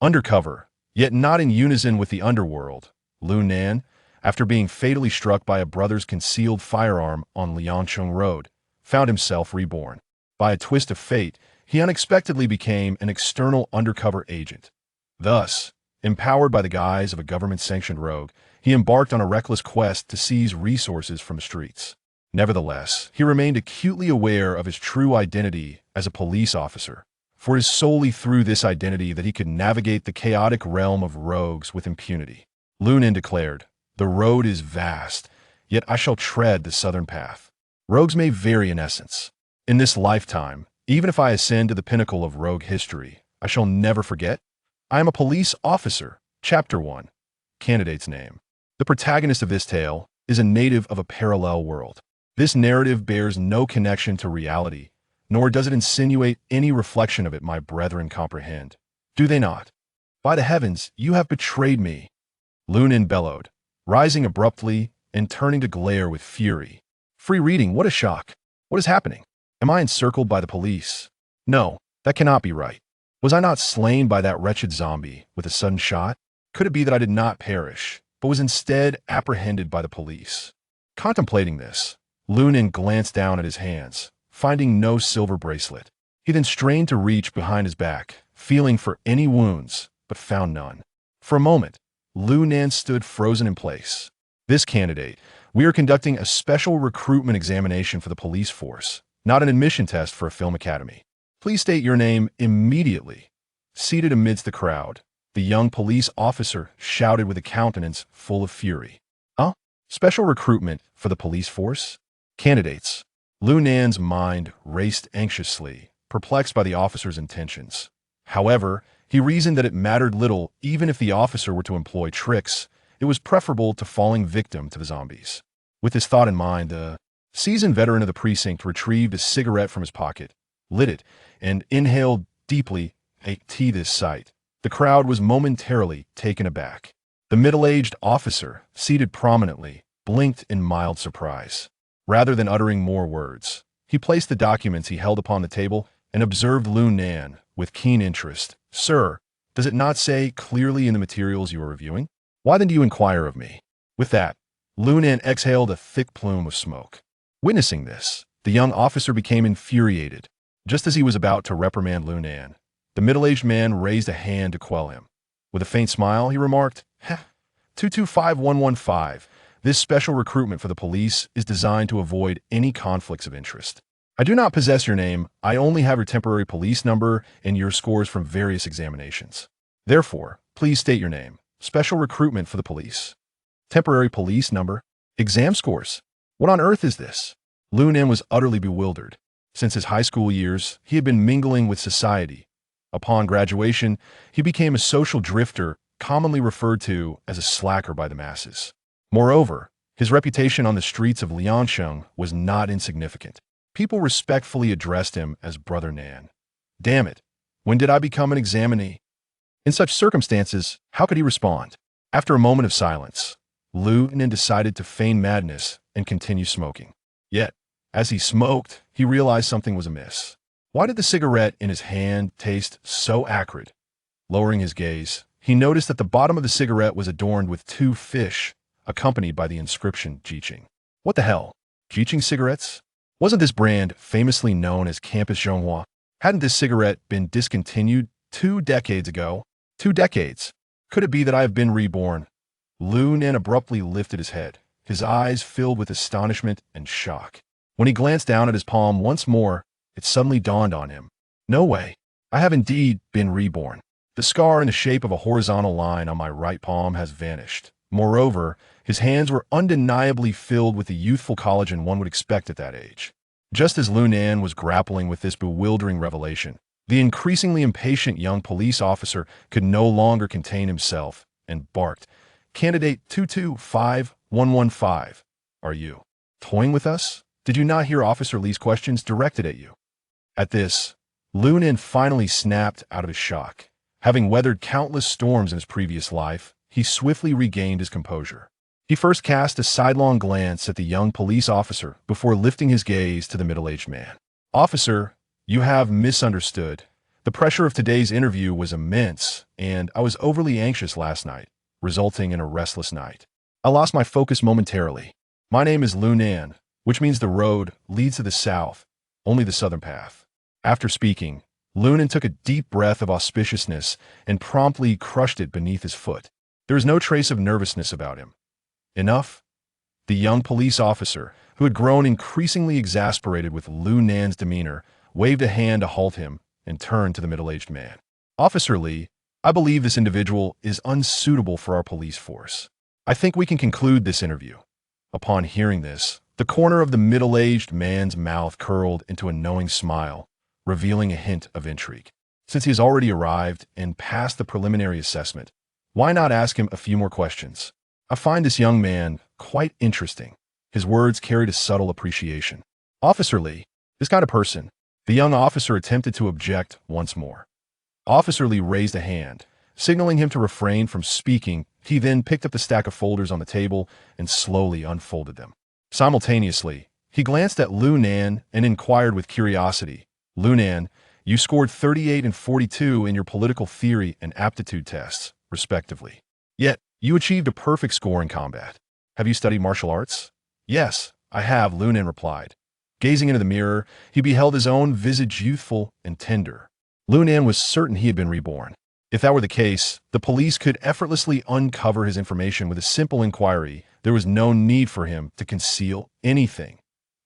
Undercover, yet not in unison with the underworld, Lu Nan, after being fatally struck by a brother's concealed firearm on Liancheng Road, found himself reborn. By a twist of fate, he unexpectedly became an external undercover agent. Thus, empowered by the guise of a government-sanctioned rogue, he embarked on a reckless quest to seize resources from the streets. Nevertheless, he remained acutely aware of his true identity as a police officer, for it is solely through this identity that he could navigate the chaotic realm of rogues with impunity. Lu Nan declared, "The road is vast, yet I shall tread the southern path." Rogues may vary in essence. In this lifetime, even if I ascend to the pinnacle of rogue history, I shall never forget. I am a police officer. Chapter 1. Candidate's name. The protagonist of this tale is a native of a parallel world. This narrative bears no connection to reality, nor does it insinuate any reflection of it, my brethren comprehend. Do they not? By the heavens, you have betrayed me. Lu Nan bellowed, rising abruptly and turning to glare with fury. Free reading, what a shock. What is happening? Am I encircled by the police? No, that cannot be right. Was I not slain by that wretched zombie with a sudden shot? Could it be that I did not perish, but was instead apprehended by the police? Contemplating this, Lu Nan glanced down at his hands, finding no silver bracelet. He then strained to reach behind his back, feeling for any wounds, but found none. For a moment, Lu Nan stood frozen in place. This candidate, we are conducting a special recruitment examination for the police force, not an admission test for a film academy. Please state your name immediately. Seated amidst the crowd, the young police officer shouted with a countenance full of fury. Huh? Special recruitment for the police force? Candidates. Lu Nan's mind raced anxiously, perplexed by the officer's intentions. However, he reasoned that it mattered little even if the officer were to employ tricks. It was preferable to falling victim to the zombies. With this thought in mind, the seasoned veteran of the precinct retrieved a cigarette from his pocket, lit it, and inhaled deeply. To this sight, the crowd was momentarily taken aback. The middle-aged officer, seated prominently, blinked in mild surprise. Rather than uttering more words, he placed the documents he held upon the table and observed Lu Nan with keen interest. Sir, does it not say clearly in the materials you are reviewing? Why then do you inquire of me? With that, Lu Nan exhaled a thick plume of smoke. Witnessing this, the young officer became infuriated. Just as he was about to reprimand Lu Nan, the middle-aged man raised a hand to quell him. With a faint smile, he remarked, 225115. This special recruitment for the police is designed to avoid any conflicts of interest. I do not possess your name. I only have your temporary police number and your scores from various examinations. Therefore, please state your name. Special recruitment for the police. Temporary police number. Exam scores. What on earth is this? Lu Nan was utterly bewildered. Since his high school years, he had been mingling with society. Upon graduation, he became a social drifter, commonly referred to as a slacker by the masses. Moreover, his reputation on the streets of Liancheng was not insignificant. People respectfully addressed him as Brother Nan. Damn it, when did I become an examinee? In such circumstances, how could he respond? After a moment of silence, Lu Nan decided to feign madness and continue smoking. Yet, as he smoked, he realized something was amiss. Why did the cigarette in his hand taste so acrid? Lowering his gaze, he noticed that the bottom of the cigarette was adorned with two fish, accompanied by the inscription Jiqing. What the hell? Jiqing cigarettes? Wasn't this brand famously known as Campus Zhonghua? Hadn't this cigarette been discontinued 2 decades ago? 2 decades. Could it be that I have been reborn? Lu Nan abruptly lifted his head, his eyes filled with astonishment and shock. When he glanced down at his palm once more, it suddenly dawned on him. No way. I have indeed been reborn. The scar in the shape of a horizontal line on my right palm has vanished. Moreover, his hands were undeniably filled with the youthful collagen one would expect at that age. Just as Lu Nan was grappling with this bewildering revelation, the increasingly impatient young police officer could no longer contain himself and barked, Candidate 225115, are you toying with us? Did you not hear Officer Lee's questions directed at you? At this, Lu Nan finally snapped out of his shock. Having weathered countless storms in his previous life, he swiftly regained his composure. He first cast a sidelong glance at the young police officer before lifting his gaze to the middle-aged man. Officer, you have misunderstood. The pressure of today's interview was immense, and I was overly anxious last night, resulting in a restless night. I lost my focus momentarily. My name is Lu Nan, which means the road leads to the south, only the southern path. After speaking, Lu Nan took a deep breath of auspiciousness and promptly crushed it beneath his foot. There was no trace of nervousness about him. Enough? The young police officer, who had grown increasingly exasperated with Lu Nan's demeanor, waved a hand to halt him and turned to the middle-aged man. Officer Lee, I believe this individual is unsuitable for our police force. I think we can conclude this interview. Upon hearing this, the corner of the middle-aged man's mouth curled into a knowing smile, revealing a hint of intrigue. Since he has already arrived and passed the preliminary assessment, why not ask him a few more questions? I find this young man quite interesting. His words carried a subtle appreciation. Officer Lee, this kind of person. The young officer attempted to object once more. Officer Lee raised a hand, signaling him to refrain from speaking. He then picked up the stack of folders on the table and slowly unfolded them. Simultaneously, he glanced at Lu Nan and inquired with curiosity, Lu Nan, you scored 38 and 42 in your political theory and aptitude tests, respectively. Yet, you achieved a perfect score in combat. Have you studied martial arts? Yes, I have, Lu Nan replied. Gazing into the mirror, he beheld his own visage youthful and tender. Lu Nan was certain he had been reborn. If that were the case, the police could effortlessly uncover his information with a simple inquiry. There was no need for him to conceal anything.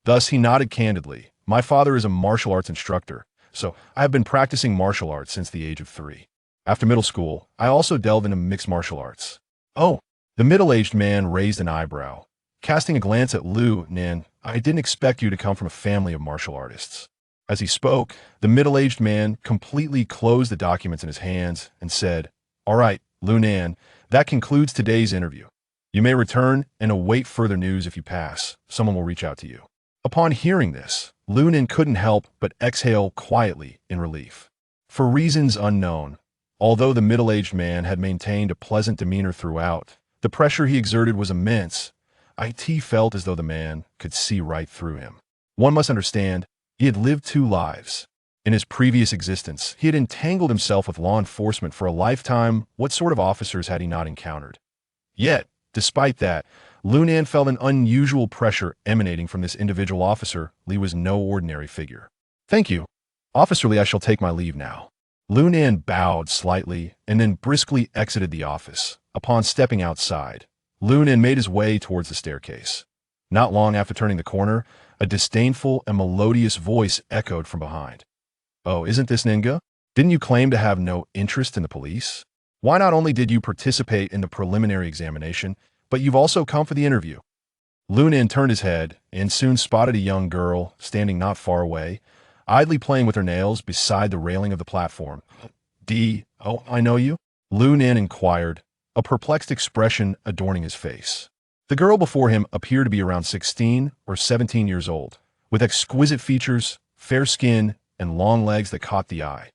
Thus, he nodded candidly. My father is a martial arts instructor, so I have been practicing martial arts since the age of 3. After middle school, I also delved into mixed martial arts. Oh, the middle-aged man raised an eyebrow. Casting a glance at Lu Nan, I didn't expect you to come from a family of martial artists. As he spoke, the middle-aged man completely closed the documents in his hands and said, All right, Lu Nan, that concludes today's interview. You may return and await further news. If you pass, someone will reach out to you. Upon hearing this, Lu Nan couldn't help but exhale quietly in relief. For reasons unknown, although the middle-aged man had maintained a pleasant demeanor throughout, the pressure he exerted was immense. IT felt as though the man could see right through him. One must understand, he had lived 2 lives. In his previous existence, he had entangled himself with law enforcement for a lifetime. What sort of officers had he not encountered? Yet, despite that, Lu Nan felt an unusual pressure emanating from this individual officer. Lee was no ordinary figure. Thank you. Officer Lee, I shall take my leave now. Lu Nan bowed slightly and then briskly exited the office. Upon stepping outside, Lu Nan made his way towards the staircase. Not long after turning the corner, a disdainful and melodious voice echoed from behind. Oh, isn't this Ninga? Didn't you claim to have no interest in the police? Why not only did you participate in the preliminary examination, but you've also come for the interview? Lu Nan turned his head and soon spotted a young girl standing not far away, idly playing with her nails beside the railing of the platform. Oh, I know you? Lu Nan inquired, a perplexed expression adorning his face. The girl before him appeared to be around 16 or 17 years old, with exquisite features, fair skin, and long legs that caught the eye.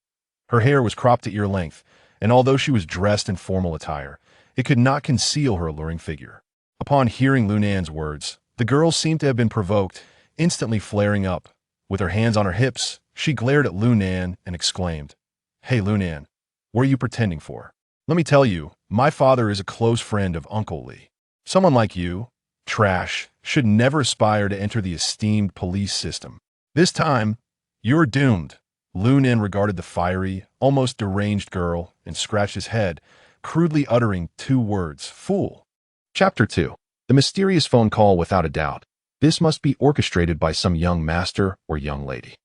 Her hair was cropped to ear length, and although she was dressed in formal attire, it could not conceal her alluring figure. Upon hearing Lu Nan's words, the girl seemed to have been provoked, instantly flaring up. With her hands on her hips, she glared at Lu Nan and exclaimed, Hey Lu Nan, what are you pretending for? Let me tell you, my father is a close friend of Uncle Lee. Someone like you, trash, should never aspire to enter the esteemed police system. This time, you're doomed. Lu Nan regarded the fiery, almost deranged girl and scratched his head, crudely uttering 2 words, fool. Chapter 2. The mysterious phone call. Without a doubt, this must be orchestrated by some young master or young lady.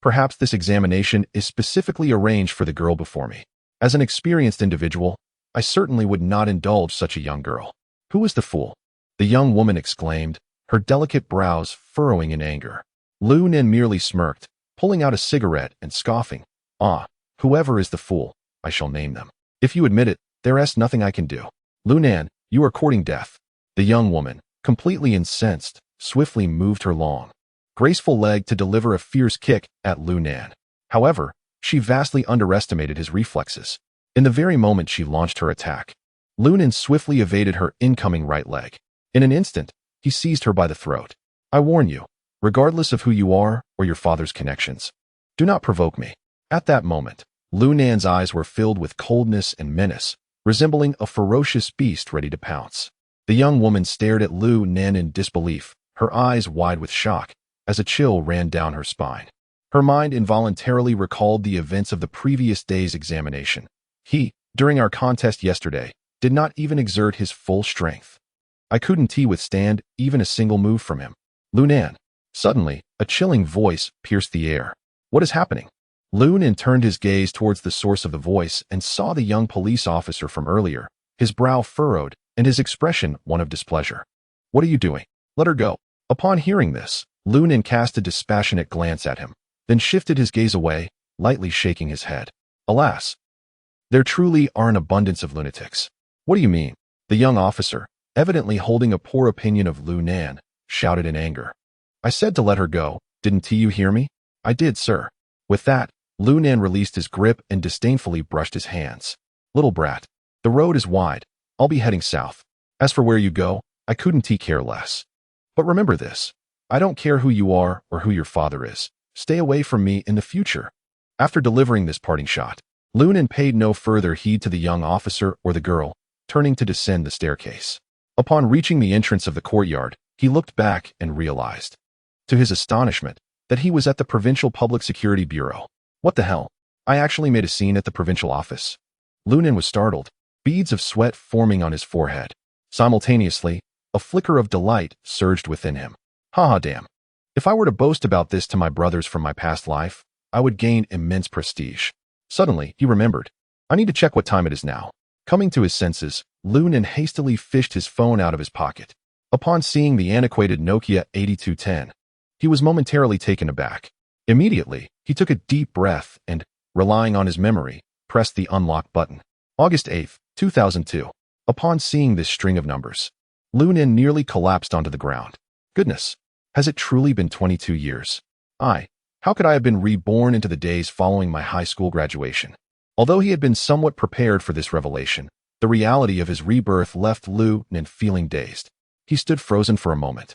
Perhaps this examination is specifically arranged for the girl before me. As an experienced individual, I certainly would not indulge such a young girl. Who is the fool? The young woman exclaimed, her delicate brows furrowing in anger. Lu Nan merely smirked, pulling out a cigarette and scoffing. Ah, whoever is the fool, I shall name them. If you admit it, there is nothing I can do. Lu Nan, you are courting death. The young woman, completely incensed, swiftly moved her long, graceful leg to deliver a fierce kick at Lu Nan. However, she vastly underestimated his reflexes. In the very moment she launched her attack, Lu Nan swiftly evaded her incoming right leg. In an instant, he seized her by the throat. I warn you, regardless of who you are or your father's connections, do not provoke me. At that moment, Lu Nan's eyes were filled with coldness and menace, resembling a ferocious beast ready to pounce. The young woman stared at Lu Nan in disbelief, her eyes wide with shock, as a chill ran down her spine. Her mind involuntarily recalled the events of the previous day's examination. He, during our contest yesterday, did not even exert his full strength. I couldn't withstand even a single move from him. Lu Nan. Suddenly, a chilling voice pierced the air. What is happening? Lu Nan turned his gaze towards the source of the voice and saw the young police officer from earlier, his brow furrowed and his expression one of displeasure. What are you doing? Let her go. Upon hearing this, Lu Nan cast a dispassionate glance at him, then shifted his gaze away, lightly shaking his head. Alas, there truly are an abundance of lunatics. What do you mean? The young officer, evidently holding a poor opinion of Lu Nan, shouted in anger. I said to let her go, didn't you hear me? I did, sir. With that, Lu Nan released his grip and disdainfully brushed his hands. Little brat, the road is wide. I'll be heading south. As for where you go, I couldn't care less. But remember this. I don't care who you are or who your father is. Stay away from me in the future. After delivering this parting shot, Lu Nan paid no further heed to the young officer or the girl, turning to descend the staircase. Upon reaching the entrance of the courtyard, he looked back and realized, to his astonishment, that he was at the Provincial Public Security Bureau. What the hell? I actually made a scene at the provincial office. Lu Nan was startled, beads of sweat forming on his forehead. Simultaneously, a flicker of delight surged within him. Haha, damn. If I were to boast about this to my brothers from my past life, I would gain immense prestige. Suddenly, he remembered. I need to check what time it is now. Coming to his senses, Lu Nan hastily fished his phone out of his pocket. Upon seeing the antiquated Nokia 8210, he was momentarily taken aback. Immediately, he took a deep breath and, relying on his memory, pressed the unlock button. August 8, 2002. Upon seeing this string of numbers, Lu Nan nearly collapsed onto the ground. Goodness, has it truly been 22 years? How could I have been reborn into the days following my high school graduation? Although he had been somewhat prepared for this revelation, the reality of his rebirth left Lu Nan feeling dazed. He stood frozen for a moment,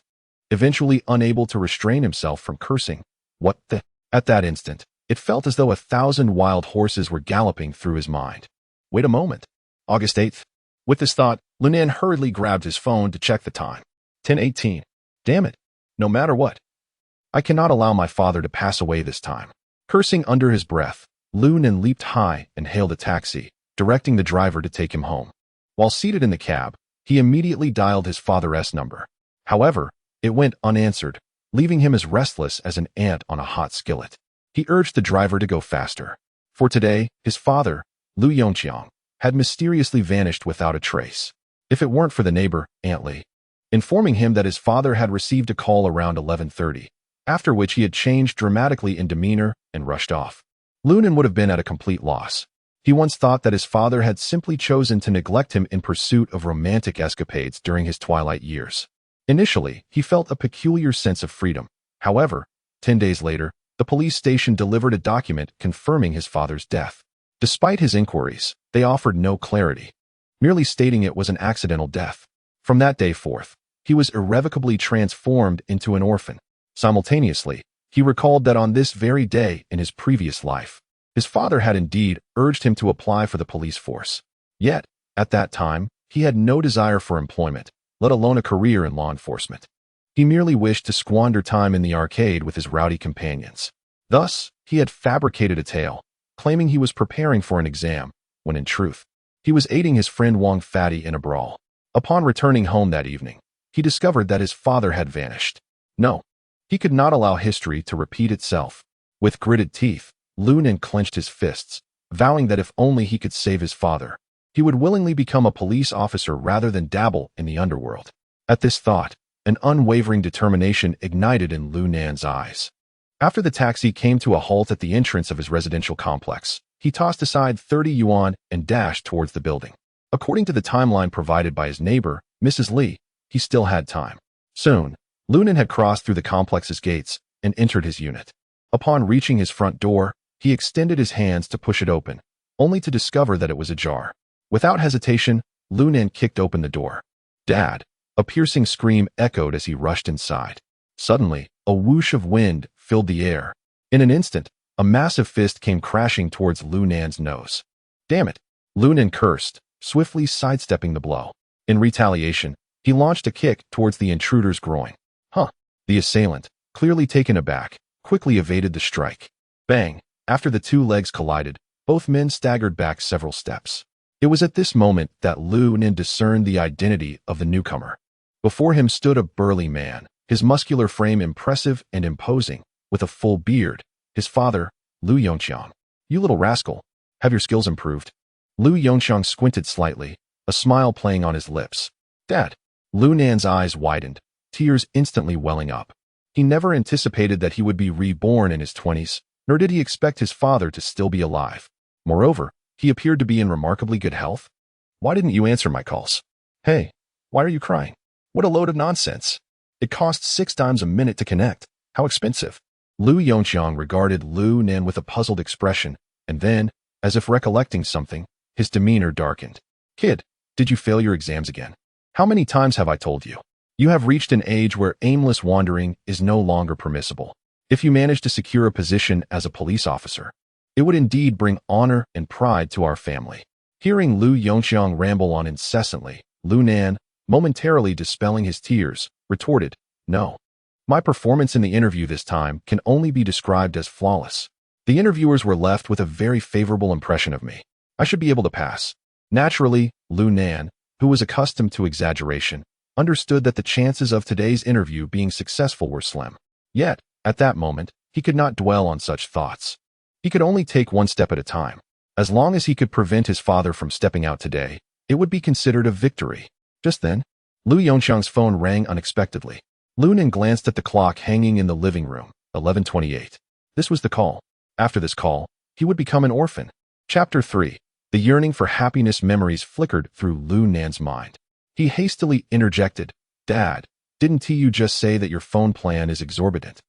eventually unable to restrain himself from cursing. What the? At that instant, it felt as though 1,000 wild horses were galloping through his mind. Wait a moment. August 8th. With this thought, Lu Nan hurriedly grabbed his phone to check the time. 10:18. Damn it. No matter what, I cannot allow my father to pass away this time. Cursing under his breath, Lu Nan leaped high and hailed a taxi, directing the driver to take him home. While seated in the cab, he immediately dialed his father's number. However, it went unanswered, leaving him as restless as an ant on a hot skillet. He urged the driver to go faster. For today, his father, Lu Yongqiang, had mysteriously vanished without a trace. If it weren't for the neighbor, Aunt Li, informing him that his father had received a call around 11:30, after which he had changed dramatically in demeanor and rushed off. Lu Nan would have been at a complete loss. He once thought that his father had simply chosen to neglect him in pursuit of romantic escapades during his twilight years. Initially, he felt a peculiar sense of freedom. However, 10 days later, the police station delivered a document confirming his father's death. Despite his inquiries, they offered no clarity, merely stating it was an accidental death. From that day forth, he was irrevocably transformed into an orphan. Simultaneously, he recalled that on this very day in his previous life, his father had indeed urged him to apply for the police force. Yet, at that time, he had no desire for employment, let alone a career in law enforcement. He merely wished to squander time in the arcade with his rowdy companions. Thus, he had fabricated a tale, claiming he was preparing for an exam, when in truth, he was aiding his friend Wang Fatty in a brawl. Upon returning home that evening, he discovered that his father had vanished. No, he could not allow history to repeat itself. With gritted teeth, Lu Nan clenched his fists, vowing that if only he could save his father, he would willingly become a police officer rather than dabble in the underworld. At this thought, an unwavering determination ignited in Lu Nan's eyes. After the taxi came to a halt at the entrance of his residential complex, he tossed aside 30 yuan and dashed towards the building. According to the timeline provided by his neighbor, Mrs. Li, he still had time. Soon, Lu Nan had crossed through the complex's gates and entered his unit. Upon reaching his front door, he extended his hands to push it open, only to discover that it was ajar. Without hesitation, Lu Nan kicked open the door. Dad! A piercing scream echoed as he rushed inside. Suddenly, a whoosh of wind filled the air. In an instant, A massive fist came crashing towards Lu Nan's nose. Damn it! Lu Nan cursed, swiftly sidestepping the blow. In retaliation, he launched a kick towards the intruder's groin. The assailant, clearly taken aback, quickly evaded the strike. Bang! After the two legs collided, both men staggered back several steps. It was at this moment that Lu Nan discerned the identity of the newcomer. Before him stood a burly man, his muscular frame impressive and imposing, with a full beard. His father, Lu Yongqiang. You little rascal, have your skills improved? Lu Yongqiang squinted slightly, a smile playing on his lips. Dad. Lu Nan's eyes widened, tears instantly welling up. He never anticipated that he would be reborn in his 20s, nor did he expect his father to still be alive. Moreover, he appeared to be in remarkably good health. Why didn't you answer my calls? Hey, why are you crying? What a load of nonsense. It costs 6 dimes a minute to connect. How expensive. Lu Yongqiang regarded Lu Nan with a puzzled expression, and then, as if recollecting something, his demeanor darkened. Kid, did you fail your exams again? How many times have I told you? You have reached an age where aimless wandering is no longer permissible. If you manage to secure a position as a police officer, it would indeed bring honor and pride to our family. Hearing Lu Yongqiang ramble on incessantly, Lu Nan, momentarily dispelling his tears, retorted, No. My performance in the interview this time can only be described as flawless. The interviewers were left with a very favorable impression of me. I should be able to pass. Naturally, Lu Nan, who was accustomed to exaggeration, understood that the chances of today's interview being successful were slim. Yet, at that moment, he could not dwell on such thoughts. He could only take one step at a time. As long as he could prevent his father from stepping out today, it would be considered a victory. Just then, Lu Yongqiang's phone rang unexpectedly. Lu Nan glanced at the clock hanging in the living room, 11:28. This was the call. After this call, he would become an orphan. Chapter 3. The yearning for happiness memories flickered through Lu Nan's mind. He hastily interjected, Dad, didn't you just say that your phone plan is exorbitant?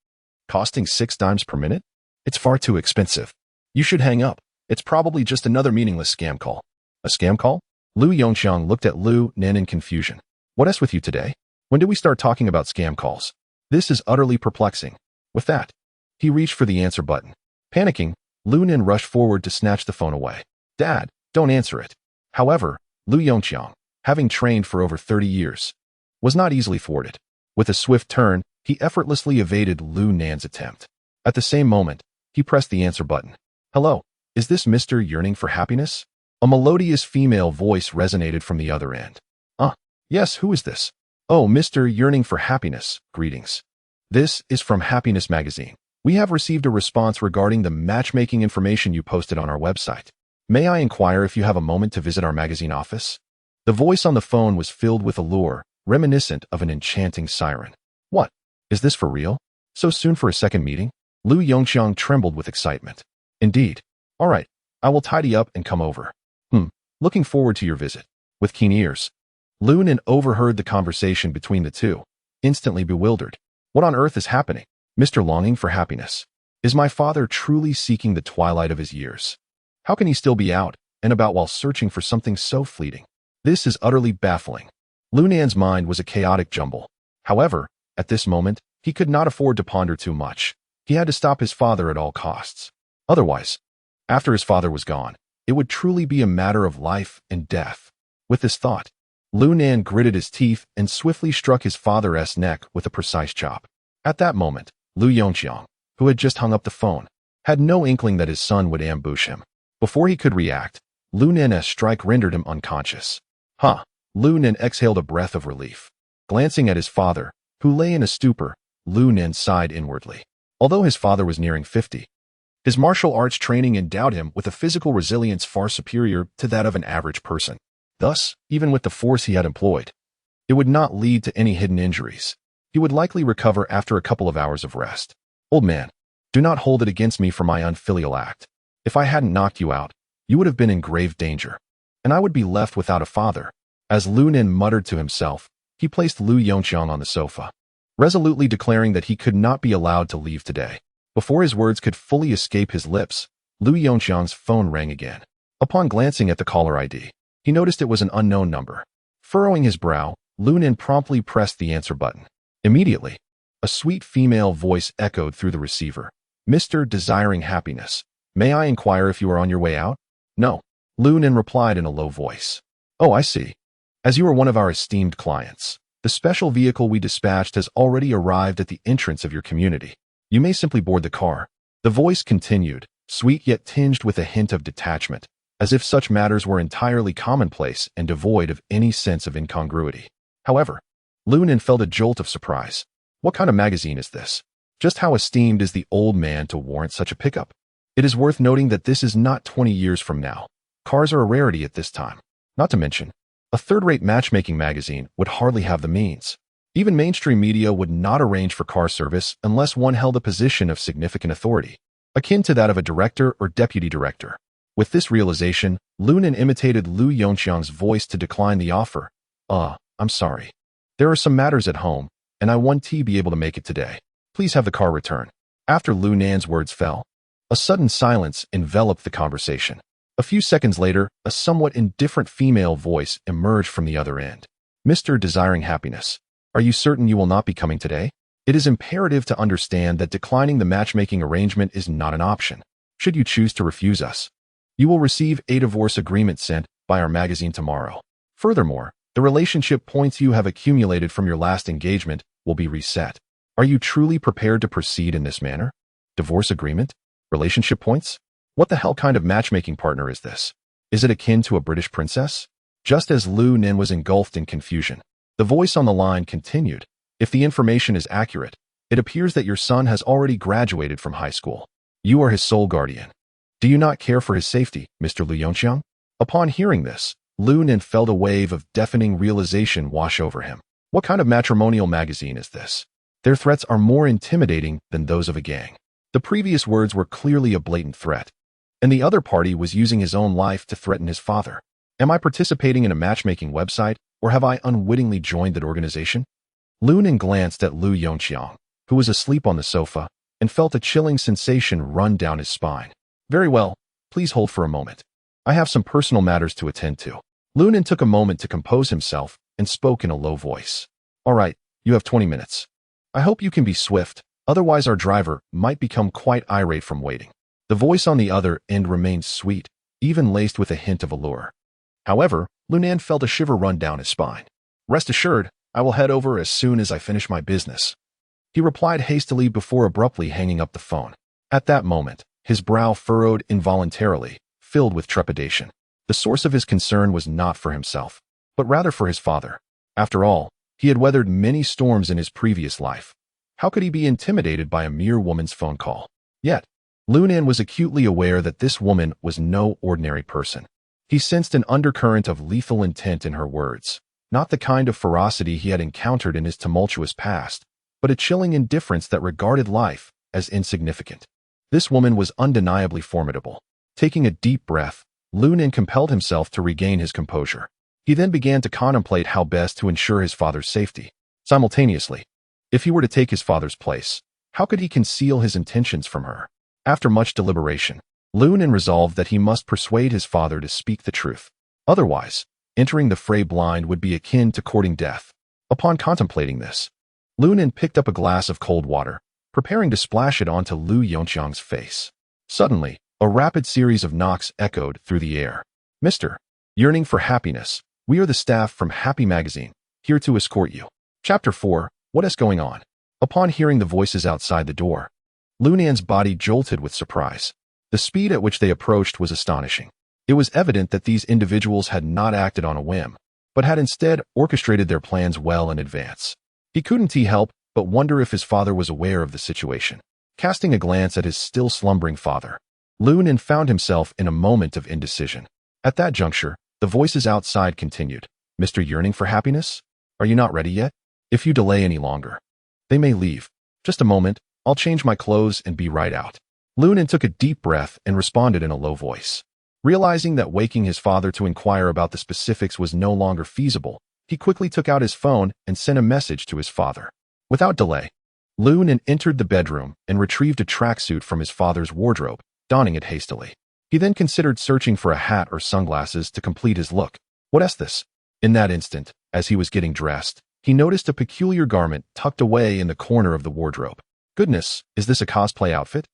Costing 6 dimes per minute? It's far too expensive. You should hang up. It's probably just another meaningless scam call. A scam call? Lu Yongqiang looked at Lu Nan in confusion. What is with you today? When did we start talking about scam calls? This is utterly perplexing. With that, he reached for the answer button. Panicking, Lu Nan rushed forward to snatch the phone away. Dad, don't answer it. However, Lu Yongqiang, having trained for over 30 years, was not easily thwarted. With a swift turn, he effortlessly evaded Lu Nan's attempt. At the same moment, he pressed the answer button. Hello, is this Mr. Yearning for Happiness? A melodious female voice resonated from the other end. Yes, who is this? Oh, Mr. Yearning for Happiness, greetings. This is from Happiness Magazine. We have received a response regarding the matchmaking information you posted on our website. May I inquire if you have a moment to visit our magazine office? The voice on the phone was filled with allure, reminiscent of an enchanting siren. What? Is this for real? So soon for a second meeting? Lu Yongqiang trembled with excitement. Indeed. All right, I will tidy up and come over. Looking forward to your visit. With keen ears, Lu Nan overheard the conversation between the two, instantly bewildered. What on earth is happening? Mr. Longing for Happiness. Is my father truly seeking the twilight of his years? How can he still be out and about while searching for something so fleeting? This is utterly baffling. Lu Nan's mind was a chaotic jumble. However, at this moment, he could not afford to ponder too much. He had to stop his father at all costs. Otherwise, after his father was gone, it would truly be a matter of life and death. With this thought, Lu Nan gritted his teeth and swiftly struck his father's neck with a precise chop. At that moment, Lu Yongqiang, who had just hung up the phone, had no inkling that his son would ambush him. Before he could react, Lu Nan's strike rendered him unconscious. Lu Nan exhaled a breath of relief. Glancing at his father, who lay in a stupor, Lu Nan sighed inwardly. Although his father was nearing 50, his martial arts training endowed him with a physical resilience far superior to that of an average person. Thus, even with the force he had employed, it would not lead to any hidden injuries. He would likely recover after a couple of hours of rest. Old man, do not hold it against me for my unfilial act. If I hadn't knocked you out, you would have been in grave danger, and I would be left without a father. As Lu Nan muttered to himself, he placed Lu Yongqiang on the sofa, resolutely declaring that he could not be allowed to leave today. Before his words could fully escape his lips, Lu Yongqiang's phone rang again. Upon glancing at the caller ID, he noticed it was an unknown number. Furrowing his brow, Lu Nan promptly pressed the answer button. Immediately, a sweet female voice echoed through the receiver. Mr. Desiring Happiness, may I inquire if you are on your way out? No. Lu Nen replied in a low voice. Oh, I see. As you are one of our esteemed clients, the special vehicle we dispatched has already arrived at the entrance of your community. You may simply board the car. The voice continued, sweet yet tinged with a hint of detachment, as if such matters were entirely commonplace and devoid of any sense of incongruity. However, Lu Nen felt a jolt of surprise. What kind of magazine is this? Just how esteemed is the old man to warrant such a pickup? It is worth noting that this is not 20 years from now. Cars are a rarity at this time. Not to mention, a third-rate matchmaking magazine would hardly have the means. Even mainstream media would not arrange for car service unless one held a position of significant authority, akin to that of a director or deputy director. With this realization, Lu Nen imitated Lu Yongqiang's voice to decline the offer. I'm sorry. There are some matters at home, and I won't be able to make it today. Please have the car return. After Lu Nan's words fell, a sudden silence enveloped the conversation. A few seconds later, a somewhat indifferent female voice emerged from the other end. Mr. Desiring Happiness, are you certain you will not be coming today? It is imperative to understand that declining the matchmaking arrangement is not an option. Should you choose to refuse us, you will receive a divorce agreement sent by our magazine tomorrow. Furthermore, the relationship points you have accumulated from your last engagement will be reset. Are you truly prepared to proceed in this manner? Divorce agreement? Relationship points? What the hell kind of matchmaking partner is this? Is it akin to a British princess? Just as Lu Nen was engulfed in confusion, the voice on the line continued. If the information is accurate, it appears that your son has already graduated from high school. You are his sole guardian. Do you not care for his safety, Mr. Lu Yongqiang? Upon hearing this, Lu Nen felt a wave of deafening realization wash over him. What kind of matrimonial magazine is this? Their threats are more intimidating than those of a gang. The previous words were clearly a blatant threat, and the other party was using his own life to threaten his father. Am I participating in a matchmaking website, or have I unwittingly joined that organization? Lu Nen glanced at Lu Yongqiang, who was asleep on the sofa, and felt a chilling sensation run down his spine. Very well, please hold for a moment. I have some personal matters to attend to. Lu Nen took a moment to compose himself and spoke in a low voice. All right, you have 20 minutes. I hope you can be swift, otherwise our driver might become quite irate from waiting. The voice on the other end remained sweet, even laced with a hint of allure. However, Lu Nen felt a shiver run down his spine. Rest assured, I will head over as soon as I finish my business. He replied hastily before abruptly hanging up the phone. At that moment, his brow furrowed involuntarily, filled with trepidation. The source of his concern was not for himself, but rather for his father. After all, he had weathered many storms in his previous life. How could he be intimidated by a mere woman's phone call? Yet, Lu Nen was acutely aware that this woman was no ordinary person. He sensed an undercurrent of lethal intent in her words, not the kind of ferocity he had encountered in his tumultuous past, but a chilling indifference that regarded life as insignificant. This woman was undeniably formidable. Taking a deep breath, Lu Nen compelled himself to regain his composure. He then began to contemplate how best to ensure his father's safety. Simultaneously, if he were to take his father's place, how could he conceal his intentions from her? After much deliberation, Lu Nen resolved that he must persuade his father to speak the truth. Otherwise, entering the fray blind would be akin to courting death. Upon contemplating this, Lu Nen picked up a glass of cold water, preparing to splash it onto Lu Yongqiang's face. Suddenly, a rapid series of knocks echoed through the air. Mr. Yearning for Happiness, we are the staff from Happy Magazine, here to escort you. Chapter 4, What is going on? Upon hearing the voices outside the door, Lu Nan's body jolted with surprise. The speed at which they approached was astonishing. It was evident that these individuals had not acted on a whim, but had instead orchestrated their plans well in advance. He couldn't help but wonder if his father was aware of the situation. Casting a glance at his still slumbering father, Lu Nen found himself in a moment of indecision. At that juncture, the voices outside continued. Mr. Yearning for Happiness? Are you not ready yet? If you delay any longer, they may leave. Just a moment, I'll change my clothes and be right out. Lu Nen took a deep breath and responded in a low voice. Realizing that waking his father to inquire about the specifics was no longer feasible, he quickly took out his phone and sent a message to his father. Without delay, Lu Nen entered the bedroom and retrieved a tracksuit from his father's wardrobe, donning it hastily. He then considered searching for a hat or sunglasses to complete his look. What is this? In that instant, as he was getting dressed, he noticed a peculiar garment tucked away in the corner of the wardrobe. Goodness, is this a cosplay outfit?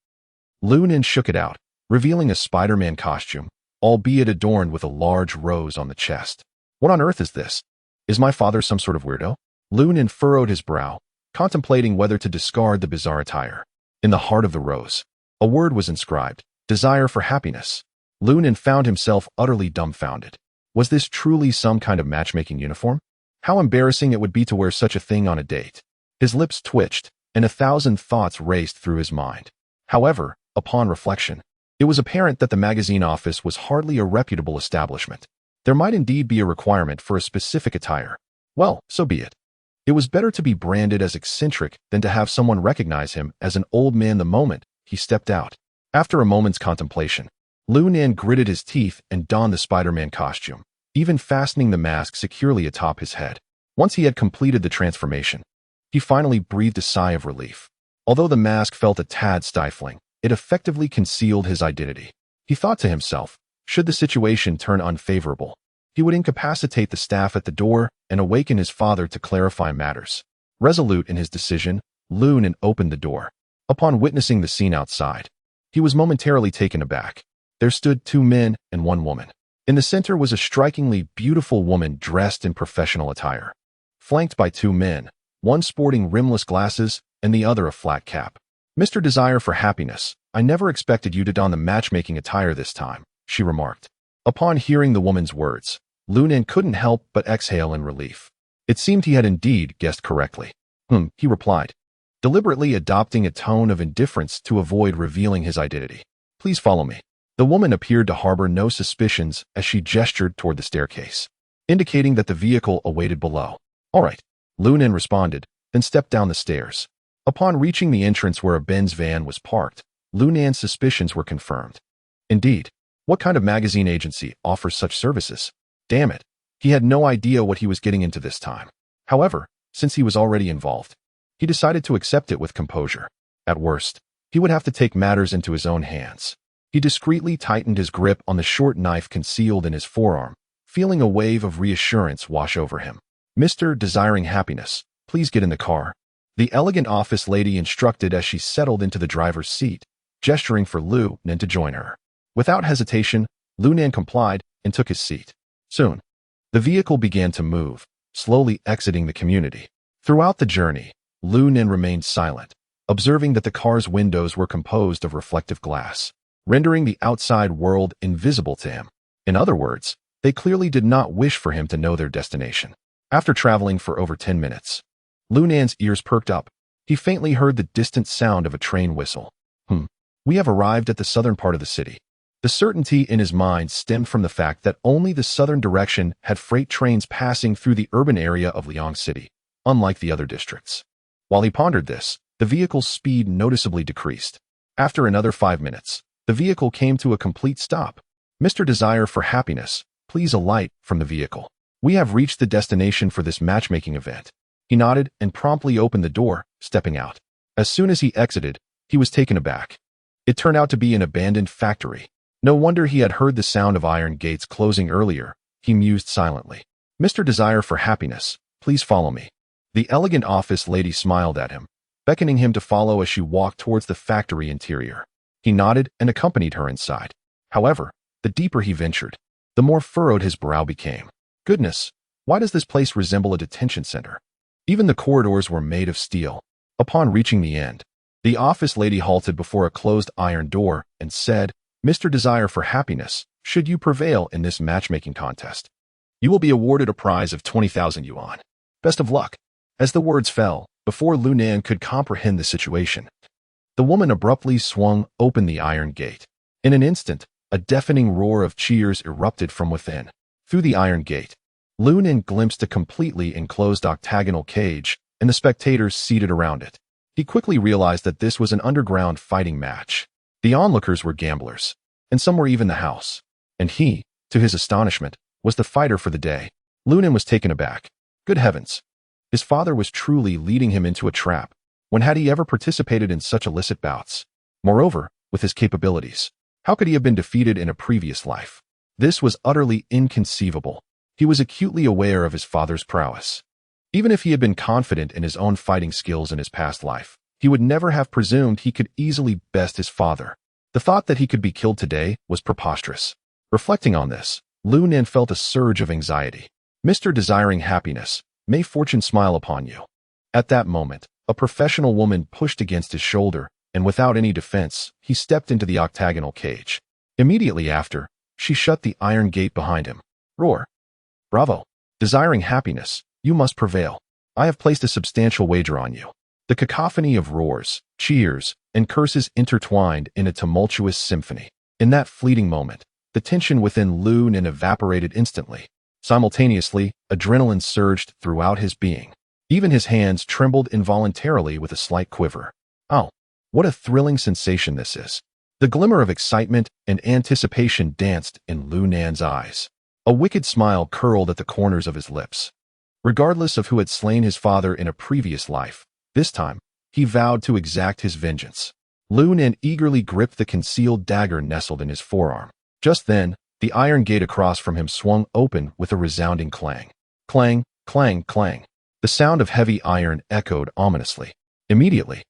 Lu Nen shook it out, revealing a Spider-Man costume, albeit adorned with a large rose on the chest. What on earth is this? Is my father some sort of weirdo? Lu Nen furrowed his brow, contemplating whether to discard the bizarre attire. In the heart of the rose, a word was inscribed, desire for happiness. Lu Nen found himself utterly dumbfounded. Was this truly some kind of matchmaking uniform? How embarrassing it would be to wear such a thing on a date. His lips twitched, and 1,000 thoughts raced through his mind. However, upon reflection, it was apparent that the magazine office was hardly a reputable establishment. There might indeed be a requirement for a specific attire. Well, so be it. It was better to be branded as eccentric than to have someone recognize him as an old man the moment he stepped out. After a moment's contemplation, Lu Nen gritted his teeth and donned the Spider-Man costume, even fastening the mask securely atop his head. Once he had completed the transformation, he finally breathed a sigh of relief. Although the mask felt a tad stifling, it effectively concealed his identity. He thought to himself, should the situation turn unfavorable, he would incapacitate the staff at the door and awaken his father to clarify matters. Resolute in his decision, Lu Nen opened the door. Upon witnessing the scene outside, he was momentarily taken aback. There stood 2 men and 1 woman. In the center was a strikingly beautiful woman dressed in professional attire, flanked by 2 men, one sporting rimless glasses and the other a flat cap. Mr. Desire for Happiness, I never expected you to don the matchmaking attire this time, she remarked. Upon hearing the woman's words, Lu Nen couldn't help but exhale in relief. It seemed he had indeed guessed correctly. He replied, deliberately adopting a tone of indifference to avoid revealing his identity. Please follow me. The woman appeared to harbor no suspicions as she gestured toward the staircase, indicating that the vehicle awaited below. All right, Lu Nen responded, then stepped down the stairs. Upon reaching the entrance where a Benz van was parked, Lu Nen's suspicions were confirmed. Indeed, what kind of magazine agency offers such services? Damn it, he had no idea what he was getting into this time. However, since he was already involved, he decided to accept it with composure. At worst, he would have to take matters into his own hands. He discreetly tightened his grip on the short knife concealed in his forearm, feeling a wave of reassurance wash over him. Mr. Desiring Happiness, please get in the car, the elegant office lady instructed as she settled into the driver's seat, gesturing for Lu Nen to join her. Without hesitation, Lu Nen complied and took his seat. Soon, the vehicle began to move, slowly exiting the community. Throughout the journey, Lu Nen remained silent, observing that the car's windows were composed of reflective glass, rendering the outside world invisible to him. In other words, they clearly did not wish for him to know their destination. After traveling for over 10 minutes, Lu Nen's ears perked up. He faintly heard the distant sound of a train whistle. We have arrived at the southern part of the city. The certainty in his mind stemmed from the fact that only the southern direction had freight trains passing through the urban area of Liang City, unlike the other districts. While he pondered this, the vehicle's speed noticeably decreased. After another 5 minutes, the vehicle came to a complete stop. Mr. Desire for Happiness, please alight from the vehicle. We have reached the destination for this matchmaking event. He nodded and promptly opened the door, stepping out. As soon as he exited, he was taken aback. It turned out to be an abandoned factory. No wonder he had heard the sound of iron gates closing earlier, he mused silently. Mr. Desire for Happiness, please follow me. The elegant office lady smiled at him, beckoning him to follow as she walked towards the factory interior. He nodded and accompanied her inside. However, the deeper he ventured, the more furrowed his brow became. Goodness, why does this place resemble a detention center? Even the corridors were made of steel. Upon reaching the end, the office lady halted before a closed iron door and said, Mr. Desire for Happiness, should you prevail in this matchmaking contest, you will be awarded a prize of 20,000 yuan. Best of luck. As the words fell, before Lu Nen could comprehend the situation, the woman abruptly swung open the iron gate. In an instant, a deafening roar of cheers erupted from within. Through the iron gate, Lu Nen glimpsed a completely enclosed octagonal cage and the spectators seated around it. He quickly realized that this was an underground fighting match. The onlookers were gamblers, and some were even the house. And he, to his astonishment, was the fighter for the day. Lu Nen was taken aback. Good heavens! His father was truly leading him into a trap. When had he ever participated in such illicit bouts? Moreover, with his capabilities, how could he have been defeated in a previous life? This was utterly inconceivable. He was acutely aware of his father's prowess. Even if he had been confident in his own fighting skills in his past life, he would never have presumed he could easily best his father. The thought that he could be killed today was preposterous. Reflecting on this, Lu Nen felt a surge of anxiety. Mr. Desiring Happiness, may fortune smile upon you. At that moment, a professional woman pushed against his shoulder, and without any defense, he stepped into the octagonal cage. Immediately after, she shut the iron gate behind him. Roar. Bravo. Desiring Happiness, you must prevail. I have placed a substantial wager on you. The cacophony of roars, cheers, and curses intertwined in a tumultuous symphony. In that fleeting moment, the tension within Lu Nen evaporated instantly. Simultaneously, adrenaline surged throughout his being. Even his hands trembled involuntarily with a slight quiver. Oh, what a thrilling sensation this is. The glimmer of excitement and anticipation danced in Lu Nan's eyes. A wicked smile curled at the corners of his lips. Regardless of who had slain his father in a previous life, this time, he vowed to exact his vengeance. Lu Nen eagerly gripped the concealed dagger nestled in his forearm. Just then, the iron gate across from him swung open with a resounding clang. Clang, clang, clang. The sound of heavy iron echoed ominously. Immediately,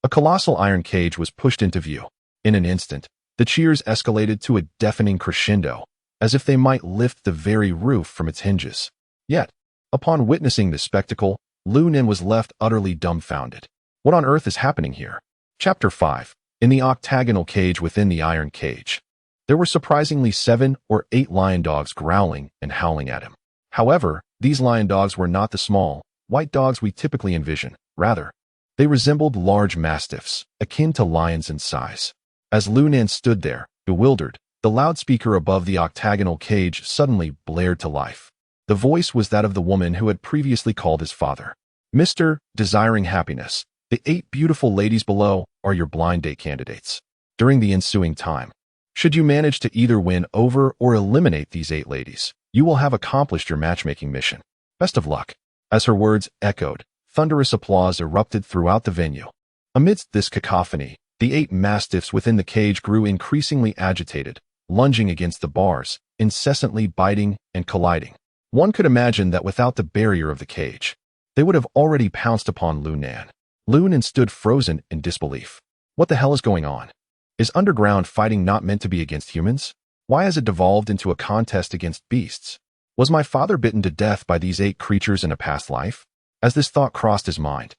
a colossal iron cage was pushed into view. In an instant, the cheers escalated to a deafening crescendo, as if they might lift the very roof from its hinges. Yet, upon witnessing this spectacle, Lu Nen was left utterly dumbfounded. What on earth is happening here? Chapter 5. In the octagonal cage within the iron cage. There were surprisingly 7 or 8 lion dogs growling and howling at him. However, these lion dogs were not the small, white dogs we typically envision. Rather, they resembled large mastiffs, akin to lions in size. As Lu Nen stood there, bewildered, the loudspeaker above the octagonal cage suddenly blared to life. The voice was that of the woman who had previously called his father. Mr. Desiring Happiness, the 8 beautiful ladies below are your blind date candidates. During the ensuing time, should you manage to either win over or eliminate these 8 ladies, you will have accomplished your matchmaking mission. Best of luck. As her words echoed, thunderous applause erupted throughout the venue. Amidst this cacophony, the 8 mastiffs within the cage grew increasingly agitated, lunging against the bars, incessantly biting and colliding. One could imagine that without the barrier of the cage, they would have already pounced upon Lu Nen. Lu Nen stood frozen in disbelief. What the hell is going on? Is underground fighting not meant to be against humans? Why has it devolved into a contest against beasts? Was my father bitten to death by these 8 creatures in a past life? As this thought crossed his mind,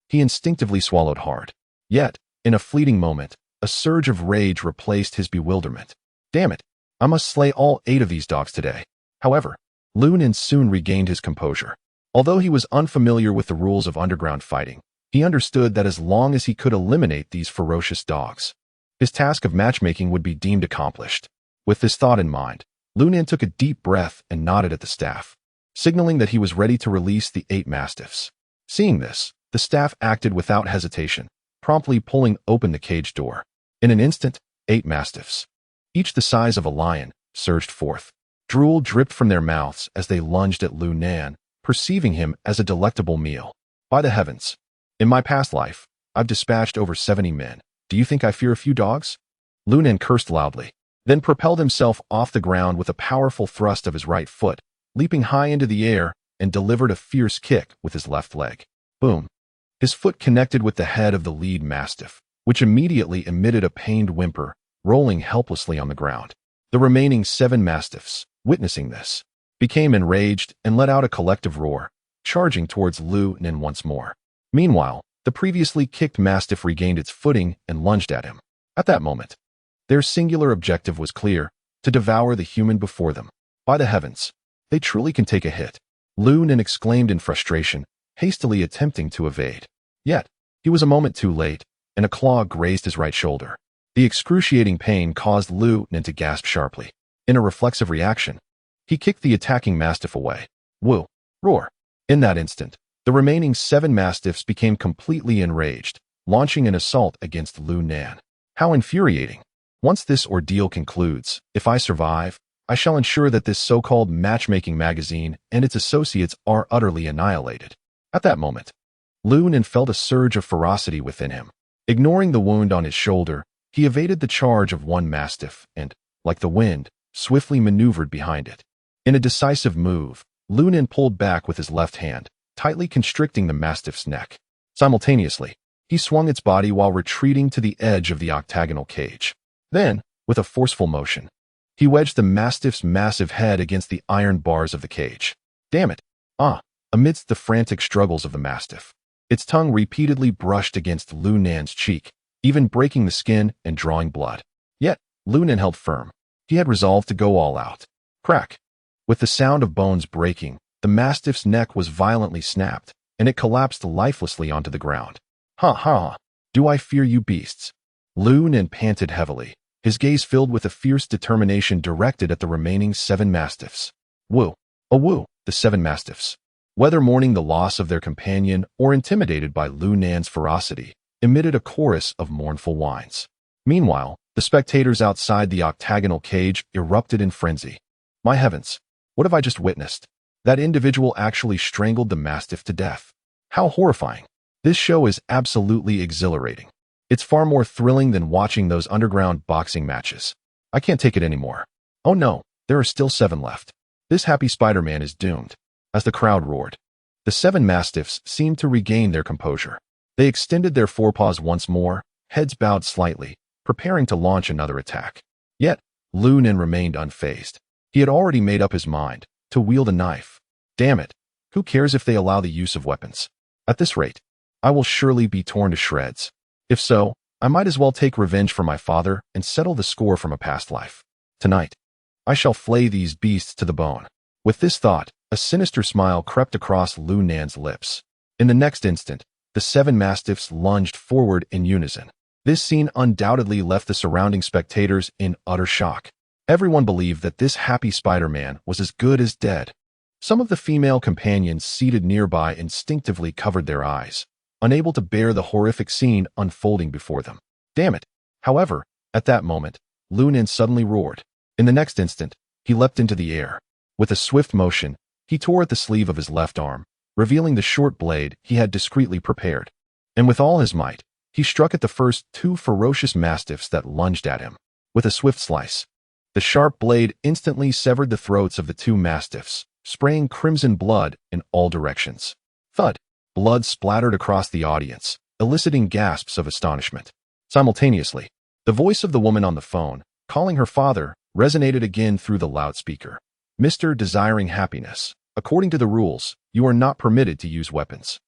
he instinctively swallowed hard. Yet, in a fleeting moment, a surge of rage replaced his bewilderment. Damn it, I must slay all 8 of these dogs today. However, Lu Nen soon regained his composure. Although he was unfamiliar with the rules of underground fighting, he understood that as long as he could eliminate these ferocious dogs, his task of matchmaking would be deemed accomplished. With this thought in mind, Lu Nen took a deep breath and nodded at the staff, signaling that he was ready to release the 8 mastiffs. Seeing this, the staff acted without hesitation, promptly pulling open the cage door. In an instant, 8 mastiffs, each the size of a lion, surged forth. Drool dripped from their mouths as they lunged at Lu Nen, perceiving him as a delectable meal. By the heavens! In my past life, I've dispatched over 70 men. Do you think I fear a few dogs? Lu Nen cursed loudly, then propelled himself off the ground with a powerful thrust of his right foot, leaping high into the air and delivered a fierce kick with his left leg. Boom! His foot connected with the head of the lead mastiff, which immediately emitted a pained whimper, rolling helplessly on the ground. The remaining 7 mastiffs, witnessing this, became enraged and let out a collective roar, charging towards Lu Nen once more. Meanwhile, the previously kicked mastiff regained its footing and lunged at him. At that moment, their singular objective was clear: to devour the human before them. By the heavens, they truly can take a hit. Lu Nen exclaimed in frustration, hastily attempting to evade. Yet, he was a moment too late, and a claw grazed his right shoulder. The excruciating pain caused Lu Nen to gasp sharply. In a reflexive reaction, he kicked the attacking mastiff away. Woo! Roar! In that instant, the remaining 7 mastiffs became completely enraged, launching an assault against Lu Nen. How infuriating! Once this ordeal concludes, if I survive, I shall ensure that this so-called matchmaking magazine and its associates are utterly annihilated. At that moment, Lu Nen felt a surge of ferocity within him. Ignoring the wound on his shoulder, he evaded the charge of one mastiff and, like the wind, swiftly maneuvered behind it. In a decisive move, Lu Nen pulled back with his left hand, tightly constricting the mastiff's neck. Simultaneously, he swung its body while retreating to the edge of the octagonal cage. Then, with a forceful motion, he wedged the mastiff's massive head against the iron bars of the cage. Damn it! Amidst the frantic struggles of the mastiff, its tongue repeatedly brushed against Lu Nan's cheek, even breaking the skin and drawing blood. Yet, Lu Nan held firm. He had resolved to go all out. Crack! With the sound of bones breaking, the mastiff's neck was violently snapped, and it collapsed lifelessly onto the ground. Ha ha! Do I fear you beasts? Lu Nan panted heavily, his gaze filled with a fierce determination directed at the remaining 7 mastiffs. Woo! Oh woo! The 7 mastiffs, whether mourning the loss of their companion or intimidated by Lu Nan's ferocity, emitted a chorus of mournful whines. Meanwhile, the spectators outside the octagonal cage erupted in frenzy. My heavens! What have I just witnessed? That individual actually strangled the mastiff to death. How horrifying! This show is absolutely exhilarating. It's far more thrilling than watching those underground boxing matches. I can't take it anymore. Oh no, there are still 7 left. This happy Spider-Man is doomed. As the crowd roared, the 7 mastiffs seemed to regain their composure. They extended their forepaws once more, heads bowed slightly, preparing to launch another attack. Yet, Lu Nan remained unfazed. He had already made up his mind to wield a knife. Damn it! Who cares if they allow the use of weapons? At this rate, I will surely be torn to shreds. If so, I might as well take revenge for my father and settle the score from a past life. Tonight, I shall flay these beasts to the bone. With this thought, a sinister smile crept across Lu Nan's lips. In the next instant, the 7 mastiffs lunged forward in unison. This scene undoubtedly left the surrounding spectators in utter shock. Everyone believed that this happy Spider-Man was as good as dead. Some of the female companions seated nearby instinctively covered their eyes, unable to bear the horrific scene unfolding before them. Damn it! However, at that moment, Lu Nan suddenly roared. In the next instant, he leapt into the air. With a swift motion, he tore at the sleeve of his left arm, revealing the short blade he had discreetly prepared. And with all his might, he struck at the first 2 ferocious mastiffs that lunged at him. With a swift slice, the sharp blade instantly severed the throats of the 2 mastiffs, spraying crimson blood in all directions. Thud! Blood splattered across the audience, eliciting gasps of astonishment. Simultaneously, the voice of the woman on the phone, calling her father, resonated again through the loudspeaker. Mr. Desiring Happiness, according to the rules, you are not permitted to use weapons.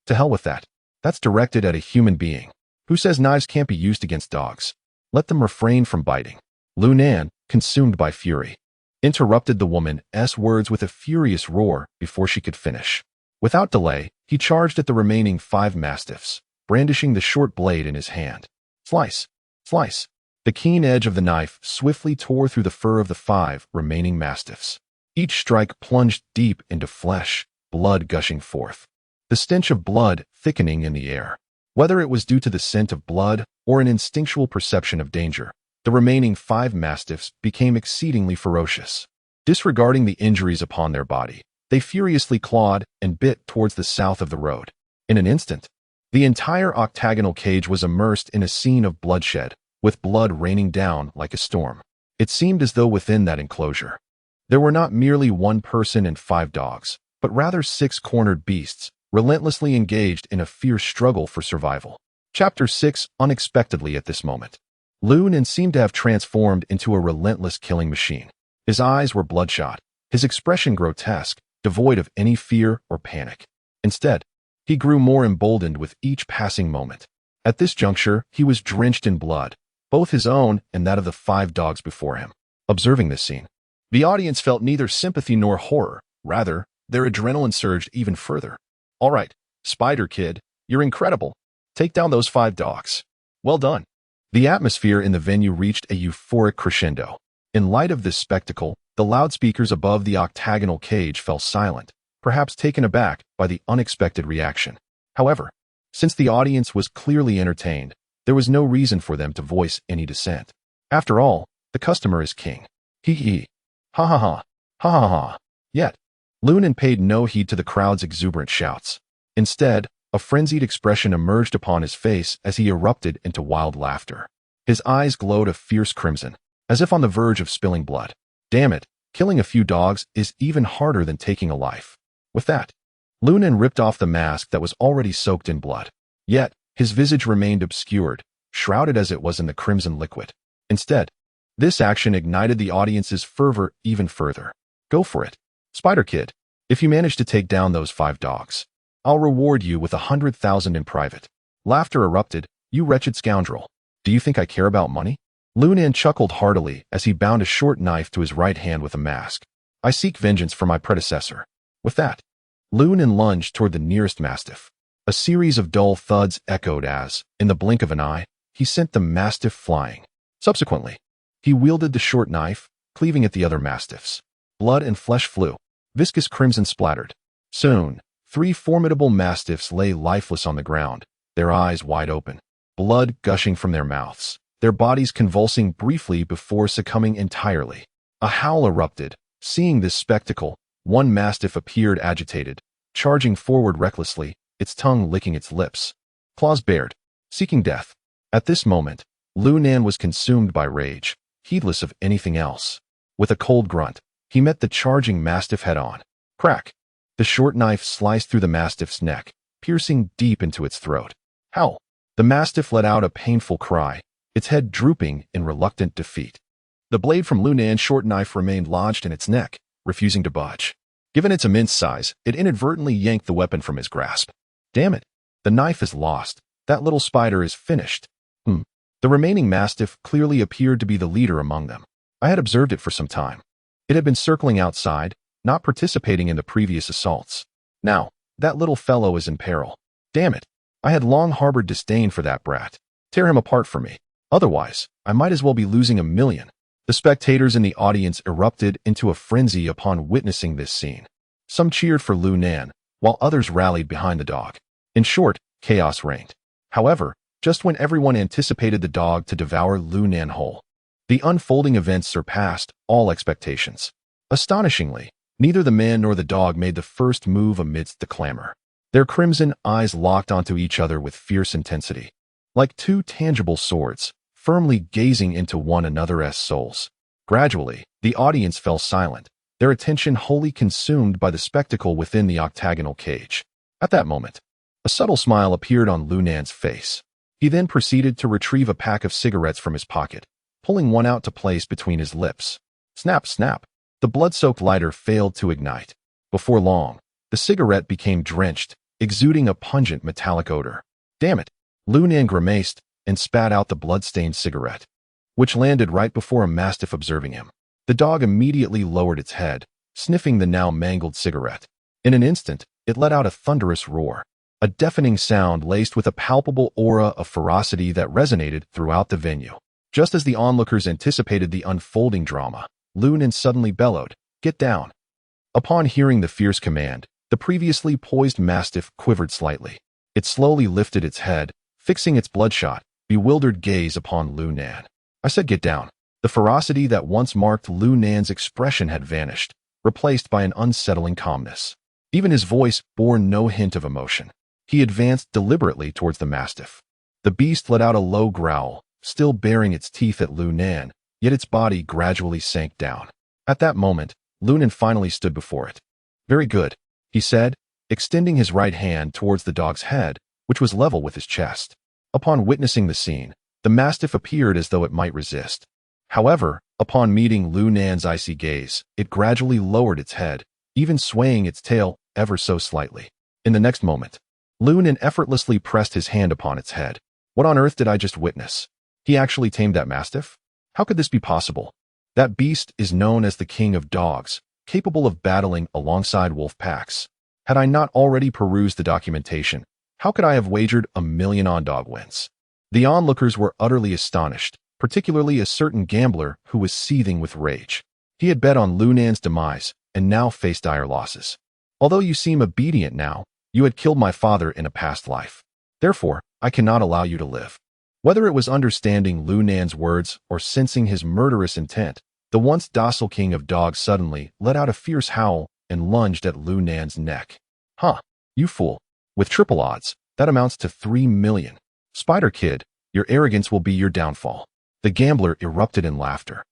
To hell with that. That's directed at a human being. Who says knives can't be used against dogs? Let them refrain from biting. Lu Nan, consumed by fury, interrupted the woman's words with a furious roar before she could finish. Without delay, he charged at the remaining 5 mastiffs, brandishing the short blade in his hand. Slice! Slice! The keen edge of the knife swiftly tore through the fur of the 5 remaining mastiffs. Each strike plunged deep into flesh, blood gushing forth. The stench of blood thickening in the air. Whether it was due to the scent of blood or an instinctual perception of danger, the remaining 5 mastiffs became exceedingly ferocious. Disregarding the injuries upon their body, they furiously clawed and bit towards the south of the road. In an instant, the entire octagonal cage was immersed in a scene of bloodshed, with blood raining down like a storm. It seemed as though within that enclosure, there were not merely 1 person and 5 dogs, but rather 6 cornered beasts, relentlessly engaged in a fierce struggle for survival. Chapter 6. Unexpectedly at this moment, Lu Nan seemed to have transformed into a relentless killing machine. His eyes were bloodshot, his expression grotesque, devoid of any fear or panic. Instead, he grew more emboldened with each passing moment. At this juncture, he was drenched in blood, both his own and that of the 5 dogs before him. Observing this scene, the audience felt neither sympathy nor horror. Rather, their adrenaline surged even further. All right, Spider Kid, you're incredible. Take down those 5 dogs. Well done. The atmosphere in the venue reached a euphoric crescendo. In light of this spectacle, the loudspeakers above the octagonal cage fell silent, perhaps taken aback by the unexpected reaction. However, since the audience was clearly entertained, there was no reason for them to voice any dissent. After all, the customer is king. Hee. Ha ha ha. Ha ha ha. Yet, Lu Nan paid no heed to the crowd's exuberant shouts. Instead, a frenzied expression emerged upon his face as he erupted into wild laughter. His eyes glowed a fierce crimson, as if on the verge of spilling blood. Damn it, killing a few dogs is even harder than taking a life. With that, Lu Nan ripped off the mask that was already soaked in blood. Yet, his visage remained obscured, shrouded as it was in the crimson liquid. Instead, this action ignited the audience's fervor even further. Go for it, Spider Kid. If you manage to take down those 5 dogs, I'll reward you with 100,000 in private. Laughter erupted. You wretched scoundrel. Do you think I care about money? Lunan chuckled heartily as he bound a short knife to his right hand with a mask. I seek vengeance for my predecessor. With that, Lunan lunged toward the nearest mastiff. A series of dull thuds echoed as, in the blink of an eye, he sent the mastiff flying. Subsequently, he wielded the short knife, cleaving at the other mastiffs. Blood and flesh flew. Viscous crimson splattered. Soon, 3 formidable mastiffs lay lifeless on the ground, their eyes wide open, blood gushing from their mouths, their bodies convulsing briefly before succumbing entirely. A howl erupted. Seeing this spectacle, one mastiff appeared agitated, charging forward recklessly, its tongue licking its lips, claws bared, seeking death. At this moment, Lunan was consumed by rage, heedless of anything else. With a cold grunt, he met the charging mastiff head-on. Crack! The short knife sliced through the mastiff's neck, piercing deep into its throat. Howl! The mastiff let out a painful cry, its head drooping in reluctant defeat. The blade from Lunan's short knife remained lodged in its neck, refusing to budge. Given its immense size, it inadvertently yanked the weapon from his grasp. Damn it! The knife is lost. That little spider is finished. The remaining mastiff clearly appeared to be the leader among them. I had observed it for some time. It had been circling outside, not participating in the previous assaults. Now, that little fellow is in peril. Damn it! I had long harbored disdain for that brat. Tear him apart for me. Otherwise, I might as well be losing 1,000,000. The spectators in the audience erupted into a frenzy upon witnessing this scene. Some cheered for Lunan, while others rallied behind the dog. In short, chaos reigned. However, just when everyone anticipated the dog to devour Lunan whole, the unfolding events surpassed all expectations. Astonishingly, neither the man nor the dog made the first move amidst the clamor. Their crimson eyes locked onto each other with fierce intensity, like 2 tangible swords, firmly gazing into one another's souls. Gradually, the audience fell silent, their attention wholly consumed by the spectacle within the octagonal cage. At that moment, a subtle smile appeared on Lunan's face. He then proceeded to retrieve a pack of cigarettes from his pocket, pulling one out to place between his lips. Snap, snap. The blood-soaked lighter failed to ignite. Before long, the cigarette became drenched, exuding a pungent metallic odor. Damn it! Lunan grimaced and spat out the blood-stained cigarette, which landed right before a mastiff observing him. The dog immediately lowered its head, sniffing the now mangled cigarette. In an instant, it let out a thunderous roar, a deafening sound laced with a palpable aura of ferocity that resonated throughout the venue. Just as the onlookers anticipated the unfolding drama, Lunan suddenly bellowed, "Get down!" Upon hearing the fierce command, the previously poised mastiff quivered slightly. It slowly lifted its head, fixing its bloodshot, bewildered gaze upon Lunan. I said get down. The ferocity that once marked Lunan's expression had vanished, replaced by an unsettling calmness. Even his voice bore no hint of emotion. He advanced deliberately towards the mastiff. The beast let out a low growl, still baring its teeth at Lunan, yet its body gradually sank down. At that moment, Lunan finally stood before it. Very good, he said, extending his right hand towards the dog's head, which was level with his chest. Upon witnessing the scene, the mastiff appeared as though it might resist. However, upon meeting Lunan's icy gaze, it gradually lowered its head, even swaying its tail ever so slightly. In the next moment, Lunan effortlessly pressed his hand upon its head. What on earth did I just witness? He actually tamed that mastiff? How could this be possible? That beast is known as the king of dogs, capable of battling alongside wolf packs. Had I not already perused the documentation, how could I have wagered 1,000,000 on dog wins? The onlookers were utterly astonished, particularly a certain gambler who was seething with rage. He had bet on Lunan's demise and now faced dire losses. Although you seem obedient now, you had killed my father in a past life. Therefore, I cannot allow you to live. Whether it was understanding Lunan's words or sensing his murderous intent, the once docile king of dogs suddenly let out a fierce howl and lunged at Lunan's neck. Huh, you fool. With triple odds, that amounts to 3,000,000. Spider Kid, your arrogance will be your downfall. The gambler erupted in laughter,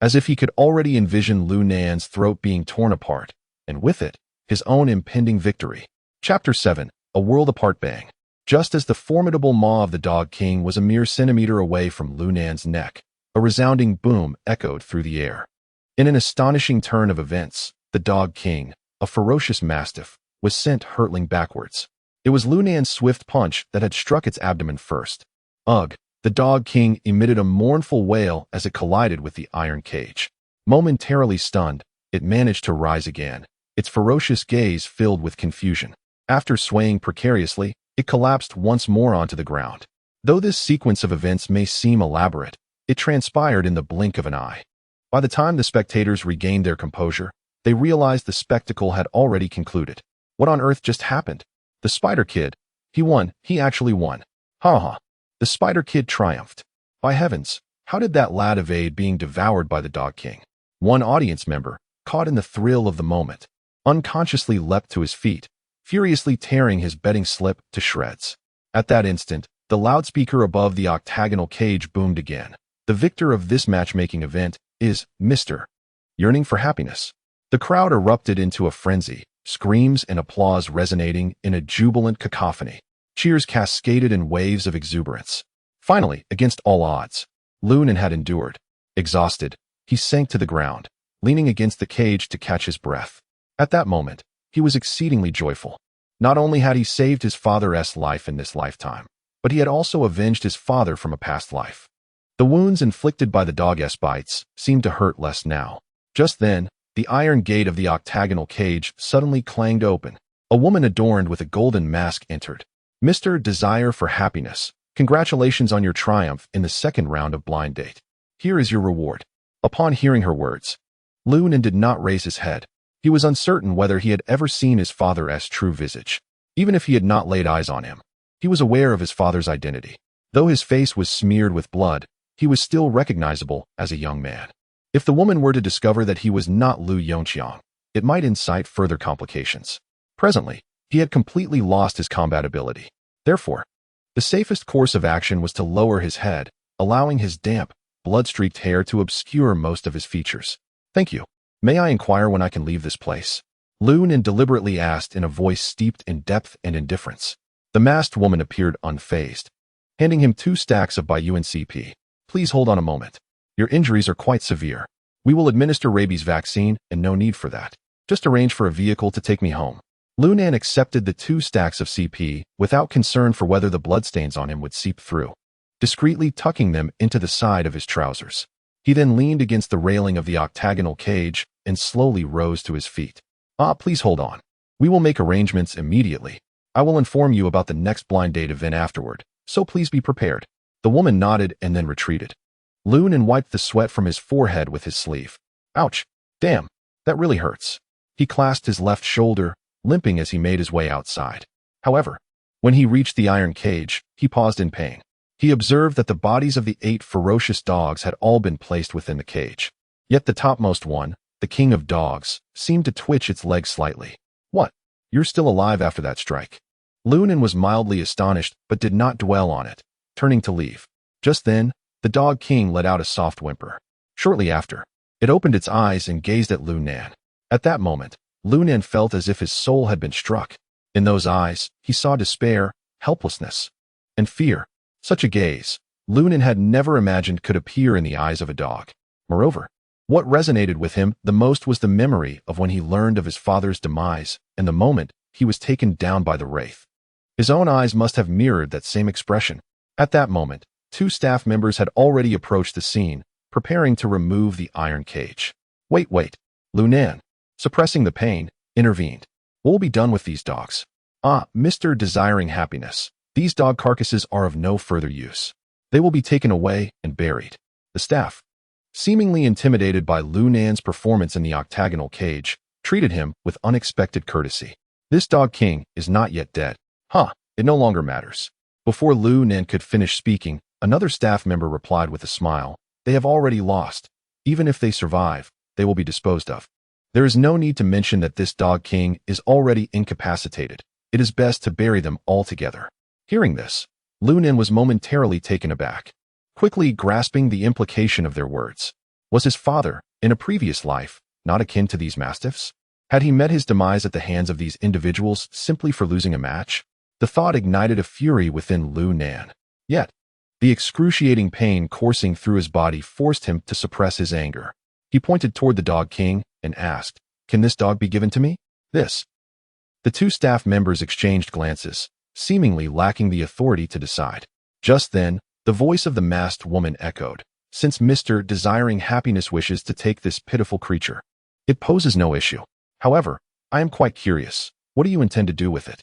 as if he could already envision Lunan's throat being torn apart, and with it, his own impending victory. Chapter 7, A World Apart Bang. Just as the formidable maw of the Dog King was a mere centimeter away from Lunan's neck, A resounding boom echoed through the air. In an astonishing turn of events, the Dog King, a ferocious mastiff, was sent hurtling backwards. It was Lunan's swift punch that had struck its abdomen first. Ugh! The Dog King emitted a mournful wail as it collided with the iron cage. Momentarily stunned, it managed to rise again, its ferocious gaze filled with confusion. After swaying precariously, it collapsed once more onto the ground. Though this sequence of events may seem elaborate, it transpired in the blink of an eye. By the time the spectators regained their composure, they realized the spectacle had already concluded. What on earth just happened? The Spider Kid. He won. He actually won. Ha ha. The Spider Kid triumphed. By heavens, how did that lad evade being devoured by the Dog King? One audience member, caught in the thrill of the moment, unconsciously leapt to his feet, furiously tearing his betting slip to shreds. At that instant, the loudspeaker above the octagonal cage boomed again. The victor of this matchmaking event is Mr. Yearning for Happiness. The crowd erupted into a frenzy, screams and applause resonating in a jubilant cacophony. Cheers cascaded in waves of exuberance. Finally, against all odds, Lunan had endured. Exhausted, he sank to the ground, leaning against the cage to catch his breath. At that moment, he was exceedingly joyful. Not only had he saved his father's life in this lifetime, but he had also avenged his father from a past life. The wounds inflicted by the dog's bites seemed to hurt less now. Just then, the iron gate of the octagonal cage suddenly clanged open. A woman adorned with a golden mask entered. Mr. Desire for Happiness, congratulations on your triumph in the second round of blind date. Here is your reward. Upon hearing her words, Lunan did not raise his head. He was uncertain whether he had ever seen his father's true visage. Even if he had not laid eyes on him, he was aware of his father's identity. Though his face was smeared with blood, he was still recognizable as a young man. If the woman were to discover that he was not Lu Yongqiang, it might incite further complications. Presently, he had completely lost his combat ability. Therefore, the safest course of action was to lower his head, allowing his damp, blood-streaked hair to obscure most of his features. Thank you. May I inquire when I can leave this place? Lunan deliberately asked in a voice steeped in depth and indifference. The masked woman appeared unfazed, handing him 2 stacks of Baiyuan CP. Please hold on a moment. Your injuries are quite severe. We will administer rabies vaccine and no need for that. Just arrange for a vehicle to take me home. Lunan accepted the 2 stacks of CP without concern for whether the bloodstains on him would seep through, discreetly tucking them into the side of his trousers. He then leaned against the railing of the octagonal cage and slowly rose to his feet. Please hold on. We will make arrangements immediately. I will inform you about the next blind date event afterward, so please be prepared. The woman nodded and then retreated. Lunan wiped the sweat from his forehead with his sleeve. Ouch! Damn, that really hurts. He clasped his left shoulder, limping as he made his way outside. However, when he reached the iron cage, he paused in pain. He observed that the bodies of the 8 ferocious dogs had all been placed within the cage. Yet the topmost one, the king of dogs, seemed to twitch its legs slightly. What? You're still alive after that strike? Lunan was mildly astonished but did not dwell on it, turning to leave. Just then, the Dog King let out a soft whimper. Shortly after, it opened its eyes and gazed at Lunan. At that moment, Lunan felt as if his soul had been struck. In those eyes, he saw despair, helplessness, and fear. Such a gaze, Lunan had never imagined could appear in the eyes of a dog. Moreover, what resonated with him the most was the memory of when he learned of his father's demise and the moment he was taken down by the wraith. His own eyes must have mirrored that same expression. At that moment, 2 staff members had already approached the scene, preparing to remove the iron cage. Wait, Lunan, suppressing the pain, intervened. We'll be done with these dogs. Mr. Desiring Happiness, these dog carcasses are of no further use. They will be taken away and buried. The staff, seemingly intimidated by Lunan's performance in the octagonal cage, treated him with unexpected courtesy. This Dog King is not yet dead. It no longer matters. Before Lunan could finish speaking, another staff member replied with a smile. They have already lost. Even if they survive, they will be disposed of. There is no need to mention that this Dog King is already incapacitated. It is best to bury them all together. Hearing this, Lunan was momentarily taken aback, quickly grasping the implication of their words. Was his father, in a previous life, not akin to these mastiffs? Had he met his demise at the hands of these individuals simply for losing a match? The thought ignited a fury within Lunan. Yet, The excruciating pain coursing through his body forced him to suppress his anger. He pointed toward the dog king and asked, "Can this dog be given to me?" This. The two staff members exchanged glances, seemingly lacking the authority to decide. Just then, the voice of the masked woman echoed, "Since Mr. Desiring Happiness wishes to take this pitiful creature, it poses no issue. However, I am quite curious. What do you intend to do with it?"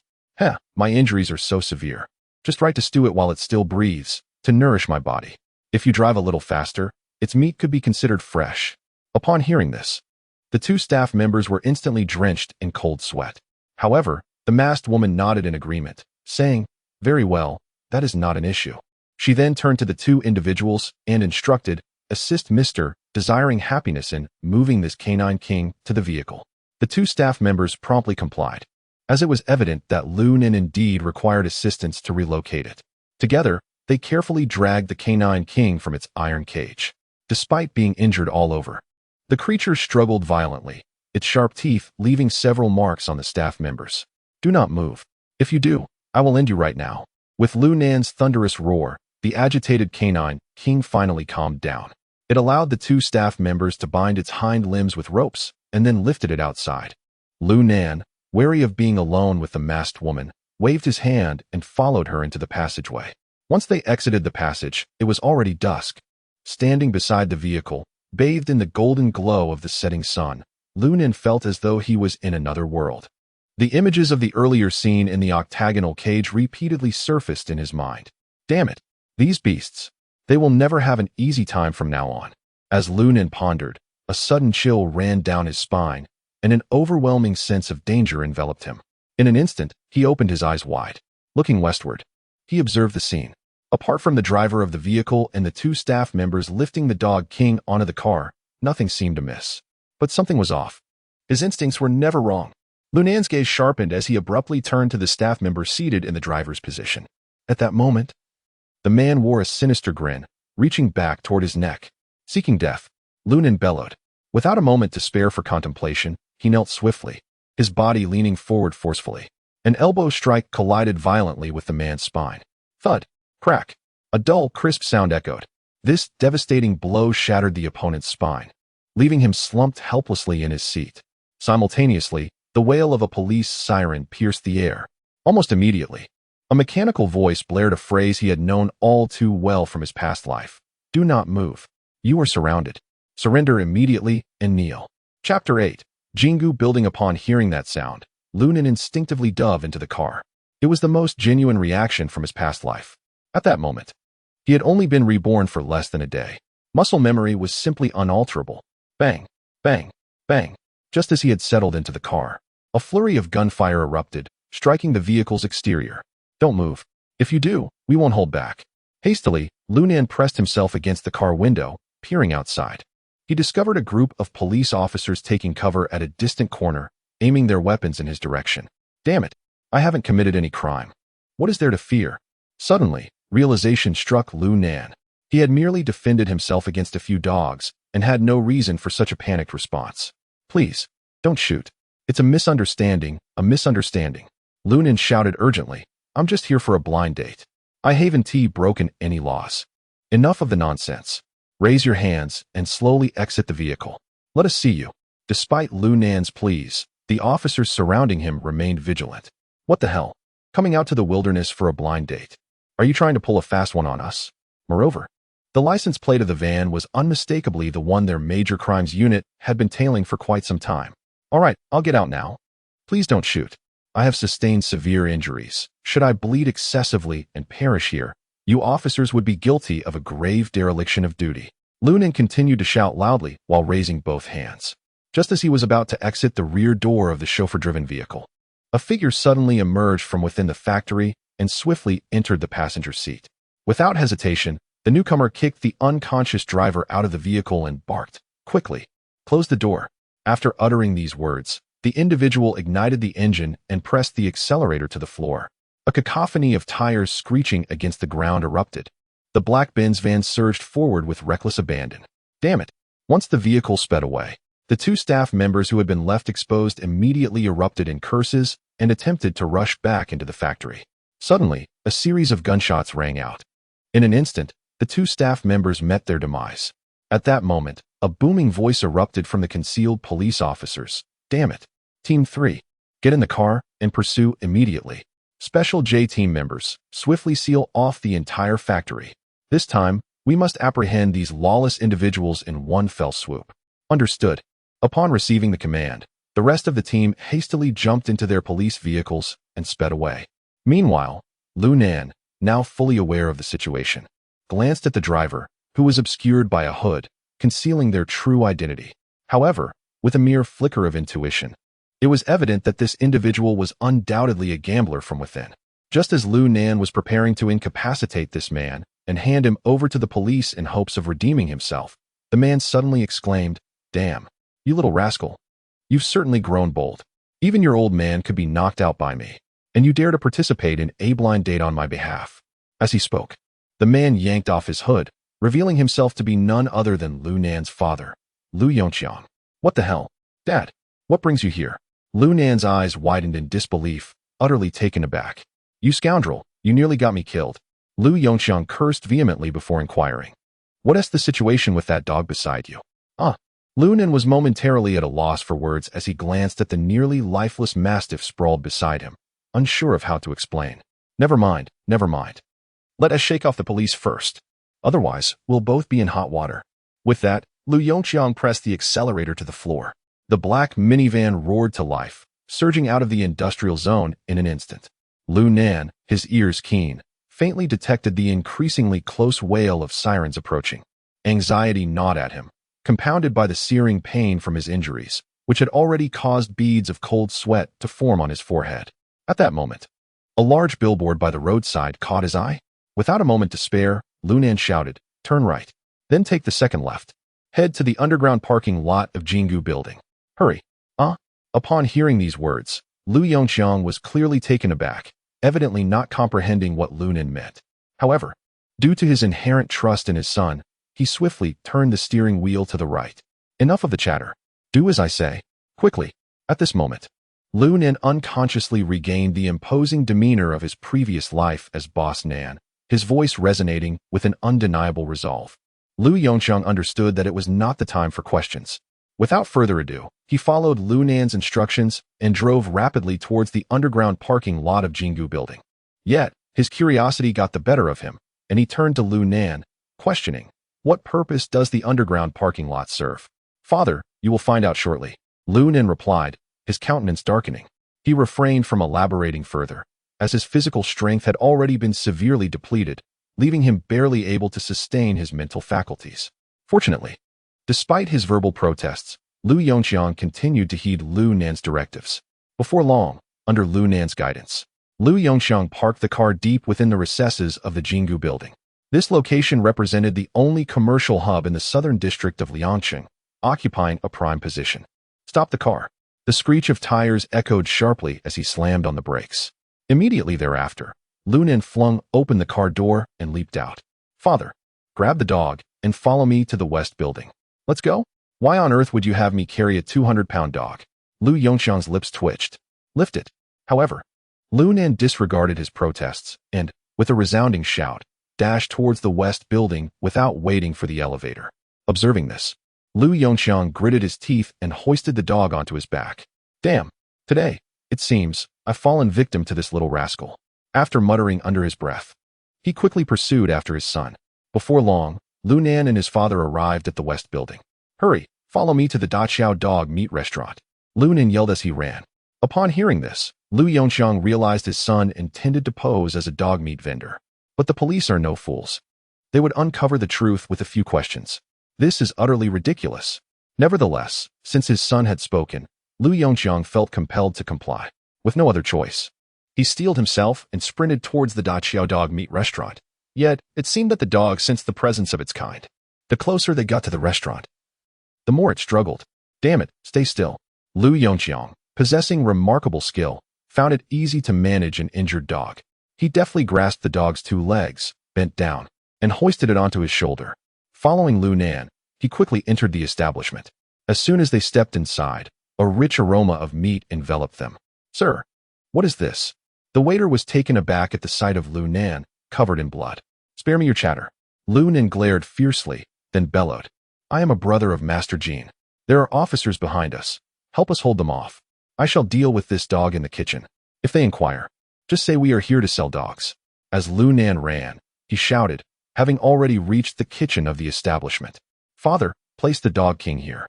My injuries are so severe. Just right to stew it while it still breathes, to nourish my body. If you drive a little faster, its meat could be considered fresh." Upon hearing this, the two staff members were instantly drenched in cold sweat. However, the masked woman nodded in agreement, saying, "Very well, that is not an issue." She then turned to the two individuals and instructed, "Assist Mr. Desiring Happiness in moving this canine king to the vehicle." The two staff members promptly complied, as it was evident that Lunan indeed required assistance to relocate it. Together, they carefully dragged the canine king from its iron cage. Despite being injured all over, the creature struggled violently, its sharp teeth leaving several marks on the staff members. "Do not move. If you do, I will end you right now." With Lunan's thunderous roar, the agitated canine king finally calmed down. It allowed the two staff members to bind its hind limbs with ropes and then lifted it outside. Lunan, wary of being alone with the masked woman, waved his hand and followed her into the passageway. Once they exited the passage, it was already dusk. Standing beside the vehicle, bathed in the golden glow of the setting sun, Lunan felt as though he was in another world. The images of the earlier scene in the octagonal cage repeatedly surfaced in his mind. Damn it, these beasts. They will never have an easy time from now on. As Lunan pondered, a sudden chill ran down his spine, and an overwhelming sense of danger enveloped him. In an instant, he opened his eyes wide. Looking westward, he observed the scene. Apart from the driver of the vehicle and the two staff members lifting the dog king onto the car, nothing seemed amiss. But something was off. His instincts were never wrong. Lunan's gaze sharpened as he abruptly turned to the staff member seated in the driver's position. At that moment, the man wore a sinister grin, reaching back toward his neck. Seeking death, Lunan bellowed. Without a moment to spare for contemplation, he knelt swiftly, his body leaning forward forcefully. An elbow strike collided violently with the man's spine. Thud. Crack. A dull, crisp sound echoed. This devastating blow shattered the opponent's spine, leaving him slumped helplessly in his seat. Simultaneously, the wail of a police siren pierced the air. Almost immediately, a mechanical voice blared a phrase he had known all too well from his past life. "Do not move. You are surrounded. Surrender immediately and kneel." Chapter 8. Jingu. Building upon hearing that sound, Lunan instinctively dove into the car. It was the most genuine reaction from his past life. At that moment, he had only been reborn for less than a day. Muscle memory was simply unalterable. Bang, bang, bang. Just as he had settled into the car, a flurry of gunfire erupted, striking the vehicle's exterior. "Don't move. If you do, we won't hold back." Hastily, Lunan pressed himself against the car window, peering outside. He discovered a group of police officers taking cover at a distant corner, aiming their weapons in his direction. Damn it, I haven't committed any crime. What is there to fear? Suddenly, realization struck Lunan. He had merely defended himself against a few dogs and had no reason for such a panicked response. "Please, don't shoot. It's a misunderstanding, a misunderstanding." Lunan shouted urgently. "I'm just here for a blind date. I haven't broken any laws. Enough of the nonsense. Raise your hands and slowly exit the vehicle. Let us see you." Despite Lunan's pleas, the officers surrounding him remained vigilant. What the hell? Coming out to the wilderness for a blind date? Are you trying to pull a fast one on us? Moreover, the license plate of the van was unmistakably the one their major crimes unit had been tailing for quite some time. "All right, I'll get out now. Please don't shoot. I have sustained severe injuries. Should I bleed excessively and perish here, you officers would be guilty of a grave dereliction of duty." Lunan continued to shout loudly while raising both hands. Just as he was about to exit the rear door of the chauffeur-driven vehicle, a figure suddenly emerged from within the factory and swiftly entered the passenger seat. Without hesitation, the newcomer kicked the unconscious driver out of the vehicle and barked, "Quickly, close the door." After uttering these words, the individual ignited the engine and pressed the accelerator to the floor. A cacophony of tires screeching against the ground erupted. The black Benz van surged forward with reckless abandon. Damn it! Once the vehicle sped away, the two staff members who had been left exposed immediately erupted in curses and attempted to rush back into the factory. Suddenly, a series of gunshots rang out. In an instant, the two staff members met their demise. At that moment, a booming voice erupted from the concealed police officers. Damn it. Team 3. Get in the car and pursue immediately. Special J team members, swiftly seal off the entire factory. This time, we must apprehend these lawless individuals in one fell swoop. Understood. Upon receiving the command, the rest of the team hastily jumped into their police vehicles and sped away. Meanwhile, Lu Nan, now fully aware of the situation, glanced at the driver, who was obscured by a hood, concealing their true identity. However, with a mere flicker of intuition, it was evident that this individual was undoubtedly a gambler from within. Just as Lu Nan was preparing to incapacitate this man and hand him over to the police in hopes of redeeming himself, the man suddenly exclaimed, "Damn, you little rascal. You've certainly grown bold. Even your old man could be knocked out by me, and you dare to participate in a blind date on my behalf." As he spoke, the man yanked off his hood, revealing himself to be none other than Lu Nan's father, Lu Yongqiang. "What the hell? Dad, what brings you here?" Lu Nan's eyes widened in disbelief, utterly taken aback. "You scoundrel, you nearly got me killed." Lu Yongqiang cursed vehemently before inquiring, "What is the situation with that dog beside you?" Lu Nan was momentarily at a loss for words as he glanced at the nearly lifeless mastiff sprawled beside him, unsure of how to explain. Never mind. Let us shake off the police first. Otherwise, we'll both be in hot water." With that, Lu Yongqiang pressed the accelerator to the floor. The black minivan roared to life, surging out of the industrial zone in an instant. Lu Nan, his ears keen, faintly detected the increasingly close wail of sirens approaching. Anxiety gnawed at him, compounded by the searing pain from his injuries, which had already caused beads of cold sweat to form on his forehead. At that moment, a large billboard by the roadside caught his eye. Without a moment to spare, Lu Nan shouted, "Turn right, then take the second left. Head to the underground parking lot of Jingu Building. Hurry." Upon hearing these words, Lu Yongqiang was clearly taken aback, evidently not comprehending what Lu Nan meant. However, due to his inherent trust in his son, he swiftly turned the steering wheel to the right. Enough of the chatter. Do as I say. Quickly. At this moment, Lu Nan unconsciously regained the imposing demeanor of his previous life as Boss Nan, his voice resonating with an undeniable resolve. Lu Yongqiang understood that it was not the time for questions. Without further ado, he followed Lu Nan's instructions and drove rapidly towards the underground parking lot of Jingu Building. Yet, his curiosity got the better of him, and he turned to Lu Nan, questioning, "What purpose does the underground parking lot serve?" "Father, you will find out shortly," Lu Nan replied, his countenance darkening. He refrained from elaborating further, as his physical strength had already been severely depleted, leaving him barely able to sustain his mental faculties. Fortunately, despite his verbal protests, Lu Yongqiang continued to heed Lu Nan's directives. Before long, under Lu Nan's guidance, Lu Yongqiang parked the car deep within the recesses of the Jingu Building. This location represented the only commercial hub in the southern district of Liangqing, occupying a prime position. "Stop the car." The screech of tires echoed sharply as he slammed on the brakes. Immediately thereafter, Lu Nan flung open the car door and leaped out. "Father, grab the dog and follow me to the West Building. Let's go." "Why on earth would you have me carry a 200-pound dog?" Lu Yongqiang's lips twitched. "Lift it." However, Lu Nan disregarded his protests and, with a resounding shout, dashed towards the West Building without waiting for the elevator. Observing this, Lu Yongqiang gritted his teeth and hoisted the dog onto his back. "Damn, today, it seems, I've fallen victim to this little rascal." After muttering under his breath, he quickly pursued after his son. Before long, Lu Nan and his father arrived at the West Building. "Hurry, follow me to the Daqiao Dog Meat Restaurant," Lu Nan yelled as he ran. Upon hearing this, Lu Yongqiang realized his son intended to pose as a dog meat vendor. But the police are no fools. They would uncover the truth with a few questions. This is utterly ridiculous. Nevertheless, since his son had spoken, Lu Yongqiang felt compelled to comply. With no other choice, he steeled himself and sprinted towards the Daqiao Dog Meat Restaurant. Yet, it seemed that the dog sensed the presence of its kind. The closer they got to the restaurant, the more it struggled. "Damn it, stay still." Lu Yongqiang, possessing remarkable skill, found it easy to manage an injured dog. He deftly grasped the dog's two legs, bent down, and hoisted it onto his shoulder. Following Lu Nan, he quickly entered the establishment. As soon as they stepped inside, a rich aroma of meat enveloped them. "Sir, what is this?" The waiter was taken aback at the sight of Lu Nan, covered in blood. Spare me your chatter. Lu Nen glared fiercely, then bellowed. I am a brother of Master Jean. There are officers behind us. Help us hold them off. I shall deal with this dog in the kitchen. If they inquire, just say we are here to sell dogs. As Lu Nan ran, he shouted, having already reached the kitchen of the establishment. Father, place the dog king here.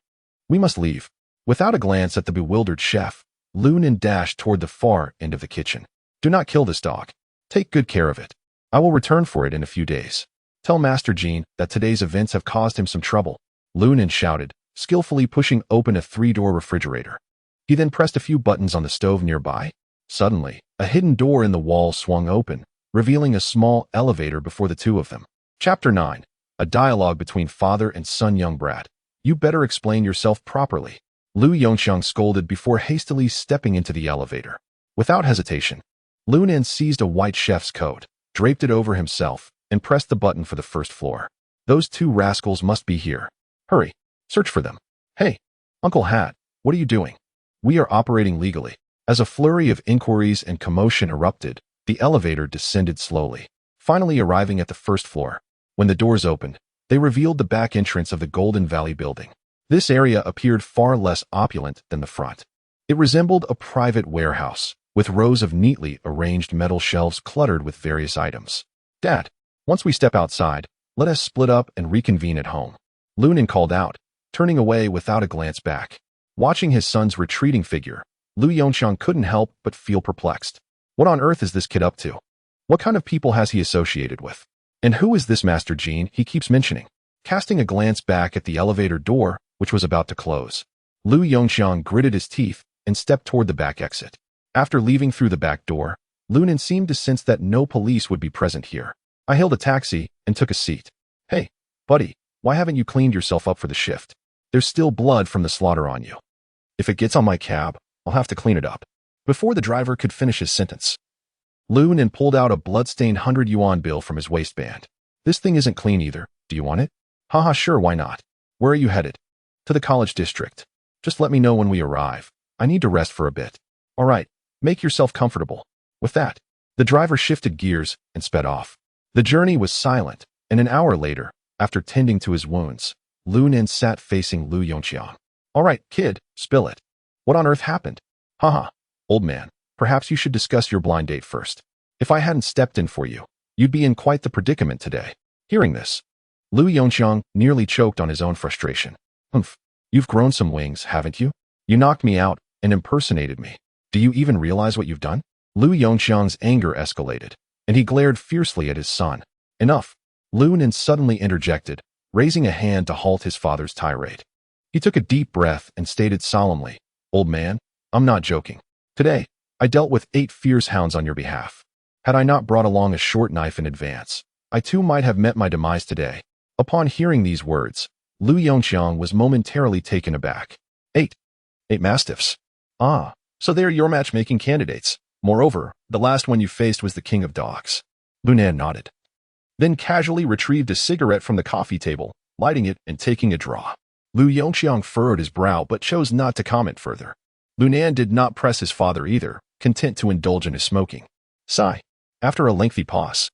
We must leave. Without a glance at the bewildered chef, Lu Nan dashed toward the far end of the kitchen. Do not kill this dog. Take good care of it. I will return for it in a few days. Tell Master Jean that today's events have caused him some trouble. Lu Nan shouted, skillfully pushing open a 3-door refrigerator. He then pressed a few buttons on the stove nearby. Suddenly, a hidden door in the wall swung open, revealing a small elevator before the two of them. Chapter 9. A dialogue between father and son. Young brat, you better explain yourself properly. Lu Yongxiang scolded before hastily stepping into the elevator. Without hesitation, Lu Nan seized a white chef's coat, draped it over himself, and pressed the button for the first floor. Those two rascals must be here. Hurry, search for them. Hey, Uncle Hat, what are you doing? We are operating legally. As a flurry of inquiries and commotion erupted, the elevator descended slowly, finally arriving at the first floor. When the doors opened, they revealed the back entrance of the Golden Valley building. This area appeared far less opulent than the front. It resembled a private warehouse, with rows of neatly arranged metal shelves cluttered with various items. Dad, once we step outside, let us split up and reconvene at home. Lu Nan called out, turning away without a glance back. Watching his son's retreating figure, Lu Yongxiang couldn't help but feel perplexed. What on earth is this kid up to? What kind of people has he associated with? And who is this Master Jean he keeps mentioning? Casting a glance back at the elevator door, which was about to close, Lu Yongxiang gritted his teeth and stepped toward the back exit. After leaving through the back door, Lu Nan seemed to sense that no police would be present here. I hailed a taxi and took a seat. Hey, buddy, why haven't you cleaned yourself up for the shift? There's still blood from the slaughter on you. If it gets on my cab, I'll have to clean it up. Before the driver could finish his sentence, Lu Nan pulled out a blood-stained 100 yuan bill from his waistband. This thing isn't clean either. Do you want it? Haha, sure, why not? Where are you headed? To the college district. Just let me know when we arrive. I need to rest for a bit. All right, make yourself comfortable. With that, the driver shifted gears and sped off. The journey was silent, and an hour later, after tending to his wounds, Lu Nan sat facing Lu Yongxiang. All right, kid, spill it. What on earth happened? Haha, old man, perhaps you should discuss your blind date first. If I hadn't stepped in for you, you'd be in quite the predicament today. Hearing this, Lu Yongxiang nearly choked on his own frustration. Humph, you've grown some wings, haven't you? You knocked me out and impersonated me. Do you even realize what you've done? Lu Yongxiang's anger escalated, and he glared fiercely at his son. Enough. Lu Nan suddenly interjected, raising a hand to halt his father's tirade. He took a deep breath and stated solemnly, Old man, I'm not joking. Today, I dealt with 8 fierce hounds on your behalf. Had I not brought along a short knife in advance, I too might have met my demise today. Upon hearing these words, Lu Yongxiang was momentarily taken aback. 8 mastiffs. Ah, so they are your matchmaking candidates. Moreover, the last one you faced was the king of dogs. Lu Nan nodded, then casually retrieved a cigarette from the coffee table, lighting it and taking a draw. Lu Yongxiang furrowed his brow but chose not to comment further. Lu Nan did not press his father either, content to indulge in his smoking. Sigh. After a lengthy pause,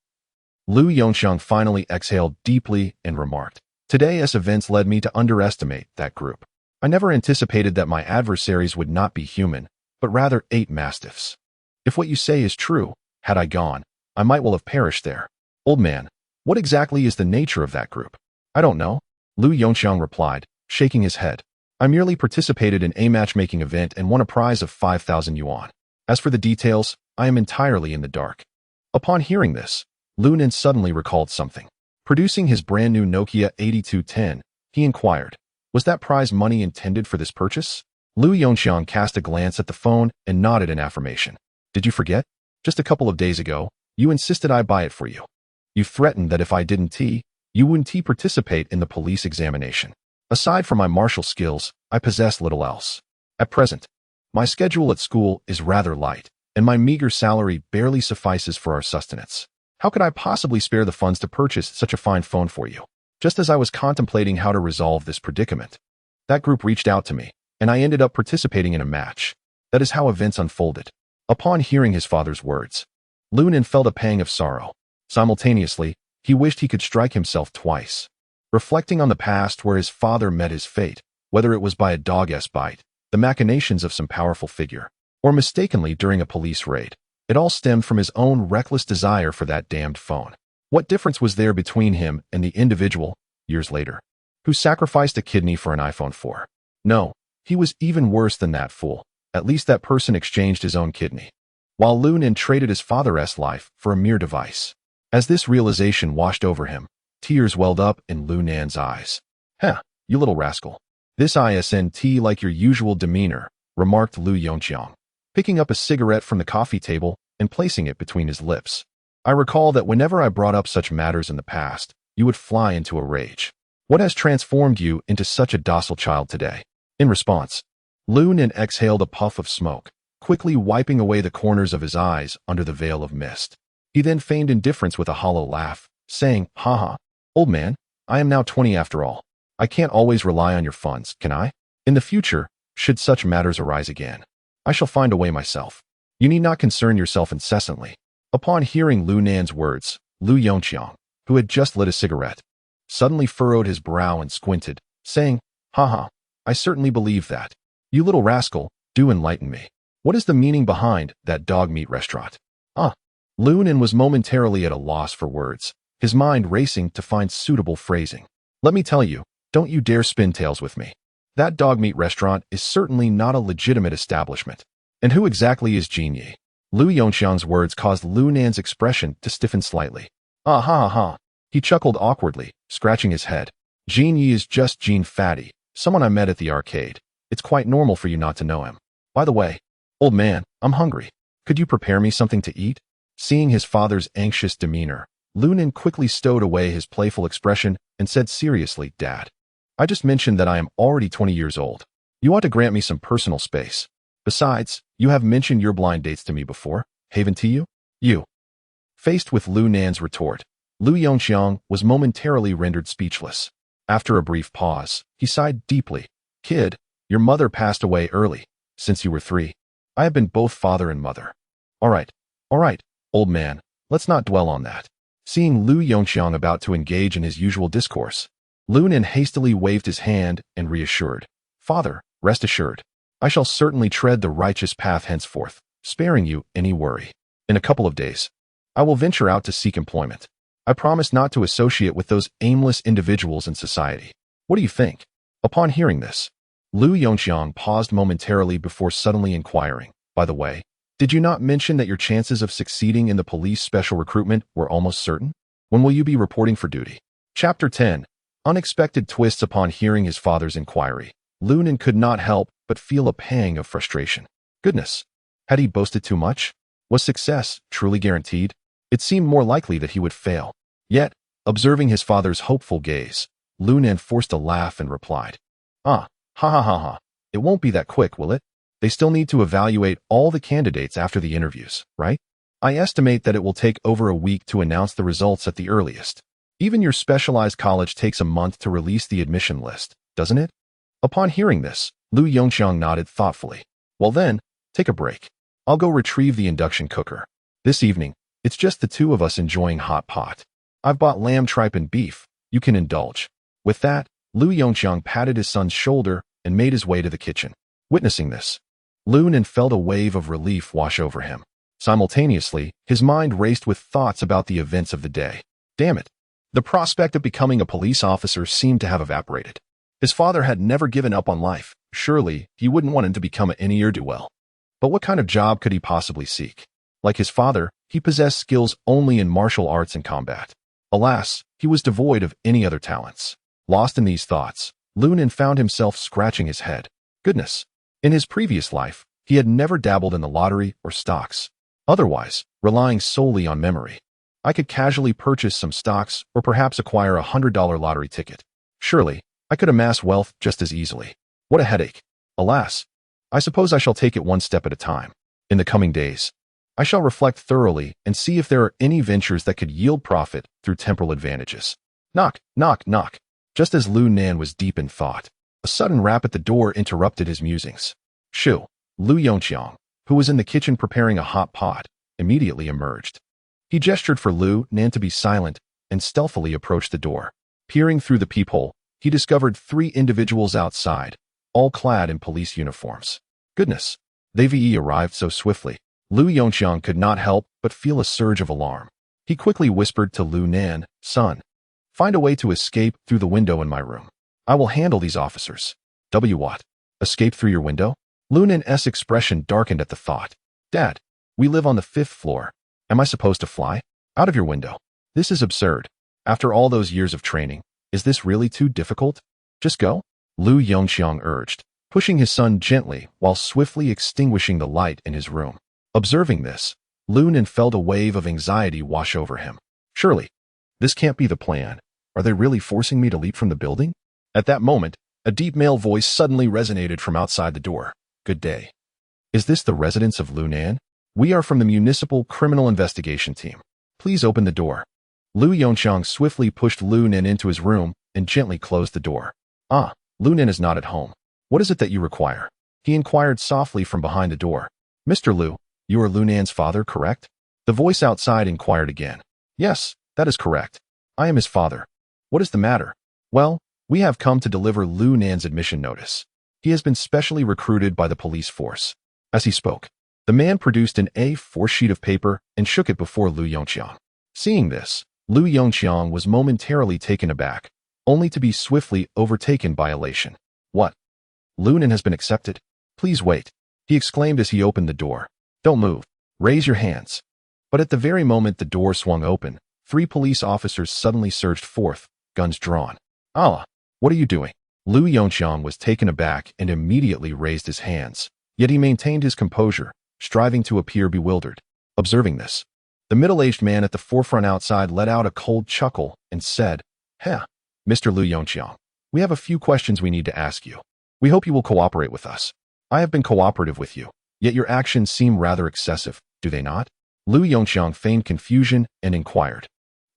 Lu Yongxiang finally exhaled deeply and remarked, Today's events led me to underestimate that group. I never anticipated that my adversaries would not be human, but rather 8 mastiffs. If what you say is true, had I gone, I might well have perished there. Old man, what exactly is the nature of that group? I don't know, Lu Yongxiang replied, shaking his head. I merely participated in a matchmaking event and won a prize of 5,000 yuan. As for the details, I am entirely in the dark. Upon hearing this, Lu Nan suddenly recalled something. Producing his brand new Nokia 8210, he inquired, was that prize money intended for this purchase? Lu Yongxiang cast a glance at the phone and nodded in affirmation. Did you forget? Just a couple of days ago, you insisted I buy it for you. You threatened that if I didn't you wouldn't participate in the police examination. Aside from my martial skills, I possess little else. At present, my schedule at school is rather light, and my meager salary barely suffices for our sustenance. How could I possibly spare the funds to purchase such a fine phone for you? Just as I was contemplating how to resolve this predicament, that group reached out to me, and I ended up participating in a match. That is how events unfolded. Upon hearing his father's words, Lu Nan felt a pang of sorrow. Simultaneously, He wished he could strike himself twice. Reflecting on the past where his father met his fate, whether it was by a dog's bite, the machinations of some powerful figure, or mistakenly during a police raid, it all stemmed from his own reckless desire for that damned phone. What difference was there between him and the individual, years later, who sacrificed a kidney for an iPhone 4? No, he was even worse than that fool. At least that person exchanged his own kidney, while Lu Nen traded his father's life for a mere device. As this realization washed over him, tears welled up in Lu Nan's eyes. "Heh, you little rascal. This isn't like your usual demeanor," remarked Lu Yongqiang, picking up a cigarette from the coffee table and placing it between his lips. "I recall that whenever I brought up such matters in the past, you would fly into a rage. What has transformed you into such a docile child today?" In response, Lu Nen exhaled a puff of smoke, quickly wiping away the corners of his eyes under the veil of mist. He then feigned indifference with a hollow laugh, saying, "Haha, old man, I am now 20 after all. I can't always rely on your funds, can I? In the future, should such matters arise again, I shall find a way myself. You need not concern yourself incessantly." Upon hearing Lu Nan's words, Lu Yongqiang, who had just lit a cigarette, suddenly furrowed his brow and squinted, saying, "Haha, I certainly believe that. You little rascal, do enlighten me. What is the meaning behind that dog meat restaurant?" Lu Nen was momentarily at a loss for words, his mind racing to find suitable phrasing. "Let me tell you, don't you dare spin tales with me. That dog meat restaurant is certainly not a legitimate establishment. And who exactly is Jin Yi?" Lu Yongqiang's words caused Lu Nan's expression to stiffen slightly. "Ah ha ha." He chuckled awkwardly, scratching his head. "Jin Yi is just Gene Fatty, someone I met at the arcade. It's quite normal for you not to know him. By the way, old man, I'm hungry. Could you prepare me something to eat?" Seeing his father's anxious demeanor, Lu Nen quickly stowed away his playful expression and said seriously, "Dad, I just mentioned that I am already 20 years old. You ought to grant me some personal space. Besides, you have mentioned your blind dates to me before, haven't you? You." Faced with Lu Nan's retort, Lu Yongqiang was momentarily rendered speechless. After a brief pause, he sighed deeply. "Kid, your mother passed away early, since you were 3. I have been both father and mother." All right, old man, let's not dwell on that." Seeing Lu Yongqiang about to engage in his usual discourse, Lu Nen hastily waved his hand and reassured, "Father, rest assured. I shall certainly tread the righteous path henceforth, sparing you any worry. In a couple of days, I will venture out to seek employment. I promise not to associate with those aimless individuals in society. What do you think?" Upon hearing this, Lu Yongqiang paused momentarily before suddenly inquiring, "By the way, did you not mention that your chances of succeeding in the police special recruitment were almost certain? When will you be reporting for duty?" Chapter 10. Unexpected twists. Upon hearing his father's inquiry, Lu Nen could not help but feel a pang of frustration. Goodness, had he boasted too much? Was success truly guaranteed? It seemed more likely that he would fail. Yet, observing his father's hopeful gaze, Lu Nen forced a laugh and replied, "Ah, ha ha ha ha. It won't be that quick, will it? They still need to evaluate all the candidates after the interviews, right? I estimate that it will take over a week to announce the results at the earliest. Even your specialized college takes a month to release the admission list, doesn't it?" Upon hearing this, Lu Yongqiang nodded thoughtfully. "Well then, take a break. I'll go retrieve the induction cooker. This evening, it's just the two of us enjoying hot pot. I've bought lamb tripe and beef. You can indulge." With that, Lu Yongqiang patted his son's shoulder and made his way to the kitchen. Witnessing this, Lu Nen felt a wave of relief wash over him. Simultaneously, his mind raced with thoughts about the events of the day. Damn it. The prospect of becoming a police officer seemed to have evaporated. His father had never given up on life. Surely, he wouldn't want him to become an ne'er-do-well. But what kind of job could he possibly seek? Like his father, he possessed skills only in martial arts and combat. Alas, he was devoid of any other talents. Lost in these thoughts, Lu Nen found himself scratching his head. Goodness. In his previous life, he had never dabbled in the lottery or stocks. Otherwise, relying solely on memory, I could casually purchase some stocks or perhaps acquire a $100 lottery ticket. Surely, I could amass wealth just as easily. What a headache. Alas, I suppose I shall take it one step at a time. In the coming days, I shall reflect thoroughly and see if there are any ventures that could yield profit through temporal advantages. Knock, knock, knock. Just as Lu Nen was deep in thought, a sudden rap at the door interrupted his musings. Shoo! Lu Yongqiang, who was in the kitchen preparing a hot pot, immediately emerged. He gestured for Lu Nen to be silent and stealthily approached the door. Peering through the peephole, he discovered 3 individuals outside, all clad in police uniforms. Goodness, they arrived so swiftly. Lu Yongqiang could not help but feel a surge of alarm. He quickly whispered to Lu Nan, "Son, find a way to escape through the window in my room. I will handle these officers." What? Escape through your window? Lu Nan's expression darkened at the thought. "Dad, we live on the 5th floor. Am I supposed to fly out of your window? This is absurd. After all those years of training, is this really too difficult? Just go?" Lu Yongqiang urged, pushing his son gently while swiftly extinguishing the light in his room. Observing this, Lu Nan felt a wave of anxiety wash over him. Surely, this can't be the plan. Are they really forcing me to leap from the building? At that moment, a deep male voice suddenly resonated from outside the door. "Good day. Is this the residence of Lu Nan? We are from the Municipal Criminal Investigation Team. Please open the door." Lu Yongqiang swiftly pushed Lu Nan into his room and gently closed the door. "Ah, Lu Nan is not at home. What is it that you require?" he inquired softly from behind the door. "Mr. Lu, you are Lu Nan's father, correct?" The voice outside inquired again. "Yes, that is correct. I am his father. What is the matter?" "Well, we have come to deliver Lu Nan's admission notice. He has been specially recruited by the police force." As he spoke, the man produced an A4 sheet of paper and shook it before Lu Yongqiang. Seeing this, Lu Yongqiang was momentarily taken aback, only to be swiftly overtaken by elation. "What? Lu Nan has been accepted? Please wait," he exclaimed as he opened the door. "Don't move. Raise your hands." But at the very moment the door swung open, 3 police officers suddenly surged forth, guns drawn. "Allah, what are you doing?" Lu Yongqiang was taken aback and immediately raised his hands, yet he maintained his composure, striving to appear bewildered. Observing this, the middle-aged man at the forefront outside let out a cold chuckle and said, "Heh, Mr. Lu Yongqiang, we have a few questions we need to ask you. We hope you will cooperate with us. I have been cooperative with you, yet your actions seem rather excessive, do they not?" Lu Yongqiang feigned confusion and inquired,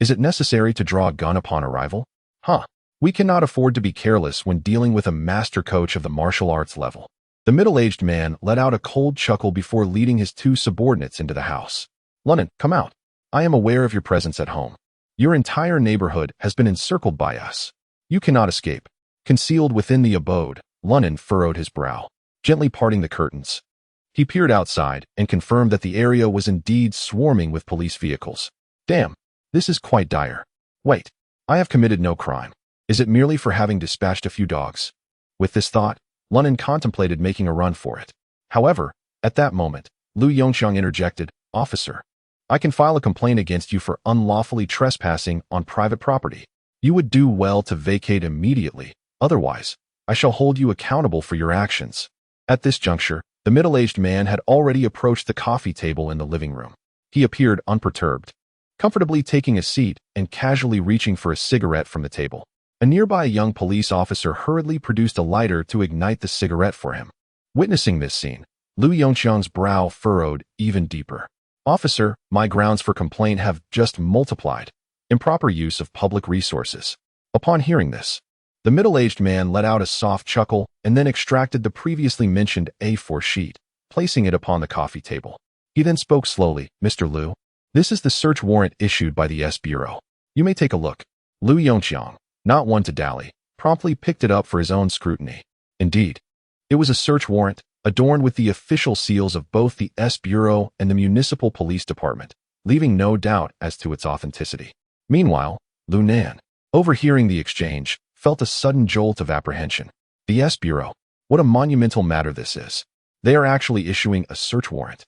"Is it necessary to draw a gun upon arrival?" "Huh. We cannot afford to be careless when dealing with a master coach of the martial arts level." The middle-aged man let out a cold chuckle before leading his 2 subordinates into the house. "Lu Nan, come out. I am aware of your presence at home. Your entire neighborhood has been encircled by us. You cannot escape." Concealed within the abode, Lu Nan furrowed his brow, gently parting the curtains. He peered outside and confirmed that the area was indeed swarming with police vehicles. "Damn, this is quite dire. Wait, I have committed no crime. Is it merely for having dispatched a few dogs?" With this thought, Lu Nan contemplated making a run for it. However, at that moment, Lu Yongqiang interjected, "Officer, I can file a complaint against you for unlawfully trespassing on private property. You would do well to vacate immediately, otherwise, I shall hold you accountable for your actions." At this juncture, the middle-aged man had already approached the coffee table in the living room. He appeared unperturbed, comfortably taking a seat and casually reaching for a cigarette from the table. A nearby young police officer hurriedly produced a lighter to ignite the cigarette for him. Witnessing this scene, Lu Yongqiang's brow furrowed even deeper. "Officer, my grounds for complaint have just multiplied. Improper use of public resources." Upon hearing this, the middle-aged man let out a soft chuckle and then extracted the previously mentioned A4 sheet, placing it upon the coffee table. He then spoke slowly, "Mr. Lu, this is the search warrant issued by the S Bureau. You may take a look." Lu Yongqiang, not one to dally, promptly picked it up for his own scrutiny. Indeed, it was a search warrant, adorned with the official seals of both the S Bureau and the Municipal Police Department, leaving no doubt as to its authenticity. Meanwhile, Lu Nan, overhearing the exchange, felt a sudden jolt of apprehension. The S Bureau, what a monumental matter this is. They are actually issuing a search warrant.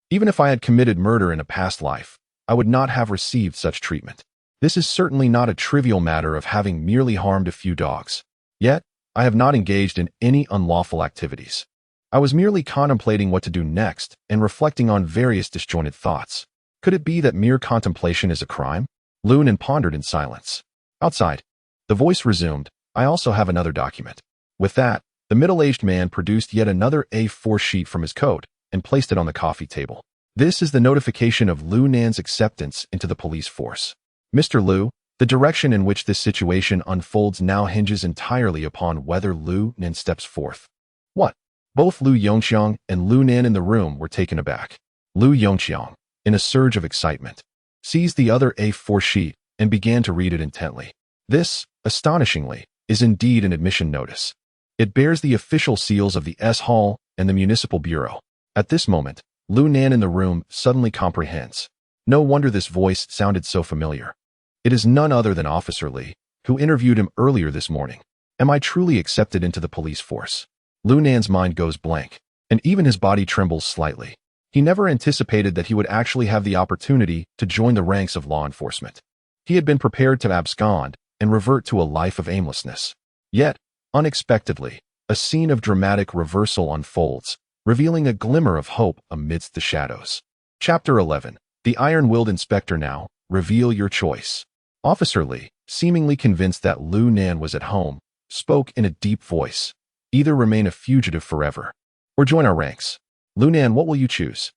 Even if I had committed murder in a past life, I would not have received such treatment. This is certainly not a trivial matter of having merely harmed a few dogs. Yet, I have not engaged in any unlawful activities. I was merely contemplating what to do next and reflecting on various disjointed thoughts. Could it be that mere contemplation is a crime? Lu Nan pondered in silence. Outside, the voice resumed, "I also have another document." With that, the middle-aged man produced yet another A4 sheet from his coat and placed it on the coffee table. "This is the notification of Lu Nan's acceptance into the police force. Mr. Lu, the direction in which this situation unfolds now hinges entirely upon whether Lu Nan steps forth." "What?" Both Lu Yongqiang and Lu Nan in the room were taken aback. Lu Yongqiang, in a surge of excitement, seized the other A4 sheet and began to read it intently. This, astonishingly, is indeed an admission notice. It bears the official seals of the S Hall and the Municipal Bureau. At this moment, Lu Nan in the room suddenly comprehends. No wonder this voice sounded so familiar. It is none other than Officer Lee, who interviewed him earlier this morning. Am I truly accepted into the police force? Lu Nan's mind goes blank, and even his body trembles slightly. He never anticipated that he would actually have the opportunity to join the ranks of law enforcement. He had been prepared to abscond and revert to a life of aimlessness. Yet, unexpectedly, a scene of dramatic reversal unfolds, revealing a glimmer of hope amidst the shadows. Chapter 11. The Iron-Willed Inspector Now, reveal your choice. Officer Lee, seemingly convinced that Lu Nan was at home, spoke in a deep voice. Either remain a fugitive forever, or join our ranks. Lu Nan, what will you choose?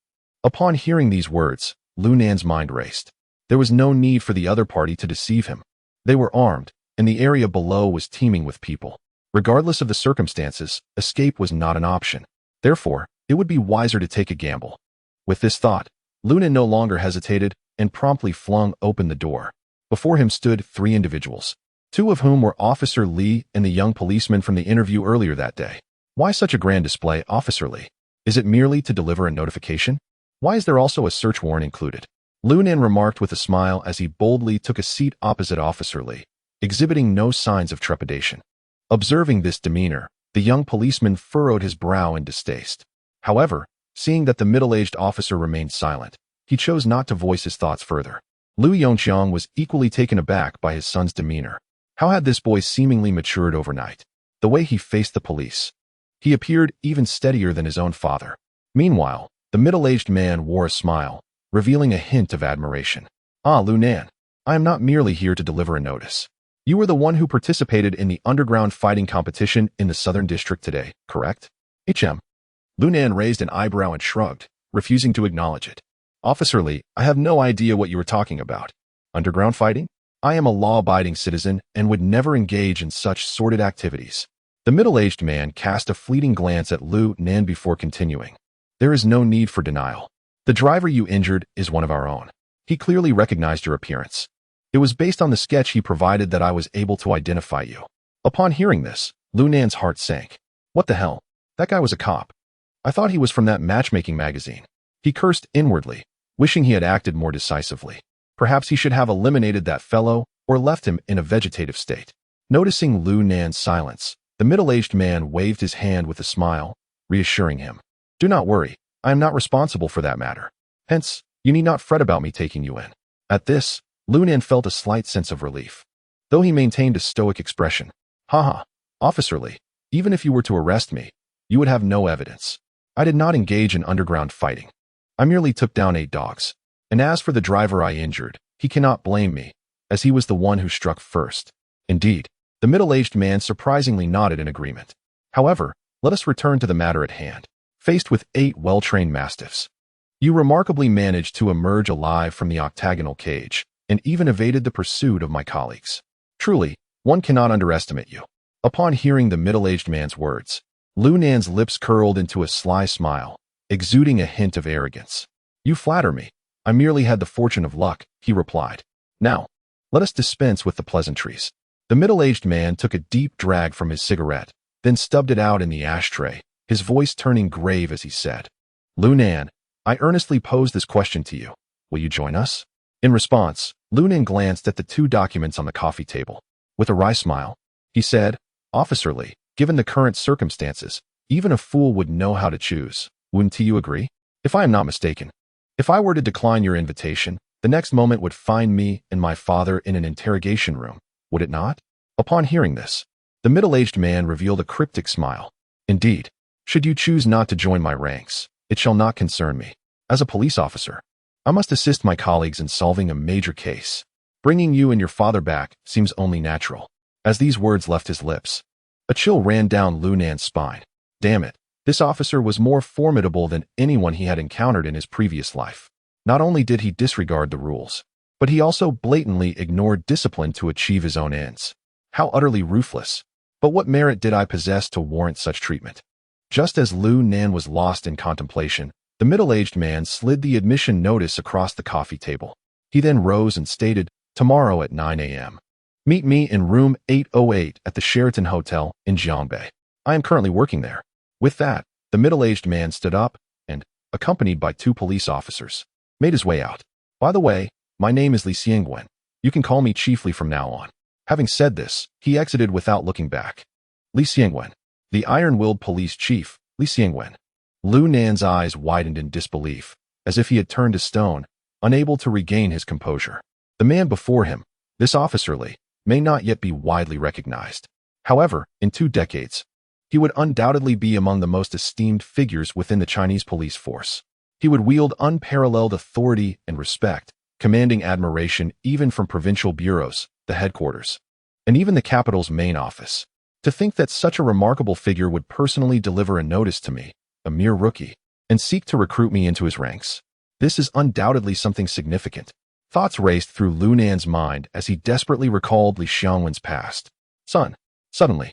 Upon hearing these words, Lu Nan's mind raced. There was no need for the other party to deceive him. They were armed, and the area below was teeming with people. Regardless of the circumstances, escape was not an option. Therefore, it would be wiser to take a gamble. With this thought, Lu Nan no longer hesitated and promptly flung open the door. Before him stood 3 individuals, 2 of whom were Officer Lee and the young policeman from the interview earlier that day. Why such a grand display, Officer Lee? Is it merely to deliver a notification? Why is there also a search warrant included? Lu Nan remarked with a smile as he boldly took a seat opposite Officer Lee, exhibiting no signs of trepidation. Observing this demeanor, the young policeman furrowed his brow in distaste. However, seeing that the middle-aged officer remained silent, he chose not to voice his thoughts further. Lu Yongqiang was equally taken aback by his son's demeanor. How had this boy seemingly matured overnight? The way he faced the police. He appeared even steadier than his own father. Meanwhile, the middle-aged man wore a smile, revealing a hint of admiration. Ah, Lu Nan, I am not merely here to deliver a notice. You were the one who participated in the underground fighting competition in the Southern District today, correct? HM. Lu Nan raised an eyebrow and shrugged, refusing to acknowledge it. Officer Lee, I have no idea what you were talking about. Underground fighting? I am a law-abiding citizen and would never engage in such sordid activities. The middle-aged man cast a fleeting glance at Lu Nan before continuing. There is no need for denial. The driver you injured is one of our own. He clearly recognized your appearance. It was based on the sketch he provided that I was able to identify you. Upon hearing this, Lu Nan's heart sank. What the hell? That guy was a cop. I thought he was from that matchmaking magazine. He cursed inwardly, wishing he had acted more decisively. Perhaps he should have eliminated that fellow or left him in a vegetative state. Noticing Lu Nan's silence, the middle-aged man waved his hand with a smile, reassuring him. Do not worry, I am not responsible for that matter. Hence, you need not fret about me taking you in. At this, Lu Nan felt a slight sense of relief, though he maintained a stoic expression. Haha, Officer Lee, even if you were to arrest me, you would have no evidence. I did not engage in underground fighting. I merely took down 8 dogs. And as for the driver I injured, he cannot blame me, as he was the one who struck first. Indeed, the middle-aged man surprisingly nodded in agreement. However, let us return to the matter at hand. Faced with 8 well-trained mastiffs, you remarkably managed to emerge alive from the octagonal cage, and even evaded the pursuit of my colleagues. Truly, one cannot underestimate you. Upon hearing the middle-aged man's words, Lu Nan's lips curled into a sly smile, exuding a hint of arrogance. You flatter me. I merely had the fortune of luck, he replied. Now, let us dispense with the pleasantries. The middle-aged man took a deep drag from his cigarette, then stubbed it out in the ashtray, his voice turning grave as he said, Lu Nan, I earnestly pose this question to you. Will you join us? In response, Lu Nan glanced at the 2 documents on the coffee table. With a wry smile, he said, Officer Lee, given the current circumstances, even a fool would know how to choose. Wouldn't you agree? If I am not mistaken, if I were to decline your invitation, the next moment would find me and my father in an interrogation room, would it not? Upon hearing this, the middle-aged man revealed a cryptic smile. Indeed, should you choose not to join my ranks, it shall not concern me. As a police officer, I must assist my colleagues in solving a major case. Bringing you and your father back seems only natural. As these words left his lips, a chill ran down Lu Nan's spine. Damn it, this officer was more formidable than anyone he had encountered in his previous life. Not only did he disregard the rules, but he also blatantly ignored discipline to achieve his own ends. How utterly ruthless. But what merit did I possess to warrant such treatment? Just as Lu Nan was lost in contemplation, the middle-aged man slid the admission notice across the coffee table. He then rose and stated, tomorrow at 9 a.m. Meet me in room 808 at the Sheraton Hotel in Jiangbei. I am currently working there. With that, the middle-aged man stood up and, accompanied by 2 police officers, made his way out. By the way, my name is Li Xiangwen. You can call me chiefly from now on. Having said this, he exited without looking back. Li Xiangwen, the iron-willed police chief, Li Xiangwen. Lu Nan's eyes widened in disbelief, as if he had turned to stone, unable to regain his composure. The man before him, this officer Li, may not yet be widely recognized. However, in 2 decades, he would undoubtedly be among the most esteemed figures within the Chinese police force. He would wield unparalleled authority and respect, commanding admiration even from provincial bureaus, the headquarters, and even the capital's main office. To think that such a remarkable figure would personally deliver a notice to me, a mere rookie, and seek to recruit me into his ranks. This is undoubtedly something significant. Thoughts raced through Lu Nan's mind as he desperately recalled Li Xiangwen's past. Son. Suddenly,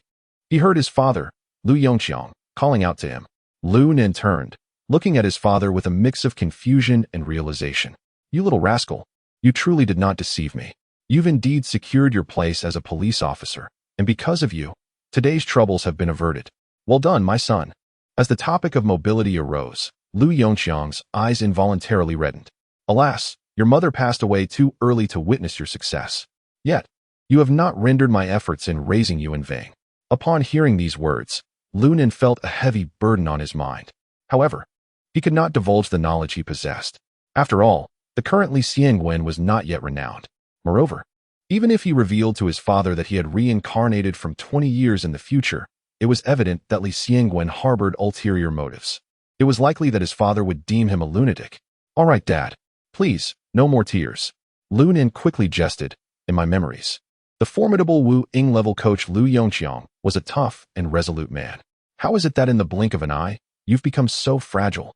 he heard his father, Lu Yongqiang, calling out to him. Lu Nan turned, looking at his father with a mix of confusion and realization. You little rascal, you truly did not deceive me. You've indeed secured your place as a police officer, and because of you, today's troubles have been averted. Well done, my son. As the topic of mobility arose, Lu Yongqiang's eyes involuntarily reddened. Alas, your mother passed away too early to witness your success. Yet, you have not rendered my efforts in raising you in vain. Upon hearing these words, Lu Nan felt a heavy burden on his mind. However, he could not divulge the knowledge he possessed. After all, the current Li Xiangwen was not yet renowned. Moreover, even if he revealed to his father that he had reincarnated from 20 years in the future, it was evident that Li Xiangwen harbored ulterior motives. It was likely that his father would deem him a lunatic. All right, Dad. Please, no more tears. Lu Nan quickly jested, in my memories. The formidable Wu Ying level coach Lu Yongqiang was a tough and resolute man. How is it that in the blink of an eye, you've become so fragile?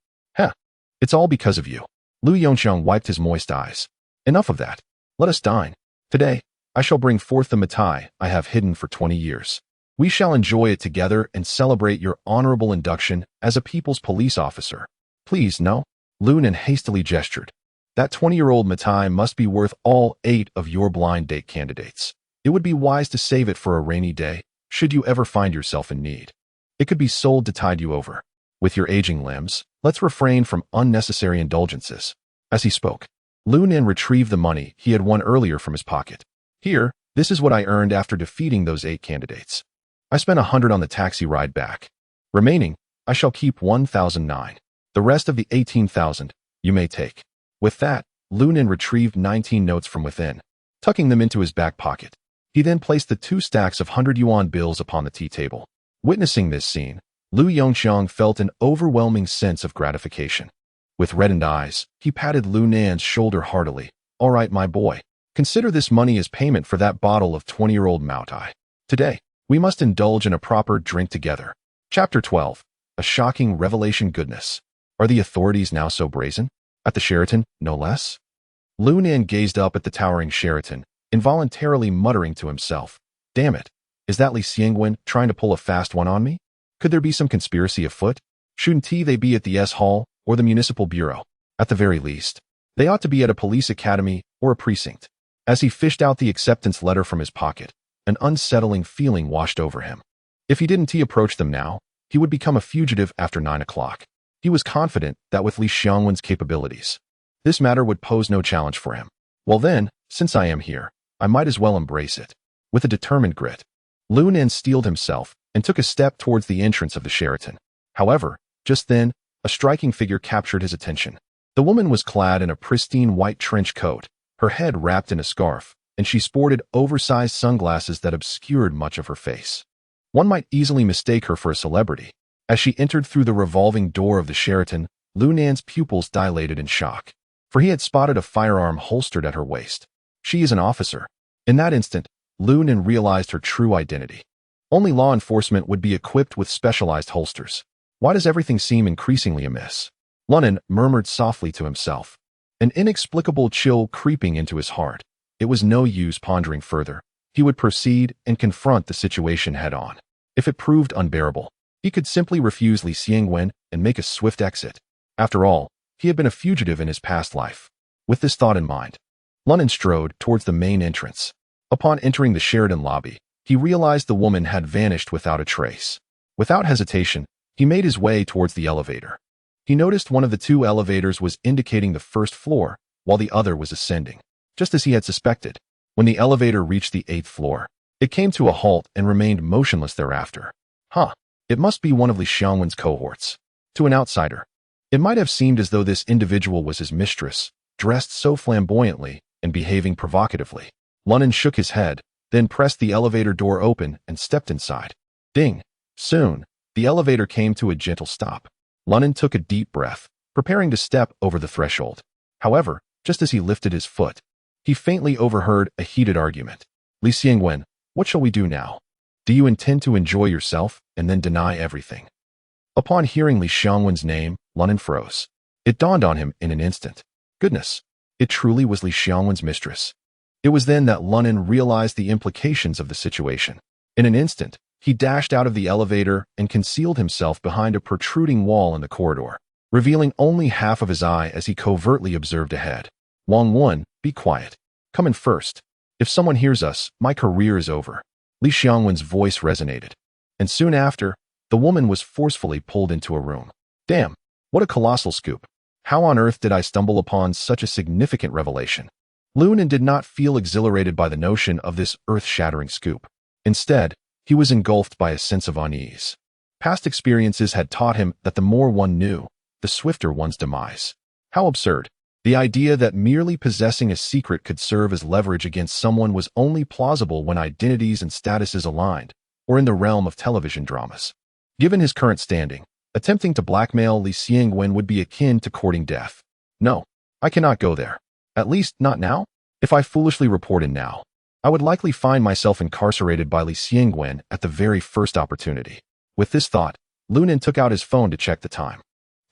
It's all because of you. Lu Yongqiang wiped his moist eyes. Enough of that. Let us dine. Today, I shall bring forth the mitai I have hidden for 20 years. We shall enjoy it together and celebrate your honorable induction as a people's police officer. Please, no. Lu Nan hastily gestured. That 20-year-old mitai must be worth all 8 of your blind date candidates. It would be wise to save it for a rainy day, should you ever find yourself in need. It could be sold to tide you over. With your aging limbs, let's refrain from unnecessary indulgences. As he spoke, Lu Nan retrieved the money he had won earlier from his pocket. Here, this is what I earned after defeating those 8 candidates. I spent 100 on the taxi ride back. Remaining, I shall keep 1,009. The rest of the 18,000, you may take. With that, Lu Nan retrieved 19 notes from within, tucking them into his back pocket. He then placed the 2 stacks of 100 yuan bills upon the tea table. Witnessing this scene, Lu Yongqiang felt an overwhelming sense of gratification. With reddened eyes, he patted Lu Nan's shoulder heartily. All right, my boy. Consider this money as payment for that bottle of 20-year-old Maotai. Today, we must indulge in a proper drink together. Chapter 12. A shocking revelation. Goodness. Are the authorities now so brazen? At the Sheraton, no less? Lu Nan gazed up at the towering Sheraton, involuntarily muttering to himself. Damn it. Is that Li Xiangwen trying to pull a fast one on me? Could there be some conspiracy afoot? Shouldn't they be at the S-Hall or the Municipal Bureau? At the very least, they ought to be at a police academy or a precinct. As he fished out the acceptance letter from his pocket, an unsettling feeling washed over him. If he didn't approach them now, he would become a fugitive after 9 o'clock. He was confident that with Li Xiangwen's capabilities, this matter would pose no challenge for him. Well then, since I am here, I might as well embrace it. With a determined grit, Lu Nan steeled himself and took a step towards the entrance of the Sheraton. However, just then, a striking figure captured his attention. The woman was clad in a pristine white trench coat, her head wrapped in a scarf, and she sported oversized sunglasses that obscured much of her face. One might easily mistake her for a celebrity. As she entered through the revolving door of the Sheraton, Lu Nan's pupils dilated in shock, for he had spotted a firearm holstered at her waist. She is an officer. In that instant, Lu Nan realized her true identity. Only law enforcement would be equipped with specialized holsters. Why does everything seem increasingly amiss? Lu Nan murmured softly to himself, an inexplicable chill creeping into his heart. It was no use pondering further. He would proceed and confront the situation head-on. If it proved unbearable, he could simply refuse Li Xiangwen and make a swift exit. After all, he had been a fugitive in his past life. With this thought in mind, Lunan strode towards the main entrance. Upon entering the Sheraton lobby, he realized the woman had vanished without a trace. Without hesitation, he made his way towards the elevator. He noticed one of the two elevators was indicating the first floor, while the other was ascending. Just as he had suspected, when the elevator reached the 8th floor, it came to a halt and remained motionless thereafter. It must be one of Li Xiangwen's cohorts. To an outsider, it might have seemed as though this individual was his mistress, dressed so flamboyantly and behaving provocatively. Lunan shook his head, then pressed the elevator door open and stepped inside. Ding! Soon, the elevator came to a gentle stop. Lunan took a deep breath, preparing to step over the threshold. However, just as he lifted his foot, he faintly overheard a heated argument. Li Xiangwen, what shall we do now? Do you intend to enjoy yourself and then deny everything? Upon hearing Li Xiangwen's name, Lunan froze. It dawned on him in an instant. Goodness, it truly was Li Xiangwen's mistress. It was then that Lunan realized the implications of the situation. In an instant, he dashed out of the elevator and concealed himself behind a protruding wall in the corridor, revealing only half of his eye as he covertly observed ahead. Wang Wen, be quiet. Come in first. If someone hears us, my career is over. Li Xiangwen's voice resonated. And soon after, the woman was forcefully pulled into a room. Damn, what a colossal scoop. How on earth did I stumble upon such a significant revelation? Lunan did not feel exhilarated by the notion of this earth-shattering scoop. Instead, he was engulfed by a sense of unease. Past experiences had taught him that the more one knew, the swifter one's demise. How absurd. The idea that merely possessing a secret could serve as leverage against someone was only plausible when identities and statuses aligned, or in the realm of television dramas. Given his current standing, attempting to blackmail Li Xiangwen would be akin to courting death. No, I cannot go there. At least not now. If I foolishly report in now, I would likely find myself incarcerated by Li Xiangwen at the very first opportunity. With this thought, Lunan took out his phone to check the time.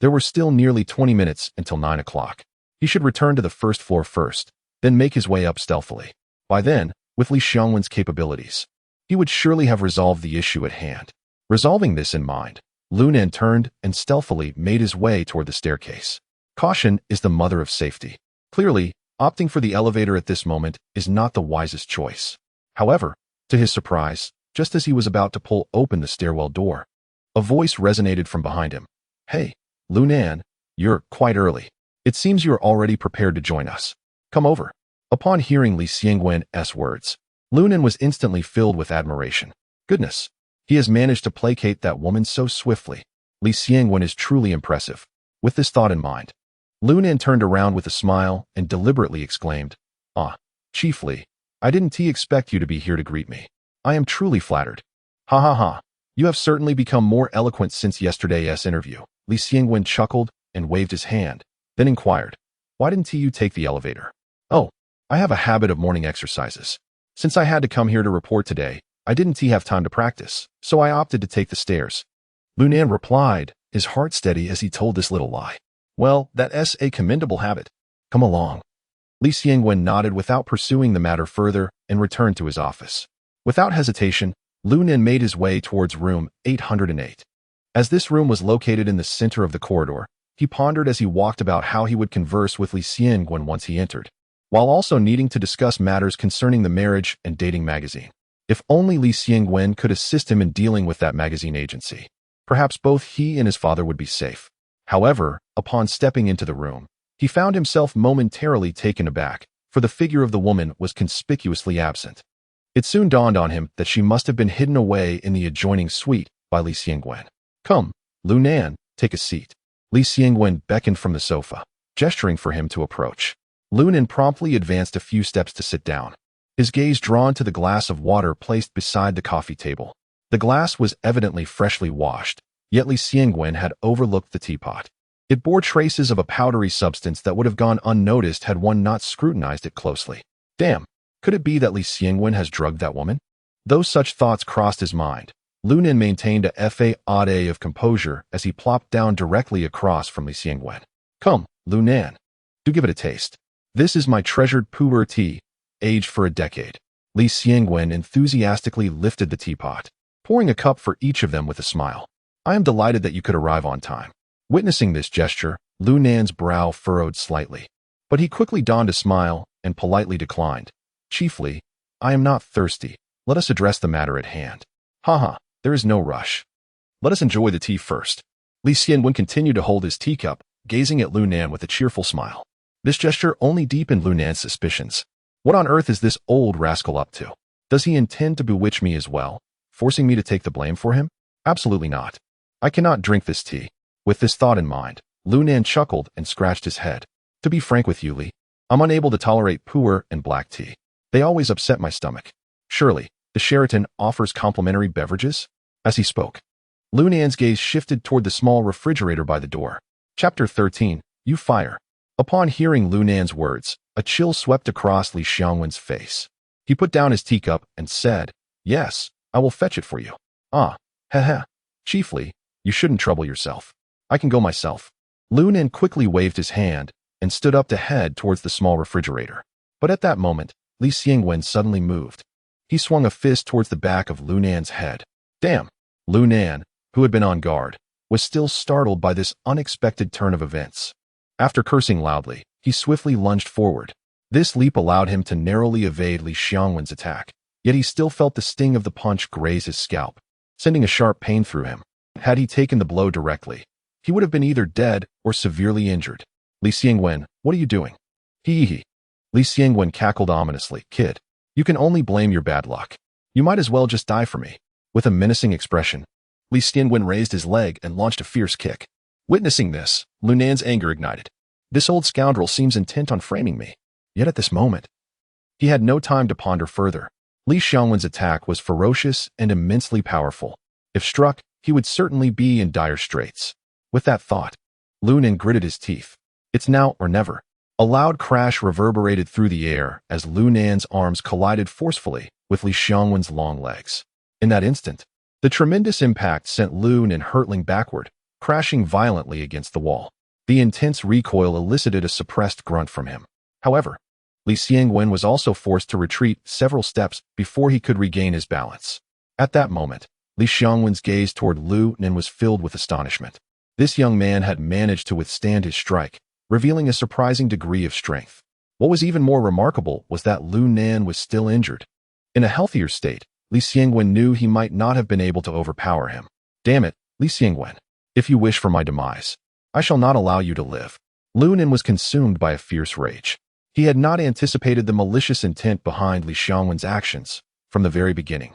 There were still nearly 20 minutes until 9 o'clock. He should return to the first floor first, then make his way up stealthily. By then, with Li Xiangwen's capabilities, he would surely have resolved the issue at hand. Resolving this in mind, Lunan turned and stealthily made his way toward the staircase. Caution is the mother of safety. Clearly, opting for the elevator at this moment is not the wisest choice. However, to his surprise, just as he was about to pull open the stairwell door, a voice resonated from behind him. Hey, Lunan, you're quite early. It seems you're already prepared to join us. Come over. Upon hearing Li Xiangwen's words, Lunan was instantly filled with admiration. Goodness, he has managed to placate that woman so swiftly. Li Xiangwen is truly impressive. With this thought in mind, Lunan turned around with a smile and deliberately exclaimed, Chief Li, I didn't expect you to be here to greet me. I am truly flattered. Ha ha ha. You have certainly become more eloquent since yesterday's interview. Li Xiangwen chuckled and waved his hand, then inquired, why didn't you take the elevator? Oh, I have a habit of morning exercises. Since I had to come here to report today, I didn't have time to practice, so I opted to take the stairs. Lunan replied, his heart steady as he told this little lie. Well, that's a commendable habit. Come along. Li Xiangwen nodded without pursuing the matter further and returned to his office. Without hesitation, Lunan made his way towards room 808. As this room was located in the center of the corridor, he pondered as he walked about how he would converse with Li Xiangwen once he entered, while also needing to discuss matters concerning the marriage and dating magazine. If only Li Xiangwen could assist him in dealing with that magazine agency, perhaps both he and his father would be safe. However, upon stepping into the room, he found himself momentarily taken aback, for the figure of the woman was conspicuously absent. It soon dawned on him that she must have been hidden away in the adjoining suite by Li Xiangwen. Come, Lunan, take a seat. Li Xiangwen beckoned from the sofa, gesturing for him to approach. Lunan promptly advanced a few steps to sit down, his gaze drawn to the glass of water placed beside the coffee table. The glass was evidently freshly washed, yet Li Xiangwen had overlooked the teapot. It bore traces of a powdery substance that would have gone unnoticed had one not scrutinized it closely. Damn, could it be that Li Xiangwen has drugged that woman? Though such thoughts crossed his mind, Lunan maintained a facade of composure as he plopped down directly across from Li Xiangwen. Come, Lunan, do give it a taste. This is my treasured pu'er tea, aged for a decade. Li Xiangwen enthusiastically lifted the teapot, pouring a cup for each of them with a smile. I am delighted that you could arrive on time. Witnessing this gesture, Lunan's brow furrowed slightly, but he quickly donned a smile and politely declined. Chiefly, I am not thirsty. Let us address the matter at hand. Haha, there is no rush. Let us enjoy the tea first. Li Xianwen continued to hold his teacup, gazing at Lu Nan with a cheerful smile. This gesture only deepened Lu Nan's suspicions. What on earth is this old rascal up to? Does he intend to bewitch me as well, forcing me to take the blame for him? Absolutely not. I cannot drink this tea. With this thought in mind, Lu Nan chuckled and scratched his head. To be frank with you, Li, I'm unable to tolerate pu'er and black tea. They always upset my stomach. Surely, the Sheraton offers complimentary beverages? As he spoke, Lu Nan's gaze shifted toward the small refrigerator by the door. Chapter 13, You Fire. Upon hearing Lu Nan's words, a chill swept across Li Xiangwen's face. He put down his teacup and said, Yes, I will fetch it for you. Ah, heh. Chiefly, you shouldn't trouble yourself. I can go myself. Lu Nan quickly waved his hand and stood up to head towards the small refrigerator. But at that moment, Li Xiangwen suddenly moved. He swung a fist towards the back of Lu Nan's head. Damn! Lu Nan, who had been on guard, was still startled by this unexpected turn of events. After cursing loudly, he swiftly lunged forward. This leap allowed him to narrowly evade Li Xiangwen's attack, yet he still felt the sting of the punch graze his scalp, sending a sharp pain through him. Had he taken the blow directly, he would have been either dead or severely injured. Li Xiangwen, what are you doing? Hee. Li Xiangwen cackled ominously. Kid, you can only blame your bad luck. You might as well just die for me. With a menacing expression, Li Xiangwen raised his leg and launched a fierce kick. Witnessing this, Lu Nan's anger ignited. This old scoundrel seems intent on framing me. Yet at this moment, he had no time to ponder further. Li Xiangwen's attack was ferocious and immensely powerful. If struck, he would certainly be in dire straits. With that thought, Lu Nan gritted his teeth. It's now or never. A loud crash reverberated through the air as Lu Nan's arms collided forcefully with Li Xiangwen's long legs. In that instant, the tremendous impact sent Lu Nan hurtling backward, crashing violently against the wall. The intense recoil elicited a suppressed grunt from him. However, Li Xiangwen was also forced to retreat several steps before he could regain his balance. At that moment, Li Xiangwen's gaze toward Lu Nan was filled with astonishment. This young man had managed to withstand his strike, revealing a surprising degree of strength. What was even more remarkable was that Lu Nan was still injured. In a healthier state, Li Xiangwen knew he might not have been able to overpower him. Damn it, Li Xiangwen. If you wish for my demise, I shall not allow you to live. Lu Nan was consumed by a fierce rage. He had not anticipated the malicious intent behind Li Xiangwen's actions from the very beginning.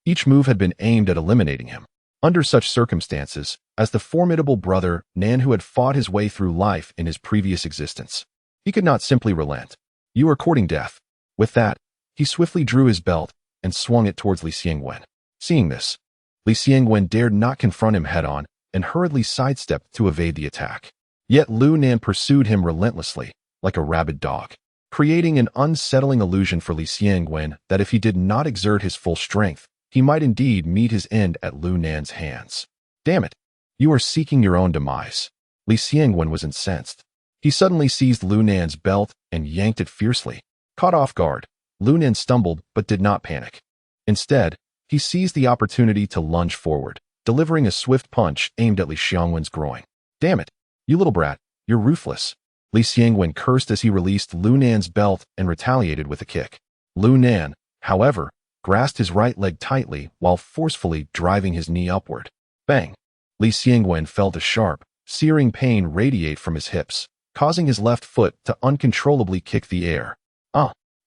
Each move had been aimed at eliminating him. Under such circumstances, as the formidable brother Nan who had fought his way through life in his previous existence, he could not simply relent. You are courting death. With that, he swiftly drew his belt and swung it towards Li Xiangwen. Seeing this, Li Xiangwen dared not confront him head-on and hurriedly sidestepped to evade the attack. Yet Lu Nan pursued him relentlessly, like a rabid dog, creating an unsettling illusion for Li Xiangwen that if he did not exert his full strength, he might indeed meet his end at Lu Nan's hands. Damn it! You are seeking your own demise. Li Xiangwen was incensed. He suddenly seized Lu Nan's belt and yanked it fiercely. Caught off guard, Lu Nan stumbled but did not panic. Instead, he seized the opportunity to lunge forward, delivering a swift punch aimed at Li Xiangwen's groin. Damn it! You little brat, you're ruthless. Li Xiangwen cursed as he released Lu Nan's belt and retaliated with a kick. Lu Nan, however, grasped his right leg tightly while forcefully driving his knee upward. Bang! Li Xiangwen felt a sharp, searing pain radiate from his hips, causing his left foot to uncontrollably kick the air.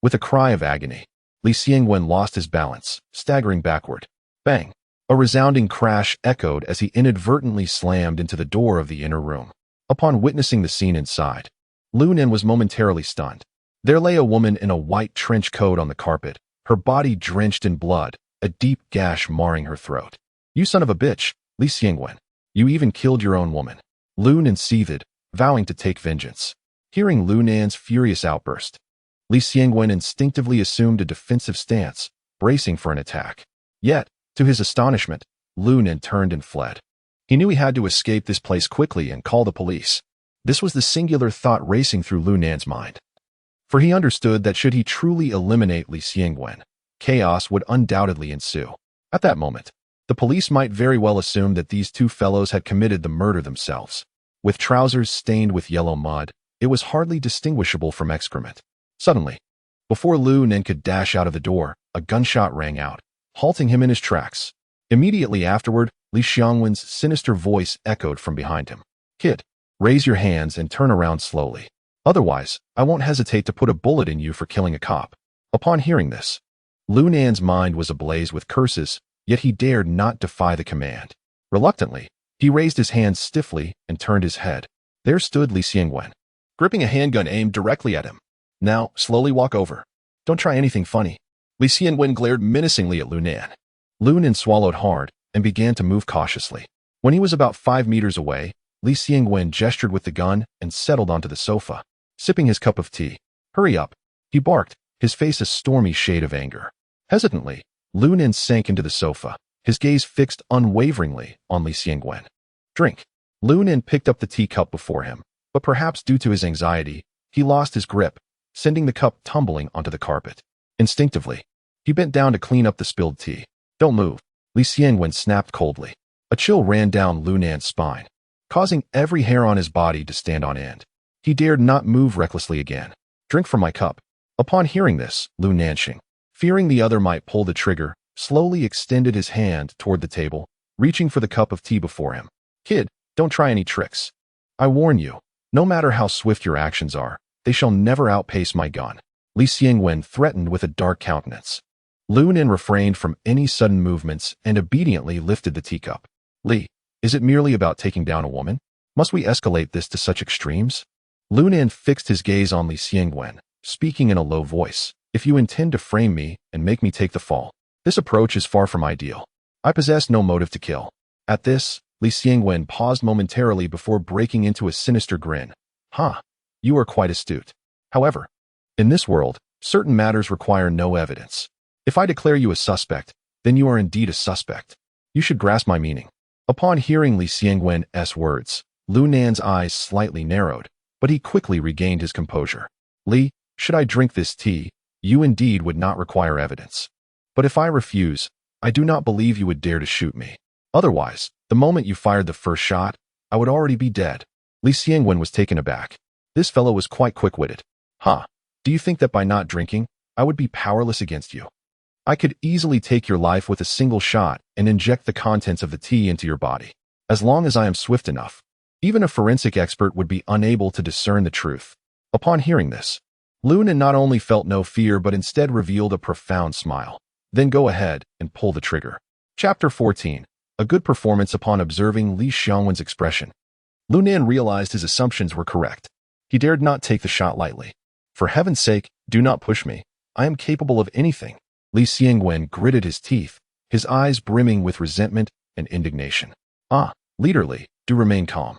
With a cry of agony, Li Xiangwen lost his balance, staggering backward. Bang! A resounding crash echoed as he inadvertently slammed into the door of the inner room. Upon witnessing the scene inside, Lu Nan was momentarily stunned. There lay a woman in a white trench coat on the carpet, her body drenched in blood, a deep gash marring her throat. You son of a bitch, Li Xiangwen. You even killed your own woman. Lu Nan seethed, vowing to take vengeance. Hearing Lu Nan's furious outburst, Li Xiangwen instinctively assumed a defensive stance, bracing for an attack. Yet, to his astonishment, Lu Nan turned and fled. He knew he had to escape this place quickly and call the police. This was the singular thought racing through Lu Nan's mind. For he understood that should he truly eliminate Li Xiangwen, chaos would undoubtedly ensue. At that moment, the police might very well assume that these two fellows had committed the murder themselves. With trousers stained with yellow mud, it was hardly distinguishable from excrement. Suddenly, Before Lu Nen could dash out of the door, a gunshot rang out, halting him in his tracks. Immediately afterward, Li Xiangwen's sinister voice echoed from behind him. "Kid, raise your hands and turn around slowly. Otherwise, I won't hesitate to put a bullet in you for killing a cop." Upon hearing this, Lu Nan's mind was ablaze with curses, yet he dared not defy the command. Reluctantly, he raised his hands stiffly and turned his head. There stood Li Xiangwen, gripping a handgun aimed directly at him. "Now, slowly walk over. Don't try anything funny." Li Xiangwen glared menacingly at Lu Nan. Lu Nan swallowed hard and began to move cautiously. When he was about 5 meters away, Li Xiangwen gestured with the gun and settled onto the sofa, sipping his cup of tea. "Hurry up," he barked, his face a stormy shade of anger. Hesitantly, Lu Nan sank into the sofa, his gaze fixed unwaveringly on Li Xiangwen. "Drink." Lu Nan picked up the teacup before him, but perhaps due to his anxiety, he lost his grip, sending the cup tumbling onto the carpet. Instinctively, he bent down to clean up the spilled tea. "Don't move," Li Xiangwen snapped coldly. A chill ran down Lu Nan's spine, causing every hair on his body to stand on end. He dared not move recklessly again. "Drink from my cup." Upon hearing this, Lu Nanxing, fearing the other might pull the trigger, slowly extended his hand toward the table, reaching for the cup of tea before him. "Kid, don't try any tricks. I warn you, no matter how swift your actions are, they shall never outpace my gun." Li Xiangwen threatened with a dark countenance. Lu Nan refrained from any sudden movements and obediently lifted the teacup. "Li, is it merely about taking down a woman? Must we escalate this to such extremes?" Lu Nan fixed his gaze on Li Xiangwen, speaking in a low voice. "If you intend to frame me and make me take the fall, this approach is far from ideal. I possess no motive to kill." At this, Li Xiangwen paused momentarily before breaking into a sinister grin. "Huh, you are quite astute. However, in this world, certain matters require no evidence. If I declare you a suspect, then you are indeed a suspect. You should grasp my meaning." Upon hearing Li Xiangwen's words, Lu Nan's eyes slightly narrowed, but he quickly regained his composure. "Li, should I drink this tea, you indeed would not require evidence. But if I refuse, I do not believe you would dare to shoot me. Otherwise, the moment you fired the first shot, I would already be dead." Li Xiangwen was taken aback. This fellow was quite quick-witted. "Huh, do you think that by not drinking, I would be powerless against you? I could easily take your life with a single shot and inject the contents of the tea into your body. As long as I am swift enough, even a forensic expert would be unable to discern the truth." Upon hearing this, Lu Nan not only felt no fear but instead revealed a profound smile. "Then go ahead and pull the trigger." Chapter 14. A good performance. Upon observing Li Xiangwen's expression, Lu Nan realized his assumptions were correct. He dared not take the shot lightly. "For heaven's sake, do not push me. I am capable of anything." Li Xiangwen gritted his teeth, his eyes brimming with resentment and indignation. "Ah, Leader Li, do remain calm.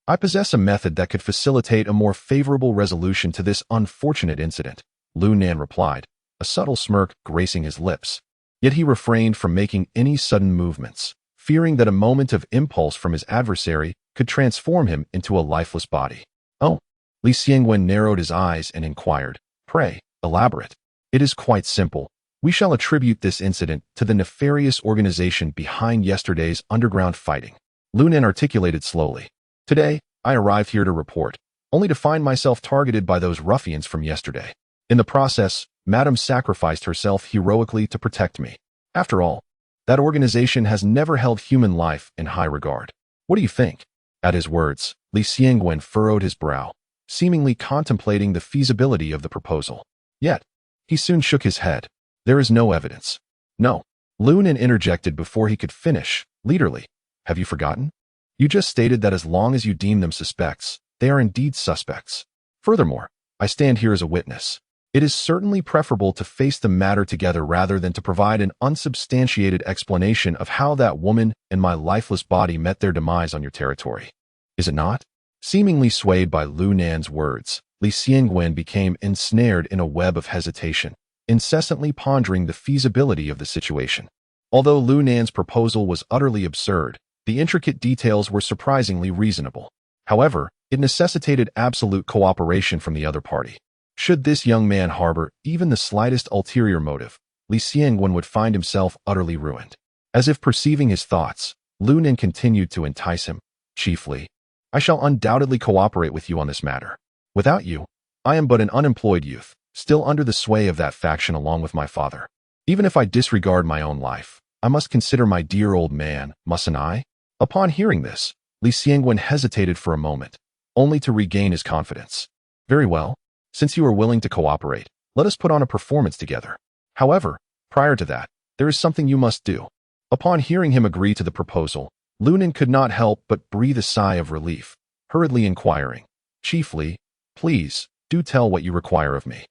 I possess a method that could facilitate a more favorable resolution to this unfortunate incident," Lu Nan replied, a subtle smirk gracing his lips. Yet he refrained from making any sudden movements, fearing that a moment of impulse from his adversary could transform him into a lifeless body. "Oh," Li Xiangwen narrowed his eyes and inquired, "Pray, elaborate." "It is quite simple. We shall attribute this incident to the nefarious organization behind yesterday's underground fighting." Lu Nan articulated slowly. "Today, I arrived here to report, only to find myself targeted by those ruffians from yesterday. In the process, Madame sacrificed herself heroically to protect me. After all, that organization has never held human life in high regard. What do you think?" At his words, Li Xiangwen furrowed his brow, seemingly contemplating the feasibility of the proposal. Yet, he soon shook his head. "There is no evidence." "No," Lu Nan interjected before he could finish. "Leader Li, have you forgotten? You just stated that as long as you deem them suspects, they are indeed suspects. Furthermore, I stand here as a witness. It is certainly preferable to face the matter together rather than to provide an unsubstantiated explanation of how that woman and my lifeless body met their demise on your territory. Is it not?" Seemingly swayed by Lu Nan's words, Li Xiangwen became ensnared in a web of hesitation, incessantly pondering the feasibility of the situation. Although Lu Nan's proposal was utterly absurd, the intricate details were surprisingly reasonable. However, it necessitated absolute cooperation from the other party. Should this young man harbor even the slightest ulterior motive, Li Xiangwen would find himself utterly ruined. As if perceiving his thoughts, Lu Nan continued to entice him. "Chiefly, I shall undoubtedly cooperate with you on this matter. Without you, I am but an unemployed youth, still under the sway of that faction along with my father. Even if I disregard my own life, I must consider my dear old man, mustn't I? Upon hearing this, Li Xiangwen hesitated for a moment, only to regain his confidence. Very well. Since you are willing to cooperate, let us put on a performance together. However, prior to that, there is something you must do. Upon hearing him agree to the proposal, Lunan could not help but breathe a sigh of relief, hurriedly inquiring, Chiefly, please, do tell what you require of me.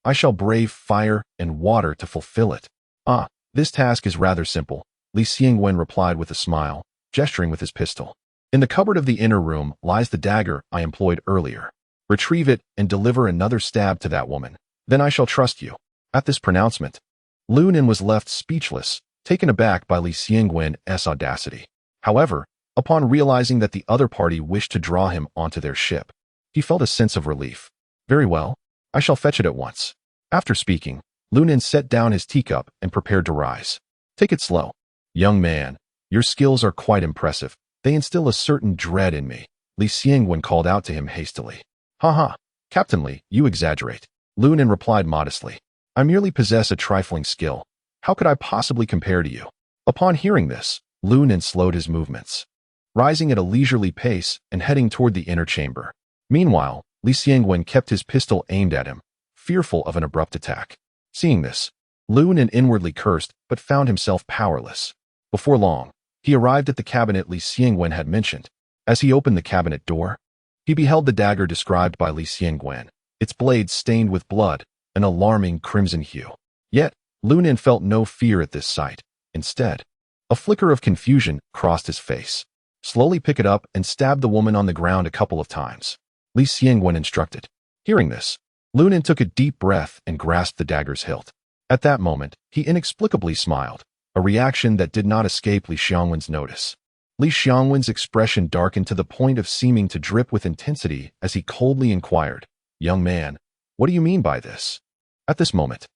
I shall brave fire and water to fulfill it. Ah, this task is rather simple, Li Xiangwen replied with a smile, gesturing with his pistol. In the cupboard of the inner room lies the dagger I employed earlier. Retrieve it and deliver another stab to that woman. Then I shall trust you. At this pronouncement, Lunan was left speechless, taken aback by Li Xiangwen's audacity. However, upon realizing that the other party wished to draw him onto their ship, he felt a sense of relief. Very well, I shall fetch it at once. After speaking, Lunan set down his teacup and prepared to rise. Take it slow. Young man, your skills are quite impressive. They instill a certain dread in me, Li Xiangwen called out to him hastily. Ha, Captain Li, you exaggerate. Lunan replied modestly. I merely possess a trifling skill. How could I possibly compare to you? Upon hearing this, Lunan slowed his movements, rising at a leisurely pace and heading toward the inner chamber. Meanwhile, Li Xiangwen kept his pistol aimed at him, fearful of an abrupt attack. Seeing this, Lunan inwardly cursed but found himself powerless. Before long, he arrived at the cabinet Li Xiangwen had mentioned. As he opened the cabinet door, he beheld the dagger described by Li Xiangwen, its blade stained with blood, an alarming crimson hue. Yet, Lunan felt no fear at this sight. Instead, a flicker of confusion crossed his face. Slowly pick it up and stab the woman on the ground a couple of times, Li Xiangwen instructed. Hearing this, Lunan took a deep breath and grasped the dagger's hilt. At that moment, he inexplicably smiled, a reaction that did not escape Li Xiangwen's notice. Li Xiangwen's expression darkened to the point of seeming to drip with intensity as he coldly inquired, Young man, what do you mean by this? At this moment,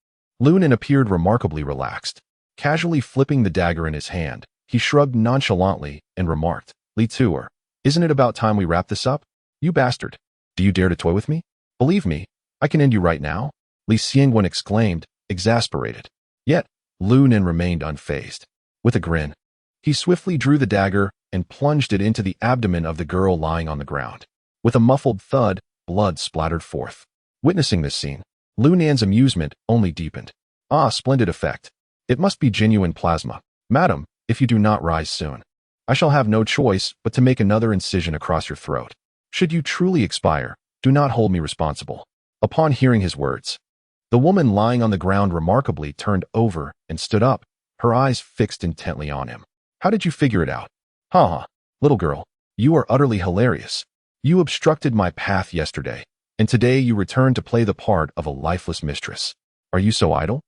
Lunan appeared remarkably relaxed. Casually flipping the dagger in his hand, he shrugged nonchalantly and remarked, Li Tuer, isn't it about time we wrap this up? You bastard. Do you dare to toy with me? Believe me, I can end you right now, Li Xiangwen exclaimed, exasperated. Yet, Lunan remained unfazed. With a grin, he swiftly drew the dagger and plunged it into the abdomen of the girl lying on the ground. With a muffled thud, blood splattered forth. Witnessing this scene, Lunan's amusement only deepened. Ah, splendid effect. It must be genuine plasma. Madam, if you do not rise soon, I shall have no choice but to make another incision across your throat. Should you truly expire, do not hold me responsible. Upon hearing his words, the woman lying on the ground remarkably turned over and stood up, her eyes fixed intently on him. How did you figure it out? Ha, little girl, you are utterly hilarious. You obstructed my path yesterday, and today you return to play the part of a lifeless mistress. Are you so idle?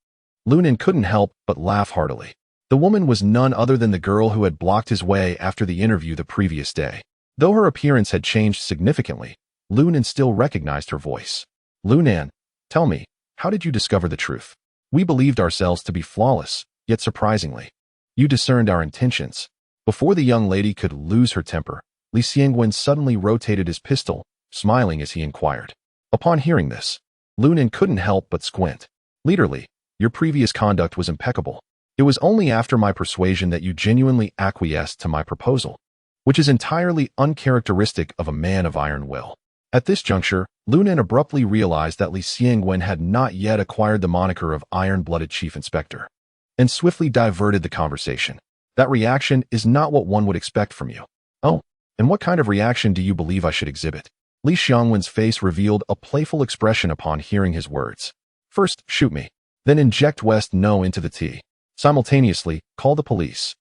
Lunan couldn't help but laugh heartily. The woman was none other than the girl who had blocked his way after the interview the previous day. Though her appearance had changed significantly, Lunan still recognized her voice. Lunan, tell me, how did you discover the truth? We believed ourselves to be flawless, yet surprisingly, you discerned our intentions. Before the young lady could lose her temper, Li Xiangwen suddenly rotated his pistol, smiling as he inquired. Upon hearing this, Lunan couldn't help but squint. Leaderly, your previous conduct was impeccable. It was only after my persuasion that you genuinely acquiesced to my proposal, which is entirely uncharacteristic of a man of iron will. At this juncture, Lunan abruptly realized that Li Xiangwen had not yet acquired the moniker of Iron-Blooded Chief Inspector, and swiftly diverted the conversation. That reaction is not what one would expect from you. Oh, and what kind of reaction do you believe I should exhibit? Li Xiangwen's face revealed a playful expression upon hearing his words. First, shoot me. Then inject West No into the tea. Simultaneously, call the police.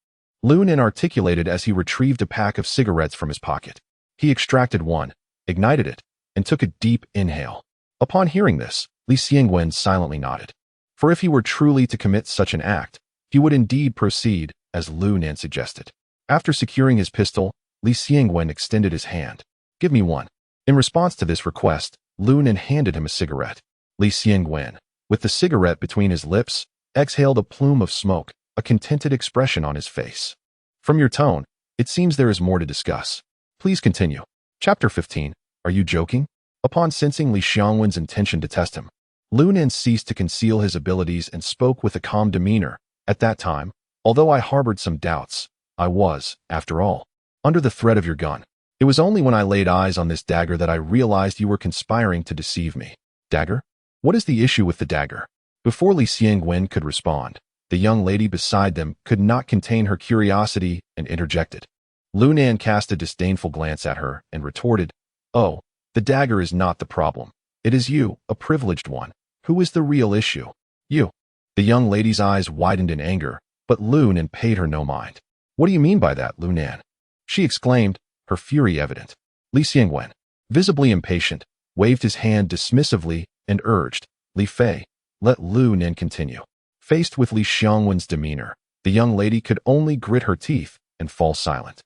Lunan articulated as he retrieved a pack of cigarettes from his pocket. He extracted one, ignited it, and took a deep inhale. Upon hearing this, Li Xiangwen silently nodded. For if he were truly to commit such an act, he would indeed proceed as Lunan suggested. After securing his pistol, Li Xiangwen extended his hand. Give me one. In response to this request, Lunan handed him a cigarette. Li Xiangwen, with the cigarette between his lips, exhaled a plume of smoke, a contented expression on his face. From your tone, it seems there is more to discuss. Please continue. Chapter 15. Are you joking? Upon sensing Li Xiangwen's intention to test him, Lu Nan ceased to conceal his abilities and spoke with a calm demeanor. At that time, although I harbored some doubts, I was, after all, under the threat of your gun. It was only when I laid eyes on this dagger that I realized you were conspiring to deceive me. Dagger? What is the issue with the dagger? Before Li Xiangwen could respond, the young lady beside them could not contain her curiosity and interjected. Lu Nan cast a disdainful glance at her and retorted, "Oh, the dagger is not the problem. It is you, a privileged one. Who is the real issue? You." The young lady's eyes widened in anger, but Lu Nan paid her no mind. "What do you mean by that, Lu Nan?" she exclaimed, her fury evident. Li Xiangwen, visibly impatient, waved his hand dismissively and urged, "Li Fei, let Lu Nan continue." Faced with Li Xiangwen's demeanor, the young lady could only grit her teeth and fall silent.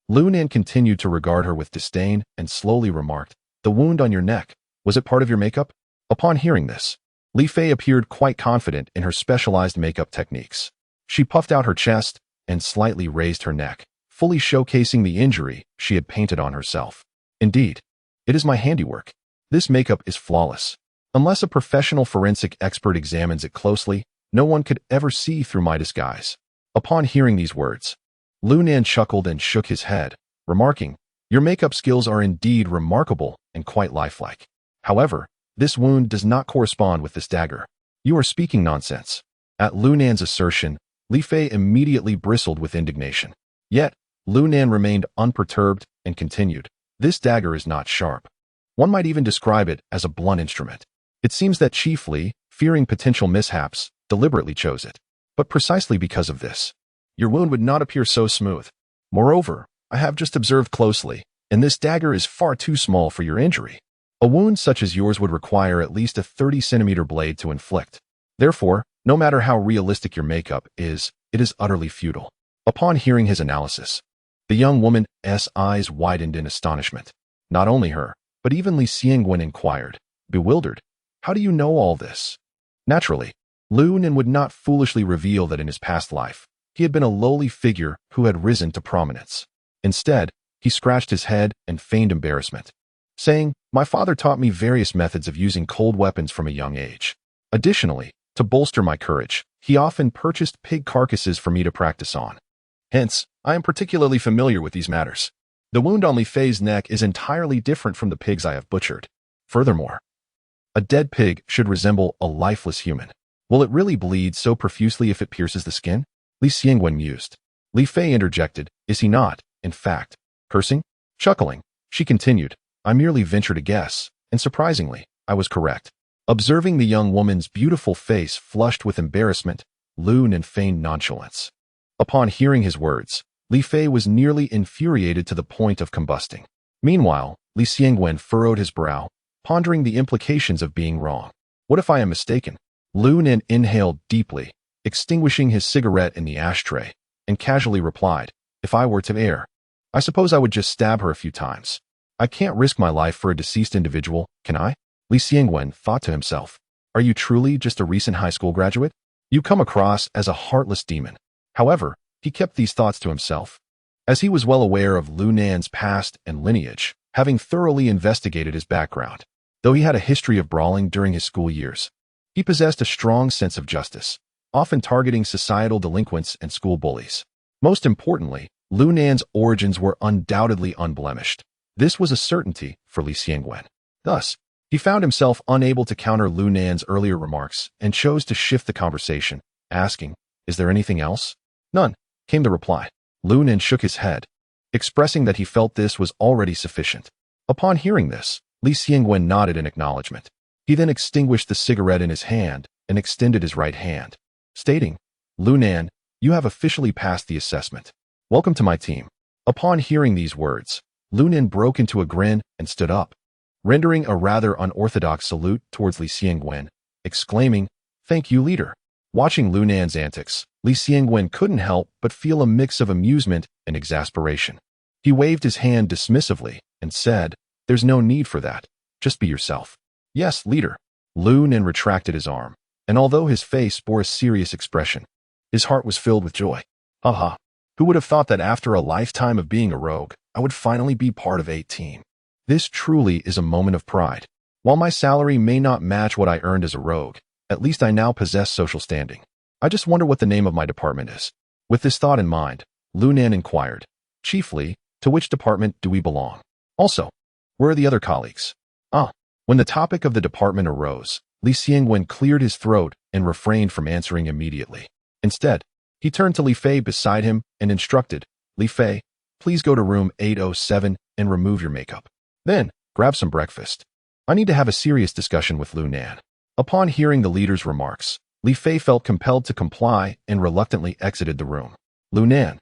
Lu Nan continued to regard her with disdain and slowly remarked, "The wound on your neck, was it part of your makeup?" Upon hearing this, Li Fei appeared quite confident in her specialized makeup techniques. She puffed out her chest and slightly raised her neck, fully showcasing the injury she had painted on herself. "Indeed, it is my handiwork. This makeup is flawless. Unless a professional forensic expert examines it closely, no one could ever see through my disguise." Upon hearing these words, Lu Nan chuckled and shook his head, remarking, "Your makeup skills are indeed remarkable and quite lifelike. However, this wound does not correspond with this dagger. You are speaking nonsense." At Lu Nan's assertion, Li Fei immediately bristled with indignation. Yet, Lu Nan remained unperturbed and continued, "This dagger is not sharp. One might even describe it as a blunt instrument. It seems that Chief Li, fearing potential mishaps, deliberately chose it. But precisely because of this, your wound would not appear so smooth. Moreover, I have just observed closely, and this dagger is far too small for your injury. A wound such as yours would require at least a 30-centimeter blade to inflict. Therefore, no matter how realistic your makeup is, it is utterly futile." Upon hearing his analysis, the young woman's eyes widened in astonishment. Not only her, but even Li Xiangwen inquired, bewildered, "How do you know all this?" Naturally, Lu Nan would not foolishly reveal that in his past life, he had been a lowly figure who had risen to prominence. Instead, he scratched his head and feigned embarrassment, saying, "My father taught me various methods of using cold weapons from a young age. Additionally, to bolster my courage, he often purchased pig carcasses for me to practice on. Hence, I am particularly familiar with these matters. The wound on Li Fei's neck is entirely different from the pigs I have butchered. Furthermore, a dead pig should resemble a lifeless human. Will it really bleed so profusely if it pierces the skin?" Li Xiangwen mused. Li Fei interjected, "Is he not, in fact, cursing?" Chuckling, she continued, "I merely venture to guess, and surprisingly, I was correct." Observing the young woman's beautiful face flushed with embarrassment, Lu Nan feigned nonchalance. Upon hearing his words, Li Fei was nearly infuriated to the point of combusting. Meanwhile, Li Xiangwen furrowed his brow, pondering the implications of being wrong. "What if I am mistaken?" Lu Nan inhaled deeply, extinguishing his cigarette in the ashtray, and casually replied, "If I were to err, I suppose I would just stab her a few times. I can't risk my life for a deceased individual, can I?" Li Xiangwen thought to himself, "Are you truly just a recent high school graduate? You come across as a heartless demon." However, he kept these thoughts to himself, as he was well aware of Lu Nan's past and lineage, having thoroughly investigated his background. Though he had a history of brawling during his school years, he possessed a strong sense of justice, often targeting societal delinquents and school bullies. Most importantly, Lu Nan's origins were undoubtedly unblemished. This was a certainty for Li Xiangwen. Thus, he found himself unable to counter Lu Nan's earlier remarks and chose to shift the conversation, asking, "Is there anything else?" "None," came the reply. Lu Nan shook his head, expressing that he felt this was already sufficient. Upon hearing this, Li Xiangwen nodded in acknowledgement. He then extinguished the cigarette in his hand and extended his right hand, stating, "Lu Nan, you have officially passed the assessment. Welcome to my team." Upon hearing these words, Lu Nan broke into a grin and stood up, rendering a rather unorthodox salute towards Li Xiangwen, exclaiming, "Thank you, leader." Watching Lu Nan's antics, Li Xiangwen couldn't help but feel a mix of amusement and exasperation. He waved his hand dismissively and said, "There's no need for that. Just be yourself." "Yes, leader." Lu Nan retracted his arm, and although his face bore a serious expression, his heart was filled with joy. "Haha, who would have thought that after a lifetime of being a rogue, I would finally be part of a team? This truly is a moment of pride." While my salary may not match what I earned as a rogue, at least I now possess social standing. I just wonder what the name of my department is. With this thought in mind, Lu Nan inquired, chiefly, to which department do we belong? Also, where are the other colleagues? When the topic of the department arose, Li Xiangwen cleared his throat and refrained from answering immediately. Instead, he turned to Li Fei beside him and instructed, Li Fei, please go to room 807 and remove your makeup. Then, grab some breakfast. I need to have a serious discussion with Lu Nan. Upon hearing the leader's remarks, Li Fei felt compelled to comply and reluctantly exited the room. Lu Nan,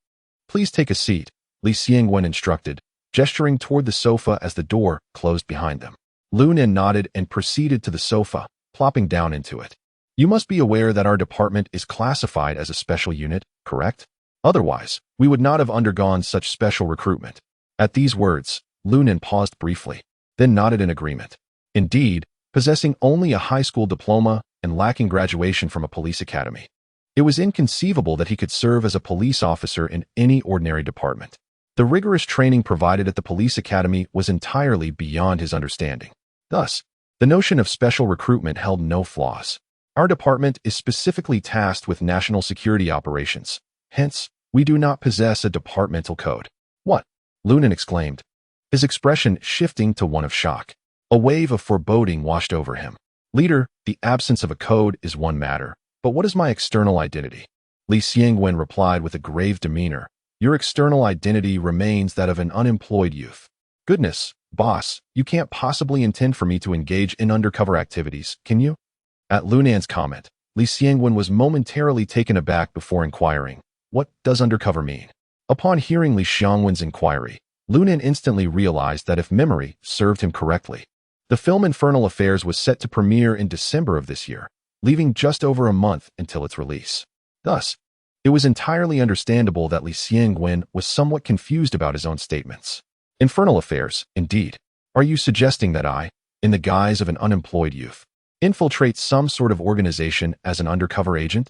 please take a seat, Li Xiangwen instructed, gesturing toward the sofa as the door closed behind them. Lu Nan nodded and proceeded to the sofa, plopping down into it. You must be aware that our department is classified as a special unit, correct? Otherwise, we would not have undergone such special recruitment. At these words, Lu Nan paused briefly, then nodded in agreement. Indeed, possessing only a high school diploma and lacking graduation from a police academy, it was inconceivable that he could serve as a police officer in any ordinary department. The rigorous training provided at the police academy was entirely beyond his understanding. Thus, the notion of special recruitment held no flaws. Our department is specifically tasked with national security operations. Hence, we do not possess a departmental code. What? Lu Nan exclaimed, his expression shifting to one of shock. A wave of foreboding washed over him. Leader, the absence of a code is one matter, but what is my external identity? Li Xiangwen replied with a grave demeanor. Your external identity remains that of an unemployed youth. Goodness, boss, you can't possibly intend for me to engage in undercover activities, can you? At Lu Nan's comment, Li Xiangwen was momentarily taken aback before inquiring, what does undercover mean? Upon hearing Li Xiangwen's inquiry, Lu Nan instantly realized that if memory served him correctly, the film Infernal Affairs was set to premiere in December of this year, leaving just over a month until its release. Thus, it was entirely understandable that Li Xiangwen was somewhat confused about his own statements. Infernal Affairs, indeed. Are you suggesting that I, in the guise of an unemployed youth, infiltrate some sort of organization as an undercover agent?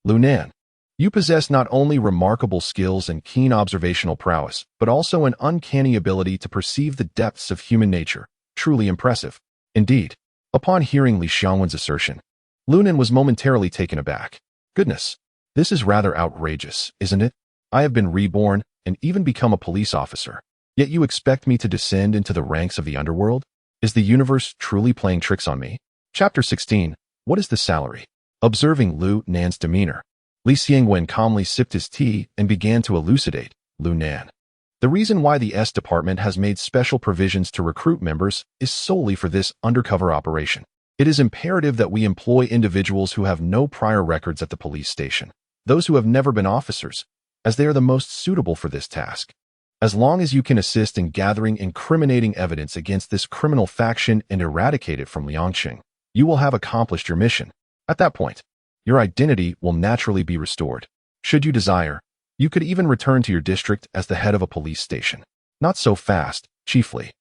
Lu Nan, you possess not only remarkable skills and keen observational prowess, but also an uncanny ability to perceive the depths of human nature. Truly impressive. Indeed, upon hearing Li Xiangwen's assertion, Lu Nan was momentarily taken aback. Goodness, this is rather outrageous, isn't it? I have been reborn and even become a police officer. Yet you expect me to descend into the ranks of the underworld? Is the universe truly playing tricks on me? Chapter 16. What is the salary? Observing Lu Nan's demeanor, Li Xiangwen calmly sipped his tea and began to elucidate. Lu Nan, the reason why the S department has made special provisions to recruit members is solely for this undercover operation. It is imperative that we employ individuals who have no prior records at the police station, those who have never been officers, as they are the most suitable for this task. As long as you can assist in gathering incriminating evidence against this criminal faction and eradicate it from Liangqing, you will have accomplished your mission. At that point, your identity will naturally be restored. Should you desire, you could even return to your district as the head of a police station. Not so fast, chiefly.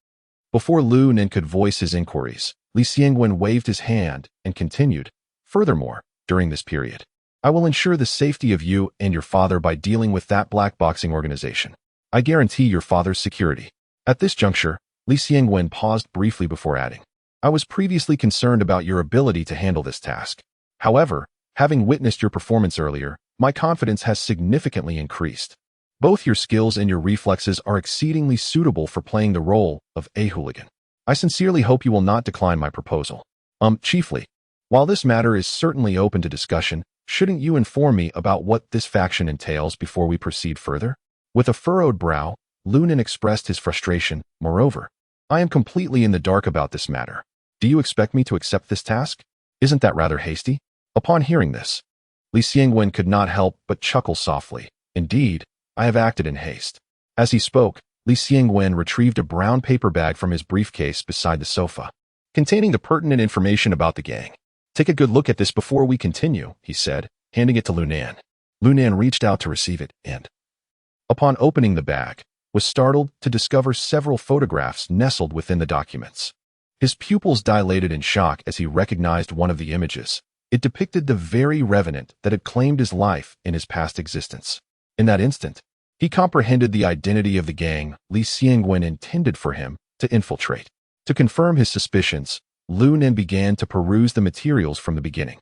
Before Lu Nan could voice his inquiries, Li Xiangwen waved his hand and continued, furthermore, during this period, I will ensure the safety of you and your father by dealing with that black boxing organization. I guarantee your father's security. At this juncture, Li Xiangwen paused briefly before adding, I was previously concerned about your ability to handle this task. However, having witnessed your performance earlier, my confidence has significantly increased. Both your skills and your reflexes are exceedingly suitable for playing the role of a hooligan. I sincerely hope you will not decline my proposal. Chiefly, while this matter is certainly open to discussion, shouldn't you inform me about what this faction entails before we proceed further? With a furrowed brow, Lu Nan expressed his frustration. Moreover, I am completely in the dark about this matter. Do you expect me to accept this task? Isn't that rather hasty? Upon hearing this, Li Xiangwen could not help but chuckle softly. Indeed, I have acted in haste. As he spoke, Li Xiangwen retrieved a brown paper bag from his briefcase beside the sofa, containing the pertinent information about the gang. Take a good look at this before we continue, he said, handing it to Lu Nan. Lu Nan reached out to receive it and, upon opening the bag, was startled to discover several photographs nestled within the documents. His pupils dilated in shock as he recognized one of the images. It depicted the very revenant that had claimed his life in his past existence. In that instant, he comprehended the identity of the gang Li Xiangwen intended for him to infiltrate. To confirm his suspicions, Lu Nen began to peruse the materials from the beginning.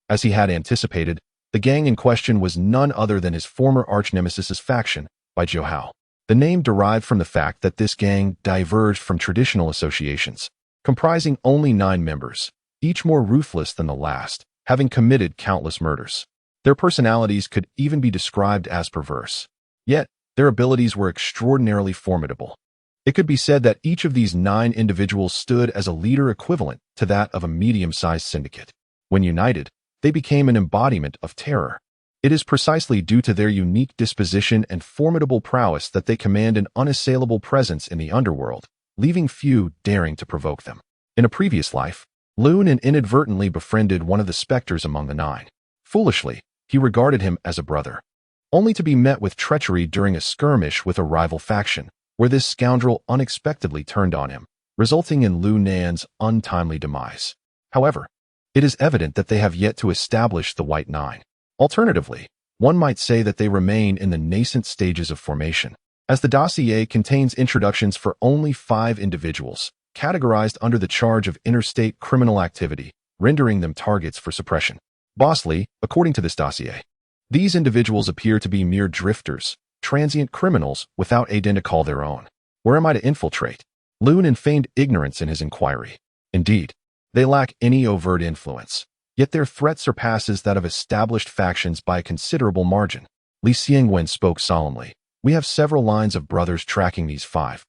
As he had anticipated, the gang in question was none other than his former arch-nemesis's faction, by Johao. The name derived from the fact that this gang diverged from traditional associations, comprising only 9 members, each more ruthless than the last, having committed countless murders. Their personalities could even be described as perverse. Yet, their abilities were extraordinarily formidable. It could be said that each of these 9 individuals stood as a leader equivalent to that of a medium-sized syndicate. When united, they became an embodiment of terror. It is precisely due to their unique disposition and formidable prowess that they command an unassailable presence in the underworld, leaving few daring to provoke them. In a previous life, Lu Nen inadvertently befriended one of the specters among the 9. Foolishly, he regarded him as a brother, only to be met with treachery during a skirmish with a rival faction, where this scoundrel unexpectedly turned on him, resulting in Lu Nan's untimely demise. However, it is evident that they have yet to establish the White 9. Alternatively, one might say that they remain in the nascent stages of formation, as the dossier contains introductions for only 5 individuals, categorized under the charge of interstate criminal activity, rendering them targets for suppression. Bosley, according to this dossier, these individuals appear to be mere drifters, transient criminals without a den to call their own. Where am I to infiltrate? Lu Nen feigned ignorance in his inquiry. Indeed, they lack any overt influence, yet their threat surpasses that of established factions by a considerable margin. Li Xiangwen spoke solemnly. We have several lines of brothers tracking these 5,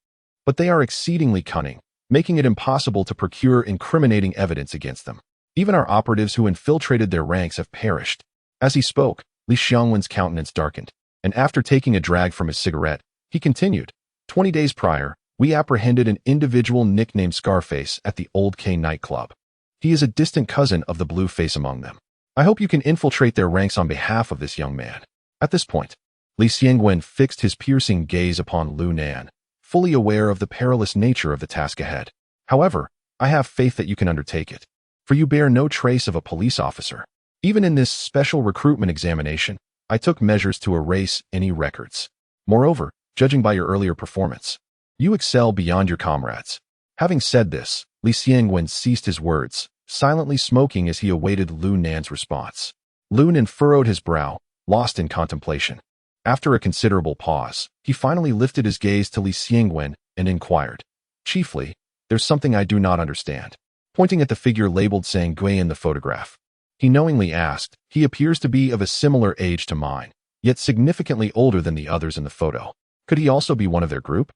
but they are exceedingly cunning, making it impossible to procure incriminating evidence against them. Even our operatives who infiltrated their ranks have perished. As he spoke, Li Xiangwen's countenance darkened, and after taking a drag from his cigarette, he continued, 20 days prior, we apprehended an individual nicknamed Scarface at the Old K nightclub. He is a distant cousin of the blue face among them. I hope you can infiltrate their ranks on behalf of this young man. At this point, Li Xiangwen fixed his piercing gaze upon Lu Nan, fully aware of the perilous nature of the task ahead. However, I have faith that you can undertake it, for you bear no trace of a police officer. Even in this special recruitment examination, I took measures to erase any records. Moreover, judging by your earlier performance, you excel beyond your comrades. Having said this, Li Xiangwen ceased his words, silently smoking as he awaited Lu Nan's response. Lu Nan furrowed his brow, lost in contemplation. After a considerable pause, he finally lifted his gaze to Li Xiangwen and inquired, Chiefly, there's something I do not understand. Pointing at the figure labeled Sanguine in the photograph, he knowingly asked, he appears to be of a similar age to mine, yet significantly older than the others in the photo. Could he also be one of their group?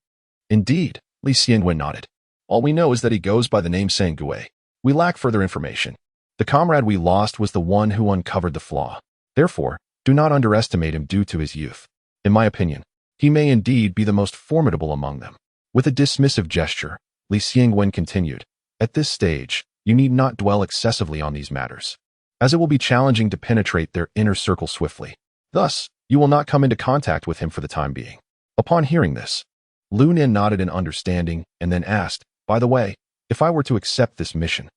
Indeed, Li Xiangwen nodded. All we know is that he goes by the name Sanguine. We lack further information. The comrade we lost was the one who uncovered the flaw. Therefore, do not underestimate him due to his youth. In my opinion, he may indeed be the most formidable among them. With a dismissive gesture, Li Xiangwen continued, At this stage, you need not dwell excessively on these matters, as it will be challenging to penetrate their inner circle swiftly. Thus, you will not come into contact with him for the time being. Upon hearing this, Lu Nen nodded in understanding and then asked, By the way, if I were to accept this mission,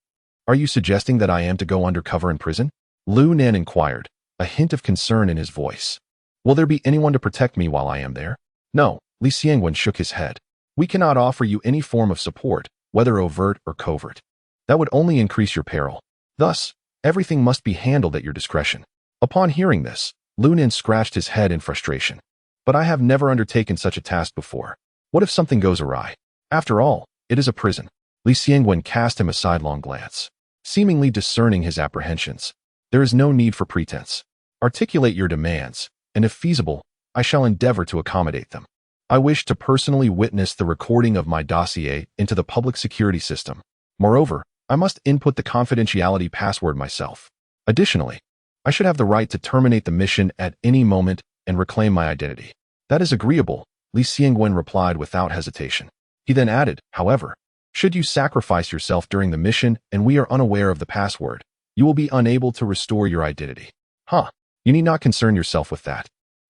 are you suggesting that I am to go undercover in prison? Lu Nen inquired, a hint of concern in his voice. Will there be anyone to protect me while I am there? No, Li Xiangwen shook his head. We cannot offer you any form of support, whether overt or covert. That would only increase your peril. Thus, everything must be handled at your discretion. Upon hearing this, Lu Nen scratched his head in frustration. But I have never undertaken such a task before. What if something goes awry? After all, it is a prison. Li Xiangwen cast him a sidelong glance, seemingly discerning his apprehensions. There is no need for pretense. Articulate your demands, and if feasible, I shall endeavor to accommodate them. I wish to personally witness the recording of my dossier into the public security system. Moreover, I must input the confidentiality password myself. Additionally, I should have the right to terminate the mission at any moment and reclaim my identity. That is agreeable, Li Xiangwen replied without hesitation. He then added, however, should you sacrifice yourself during the mission and we are unaware of the password, you will be unable to restore your identity. You need not concern yourself with that.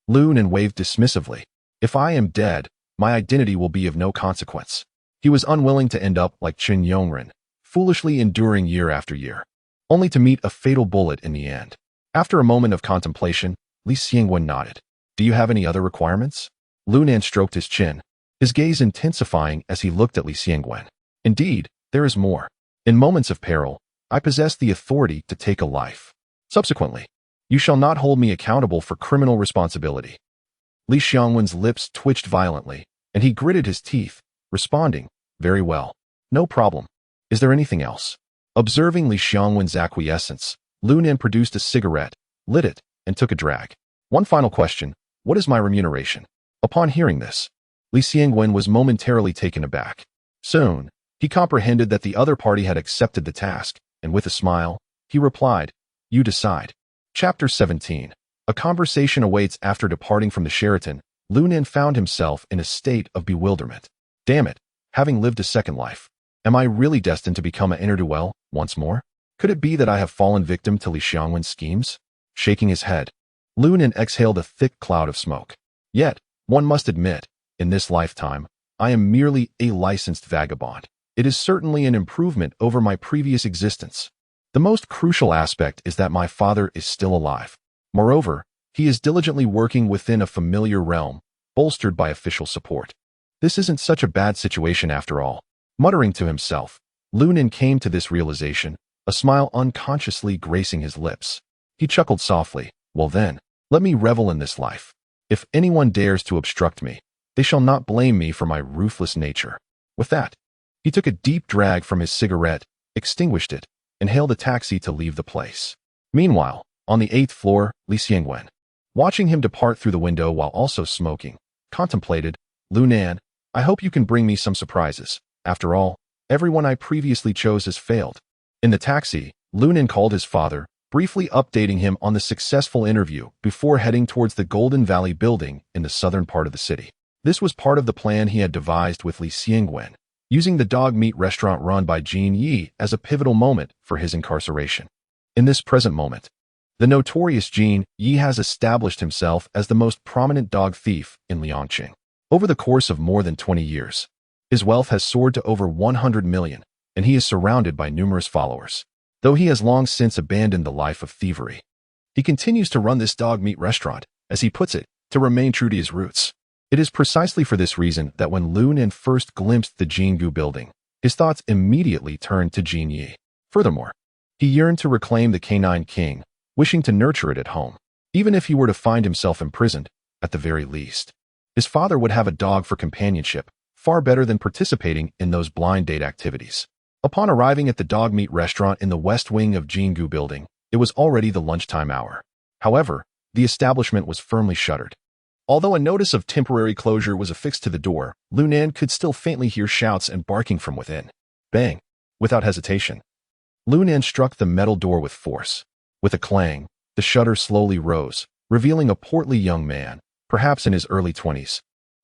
Lu Nen waved dismissively. If I am dead, my identity will be of no consequence. He was unwilling to end up like Chen Yongren, foolishly enduring year after year, only to meet a fatal bullet in the end. After a moment of contemplation, Li Xiangwen nodded. Do you have any other requirements? Lu Nen stroked his chin, his gaze intensifying as he looked at Li Xiangwen. Indeed, There is more. In moments of peril, I possess the authority to take a life. Subsequently, you shall not hold me accountable for criminal responsibility. Li Xiangwen's lips twitched violently, and he gritted his teeth, responding, very well. No problem. Is there anything else? Observing Li Xiangwen's acquiescence, Lu Nan produced a cigarette, lit it, and took a drag. One final question. What is my remuneration? Upon hearing this, Li Xiangwen was momentarily taken aback. Soon, he comprehended that the other party had accepted the task, and with a smile, he replied, you decide. Chapter 17. A conversation awaits. After departing from the Sheraton, Lu Nan found himself in a state of bewilderment. Damn it, having lived a second life. Am I really destined to become a ne'er-do-well once more? Could it be that I have fallen victim to Li Xiangwen's schemes? Shaking his head, Lu Nan exhaled a thick cloud of smoke. Yet, one must admit, in this lifetime, I am merely a licensed vagabond. It is certainly an improvement over my previous existence. The most crucial aspect is that my father is still alive. Moreover, he is diligently working within a familiar realm, bolstered by official support. This isn't such a bad situation after all. Muttering to himself, Lu Nan came to this realization, a smile unconsciously gracing his lips. He chuckled softly, well then, let me revel in this life. If anyone dares to obstruct me, they shall not blame me for my ruthless nature. With that, he took a deep drag from his cigarette, extinguished it, and hailed a taxi to leave the place. Meanwhile, on the 8th floor, Li Xiangwen, watching him depart through the window while also smoking, contemplated, Lu Nan, I hope you can bring me some surprises. After all, everyone I previously chose has failed. In the taxi, Lu Nan called his father, briefly updating him on the successful interview before heading towards the Golden Valley building in the southern part of the city. This was part of the plan he had devised with Li Xiangwen, using the dog meat restaurant run by Jin Yi as a pivotal moment for his incarceration. In this present moment, the notorious Jin Yi has established himself as the most prominent dog thief in Liangqing. Over the course of more than 20 years, his wealth has soared to over 100 million, and he is surrounded by numerous followers. Though he has long since abandoned the life of thievery, he continues to run this dog meat restaurant, as he puts it, to remain true to his roots. It is precisely for this reason that when Lu Nan first glimpsed the Jingu building, his thoughts immediately turned to Jin Yi. Furthermore, he yearned to reclaim the canine king, wishing to nurture it at home. Even if he were to find himself imprisoned, at the very least, his father would have a dog for companionship, far better than participating in those blind date activities. Upon arriving at the dog meat restaurant in the west wing of Jingu building, it was already the lunchtime hour. However, the establishment was firmly shuttered. Although a notice of temporary closure was affixed to the door, Lu Nan could still faintly hear shouts and barking from within. Bang! Without hesitation, Lu Nan struck the metal door with force. With a clang, the shutter slowly rose, revealing a portly young man, perhaps in his early 20s,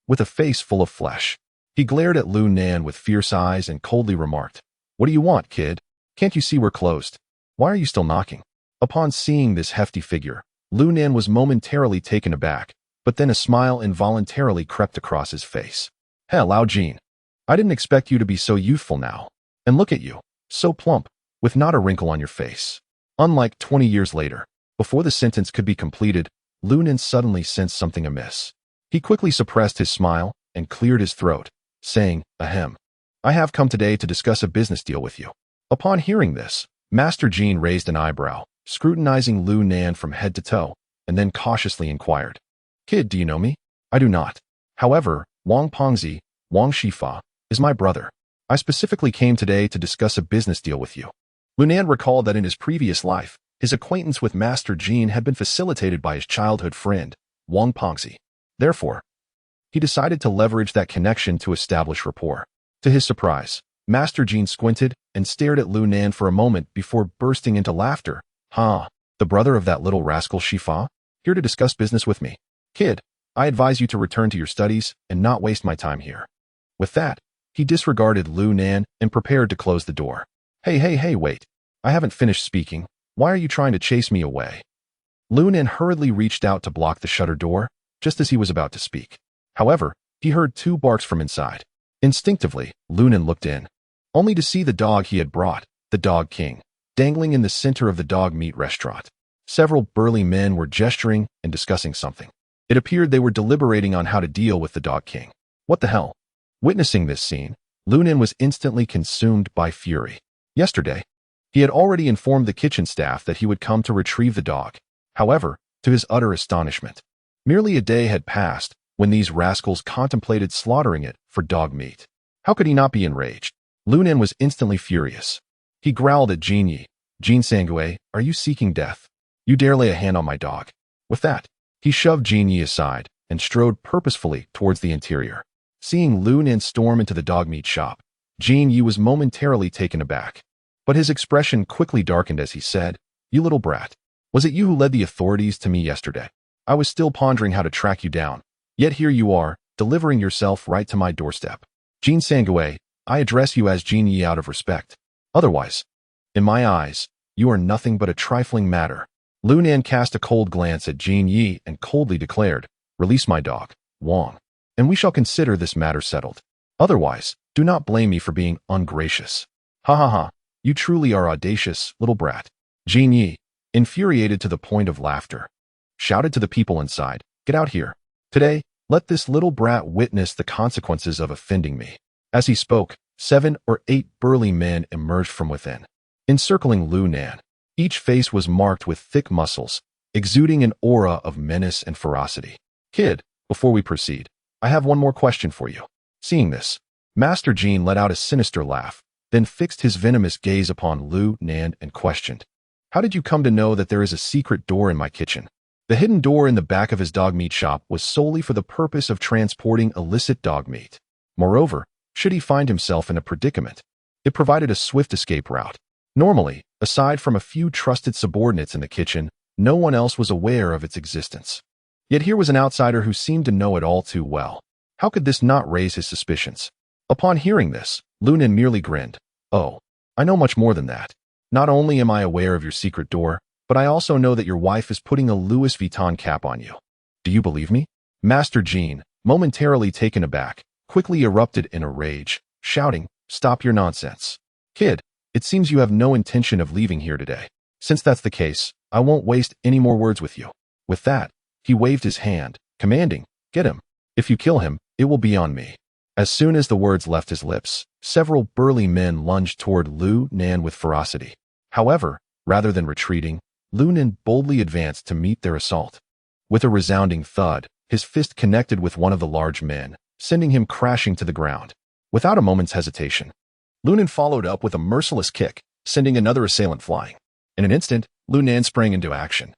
with a face full of flesh. He glared at Lu Nan with fierce eyes and coldly remarked, "What do you want, kid? Can't you see we're closed? Why are you still knocking?" Upon seeing this hefty figure, Lu Nan was momentarily taken aback, but then a smile involuntarily crept across his face. "Hell, Lao Jean, I didn't expect you to be so youthful now. And look at you, so plump, with not a wrinkle on your face." Unlike 20 years later, before the sentence could be completed, Lu Nan suddenly sensed something amiss. He quickly suppressed his smile and cleared his throat, saying, "Ahem. I have come today to discuss a business deal with you." Upon hearing this, Master Jean raised an eyebrow, scrutinizing Lu Nan from head to toe, and then cautiously inquired, "Kid, do you know me?" "I do not. However, Wang Pengzi, Wang Shifa, is my brother. I specifically came today to discuss a business deal with you." Lu Nan recalled that in his previous life, his acquaintance with Master Jean had been facilitated by his childhood friend, Wang Pengzi. Therefore, he decided to leverage that connection to establish rapport. To his surprise, Master Jean squinted and stared at Lu Nan for a moment before bursting into laughter. "Huh, the brother of that little rascal Shifa? Here to discuss business with me? Kid, I advise you to return to your studies and not waste my time here." With that, he disregarded Lu Nan and prepared to close the door. Hey, wait. I haven't finished speaking. Why are you trying to chase me away?" Lu Nan hurriedly reached out to block the shutter door, just as he was about to speak. However, he heard 2 barks from inside. Instinctively, Lu Nan looked in, only to see the dog he had brought, the Dog King, dangling in the center of the dog meat restaurant. Several burly men were gesturing and discussing something. It appeared they were deliberating on how to deal with the Dog King. What the hell? Witnessing this scene, Lu Nen was instantly consumed by fury. Yesterday, he had already informed the kitchen staff that he would come to retrieve the dog. However, to his utter astonishment, merely a day had passed when these rascals contemplated slaughtering it for dog meat. How could he not be enraged? Lu Nen was instantly furious. He growled at Jin Yi. Jin Sangui, are you seeking death? You dare lay a hand on my dog. With that, he shoved Jin Yi aside and strode purposefully towards the interior. Seeing Lu Nen storm into the dog meat shop, Jin Yi was momentarily taken aback. But his expression quickly darkened as he said, You little brat. Was it you who led the authorities to me yesterday? I was still pondering how to track you down. Yet here you are, delivering yourself right to my doorstep. Jin Sangui, I address you as Jin Yi out of respect. Otherwise, in my eyes, you are nothing but a trifling matter. Lu Nen cast a cold glance at Jin Yi and coldly declared, Release my dog, Wang, and we shall consider this matter settled. Otherwise, do not blame me for being ungracious. Ha ha ha, you truly are audacious, little brat. Jin Yi, infuriated to the point of laughter, shouted to the people inside, Get out here. Today, let this little brat witness the consequences of offending me. As he spoke, 7 or 8 burly men emerged from within, encircling Lu Nen. Each face was marked with thick muscles, exuding an aura of menace and ferocity. Kid, before we proceed, I have one more question for you. Seeing this, Master Jin let out a sinister laugh, then fixed his venomous gaze upon Lu Nen and questioned, How did you come to know that there is a secret door in my kitchen? The hidden door in the back of his dog meat shop was solely for the purpose of transporting illicit dog meat. Moreover, should he find himself in a predicament, it provided a swift escape route. Normally, aside from a few trusted subordinates in the kitchen, no one else was aware of its existence. Yet here was an outsider who seemed to know it all too well. How could this not raise his suspicions? Upon hearing this, Lu Nen merely grinned. Oh, I know much more than that. Not only am I aware of your secret door, but I also know that your wife is putting a Louis Vuitton cap on you. Do you believe me? Master Jin, momentarily taken aback, quickly erupted in a rage, shouting, Stop your nonsense. Kid, it seems you have no intention of leaving here today. Since that's the case, I won't waste any more words with you. With that, he waved his hand, commanding, Get him. If you kill him, it will be on me. As soon as the words left his lips, several burly men lunged toward Lu Nen with ferocity. However, rather than retreating, Lu Nen boldly advanced to meet their assault. With a resounding thud, his fist connected with one of the large men, sending him crashing to the ground. Without a moment's hesitation, Lu Nen followed up with a merciless kick, sending another assailant flying. In an instant, Lu Nen sprang into action,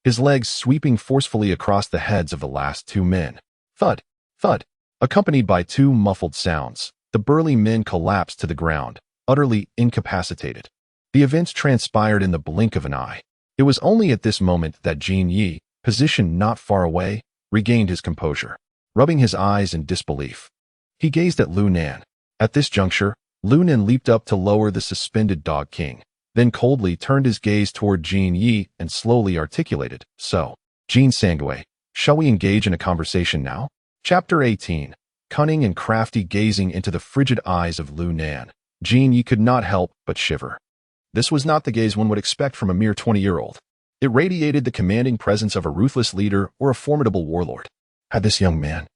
his legs sweeping forcefully across the heads of the last 2 men. Thud, thud, accompanied by 2 muffled sounds, the burly men collapsed to the ground, utterly incapacitated. The events transpired in the blink of an eye. It was only at this moment that Jin Yi, positioned not far away, regained his composure. Rubbing his eyes in disbelief, he gazed at Lu Nen. At this juncture, Lu Nen leaped up to lower the suspended dog king, then coldly turned his gaze toward Jin Yi and slowly articulated, So, Jin Sangui, shall we engage in a conversation now? Chapter 18. Cunning and crafty. Gazing into the frigid eyes of Lu Nen, Jin Yi could not help but shiver. This was not the gaze one would expect from a mere 20-year-old. It radiated the commanding presence of a ruthless leader or a formidable warlord. Had this young man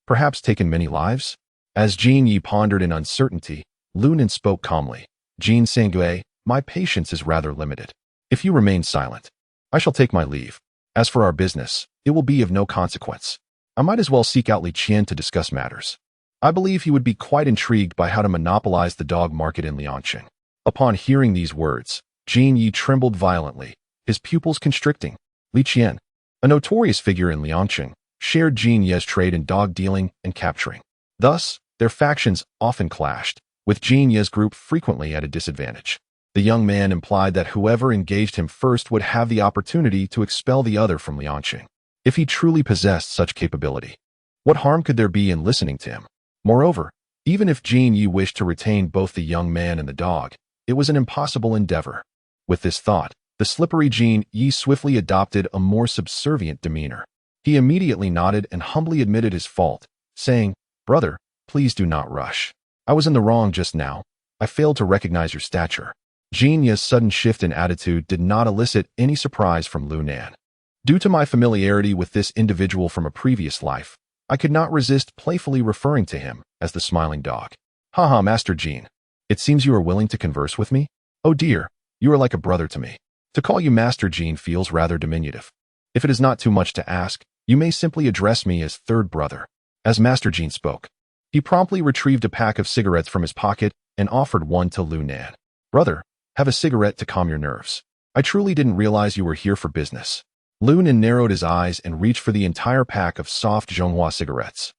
perhaps taken many lives? As Jin Yi pondered in uncertainty, Lu Nen spoke calmly. Jin Sangui, my patience is rather limited. If you remain silent, I shall take my leave. As for our business, it will be of no consequence. I might as well seek out Li Qian to discuss matters. I believe he would be quite intrigued by how to monopolize the dog market in Liangqing. Upon hearing these words, Jin Yi trembled violently, his pupils constricting. Li Qian, a notorious figure in Liangqing, shared Jin Yi's trade in dog dealing and capturing. Thus, their factions often clashed, with Jin Yi's group frequently at a disadvantage. The young man implied that whoever engaged him first would have the opportunity to expel the other from Liangqing. If he truly possessed such capability, what harm could there be in listening to him? Moreover, even if Jin Yi wished to retain both the young man and the dog, it was an impossible endeavor. With this thought, the slippery Jin Yi swiftly adopted a more subservient demeanor. He immediately nodded and humbly admitted his fault, saying, Brother, please do not rush. I was in the wrong just now. I failed to recognize your stature. Jin Yi's sudden shift in attitude did not elicit any surprise from Lu Nen. Due to my familiarity with this individual from a previous life, I could not resist playfully referring to him as the smiling dog. Haha, Master Jean. It seems you are willing to converse with me? Oh dear, you are like a brother to me. To call you Master Jean feels rather diminutive. If it is not too much to ask, you may simply address me as third brother. As Master Jean spoke, he promptly retrieved a pack of cigarettes from his pocket and offered one to Lu Nan. Brother, have a cigarette to calm your nerves. I truly didn't realize you were here for business. Lu Nan narrowed his eyes and reached for the entire pack of soft Zhonghua cigarettes.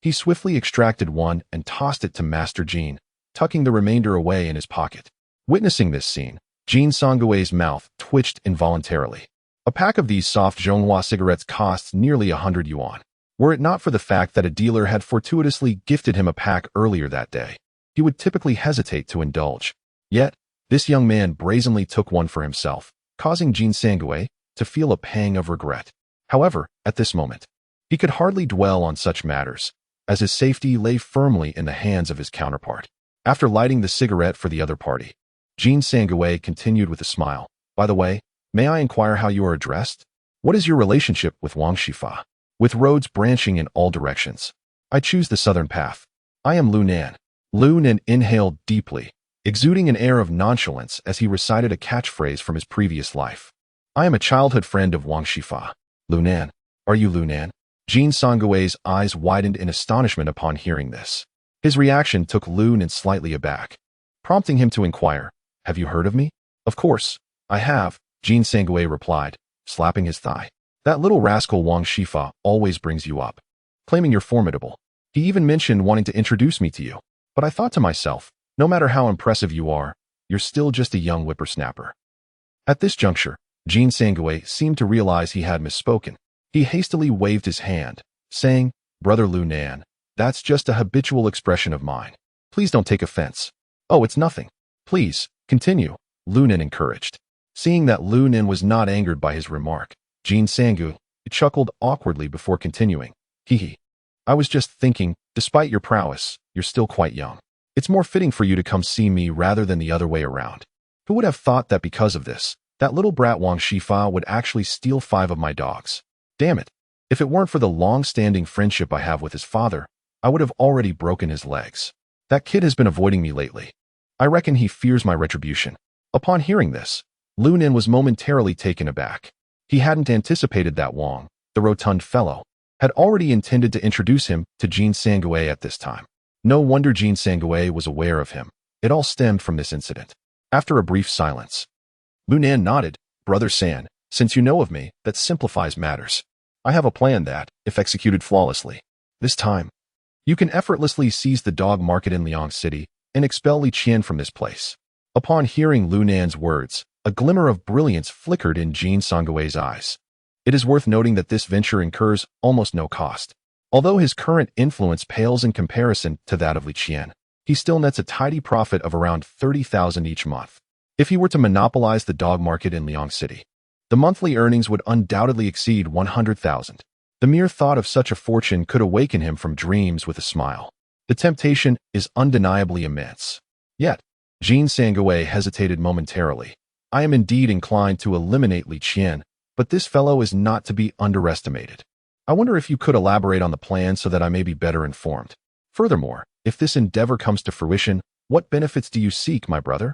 He swiftly extracted one and tossed it to Master Jean, tucking the remainder away in his pocket. Witnessing this scene, Jean Songgue's mouth twitched involuntarily. A pack of these soft Zhonghua cigarettes costs nearly 100 yuan. Were it not for the fact that a dealer had fortuitously gifted him a pack earlier that day, he would typically hesitate to indulge. Yet, this young man brazenly took one for himself, causing Jean Songgue to feel a pang of regret. However, at this moment, he could hardly dwell on such matters, as his safety lay firmly in the hands of his counterpart. After lighting the cigarette for the other party, Jean Songgue continued with a smile. By the way, may I inquire how you are addressed? What is your relationship with Wang Shifa? With roads branching in all directions, I choose the southern path. I am Lu Nan. Lu Nan inhaled deeply, exuding an air of nonchalance as he recited a catchphrase from his previous life. I am a childhood friend of Wang Shifa. Lu Nan, are you Lu Nan? Jean Songgue's eyes widened in astonishment upon hearing this. His reaction took Lu Nan slightly aback, prompting him to inquire, have you heard of me? Of course, I have, Jean Songgue replied, slapping his thigh. That little rascal Wang Shifa always brings you up, claiming you're formidable. He even mentioned wanting to introduce me to you. But I thought to myself, no matter how impressive you are, you're still just a young whippersnapper. At this juncture, Jean Songgue seemed to realize he had misspoken. He hastily waved his hand, saying, Brother Lu Nan, that's just a habitual expression of mine. Please don't take offense. Oh, it's nothing. Please, continue, Lu Nan encouraged. Seeing that Lu Nan was not angered by his remark, Jean Songgue chuckled awkwardly before continuing. Hee. I was just thinking, despite your prowess, you're still quite young. It's more fitting for you to come see me rather than the other way around. Who would have thought that because of this, that little brat Wang Shifa would actually steal 5 of my dogs? Damn it. If it weren't for the long-standing friendship I have with his father, I would have already broken his legs. That kid has been avoiding me lately. I reckon he fears my retribution. Upon hearing this, Lu Nan was momentarily taken aback. He hadn't anticipated that Wang, the rotund fellow, had already intended to introduce him to Jean Songgue at this time. No wonder Jean Songgue was aware of him. It all stemmed from this incident. After a brief silence, Lu Nan nodded. Brother San, since you know of me, that simplifies matters. I have a plan that, if executed flawlessly, this time, you can effortlessly seize the dog market in Liang City and expel Li Qian from this place. Upon hearing Lu Nan's words, a glimmer of brilliance flickered in Jean Songgue's eyes. It is worth noting that this venture incurs almost no cost. Although his current influence pales in comparison to that of Li Qian, he still nets a tidy profit of around 30,000 each month. If he were to monopolize the dog market in Liang City, the monthly earnings would undoubtedly exceed 100,000. The mere thought of such a fortune could awaken him from dreams with a smile. The temptation is undeniably immense. Yet, Jean Songgue hesitated momentarily. I am indeed inclined to eliminate Li Qian, but this fellow is not to be underestimated. I wonder if you could elaborate on the plan so that I may be better informed. Furthermore, if this endeavor comes to fruition, what benefits do you seek, my brother?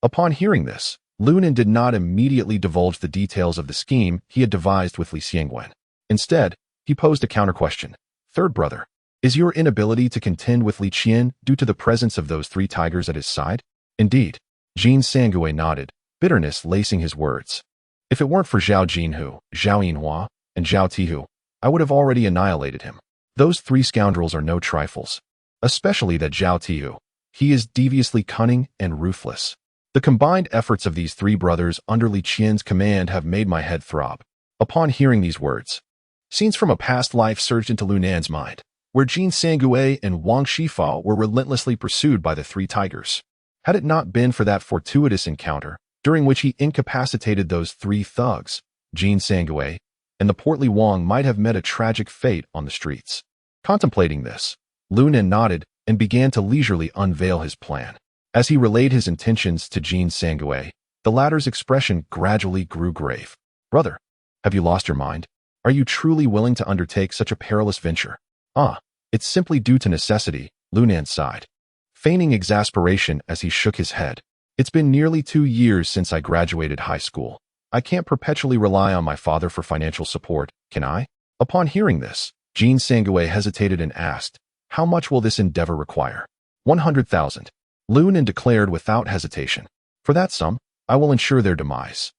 Upon hearing this, Lu Nan did not immediately divulge the details of the scheme he had devised with Li Xiangwen. Instead, he posed a counter-question. Third brother, is your inability to contend with Li Qian due to the presence of those 3 tigers at his side? Indeed. Jean Songgue nodded, bitterness lacing his words. If it weren't for Zhao Jinhu, Zhao Yinhua, and Zhao Tihu, I would have already annihilated him. Those 3 scoundrels are no trifles. Especially that Zhao Tihu. He is deviously cunning and ruthless. The combined efforts of these 3 brothers under Li Qian's command have made my head throb. Upon hearing these words, scenes from a past life surged into Lu Nan's mind, where Jean Songgue and Wang Shifa were relentlessly pursued by the 3 tigers. Had it not been for that fortuitous encounter, during which he incapacitated those 3 thugs, Jean Songgue and the portly Wang might have met a tragic fate on the streets. Contemplating this, Lu Nan nodded and began to leisurely unveil his plan. As he relayed his intentions to Jean Songgue, the latter's expression gradually grew grave. Brother, have you lost your mind? Are you truly willing to undertake such a perilous venture? It's simply due to necessity, Lu Nan sighed. feigning exasperation as he shook his head. It's been nearly 2 years since I graduated high school. I can't perpetually rely on my father for financial support, can I? Upon hearing this, Jean Sangoe hesitated and asked, how much will this endeavor require? 100,000. Lu Nan declared without hesitation. For that sum, I will ensure their demise.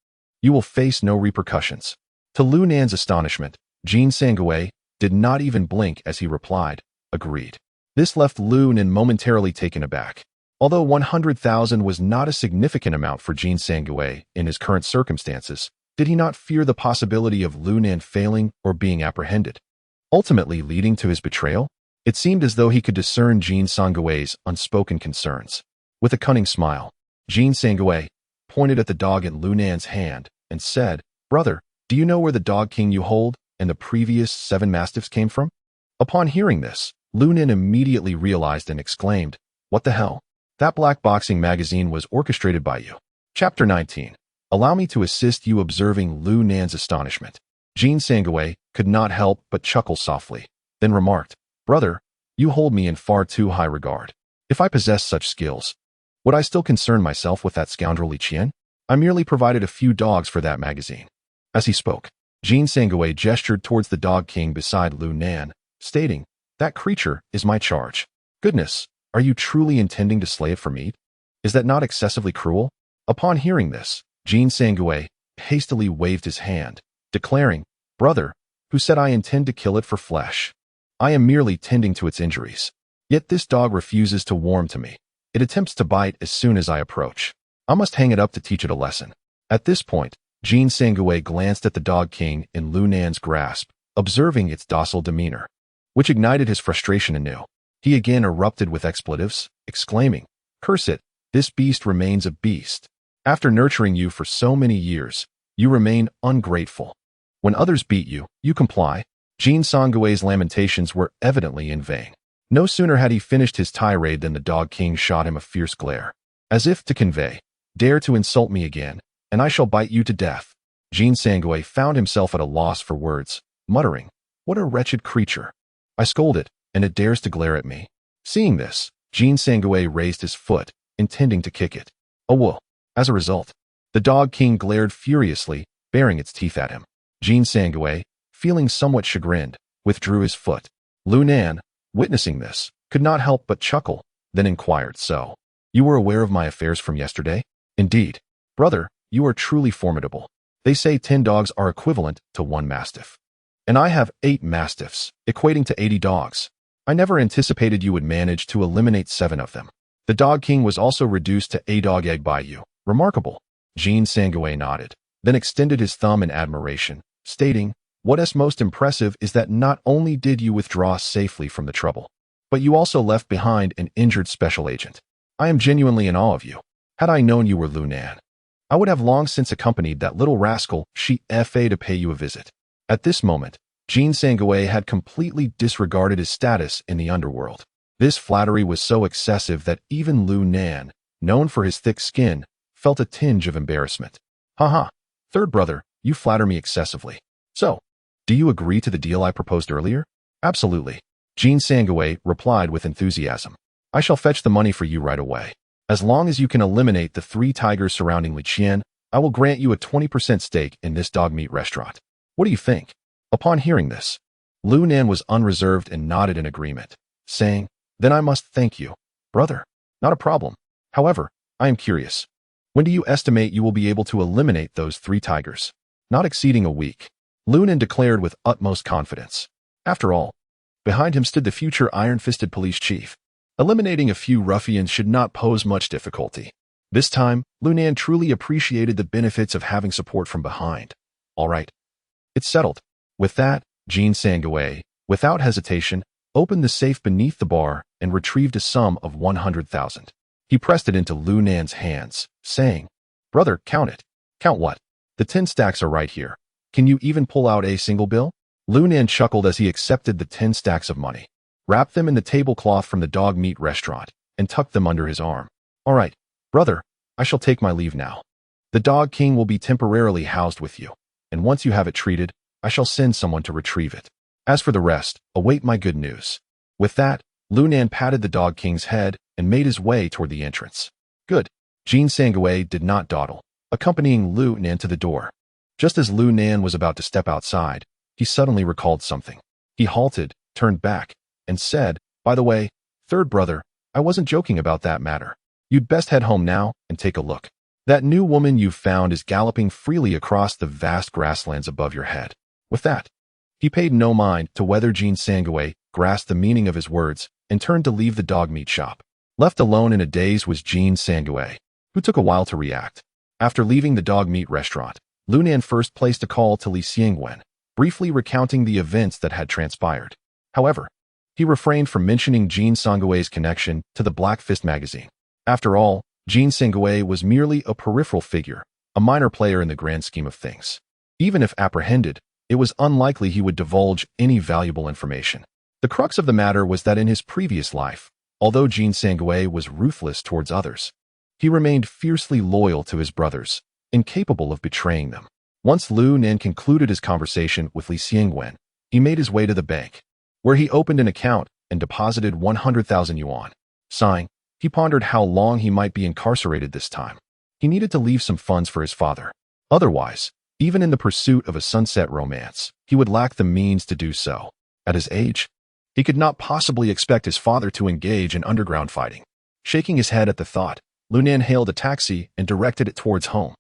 You will face no repercussions. To Lu Nan's astonishment, Jean Sangoe did not even blink as he replied, agreed. This left Lu Nan momentarily taken aback. Although 100,000 was not a significant amount for Jean Sangoe in his current circumstances, did he not fear the possibility of Lu Nan failing or being apprehended, ultimately leading to his betrayal? It seemed as though he could discern Jean Sangoe's unspoken concerns. With a cunning smile, Jean Sangoe pointed at the dog in Lu Nan's hand and said, Brother, do you know where the dog king you hold and the previous 7 mastiffs came from? Upon hearing this, Lu Nan immediately realized and exclaimed, what the hell? That black boxing magazine was orchestrated by you. Chapter 19. Allow me to assist you. Observing Lu Nan's astonishment, Jean Sangoe could not help but chuckle softly, then remarked, Brother, you hold me in far too high regard. If I possessed such skills, would I still concern myself with that scoundrel Li Qian? I merely provided a few dogs for that magazine. As he spoke, Jean Sangoe gestured towards the dog king beside Lu Nan, stating, that creature is my charge. Goodness, are you truly intending to slay it for meat? Is that not excessively cruel? Upon hearing this, Jean Sangoe hastily waved his hand, declaring, Brother, who said I intend to kill it for flesh? I am merely tending to its injuries. Yet this dog refuses to warm to me. It attempts to bite as soon as I approach. I must hang it up to teach it a lesson. At this point, Jean Sangoe glanced at the dog king in Lu Nan's grasp, observing its docile demeanor, which ignited his frustration anew. He again erupted with expletives, exclaiming, Curse it, this beast remains a beast. After nurturing you for so many years, you remain ungrateful. When others beat you, you comply. Jean Sangoe's lamentations were evidently in vain. No sooner had he finished his tirade than the dog king shot him a fierce glare, as if to convey, Dare to insult me again, and I shall bite you to death. Jean Sangoe found himself at a loss for words, muttering, What a wretched creature. I scold it, and it dares to glare at me. Seeing this, Jean Sangoe raised his foot, intending to kick it. Oh well. As a result, the dog king glared furiously, baring its teeth at him. Jean Sangoe, feeling somewhat chagrined, withdrew his foot. Lu Nan, witnessing this, could not help but chuckle, then inquired, So, you were aware of my affairs from yesterday? Indeed. Brother, you are truly formidable. They say 10 dogs are equivalent to 1 mastiff. And I have 8 mastiffs, equating to 80 dogs. I never anticipated you would manage to eliminate 7 of them. The dog king was also reduced to a dog egg by you. Remarkable. Jean Sangoe nodded, then extended his thumb in admiration, stating, What is most impressive is that not only did you withdraw safely from the trouble, but you also left behind an injured special agent. I am genuinely in awe of you. Had I known you were Lu Nan, I would have long since accompanied that little rascal Shi Fa to pay you a visit. At this moment, Jean Sangoe had completely disregarded his status in the underworld. This flattery was so excessive that even Lu Nan, known for his thick skin, felt a tinge of embarrassment. Haha, third brother, you flatter me excessively. So, do you agree to the deal I proposed earlier? Absolutely. Jean Sangoe replied with enthusiasm. I shall fetch the money for you right away. As long as you can eliminate the 3 tigers surrounding Li Qian, I will grant you a 20% stake in this dog meat restaurant. What do you think? Upon hearing this, Lu Nan was unreserved and nodded in agreement, saying, Then I must thank you, brother. Not a problem. However, I am curious. When do you estimate you will be able to eliminate those 3 tigers? Not exceeding a week, Lu Nan declared with utmost confidence. After all, behind him stood the future iron-fisted police chief. Eliminating a few ruffians should not pose much difficulty. This time, Lu Nan truly appreciated the benefits of having support from behind. All right. It's settled. With that, Jean Sangoe, without hesitation, opened the safe beneath the bar and retrieved a sum of 100,000. He pressed it into Lu Nan's hands, saying, Brother, count it. Count what? The 10 stacks are right here. Can you even pull out a single bill? Lu Nan chuckled as he accepted the 10 stacks of money, wrapped them in the tablecloth from the dog meat restaurant, and tucked them under his arm. All right, brother, I shall take my leave now. The dog king will be temporarily housed with you, and once you have it treated, I shall send someone to retrieve it. As for the rest, await my good news. With that, Lu Nan patted the dog king's head and made his way toward the entrance. Good. Jean Sangui did not dawdle, accompanying Lu Nan to the door. Just as Lu Nan was about to step outside, he suddenly recalled something. He halted, turned back, and said, "By the way, third brother, I wasn't joking about that matter. You'd best head home now and take a look. That new woman you've found is galloping freely across the vast grasslands above your head." With that, he paid no mind to whether Jean Sangui grasped the meaning of his words and turned to leave the dog meat shop. Left alone in a daze was Jean Sangui, who took a while to react. After leaving the dog meat restaurant, Lu Nan first placed a call to Li Xiangwen, briefly recounting the events that had transpired. However, he refrained from mentioning Jean Sangui's connection to the Black Fist magazine. After all, Jean Sangui was merely a peripheral figure, a minor player in the grand scheme of things. Even if apprehended, it was unlikely he would divulge any valuable information. The crux of the matter was that in his previous life, although Jean Sangui was ruthless towards others, he remained fiercely loyal to his brothers, incapable of betraying them. Once Lu Nan concluded his conversation with Li Xiangwen, he made his way to the bank, where he opened an account and deposited 100,000 yuan. Sighing, he pondered how long he might be incarcerated this time. He needed to leave some funds for his father. Otherwise, even in the pursuit of a sunset romance, he would lack the means to do so. At his age, he could not possibly expect his father to engage in underground fighting. Shaking his head at the thought, Lu Nan hailed a taxi and directed it towards home.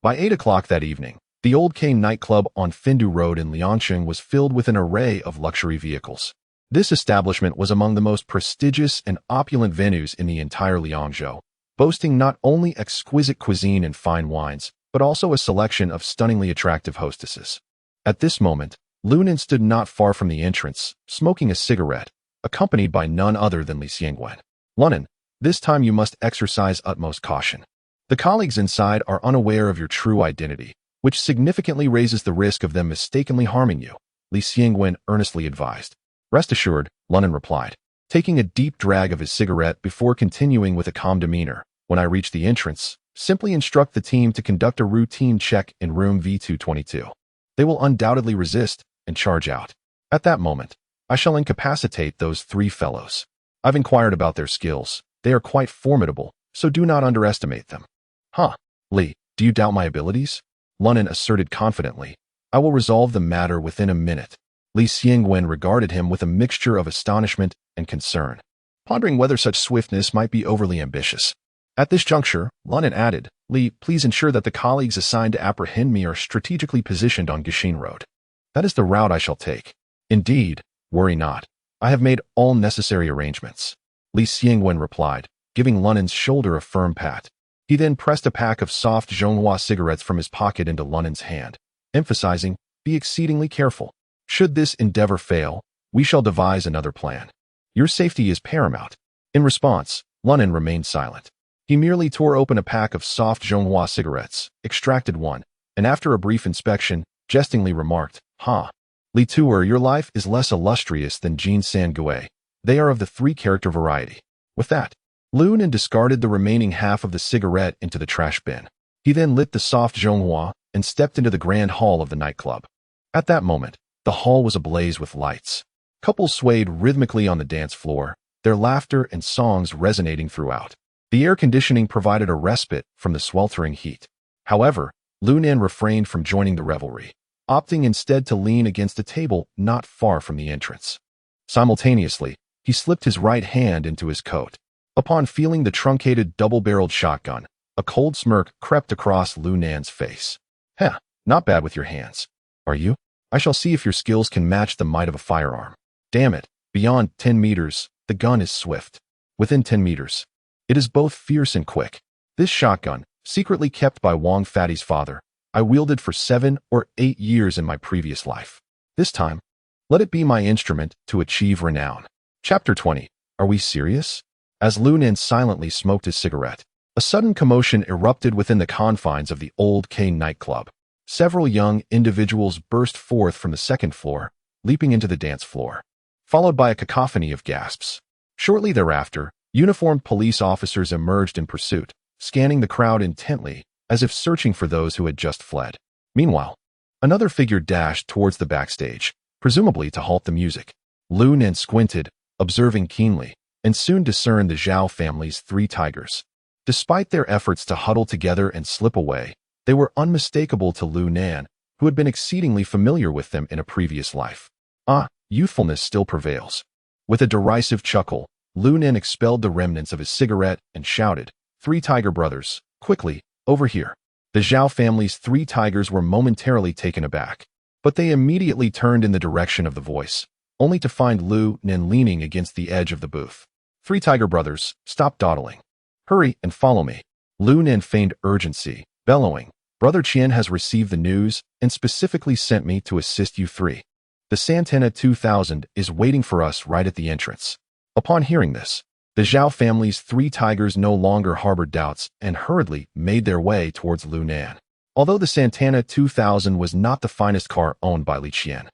By 8 o'clock that evening, the Old K nightclub on Findu Road in Liangcheng was filled with an array of luxury vehicles. This establishment was among the most prestigious and opulent venues in the entire Liangzhou, boasting not only exquisite cuisine and fine wines, but also a selection of stunningly attractive hostesses. At this moment, Lu Nan stood not far from the entrance, smoking a cigarette, accompanied by none other than Li Xiangwen. "Lunan, this time you must exercise utmost caution. The colleagues inside are unaware of your true identity, which significantly raises the risk of them mistakenly harming you," Li Xiangwen earnestly advised. "Rest assured," Lunan replied, taking a deep drag of his cigarette before continuing with a calm demeanor. "When I reach the entrance, simply instruct the team to conduct a routine check in room V222. They will undoubtedly resist and charge out. At that moment, I shall incapacitate those 3 fellows. I've inquired about their skills. They are quite formidable, so do not underestimate them." "Huh, Li, do you doubt my abilities?" Lunan asserted confidently. "I will resolve the matter within a minute." Li Xiangwen regarded him with a mixture of astonishment and concern, pondering whether such swiftness might be overly ambitious. At this juncture, Lunan added, "Li, please ensure that the colleagues assigned to apprehend me are strategically positioned on Gixin Road. That is the route I shall take." "Indeed, worry not. I have made all necessary arrangements," Li Xiangwen replied, giving Lunan's shoulder a firm pat. He then pressed a pack of soft Zhonghua cigarettes from his pocket into Lunan's hand, emphasizing, "Be exceedingly careful. Should this endeavor fail, we shall devise another plan. Your safety is paramount." In response, Lunan remained silent. He merely tore open a pack of soft Zhonghua cigarettes, extracted one, and after a brief inspection, jestingly remarked, "Ha, Li Tuer, your life is less illustrious than Jean Sangui. They are of the 3-character variety." With that, Lu Nan discarded the remaining half of the cigarette into the trash bin. He then lit the soft Zhonghua and stepped into the grand hall of the nightclub. At that moment, the hall was ablaze with lights. Couples swayed rhythmically on the dance floor, their laughter and songs resonating throughout. The air conditioning provided a respite from the sweltering heat. However, Lu Nan refrained from joining the revelry, opting instead to lean against a table not far from the entrance. Simultaneously, he slipped his right hand into his coat. Upon feeling the truncated double-barreled shotgun, a cold smirk crept across Lu Nan's face. "Heh, not bad with your hands. Are you? I shall see if your skills can match the might of a firearm. Damn it, beyond 10 meters, the gun is swift. Within 10 meters, it is both fierce and quick. This shotgun, secretly kept by Wang Fatty's father, I wielded for 7 or 8 years in my previous life. This time, let it be my instrument to achieve renown." Chapter 20. Are we serious? As Lu Nan silently smoked his cigarette, a sudden commotion erupted within the confines of the Old K nightclub. Several young individuals burst forth from the second floor, leaping into the dance floor, followed by a cacophony of gasps. Shortly thereafter, uniformed police officers emerged in pursuit, scanning the crowd intently, as if searching for those who had just fled. Meanwhile, another figure dashed towards the backstage, presumably to halt the music. Lu Nan squinted, observing keenly. and soon discerned the Zhao family's 3 tigers. Despite their efforts to huddle together and slip away, they were unmistakable to Lu Nan, who had been exceedingly familiar with them in a previous life. Youthfulness still prevails. With a derisive chuckle, Lu Nan expelled the remnants of his cigarette and shouted, 3 tiger brothers, quickly, over here. The Zhao family's 3 tigers were momentarily taken aback, but they immediately turned in the direction of the voice, only to find Lu Nan leaning against the edge of the booth. 3 tiger brothers, stop dawdling. Hurry and follow me. Lu Nan feigned urgency, bellowing, Brother Qian has received the news and specifically sent me to assist you 3. The Santana 2000 is waiting for us right at the entrance. Upon hearing this, the Zhao family's 3 tigers no longer harbored doubts and hurriedly made their way towards Lu Nan. Although the Santana 2000 was not the finest car owned by Li Qian,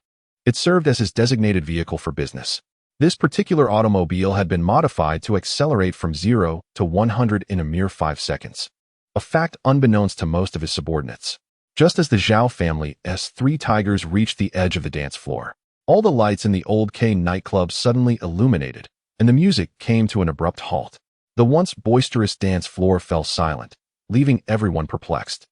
it served as his designated vehicle for business. This particular automobile had been modified to accelerate from 0 to 100 in a mere 5 seconds, a fact unbeknownst to most of his subordinates. Just as the Zhao family's 3 tigers reached the edge of the dance floor, all the lights in the Old K nightclub suddenly illuminated, and the music came to an abrupt halt. The once boisterous dance floor fell silent, leaving everyone perplexed.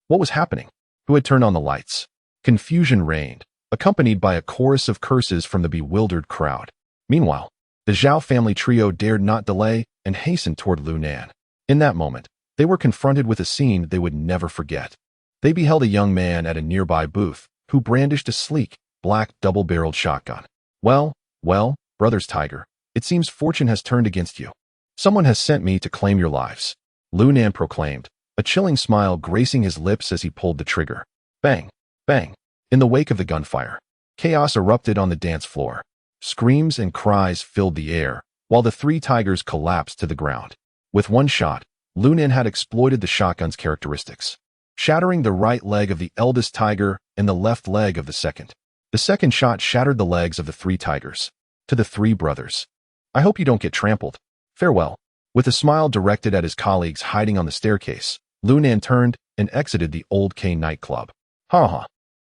What was happening? Who had turned on the lights? Confusion reigned, accompanied by a chorus of curses from the bewildered crowd. Meanwhile, the Zhao family trio dared not delay and hastened toward Lu Nan. In that moment, they were confronted with a scene they would never forget. They beheld a young man at a nearby booth who brandished a sleek, black double-barreled shotgun. Well, brothers Tiger, it seems fortune has turned against you. Someone has sent me to claim your lives, Lu Nan proclaimed, a chilling smile gracing his lips as he pulled the trigger. Bang, bang. In the wake of the gunfire, chaos erupted on the dance floor. Screams and cries filled the air, while the 3 tigers collapsed to the ground. With one shot, Lu Nan had exploited the shotgun's characteristics, shattering the right leg of the eldest tiger and the left leg of the second. The second shot shattered the legs of the 3 tigers. To the 3 brothers, I hope you don't get trampled. Farewell. With a smile directed at his colleagues hiding on the staircase, Lu Nan turned and exited the Old K nightclub.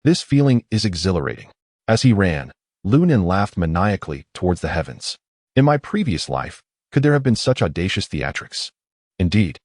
This feeling is exhilarating. As he ran, Lu Nan laughed maniacally towards the heavens. In my previous life, could there have been such audacious theatrics? Indeed,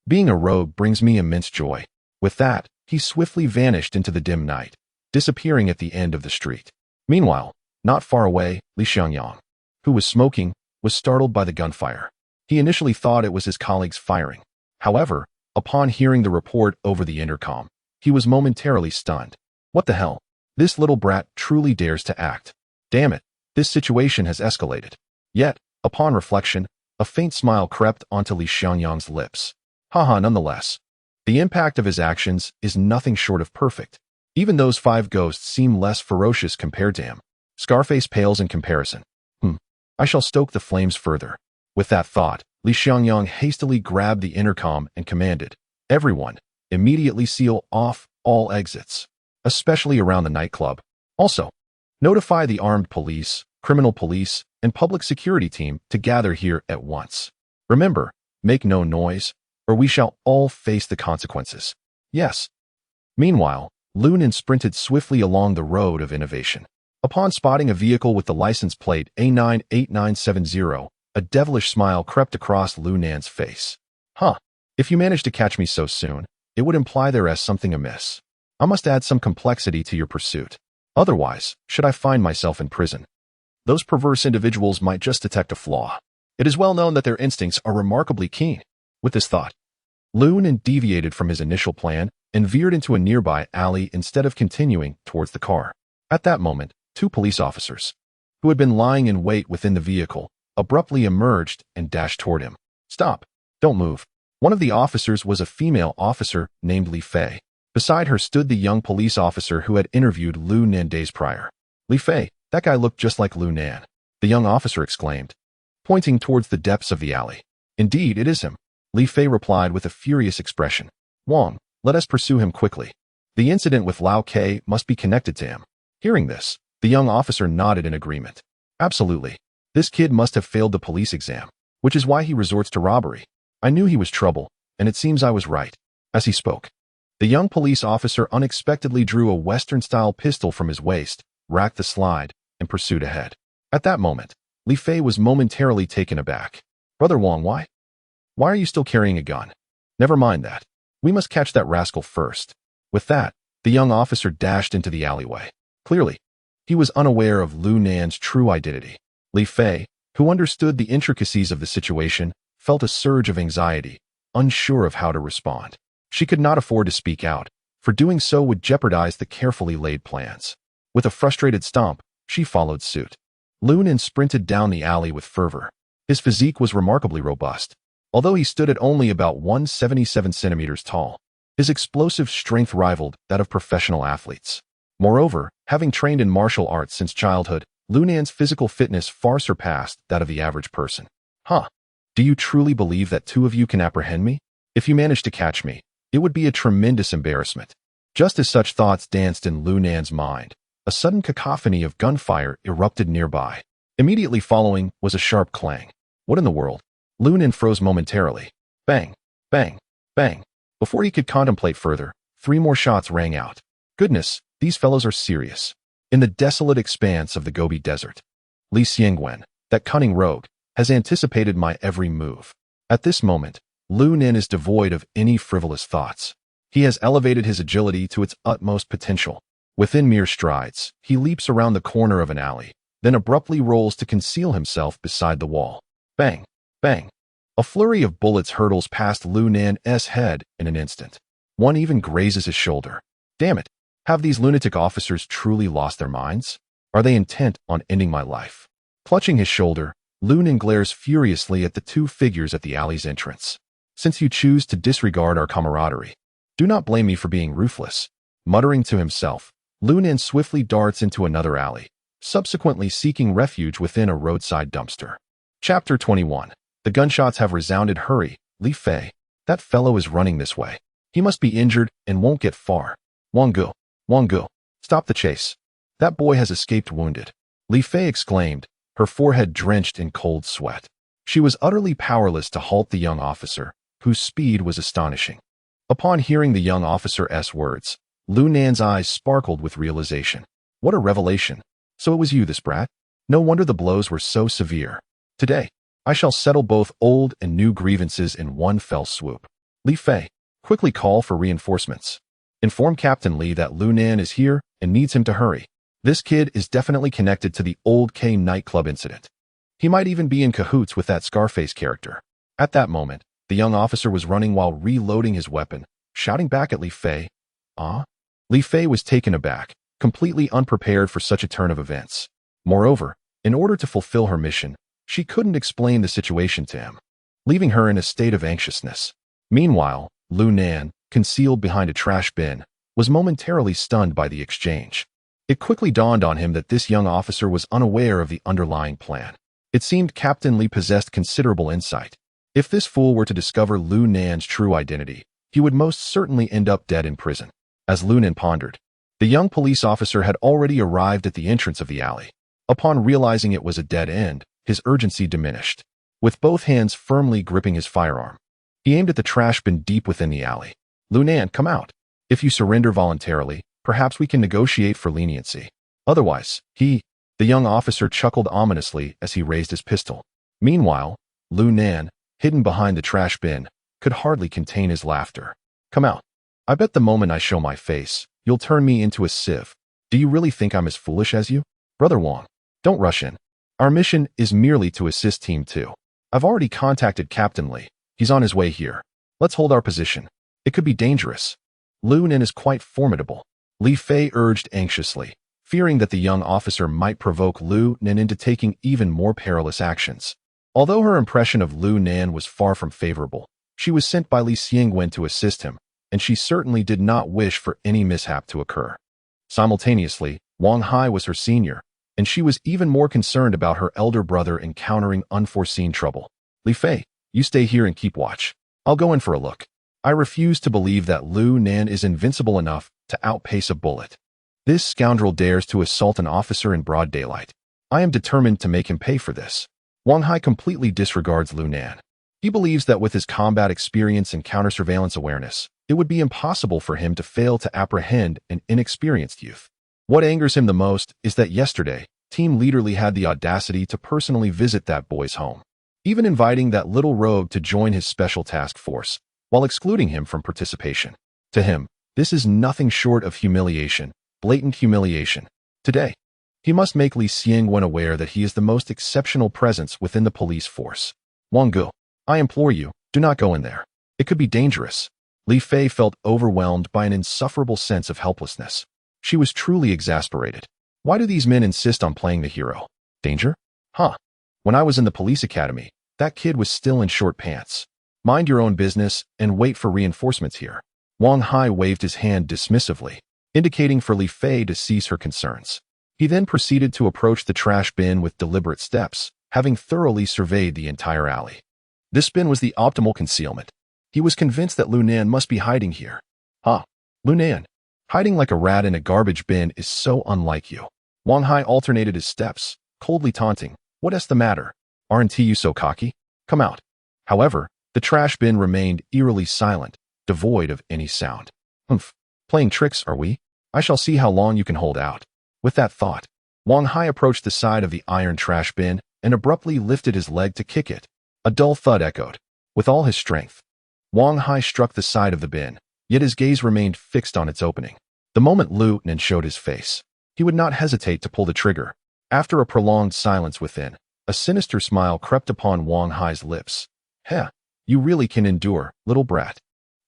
being a rogue brings me immense joy. With that, he swiftly vanished into the dim night, disappearing at the end of the street. Meanwhile, not far away, Li Xiangyang, who was smoking, was startled by the gunfire. He initially thought it was his colleagues firing. However, upon hearing the report over the intercom, he was momentarily stunned. What the hell? This little brat truly dares to act. Damn it, this situation has escalated. Yet, upon reflection, a faint smile crept onto Li Xiangyang's lips. Nonetheless, the impact of his actions is nothing short of perfect. Even those 5 ghosts seem less ferocious compared to him. Scarface pales in comparison. I shall stoke the flames further. With that thought, Li Xiangyang hastily grabbed the intercom and commanded, everyone, immediately seal off all exits, especially around the nightclub. Also, notify the armed police, criminal police, and public security team to gather here at once. Remember, make no noise, or we shall all face the consequences. Yes. Meanwhile, Lu Nan sprinted swiftly along the road of innovation. Upon spotting a vehicle with the license plate A98970, a devilish smile crept across Lu Nan's face. If you managed to catch me so soon, it would imply there is something amiss. I must add some complexity to your pursuit. Otherwise, should I find myself in prison, those perverse individuals might just detect a flaw. It is well known that their instincts are remarkably keen. With this thought, Lu Nan deviated from his initial plan and veered into a nearby alley instead of continuing towards the car. At that moment, 2 police officers, who had been lying in wait within the vehicle, abruptly emerged and dashed toward him. Stop! Don't move. One of the officers was a female officer named Li Fei. Beside her stood the young police officer who had interviewed Lu Nan days prior. Li Fei, that guy looked just like Lu Nan, the young officer exclaimed, pointing towards the depths of the alley. Indeed, it is him, Li Fei replied with a furious expression. Wang, let us pursue him quickly. The incident with Lao Ke must be connected to him. Hearing this, the young officer nodded in agreement. Absolutely. This kid must have failed the police exam, which is why he resorts to robbery. I knew he was trouble, and it seems I was right. As he spoke, the young police officer unexpectedly drew a Western-style pistol from his waist, racked the slide, and pursued ahead. At that moment, Li Fei was momentarily taken aback. Brother Wang, why? Why are you still carrying a gun? Never mind that. We must catch that rascal first. With that, the young officer dashed into the alleyway. Clearly, he was unaware of Lu Nan's true identity. Li Fei, who understood the intricacies of the situation, felt a surge of anxiety, unsure of how to respond. She could not afford to speak out, for doing so would jeopardize the carefully laid plans. With a frustrated stomp, she followed suit. Lu Nan sprinted down the alley with fervor. His physique was remarkably robust. Although he stood at only about 177 centimeters tall, his explosive strength rivaled that of professional athletes. Moreover, having trained in martial arts since childhood, Lu Nan's physical fitness far surpassed that of the average person. Huh? Do you truly believe that two of you can apprehend me? If you manage to catch me, it would be a tremendous embarrassment. Just as such thoughts danced in Lu Nan's mind, a sudden cacophony of gunfire erupted nearby. Immediately following was a sharp clang. What in the world? Lu Nan froze momentarily. Bang, bang, bang. Before he could contemplate further, 3 more shots rang out. Goodness, these fellows are serious. In the desolate expanse of the Gobi Desert, Li Xiangwen, that cunning rogue, has anticipated my every move. At this moment, Lu Nan is devoid of any frivolous thoughts. He has elevated his agility to its utmost potential. Within mere strides, he leaps around the corner of an alley, then abruptly rolls to conceal himself beside the wall. Bang, bang. A flurry of bullets hurtles past Lu Nan's head in an instant. One even grazes his shoulder. Damn it. Have these lunatic officers truly lost their minds? Are they intent on ending my life? Clutching his shoulder, Lu Nan glares furiously at the 2 figures at the alley's entrance. Since you choose to disregard our camaraderie, do not blame me for being ruthless. Muttering to himself, Lu Nan swiftly darts into another alley, subsequently seeking refuge within a roadside dumpster. Chapter 21. The gunshots have resounded. Hurry, Li Fei. That fellow is running this way. He must be injured and won't get far. Wang Gu, stop the chase. That boy has escaped wounded. Li Fei exclaimed, her forehead drenched in cold sweat. She was utterly powerless to halt the young officer, whose speed was astonishing. Upon hearing the young officer's words, Lu Nan's eyes sparkled with realization. What a revelation. So it was you, this brat? No wonder the blows were so severe. Today, I shall settle both old and new grievances in one fell swoop. Li Fei, quickly call for reinforcements. Inform Captain Li that Lu Nan is here and needs him to hurry. This kid is definitely connected to the Old K nightclub incident. He might even be in cahoots with that Scarface character. At that moment, the young officer was running while reloading his weapon, shouting back at Li Fei. Ah? Li Fei was taken aback, completely unprepared for such a turn of events. Moreover, in order to fulfill her mission, she couldn't explain the situation to him, leaving her in a state of anxiousness. Meanwhile, Lu Nan, concealed behind a trash bin, was momentarily stunned by the exchange. It quickly dawned on him that this young officer was unaware of the underlying plan. It seemed Captain Li possessed considerable insight. If this fool were to discover Lu Nan's true identity, he would most certainly end up dead in prison. As Lu Nan pondered, the young police officer had already arrived at the entrance of the alley. Upon realizing it was a dead end, his urgency diminished. With both hands firmly gripping his firearm, he aimed at the trash bin deep within the alley. Lu Nan, come out. If you surrender voluntarily, perhaps we can negotiate for leniency. Otherwise, the young officer chuckled ominously as he raised his pistol. Meanwhile, Lu Nan, hidden behind the trash bin, could hardly contain his laughter. Come out. I bet the moment I show my face, you'll turn me into a sieve. Do you really think I'm as foolish as you? Brother Wang, don't rush in. Our mission is merely to assist Team 2. I've already contacted Captain Li. He's on his way here. Let's hold our position. It could be dangerous. Lu Nan is quite formidable, Li Fei urged anxiously, fearing that the young officer might provoke Lu Nan into taking even more perilous actions. Although her impression of Lu Nan was far from favorable, she was sent by Li Xiangwen to assist him, and she certainly did not wish for any mishap to occur. Simultaneously, Wang Hai was her senior, and she was even more concerned about her elder brother encountering unforeseen trouble. Li Fei, you stay here and keep watch. I'll go in for a look. I refuse to believe that Lu Nan is invincible enough to outpace a bullet. This scoundrel dares to assault an officer in broad daylight. I am determined to make him pay for this. Wang Hai completely disregards Lu Nan. He believes that with his combat experience and counter-surveillance awareness, it would be impossible for him to fail to apprehend an inexperienced youth. What angers him the most is that yesterday, Team Leader Li had the audacity to personally visit that boy's home. even inviting that little rogue to join his special task force, while excluding him from participation. To him, this is nothing short of humiliation, blatant humiliation. Today, he must make Li Xiangwen aware that he is the most exceptional presence within the police force. Wang Gu, I implore you, do not go in there. It could be dangerous. Li Fei felt overwhelmed by an insufferable sense of helplessness. She was truly exasperated. Why do these men insist on playing the hero? Danger? Huh. When I was in the police academy, that kid was still in short pants. Mind your own business and wait for reinforcements here. Wang Hai waved his hand dismissively, indicating for Li Fei to cease her concerns. He then proceeded to approach the trash bin with deliberate steps, having thoroughly surveyed the entire alley. This bin was the optimal concealment. He was convinced that Lu Nan must be hiding here. Huh. Lu Nan, hiding like a rat in a garbage bin is so unlike you. Wang Hai alternated his steps, coldly taunting, What's the matter? Aren't you so cocky? Come out. However, the trash bin remained eerily silent, devoid of any sound. Humph. Playing tricks, are we? I shall see how long you can hold out. With that thought, Wang Hai approached the side of the iron trash bin and abruptly lifted his leg to kick it. A dull thud echoed. With all his strength, Wang Hai struck the side of the bin, yet his gaze remained fixed on its opening. The moment Lu Nan showed his face, he would not hesitate to pull the trigger. After a prolonged silence within, a sinister smile crept upon Wang Hai's lips. Heh, you really can endure, little brat.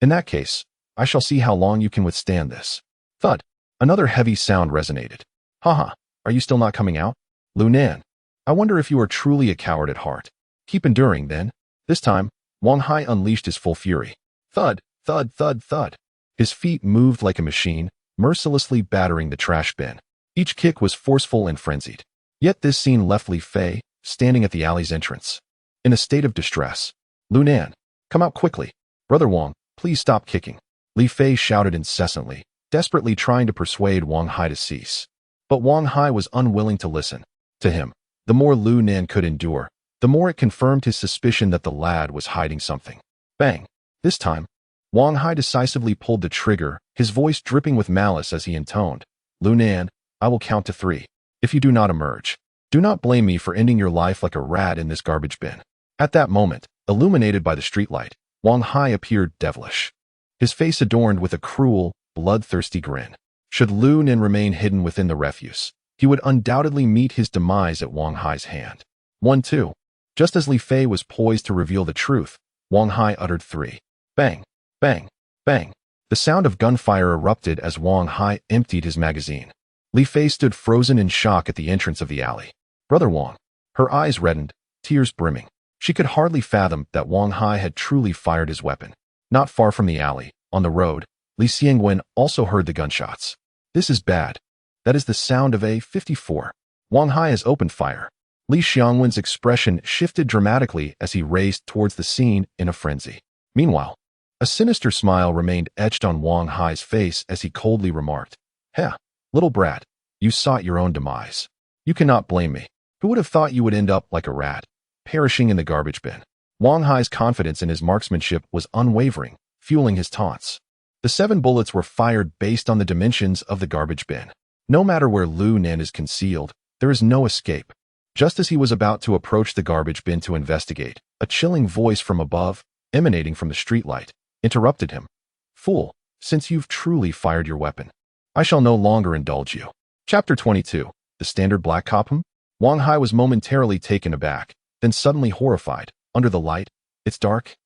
In that case, I shall see how long you can withstand this. Thud. Another heavy sound resonated. Haha, are you still not coming out? Lu Nan, I wonder if you are truly a coward at heart. Keep enduring, then. This time, Wang Hai unleashed his full fury. Thud, thud, thud, thud. His feet moved like a machine, mercilessly battering the trash bin. Each kick was forceful and frenzied. Yet this scene left Li Fei, standing at the alley's entrance. In a state of distress. Lu Nan, come out quickly. Brother Wang, please stop kicking. Li Fei shouted incessantly, desperately trying to persuade Wang Hai to cease. But Wang Hai was unwilling to listen. To him, the more Lu Nan could endure, the more it confirmed his suspicion that the lad was hiding something. Bang! This time, Wang Hai decisively pulled the trigger, his voice dripping with malice as he intoned, Lu Nan, I will count to 3. If you do not emerge, do not blame me for ending your life like a rat in this garbage bin. At that moment, illuminated by the streetlight, Wang Hai appeared devilish. His face adorned with a cruel, bloodthirsty grin. Should Lu Nan remain hidden within the refuse, he would undoubtedly meet his demise at Wang Hai's hand. 1, 2. Just as Li Fei was poised to reveal the truth, Wang Hai uttered 3. Bang, bang, bang. The sound of gunfire erupted as Wang Hai emptied his magazine. Li Fei stood frozen in shock at the entrance of the alley. Brother Wang. Her eyes reddened, tears brimming. She could hardly fathom that Wang Hai had truly fired his weapon. Not far from the alley, on the road, Li Xiangwen also heard the gunshots. This is bad. That is the sound of A-54. Wang Hai has opened fire. Li Xiangwen's expression shifted dramatically as he raced towards the scene in a frenzy. Meanwhile, a sinister smile remained etched on Wang Hai's face as he coldly remarked, Heh, little brat, you sought your own demise. You cannot blame me. Who would have thought you would end up like a rat, perishing in the garbage bin? Wang Hai's confidence in his marksmanship was unwavering, fueling his taunts. The 7 bullets were fired based on the dimensions of the garbage bin. No matter where Lu Nan is concealed, there is no escape. Just as he was about to approach the garbage bin to investigate, a chilling voice from above, emanating from the streetlight, interrupted him. Fool, since you've truly fired your weapon, I shall no longer indulge you. Chapter 22. The Standard Black Cop. Wang Hai was momentarily taken aback, then suddenly horrified. Under the light, it's dark.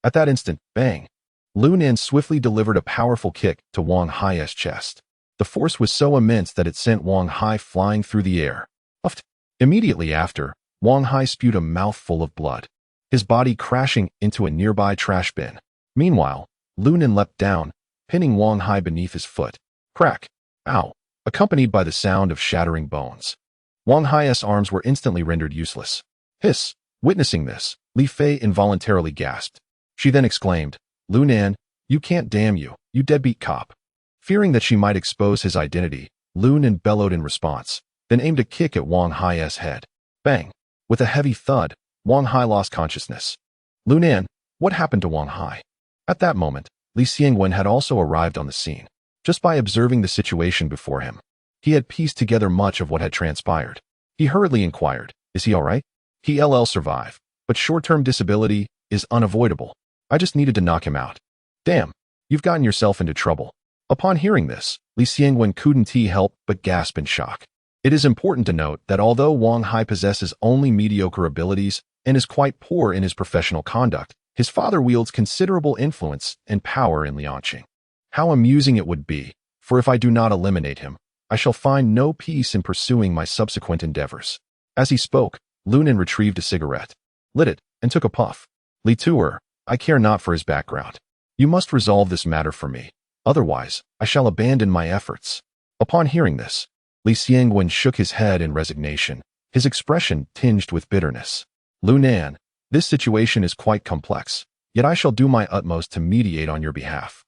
At that instant, bang! Lu Nan swiftly delivered a powerful kick to Wang Hai's chest. The force was so immense that it sent Wang Hai flying through the air. Uffed. Immediately after, Wang Hai spewed a mouthful of blood, his body crashing into a nearby trash bin. Meanwhile, Lu Nan leapt down, pinning Wang Hai beneath his foot. Crack! Ow! Accompanied by the sound of shattering bones. Wang Hai's arms were instantly rendered useless. Hiss! Witnessing this, Li Fei involuntarily gasped. She then exclaimed, Lu Nan, you can't, damn you, you deadbeat cop. Fearing that she might expose his identity, Lu Nan bellowed in response, then aimed a kick at Wang Hai's head. Bang! With a heavy thud, Wang Hai lost consciousness. Lu Nan, what happened to Wang Hai? At that moment, Li Xiangwen had also arrived on the scene. Just by observing the situation before him, he had pieced together much of what had transpired. He hurriedly inquired, is he all right? He'll survive. but short-term disability is unavoidable. I just needed to knock him out. Damn, you've gotten yourself into trouble. Upon hearing this, Li Xiangwen couldn't help but gasp in shock. It is important to note that although Wang Hai possesses only mediocre abilities and is quite poor in his professional conduct, his father wields considerable influence and power in Liangqing. How amusing it would be, for if I do not eliminate him, I shall find no peace in pursuing my subsequent endeavors. As he spoke, Lunan retrieved a cigarette, lit it, and took a puff. Li Tuer, I care not for his background. You must resolve this matter for me. Otherwise, I shall abandon my efforts. Upon hearing this, Li Xiangwen shook his head in resignation, his expression tinged with bitterness. Lunan, this situation is quite complex, yet I shall do my utmost to mediate on your behalf.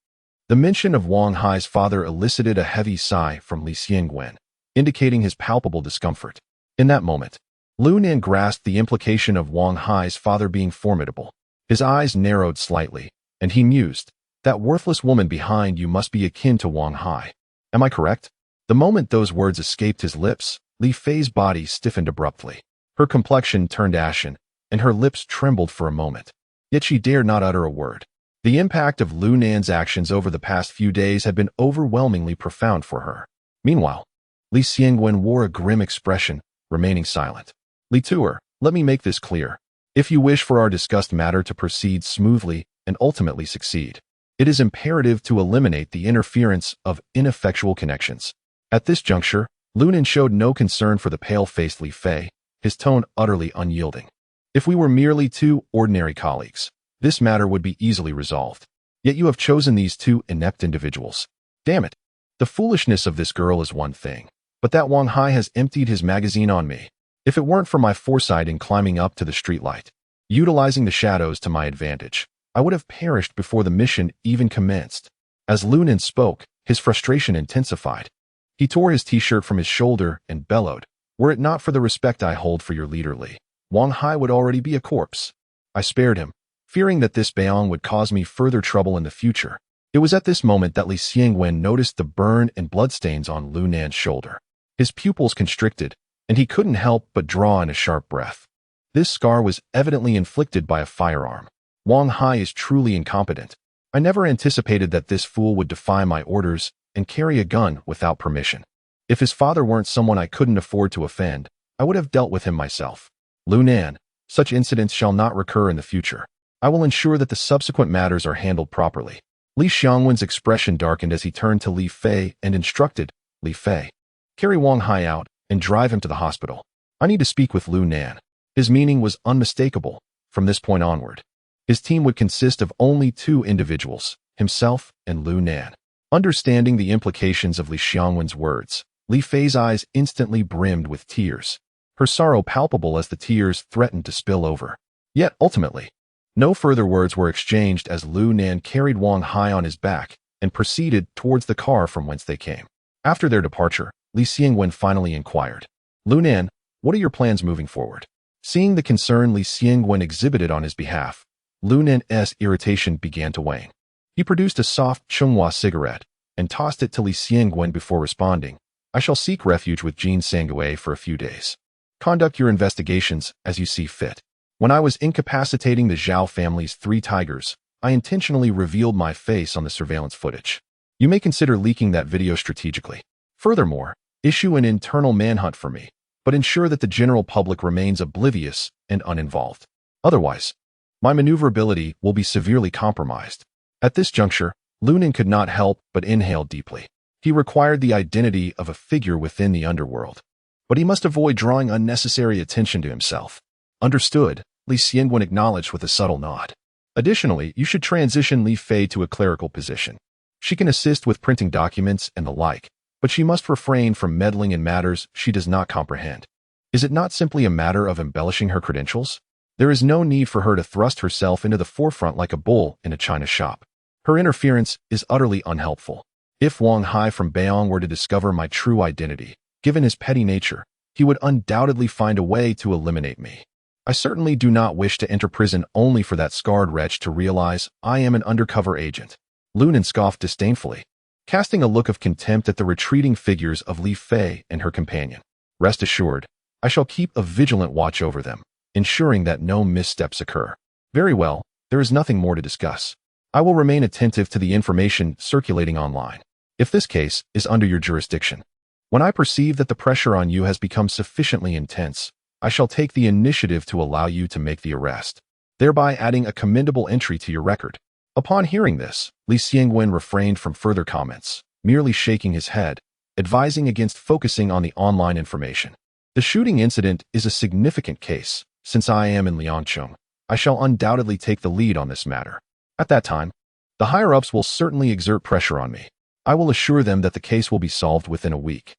The mention of Wang Hai's father elicited a heavy sigh from Li Xiangwen, indicating his palpable discomfort. In that moment, Lunan grasped the implication of Wang Hai's father being formidable. His eyes narrowed slightly, and he mused, that worthless woman behind you must be akin to Wang Hai. Am I correct? The moment those words escaped his lips, Li Fei's body stiffened abruptly. Her complexion turned ashen, and her lips trembled for a moment. Yet she dared not utter a word. The impact of Lunan's actions over the past few days had been overwhelmingly profound for her. Meanwhile, Li Xiangwen wore a grim expression, remaining silent. Li Tuer, let me make this clear. If you wish for our discussed matter to proceed smoothly and ultimately succeed, it is imperative to eliminate the interference of ineffectual connections. At this juncture, Lunan showed no concern for the pale-faced Li Fei, his tone utterly unyielding. If we were merely two ordinary colleagues, this matter would be easily resolved. Yet you have chosen these two inept individuals. Damn it. The foolishness of this girl is one thing, but that Wang Hai has emptied his magazine on me. If it weren't for my foresight in climbing up to the streetlight, utilizing the shadows to my advantage, I would have perished before the mission even commenced. As Lunan spoke, his frustration intensified. He tore his t-shirt from his shoulder and bellowed, were it not for the respect I hold for your leader Li, Wang Hai would already be a corpse. I spared him, fearing that this Beong would cause me further trouble in the future. It was at this moment that Li Xiangwen noticed the burn and bloodstains on Lunan's shoulder. His pupils constricted, and he couldn't help but draw in a sharp breath. This scar was evidently inflicted by a firearm. Wang Hai is truly incompetent. I never anticipated that this fool would defy my orders and carry a gun without permission. If his father weren't someone I couldn't afford to offend, I would have dealt with him myself. Lunan, such incidents shall not recur in the future. I will ensure that the subsequent matters are handled properly. Li Xiangwen's expression darkened as he turned to Li Fei and instructed, Li Fei, carry Wang Hai out and drive him to the hospital. I need to speak with Lunan. His meaning was unmistakable. From this point onward, his team would consist of only two individuals, himself and Lunan. Understanding the implications of Li Xiangwen's words, Li Fei's eyes instantly brimmed with tears, her sorrow palpable as the tears threatened to spill over. Yet, ultimately, no further words were exchanged as Lunan carried Wang Hai on his back and proceeded towards the car from whence they came. After their departure, Li Xiangwen finally inquired, Lunan, what are your plans moving forward? Seeing the concern Li Xiangwen exhibited on his behalf, Lunan's irritation began to wane. He produced a soft Chunghua cigarette and tossed it to Li Xiangwen before responding, I shall seek refuge with Jin Sangue for a few days. Conduct your investigations as you see fit. When I was incapacitating the Zhao family's 3 tigers, I intentionally revealed my face on the surveillance footage. You may consider leaking that video strategically. Furthermore, issue an internal manhunt for me, but ensure that the general public remains oblivious and uninvolved. Otherwise, my maneuverability will be severely compromised. At this juncture, Lunan could not help but inhale deeply. He required the identity of a figure within the underworld, but he must avoid drawing unnecessary attention to himself. Understood, Li Xiangwen acknowledged with a subtle nod. Additionally, you should transition Li Fei to a clerical position. She can assist with printing documents and the like, but she must refrain from meddling in matters she does not comprehend. Is it not simply a matter of embellishing her credentials? There is no need for her to thrust herself into the forefront like a bull in a china shop. Her interference is utterly unhelpful. If Wang Hai from Beong were to discover my true identity, given his petty nature, he would undoubtedly find a way to eliminate me. I certainly do not wish to enter prison only for that scarred wretch to realize I am an undercover agent. Lunan scoffed disdainfully, casting a look of contempt at the retreating figures of Li Fei and her companion. Rest assured, I shall keep a vigilant watch over them, ensuring that no missteps occur. Very well, there is nothing more to discuss. I will remain attentive to the information circulating online, if this case is under your jurisdiction. When I perceive that the pressure on you has become sufficiently intense, I shall take the initiative to allow you to make the arrest, thereby adding a commendable entry to your record. Upon hearing this, Li Xiangwen refrained from further comments, merely shaking his head, advising against focusing on the online information. The shooting incident is a significant case. Since I am in Liangcheng, I shall undoubtedly take the lead on this matter. At that time, the higher-ups will certainly exert pressure on me. I will assure them that the case will be solved within a week.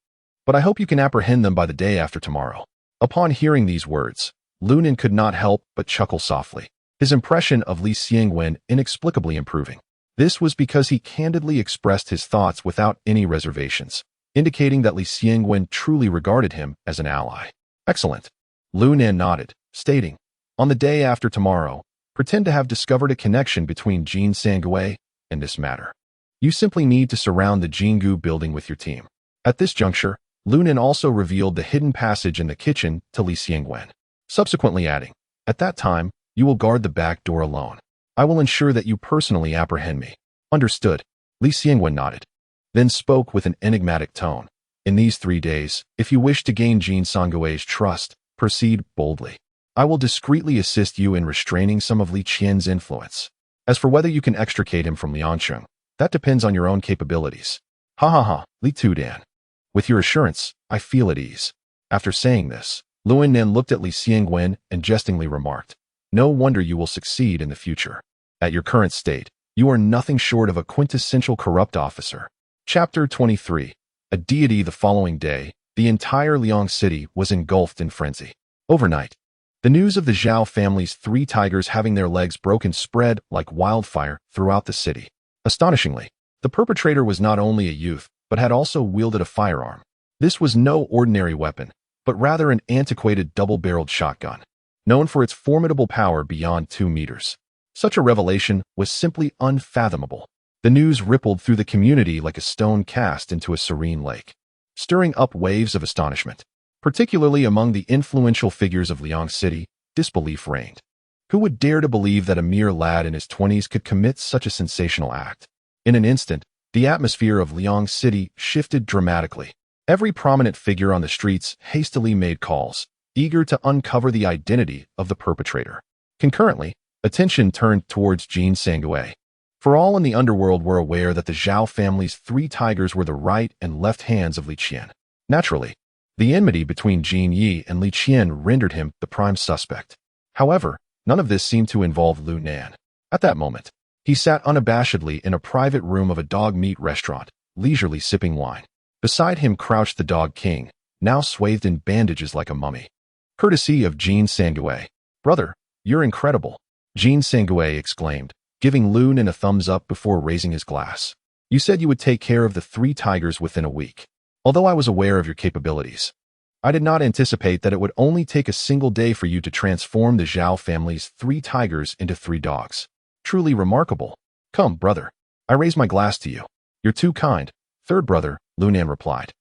But I hope you can apprehend them by the day after tomorrow. Upon hearing these words, Lu Nen could not help but chuckle softly, his impression of Li Xiangwen inexplicably improving. This was because he candidly expressed his thoughts without any reservations, indicating that Li Xiangwen truly regarded him as an ally. Excellent. Lu Nen nodded, stating, on the day after tomorrow, pretend to have discovered a connection between Jin Sangui and this matter. You simply need to surround the Jingu building with your team. At this juncture, Lu Nen also revealed the hidden passage in the kitchen to Li Xiangwen, subsequently adding, at that time, you will guard the back door alone. I will ensure that you personally apprehend me. Understood. Li Xiangwen nodded, then spoke with an enigmatic tone. In these 3 days, if you wish to gain Jin Sangui's trust, proceed boldly. I will discreetly assist you in restraining some of Li Qian's influence. As for whether you can extricate him from Liangcheng, that depends on your own capabilities. Ha ha ha, Li Tudan. With your assurance, I feel at ease. After saying this, Lu Nen looked at Li Xiangwen and jestingly remarked, no wonder you will succeed in the future. At your current state, you are nothing short of a quintessential corrupt officer. Chapter 23. A deity. The following day, the entire Liang city was engulfed in frenzy. Overnight, the news of the Zhao family's 3 tigers having their legs broken spread like wildfire throughout the city. Astonishingly, the perpetrator was not only a youth, but had also wielded a firearm. This was no ordinary weapon, but rather an antiquated double-barreled shotgun, known for its formidable power beyond 2 meters. Such a revelation was simply unfathomable. The news rippled through the community like a stone cast into a serene lake, stirring up waves of astonishment. Particularly among the influential figures of Liang City, disbelief reigned. Who would dare to believe that a mere lad in his 20s could commit such a sensational act? In an instant, the atmosphere of Liang City shifted dramatically. Every prominent figure on the streets hastily made calls, eager to uncover the identity of the perpetrator. Concurrently, attention turned towards Jin Sangui. For all in the underworld were aware that the Zhao family's 3 tigers were the right and left hands of Li Qian. Naturally, the enmity between Jin Yi and Li Qian rendered him the prime suspect. However, none of this seemed to involve Lu Nen. At that moment, he sat unabashedly in a private room of a dog meat restaurant, leisurely sipping wine. Beside him crouched the dog king, now swathed in bandages like a mummy. Courtesy of Jin Sangui. Brother, you're incredible, Jin Sangui exclaimed, giving Lu Nen a thumbs up before raising his glass. You said you would take care of the 3 tigers within a week. Although I was aware of your capabilities, I did not anticipate that it would only take a single day for you to transform the Zhao family's 3 tigers into 3 dogs. Truly remarkable. Come, brother. I raise my glass to you. You're too kind, third brother, Lu Nen replied,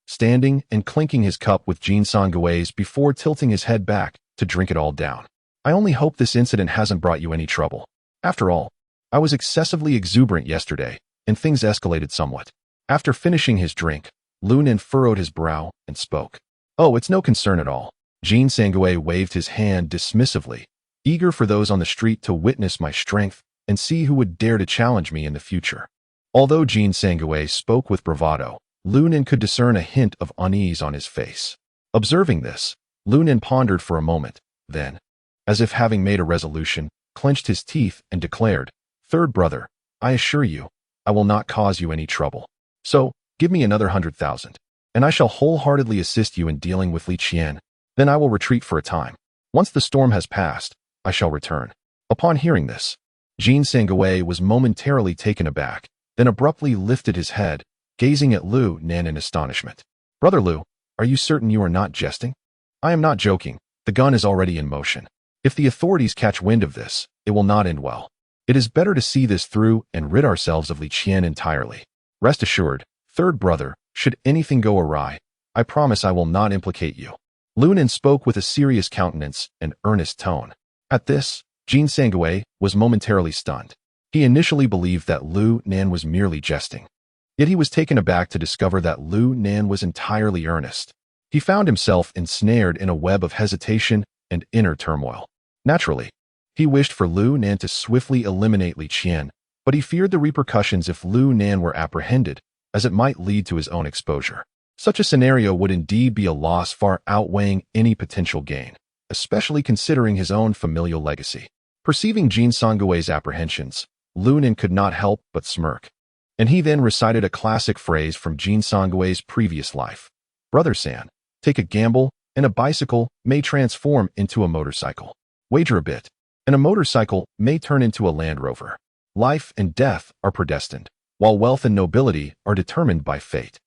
standing and clinking his cup with Jin Sangui's before tilting his head back to drink it all down. I only hope this incident hasn't brought you any trouble. After all, I was excessively exuberant yesterday, and things escalated somewhat. After finishing his drink, Lu Nen furrowed his brow and spoke. Oh, it's no concern at all. Jin Sangui waved his hand dismissively, eager for those on the street to witness my strength and see who would dare to challenge me in the future. Although Jin Sangui spoke with bravado, Lu Nen could discern a hint of unease on his face. Observing this, Lu Nen pondered for a moment, then, as if having made a resolution, clenched his teeth and declared, Third brother, I assure you, I will not cause you any trouble. So, give me another 100,000, and I shall wholeheartedly assist you in dealing with Li Qian. Then I will retreat for a time. Once the storm has passed, I shall return. Upon hearing this, Jin Sangui was momentarily taken aback, then abruptly lifted his head, gazing at Lu Nen in astonishment. Brother Lu, are you certain you are not jesting? I am not joking. The gun is already in motion. If the authorities catch wind of this, it will not end well. It is better to see this through and rid ourselves of Li Qian entirely. Rest assured, third brother, should anything go awry, I promise I will not implicate you. Lunan spoke with a serious countenance and earnest tone. At this, Jin Sangui was momentarily stunned. He initially believed that Lu Nan was merely jesting. Yet he was taken aback to discover that Lu Nan was entirely earnest. He found himself ensnared in a web of hesitation and inner turmoil. Naturally, he wished for Lu Nan to swiftly eliminate Li Qian, but he feared the repercussions if Lu Nan were apprehended, as it might lead to his own exposure. Such a scenario would indeed be a loss far outweighing any potential gain, especially considering his own familial legacy. Perceiving Jin Sangui's apprehensions, Lu Nan could not help but smirk. And he then recited a classic phrase from Jin Sangui's previous life. Brother San, take a gamble, and a bicycle may transform into a motorcycle. Wager a bit, and a motorcycle may turn into a Land Rover. Life and death are predestined, while wealth and nobility are determined by fate.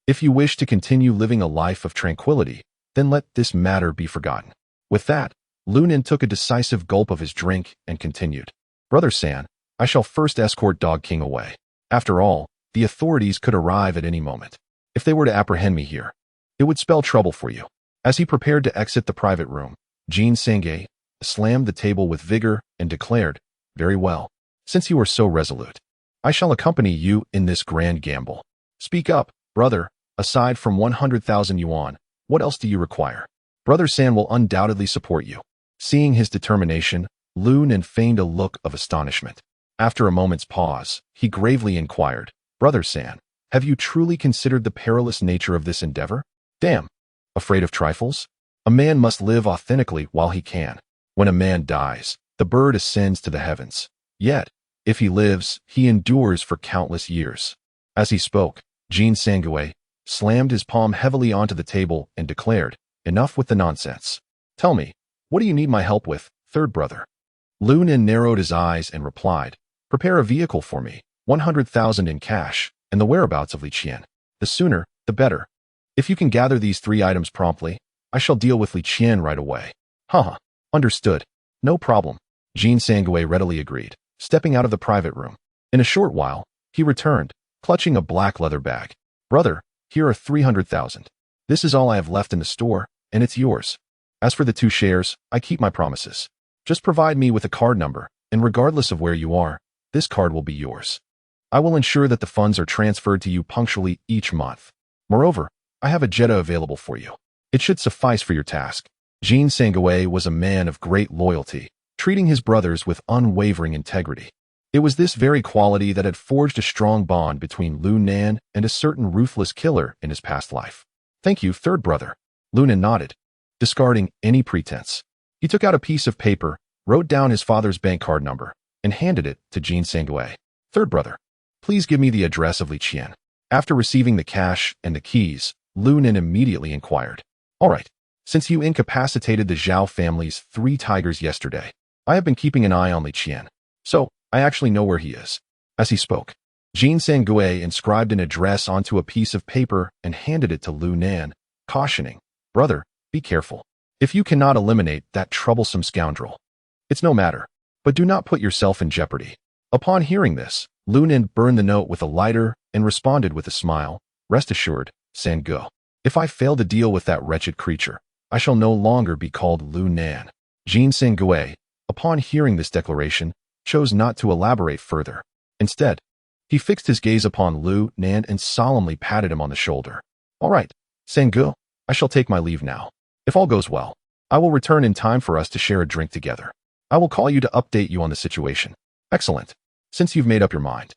If you wish to continue living a life of tranquility, then let this matter be forgotten. With that, Lu Nan took a decisive gulp of his drink and continued. Brother San, I shall first escort Dog King away. After all, the authorities could arrive at any moment. If they were to apprehend me here, it would spell trouble for you. As he prepared to exit the private room, Jin Sangui slammed the table with vigor and declared, Very well. Since you are so resolute, I shall accompany you in this grand gamble. Speak up, brother. Aside from 100,000 yuan, what else do you require? Brother San will undoubtedly support you. Seeing his determination, Lu Nan feigned a look of astonishment. After a moment's pause, he gravely inquired, Brother San, have you truly considered the perilous nature of this endeavor? Damn. Afraid of trifles? A man must live authentically while he can. When a man dies, the bird ascends to the heavens. Yet, if he lives, he endures for countless years. As he spoke, Jin Sangui slammed his palm heavily onto the table and declared, Enough with the nonsense. Tell me, what do you need my help with, third brother? Lu Nan narrowed his eyes and replied, Prepare a vehicle for me, 100,000 in cash, and the whereabouts of Li Qian. The sooner, the better. If you can gather these 3 items promptly, I shall deal with Li Qian right away. Haha, understood. No problem. Jin Sangui readily agreed, stepping out of the private room. In a short while, he returned, clutching a black leather bag. Brother, here are 300,000. This is all I have left in the store, and it's yours. As for the 2 shares, I keep my promises. Just provide me with a card number, and regardless of where you are, this card will be yours. I will ensure that the funds are transferred to you punctually each month. Moreover, I have a Jetta available for you. It should suffice for your task. Jin Sangui was a man of great loyalty, treating his brothers with unwavering integrity. It was this very quality that had forged a strong bond between Lu Nan and a certain ruthless killer in his past life. Thank you, third brother. Lu Nan nodded, discarding any pretense. He took out a piece of paper, wrote down his father's bank card number, and handed it to Jin Sangui. Third brother, please give me the address of Li Qian. After receiving the cash and the keys, Lu Nan immediately inquired. All right, since you incapacitated the Zhao family's 3 tigers yesterday, I have been keeping an eye on Li Qian, so I actually know where he is. As he spoke, Jin Sangui inscribed an address onto a piece of paper and handed it to Lu Nan, cautioning, Brother, be careful. If you cannot eliminate that troublesome scoundrel, it's no matter, but do not put yourself in jeopardy. Upon hearing this, Lu Nan burned the note with a lighter and responded with a smile, Rest assured, Sangu. If I fail to deal with that wretched creature, I shall no longer be called Lu Nan. Jin Sangui, upon hearing this declaration, chose not to elaborate further. Instead, he fixed his gaze upon Lu Nan and solemnly patted him on the shoulder. All right, Sangu, I shall take my leave now. If all goes well, I will return in time for us to share a drink together. I will call you to update you on the situation. Excellent. Since you've made up your mind,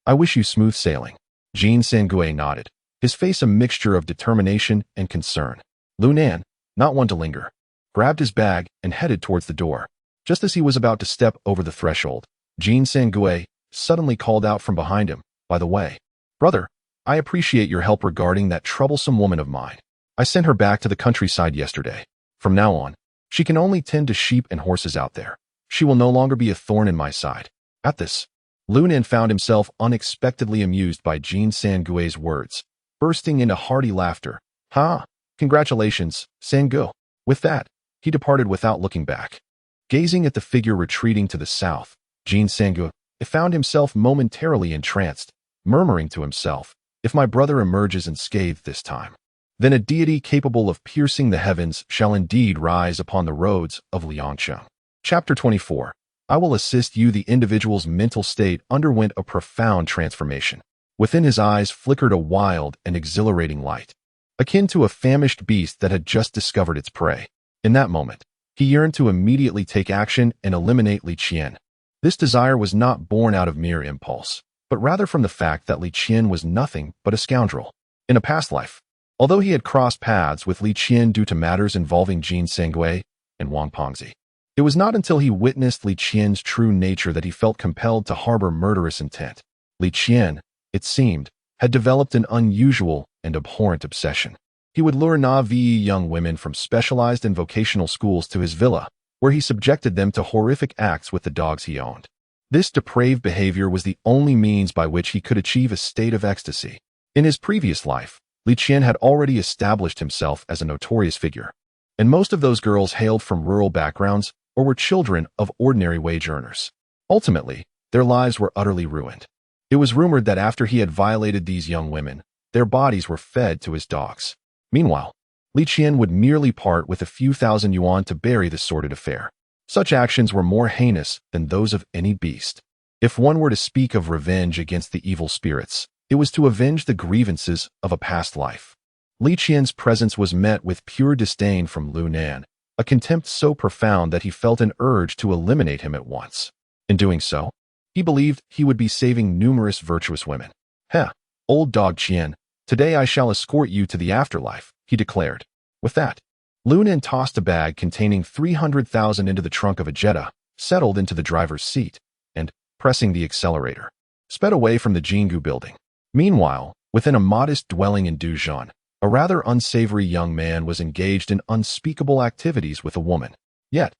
I wish you smooth sailing. Jin Sangui nodded, his face a mixture of determination and concern. Lu Nan, not one to linger, grabbed his bag and headed towards the door. Just as he was about to step over the threshold, Jin Sangui suddenly called out from behind him, By the way, brother, I appreciate your help regarding that troublesome woman of mine. I sent her back to the countryside yesterday. From now on, she can only tend to sheep and horses out there. She will no longer be a thorn in my side. At this, Lu Nan found himself unexpectedly amused by Jin Sangui's words, bursting into hearty laughter. Ha! Congratulations, Sangu. With that, he departed without looking back. Gazing at the figure retreating to the south, Jin Sangui found himself momentarily entranced, murmuring to himself, If my brother emerges unscathed this time, then a deity capable of piercing the heavens shall indeed rise upon the roads of Liangsheng. Chapter 24. I will assist you. The individual's mental state underwent a profound transformation. Within his eyes flickered a wild and exhilarating light, akin to a famished beast that had just discovered its prey. In that moment, he yearned to immediately take action and eliminate Li Qian. This desire was not born out of mere impulse, but rather from the fact that Li Qian was nothing but a scoundrel. In a past life, although he had crossed paths with Li Qian due to matters involving Jin Sengui and Wang Pengzi, it was not until he witnessed Li Qian's true nature that he felt compelled to harbor murderous intent. Li Qian, it seemed, had developed an unusual and abhorrent obsession. He would lure Na'vi young women from specialized and vocational schools to his villa, where he subjected them to horrific acts with the dogs he owned. This depraved behavior was the only means by which he could achieve a state of ecstasy. In his previous life, Li Qian had already established himself as a notorious figure, and most of those girls hailed from rural backgrounds or were children of ordinary wage earners. Ultimately, their lives were utterly ruined. It was rumored that after he had violated these young women, their bodies were fed to his dogs. Meanwhile, Li Qian would merely part with a few thousand yuan to bury the sordid affair. Such actions were more heinous than those of any beast. If one were to speak of revenge against the evil spirits, it was to avenge the grievances of a past life. Li Qian's presence was met with pure disdain from Lu Nan, a contempt so profound that he felt an urge to eliminate him at once. In doing so, he believed he would be saving numerous virtuous women. "Heh, old dog Qian, today I shall escort you to the afterlife," he declared. With that, Lu Nan tossed a bag containing 300,000 into the trunk of a Jetta, settled into the driver's seat, and, pressing the accelerator, sped away from the Jingu building. Meanwhile, within a modest dwelling in Duzhan, a rather unsavory young man was engaged in unspeakable activities with a woman. Yet,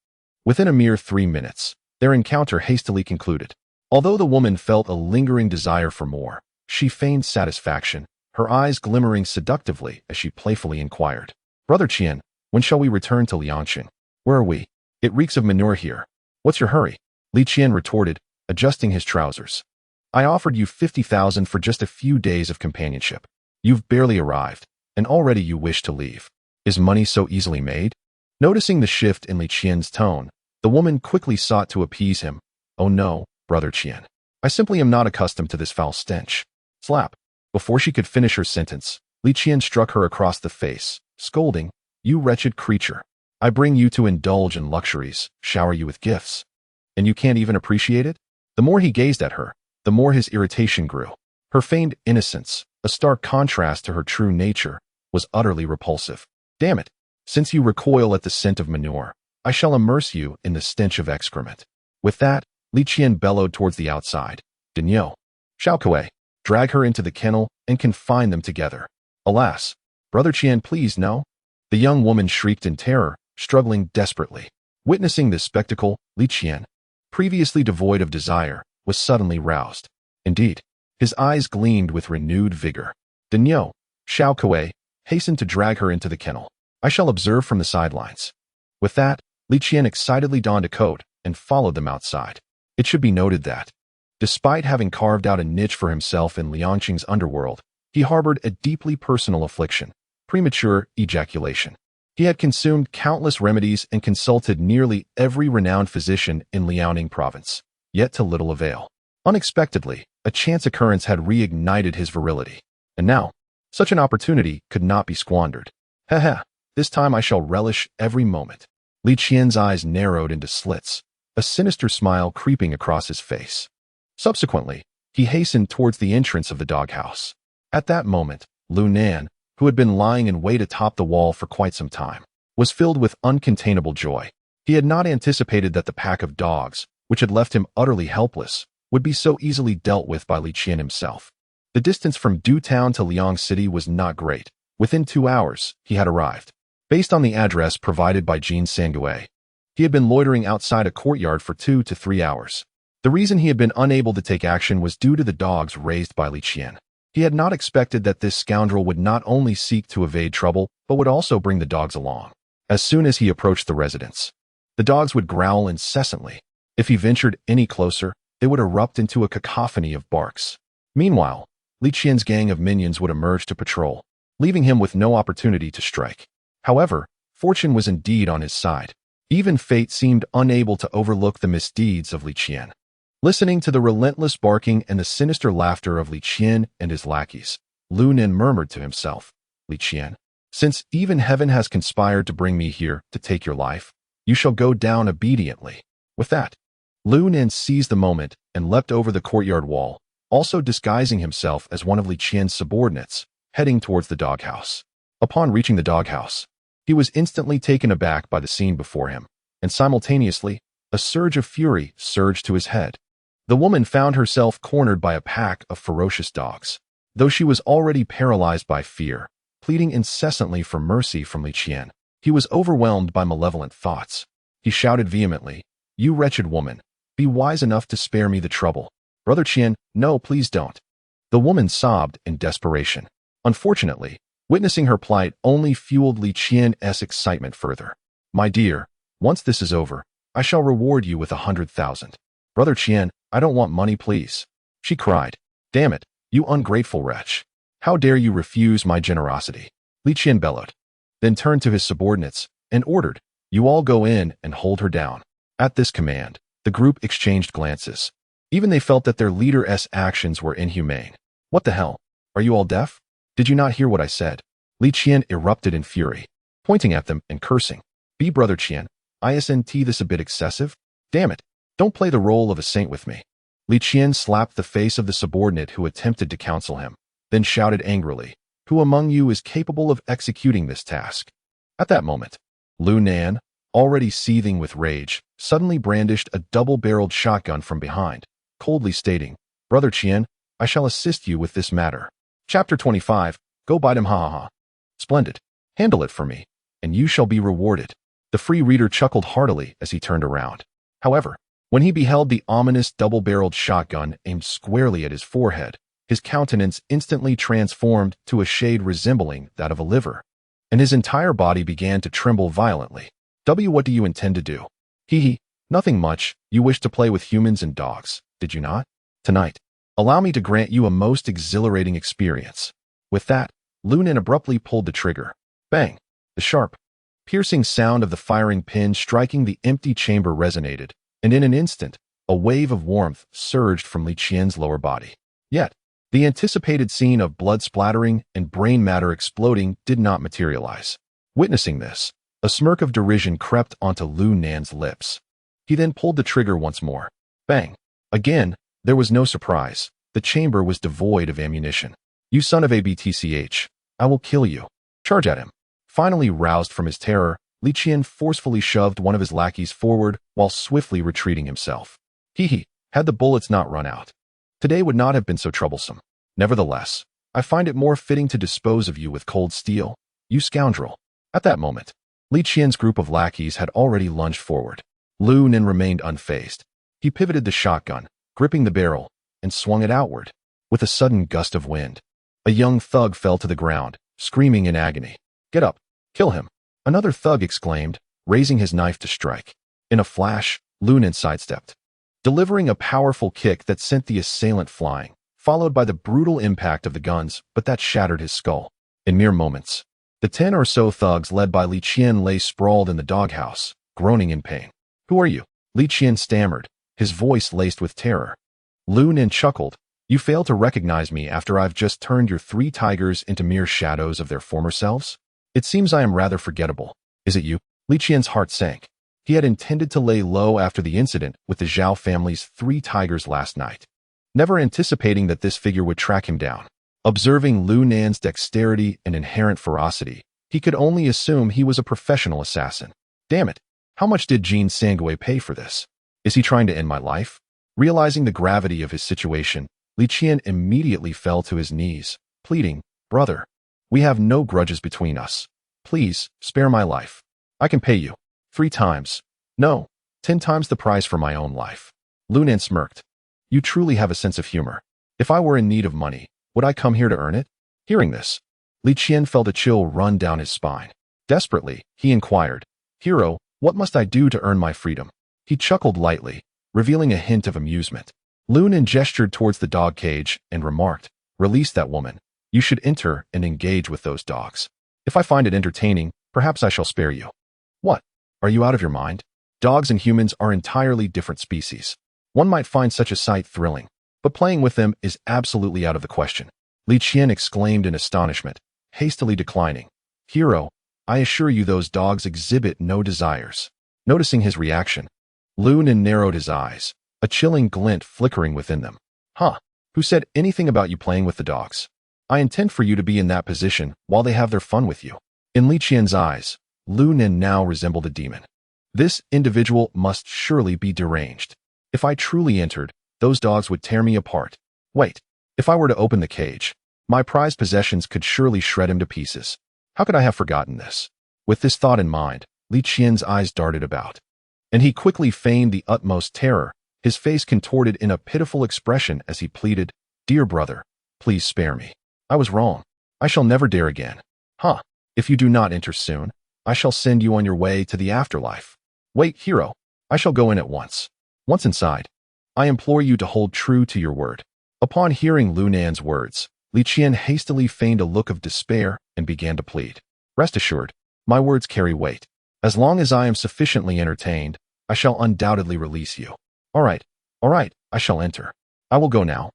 within a mere 3 minutes, their encounter hastily concluded. Although the woman felt a lingering desire for more, she feigned satisfaction, her eyes glimmering seductively as she playfully inquired, "Brother Qian, when shall we return to Liangsheng? Where are we? It reeks of manure here. What's your hurry?" Li Qian retorted, adjusting his trousers. "I offered you 50,000 for just a few days of companionship. You've barely arrived, and already you wish to leave. Is money so easily made?" Noticing the shift in Li Qian's tone, the woman quickly sought to appease him. "Oh no, Brother Qian. I simply am not accustomed to this foul stench." Slap. Before she could finish her sentence, Li Qian struck her across the face, scolding, "You wretched creature. I bring you to indulge in luxuries, shower you with gifts, and you can't even appreciate it?" The more he gazed at her, the more his irritation grew. Her feigned innocence, a stark contrast to her true nature, was utterly repulsive. "Damn it, since you recoil at the scent of manure, I shall immerse you in the stench of excrement." With that, Li Qian bellowed towards the outside. "Dinyo, Xiaokuei, drag her into the kennel and confine them together." "Alas, Brother Qian, please no." The young woman shrieked in terror, struggling desperately. Witnessing this spectacle, Li Qian, previously devoid of desire, was suddenly roused. Indeed, his eyes gleamed with renewed vigor. "Dinyo, Xiaokuei, hasten to drag her into the kennel. I shall observe from the sidelines." With that, Li Qian excitedly donned a coat and followed them outside. It should be noted that, despite having carved out a niche for himself in Liangsheng's underworld, he harbored a deeply personal affliction, premature ejaculation. He had consumed countless remedies and consulted nearly every renowned physician in Liaoning province, yet to little avail. Unexpectedly, a chance occurrence had reignited his virility, and now, such an opportunity could not be squandered. "Heh, this time I shall relish every moment." Li Qian's eyes narrowed into slits, a sinister smile creeping across his face. Subsequently, he hastened towards the entrance of the doghouse. At that moment, Lu Nan, who had been lying in wait atop the wall for quite some time, was filled with uncontainable joy. He had not anticipated that the pack of dogs, which had left him utterly helpless, would be so easily dealt with by Li Qian himself. The distance from Du Town to Liang City was not great. Within 2 hours, he had arrived. Based on the address provided by Jin Sengui, he had been loitering outside a courtyard for 2 to 3 hours. The reason he had been unable to take action was due to the dogs raised by Li Qian. He had not expected that this scoundrel would not only seek to evade trouble, but would also bring the dogs along. As soon as he approached the residence, the dogs would growl incessantly. If he ventured any closer, they would erupt into a cacophony of barks. Meanwhile, Li Qian's gang of minions would emerge to patrol. leaving him with no opportunity to strike. However, fortune was indeed on his side. Even fate seemed unable to overlook the misdeeds of Li Qian. Listening to the relentless barking and the sinister laughter of Li Qian and his lackeys, Lu Nen murmured to himself, "Li Qian, since even heaven has conspired to bring me here to take your life, you shall go down obediently." With that, Lu Nen seized the moment and leapt over the courtyard wall, also disguising himself as one of Li Qian's subordinates, heading towards the doghouse. Upon reaching the doghouse, he was instantly taken aback by the scene before him, and simultaneously, a surge of fury surged to his head. The woman found herself cornered by a pack of ferocious dogs. Though she was already paralyzed by fear, pleading incessantly for mercy from Li Qian, he was overwhelmed by malevolent thoughts. He shouted vehemently, "You wretched woman, be wise enough to spare me the trouble. Brother Qian, no, please don't." The woman sobbed in desperation. Unfortunately, witnessing her plight only fueled Li Qian's excitement further. "My dear, once this is over, I shall reward you with 100,000. Brother Qian, I don't want money, please," she cried. "Damn it, you ungrateful wretch. How dare you refuse my generosity?" Li Qian bellowed, then turned to his subordinates and ordered, "You all go in and hold her down." At this command, the group exchanged glances. Even they felt that their leader's actions were inhumane. "What the hell? Are you all deaf? Did you not hear what I said?" Li Qian erupted in fury, pointing at them and cursing. "Be Brother Qian, isn't this a bit excessive? Damn it, don't play the role of a saint with me." Li Qian slapped the face of the subordinate who attempted to counsel him, then shouted angrily, "Who among you is capable of executing this task?" At that moment, Lu Nan, already seething with rage, suddenly brandished a double-barreled shotgun from behind, coldly stating, "Brother Qian, I shall assist you with this matter." Chapter 25, Go bite him, ha ha ha. "Splendid. Handle it for me, and you shall be rewarded." The free reader chuckled heartily as he turned around. However, when he beheld the ominous double-barreled shotgun aimed squarely at his forehead, his countenance instantly transformed to a shade resembling that of a liver, and his entire body began to tremble violently. What do you intend to do?" "Hee, nothing much. You wished to play with humans and dogs, did you not? Tonight, allow me to grant you a most exhilarating experience." With that, Lu Nen abruptly pulled the trigger. Bang! The sharp, piercing sound of the firing pin striking the empty chamber resonated, and in an instant, a wave of warmth surged from Li Qian's lower body. Yet, the anticipated scene of blood splattering and brain matter exploding did not materialize. Witnessing this, a smirk of derision crept onto Lu Nan's lips. He then pulled the trigger once more. Bang! Again, there was no surprise. The chamber was devoid of ammunition. "You son of a BTCH, I will kill you." Charge at him. Finally roused from his terror, Li Qian forcefully shoved one of his lackeys forward while swiftly retreating himself. Had the bullets not run out, today would not have been so troublesome. Nevertheless, I find it more fitting to dispose of you with cold steel, you scoundrel. At that moment, Li Qian's group of lackeys had already lunged forward. Lu Nen remained unfazed. He pivoted the shotgun, gripping the barrel, and swung it outward. With a sudden gust of wind, a young thug fell to the ground, screaming in agony. "Get up! Kill him!" Another thug exclaimed, raising his knife to strike. In a flash, Lu Nen sidestepped, delivering a powerful kick that sent the assailant flying, followed by the brutal impact of the guns, but that shattered his skull. In mere moments, the 10 or so thugs led by Li Qian lay sprawled in the doghouse, groaning in pain. "Who are you?" Li Qian stammered, his voice laced with terror. Lu Nen chuckled. "You fail to recognize me after I've just turned your 3 tigers into mere shadows of their former selves? It seems I am rather forgettable. Is it you?" Li Qian's heart sank. He had intended to lay low after the incident with the Zhao family's 3 tigers last night, never anticipating that this figure would track him down. Observing Lu Nan's dexterity and inherent ferocity, he could only assume he was a professional assassin. Damn it, how much did Jean Sangue pay for this? Is he trying to end my life? Realizing the gravity of his situation, Li Qian immediately fell to his knees, pleading, "Brother, we have no grudges between us. Please, spare my life. I can pay you 3 times. No, 10 times the price for my own life." Lu Nen smirked. "You truly have a sense of humor. If I were in need of money, would I come here to earn it?" Hearing this, Li Qian felt a chill run down his spine. Desperately, he inquired, "Hero, what must I do to earn my freedom?" He chuckled lightly, revealing a hint of amusement. Lu Nen gestured towards the dog cage and remarked, "Release that woman, You should enter and engage with those dogs. If I find it entertaining, perhaps I shall spare you. What? Are you out of your mind? Dogs and humans are entirely different species. One might find such a sight thrilling, but playing with them is absolutely out of the question. Li Qian exclaimed in astonishment, hastily declining. Hero, I assure you those dogs exhibit no desires. Noticing his reaction, Lu Nen narrowed his eyes, a chilling glint flickering within them. Huh? Who said anything about you playing with the dogs? I intend for you to be in that position while they have their fun with you. In Li Qian's eyes, Lu Nen now resembled a demon. This individual must surely be deranged. If I truly entered, those dogs would tear me apart. Wait, if I were to open the cage, my prized possessions could surely shred him to pieces. How could I have forgotten this? With this thought in mind, Li Qian's eyes darted about, and he quickly feigned the utmost terror, his face contorted in a pitiful expression as he pleaded, Dear brother, please spare me. I was wrong. I shall never dare again. Huh? If you do not enter soon, I shall send you on your way to the afterlife. Wait, hero. I shall go in at once. Once inside, I implore you to hold true to your word. Upon hearing Lu Nan's words, Li Qian hastily feigned a look of despair and began to plead. Rest assured, my words carry weight. As long as I am sufficiently entertained, I shall undoubtedly release you. All right, I shall enter. I will go now.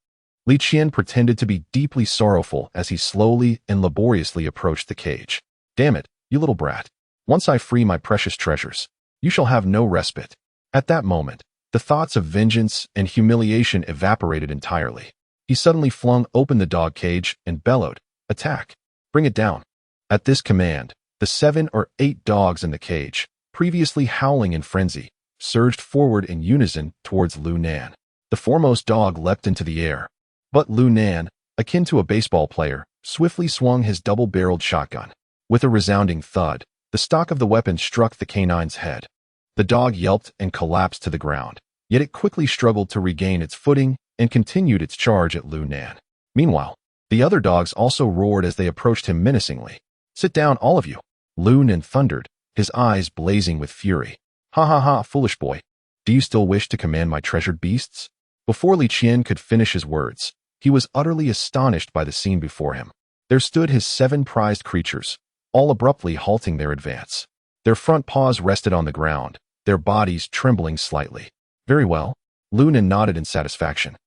Li Qian pretended to be deeply sorrowful as he slowly and laboriously approached the cage. Damn it, you little brat. Once I free my precious treasures, you shall have no respite. At that moment, the thoughts of vengeance and humiliation evaporated entirely. He suddenly flung open the dog cage and bellowed, Attack! Bring it down. At this command, the 7 or 8 dogs in the cage, previously howling in frenzy, surged forward in unison towards Lu Nan. The foremost dog leapt into the air, but Lu Nan, akin to a baseball player, swiftly swung his double-barreled shotgun. With a resounding thud, the stock of the weapon struck the canine's head. The dog yelped and collapsed to the ground, yet it quickly struggled to regain its footing and continued its charge at Lu Nan. Meanwhile, the other dogs also roared as they approached him menacingly. Sit down, all of you, Lu Nan thundered, his eyes blazing with fury. Ha ha ha, foolish boy. Do you still wish to command my treasured beasts? Before Li Qian could finish his words, he was utterly astonished by the scene before him. There stood his 7 prized creatures, all abruptly halting their advance. Their front paws rested on the ground, their bodies trembling slightly. Very well, Lu Nan nodded in satisfaction,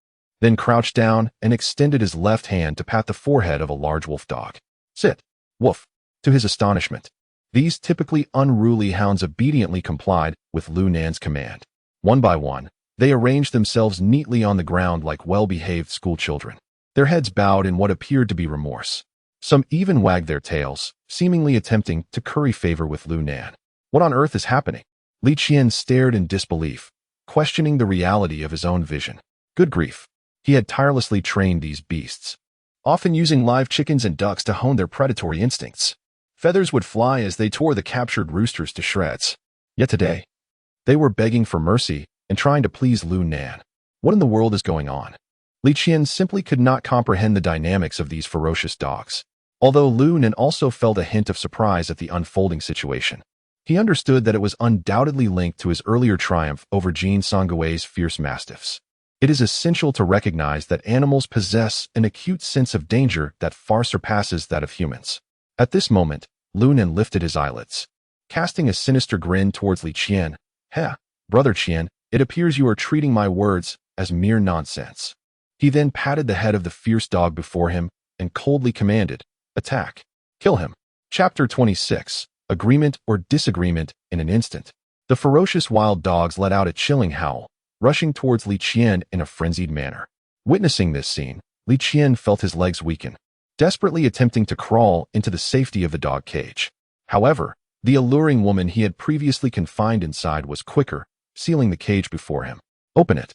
then crouched down and extended his left hand to pat the forehead of a large wolf dog. Sit, woof. To his astonishment, these typically unruly hounds obediently complied with Lu Nan's command. One by one, they arranged themselves neatly on the ground like well-behaved schoolchildren, their heads bowed in what appeared to be remorse. Some even wagged their tails, seemingly attempting to curry favor with Lu Nan. What on earth is happening? Li Qian stared in disbelief, questioning the reality of his own vision. Good grief. He had tirelessly trained these beasts, often using live chickens and ducks to hone their predatory instincts. Feathers would fly as they tore the captured roosters to shreds. Yet today, they were begging for mercy and trying to please Lu Nan. What in the world is going on? Li Qian simply could not comprehend the dynamics of these ferocious dogs. Although Lu Nan also felt a hint of surprise at the unfolding situation, he understood that it was undoubtedly linked to his earlier triumph over Jean Sangue's fierce mastiffs. It is essential to recognize that animals possess an acute sense of danger that far surpasses that of humans. At this moment, Lu Nan lifted his eyelids, casting a sinister grin towards Li Qian. Heh, brother Qian, it appears you are treating my words as mere nonsense. He then patted the head of the fierce dog before him and coldly commanded, Attack. Kill him. Chapter 26, Agreement or Disagreement in an Instant. The ferocious wild dogs let out a chilling howl, rushing towards Li Qian in a frenzied manner. Witnessing this scene, Li Qian felt his legs weaken, desperately attempting to crawl into the safety of the dog cage. However, the alluring woman he had previously confined inside was quicker, sealing the cage before him. Open it.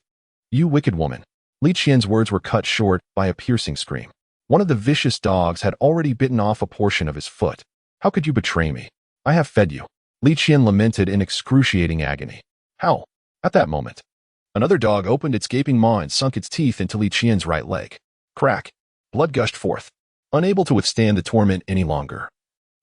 You wicked woman. Li Qian's words were cut short by a piercing scream. One of the vicious dogs had already bitten off a portion of his foot. How could you betray me? I have fed you. Li Qian lamented in excruciating agony. How? At that moment, another dog opened its gaping maw and sunk its teeth into Li Qian's right leg. Crack. Blood gushed forth. Unable to withstand the torment any longer,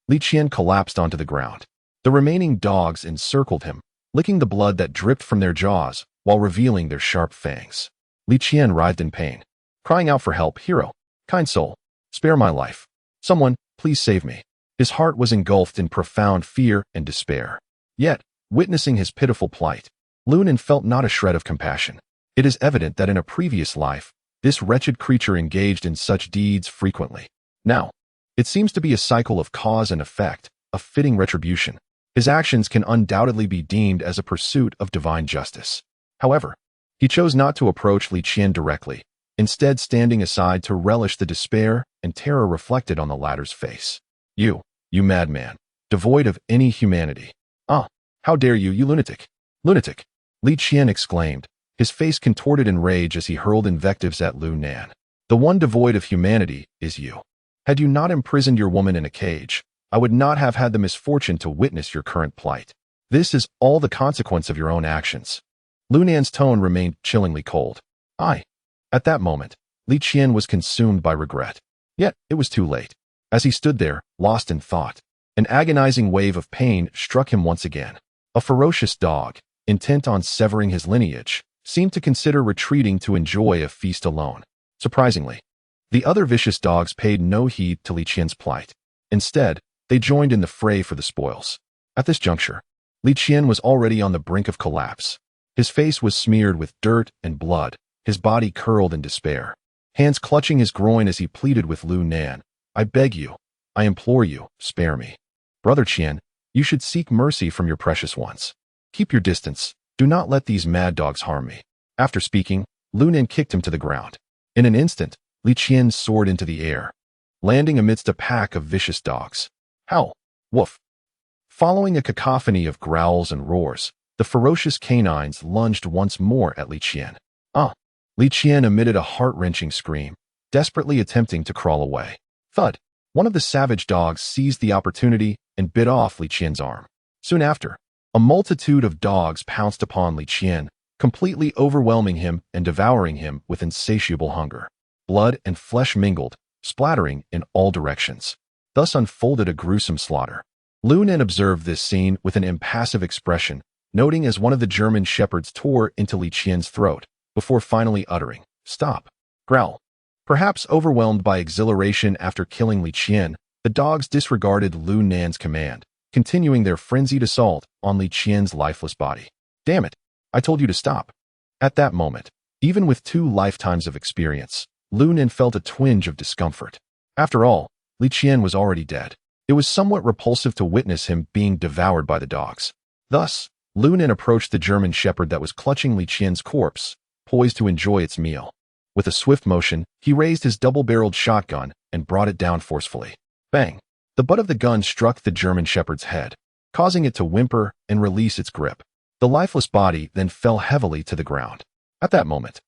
Li Qian collapsed onto the ground. The remaining dogs encircled him, licking the blood that dripped from their jaws while revealing their sharp fangs. Li Qian writhed in pain, crying out for help. Hero, kind soul, Spare my life. Someone, please save me. His heart was engulfed in profound fear and despair. Yet, witnessing his pitiful plight, Lu Nen felt not a shred of compassion. It is evident that in a previous life, this wretched creature engaged in such deeds frequently. Now, it seems to be a cycle of cause and effect, a fitting retribution. His actions can undoubtedly be deemed as a pursuit of divine justice. However, he chose not to approach Li Qian directly, instead standing aside to relish the despair and terror reflected on the latter's face. You madman, devoid of any humanity. Ah, how dare you, you lunatic! Lunatic! Li Qian exclaimed, his face contorted in rage as he hurled invectives at Lu Nan. The one devoid of humanity is you. Had you not imprisoned your woman in a cage, I would not have had the misfortune to witness your current plight. This is all the consequence of your own actions. Lu Nan's tone remained chillingly cold. At that moment, Li Qian was consumed by regret. Yet, it was too late. As he stood there, lost in thought, an agonizing wave of pain struck him once again. A ferocious dog, intent on severing his lineage, seemed to consider retreating to enjoy a feast alone. Surprisingly, the other vicious dogs paid no heed to Li Qian's plight. Instead, they joined in the fray for the spoils. At this juncture, Li Qian was already on the brink of collapse. His face was smeared with dirt and blood, his body curled in despair, hands clutching his groin as he pleaded with Lu Nan. I beg you, I implore you, spare me. Brother Qian, you should seek mercy from your precious ones. Keep your distance, do not let these mad dogs harm me. After speaking, Lu Nan kicked him to the ground. In an instant, Li Qian soared into the air, landing amidst a pack of vicious dogs. Howl! Woof! Following a cacophony of growls and roars, the ferocious canines lunged once more at Li Qian. Li Qian emitted a heart-wrenching scream, desperately attempting to crawl away. Thud! One of the savage dogs seized the opportunity and bit off Li Qian's arm. Soon after, a multitude of dogs pounced upon Li Qian, completely overwhelming him and devouring him with insatiable hunger. Blood and flesh mingled, splattering in all directions. Thus unfolded a gruesome slaughter. Lu Nen observed this scene with an impassive expression, noting as one of the German shepherds tore into Li Qian's throat, before finally uttering, "Stop!" Growl. Perhaps overwhelmed by exhilaration after killing Li Qian, the dogs disregarded Lu Nan's command, continuing their frenzied assault on Li Qian's lifeless body. Damn it! I told you to stop. At that moment, even with 2 lifetimes of experience, Lu Nan felt a twinge of discomfort. After all, Li Qian was already dead. It was somewhat repulsive to witness him being devoured by the dogs. Thus, Lu Nan approached the German shepherd that was clutching Li Qian's corpse, poised to enjoy its meal. With a swift motion, he raised his double-barreled shotgun and brought it down forcefully. Bang! The butt of the gun struck the German shepherd's head, causing it to whimper and release its grip. The lifeless body then fell heavily to the ground. At that moment,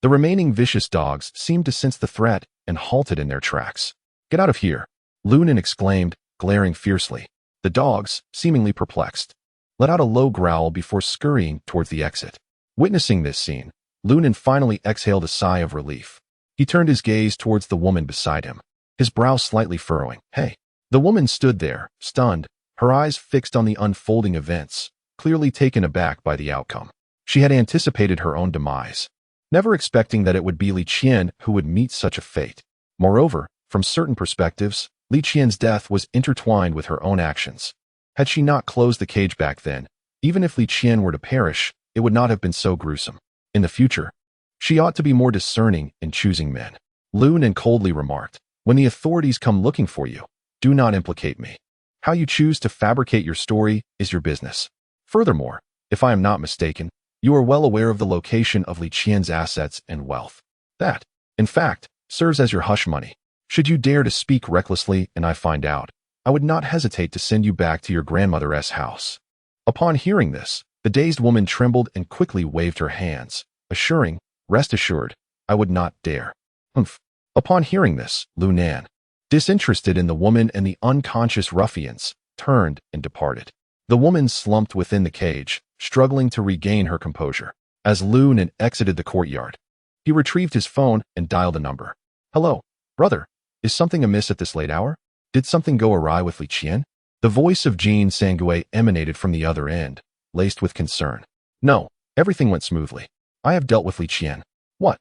the remaining vicious dogs seemed to sense the threat and halted in their tracks. Get out of here! Lu Nen exclaimed, glaring fiercely. The dogs, seemingly perplexed, let out a low growl before scurrying towards the exit. Witnessing this scene, Lu Nen finally exhaled a sigh of relief. He turned his gaze towards the woman beside him, his brow slightly furrowing. Hey! The woman stood there, stunned, her eyes fixed on the unfolding events, clearly taken aback by the outcome. She had anticipated her own demise, never expecting that it would be Li Qian who would meet such a fate. Moreover, from certain perspectives, Li Qian's death was intertwined with her own actions. Had she not closed the cage back then, even if Li Qian were to perish, it would not have been so gruesome. In the future, she ought to be more discerning in choosing men. Lu Nen coldly remarked, when the authorities come looking for you, do not implicate me. How you choose to fabricate your story is your business. Furthermore, if I am not mistaken, you are well aware of the location of Li Qian's assets and wealth. That, in fact, serves as your hush money. Should you dare to speak recklessly and I find out, I would not hesitate to send you back to your grandmother's house. Upon hearing this, the dazed woman trembled and quickly waved her hands, assuring, rest assured, I would not dare. Humph. Upon hearing this, Lu Nan, disinterested in the woman and the unconscious ruffians, turned and departed. The woman slumped within the cage, struggling to regain her composure. As Lu Nan exited the courtyard, he retrieved his phone and dialed a number. Hello, brother. Is something amiss at this late hour? Did something go awry with Li Qian? The voice of Jean Sangue emanated from the other end, laced with concern. No, everything went smoothly. I have dealt with Li Qian. What?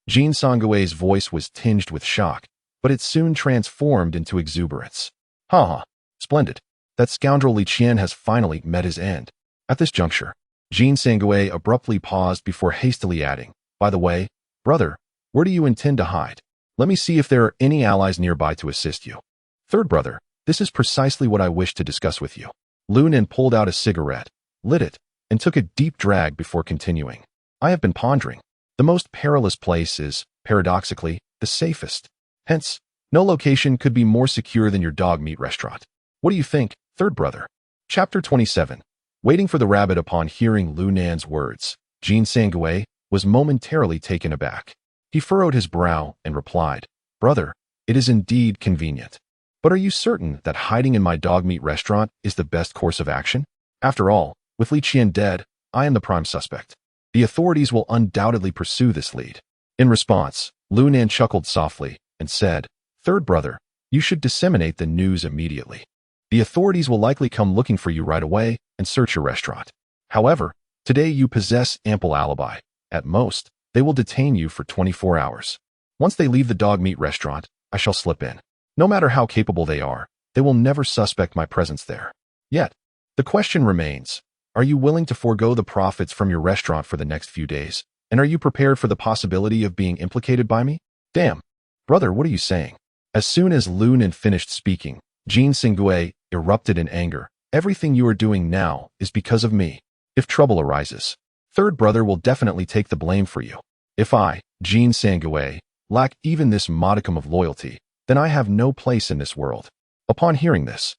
Jean Sangue's voice was tinged with shock, but it soon transformed into exuberance. Ha! Splendid. That scoundrel Li Qian has finally met his end. At this juncture, Jean Sangue abruptly paused before hastily adding, "By the way, brother, where do you intend to hide? Let me see if there are any allies nearby to assist you." "Third brother, this is precisely what I wish to discuss with you." Lu Nen pulled out a cigarette, lit it, and took a deep drag before continuing. "I have been pondering. The most perilous place is, paradoxically, the safest. Hence, no location could be more secure than your dog meat restaurant. What do you think, third brother?" Chapter 27. Waiting for the rabbit. Upon hearing Lu Nan's words, Jean Sangue was momentarily taken aback. He furrowed his brow and replied, "Brother, it is indeed convenient. But are you certain that hiding in my dog meat restaurant is the best course of action? After all, with Li Qian dead, I am the prime suspect. The authorities will undoubtedly pursue this lead." In response, Lu Nan chuckled softly and said, "Third brother, you should disseminate the news immediately. The authorities will likely come looking for you right away and search your restaurant. However, today you possess ample alibi. At most, they will detain you for 24 hours. Once they leave the dog meat restaurant, I shall slip in. No matter how capable they are, they will never suspect my presence there. Yet, the question remains, are you willing to forego the profits from your restaurant for the next few days? And are you prepared for the possibility of being implicated by me?" "Damn. Brother, what are you saying?" As soon as Lu Nen finished speaking, Jean Sangue erupted in anger. "Everything you are doing now is because of me. If trouble arises, third brother will definitely take the blame for you. If I, Jean Sangue, lack even this modicum of loyalty, then I have no place in this world." Upon hearing this,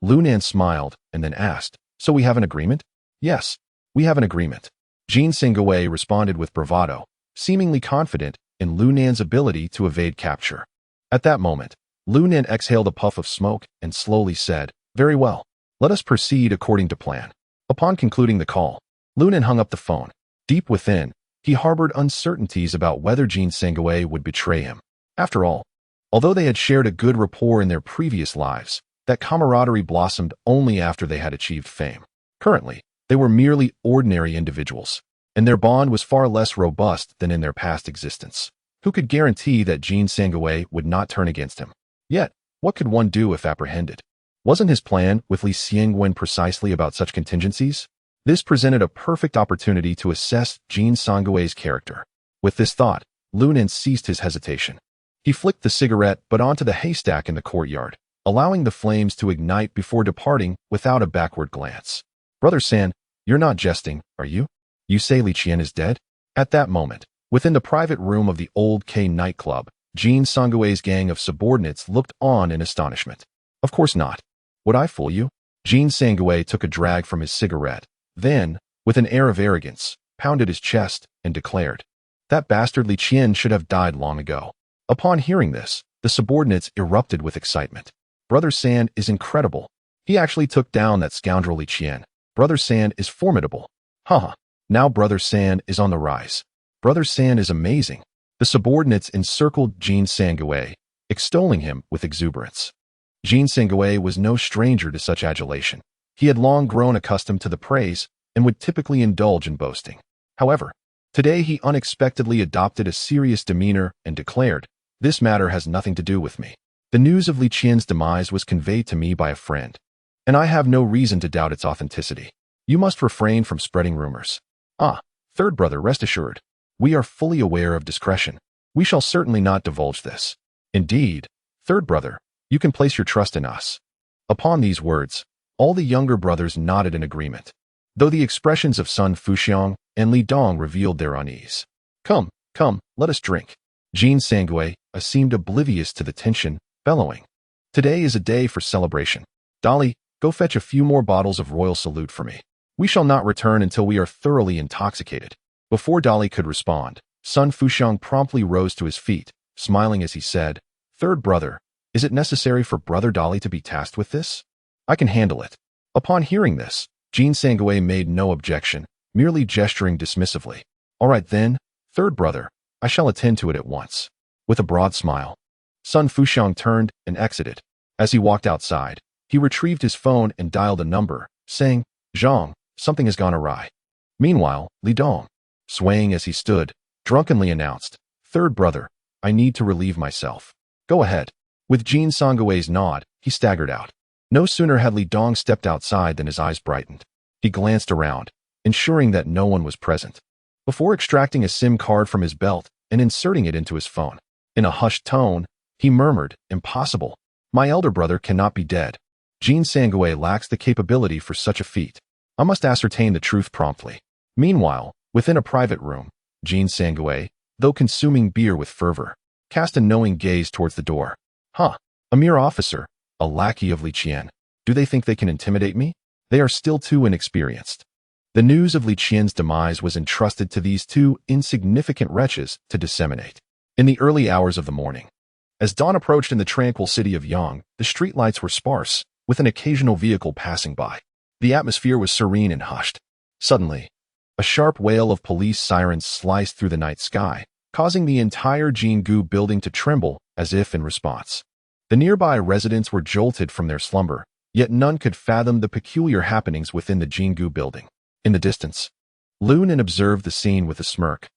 Lu Nan smiled and then asked, "So we have an agreement?" "Yes, we have an agreement." Jean Sangue responded with bravado, seemingly confident in Lu Nan's ability to evade capture. At that moment, Lu Nan exhaled a puff of smoke and slowly said, "Very well. Let us proceed according to plan." Upon concluding the call, Lu Nan hung up the phone. Deep within, he harbored uncertainties about whether Jean Sangue would betray him. After all, although they had shared a good rapport in their previous lives, that camaraderie blossomed only after they had achieved fame. Currently, they were merely ordinary individuals, and their bond was far less robust than in their past existence. Who could guarantee that Jean Sangue would not turn against him? Yet, what could one do if apprehended? Wasn't his plan with Li Xiangwen precisely about such contingencies? This presented a perfect opportunity to assess Jean Sangue's character. With this thought, Lu Nen ceased his hesitation. He flicked the cigarette butt onto the haystack in the courtyard, allowing the flames to ignite before departing without a backward glance. "Brother San, you're not jesting, are you? You say Li Qian is dead?" At that moment, within the private room of the Old K nightclub, Jean Sangue's gang of subordinates looked on in astonishment. "Of course not. Would I fool you?" Jean Sangue took a drag from his cigarette, then, with an air of arrogance, pounded his chest and declared, "That bastard Li Qian should have died long ago." Upon hearing this, the subordinates erupted with excitement. "Brother San is incredible. He actually took down that scoundrel Li Qian. Brother San is formidable. Haha, now Brother San is on the rise. Brother San is amazing." The subordinates encircled Jean Sangue, extolling him with exuberance. Jean Sangue was no stranger to such adulation. He had long grown accustomed to the praise and would typically indulge in boasting. However, today he unexpectedly adopted a serious demeanor and declared, "This matter has nothing to do with me. The news of Li Qian's demise was conveyed to me by a friend, and I have no reason to doubt its authenticity. You must refrain from spreading rumors." "Ah, third brother, rest assured. We are fully aware of discretion. We shall certainly not divulge this. Indeed, third brother, you can place your trust in us." Upon these words, all the younger brothers nodded in agreement, though the expressions of Sun Fuxiang and Li Dong revealed their unease. Come, let us drink." Jean Sangue seemed oblivious to the tension, bellowing, "Today is a day for celebration. Dolly, go fetch a few more bottles of Royal Salute for me. We shall not return until we are thoroughly intoxicated." Before Dolly could respond, Sun Fuxiang promptly rose to his feet, smiling as he said, "Third brother, is it necessary for Brother Dolly to be tasked with this? I can handle it." Upon hearing this, Jean Sangue made no objection, merely gesturing dismissively. "All right then, third brother, I shall attend to it at once." With a broad smile, Sun Fuxiang turned and exited. As he walked outside, he retrieved his phone and dialed a number, saying, "Zhang, something has gone awry." Meanwhile, Li Dong, swaying as he stood, drunkenly announced, "Third brother, I need to relieve myself." Go ahead. With Jin Sangwe's nod, he staggered out. No sooner had Li Dong stepped outside than his eyes brightened. He glanced around, ensuring that no one was present, before extracting a SIM card from his belt and inserting it into his phone. In a hushed tone, he murmured, "Impossible. My elder brother cannot be dead. Jin Sangwe lacks the capability for such a feat. I must ascertain the truth promptly." Meanwhile, within a private room, Jin Sangwe, though consuming beer with fervor, cast a knowing gaze towards the door. A mere officer, a lackey of Li Qian. Do they think they can intimidate me? They are still too inexperienced. The news of Li Qian's demise was entrusted to these two insignificant wretches to disseminate. In the early hours of the morning, as dawn approached in the tranquil city of Yang, the streetlights were sparse, with an occasional vehicle passing by. The atmosphere was serene and hushed. Suddenly, a sharp wail of police sirens sliced through the night sky, causing the entire Jingu building to tremble as if in response. The nearby residents were jolted from their slumber, yet none could fathom the peculiar happenings within the Jingu building. In the distance, Lu Nan observed the scene with a smirk.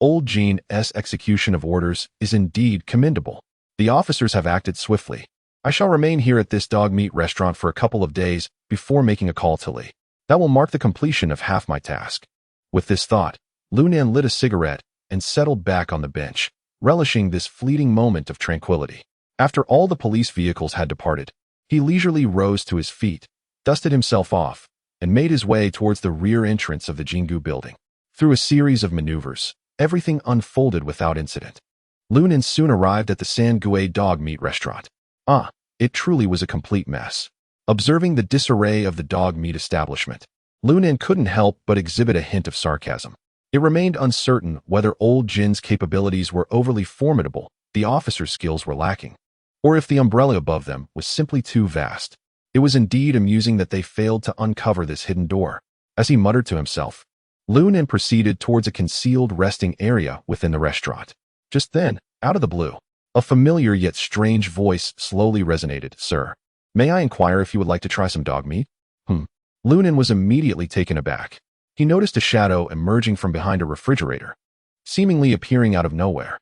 Old Jin's execution of orders is indeed commendable. The officers have acted swiftly. I shall remain here at this dog meat restaurant for a couple of days before making a call to Li. That will mark the completion of half my task. With this thought, Lu Nan lit a cigarette and settled back on the bench, relishing this fleeting moment of tranquility. After all the police vehicles had departed, he leisurely rose to his feet, dusted himself off, and made his way towards the rear entrance of the Jingu building. Through a series of maneuvers, everything unfolded without incident. Lu Nan soon arrived at the Sangui dog meat restaurant. It truly was a complete mess. Observing the disarray of the dog meat establishment, Lu Nan couldn't help but exhibit a hint of sarcasm. It remained uncertain whether old Jin's capabilities were overly formidable, the officers' skills were lacking, or if the umbrella above them was simply too vast. It was indeed amusing that they failed to uncover this hidden door. As he muttered to himself, Lu Nan proceeded towards a concealed resting area within the restaurant. Just then, out of the blue, a familiar yet strange voice slowly resonated. "Sir, may I inquire if you would like to try some dog meat?" Lu Nan was immediately taken aback. He noticed a shadow emerging from behind a refrigerator, seemingly appearing out of nowhere.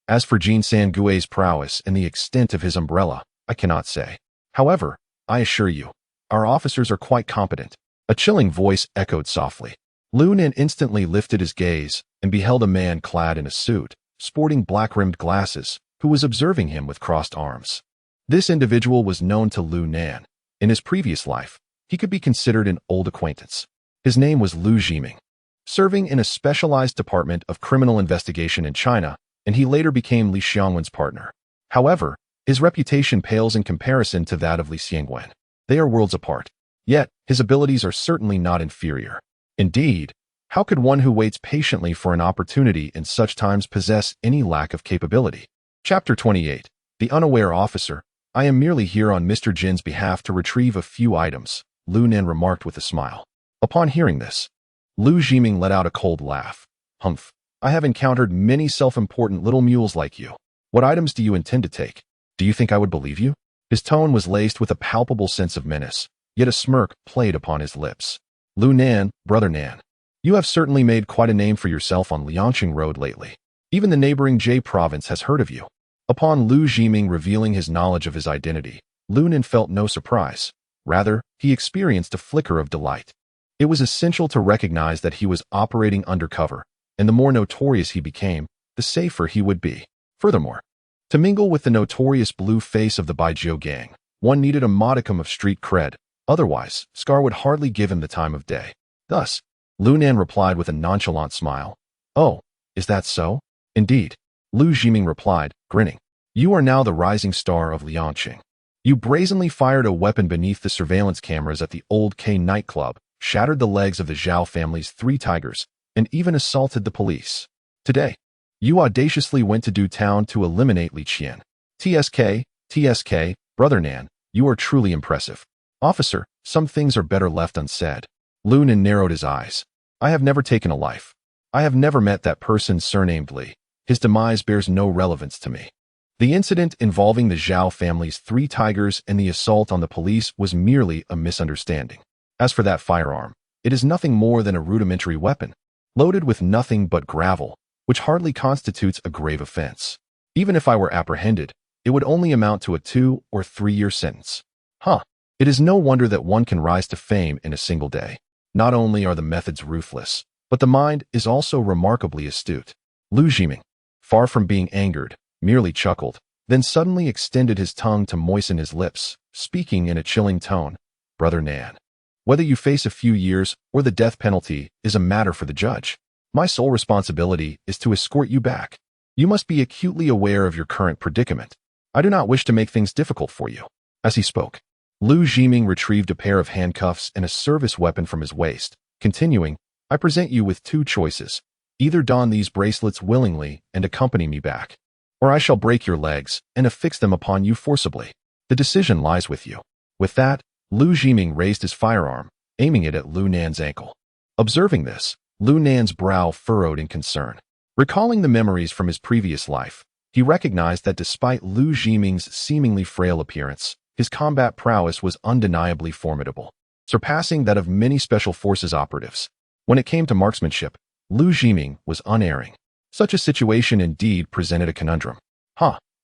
As for Jin Sangui's prowess and the extent of his umbrella, I cannot say. However, I assure you, our officers are quite competent. A chilling voice echoed softly. Lu Nan instantly lifted his gaze and beheld a man clad in a suit, sporting black-rimmed glasses, who was observing him with crossed arms. This individual was known to Lu Nan. In his previous life, he could be considered an old acquaintance. His name was Lu Jiming, serving in a specialized department of criminal investigation in China, and he later became Li Xiangwen's partner. However, his reputation pales in comparison to that of Li Xiangwen. They are worlds apart. Yet, his abilities are certainly not inferior. Indeed, how could one who waits patiently for an opportunity in such times possess any lack of capability? Chapter 28. The Unaware Officer. I am merely here on Mr. Jin's behalf to retrieve a few items, Lu Nan remarked with a smile. Upon hearing this, Lu Jiming let out a cold laugh. Humph. I have encountered many self-important little mules like you. What items do you intend to take? Do you think I would believe you? His tone was laced with a palpable sense of menace, yet a smirk played upon his lips. Lu Nan, brother Nan, you have certainly made quite a name for yourself on Liangqing Road lately. Even the neighboring Jie province has heard of you. Upon Lu Jiming revealing his knowledge of his identity, Lu Nan felt no surprise. Rather, he experienced a flicker of delight. It was essential to recognize that he was operating undercover, and the more notorious he became, the safer he would be. Furthermore, to mingle with the notorious blue face of the Baijiu gang, one needed a modicum of street cred. Otherwise, Scar would hardly give him the time of day. Thus, Lu Nan replied with a nonchalant smile. Oh, is that so? Indeed, Lu Jiming replied, grinning. You are now the rising star of Liangqing. You brazenly fired a weapon beneath the surveillance cameras at the Old K nightclub, shattered the legs of the Zhao family's 3 tigers, and even assaulted the police. Today, you audaciously went to do town to eliminate Li Qian. TSK, brother Nan, you are truly impressive. Officer, some things are better left unsaid. Lu Nan narrowed his eyes. I have never taken a life. I have never met that person surnamed Li. His demise bears no relevance to me. The incident involving the Zhao family's 3 tigers and the assault on the police was merely a misunderstanding. As for that firearm, it is nothing more than a rudimentary weapon, loaded with nothing but gravel, which hardly constitutes a grave offense. Even if I were apprehended, it would only amount to a 2 or 3-year sentence. Huh. It is no wonder that one can rise to fame in a single day. Not only are the methods ruthless, but the mind is also remarkably astute. Lu Jiming, far from being angered, merely chuckled, then suddenly extended his tongue to moisten his lips, speaking in a chilling tone. Brother Nan, whether you face a few years or the death penalty is a matter for the judge. My sole responsibility is to escort you back. You must be acutely aware of your current predicament. I do not wish to make things difficult for you. As he spoke, Lu Jiming retrieved a pair of handcuffs and a service weapon from his waist, continuing, I present you with 2 choices. Either don these bracelets willingly and accompany me back, or I shall break your legs and affix them upon you forcibly. The decision lies with you. With that, Lu Jiming raised his firearm, aiming it at Lu Nan's ankle. Observing this, Lu Nan's brow furrowed in concern. Recalling the memories from his previous life, he recognized that despite Lu Jiming's seemingly frail appearance, his combat prowess was undeniably formidable, surpassing that of many special forces operatives. When it came to marksmanship, Lu Jiming was unerring. Such a situation indeed presented a conundrum.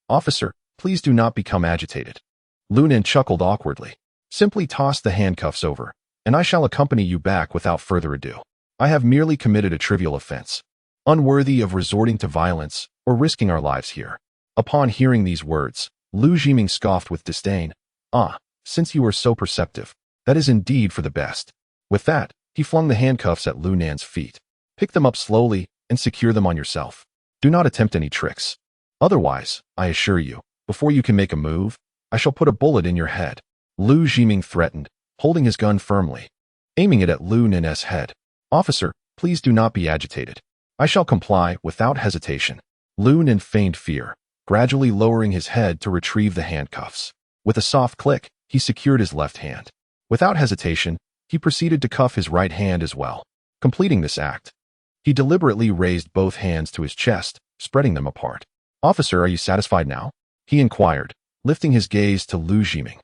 Officer, please do not become agitated. Lu Nan chuckled awkwardly. Simply toss the handcuffs over, and I shall accompany you back without further ado. I have merely committed a trivial offense, unworthy of resorting to violence or risking our lives here. Upon hearing these words, Lu Jiming scoffed with disdain. Since you are so perceptive, that is indeed for the best. With that, he flung the handcuffs at Lu Nan's feet. Pick them up slowly and secure them on yourself. Do not attempt any tricks. Otherwise, I assure you, before you can make a move, I shall put a bullet in your head. Lu Jiming threatened, holding his gun firmly, aiming it at Lu Nan's head. Officer, please do not be agitated. I shall comply without hesitation. Lu Nan feigned fear, gradually lowering his head to retrieve the handcuffs. With a soft click, he secured his left hand. Without hesitation, he proceeded to cuff his right hand as well. Completing this act, he deliberately raised both hands to his chest, spreading them apart. Officer, are you satisfied now? He inquired, lifting his gaze to Lu Jiming.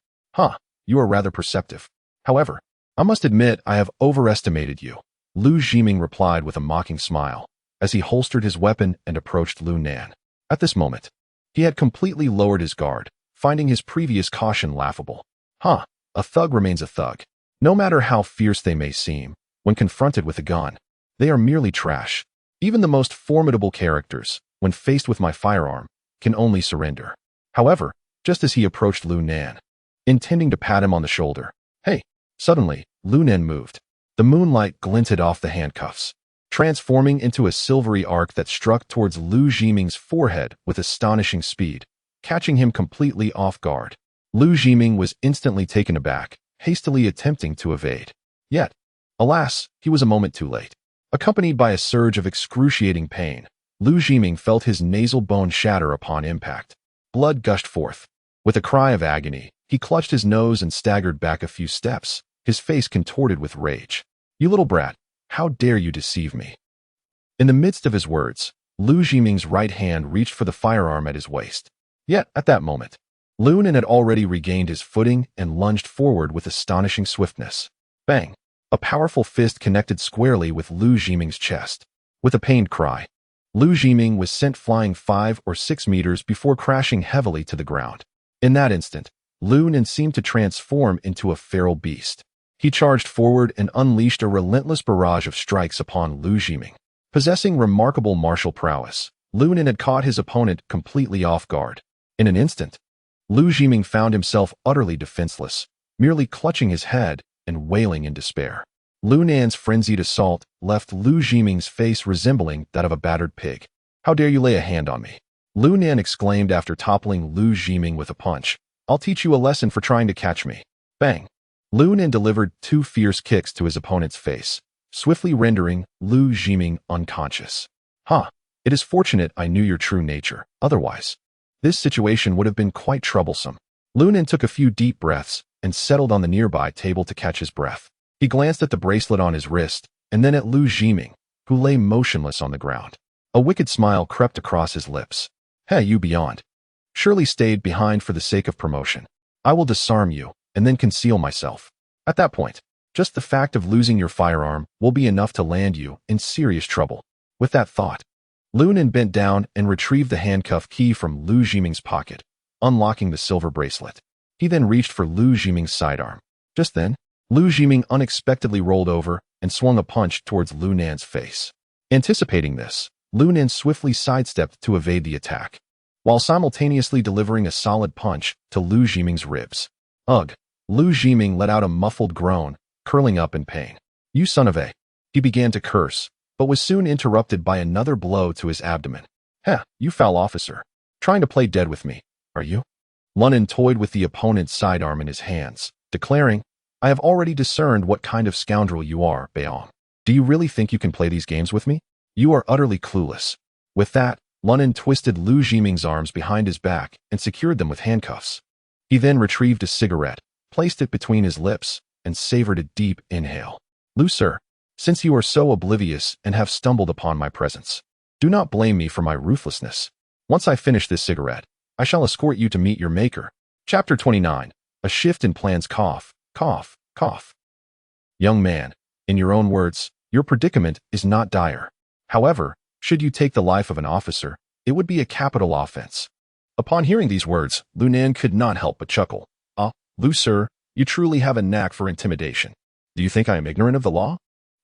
You are rather perceptive. However, I must admit I have overestimated you. Lu Jiming replied with a mocking smile, as he holstered his weapon and approached Lu Nan. At this moment, he had completely lowered his guard, finding his previous caution laughable. A thug remains a thug. No matter how fierce they may seem, when confronted with a gun, they are merely trash. Even the most formidable characters, when faced with my firearm, can only surrender. However, just as he approached Lu Nan, intending to pat him on the shoulder, suddenly, Lu Nan moved. The moonlight glinted off the handcuffs, transforming into a silvery arc that struck towards Lu Jiming's forehead with astonishing speed, catching him completely off guard. Lu Jiming was instantly taken aback, hastily attempting to evade. Yet, alas, he was a moment too late. Accompanied by a surge of excruciating pain, Lu Jiming felt his nasal bone shatter upon impact. Blood gushed forth. With a cry of agony, he clutched his nose and staggered back a few steps, his face contorted with rage. You little brat, how dare you deceive me? In the midst of his words, Lu Jiming's right hand reached for the firearm at his waist. Yet, at that moment, Lu Nan had already regained his footing and lunged forward with astonishing swiftness. Bang! A powerful fist connected squarely with Lu Jiming's chest. With a pained cry, Lu Jiming was sent flying 5 or 6 meters before crashing heavily to the ground. In that instant, Lu Nan seemed to transform into a feral beast. He charged forward and unleashed a relentless barrage of strikes upon Lu Jiming. Possessing remarkable martial prowess, Lu Nan had caught his opponent completely off guard. In an instant, Lu Jiming found himself utterly defenseless, merely clutching his head and wailing in despair. Lu Nan's frenzied assault left Lu Jiming's face resembling that of a battered pig. How dare you lay a hand on me? Lu Nan exclaimed after toppling Lu Jiming with a punch. I'll teach you a lesson for trying to catch me. Bang! Lu Nan delivered 2 fierce kicks to his opponent's face, swiftly rendering Lu Jiming unconscious. It is fortunate I knew your true nature, otherwise, this situation would have been quite troublesome. Lu Nan took a few deep breaths and settled on the nearby table to catch his breath. He glanced at the bracelet on his wrist, and then at Lu Jiming, who lay motionless on the ground. A wicked smile crept across his lips. You beyond. Surely stayed behind for the sake of promotion. I will disarm you, and then conceal myself. At that point, just the fact of losing your firearm will be enough to land you in serious trouble. With that thought, Lu Nan bent down and retrieved the handcuff key from Lu Jiming's pocket, unlocking the silver bracelet. He then reached for Lu Jiming's sidearm. Just then, Lu Jiming unexpectedly rolled over and swung a punch towards Lu Nan's face. Anticipating this, Lu Nan swiftly sidestepped to evade the attack, while simultaneously delivering a solid punch to Lu Jiming's ribs. Ugh! Lu Jiming let out a muffled groan, curling up in pain. "You son of a..." He began to curse, but was soon interrupted by another blow to his abdomen. "Heh, you foul officer. Trying to play dead with me, are you?" Lu Nan toyed with the opponent's sidearm in his hands, declaring, "I have already discerned what kind of scoundrel you are, Bayam. Do you really think you can play these games with me? You are utterly clueless." With that, Lu Nan twisted Lu Jiming's arms behind his back and secured them with handcuffs. He then retrieved a cigarette, placed it between his lips, and savored a deep inhale. "Lu sir, since you are so oblivious and have stumbled upon my presence, do not blame me for my ruthlessness. Once I finish this cigarette, I shall escort you to meet your maker." Chapter 29. A shift in plans. Cough, cough, cough. Young man, in your own words, your predicament is not dire. However, should you take the life of an officer, it would be a capital offense. Upon hearing these words, Lu Nan could not help but chuckle. "Ah, Lu sir, you truly have a knack for intimidation. Do you think I am ignorant of the law?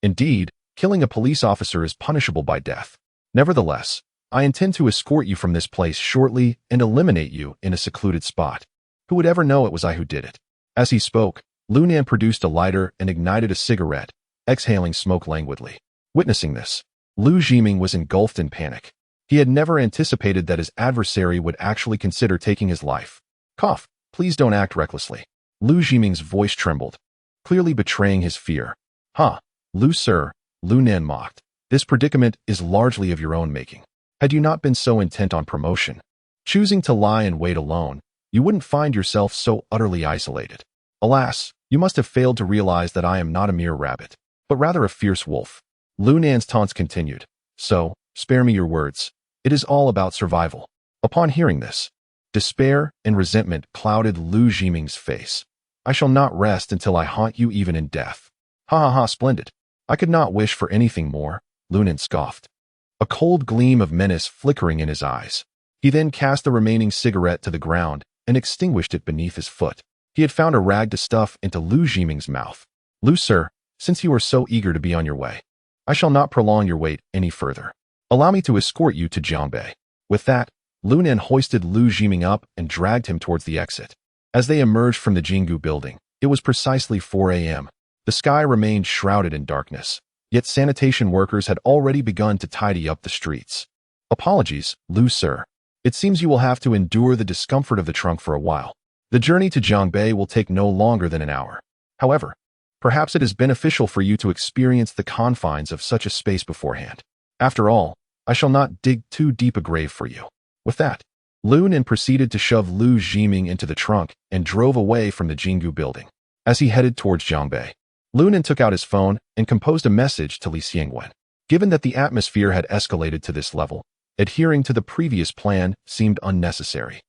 Indeed, killing a police officer is punishable by death. Nevertheless, I intend to escort you from this place shortly and eliminate you in a secluded spot. Who would ever know it was I who did it?" As he spoke, Lu Nan produced a lighter and ignited a cigarette, exhaling smoke languidly. Witnessing this, Lu Jiming was engulfed in panic. He had never anticipated that his adversary would actually consider taking his life. "Cough, please don't act recklessly." Lu Jiming's voice trembled, clearly betraying his fear. "Ha, Lu sir," Lu Nan mocked. "This predicament is largely of your own making. Had you not been so intent on promotion, choosing to lie and wait alone, you wouldn't find yourself so utterly isolated. Alas, you must have failed to realize that I am not a mere rabbit, but rather a fierce wolf." Lu Nan's taunts continued. "So, spare me your words. It is all about survival." Upon hearing this, despair and resentment clouded Lu Jiming's face. "I shall not rest until I haunt you even in death." "Ha ha ha, splendid. I could not wish for anything more," Lu Nan scoffed, a cold gleam of menace flickering in his eyes. He then cast the remaining cigarette to the ground and extinguished it beneath his foot. He had found a rag to stuff into Lu Jiming's mouth. "Lu sir, since you are so eager to be on your way, I shall not prolong your wait any further. Allow me to escort you to Jiangbei." With that, Lu Nan hoisted Lu Jiming up and dragged him towards the exit. As they emerged from the Jingu building, it was precisely 4 a.m. The sky remained shrouded in darkness, yet sanitation workers had already begun to tidy up the streets. "Apologies, Lu sir. It seems you will have to endure the discomfort of the trunk for a while. The journey to Jiangbei will take no longer than an hour. However, perhaps it is beneficial for you to experience the confines of such a space beforehand. After all, I shall not dig too deep a grave for you." With that, Lu Nan proceeded to shove Lu Jiming into the trunk and drove away from the Jingu building. As he headed towards Jiangbei, Lu Nan took out his phone and composed a message to Li Xiangwen. Given that the atmosphere had escalated to this level, adhering to the previous plan seemed unnecessary.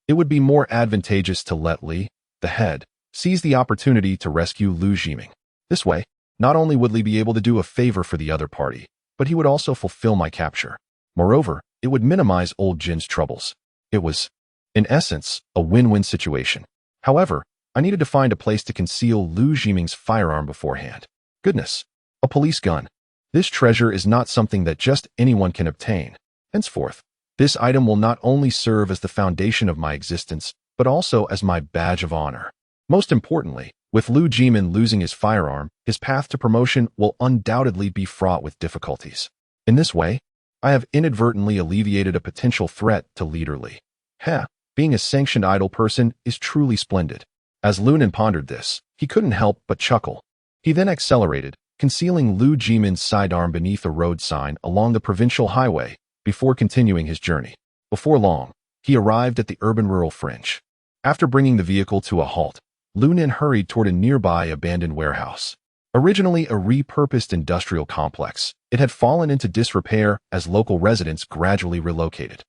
It would be more advantageous to let Li, the head, seize the opportunity to rescue Lu Jiming. This way, not only would Li be able to do a favor for the other party, but he would also fulfill my capture. Moreover, it would minimize old Jin's troubles. It was, in essence, a win-win situation. However, I needed to find a place to conceal Lu Jiming's firearm beforehand. Goodness, a police gun. This treasure is not something that just anyone can obtain. Henceforth, this item will not only serve as the foundation of my existence, but also as my badge of honor. Most importantly, with Lu Jiming losing his firearm, his path to promotion will undoubtedly be fraught with difficulties. In this way, I have inadvertently alleviated a potential threat to Leader Li. Being a sanctioned idle person is truly splendid. As Lu Nan pondered this, he couldn't help but chuckle. He then accelerated, concealing Lu Jiming's sidearm beneath a road sign along the provincial highway before continuing his journey. Before long, he arrived at the urban-rural fringe. After bringing the vehicle to a halt, Lu Nan hurried toward a nearby abandoned warehouse. Originally a repurposed industrial complex, it had fallen into disrepair as local residents gradually relocated.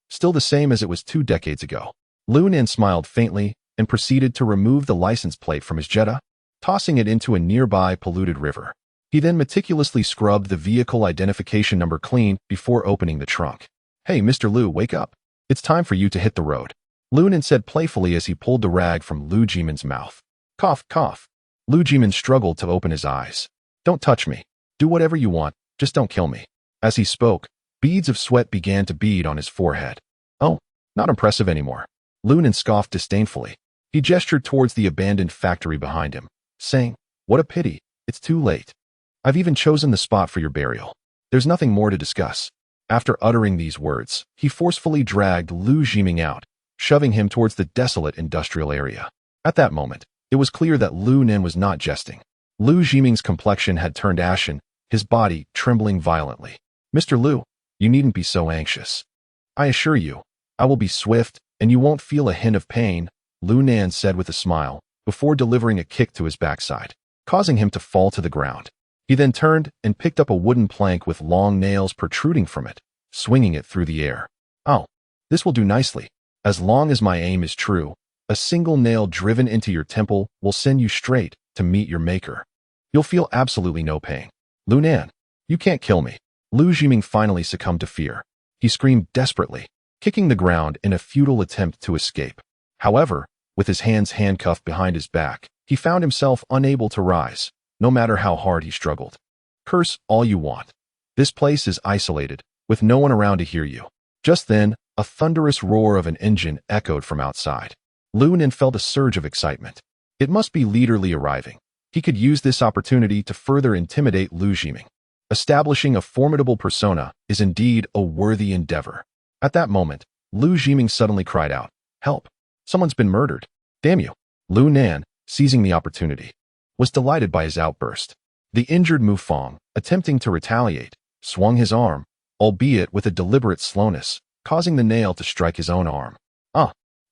Still the same as it was 2 decades ago. Lu Nan smiled faintly and proceeded to remove the license plate from his Jetta, tossing it into a nearby polluted river. He then meticulously scrubbed the vehicle identification number clean before opening the trunk. "Hey, Mr. Liu, wake up. It's time for you to hit the road," Lu Nan said playfully as he pulled the rag from Lu Jimin's mouth. Cough, cough. Lu Jimin struggled to open his eyes. "Don't touch me. Do whatever you want, just don't kill me." As he spoke, beads of sweat began to bead on his forehead. "Oh, not impressive anymore." Lu Nan scoffed disdainfully. He gestured towards the abandoned factory behind him, saying, "What a pity, it's too late. I've even chosen the spot for your burial. There's nothing more to discuss." After uttering these words, he forcefully dragged Lu Jiming out, shoving him towards the desolate industrial area. At that moment, it was clear that Lu Nan was not jesting. Lu Jiming's complexion had turned ashen, his body trembling violently. "Mr. Liu, you needn't be so anxious. I assure you, I will be swift, and you won't feel a hint of pain," Lu Nan said with a smile, before delivering a kick to his backside, causing him to fall to the ground. He then turned and picked up a wooden plank with long nails protruding from it, swinging it through the air. "Oh, this will do nicely. As long as my aim is true, a single nail driven into your temple will send you straight to meet your maker. You'll feel absolutely no pain." "Lu Nan, you can't kill me." Lu Jiming finally succumbed to fear. He screamed desperately, kicking the ground in a futile attempt to escape. However, with his hands handcuffed behind his back, he found himself unable to rise, no matter how hard he struggled. "Curse all you want. This place is isolated, with no one around to hear you." Just then, a thunderous roar of an engine echoed from outside. Lu Nan felt a surge of excitement. It must be Leader Li arriving. He could use this opportunity to further intimidate Lu Jiming. Establishing a formidable persona is indeed a worthy endeavor. At that moment, Lu Jiming suddenly cried out, "Help! Someone's been murdered. Damn you!" Lu Nan, seizing the opportunity, was delighted by his outburst. The injured Mu Fong, attempting to retaliate, swung his arm, albeit with a deliberate slowness, causing the nail to strike his own arm.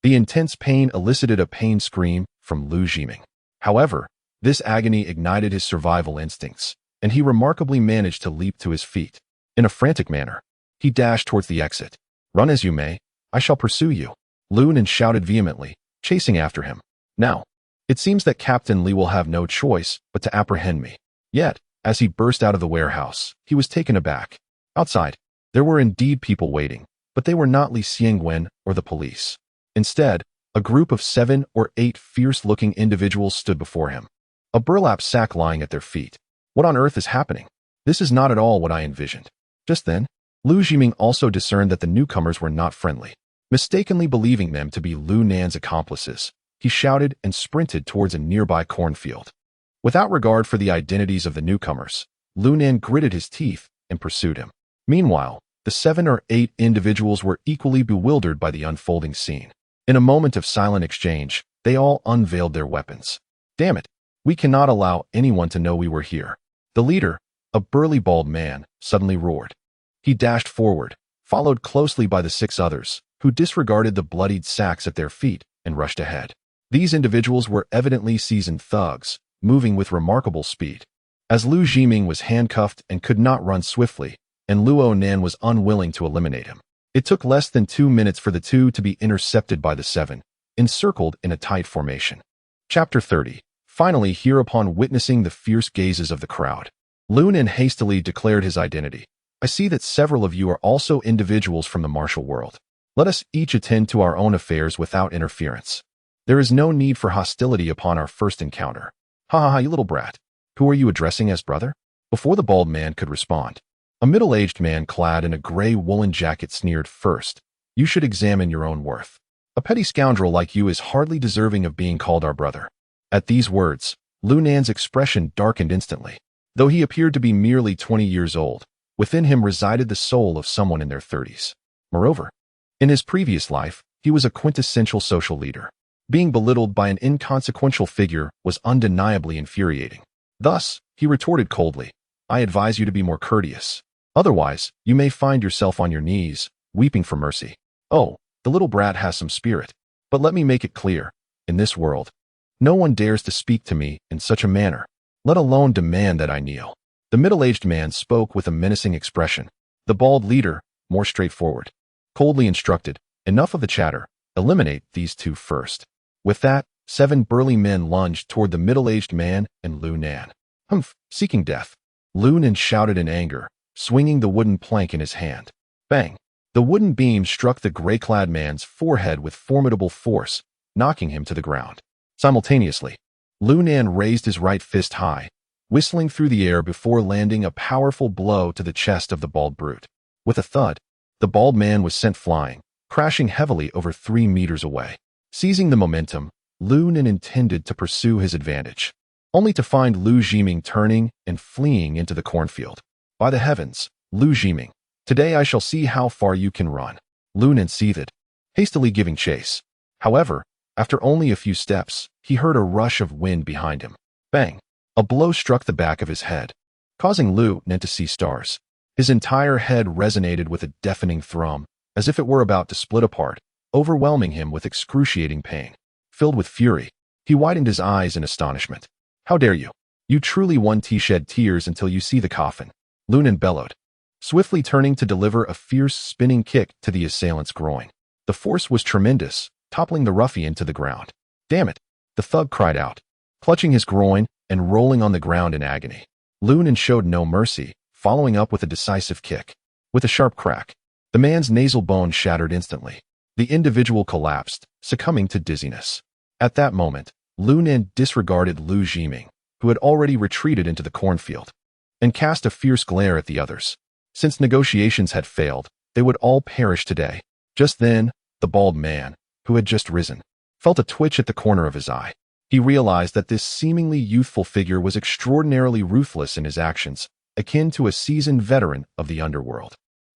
The intense pain elicited a pain scream from Lu Jiming. However, this agony ignited his survival instincts, and he remarkably managed to leap to his feet. In a frantic manner, he dashed towards the exit. "Run as you may, I shall pursue you," Lu Nan shouted vehemently, chasing after him. "Now, it seems that Captain Li will have no choice but to apprehend me." Yet, as he burst out of the warehouse, he was taken aback. Outside, there were indeed people waiting, but they were not Li Xiangwen or the police. Instead, a group of 7 or 8 fierce-looking individuals stood before him, a burlap sack lying at their feet. What on earth is happening? This is not at all what I envisioned. Just then, Lu Jiming also discerned that the newcomers were not friendly. Mistakenly believing them to be Lu Nan's accomplices, he shouted and sprinted towards a nearby cornfield. Without regard for the identities of the newcomers, Lu Nan gritted his teeth and pursued him. Meanwhile, the 7 or 8 individuals were equally bewildered by the unfolding scene. In a moment of silent exchange, they all unveiled their weapons. "Damn it, we cannot allow anyone to know we were here," the leader, a burly bald man, suddenly roared. He dashed forward, followed closely by the 6 others, who disregarded the bloodied sacks at their feet and rushed ahead. These individuals were evidently seasoned thugs, moving with remarkable speed. As Lu Jiming was handcuffed and could not run swiftly, and Luo Nan was unwilling to eliminate him, it took less than 2 minutes for the two to be intercepted by the 7, encircled in a tight formation. Chapter 30. Finally, hereupon witnessing the fierce gazes of the crowd, Lu Nan hastily declared his identity. "I see that several of you are also individuals from the martial world. Let us each attend to our own affairs without interference. There is no need for hostility upon our first encounter." "Ha ha ha, you little brat. Who are you addressing as brother?" Before the bald man could respond, a middle-aged man clad in a gray woolen jacket sneered, "First, you should examine your own worth. A petty scoundrel like you is hardly deserving of being called our brother." At these words, Lu Nan's expression darkened instantly. Though he appeared to be merely 20 years old, within him resided the soul of someone in their 30s. Moreover, in his previous life, he was a quintessential social leader. Being belittled by an inconsequential figure was undeniably infuriating. Thus, he retorted coldly, "I advise you to be more courteous. Otherwise, you may find yourself on your knees, weeping for mercy." "Oh, the little brat has some spirit. But let me make it clear, in this world, no one dares to speak to me in such a manner, let alone demand that I kneel." The middle-aged man spoke with a menacing expression. The bald leader, more straightforward, coldly instructed, "Enough of the chatter, eliminate these 2 first." With that, 7 burly men lunged toward the middle-aged man and Lu Nan. "Humph, seeking death. Lu Nen shouted in anger, swinging the wooden plank in his hand. Bang! The wooden beam struck the gray-clad man's forehead with formidable force, knocking him to the ground. Simultaneously, Lu Nen raised his right fist high, whistling through the air before landing a powerful blow to the chest of the bald brute. With a thud, the bald man was sent flying, crashing heavily over 3 meters away. Seizing the momentum, Lu Nen intended to pursue his advantage, only to find Lu Jiming turning and fleeing into the cornfield. By the heavens, Lu Jiming, today I shall see how far you can run. Lu Nen seethed, hastily giving chase. However, after only a few steps, he heard a rush of wind behind him. Bang! A blow struck the back of his head, causing Lu Nen to see stars. His entire head resonated with a deafening thrum, as if it were about to split apart, overwhelming him with excruciating pain. Filled with fury, he widened his eyes in astonishment. How dare you? You truly want to shed tears until you see the coffin. Lu Nen bellowed, swiftly turning to deliver a fierce spinning kick to the assailant's groin. The force was tremendous, toppling the ruffian to the ground. Damn it! The thug cried out, clutching his groin and rolling on the ground in agony. Lu Nen showed no mercy, following up with a decisive kick. With a sharp crack, the man's nasal bone shattered instantly. The individual collapsed, succumbing to dizziness. At that moment, Lu Nen disregarded Lu Jiming, who had already retreated into the cornfield, and cast a fierce glare at the others. Since negotiations had failed, they would all perish today. Just then, the bald man, who had just risen, felt a twitch at the corner of his eye. He realized that this seemingly youthful figure was extraordinarily ruthless in his actions, akin to a seasoned veteran of the underworld.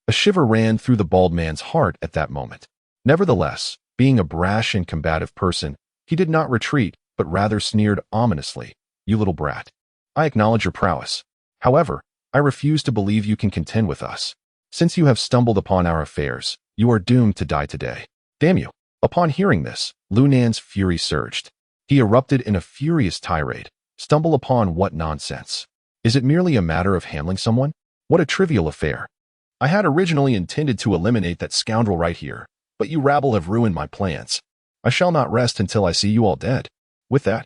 A shiver ran through the bald man's heart at that moment. Nevertheless, being a brash and combative person, he did not retreat, but rather sneered ominously. You little brat. I acknowledge your prowess. However, I refuse to believe you can contend with us. Since you have stumbled upon our affairs, you are doomed to die today. Damn you. Upon hearing this, Lu Nen's fury surged. He erupted in a furious tirade. Stumble upon what nonsense? Is it merely a matter of handling someone? What a trivial affair. I had originally intended to eliminate that scoundrel right here, but you rabble have ruined my plans. I shall not rest until I see you all dead. With that,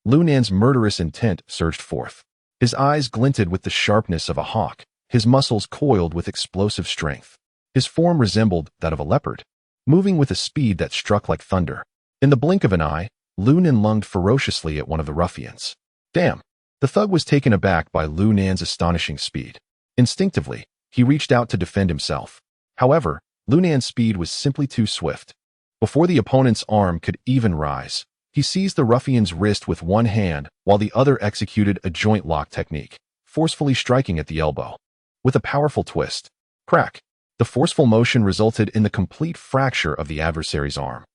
Lu Nen's murderous intent surged forth. His eyes glinted with the sharpness of a hawk, his muscles coiled with explosive strength. His form resembled that of a leopard, moving with a speed that struck like thunder. In the blink of an eye, Lu Nen lunged ferociously at one of the ruffians. Damn! The thug was taken aback by Lu Nen's astonishing speed. Instinctively, he reached out to defend himself. However, Lu Nen's speed was simply too swift. Before the opponent's arm could even rise, he seized the ruffian's wrist with one hand while the other executed a joint lock technique, forcefully striking at the elbow. With a powerful twist, crack, the forceful motion resulted in the complete fracture of the adversary's arm.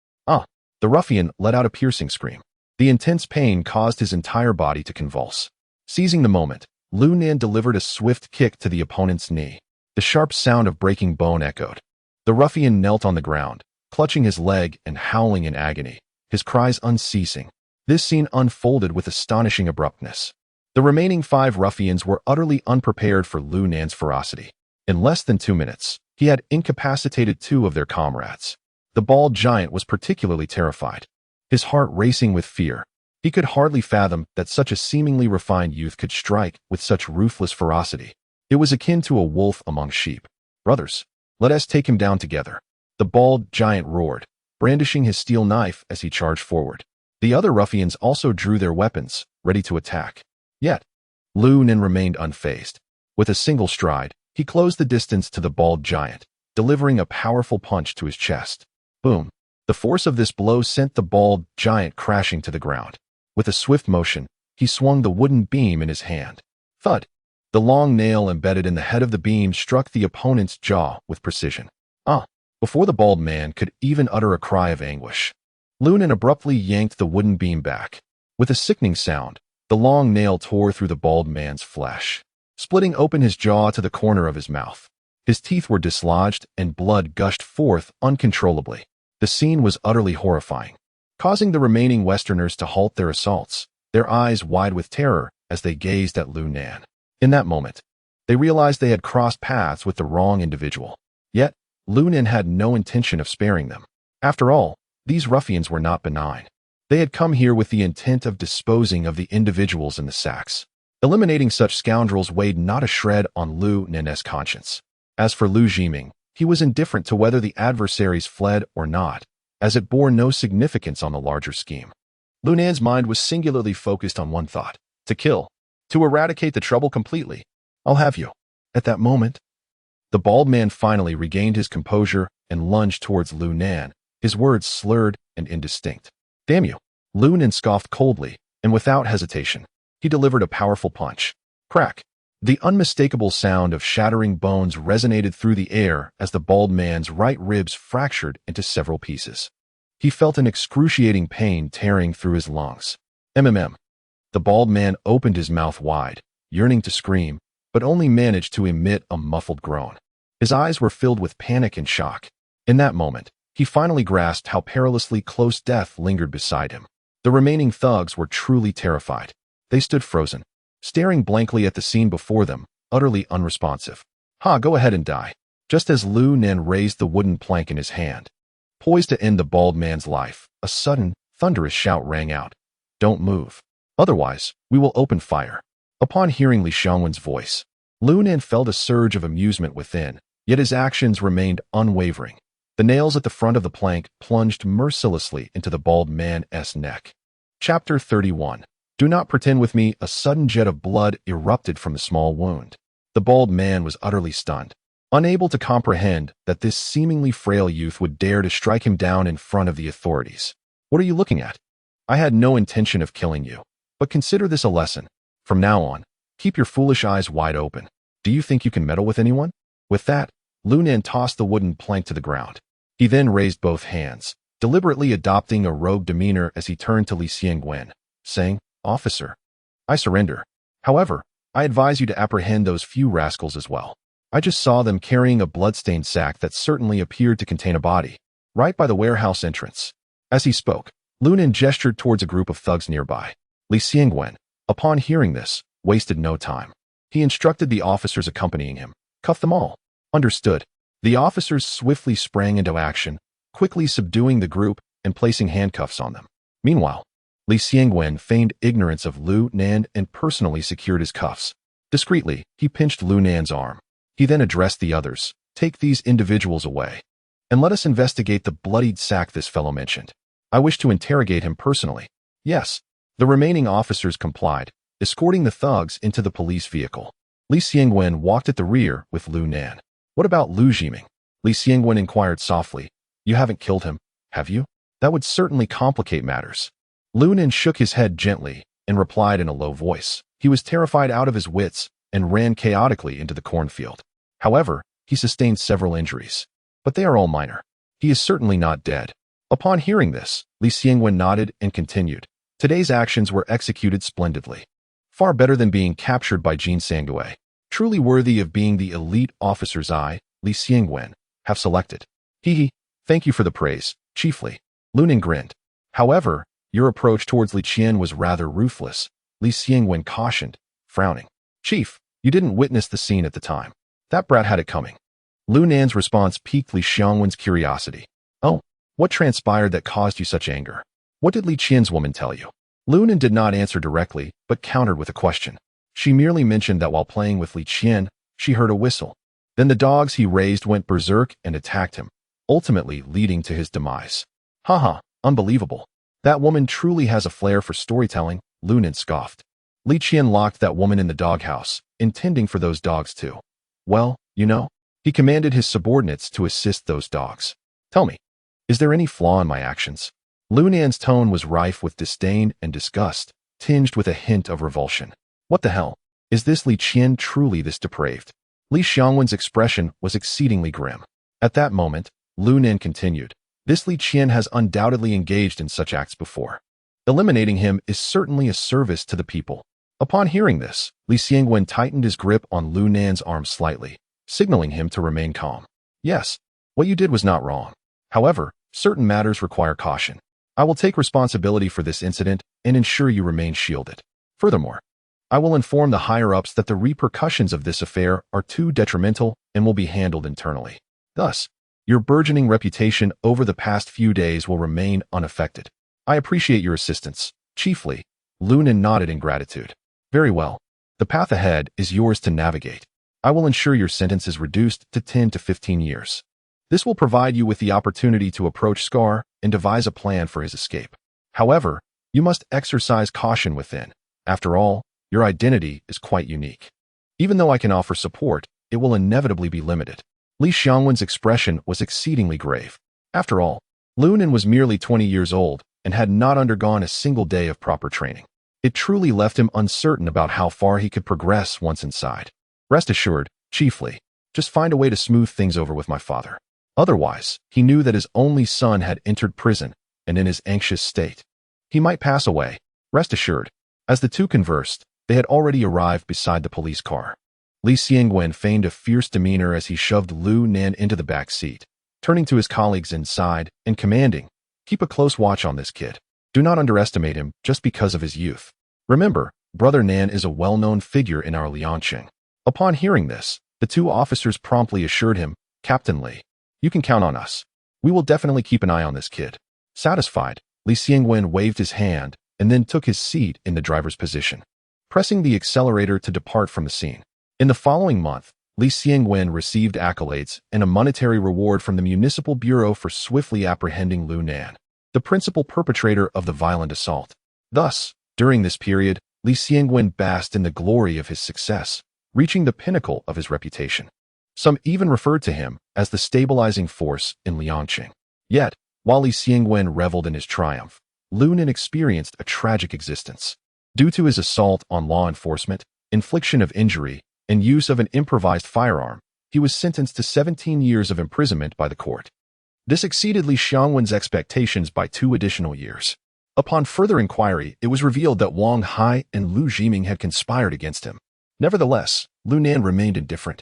The ruffian let out a piercing scream. The intense pain caused his entire body to convulse. Seizing the moment, Lu Nen delivered a swift kick to the opponent's knee. The sharp sound of breaking bone echoed. The ruffian knelt on the ground, clutching his leg and howling in agony, his cries unceasing. This scene unfolded with astonishing abruptness. The remaining 5 ruffians were utterly unprepared for Lu Nen's ferocity. In less than 2 minutes, he had incapacitated 2 of their comrades. The bald giant was particularly terrified, his heart racing with fear. He could hardly fathom that such a seemingly refined youth could strike with such ruthless ferocity. It was akin to a wolf among sheep. Brothers, let us take him down together. The bald giant roared, brandishing his steel knife as he charged forward. The other ruffians also drew their weapons, ready to attack. Yet, Lu Nen remained unfazed. With a single stride, he closed the distance to the bald giant, delivering a powerful punch to his chest. Boom! The force of this blow sent the bald giant crashing to the ground. With a swift motion, he swung the wooden beam in his hand. Thud! The long nail embedded in the head of the beam struck the opponent's jaw with precision. Before the bald man could even utter a cry of anguish, Lu Nen abruptly yanked the wooden beam back. With a sickening sound, the long nail tore through the bald man's flesh, splitting open his jaw to the corner of his mouth. His teeth were dislodged and blood gushed forth uncontrollably. The scene was utterly horrifying, causing the remaining Westerners to halt their assaults, their eyes wide with terror as they gazed at Lu Nen. In that moment, they realized they had crossed paths with the wrong individual. Yet, Lu Nen had no intention of sparing them. After all, these ruffians were not benign. They had come here with the intent of disposing of the individuals in the sacks. Eliminating such scoundrels weighed not a shred on Lu Nan's conscience. As for Lu Jiming, he was indifferent to whether the adversaries fled or not, as it bore no significance on the larger scheme. Lu Nan's mind was singularly focused on one thought: to kill, to eradicate the trouble completely. I'll have you. At that moment, the bald man finally regained his composure and lunged towards Lu Nan, his words slurred and indistinct. Damn you! Lu Nan scoffed coldly, and without hesitation, he delivered a powerful punch. Crack! The unmistakable sound of shattering bones resonated through the air as the bald man's right ribs fractured into several pieces. He felt an excruciating pain tearing through his lungs. MMM. The bald man opened his mouth wide, yearning to scream, but only managed to emit a muffled groan. His eyes were filled with panic and shock. In that moment, he finally grasped how perilously close death lingered beside him. The remaining thugs were truly terrified. They stood frozen, staring blankly at the scene before them, utterly unresponsive. Go ahead and die. Just as Lu Nan raised the wooden plank in his hand, poised to end the bald man's life, a sudden, thunderous shout rang out. Don't move. Otherwise, we will open fire. Upon hearing Li Xiangwen's voice, Lu Nan felt a surge of amusement within, yet his actions remained unwavering. The nails at the front of the plank plunged mercilessly into the bald man's neck. Chapter 31. Do not pretend with me. A sudden jet of blood erupted from the small wound. The bald man was utterly stunned, unable to comprehend that this seemingly frail youth would dare to strike him down in front of the authorities. What are you looking at? I had no intention of killing you, but consider this a lesson. From now on, keep your foolish eyes wide open. Do you think you can meddle with anyone? With that, Lu Nan tossed the wooden plank to the ground. He then raised both hands, deliberately adopting a rogue demeanor as he turned to Li Xiangwen, saying, Officer, I surrender. However, I advise you to apprehend those few rascals as well. I just saw them carrying a blood-stained sack that certainly appeared to contain a body, right by the warehouse entrance. As he spoke, Lu Nan gestured towards a group of thugs nearby. Li Xiangwen, upon hearing this, wasted no time. He instructed the officers accompanying him, cuff them all. Understood. The officers swiftly sprang into action, quickly subduing the group and placing handcuffs on them. Meanwhile, Li Xiangwen feigned ignorance of Lu Nan and personally secured his cuffs. Discreetly, he pinched Lu Nan's arm. He then addressed the others. Take these individuals away, and let us investigate the bloodied sack this fellow mentioned. I wish to interrogate him personally. Yes. The remaining officers complied, escorting the thugs into the police vehicle. Li Xiangwen walked at the rear with Lu Nan. What about Lu Jiming? Li Xiangwen inquired softly. You haven't killed him, have you? That would certainly complicate matters. Lu Nan shook his head gently and replied in a low voice. He was terrified out of his wits and ran chaotically into the cornfield. However, he sustained several injuries, but they are all minor. He is certainly not dead. Upon hearing this, Li Xiangwen nodded and continued. Today's actions were executed splendidly. Far better than being captured by Jin Sangui. Truly worthy of being the elite officers I, Li Xiangwen, have selected. Hee. Thank you for the praise, chiefly. Lu Nan grinned. However, your approach towards Li Qian was rather ruthless, Li Xiangwen cautioned, frowning. Chief, you didn't witness the scene at the time. That brat had it coming. Lu Nan's response piqued Li Xiangwen's curiosity. Oh, what transpired that caused you such anger? What did Li Qian's woman tell you? Lu Nan did not answer directly, but countered with a question. She merely mentioned that while playing with Li Qian, she heard a whistle. Then the dogs he raised went berserk and attacked him, ultimately leading to his demise. Unbelievable. That woman truly has a flair for storytelling, Lu Nan scoffed. Li Qian locked that woman in the doghouse, intending for those dogs to. Well, he commanded his subordinates to assist those dogs. Tell me, is there any flaw in my actions? Lu Nan's tone was rife with disdain and disgust, tinged with a hint of revulsion. What the hell? Is this Li Qian truly this depraved? Li Xiangwen's expression was exceedingly grim. At that moment, Lu Nan continued. This Li Qian has undoubtedly engaged in such acts before. Eliminating him is certainly a service to the people. Upon hearing this, Li Xiangwen tightened his grip on Lu Nan's arm slightly, signaling him to remain calm. Yes, what you did was not wrong. However, certain matters require caution. I will take responsibility for this incident and ensure you remain shielded. Furthermore, I will inform the higher-ups that the repercussions of this affair are too detrimental and will be handled internally. Thus, your burgeoning reputation over the past few days will remain unaffected. I appreciate your assistance, chiefly. Lu Nan nodded in gratitude. Very well. The path ahead is yours to navigate. I will ensure your sentence is reduced to 10 to 15 years. This will provide you with the opportunity to approach Scar and devise a plan for his escape. However, you must exercise caution within. After all, your identity is quite unique. Even though I can offer support, it will inevitably be limited. Li Xiangwen's expression was exceedingly grave. After all, Lu Nen was merely 20 years old and had not undergone a single day of proper training. It truly left him uncertain about how far he could progress once inside. Rest assured, chiefly, just find a way to smooth things over with my father. Otherwise, he knew that his only son had entered prison, and in his anxious state, he might pass away. Rest assured. As the two conversed, they had already arrived beside the police car. Li Xiangwen feigned a fierce demeanor as he shoved Lu Nen into the back seat, turning to his colleagues inside and commanding, "Keep a close watch on this kid. Do not underestimate him just because of his youth. Remember, Brother Nan is a well-known figure in our Lianqing." Upon hearing this, the two officers promptly assured him, "Captain Li, you can count on us. We will definitely keep an eye on this kid." Satisfied, Li Xiangwen waved his hand and then took his seat in the driver's position, pressing the accelerator to depart from the scene. In the following month, Li Xiangwen received accolades and a monetary reward from the Municipal Bureau for swiftly apprehending Lu Nan, the principal perpetrator of the violent assault. Thus, during this period, Li Xiangwen basked in the glory of his success, reaching the pinnacle of his reputation. Some even referred to him as the stabilizing force in Lianqing. Yet, while Li Xiangwen reveled in his triumph, Lu Nen experienced a tragic existence. Due to his assault on law enforcement, infliction of injury, and use of an improvised firearm, he was sentenced to 17 years of imprisonment by the court. This exceeded Li Xiangwen's expectations by 2 additional years. Upon further inquiry, it was revealed that Wang Hai and Lu Jiming had conspired against him. Nevertheless, Lu Nan remained indifferent.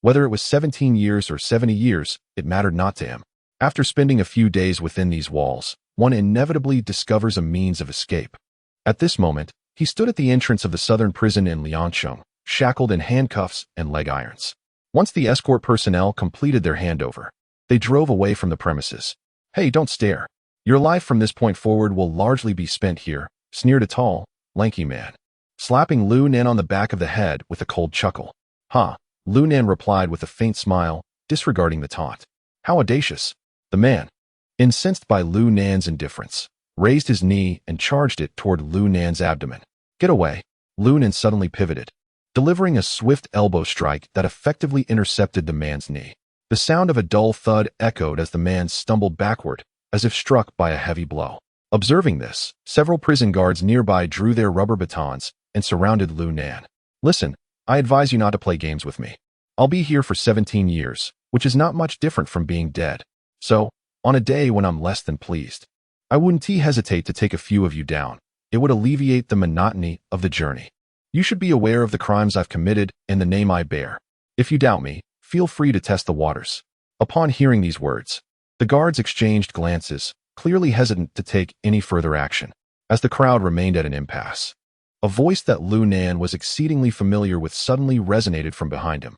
Whether it was 17 years or 70 years, it mattered not to him. After spending a few days within these walls, one inevitably discovers a means of escape. At this moment, he stood at the entrance of the southern prison in Liancheng, shackled in handcuffs and leg irons. Once the escort personnel completed their handover, they drove away from the premises. "Hey, don't stare. Your life from this point forward will largely be spent here," sneered a tall, lanky man, slapping Lu Nan on the back of the head with a cold chuckle. "Huh," Lu Nan replied with a faint smile, disregarding the taunt. "How audacious." The man, incensed by Lu Nan's indifference, raised his knee and charged it toward Lu Nan's abdomen. "Get away." Lu Nan suddenly pivoted, delivering a swift elbow strike that effectively intercepted the man's knee. The sound of a dull thud echoed as the man stumbled backward, as if struck by a heavy blow. Observing this, several prison guards nearby drew their rubber batons and surrounded Lu Nan. "Listen, I advise you not to play games with me. I'll be here for 17 years, which is not much different from being dead. So, on a day when I'm less than pleased, I wouldn't hesitate to take a few of you down. It would alleviate the monotony of the journey. You should be aware of the crimes I've committed and the name I bear. If you doubt me, feel free to test the waters." Upon hearing these words, the guards exchanged glances, clearly hesitant to take any further action, as the crowd remained at an impasse. A voice that Lu Nan was exceedingly familiar with suddenly resonated from behind him.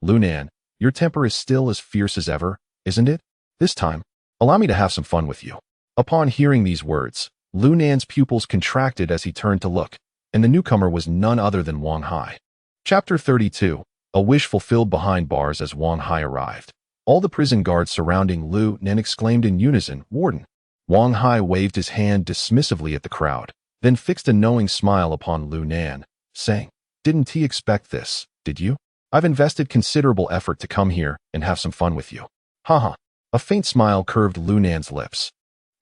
Lu Nan, your temper is still as fierce as ever, isn't it? This time, allow me to have some fun with you." Upon hearing these words, Lu Nan's pupils contracted as he turned to look, and the newcomer was none other than Wang Hai. Chapter 32. A wish fulfilled behind bars. As Wang Hai arrived, all the prison guards surrounding Lu Nan exclaimed in unison, "Warden." Wang Hai waved his hand dismissively at the crowd, then fixed a knowing smile upon Lu Nan, saying, "Didn't he expect this, did you? I've invested considerable effort to come here and have some fun with you." Haha. A faint smile curved Lu Nan's lips.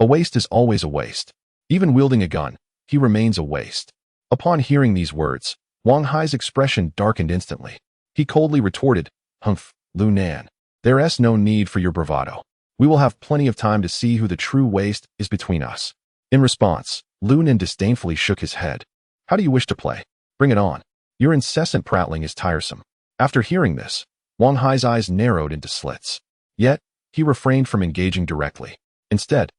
A waste is always a waste. Even wielding a gun, he remains a waste. Upon hearing these words, Wang Hai's expression darkened instantly. He coldly retorted, "Humph, Lu Nan. There's no need for your bravado. We will have plenty of time to see who the true waste is between us." In response, Lu Nan disdainfully shook his head. "How do you wish to play? Bring it on. Your incessant prattling is tiresome." After hearing this, Wang Hai's eyes narrowed into slits. Yet, he refrained from engaging directly. Instead,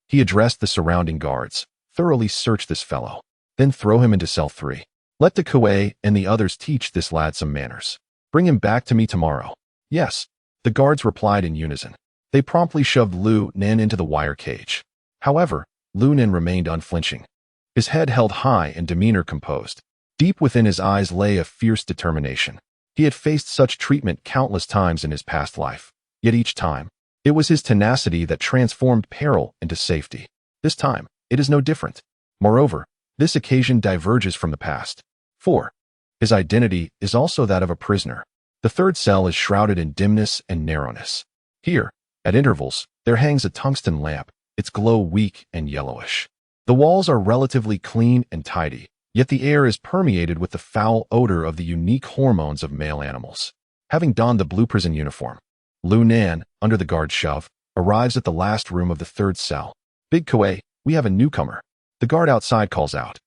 he addressed the surrounding guards. "Thoroughly search this fellow, then throw him into cell 3. Let the Kuei and the others teach this lad some manners. Bring him back to me tomorrow." "Yes," the guards replied in unison. They promptly shoved Lu Nan into the wire cage. However, Lu Nan remained unflinching, his head held high and demeanor composed. Deep within his eyes lay a fierce determination. He had faced such treatment countless times in his past life, yet each time, it was his tenacity that transformed peril into safety. This time, it is no different. Moreover, this occasion diverges from the past. 4. His identity is also that of a prisoner. The third cell is shrouded in dimness and narrowness. Here, at intervals, there hangs a tungsten lamp, its glow weak and yellowish. The walls are relatively clean and tidy, yet the air is permeated with the foul odor of the unique hormones of male animals. Having donned the blue prison uniform, Lu Nan, under the guard's shove, arrives at the last room of the third cell. "Big Kuei, we have a newcomer." The guard outside calls out.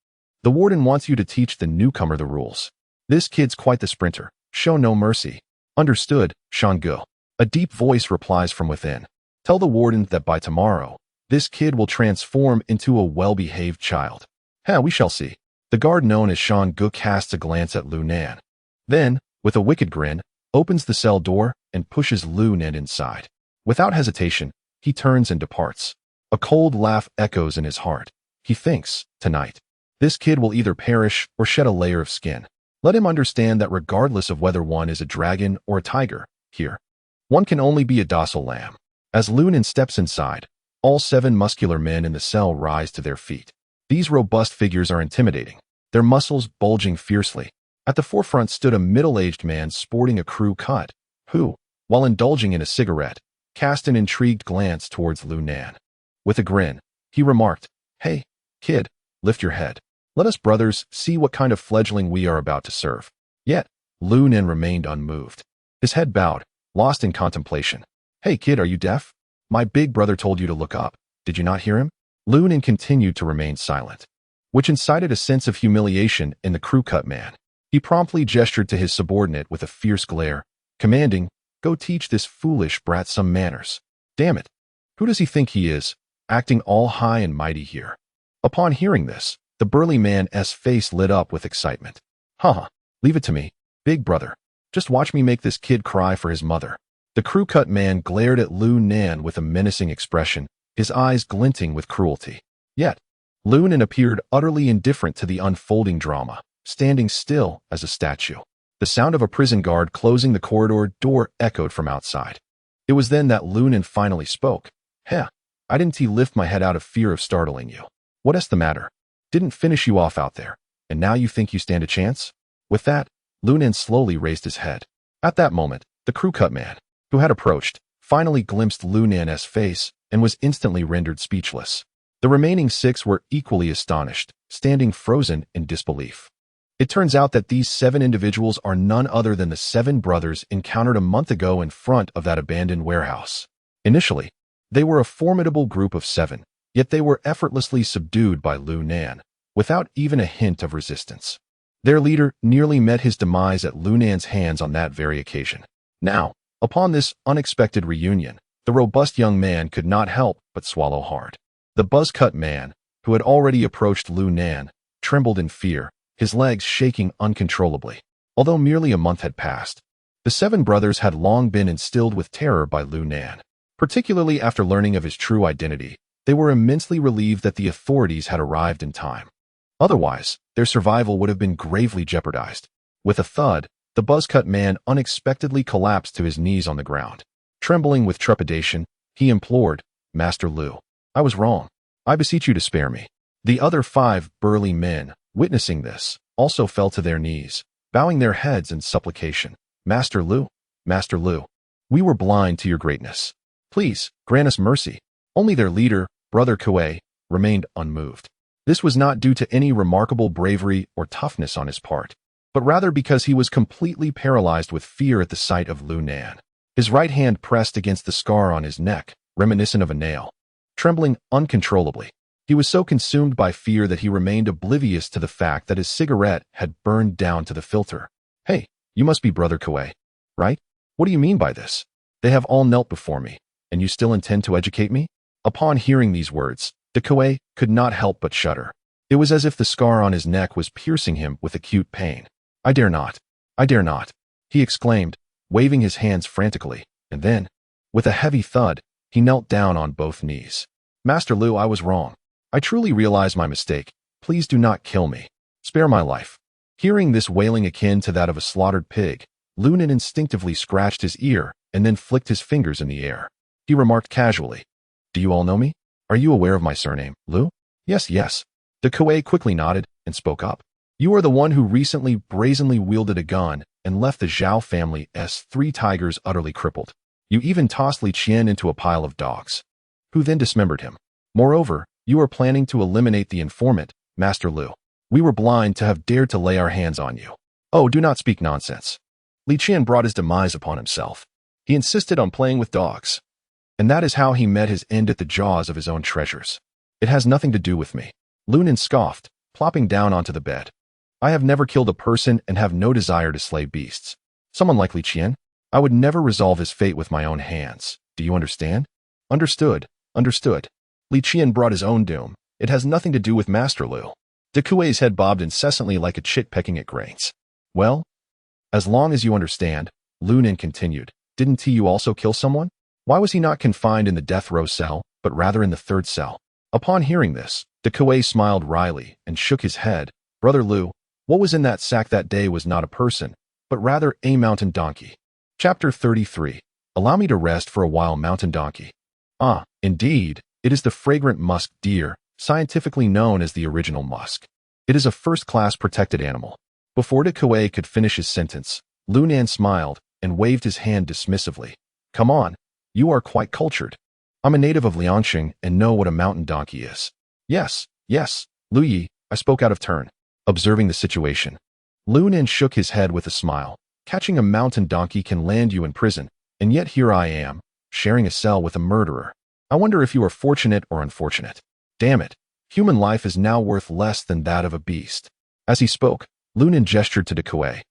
"The warden wants you to teach the newcomer the rules. This kid's quite the sprinter. Show no mercy." "Understood, Shanggu." A deep voice replies from within. "Tell the warden that by tomorrow, this kid will transform into a well-behaved child." We shall see." The guard known as Shanggu casts a glance at Lu Nan. Then, with a wicked grin, opens the cell door and pushes Lu Nan inside. Without hesitation, he turns and departs. A cold laugh echoes in his heart. He thinks, tonight, this kid will either perish or shed a layer of skin. Let him understand that regardless of whether one is a dragon or a tiger, here, one can only be a docile lamb. As Lu Nan steps inside, all 7 muscular men in the cell rise to their feet. These robust figures are intimidating, their muscles bulging fiercely. At the forefront stood a middle-aged man sporting a crew cut, who, while indulging in a cigarette, cast an intrigued glance towards Lu Nan. With a grin, he remarked, "Hey, kid, lift your head. Let us brothers see what kind of fledgling we are about to serve." Yet, Lu Nan remained unmoved. His head bowed, lost in contemplation. "Hey kid, are you deaf? My big brother told you to look up. Did you not hear him?" Lu Nan continued to remain silent, which incited a sense of humiliation in the crew-cut man. He promptly gestured to his subordinate with a fierce glare, commanding, "Go teach this foolish brat some manners. Damn it! Who does he think he is, acting all high and mighty here?" Upon hearing this, the burly man's face lit up with excitement. Leave it to me, big brother. Just watch me make this kid cry for his mother." The crew-cut man glared at Lu Nan with a menacing expression, his eyes glinting with cruelty. Yet, Lu Nan appeared utterly indifferent to the unfolding drama, standing still as a statue. The sound of a prison guard closing the corridor door echoed from outside. It was then that Lu Nan finally spoke. I didn't lift my head out of fear of startling you. What's the matter? Didn't finish you off out there, and now you think you stand a chance?" With that, Lu Nan slowly raised his head. At that moment, the crew-cut man, who had approached, finally glimpsed Lu Nan's face and was instantly rendered speechless. The remaining 6 were equally astonished, standing frozen in disbelief. It turns out that these 7 individuals are none other than the 7 brothers encountered a month ago in front of that abandoned warehouse. Initially, they were a formidable group of 7, yet they were effortlessly subdued by Lu Nan, without even a hint of resistance. Their leader nearly met his demise at Lu Nan's hands on that very occasion. Now, upon this unexpected reunion, the robust young man could not help but swallow hard. The buzz-cut man, who had already approached Lu Nan, trembled in fear, his legs shaking uncontrollably. Although merely a month had passed, the 7 brothers had long been instilled with terror by Lu Nan. Particularly after learning of his true identity, they were immensely relieved that the authorities had arrived in time. Otherwise, their survival would have been gravely jeopardized. With a thud, the buzz-cut man unexpectedly collapsed to his knees on the ground. Trembling with trepidation, he implored, "Master Lu, I was wrong. I beseech you to spare me." The other 5 burly men, witnessing this, also fell to their knees, bowing their heads in supplication. Master Lu, we were blind to your greatness. Please, grant us mercy." Only their leader, Brother Kuei, remained unmoved. This was not due to any remarkable bravery or toughness on his part, but rather because he was completely paralyzed with fear at the sight of Lu Nan. His right hand pressed against the scar on his neck, reminiscent of a nail. Trembling uncontrollably, he was so consumed by fear that he remained oblivious to the fact that his cigarette had burned down to the filter. "Hey, you must be Brother Kuei, right? What do you mean by this? They have all knelt before me, and you still intend to educate me?" Upon hearing these words, de Kuei could not help but shudder. It was as if the scar on his neck was piercing him with acute pain. I dare not, he exclaimed, waving his hands frantically, and then, with a heavy thud, he knelt down on both knees. "Master Lu, I was wrong. I truly realize my mistake. Please do not kill me. Spare my life." Hearing this wailing akin to that of a slaughtered pig, Lunan instinctively scratched his ear and then flicked his fingers in the air. He remarked casually, "Do you all know me? Are you aware of my surname, Lu?" "Yes, yes." De Kuei quickly nodded and spoke up. "You are the one who recently brazenly wielded a gun and left the Zhao family's 3 tigers utterly crippled. You even tossed Li Qian into a pile of dogs, who then dismembered him. Moreover, you are planning to eliminate the informant, Master Lu. We were blind to have dared to lay our hands on you." "Oh, do not speak nonsense." Li Qian brought his demise upon himself. He insisted on playing with dogs, and that is how he met his end at the jaws of his own treasures. "It has nothing to do with me." Lunan scoffed, plopping down onto the bed. "I have never killed a person and have no desire to slay beasts. Someone like Li Qian, I would never resolve his fate with my own hands. Do you understand?" "Understood, understood." Li Qian brought his own doom. "It has nothing to do with Master Lu." De Kuei's head bobbed incessantly like a chit pecking at grains. "Well, as long as you understand," Lunan continued, "didn't you also kill someone? Why was he not confined in the death row cell, but rather in the 3rd cell?" Upon hearing this, De Kuei smiled wryly and shook his head. "Brother Lu, what was in that sack that day was not a person, but rather a mountain donkey." Chapter 33. Allow me to rest for a while, mountain donkey. Ah, indeed, it is the fragrant musk deer, scientifically known as the original musk. It is a first-class protected animal. Before De Kuei could finish his sentence, Lunan smiled and waved his hand dismissively. "Come on, you are quite cultured. I'm a native of Liangsheng and know what a mountain donkey is." "Yes, yes, Lu Yi," I spoke out of turn, observing the situation. Lunan shook his head with a smile. "Catching a mountain donkey can land you in prison, and yet here I am, sharing a cell with a murderer. I wonder if you are fortunate or unfortunate. Damn it, human life is now worth less than that of a beast." As he spoke, Lunan gestured to De Kuei.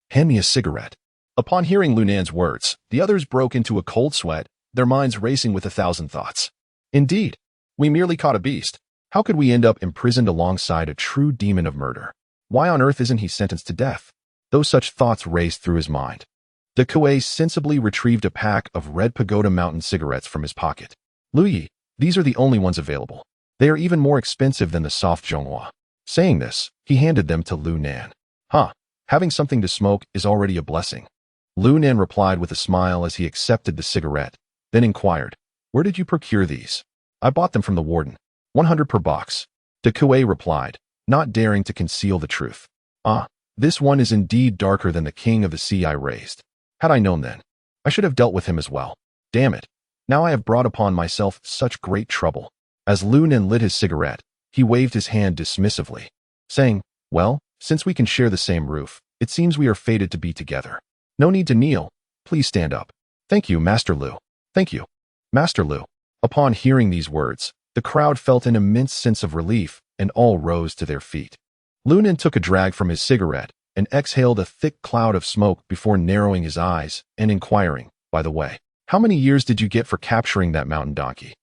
"Hand me a cigarette." Upon hearing Lunan's words, the others broke into a cold sweat, their minds racing with 1,000 thoughts. Indeed, we merely caught a beast. How could we end up imprisoned alongside a true demon of murder? Why on earth isn't he sentenced to death? Those such thoughts raced through his mind. De Kuei sensibly retrieved a pack of Red Pagoda Mountain cigarettes from his pocket. "Lu Yi, these are the only ones available. They are even more expensive than the soft Zhonghua." Saying this, he handed them to Lunan. "Huh, having something to smoke is already a blessing." Lunan replied with a smile as he accepted the cigarette, then inquired, "Where did you procure these?" "I bought them from the warden. 100 per box." De Kuei replied, not daring to conceal the truth. "Ah, this one is indeed darker than the king of the sea I raised. Had I known then, I should have dealt with him as well. Damn it, now I have brought upon myself such great trouble." As Lunan lit his cigarette, he waved his hand dismissively, saying, "Well, since we can share the same roof, it seems we are fated to be together. No need to kneel. Please stand up." "Thank you, Master Lu." "Thank you, Master Lu." Upon hearing these words, the crowd felt an immense sense of relief, and all rose to their feet. Lunan took a drag from his cigarette and exhaled a thick cloud of smoke before narrowing his eyes and inquiring, "By the way, how many years did you get for capturing that mountain donkey?"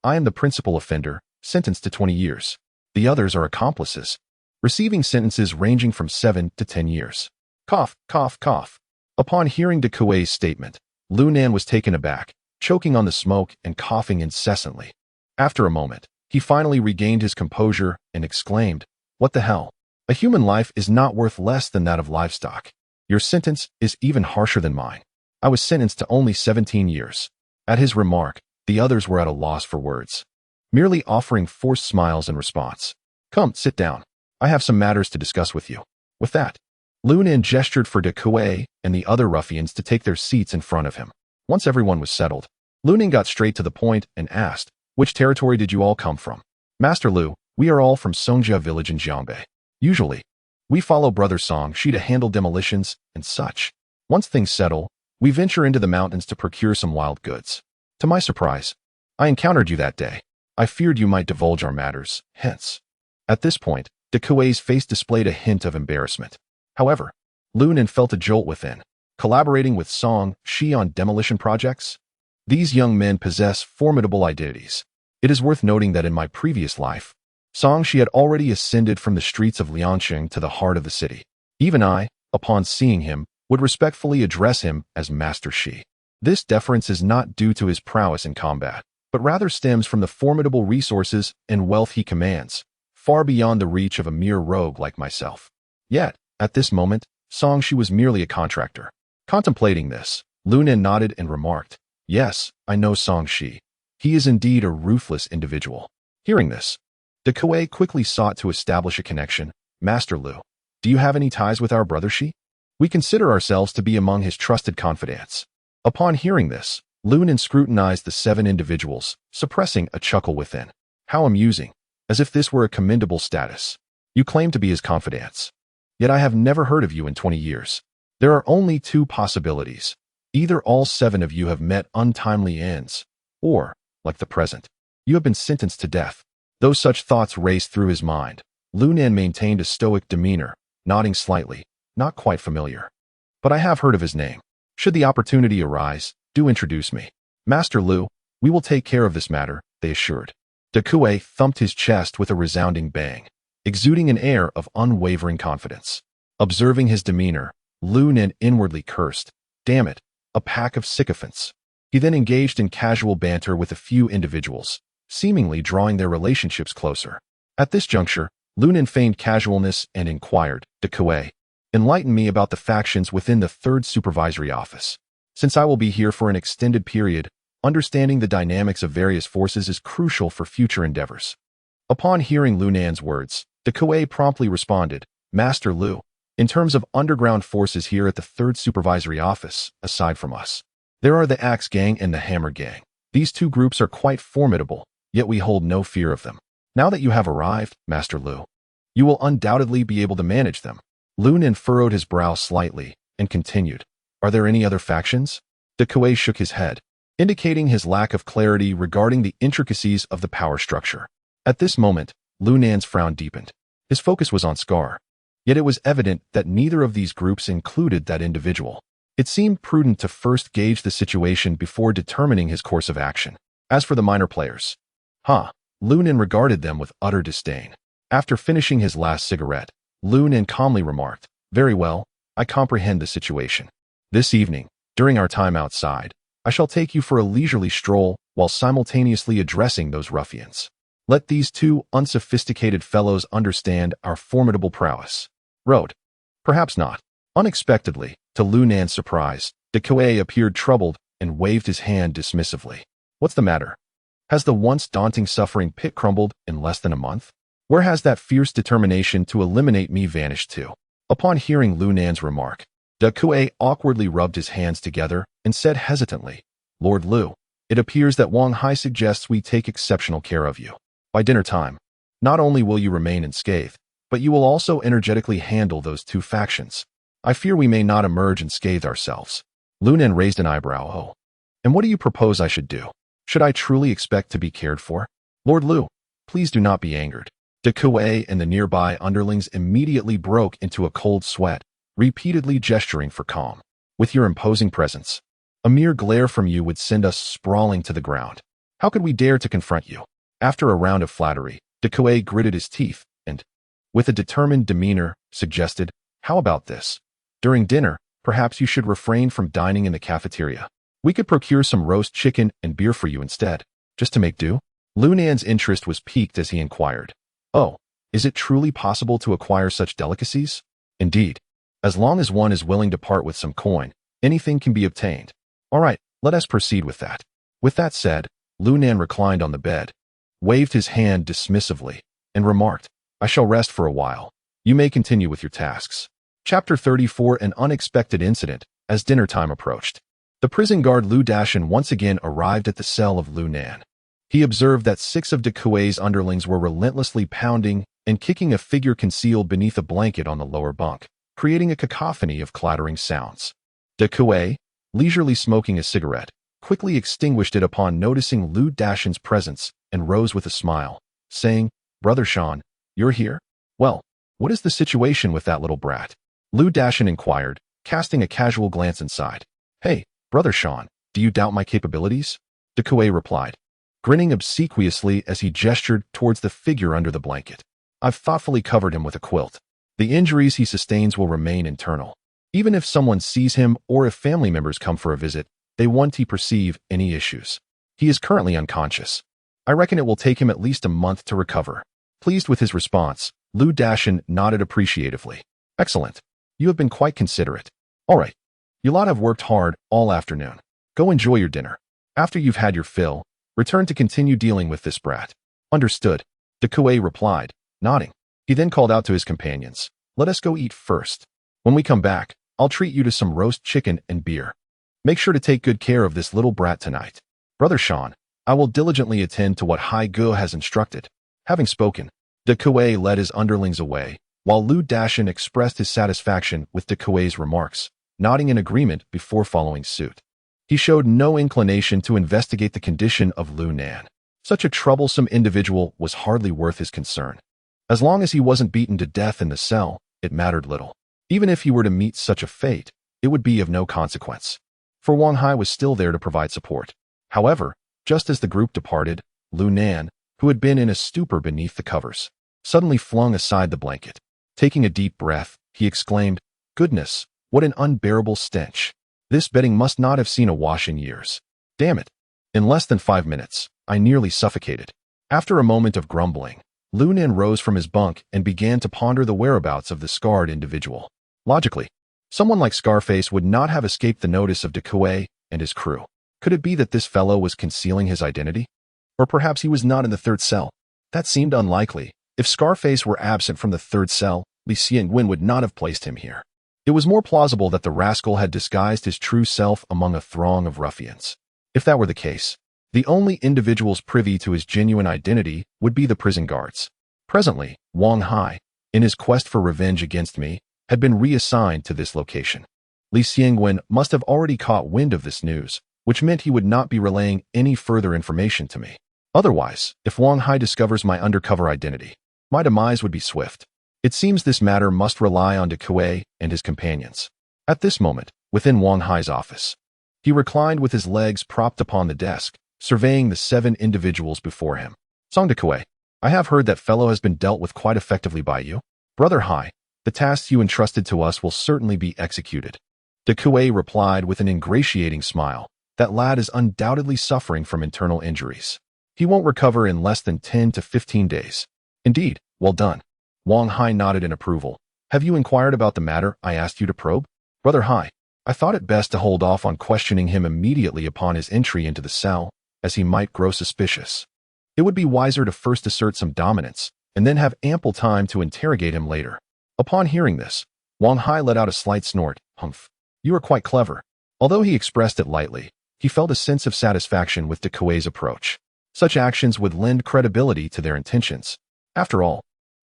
I am the principal offender, sentenced to 20 years. The others are accomplices, receiving sentences ranging from 7 to 10 years. Cough, cough, cough. Upon hearing De Kuei's statement, Lunan was taken aback, choking on the smoke and coughing incessantly. After a moment, he finally regained his composure and exclaimed, "What the hell? A human life is not worth less than that of livestock. Your sentence is even harsher than mine. I was sentenced to only 17 years. At his remark, the others were at a loss for words, merely offering forced smiles in response. "Come, sit down. I have some matters to discuss with you." With that, Lunan gestured for De Kuei and the other ruffians to take their seats in front of him. Once everyone was settled, Lunan got straight to the point and asked, "Which territory did you all come from?" "Master Lu, we are all from Songjia village in Jiangbei. Usually, we follow Brother Song Shi to handle demolitions and such. Once things settle, we venture into the mountains to procure some wild goods. To my surprise, I encountered you that day. I feared you might divulge our matters, hence." At this point, De Kuei's face displayed a hint of embarrassment. However, Lunan felt a jolt within. Collaborating with Song Shi on demolition projects? These young men possess formidable identities. It is worth noting that in my previous life, Song Shi had already ascended from the streets of Liangsheng to the heart of the city. Even I, upon seeing him, would respectfully address him as Master Shi. This deference is not due to his prowess in combat, but rather stems from the formidable resources and wealth he commands, far beyond the reach of a mere rogue like myself. Yet, At this moment, Songshi was merely a contractor. Contemplating this, Lunan nodded and remarked, "Yes, I know Songshi. He is indeed a ruthless individual." Hearing this, De Kuei quickly sought to establish a connection. "Master Lu, do you have any ties with our brother Shi? We consider ourselves to be among his trusted confidants." Upon hearing this, Lunan scrutinized the 7 individuals, suppressing a chuckle within. How amusing, as if this were a commendable status. You claim to be his confidants. Yet I have never heard of you in 20 years. There are only 2 possibilities. Either all 7 of you have met untimely ends, or, like the present, you have been sentenced to death. Though such thoughts raced through his mind, Lunan maintained a stoic demeanor, nodding slightly, not quite familiar. But I have heard of his name. Should the opportunity arise, do introduce me. Master Lu, we will take care of this matter, they assured. De Kuei thumped his chest with a resounding bang, exuding an air of unwavering confidence. Observing his demeanor, Lunan inwardly cursed, "Damn it, a pack of sycophants." He then engaged in casual banter with a few individuals, seemingly drawing their relationships closer. At this juncture, Lunan feigned casualness and inquired, "De Kuei, enlighten me about the factions within the 3rd Supervisory Office. Since I will be here for an extended period, understanding the dynamics of various forces is crucial for future endeavors." Upon hearing Lunan's words, De Kuei promptly responded, "Master Lu, in terms of underground forces here at the 3rd Supervisory Office, aside from us, there are the Axe Gang and the Hammer Gang. These 2 groups are quite formidable, yet we hold no fear of them. Now that you have arrived, Master Lu, you will undoubtedly be able to manage them." Lunan furrowed his brow slightly and continued, "Are there any other factions?" De Kuei shook his head, indicating his lack of clarity regarding the intricacies of the power structure. At this moment, Lunan's frown deepened. His focus was on Scar. Yet it was evident that neither of these groups included that individual. It seemed prudent to first gauge the situation before determining his course of action. As for the minor players, Lunan regarded them with utter disdain. After finishing his last cigarette, Lunan calmly remarked, "Very well, I comprehend the situation. This evening, during our time outside, I shall take you for a leisurely stroll while simultaneously addressing those ruffians. Let these 2 unsophisticated fellows understand our formidable prowess." Road. Perhaps not. Unexpectedly, to Lunan's surprise, De Kuei appeared troubled and waved his hand dismissively. "What's the matter? Has the once daunting suffering pit crumbled in less than a month? Where has that fierce determination to eliminate me vanished to?" Upon hearing Lunan's remark, De Kuei awkwardly rubbed his hands together and said hesitantly, "Lord Lu, it appears that Wang Hai suggests we take exceptional care of you. By dinner time, not only will you remain unscathed, but you will also energetically handle those 2 factions. I fear we may not emerge unscathed ourselves." Lunan raised an eyebrow. "Oh, and what do you propose I should do? Should I truly expect to be cared for?" "Lord Lu, please do not be angered." De Kuei and the nearby underlings immediately broke into a cold sweat, repeatedly gesturing for calm. "With your imposing presence, a mere glare from you would send us sprawling to the ground. How could we dare to confront you?" After a round of flattery, De Kuei gritted his teeth and, with a determined demeanor, suggested, "How about this? During dinner, perhaps you should refrain from dining in the cafeteria. We could procure some roast chicken and beer for you instead, just to make do." Lunan's interest was piqued as he inquired, "Oh, is it truly possible to acquire such delicacies?" "Indeed. As long as one is willing to part with some coin, anything can be obtained." "All right, let us proceed with that." With that said, Lunan reclined on the bed, waved his hand dismissively, and remarked, "I shall rest for a while. You may continue with your tasks." Chapter 34: An Unexpected Incident. As dinner time approached, the prison guard Lu Dashan once again arrived at the cell of Lunan. He observed that 6 of De Kuei's underlings were relentlessly pounding and kicking a figure concealed beneath a blanket on the lower bunk, creating a cacophony of clattering sounds. De Kuei, leisurely smoking a cigarette, quickly extinguished it upon noticing Lu Dashan's presence and rose with a smile, saying, "Brother Sean, you're here? Well, what is the situation with that little brat?" Lu Dashan inquired, casting a casual glance inside. "Hey, Brother Sean, do you doubt my capabilities?" De Kuei replied, grinning obsequiously as he gestured towards the figure under the blanket. "I've thoughtfully covered him with a quilt. The injuries he sustains will remain internal. Even if someone sees him or if family members come for a visit, they won't perceive any issues. He is currently unconscious. I reckon it will take him at least a month to recover." Pleased with his response, Lu Dashan nodded appreciatively. Excellent. You have been quite considerate. All right. You lot have worked hard all afternoon. Go enjoy your dinner. After you've had your fill, return to continue dealing with this brat. Understood, De Kuei replied, nodding. He then called out to his companions. Let us go eat first. When we come back, I'll treat you to some roast chicken and beer. Make sure to take good care of this little brat tonight. Brother Sean, I will diligently attend to what Hai Ge has instructed. Having spoken, De Kuei led his underlings away, while Lu Dashin expressed his satisfaction with De Kuei's remarks, nodding in agreement before following suit. He showed no inclination to investigate the condition of Lu Nan. Such a troublesome individual was hardly worth his concern. As long as he wasn't beaten to death in the cell, it mattered little. Even if he were to meet such a fate, it would be of no consequence. For Wang Hai was still there to provide support. However, just as the group departed, Lu Nan, who had been in a stupor beneath the covers, suddenly flung aside the blanket. Taking a deep breath, he exclaimed, Goodness, what an unbearable stench. This bedding must not have seen a wash in years. Damn it. In less than 5 minutes, I nearly suffocated. After a moment of grumbling, Lu Nan rose from his bunk and began to ponder the whereabouts of the scarred individual. Logically, someone like Scarface would not have escaped the notice of De Kuei and his crew. Could it be that this fellow was concealing his identity? Or perhaps he was not in the third cell? That seemed unlikely. If Scarface were absent from the third cell, Li Xiangwen would not have placed him here. It was more plausible that the rascal had disguised his true self among a throng of ruffians. If that were the case, the only individuals privy to his genuine identity would be the prison guards. Presently, Wang Hai, in his quest for revenge against me, had been reassigned to this location. Li Xiangwen must have already caught wind of this news, which meant he would not be relaying any further information to me. Otherwise, if Wang Hai discovers my undercover identity, my demise would be swift. It seems this matter must rely on De Kuei and his companions. At this moment, within Wang Hai's office, he reclined with his legs propped upon the desk, surveying the 7 individuals before him. Song De Kuei, I have heard that fellow has been dealt with quite effectively by you. Brother Hai, the tasks you entrusted to us will certainly be executed. De Kuei replied with an ingratiating smile. That lad is undoubtedly suffering from internal injuries. He won't recover in less than 10 to 15 days. Indeed, well done. Wang Hai nodded in approval. Have you inquired about the matter I asked you to probe? Brother Hai, I thought it best to hold off on questioning him immediately upon his entry into the cell, as he might grow suspicious. It would be wiser to first assert some dominance, and then have ample time to interrogate him later. Upon hearing this, Wang Hai let out a slight snort. Humph. You are quite clever. Although he expressed it lightly, he felt a sense of satisfaction with De Kuei's approach. Such actions would lend credibility to their intentions. After all,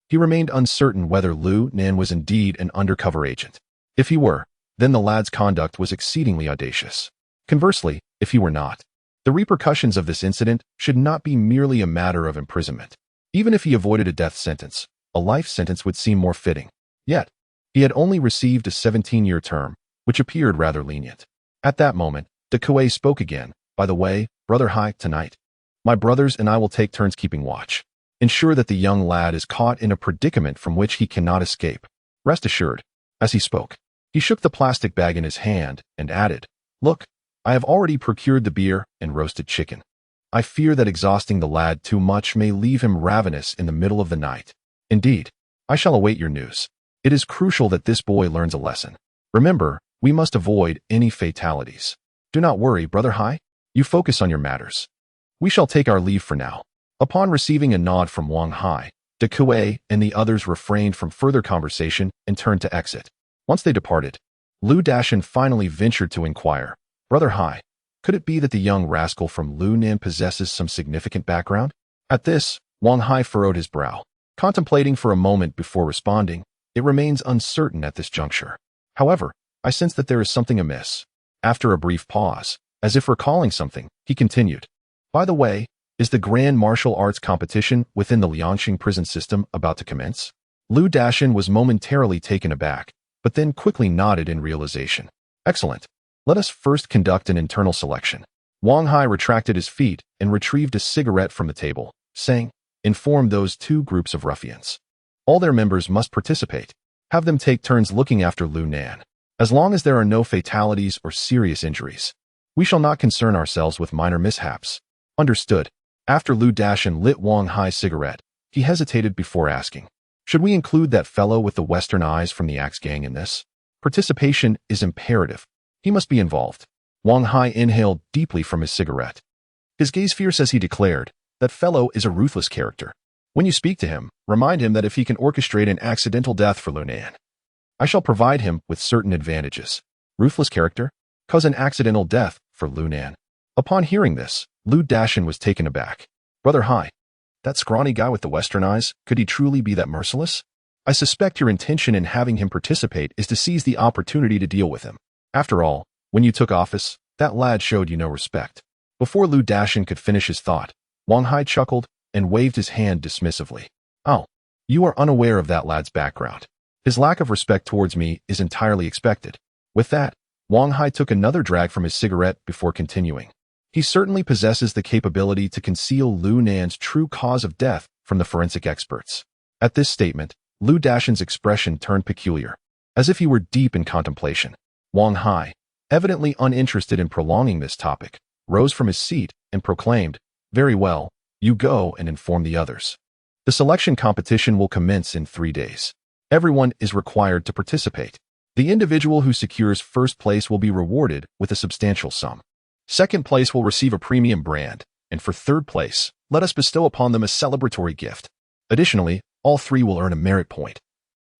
he remained uncertain whether Lu Nan was indeed an undercover agent. If he were, then the lad's conduct was exceedingly audacious. Conversely, if he were not, the repercussions of this incident should not be merely a matter of imprisonment. Even if he avoided a death sentence, a life sentence would seem more fitting. Yet, he had only received a 17-year term, which appeared rather lenient. At that moment, De Kuei spoke again. By the way, Brother Hai, tonight, my brothers and I will take turns keeping watch. Ensure that the young lad is caught in a predicament from which he cannot escape. Rest assured. As he spoke, he shook the plastic bag in his hand and added, Look, I have already procured the beer and roasted chicken. I fear that exhausting the lad too much may leave him ravenous in the middle of the night. Indeed, I shall await your news. It is crucial that this boy learns a lesson. Remember, we must avoid any fatalities. Do not worry, Brother Hai. You focus on your matters. We shall take our leave for now. Upon receiving a nod from Wang Hai, De Kuei and the others refrained from further conversation and turned to exit. Once they departed, Lu Dashin finally ventured to inquire, Brother Hai, could it be that the young rascal from Lu Nan possesses some significant background? At this, Wang Hai furrowed his brow, contemplating for a moment before responding. It remains uncertain at this juncture. However, I sense that there is something amiss. After a brief pause, as if recalling something, he continued, By the way, is the Grand Martial Arts competition within the Liangxing prison system about to commence? Lu Dashin was momentarily taken aback, but then quickly nodded in realization. Excellent. Let us first conduct an internal selection. Wang Hai retracted his feet and retrieved a cigarette from the table, saying, Inform those 2 groups of ruffians. All their members must participate. Have them take turns looking after Lu Nan. As long as there are no fatalities or serious injuries, we shall not concern ourselves with minor mishaps. Understood. After Lu Dashin lit Wang Hai's cigarette, he hesitated before asking, Should we include that fellow with the Western eyes from the Axe Gang in this? Participation is imperative. He must be involved. Wang Hai inhaled deeply from his cigarette. His gaze fierce as he declared, that fellow is a ruthless character. When you speak to him, remind him that if he can orchestrate an accidental death for Lunan, I shall provide him with certain advantages. Ruthless character? Cause an accidental death for Lunan. Upon hearing this, Lu Dashin was taken aback. Brother Hai, that scrawny guy with the Western eyes, could he truly be that merciless? I suspect your intention in having him participate is to seize the opportunity to deal with him. After all, when you took office, that lad showed you no respect. Before Lu Dashin could finish his thought, Wang Hai chuckled and waved his hand dismissively. Oh, you are unaware of that lad's background. His lack of respect towards me is entirely expected. With that, Wang Hai took another drag from his cigarette before continuing. He certainly possesses the capability to conceal Lu Nan's true cause of death from the forensic experts. At this statement, Lu Dashin's expression turned peculiar, as if he were deep in contemplation. Wang Hai, evidently uninterested in prolonging this topic, rose from his seat and proclaimed, "Very well, you go and inform the others. The selection competition will commence in 3 days. Everyone is required to participate. The individual who secures first place will be rewarded with a substantial sum. Second place will receive a premium brand, and for third place, let us bestow upon them a celebratory gift. Additionally, all three will earn a merit point,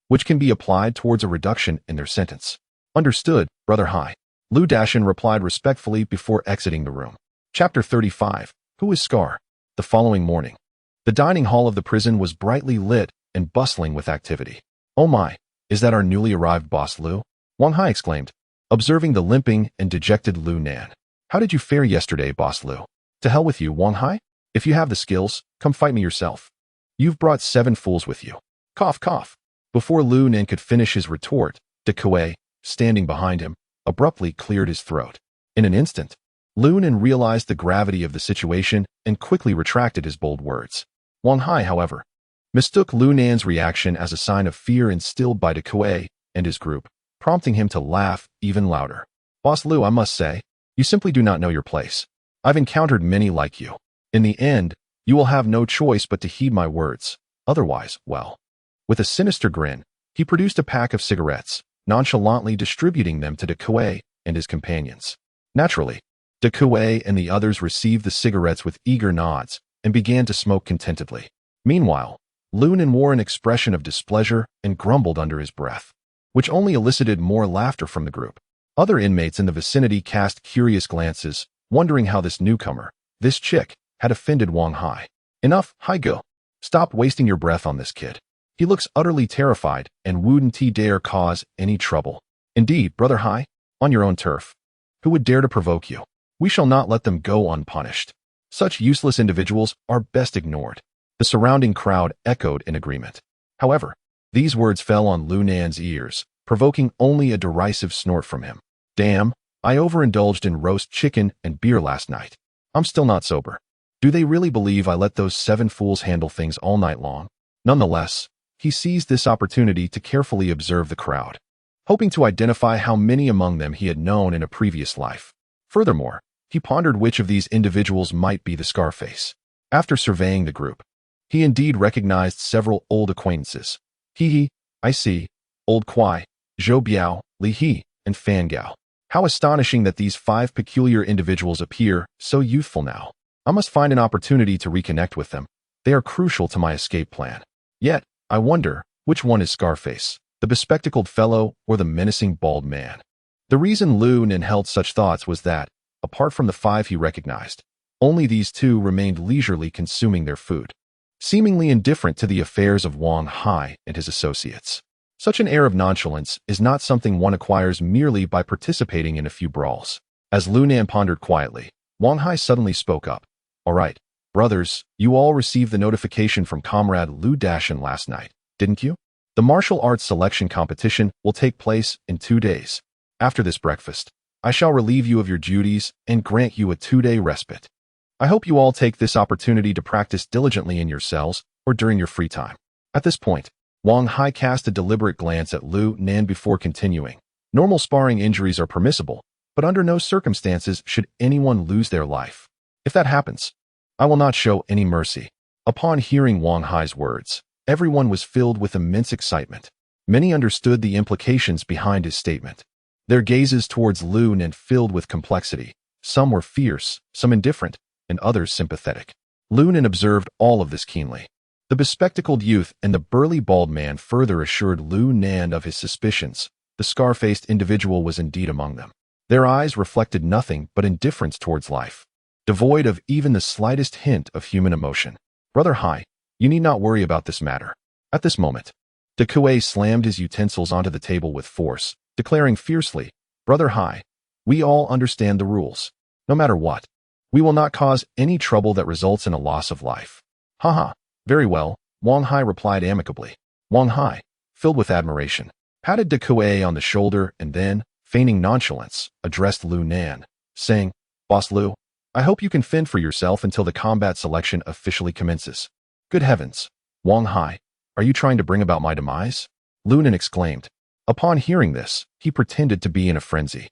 which can be applied towards a reduction in their sentence." "Understood, Brother Hai," Lu Dashin replied respectfully before exiting the room. Chapter 35. Who is Scar? The following morning, the dining hall of the prison was brightly lit and bustling with activity. "Oh my, is that our newly arrived boss Lu?" Wang Hai exclaimed, observing the limping and dejected Lu Nan. "How did you fare yesterday, Boss Lu?" "To hell with you, Wang Hai. If you have the skills, come fight me yourself. You've brought 7 fools with you." Cough, cough. Before Lu Nan could finish his retort, De Kuei, standing behind him, abruptly cleared his throat. In an instant, Lu Nan realized the gravity of the situation and quickly retracted his bold words. Wang Hai, however, mistook Lu Nan's reaction as a sign of fear instilled by De Kuei and his group, prompting him to laugh even louder. "Boss Lu, I must say, you simply do not know your place. I've encountered many like you. In the end, you will have no choice but to heed my words. Otherwise, well." With a sinister grin, he produced a pack of cigarettes, nonchalantly distributing them to De Kuei and his companions. Naturally, De Kuei and the others received the cigarettes with eager nods and began to smoke contentedly. Meanwhile, Lu Nan wore an expression of displeasure and grumbled under his breath, which only elicited more laughter from the group. Other inmates in the vicinity cast curious glances, wondering how this newcomer, this chick, had offended Wang Hai. "Enough, Hai-go. Stop wasting your breath on this kid. He looks utterly terrified and wouldn't he dare cause any trouble. Indeed, Brother Hai, on your own turf. Who would dare to provoke you? We shall not let them go unpunished. Such useless individuals are best ignored." The surrounding crowd echoed in agreement. However, these words fell on Lu Nan's ears, provoking only a derisive snort from him. "Damn, I overindulged in roast chicken and beer last night. I'm still not sober. Do they really believe I let those 7 fools handle things all night long?" Nonetheless, he seized this opportunity to carefully observe the crowd, hoping to identify how many among them he had known in a previous life. Furthermore, he pondered which of these individuals might be the Scarface. After surveying the group, he indeed recognized several old acquaintances. He, I see, Old Kwai, Zhou Biao, Li He, and Fan Gao. How astonishing that these 5 peculiar individuals appear so youthful now. I must find an opportunity to reconnect with them. They are crucial to my escape plan. Yet, I wonder, which one is Scarface, the bespectacled fellow or the menacing bald man? The reason Lu Nan held such thoughts was that, apart from the 5 he recognized, only these 2 remained leisurely consuming their food, seemingly indifferent to the affairs of Wang Hai and his associates. Such an air of nonchalance is not something one acquires merely by participating in a few brawls. As Lu Nan pondered quietly, Wang Hai suddenly spoke up. "All right, brothers, you all received the notification from Comrade Lu Dashin last night, didn't you? The martial arts selection competition will take place in 2 days. After this breakfast, I shall relieve you of your duties and grant you a 2-day respite. I hope you all take this opportunity to practice diligently in your cells or during your free time." At this point, Wang Hai cast a deliberate glance at Lu Nan before continuing. "Normal sparring injuries are permissible, but under no circumstances should anyone lose their life. If that happens, I will not show any mercy." Upon hearing Wang Hai's words, Everyone was filled with immense excitement. Many understood the implications behind his statement. Their gazes towards Lu Nan filled with complexity. Some were fierce, some indifferent, and others sympathetic. Lu Nan observed all of this keenly. The bespectacled youth and the burly bald man further assured Lu Nan of his suspicions. The scar-faced individual was indeed among them. Their eyes reflected nothing but indifference towards life, devoid of even the slightest hint of human emotion. Brother Hai, you need not worry about this matter. At this moment, De Kuei slammed his utensils onto the table with force, declaring fiercely, Brother Hai, we all understand the rules. No matter what, we will not cause any trouble that results in a loss of life. Haha, very well, Wang Hai replied amicably. Wang Hai, filled with admiration, patted De Kuei on the shoulder and then, feigning nonchalance, addressed Lu Nan, saying, Boss Lu, I hope you can fend for yourself until the combat selection officially commences. Good heavens, Wang Hai, are you trying to bring about my demise? Lu Nan exclaimed. Upon hearing this, he pretended to be in a frenzy,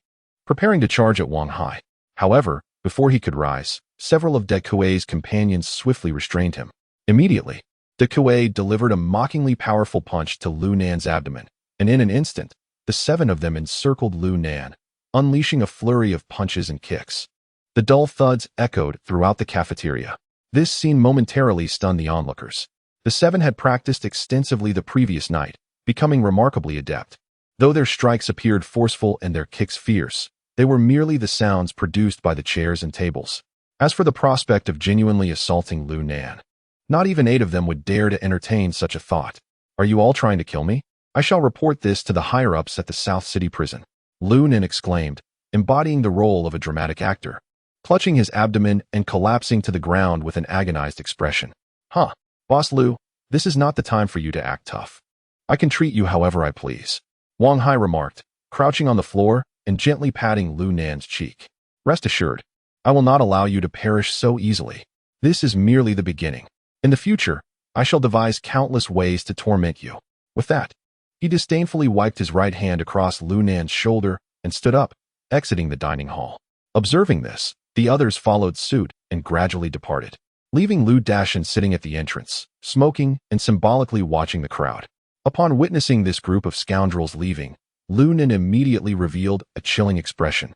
preparing to charge at Wang Hai. However, before he could rise, several of De Kuei's companions swiftly restrained him. Immediately, De Kuei delivered a mockingly powerful punch to Lu Nan's abdomen, and in an instant, the 7 of them encircled Lu Nan, unleashing a flurry of punches and kicks. The dull thuds echoed throughout the cafeteria. This scene momentarily stunned the onlookers. The 7 had practiced extensively the previous night, becoming remarkably adept. Though their strikes appeared forceful and their kicks fierce, they were merely the sounds produced by the chairs and tables. As for the prospect of genuinely assaulting Lu Nan, not even 8 of them would dare to entertain such a thought. Are you all trying to kill me? I shall report this to the higher-ups at the South City prison, Lu Nan exclaimed, embodying the role of a dramatic actor, clutching his abdomen and collapsing to the ground with an agonized expression. Huh, Boss Lu, this is not the time for you to act tough. I can treat you however I please, Wang Hai remarked, crouching on the floor and gently patting Lu Nan's cheek. Rest assured, I will not allow you to perish so easily. This is merely the beginning. In the future, I shall devise countless ways to torment you. With that, he disdainfully wiped his right hand across Lu Nan's shoulder and stood up, exiting the dining hall. Observing this, the others followed suit and gradually departed, leaving Lu Dashan sitting at the entrance, smoking and symbolically watching the crowd. Upon witnessing this group of scoundrels leaving, Lu Nan immediately revealed a chilling expression,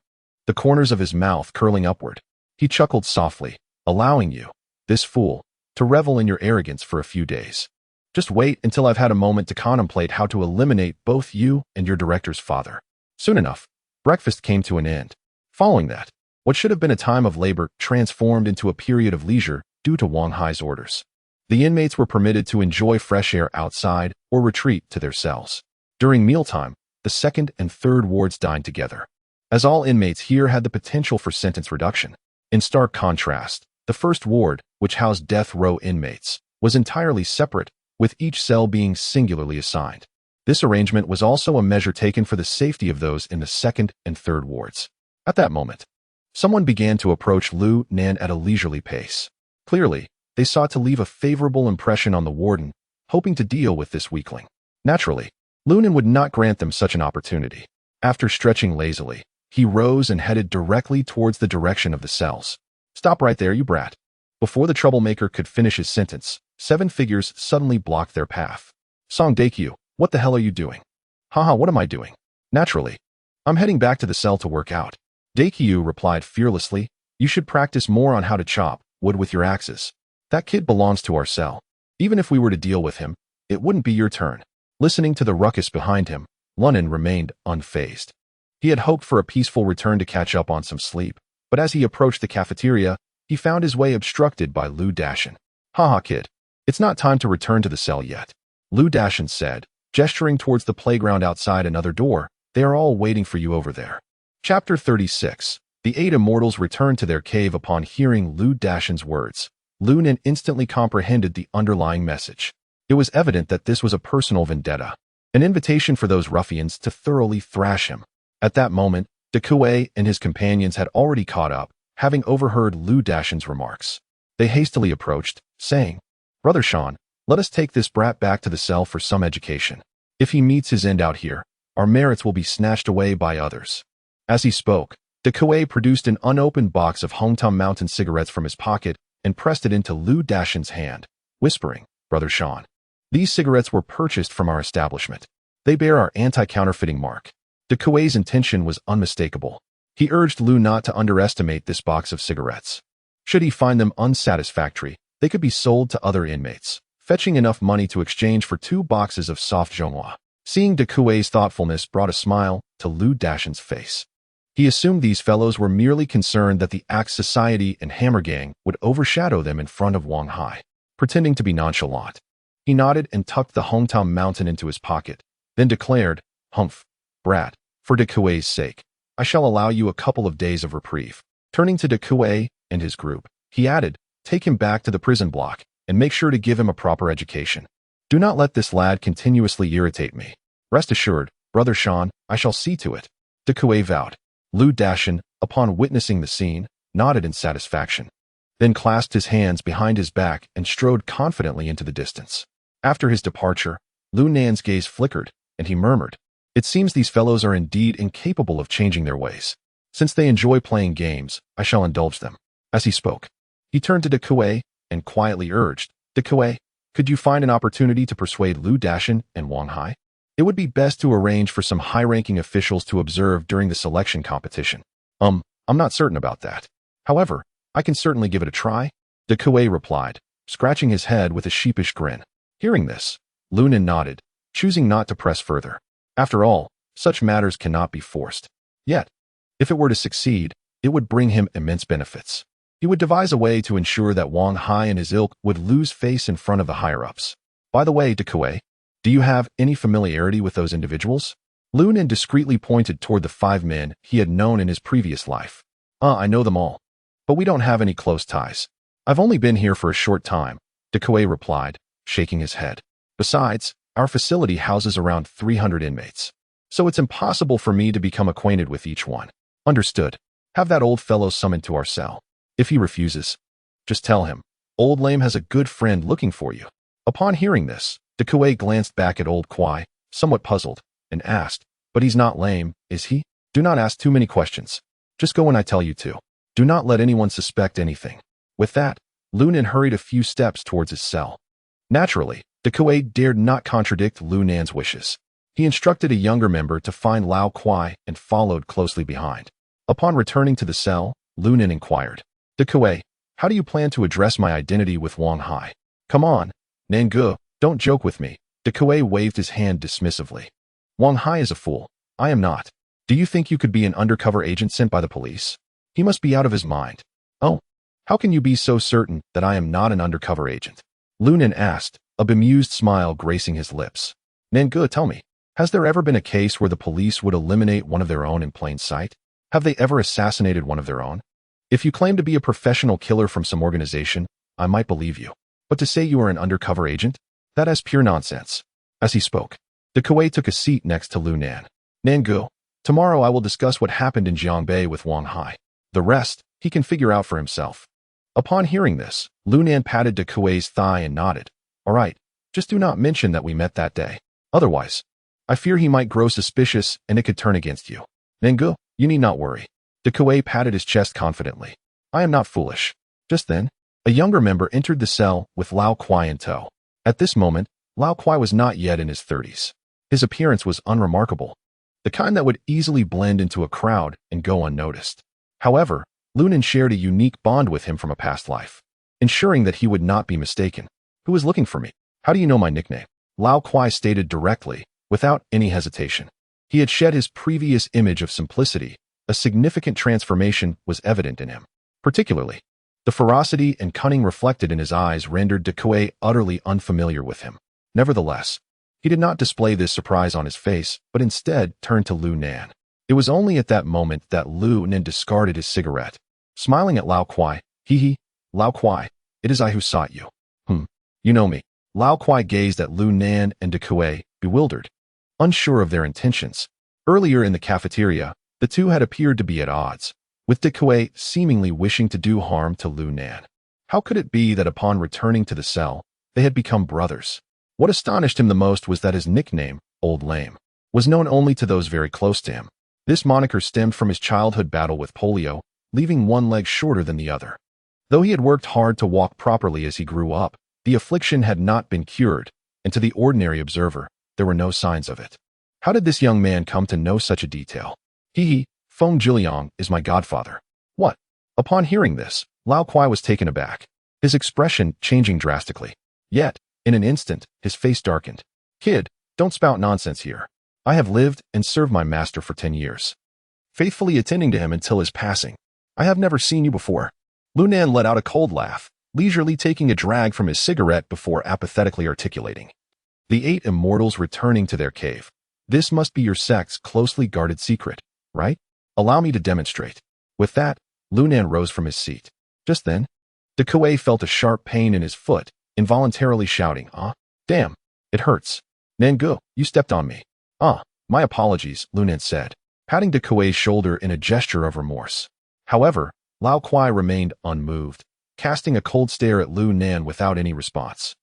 the corners of his mouth curling upward. He chuckled softly, allowing you, this fool, to revel in your arrogance for a few days. Just wait until I've had a moment to contemplate how to eliminate both you and your director's father. Soon enough, breakfast came to an end. Following that, what should have been a time of labor transformed into a period of leisure due to Wang Hai's orders. The inmates were permitted to enjoy fresh air outside or retreat to their cells. During mealtime, the 2nd and 3rd wards dined together, as all inmates here had the potential for sentence reduction. In stark contrast, the 1st ward, which housed death row inmates, was entirely separate, with each cell being singularly assigned. This arrangement was also a measure taken for the safety of those in the 2nd and 3rd wards. At that moment, someone began to approach Lu Nan at a leisurely pace. Clearly, they sought to leave a favorable impression on the warden, hoping to deal with this weakling. Naturally, Lu Nan would not grant them such an opportunity. After stretching lazily, he rose and headed directly towards the direction of the cells. Stop right there, you brat. Before the troublemaker could finish his sentence, 7 figures suddenly blocked their path. Song Daekyu, what the hell are you doing? Haha, what am I doing? Naturally, I'm heading back to the cell to work out. Daekyu replied fearlessly, you should practice more on how to chop wood with your axes. That kid belongs to our cell. Even if we were to deal with him, it wouldn't be your turn. Listening to the ruckus behind him, Lu Nan remained unfazed. He had hoped for a peaceful return to catch up on some sleep, but as he approached the cafeteria, he found his way obstructed by Lu Dashan. Haha, kid. It's not time to return to the cell yet, Lu Dashan said, gesturing towards the playground outside another door. They are all waiting for you over there. Chapter 36. The 8 immortals returned to their cave upon hearing Lu Dashan's words. Lu Nan instantly comprehended the underlying message. It was evident that this was a personal vendetta, an invitation for those ruffians to thoroughly thrash him. At that moment, De Kuei and his companions had already caught up, having overheard Lu Dashan's remarks. They hastily approached, saying, Brother Sean, let us take this brat back to the cell for some education. If he meets his end out here, our merits will be snatched away by others. As he spoke, De Kuei produced an unopened box of Hongtum Mountain cigarettes from his pocket and pressed it into Lu Dashan's hand, whispering, Brother Sean, These cigarettes were purchased from our establishment. They bear our anti-counterfeiting mark. De Kuei's intention was unmistakable. He urged Lu not to underestimate this box of cigarettes. Should he find them unsatisfactory, they could be sold to other inmates, fetching enough money to exchange for 2 boxes of soft zhonghua. Seeing De Kuei's thoughtfulness brought a smile to Lu Dashan's face. He assumed these fellows were merely concerned that the Axe Society and Hammer Gang would overshadow them in front of Wang Hai. Pretending to be nonchalant, he nodded and tucked the hometown mountain into his pocket, then declared, "Humph, brat, for De Kuei's sake, I shall allow you a couple of days of reprieve." Turning to De Kuei and his group, he added, "Take him back to the prison block and make sure to give him a proper education. Do not let this lad continuously irritate me. Rest assured, Brother Sean, I shall see to it." De Kuei vowed. Lu Dashan, upon witnessing the scene, nodded in satisfaction, then clasped his hands behind his back and strode confidently into the distance. After his departure, Lu Nan's gaze flickered, and he murmured, "It seems these fellows are indeed incapable of changing their ways. Since they enjoy playing games, I shall indulge them." As he spoke, he turned to De Kuei and quietly urged, "De Kuei, could you find an opportunity to persuade Lu Dashan and Wang Hai? It would be best to arrange for some high-ranking officials to observe during the selection competition." I'm not certain about that. However, I can certainly give it a try," De Kuei replied, scratching his head with a sheepish grin. Hearing this, Lu Nan nodded, choosing not to press further. After all, such matters cannot be forced. Yet, if it were to succeed, it would bring him immense benefits. He would devise a way to ensure that Wang Hai and his ilk would lose face in front of the higher-ups. By the way, De Kuei, do you have any familiarity with those individuals? Lu Nan discreetly pointed toward the 5 men he had known in his previous life. I know them all. But we don't have any close ties. I've only been here for a short time," De Kuei replied, shaking his head. "Besides, our facility houses around 300 inmates. So it's impossible for me to become acquainted with each one." "Understood. Have that old fellow summoned to our cell. If he refuses, just tell him, Old Lame has a good friend looking for you." Upon hearing this, De Kuei glanced back at Old Kwai, somewhat puzzled, and asked, "But he's not lame, is he?" "Do not ask too many questions. Just go when I tell you to. Do not let anyone suspect anything." With that, Lu Nan hurried a few steps towards his cell. Naturally, De Kuei dared not contradict Lu Nan's wishes. He instructed a younger member to find Lao Kwai and followed closely behind. Upon returning to the cell, Lu Nan inquired, "De Kuei, how do you plan to address my identity with Wang Hai?" "Come on, Nangu, don't joke with me." De Kuei waved his hand dismissively. "Wang Hai is a fool. I am not. Do you think you could be an undercover agent sent by the police? He must be out of his mind." "Oh, how can you be so certain that I am not an undercover agent?" Lu Nan asked, a bemused smile gracing his lips. "Nangu, tell me, has there ever been a case where the police would eliminate one of their own in plain sight? Have they ever assassinated one of their own? If you claim to be a professional killer from some organization, I might believe you. But to say you are an undercover agent? That is pure nonsense." As he spoke, De Kuei took a seat next to Lu Nan. "Nangu, tomorrow I will discuss what happened in Jiangbei with Wang Hai. The rest, he can figure out for himself." Upon hearing this, Lu Nan patted De Kuei's thigh and nodded. "All right, just do not mention that we met that day. Otherwise, I fear he might grow suspicious and it could turn against you. Nangu, you need not worry." De Kuei patted his chest confidently. "I am not foolish." Just then, a younger member entered the cell with Lao Kwai in tow. At this moment, Lao Kwai was not yet in his 30s. His appearance was unremarkable, the kind that would easily blend into a crowd and go unnoticed. However, Lu Nan shared a unique bond with him from a past life, ensuring that he would not be mistaken. "Who is looking for me? How do you know my nickname?" Lao Kwai stated directly, without any hesitation. He had shed his previous image of simplicity. A significant transformation was evident in him. Particularly, the ferocity and cunning reflected in his eyes rendered De Kuei utterly unfamiliar with him. Nevertheless, he did not display this surprise on his face, but instead turned to Lu Nan. It was only at that moment that Lu Nan discarded his cigarette. Smiling at Lao Kwai, "Hee, Lao Kwai, it is I who sought you." You know me." Lao Kwai gazed at Lu Nan and De Kuei, bewildered, unsure of their intentions. Earlier in the cafeteria, the two had appeared to be at odds, with De Kuei seemingly wishing to do harm to Lu Nan. How could it be that upon returning to the cell, they had become brothers? What astonished him the most was that his nickname, Old Lame, was known only to those very close to him. This moniker stemmed from his childhood battle with polio, leaving one leg shorter than the other. Though he had worked hard to walk properly as he grew up, the affliction had not been cured, and to the ordinary observer, there were no signs of it. How did this young man come to know such a detail? Feng Jiliang is my godfather. What? Upon hearing this, Lao Kuai was taken aback, his expression changing drastically. Yet, in an instant, his face darkened. Kid, don't spout nonsense here. I have lived and served my master for 10 years, faithfully attending to him until his passing. I have never seen you before. Lu Nan let out a cold laugh, leisurely taking a drag from his cigarette before apathetically articulating. The 8 immortals returning to their cave. This must be your sect's closely guarded secret, right? Allow me to demonstrate. With that, Lu Nan rose from his seat. Just then, De Kuei felt a sharp pain in his foot, involuntarily shouting, damn, it hurts. Nangu, you stepped on me. My apologies, Lu Nan said, patting De Kuei's shoulder in a gesture of remorse. However, Lao Kuai remained unmoved, casting a cold stare at Lu Nan without any response.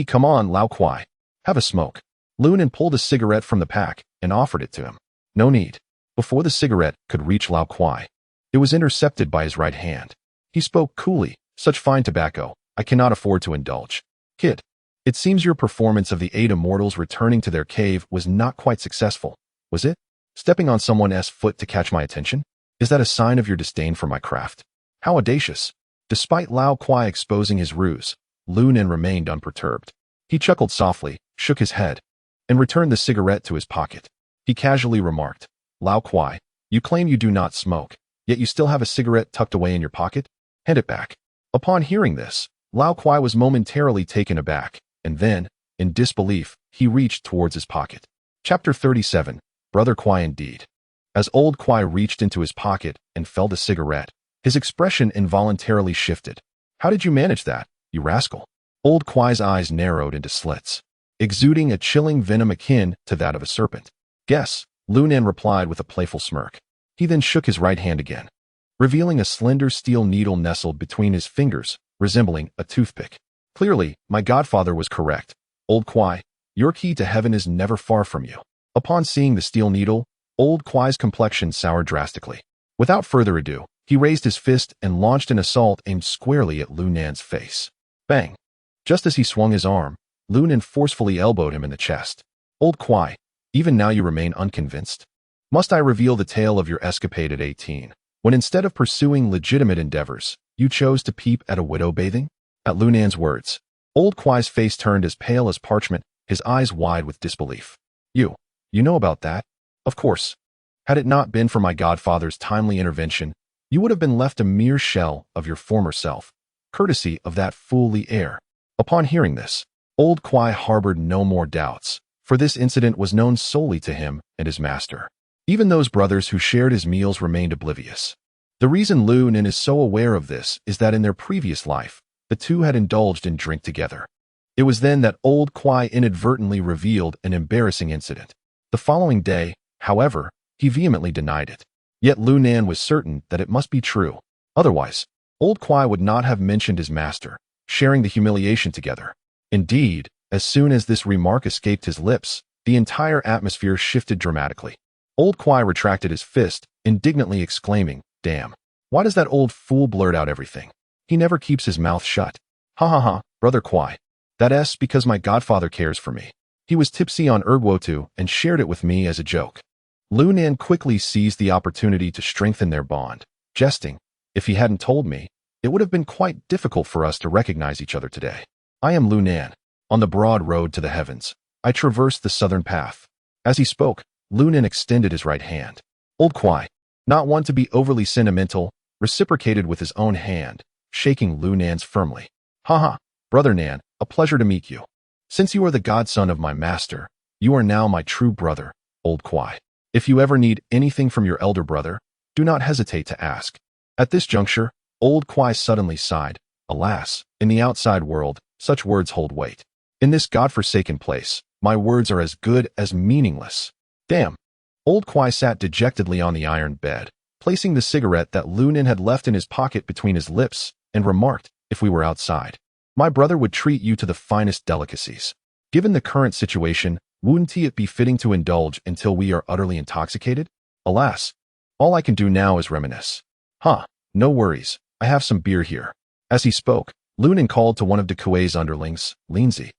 Come on, Lao Kuai. Have a smoke. Lu Nan pulled a cigarette from the pack and offered it to him. No need. Before the cigarette could reach Lao Kuai, it was intercepted by his right hand. He spoke coolly, such fine tobacco, I cannot afford to indulge. Kid, it seems your performance of the 8 immortals returning to their cave was not quite successful, was it? Stepping on someone's foot to catch my attention? Is that a sign of your disdain for my craft? How audacious. Despite Lao Kuai exposing his ruse, Lu Nan remained unperturbed. He chuckled softly, shook his head, and returned the cigarette to his pocket. He casually remarked, Lao Kuai, you claim you do not smoke, yet you still have a cigarette tucked away in your pocket? Hand it back. Upon hearing this, Lao Kuai was momentarily taken aback, and then, in disbelief, he reached towards his pocket. Chapter 37, Brother Kuai indeed. As old Kuai reached into his pocket and felt a cigarette, his expression involuntarily shifted. How did you manage that, you rascal? Old Kuai's eyes narrowed into slits, exuding a chilling venom akin to that of a serpent. Guess, Lu Nan replied with a playful smirk. He then shook his right hand again, revealing a slender steel needle nestled between his fingers, resembling a toothpick. Clearly, my godfather was correct. Old Kuai, your key to heaven is never far from you. Upon seeing the steel needle, Old Kuai's complexion soured drastically. Without further ado, he raised his fist and launched an assault aimed squarely at Lu Nan's face. Bang! Just as he swung his arm, Lu Nan forcefully elbowed him in the chest. Old Kuai, even now you remain unconvinced? Must I reveal the tale of your escapade at 18, when instead of pursuing legitimate endeavors, you chose to peep at a widow bathing? At Lu Nan's words, Old Kuai's face turned as pale as parchment, his eyes wide with disbelief. You know about that? Of course. Had it not been for my godfather's timely intervention, you would have been left a mere shell of your former self, courtesy of that fool Li heir. Upon hearing this, Old Kuai harbored no more doubts, for this incident was known solely to him and his master. Even those brothers who shared his meals remained oblivious. The reason Lu Nan is so aware of this is that in their previous life, the two had indulged in drink together. It was then that Old Kuai inadvertently revealed an embarrassing incident. The following day, however, he vehemently denied it. Yet Lu Nan was certain that it must be true. Otherwise, Old Kuai would not have mentioned his master, sharing the humiliation together. Indeed, as soon as this remark escaped his lips, the entire atmosphere shifted dramatically. Old Kuai retracted his fist, indignantly exclaiming, Damn, why does that old fool blurt out everything? He never keeps his mouth shut. Ha, Brother Kuai. That's because my godfather cares for me. He was tipsy on Erguotu and shared it with me as a joke. Lu Nan quickly seized the opportunity to strengthen their bond, jesting, If he hadn't told me, it would have been quite difficult for us to recognize each other today. I am Lu Nan. On the broad road to the heavens, I traversed the southern path. As he spoke, Lu Nan extended his right hand. Old Kuai, not one to be overly sentimental, reciprocated with his own hand, shaking Lu Nan's firmly. Ha, Brother Nan, a pleasure to meet you. Since you are the godson of my master, you are now my true brother, Old Kuai. If you ever need anything from your elder brother, do not hesitate to ask. At this juncture, Old Kuai suddenly sighed. Alas, in the outside world, such words hold weight. In this godforsaken place, my words are as good as meaningless. Damn. Old Kuai sat dejectedly on the iron bed, placing the cigarette that Lu Nan had left in his pocket between his lips, and remarked, If we were outside, my brother would treat you to the finest delicacies. Given the current situation, wouldn't it be fitting to indulge until we are utterly intoxicated? Alas, all I can do now is reminisce. No worries, I have some beer here. As he spoke, Lu Nan called to one of De Kuei's underlings, Linzi.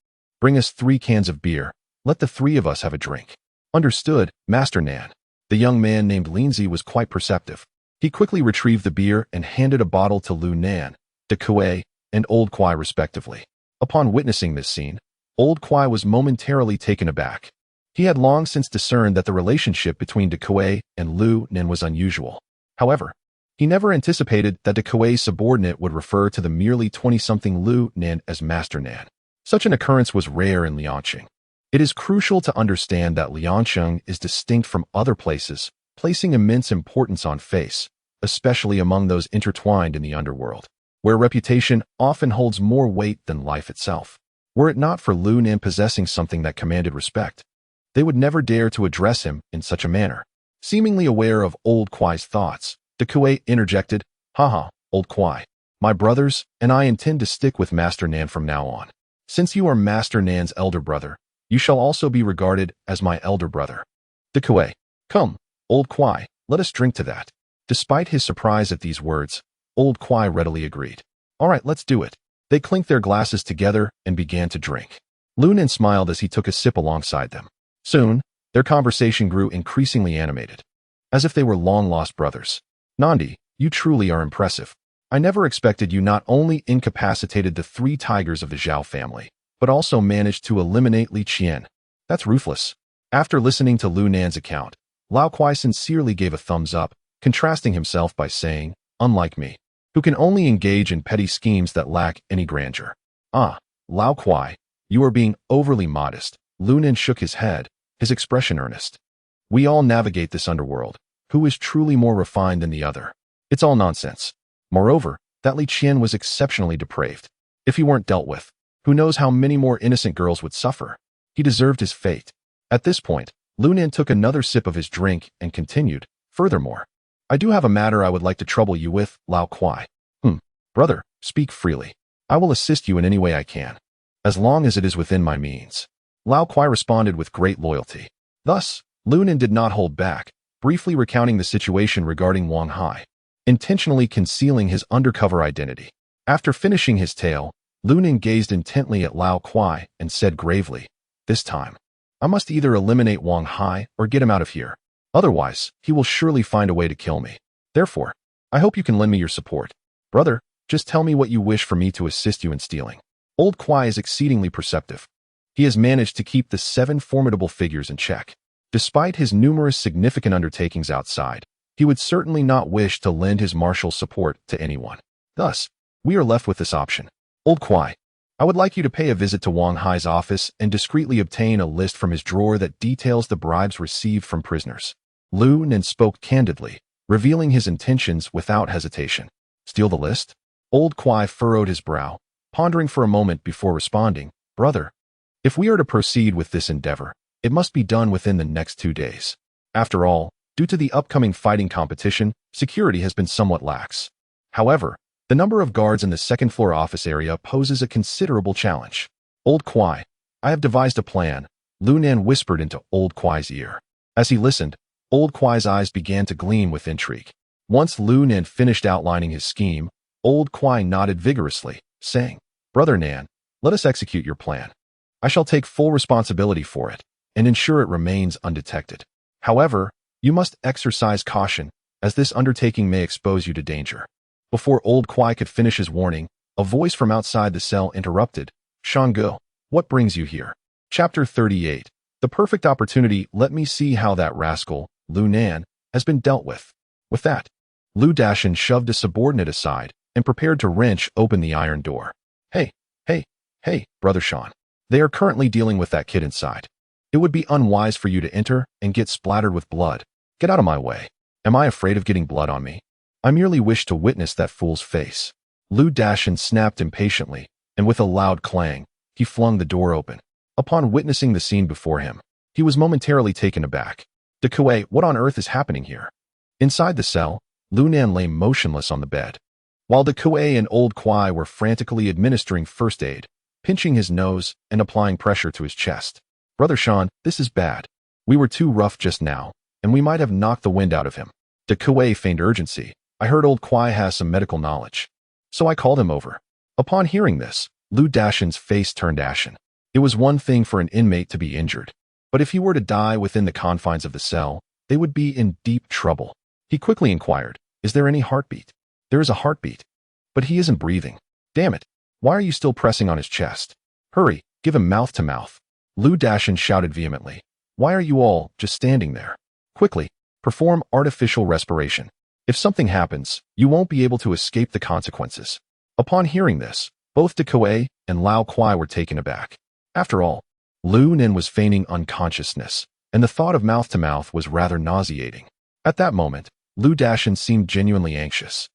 Bring us 3 cans of beer. Let the 3 of us have a drink. Understood, Master Nan. The young man named Lindsay was quite perceptive. He quickly retrieved the beer and handed a bottle to Lu Nan, De Kuei, and Old Kwai respectively. Upon witnessing this scene, Old Kwai was momentarily taken aback. He had long since discerned that the relationship between De Kuei and Lu Nan was unusual. However, he never anticipated that De Kuei's subordinate would refer to the merely 20-something Lu Nan as Master Nan. Such an occurrence was rare in Liancheng. It is crucial to understand that Liancheng is distinct from other places, placing immense importance on face, especially among those intertwined in the underworld, where reputation often holds more weight than life itself. Were it not for Lu Nan possessing something that commanded respect, they would never dare to address him in such a manner. Seemingly aware of Old Kwai's thoughts, De Kuei interjected, "Haha, Old Kwai. My brothers and I intend to stick with Master Nan from now on. Since you are Master Nan's elder brother, you shall also be regarded as my elder brother." De Kuei, "Come, Old Kwai, let us drink to that." Despite his surprise at these words, Old Kwai readily agreed. "All right, let's do it." They clinked their glasses together and began to drink. Lu Nan smiled as he took a sip alongside them. Soon, their conversation grew increasingly animated, as if they were long-lost brothers. "Nandi, you truly are impressive. I never expected you not only incapacitated the 3 tigers of the Zhao family, but also managed to eliminate Li Qian. That's ruthless." After listening to Lu Nan's account, Lao Kwai sincerely gave a thumbs up, contrasting himself by saying, "Unlike me, who can only engage in petty schemes that lack any grandeur." "Ah, Lao Kwai, you are being overly modest." Lu Nan shook his head, his expression earnest. "We all navigate this underworld. Who is truly more refined than the other? It's all nonsense. Moreover, that Li Qian was exceptionally depraved. If he weren't dealt with, who knows how many more innocent girls would suffer? He deserved his fate." At this point, Lu Nan took another sip of his drink and continued, "Furthermore, I do have a matter I would like to trouble you with, Lao Kwai." Brother, speak freely. I will assist you in any way I can, as long as it is within my means." Lao Kwai responded with great loyalty. Thus, Lu Nan did not hold back, briefly recounting the situation regarding Wang Hai, intentionally concealing his undercover identity. After finishing his tale, Lu Nan gazed intently at Lao Kwai and said gravely, "This time, I must either eliminate Wang Hai or get him out of here. Otherwise, he will surely find a way to kill me. Therefore, I hope you can lend me your support. Brother, just tell me what you wish for me to assist you in stealing." Old Kwai is exceedingly perceptive. He has managed to keep the 7 formidable figures in check. Despite his numerous significant undertakings outside, he would certainly not wish to lend his martial support to anyone. Thus, we are left with this option. "Old Kwai, I would like you to pay a visit to Wang Hai's office and discreetly obtain a list from his drawer that details the bribes received from prisoners." Lu Nan spoke candidly, revealing his intentions without hesitation. "Steal the list?" Old Kwai furrowed his brow, pondering for a moment before responding, "Brother, if we are to proceed with this endeavor, it must be done within the next 2 days. After all, due to the upcoming fighting competition, security has been somewhat lax. However, the number of guards in the second-floor office area poses a considerable challenge." "Old Kwai, I have devised a plan," Lu Nan whispered into Old Kwai's ear. As he listened, Old Kwai's eyes began to gleam with intrigue. Once Lu Nan finished outlining his scheme, Old Kwai nodded vigorously, saying, "Brother Nan, let us execute your plan. I shall take full responsibility for it and ensure it remains undetected. However, you must exercise caution, as this undertaking may expose you to danger." Before Old Kwai could finish his warning, a voice from outside the cell interrupted, "Shango, what brings you here?" Chapter 38. The perfect opportunity. Let me see how that rascal, Lu Nan, has been dealt with. With that, Lu Dashan shoved a subordinate aside and prepared to wrench open the iron door. Hey, Brother Sean. They are currently dealing with that kid inside. It would be unwise for you to enter and get splattered with blood. Get out of my way. Am I afraid of getting blood on me? I merely wish to witness that fool's face." Lu Dashan snapped impatiently, and with a loud clang, he flung the door open. Upon witnessing the scene before him, he was momentarily taken aback. "De Kuei, what on earth is happening here?" Inside the cell, Lu Nan lay motionless on the bed, while De Kuei and Old Kwai were frantically administering first aid, pinching his nose and applying pressure to his chest. "Brother Sean, this is bad. We were too rough just now, and we might have knocked the wind out of him." De Kuei feigned urgency. "I heard Old Kwai has some medical knowledge, so I called him over." Upon hearing this, Lu Dashan's face turned ashen. It was one thing for an inmate to be injured, but if he were to die within the confines of the cell, they would be in deep trouble. He quickly inquired, "Is there any heartbeat?" "There is a heartbeat, but he isn't breathing." "Damn it, why are you still pressing on his chest? Hurry, give him mouth to mouth." Lu Dashin shouted vehemently. "Why are you all just standing there? Quickly, perform artificial respiration. If something happens, you won't be able to escape the consequences." Upon hearing this, both De Kuei and Lao Kuai were taken aback. After all, Lu Nin was feigning unconsciousness, and the thought of mouth-to-mouth was rather nauseating. At that moment, Lu Dashin seemed genuinely anxious.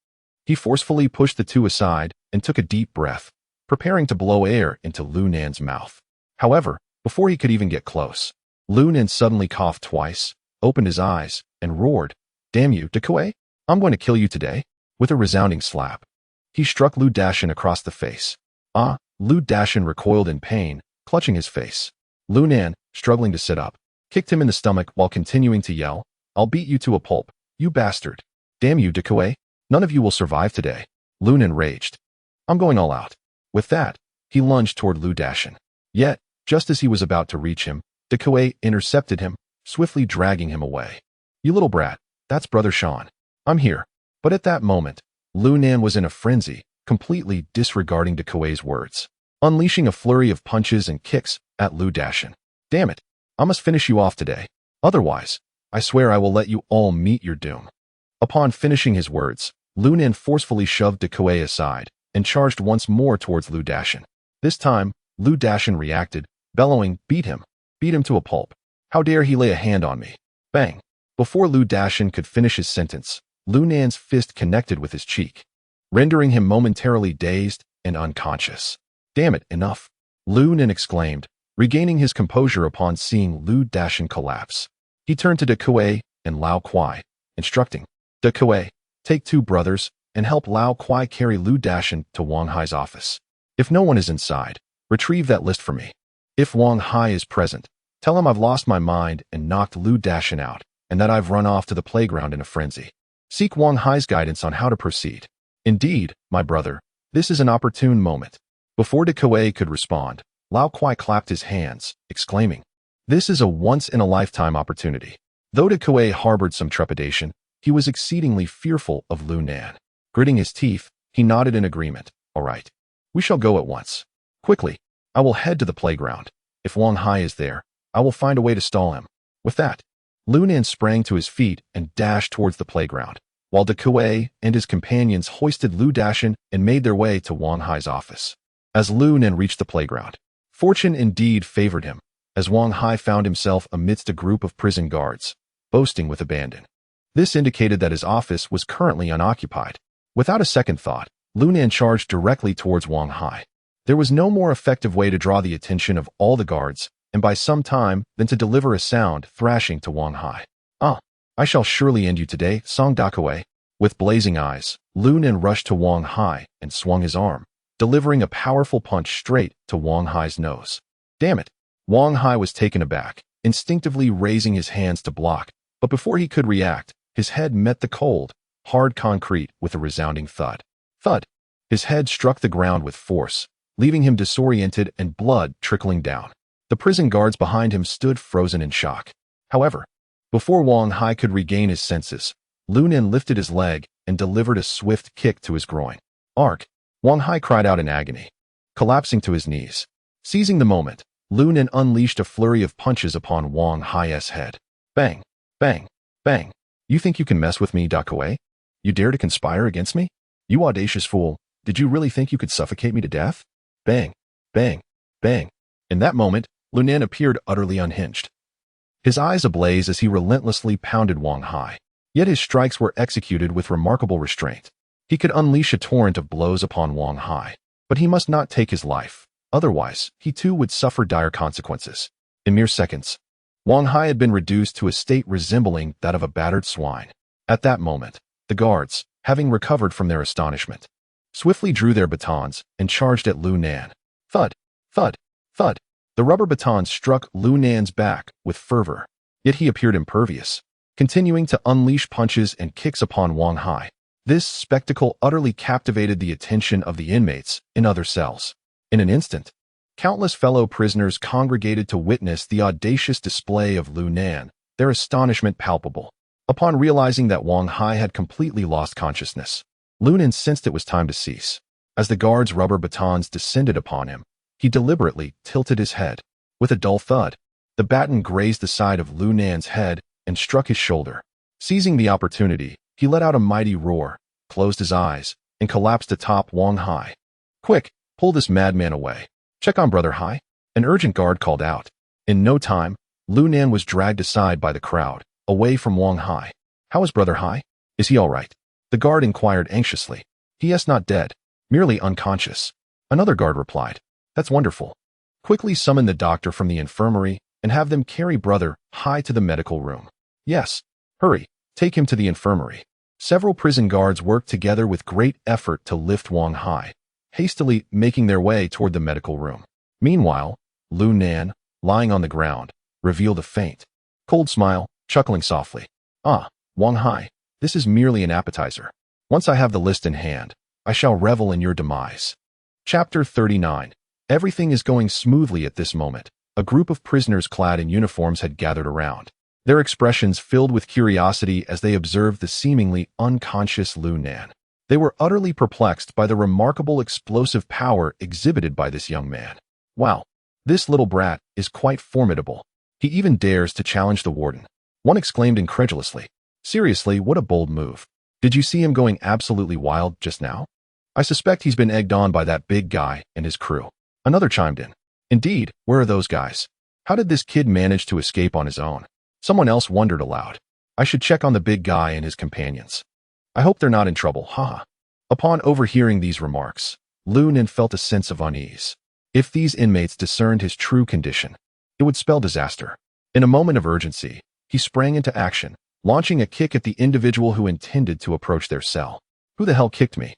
He forcefully pushed the two aside and took a deep breath, preparing to blow air into Lu Nan's mouth. However, before he could even get close, Lu Nin suddenly coughed twice, opened his eyes, and roared, "Damn you, De Kuei! I'm going to kill you today." With a resounding slap, he struck Lu Dashin across the face. "Ah!" Lu Dashin recoiled in pain, clutching his face. Lu Nan, struggling to sit up, kicked him in the stomach while continuing to yell, "I'll beat you to a pulp, you bastard! Damn you, De Kuei! None of you will survive today." Lu Nan raged. "I'm going all out." With that, he lunged toward Lu Dashin. Yet, just as he was about to reach him, De Kuei intercepted him, swiftly dragging him away. "You little brat, that's Brother Sean. I'm here." But at that moment, Lu Nan was in a frenzy, completely disregarding De Kuei's words, unleashing a flurry of punches and kicks at Lu Dashin. "Damn it, I must finish you off today. Otherwise, I swear I will let you all meet your doom." Upon finishing his words, Lu Nan forcefully shoved De Kuei aside and charged once more towards Lu Dashin. This time, Lu Dashin reacted, bellowing, "Beat him! Beat him to a pulp! How dare he lay a hand on me!" Bang! Before Lu Dashin could finish his sentence, Lu Nan's fist connected with his cheek, rendering him momentarily dazed and unconscious. "Damn it, enough!" Lu Nan exclaimed, regaining his composure upon seeing Lu Dashin collapse. He turned to De Kuei and Lao Kuai, instructing, "De Kuei, take two brothers and help Lao Kuai carry Lu Dashin to Wang Hai's office. If no one is inside, retrieve that list for me. If Wang Hai is present, tell him I've lost my mind and knocked Lu Dashin out, and that I've run off to the playground in a frenzy. Seek Wang Hai's guidance on how to proceed." "Indeed, my brother, this is an opportune moment." Before De Kuei could respond, Lao Kuai clapped his hands, exclaiming, "This is a once-in-a-lifetime opportunity." Though De Kuei harbored some trepidation, he was exceedingly fearful of Lu Nan. Gritting his teeth, he nodded in agreement. "All right. We shall go at once. Quickly, I will head to the playground. If Wang Hai is there, I will find a way to stall him." With that, Lu Nan sprang to his feet and dashed towards the playground, while De Kuei and his companions hoisted Lu Dashin and made their way to Wang Hai's office. As Lu Nan reached the playground, fortune indeed favored him, as Wang Hai found himself amidst a group of prison guards, boasting with abandon. This indicated that his office was currently unoccupied. Without a second thought, Lu Nan charged directly towards Wang Hai. There was no more effective way to draw the attention of all the guards, and by some time, than to deliver a sound thrashing to Wang Hai. "Ah, I shall surely end you today, Song Da Kuei." With blazing eyes, Lu Nan rushed to Wang Hai and swung his arm, delivering a powerful punch straight to Wang Hai's nose. "Damn it!" Wang Hai was taken aback, instinctively raising his hands to block, but before he could react, his head met the cold, hard concrete with a resounding thud. Thud! His head struck the ground with force, leaving him disoriented and blood trickling down. The prison guards behind him stood frozen in shock. However, before Wang Hai could regain his senses, Lu Nan lifted his leg and delivered a swift kick to his groin. "Ark!" Wang Hai cried out in agony, collapsing to his knees. Seizing the moment, Lu Nan unleashed a flurry of punches upon Wang Hai's head. Bang! Bang! Bang! "You think you can mess with me, Da Kuei? You dare to conspire against me? You audacious fool, did you really think you could suffocate me to death?" Bang! Bang! Bang! In that moment, Lu Nan appeared utterly unhinged, his eyes ablaze as he relentlessly pounded Wang Hai. Yet his strikes were executed with remarkable restraint. He could unleash a torrent of blows upon Wang Hai, but he must not take his life. Otherwise, he too would suffer dire consequences. In mere seconds, Wang Hai had been reduced to a state resembling that of a battered swine. At that moment, the guards, having recovered from their astonishment, swiftly drew their batons and charged at Lu Nan. Thud! Thud! Thud! The rubber batons struck Lu Nan's back with fervor, yet he appeared impervious, continuing to unleash punches and kicks upon Wang Hai. This spectacle utterly captivated the attention of the inmates in other cells. In an instant, Countless fellow prisoners congregated to witness the audacious display of Lu Nan, their astonishment palpable. Upon realizing that Wang Hai had completely lost consciousness, Lu Nan sensed it was time to cease. As the guard's rubber batons descended upon him, he deliberately tilted his head. With a dull thud, the baton grazed the side of Lu Nan's head and struck his shoulder. Seizing the opportunity, he let out a mighty roar, closed his eyes, and collapsed atop Wang Hai. "Quick, pull this madman away. Check on Brother Hai," an urgent guard called out. In no time, Lu Nan was dragged aside by the crowd, away from Wang Hai. "How is Brother Hai? Is he all right?" The guard inquired anxiously. "He is not dead, merely unconscious." Another guard replied. "That's wonderful. Quickly summon the doctor from the infirmary and have them carry Brother Hai to the medical room." "Yes, hurry, take him to the infirmary." Several prison guards worked together with great effort to lift Wang Hai, hastily making their way toward the medical room. Meanwhile, Lu Nan, lying on the ground, revealed a faint, cold smile, chuckling softly. "Ah, Wang Hai, this is merely an appetizer. Once I have the list in hand, I shall revel in your demise." Chapter 39. Everything is going smoothly at this moment. A group of prisoners clad in uniforms had gathered around, their expressions filled with curiosity as they observed the seemingly unconscious Lu Nan. They were utterly perplexed by the remarkable explosive power exhibited by this young man. "Wow, this little brat is quite formidable. He even dares to challenge the warden," one exclaimed incredulously. "Seriously, what a bold move. Did you see him going absolutely wild just now? I suspect he's been egged on by that big guy and his crew." Another chimed in. "Indeed, where are those guys? How did this kid manage to escape on his own?" Someone else wondered aloud. "I should check on the big guy and his companions. I hope they're not in trouble, haha." Upon overhearing these remarks, Lu Nan felt a sense of unease. If these inmates discerned his true condition, it would spell disaster. In a moment of urgency, he sprang into action, launching a kick at the individual who intended to approach their cell. "Who the hell kicked me?"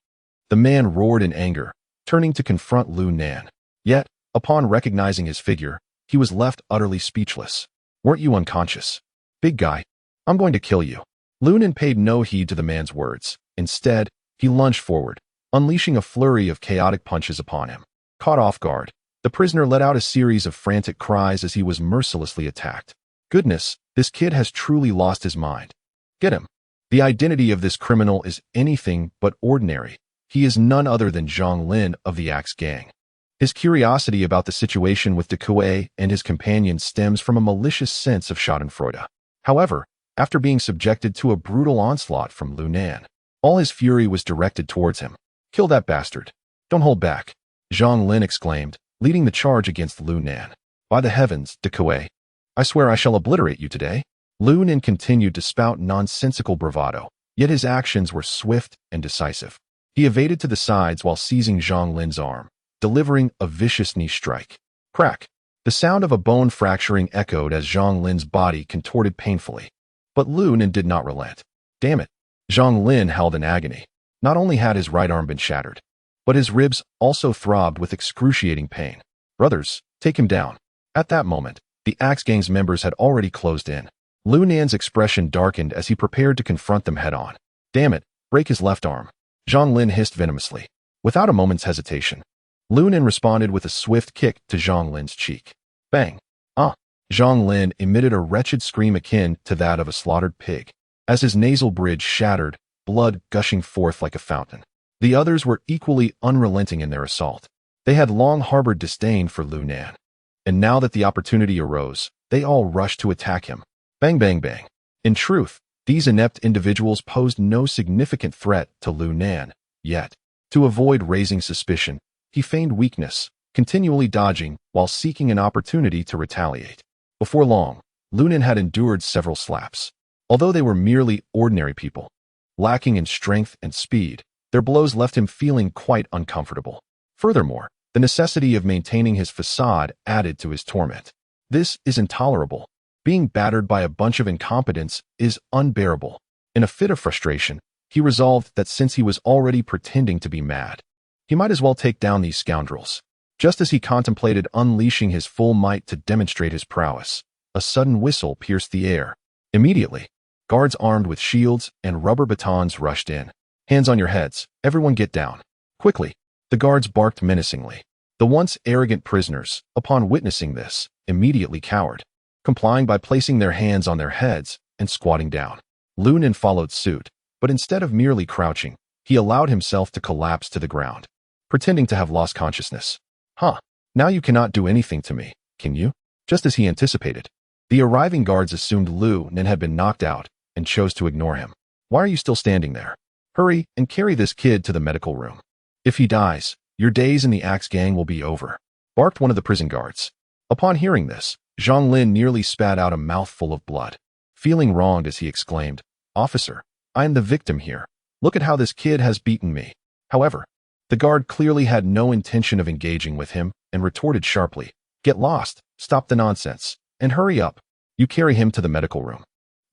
The man roared in anger, turning to confront Lu Nan. Yet, upon recognizing his figure, he was left utterly speechless. "Weren't you unconscious? Big guy, I'm going to kill you." Lu Nan paid no heed to the man's words. Instead, he lunged forward, unleashing a flurry of chaotic punches upon him. Caught off guard, the prisoner let out a series of frantic cries as he was mercilessly attacked. "Goodness, this kid has truly lost his mind. Get him." The identity of this criminal is anything but ordinary. He is none other than Zhang Lin of the Axe Gang. His curiosity about the situation with Dekue and his companions stems from a malicious sense of schadenfreude. However, after being subjected to a brutal onslaught from Lu Nan, all his fury was directed towards him. "Kill that bastard. Don't hold back," Zhang Lin exclaimed, leading the charge against Lu Nan. "By the heavens, Dekue, I swear I shall obliterate you today." Lu Nan continued to spout nonsensical bravado, yet his actions were swift and decisive. He evaded to the sides while seizing Zhang Lin's arm, delivering a vicious knee strike. Crack! The sound of a bone fracturing echoed as Zhang Lin's body contorted painfully. But Lu Nan did not relent. "Damn it!" Zhang Lin howled in agony. Not only had his right arm been shattered, but his ribs also throbbed with excruciating pain. "Brothers, take him down." At that moment, the Axe Gang's members had already closed in. Lu Nan's expression darkened as he prepared to confront them head-on. "Damn it, break his left arm," Zhang Lin hissed venomously. Without a moment's hesitation, Lu Nan responded with a swift kick to Zhang Lin's cheek. Bang! Ah! Zhang Lin emitted a wretched scream akin to that of a slaughtered pig. As his nasal bridge shattered, blood gushing forth like a fountain. The others were equally unrelenting in their assault. They had long harbored disdain for Lu Nan, and now that the opportunity arose, they all rushed to attack him. Bang bang bang. In truth, these inept individuals posed no significant threat to Lu Nan, yet, to avoid raising suspicion, he feigned weakness, continually dodging while seeking an opportunity to retaliate. Before long, Lu Nan had endured several slaps. Although they were merely ordinary people, lacking in strength and speed, their blows left him feeling quite uncomfortable. Furthermore, the necessity of maintaining his facade added to his torment. This is intolerable. Being battered by a bunch of incompetents is unbearable. In a fit of frustration, he resolved that since he was already pretending to be mad, he might as well take down these scoundrels. Just as he contemplated unleashing his full might to demonstrate his prowess, a sudden whistle pierced the air. Immediately, guards armed with shields and rubber batons rushed in. "Hands on your heads, everyone get down." Quickly, the guards barked menacingly. The once arrogant prisoners, upon witnessing this, immediately cowered, complying by placing their hands on their heads and squatting down. Lu Nen followed suit, but instead of merely crouching, he allowed himself to collapse to the ground, pretending to have lost consciousness. Huh. Now you cannot do anything to me, can you? Just as he anticipated. The arriving guards assumed Lu Nen had been knocked out and chose to ignore him. Why are you still standing there? Hurry and carry this kid to the medical room. If he dies, your days in the Axe Gang will be over, barked one of the prison guards. Upon hearing this, Zhang Lin nearly spat out a mouthful of blood. Feeling wronged as he exclaimed, "Officer, I am the victim here. Look at how this kid has beaten me." However, the guard clearly had no intention of engaging with him and retorted sharply, "Get lost, stop the nonsense, and hurry up. You carry him to the medical room.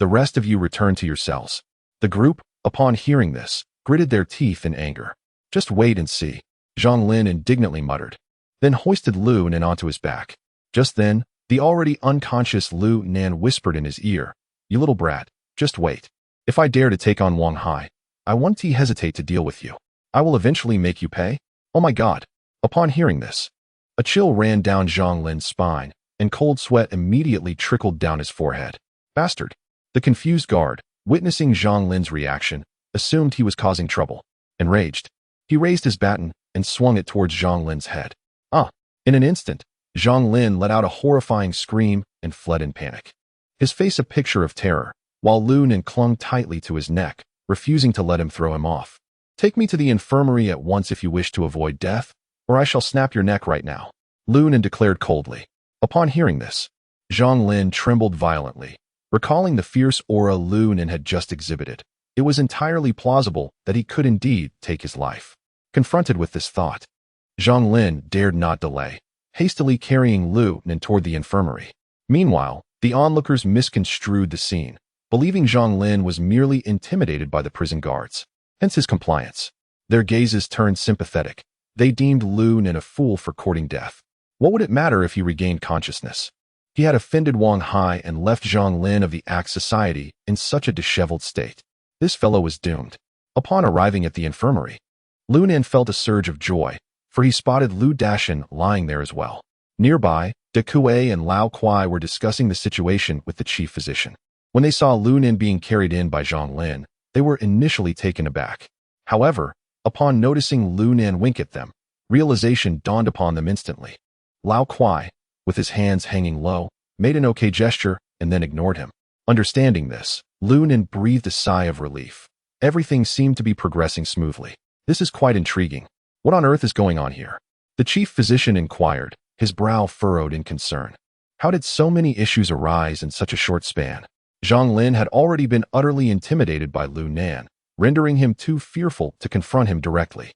The rest of you return to your cells." The group, upon hearing this, gritted their teeth in anger. "Just wait and see," Zhang Lin indignantly muttered, then hoisted Lu Nen onto his back. Just then, the already unconscious Lu Nen whispered in his ear, "You little brat, just wait. If I dare to take on Wang Hai, I won't hesitate to deal with you. I will eventually make you pay." Oh my god. Upon hearing this, a chill ran down Zhang Lin's spine, and cold sweat immediately trickled down his forehead. Bastard. The confused guard, witnessing Zhang Lin's reaction, assumed he was causing trouble. Enraged, he raised his baton and swung it towards Zhang Lin's head. In an instant, Zhang Lin let out a horrifying scream and fled in panic, his face a picture of terror, while Lu Nen clung tightly to his neck, refusing to let him throw him off. "Take me to the infirmary at once if you wish to avoid death, or I shall snap your neck right now," Lu Nen declared coldly. Upon hearing this, Zhang Lin trembled violently, recalling the fierce aura Lu Nen had just exhibited. It was entirely plausible that he could indeed take his life. Confronted with this thought, Zhang Lin dared not delay, hastily carrying Lu Nen toward the infirmary. Meanwhile, the onlookers misconstrued the scene, believing Zhang Lin was merely intimidated by the prison guards, hence his compliance. Their gazes turned sympathetic. They deemed Lu Nen a fool for courting death. What would it matter if he regained consciousness? He had offended Wang Hai and left Zhang Lin of the Axe Society in such a disheveled state. This fellow was doomed. Upon arriving at the infirmary, Lu Nen felt a surge of joy, for he spotted Lu Dashan lying there as well. Nearby, De Kuei and Lao Kuai were discussing the situation with the chief physician. When they saw Lu Nen being carried in by Zhang Lin, they were initially taken aback. However, upon noticing Lu Nen wink at them, realization dawned upon them instantly. Lao Kuai, with his hands hanging low, made an okay gesture and then ignored him. Understanding this, Lu Nen breathed a sigh of relief. Everything seemed to be progressing smoothly. This is quite intriguing. What on earth is going on here? The chief physician inquired, his brow furrowed in concern. How did so many issues arise in such a short span? Zhang Lin had already been utterly intimidated by Lu Nen, rendering him too fearful to confront him directly.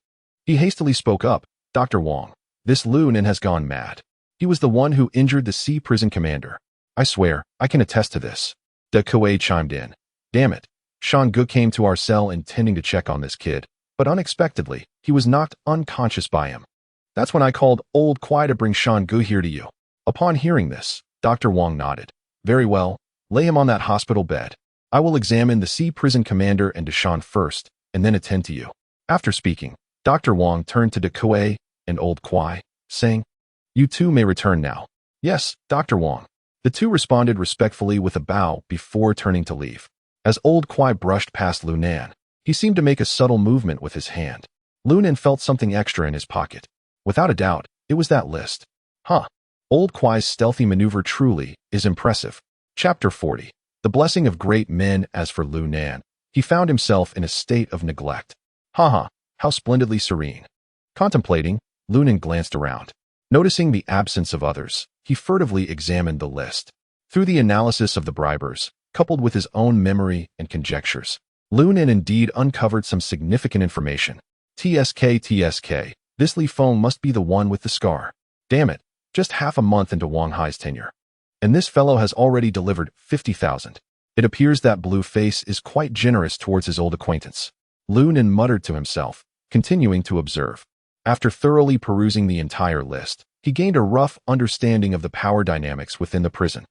He hastily spoke up, "Dr. Wang, this Lu Nen has gone mad. He was the one who injured the Sea prison commander. I swear, I can attest to this." De Kuei chimed in. "Damn it. Shan Gu came to our cell intending to check on this kid, but unexpectedly, he was knocked unconscious by him. That's when I called old Kuai to bring Shan Gu here to you." Upon hearing this, Dr. Wang nodded. "Very well, lay him on that hospital bed. I will examine the Sea prison commander and Deshan first, and then attend to you." After speaking, Dr. Wang turned to De Kuei and old Kuai, saying, "You two may return now." "Yes, Dr. Wang." The two responded respectfully with a bow before turning to leave. As old Kuai brushed past Lu Nen, he seemed to make a subtle movement with his hand. Lu Nen felt something extra in his pocket. Without a doubt, it was that list. Old Kuai's stealthy maneuver truly is impressive. Chapter 40. The Blessing of Great Men. As for Lu Nen, he found himself in a state of neglect. How splendidly serene. Contemplating, Lu Nen glanced around. Noticing the absence of others, he furtively examined the list. Through the analysis of the bribers, coupled with his own memory and conjectures, Lu Nen indeed uncovered some significant information. TSK, this Li Feng must be the one with the scar. Damn it, just half a month into Wang Hai's tenure. And this fellow has already delivered 50,000. It appears that Blue Face is quite generous towards his old acquaintance. Lu Nen muttered to himself, continuing to observe. After thoroughly perusing the entire list, he gained a rough understanding of the power dynamics within the prison.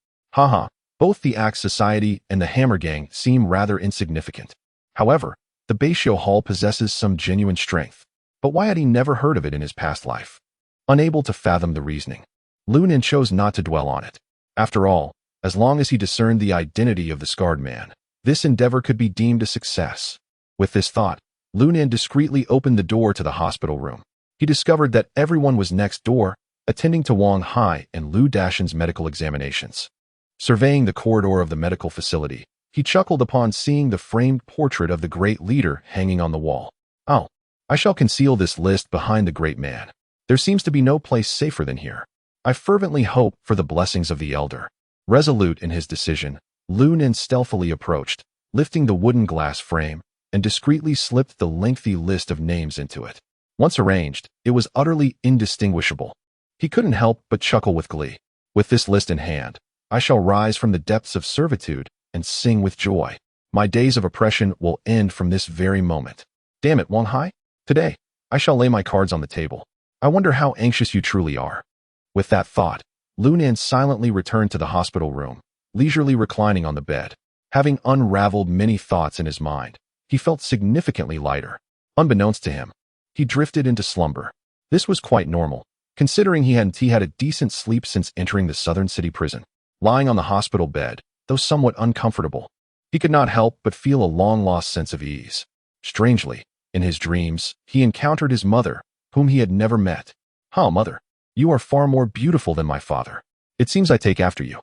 Both the Axe Society and the Hammer Gang seem rather insignificant. However, the Beisho Hall possesses some genuine strength. But why had he never heard of it in his past life? Unable to fathom the reasoning, Lu Nan chose not to dwell on it. After all, as long as he discerned the identity of the scarred man, this endeavor could be deemed a success. With this thought, Lu Nan discreetly opened the door to the hospital room. He discovered that everyone was next door, attending to Wang Hai and Lu Dashan's medical examinations. Surveying the corridor of the medical facility, he chuckled upon seeing the framed portrait of the great leader hanging on the wall. Oh, I shall conceal this list behind the great man. There seems to be no place safer than here. I fervently hope for the blessings of the elder. Resolute in his decision, Lu Nan stealthily approached, lifting the wooden glass frame, and discreetly slipped the lengthy list of names into it. Once arranged, it was utterly indistinguishable. He couldn't help but chuckle with glee. With this list in hand, I shall rise from the depths of servitude and sing with joy. My days of oppression will end from this very moment. Damn it, Wang Hai. Today, I shall lay my cards on the table. I wonder how anxious you truly are. With that thought, Lu Nan silently returned to the hospital room, leisurely reclining on the bed. Having unraveled many thoughts in his mind, he felt significantly lighter. Unbeknownst to him, he drifted into slumber. This was quite normal, considering he hadn't had a decent sleep since entering the southern city prison. Lying on the hospital bed, though somewhat uncomfortable, he could not help but feel a long-lost sense of ease. Strangely, in his dreams, he encountered his mother, whom he had never met. "Huh, mother, you are far more beautiful than my father. It seems I take after you."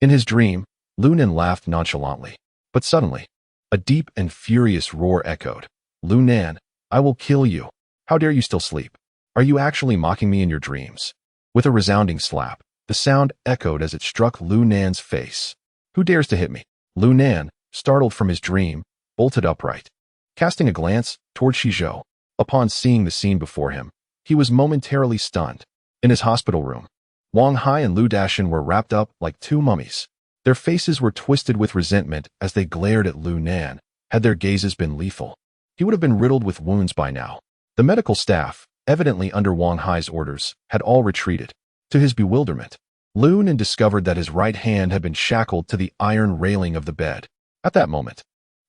In his dream, Lu Nan laughed nonchalantly. But suddenly, a deep and furious roar echoed. "Lu Nan, I will kill you. How dare you still sleep? Are you actually mocking me in your dreams?" With a resounding slap, the sound echoed as it struck Lu Nan's face. "Who dares to hit me?" Lu Nan, startled from his dream, bolted upright. Casting a glance toward Shizhou, upon seeing the scene before him, he was momentarily stunned. In his hospital room, Wang Hai and Lu Dashan were wrapped up like two mummies. Their faces were twisted with resentment as they glared at Lu Nan. Had their gazes been lethal, he would have been riddled with wounds by now. The medical staff, evidently under Wang Hai's orders, had all retreated. To his bewilderment, Lu Nan discovered that his right hand had been shackled to the iron railing of the bed. At that moment,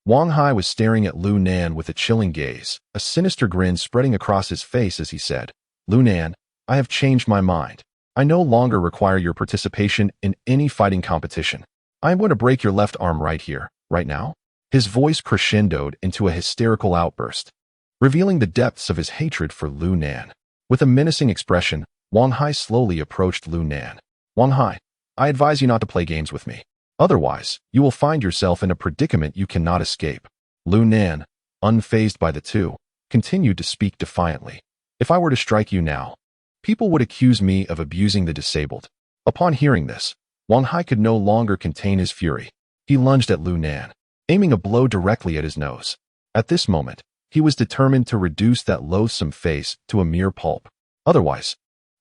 Wang Hai was staring at Lu Nan with a chilling gaze, a sinister grin spreading across his face as he said, "Lu Nan, I have changed my mind. I no longer require your participation in any fighting competition. I am going to break your left arm right here, right now." His voice crescendoed into a hysterical outburst, revealing the depths of his hatred for Lu Nan. With a menacing expression, Wang Hai slowly approached Lu Nan. "Wang Hai, I advise you not to play games with me. Otherwise, you will find yourself in a predicament you cannot escape." Lu Nan, unfazed by the two, continued to speak defiantly. "If I were to strike you now, people would accuse me of abusing the disabled." Upon hearing this, Wang Hai could no longer contain his fury. He lunged at Lu Nan, aiming a blow directly at his nose. At this moment, he was determined to reduce that loathsome face to a mere pulp. Otherwise,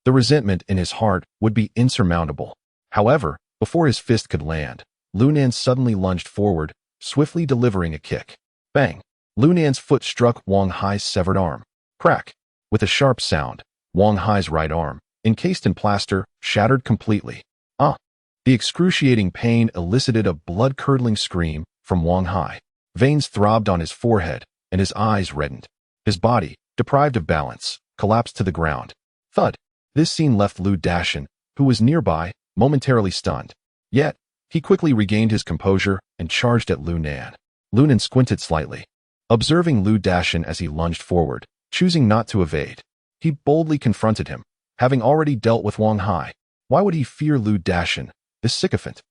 the resentment in his heart would be insurmountable. However, before his fist could land, Lu Nan suddenly lunged forward, swiftly delivering a kick. Bang! Lu Nan's foot struck Wang Hai's severed arm. Crack! With a sharp sound, Wang Hai's right arm, encased in plaster, shattered completely. Ah! The excruciating pain elicited a blood-curdling scream from Wang Hai. Veins throbbed on his forehead, and his eyes reddened. His body, deprived of balance, collapsed to the ground. Thud! This scene left Lu Dashan, who was nearby, momentarily stunned. Yet, he quickly regained his composure and charged at Lu Nan. Lu Nan squinted slightly, observing Lu Dashan as he lunged forward, choosing not to evade. He boldly confronted him, having already dealt with Wang Hai. Why would he fear Lu Dashan, this sycophant?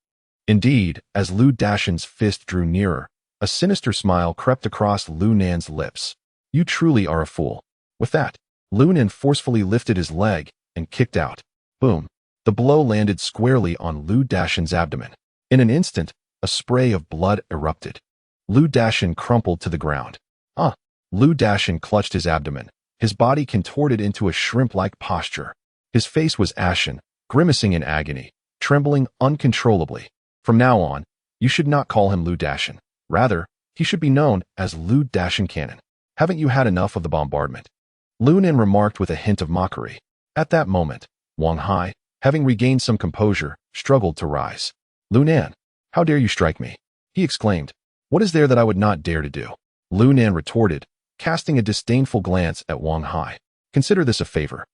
Indeed, as Lu Dashan's fist drew nearer, a sinister smile crept across Lu Nan's lips. "You truly are a fool." With that, Lu Nan forcefully lifted his leg and kicked out. Boom! The blow landed squarely on Lu Dashan's abdomen. In an instant, a spray of blood erupted. Lu Dashan crumpled to the ground. Ah! Lu Dashan clutched his abdomen, his body contorted into a shrimp-like posture. His face was ashen, grimacing in agony, trembling uncontrollably. From now on, you should not call him Lu Dashan. Rather, he should be known as Lu Dashan Cannon. Haven't you had enough of the bombardment? Lu Nan remarked with a hint of mockery. At that moment, Wang Hai, having regained some composure, struggled to rise. "Lu Nan, how dare you strike me?" he exclaimed. "What is there that I would not dare to do?" Lu Nan retorted, casting a disdainful glance at Wang Hai. "Consider this a favor.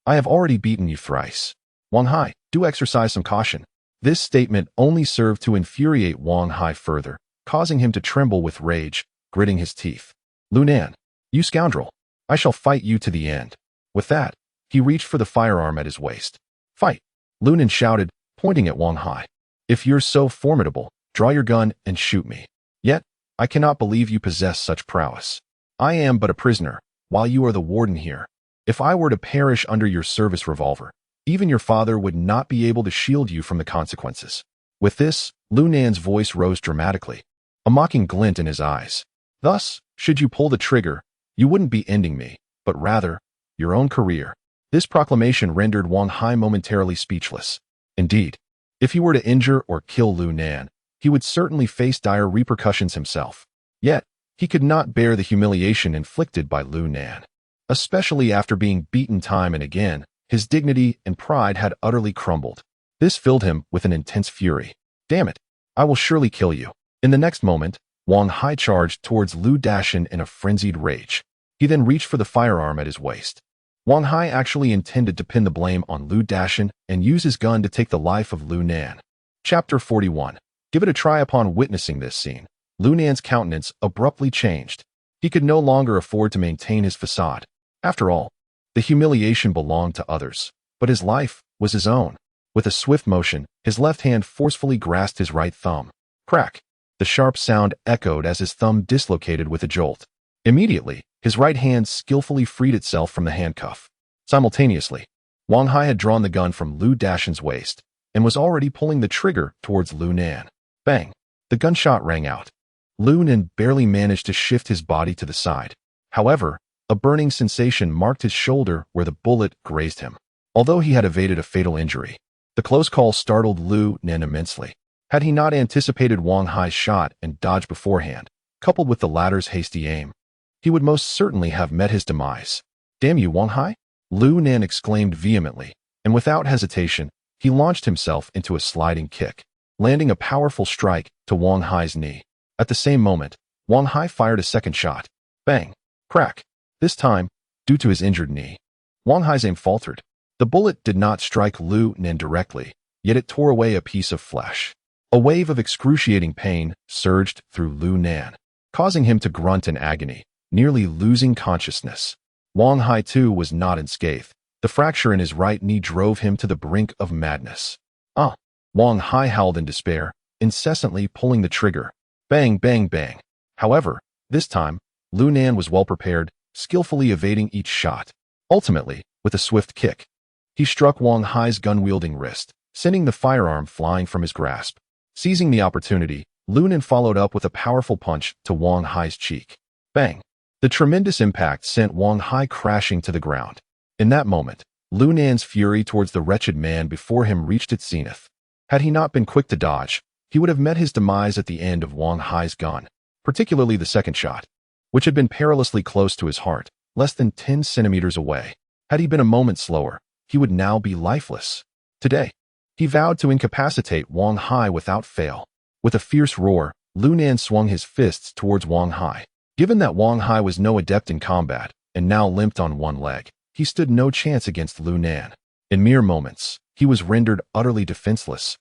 I have already beaten you thrice. Wang Hai, do exercise some caution. This statement only served to infuriate Wang Hai further, causing him to tremble with rage, gritting his teeth. Lu Nan, you scoundrel, I shall fight you to the end. With that, he reached for the firearm at his waist. Fight! Lu Nan shouted, pointing at Wang Hai. If you're so formidable, draw your gun and shoot me. Yet, I cannot believe you possess such prowess. I am but a prisoner, while you are the warden here. If I were to perish under your service revolver, even your father would not be able to shield you from the consequences. With this, Lu Nan's voice rose dramatically, a mocking glint in his eyes. Thus, should you pull the trigger, you wouldn't be ending me, but rather, your own career. This proclamation rendered Wang Hai momentarily speechless. Indeed, if he were to injure or kill Lu Nan, he would certainly face dire repercussions himself. Yet, he could not bear the humiliation inflicted by Lu Nan. Especially after being beaten time and again, his dignity and pride had utterly crumbled. This filled him with an intense fury. Damn it, I will surely kill you. In the next moment, Wang Hai charged towards Lu Dashin in a frenzied rage. He then reached for the firearm at his waist. Wang Hai actually intended to pin the blame on Lu Dashin and use his gun to take the life of Lu Nan. Chapter 41. Give it a try. Upon witnessing this scene, Lu Nan's countenance abruptly changed. He could no longer afford to maintain his facade. After all, the humiliation belonged to others, but his life was his own. With a swift motion, his left hand forcefully grasped his right thumb. Crack! The sharp sound echoed as his thumb dislocated with a jolt. Immediately, his right hand skillfully freed itself from the handcuff. Simultaneously, Wang Hai had drawn the gun from Lu Dashin's waist and was already pulling the trigger towards Lu Nan. Bang! The gunshot rang out. Lu Nan barely managed to shift his body to the side. However, a burning sensation marked his shoulder where the bullet grazed him. Although he had evaded a fatal injury, the close call startled Lu Nan immensely. Had he not anticipated Wang Hai's shot and dodged beforehand, coupled with the latter's hasty aim, he would most certainly have met his demise. Damn you, Wang Hai! Lu Nan exclaimed vehemently, and without hesitation, he launched himself into a sliding kick, landing a powerful strike to Wang Hai's knee. At the same moment, Wang Hai fired a second shot. Bang! Crack! This time, due to his injured knee, Wang Hai's aim faltered. The bullet did not strike Lu Nan directly, yet it tore away a piece of flesh. A wave of excruciating pain surged through Lu Nan, causing him to grunt in agony, nearly losing consciousness. Wang Hai too was not unscathed. The fracture in his right knee drove him to the brink of madness. Wang Hai howled in despair, incessantly pulling the trigger. Bang, bang, bang. However, this time, Lu Nan was well prepared, skillfully evading each shot. Ultimately, with a swift kick, he struck Wang Hai's gun-wielding wrist, sending the firearm flying from his grasp. Seizing the opportunity, Lu Nan followed up with a powerful punch to Wang Hai's cheek. Bang! The tremendous impact sent Wang Hai crashing to the ground. In that moment, Lu Nan's fury towards the wretched man before him reached its zenith. Had he not been quick to dodge, he would have met his demise at the end of Wang Hai's gun, particularly the second shot, which had been perilously close to his heart, less than 10 centimeters away. Had he been a moment slower, he would now be lifeless. Today, he vowed to incapacitate Wang Hai without fail. With a fierce roar, Lu Nan swung his fists towards Wang Hai. Given that Wang Hai was no adept in combat and now limped on one leg, he stood no chance against Lu Nan. In mere moments, he was rendered utterly defenseless,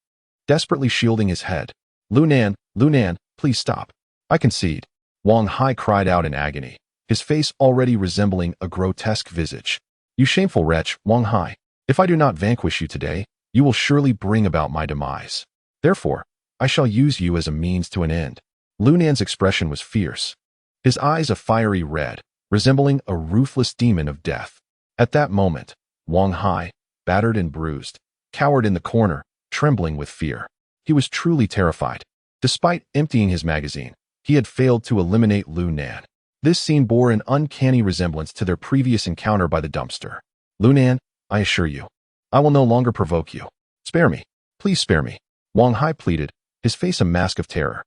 desperately shielding his head. Lu Nan, please stop. I concede. Wang Hai cried out in agony, his face already resembling a grotesque visage. You shameful wretch, Wang Hai. If I do not vanquish you today, you will surely bring about my demise. Therefore, I shall use you as a means to an end. Lu Nan's expression was fierce, his eyes a fiery red, resembling a ruthless demon of death. At that moment, Wang Hai, battered and bruised, cowered in the corner, trembling with fear. He was truly terrified. Despite emptying his magazine, he had failed to eliminate Lu Nan. This scene bore an uncanny resemblance to their previous encounter by the dumpster. Lu Nan, I assure you, I will no longer provoke you. Spare me. Please spare me. Wang Hai pleaded, his face a mask of terror.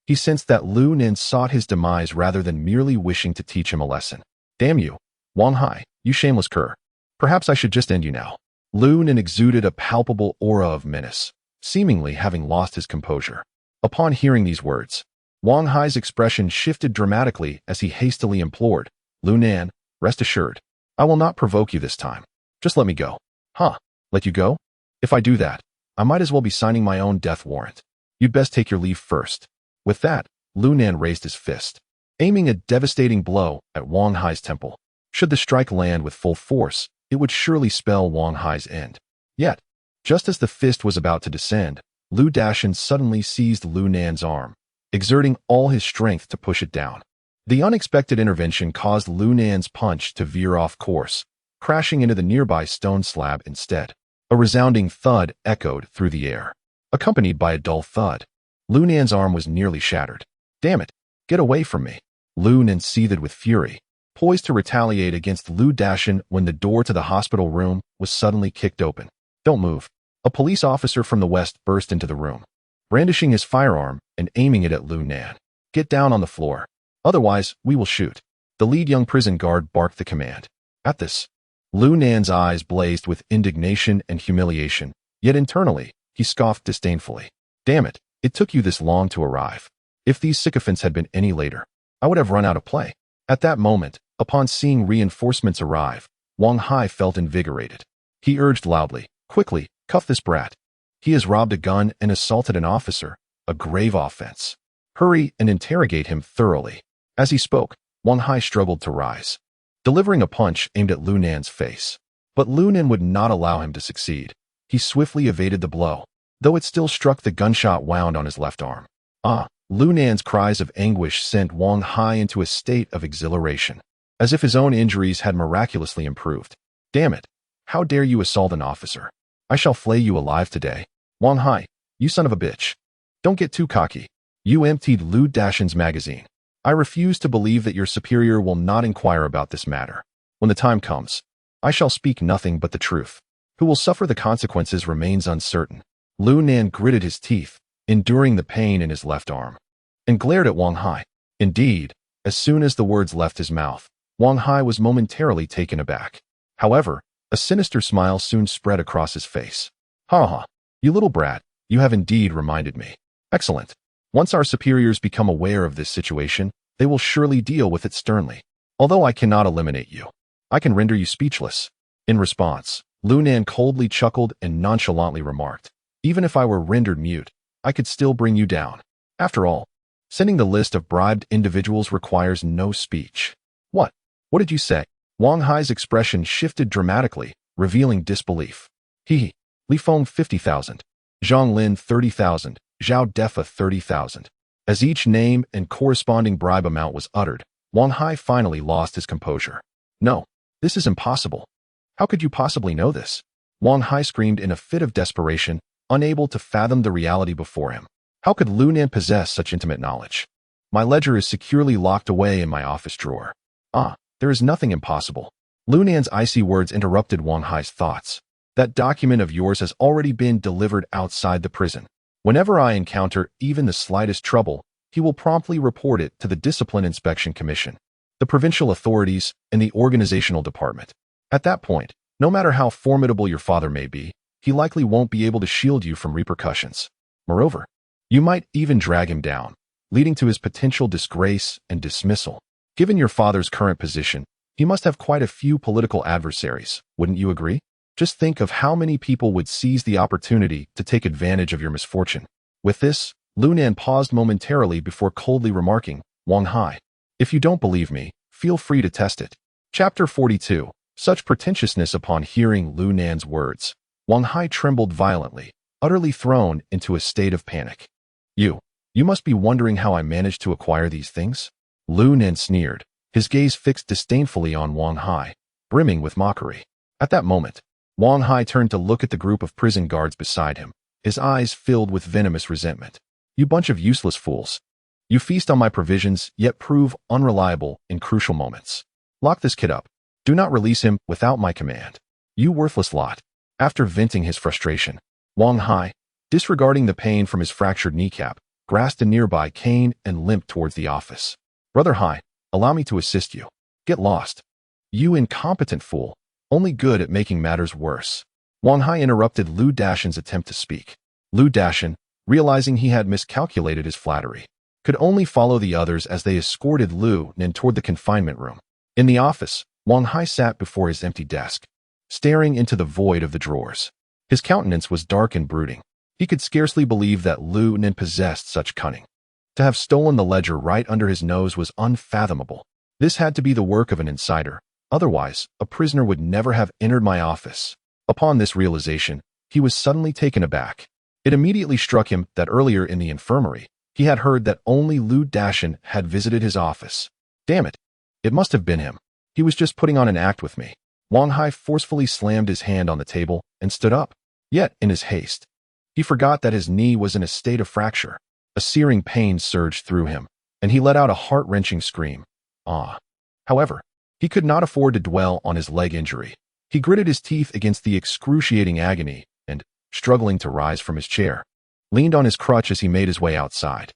He sensed that Lu Nan sought his demise rather than merely wishing to teach him a lesson. Damn you, Wang Hai, you shameless cur. Perhaps I should just end you now. Lu Nan exuded a palpable aura of menace, seemingly having lost his composure. Upon hearing these words, Wang Hai's expression shifted dramatically as he hastily implored, Lu Nan, rest assured, I will not provoke you this time. Just let me go. Huh? Let you go? If I do that, I might as well be signing my own death warrant. You'd best take your leave first. With that, Lu Nan raised his fist, aiming a devastating blow at Wang Hai's temple. Should the strike land with full force, it would surely spell Wang Hai's end. Yet, just as the fist was about to descend, Lu Dashan suddenly seized Lu Nan's arm, exerting all his strength to push it down. The unexpected intervention caused Lu Nan's punch to veer off course, crashing into the nearby stone slab instead. A resounding thud echoed through the air, accompanied by a dull thud. Lu Nan's arm was nearly shattered. Damn it! Get away from me! Lu Nan seethed with fury, poised to retaliate against Lu Dashan when the door to the hospital room was suddenly kicked open. Don't move. A police officer from the west burst into the room, brandishing his firearm and aiming it at Lu Nan. Get down on the floor. Otherwise, we will shoot. The lead young prison guard barked the command. At this, Lu Nan's eyes blazed with indignation and humiliation, yet internally, he scoffed disdainfully. Damn it, it took you this long to arrive. If these sycophants had been any later, I would have run out of play. At that moment, upon seeing reinforcements arrive, Wang Hai felt invigorated. He urged loudly, quickly, cuff this brat. He has robbed a gun and assaulted an officer, a grave offense. Hurry and interrogate him thoroughly. As he spoke, Wang Hai struggled to rise, delivering a punch aimed at Lu Nan's face. But Lu Nan would not allow him to succeed. He swiftly evaded the blow, though it still struck the gunshot wound on his left arm. Lu Nan's cries of anguish sent Wang Hai into a state of exhilaration, as if his own injuries had miraculously improved. Damn it! How dare you assault an officer? I shall flay you alive today. Wang Hai, you son of a bitch. Don't get too cocky. You emptied Lu Dashan's magazine. I refuse to believe that your superior will not inquire about this matter. When the time comes, I shall speak nothing but the truth. Who will suffer the consequences remains uncertain. Lu Nan gritted his teeth, enduring the pain in his left arm, and glared at Wang Hai. Indeed, as soon as the words left his mouth, Wang Hai was momentarily taken aback. However, a sinister smile soon spread across his face. Ha ha, you little brat, you have indeed reminded me. Excellent. Once our superiors become aware of this situation, they will surely deal with it sternly. Although I cannot eliminate you, I can render you speechless. In response, Lu Nan coldly chuckled and nonchalantly remarked, even if I were rendered mute, I could still bring you down. After all, sending the list of bribed individuals requires no speech. What? What did you say? Wang Hai's expression shifted dramatically, revealing disbelief. Li Feng 50,000. Zhang Lin 30,000. Zhao Defa 30,000. As each name and corresponding bribe amount was uttered, Wang Hai finally lost his composure. No, this is impossible. How could you possibly know this? Wang Hai screamed in a fit of desperation, unable to fathom the reality before him. How could Lu Nan possess such intimate knowledge? My ledger is securely locked away in my office drawer. There is nothing impossible. Lu Nan's icy words interrupted Wang Hai's thoughts. That document of yours has already been delivered outside the prison. Whenever I encounter even the slightest trouble, he will promptly report it to the Discipline Inspection Commission, the provincial authorities, and the organizational department. At that point, no matter how formidable your father may be, he likely won't be able to shield you from repercussions. Moreover, you might even drag him down, leading to his potential disgrace and dismissal. Given your father's current position, he must have quite a few political adversaries, wouldn't you agree? Just think of how many people would seize the opportunity to take advantage of your misfortune. With this, Lu Nan paused momentarily before coldly remarking, Wang Hai, if you don't believe me, feel free to test it. Chapter 42. Such pretentiousness. Upon hearing Lu Nan's words, Wang Hai trembled violently, utterly thrown into a state of panic. You must be wondering how I managed to acquire these things? Lu Nan sneered, his gaze fixed disdainfully on Wang Hai, brimming with mockery. At that moment, Wang Hai turned to look at the group of prison guards beside him, his eyes filled with venomous resentment. You bunch of useless fools. You feast on my provisions, yet prove unreliable in crucial moments. Lock this kid up. Do not release him without my command. You worthless lot. After venting his frustration, Wang Hai, disregarding the pain from his fractured kneecap, grasped a nearby cane and limped towards the office. Brother Hai, allow me to assist you. Get lost. You incompetent fool, only good at making matters worse. Wang Hai interrupted Lu Dashan's attempt to speak. Lu Dashan, realizing he had miscalculated his flattery, could only follow the others as they escorted Lu Nan toward the confinement room. In the office, Wang Hai sat before his empty desk, staring into the void of the drawers. His countenance was dark and brooding. He could scarcely believe that Lu Nen possessed such cunning. To have stolen the ledger right under his nose was unfathomable. This had to be the work of an insider. Otherwise, a prisoner would never have entered my office. Upon this realization, he was suddenly taken aback. It immediately struck him that earlier in the infirmary, he had heard that only Lu Dashin had visited his office. Damn it. It must have been him. He was just putting on an act with me. Wang Hai forcefully slammed his hand on the table and stood up. Yet, in his haste, he forgot that his knee was in a state of fracture. A searing pain surged through him, and he let out a heart-wrenching scream. Ah. However, he could not afford to dwell on his leg injury. He gritted his teeth against the excruciating agony and, struggling to rise from his chair, leaned on his crutch as he made his way outside.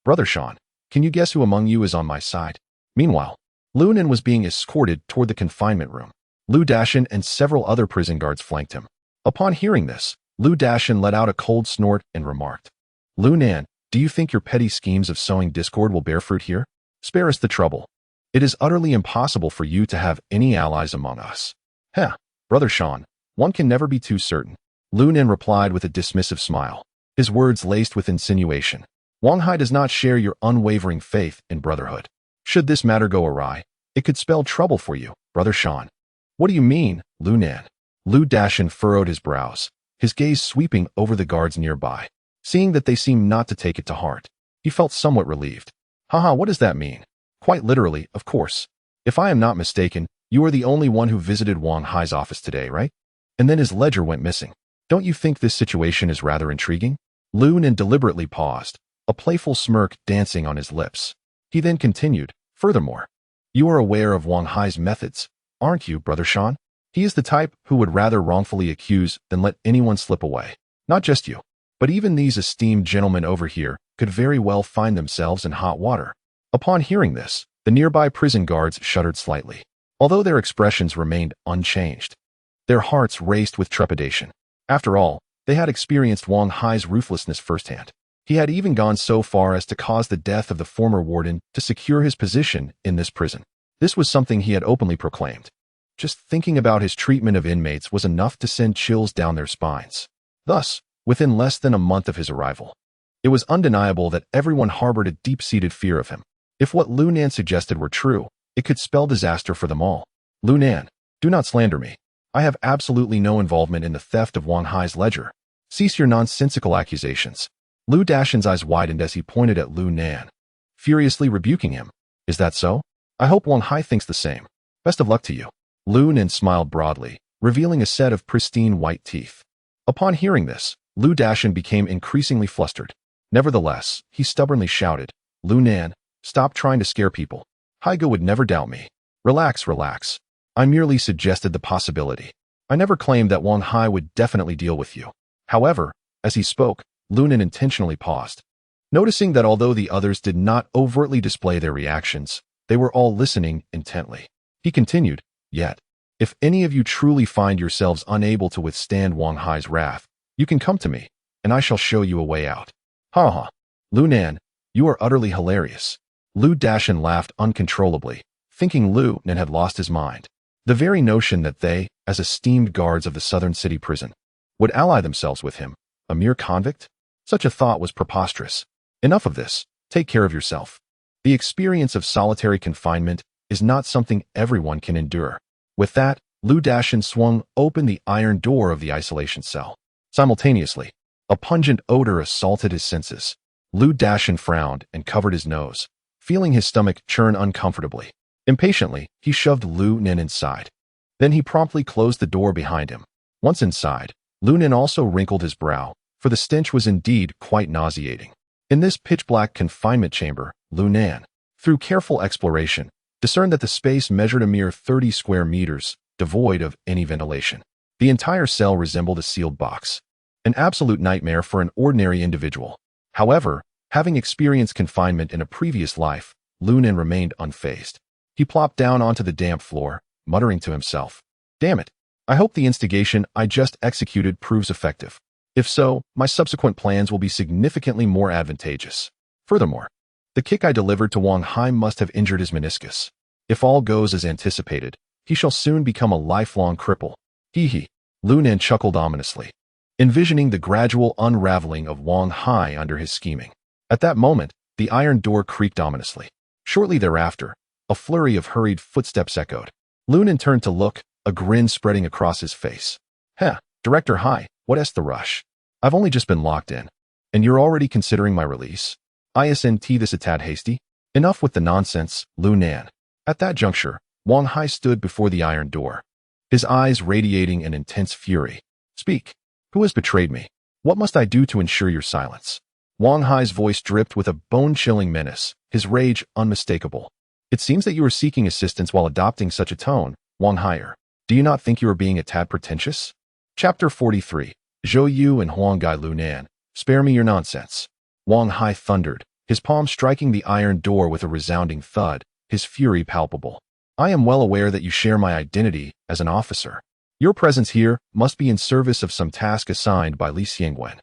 Brother Sean, can you guess who among you is on my side? Meanwhile, Lu Nen was being escorted toward the confinement room. Lu Dashin and several other prison guards flanked him. Upon hearing this, Lu Dashin let out a cold snort and remarked, Lu Nan, do you think your petty schemes of sowing discord will bear fruit here? Spare us the trouble. It is utterly impossible for you to have any allies among us. Brother Sean, one can never be too certain. Lu Nen replied with a dismissive smile, his words laced with insinuation. Wang Hai does not share your unwavering faith in brotherhood. Should this matter go awry, it could spell trouble for you, Brother Sean. What do you mean, Lu Nan? Lu Dashin furrowed his brows, his gaze sweeping over the guards nearby. Seeing that they seemed not to take it to heart, he felt somewhat relieved. What does that mean? Quite literally, of course. If I am not mistaken, you are the only one who visited Wang Hai's office today, right? And then his ledger went missing. Don't you think this situation is rather intriguing? Lu Nen deliberately paused, a playful smirk dancing on his lips. He then continued, furthermore, you are aware of Wang Hai's methods, aren't you, Brother Sean? He is the type who would rather wrongfully accuse than let anyone slip away. Not just you, but even these esteemed gentlemen over here could very well find themselves in hot water. Upon hearing this, the nearby prison guards shuddered slightly. Although their expressions remained unchanged, their hearts raced with trepidation. After all, they had experienced Wang Hai's ruthlessness firsthand. He had even gone so far as to cause the death of the former warden to secure his position in this prison. This was something he had openly proclaimed. Just thinking about his treatment of inmates was enough to send chills down their spines. Thus, within less than a month of his arrival, it was undeniable that everyone harbored a deep-seated fear of him. If what Lu Nan suggested were true, it could spell disaster for them all. Lu Nan, do not slander me. I have absolutely no involvement in the theft of Wang Hai's ledger. Cease your nonsensical accusations. Lu Dashin's eyes widened as he pointed at Lu Nan, furiously rebuking him. Is that so? I hope Wang Hai thinks the same. Best of luck to you. Lu Nan smiled broadly, revealing a set of pristine white teeth. Upon hearing this, Lu Dashin became increasingly flustered. Nevertheless, he stubbornly shouted, Lu Nan, stop trying to scare people. Haiga would never doubt me. Relax. I merely suggested the possibility. I never claimed that Wang Hai would definitely deal with you. However, as he spoke, Lu Nan intentionally paused. Noticing that although the others did not overtly display their reactions, they were all listening intently. He continued, Yet, if any of you truly find yourselves unable to withstand Wang Hai's wrath, you can come to me, and I shall show you a way out. Lu Nan, you are utterly hilarious. Lu Dashin laughed uncontrollably, thinking Lu Nan had lost his mind. The very notion that they, as esteemed guards of the southern city prison, would ally themselves with him, a mere convict? Such a thought was preposterous. Enough of this. Take care of yourself. The experience of solitary confinement is not something everyone can endure. With that, Lu Dashin swung open the iron door of the isolation cell. Simultaneously, a pungent odor assaulted his senses. Lu Dashin frowned and covered his nose, feeling his stomach churn uncomfortably. Impatiently, he shoved Lu Nen inside. Then he promptly closed the door behind him. Once inside, Lu Nen also wrinkled his brow, for the stench was indeed quite nauseating. In this pitch-black confinement chamber, Lu Nan, through careful exploration, discerned that the space measured a mere 30 square meters, devoid of any ventilation. The entire cell resembled a sealed box, an absolute nightmare for an ordinary individual. However, having experienced confinement in a previous life, Lu Nan remained unfazed. He plopped down onto the damp floor, muttering to himself, Damn it, I hope the instigation I just executed proves effective. If so, my subsequent plans will be significantly more advantageous. Furthermore, the kick I delivered to Wang Hai must have injured his meniscus. If all goes as anticipated, he shall soon become a lifelong cripple. Hee hee. Lu Nan chuckled ominously, envisioning the gradual unraveling of Wang Hai under his scheming. At that moment, the iron door creaked ominously. Shortly thereafter, a flurry of hurried footsteps echoed. Lu Nan turned to look, a grin spreading across his face. Heh, Director Hai, what's the rush? I've only just been locked in. And you're already considering my release? Isn't this a tad hasty? Enough with the nonsense, Lu Nan. At that juncture, Wang Hai stood before the iron door, his eyes radiating an intense fury. Speak. Who has betrayed me? What must I do to ensure your silence? Wang Hai's voice dripped with a bone-chilling menace, his rage unmistakable. It seems that you are seeking assistance while adopting such a tone, Wang Haier. Do you not think you are being a tad pretentious? Chapter 43. Zhou Yu and Huanggai Lu Nan. Spare me your nonsense. Wang Hai thundered, his palm striking the iron door with a resounding thud, his fury palpable. I am well aware that you share my identity as an officer. Your presence here must be in service of some task assigned by Li Xiangwen.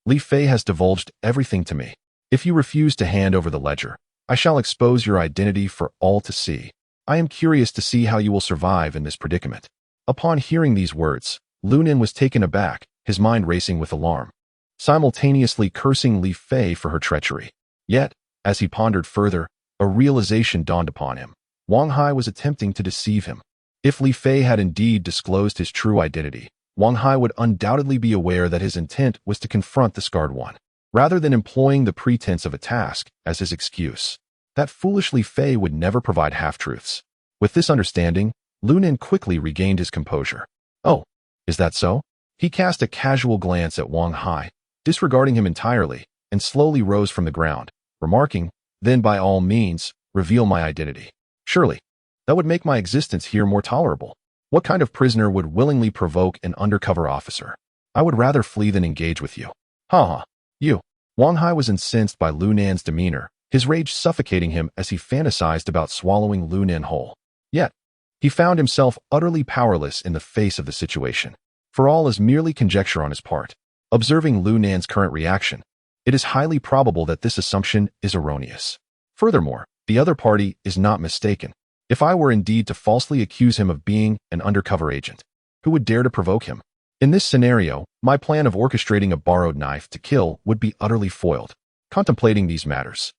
Li Fei has divulged everything to me. If you refuse to hand over the ledger, I shall expose your identity for all to see. I am curious to see how you will survive in this predicament. Upon hearing these words, Lu Nan was taken aback, his mind racing with alarm, simultaneously cursing Li Fei for her treachery. Yet, as he pondered further, a realization dawned upon him. Wang Hai was attempting to deceive him. If Li Fei had indeed disclosed his true identity, Wang Hai would undoubtedly be aware that his intent was to confront the scarred one, rather than employing the pretense of a task as his excuse. That foolish Li Fei would never provide half-truths. With this understanding, Lu Nan quickly regained his composure. Oh, is that so? He cast a casual glance at Wang Hai, disregarding him entirely, and slowly rose from the ground, remarking, then by all means, reveal my identity. Surely, that would make my existence here more tolerable. What kind of prisoner would willingly provoke an undercover officer? I would rather flee than engage with you. Ha ha. You. Wang Hai was incensed by Lu Nan's demeanor, his rage suffocating him as he fantasized about swallowing Lu Nan whole. Yet, he found himself utterly powerless in the face of the situation. For all is merely conjecture on his part. Observing Lu Nan's current reaction, it is highly probable that this assumption is erroneous. Furthermore, the other party is not mistaken. If I were indeed to falsely accuse him of being an undercover agent, who would dare to provoke him? In this scenario, my plan of orchestrating a borrowed knife to kill would be utterly foiled. Contemplating these matters,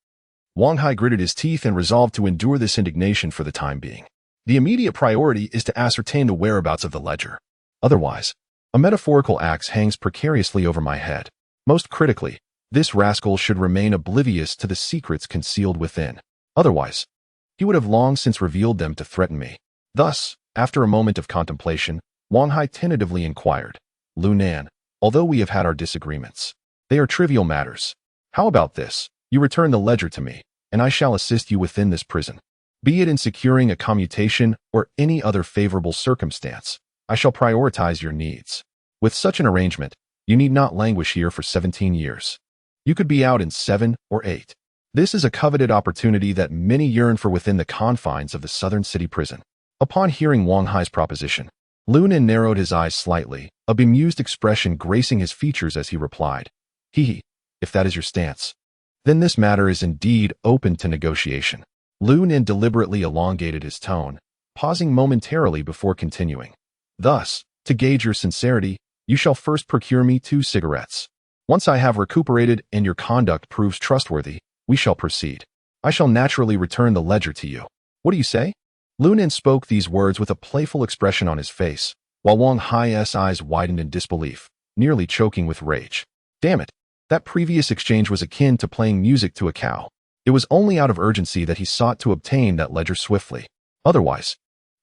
Wang Hai gritted his teeth and resolved to endure this indignation for the time being. The immediate priority is to ascertain the whereabouts of the ledger. Otherwise, a metaphorical axe hangs precariously over my head. Most critically, this rascal should remain oblivious to the secrets concealed within. Otherwise, he would have long since revealed them to threaten me. Thus, after a moment of contemplation, Wang Hai tentatively inquired, Lu Nan, although we have had our disagreements, they are trivial matters. How about this? You return the ledger to me, and I shall assist you within this prison. Be it in securing a commutation or any other favorable circumstance, I shall prioritize your needs. With such an arrangement, you need not languish here for 17 years. You could be out in 7 or 8. This is a coveted opportunity that many yearn for within the confines of the southern city prison. Upon hearing Wang Hai's proposition, Lu Nan narrowed his eyes slightly, a bemused expression gracing his features as he replied, Hee hee, if that is your stance, then this matter is indeed open to negotiation. Lu Nan deliberately elongated his tone, pausing momentarily before continuing. Thus, to gauge your sincerity, you shall first procure me 2 cigarettes. Once I have recuperated and your conduct proves trustworthy, we shall proceed. I shall naturally return the ledger to you. What do you say? Lu Nan spoke these words with a playful expression on his face, while Wang Hai's eyes widened in disbelief, nearly choking with rage. Damn it! That previous exchange was akin to playing music to a cow. It was only out of urgency that he sought to obtain that ledger swiftly. Otherwise,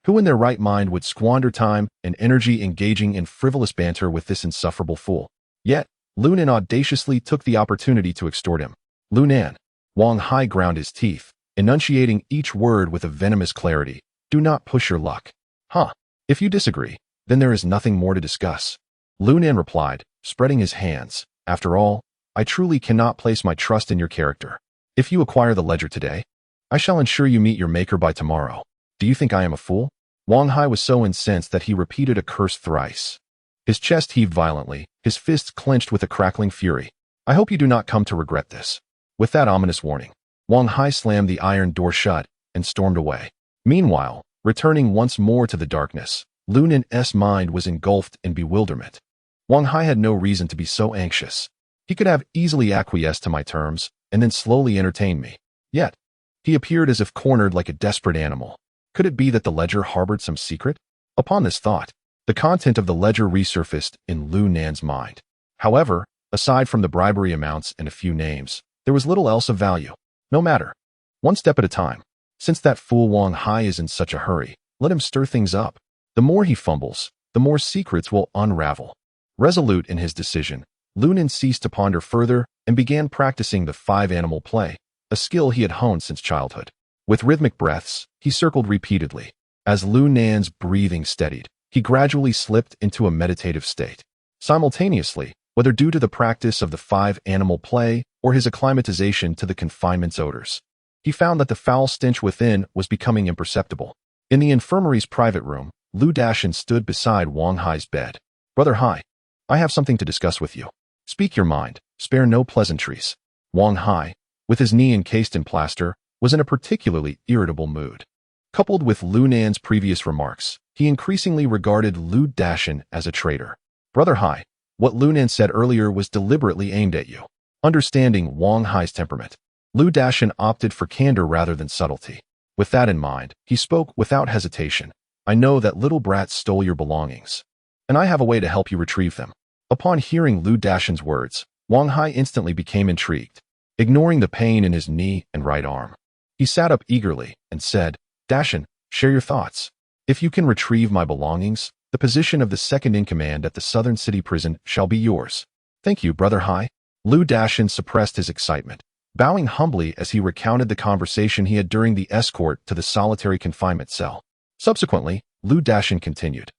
who in their right mind would squander time and energy engaging in frivolous banter with this insufferable fool? Yet, Lu Nan audaciously took the opportunity to extort him. Lu Nan. Wang Hai ground his teeth, enunciating each word with a venomous clarity. Do not push your luck. Huh. If you disagree, then there is nothing more to discuss. Lu Nan replied, spreading his hands. After all, I truly cannot place my trust in your character. If you acquire the ledger today, I shall ensure you meet your maker by tomorrow. Do you think I am a fool? Wang Hai was so incensed that he repeated a curse thrice. His chest heaved violently, his fists clenched with a crackling fury. I hope you do not come to regret this. With that ominous warning, Wang Hai slammed the iron door shut and stormed away. Meanwhile, returning once more to the darkness, Lu Nan's mind was engulfed in bewilderment. Wang Hai had no reason to be so anxious. He could have easily acquiesced to my terms and then slowly entertained me. Yet, he appeared as if cornered like a desperate animal. Could it be that the ledger harbored some secret? Upon this thought, the content of the ledger resurfaced in Lu Nan's mind. However, aside from the bribery amounts and a few names, there was little else of value. No matter. One step at a time. Since that fool Wang Hai is in such a hurry, let him stir things up. The more he fumbles, the more secrets will unravel. Resolute in his decision, Lu Nan ceased to ponder further and began practicing the five-animal play, a skill he had honed since childhood. With rhythmic breaths, he circled repeatedly. As Lu Nan's breathing steadied, he gradually slipped into a meditative state. Simultaneously, whether due to the practice of the five-animal play or his acclimatization to the confinement's odors, he found that the foul stench within was becoming imperceptible. In the infirmary's private room, Lu Dashin stood beside Wang Hai's bed. "Brother Hai, I have something to discuss with you. Speak your mind, spare no pleasantries." Wang Hai, with his knee encased in plaster, was in a particularly irritable mood. Coupled with Lu Nan's previous remarks, he increasingly regarded Lu Dashin as a traitor. "Brother Hai, what Lu Nan said earlier was deliberately aimed at you." Understanding Wang Hai's temperament, Lu Dashin opted for candor rather than subtlety. With that in mind, he spoke without hesitation. "I know that little brats stole your belongings, and I have a way to help you retrieve them." Upon hearing Lu Dashin's words, Wang Hai instantly became intrigued. Ignoring the pain in his knee and right arm, he sat up eagerly and said, "Dashin, share your thoughts. If you can retrieve my belongings, the position of the second-in-command at the Southern City Prison shall be yours." "Thank you, Brother Hai." Lu Dashin suppressed his excitement, bowing humbly as he recounted the conversation he had during the escort to the solitary confinement cell. Subsequently, Lu Dashin continued,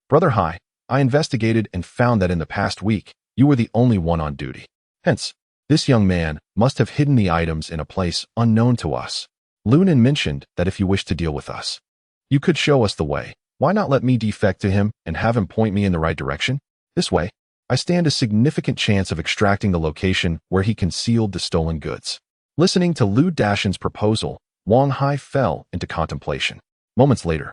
"Brother Hai, I investigated and found that in the past week, you were the only one on duty. Hence, this young man must have hidden the items in a place unknown to us. Lu Nan mentioned that if you wish to deal with us, you could show us the way. Why not let me defect to him and have him point me in the right direction? This way, I stand a significant chance of extracting the location where he concealed the stolen goods." Listening to Lu Dashin's proposal, Wang Hai fell into contemplation. Moments later,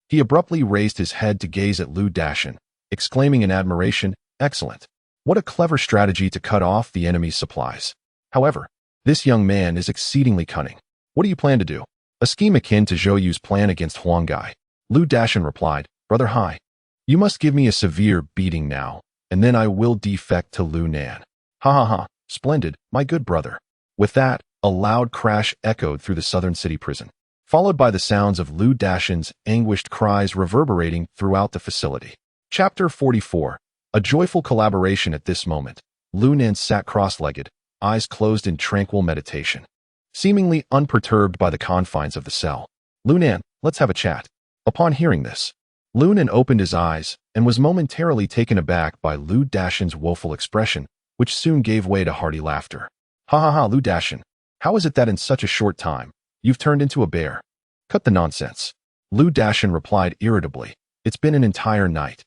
he abruptly raised his head to gaze at Lu Dashin, exclaiming in admiration, "Excellent. What a clever strategy to cut off the enemy's supplies. However, this young man is exceedingly cunning. What do you plan to do?" "A scheme akin to Zhou Yu's plan against Huang Gai." Lu Dashin replied, "Brother Hai, you must give me a severe beating now, and then I will defect to Lu Nan." "Ha ha ha, splendid, my good brother." With that, a loud crash echoed through the Southern City Prison, followed by the sounds of Lu Dashin's anguished cries reverberating throughout the facility. Chapter 44. A joyful collaboration. At this moment, Lu Nan sat cross-legged, eyes closed in tranquil meditation, seemingly unperturbed by the confines of the cell. "Lu Nan, let's have a chat." Upon hearing this, Lu Nan opened his eyes and was momentarily taken aback by Lu Dashin's woeful expression, which soon gave way to hearty laughter. "Ha ha ha, Lu Dashin, how is it that in such a short time, you've turned into a bear?" "Cut the nonsense." Lu Dashin replied irritably, "It's been an entire night.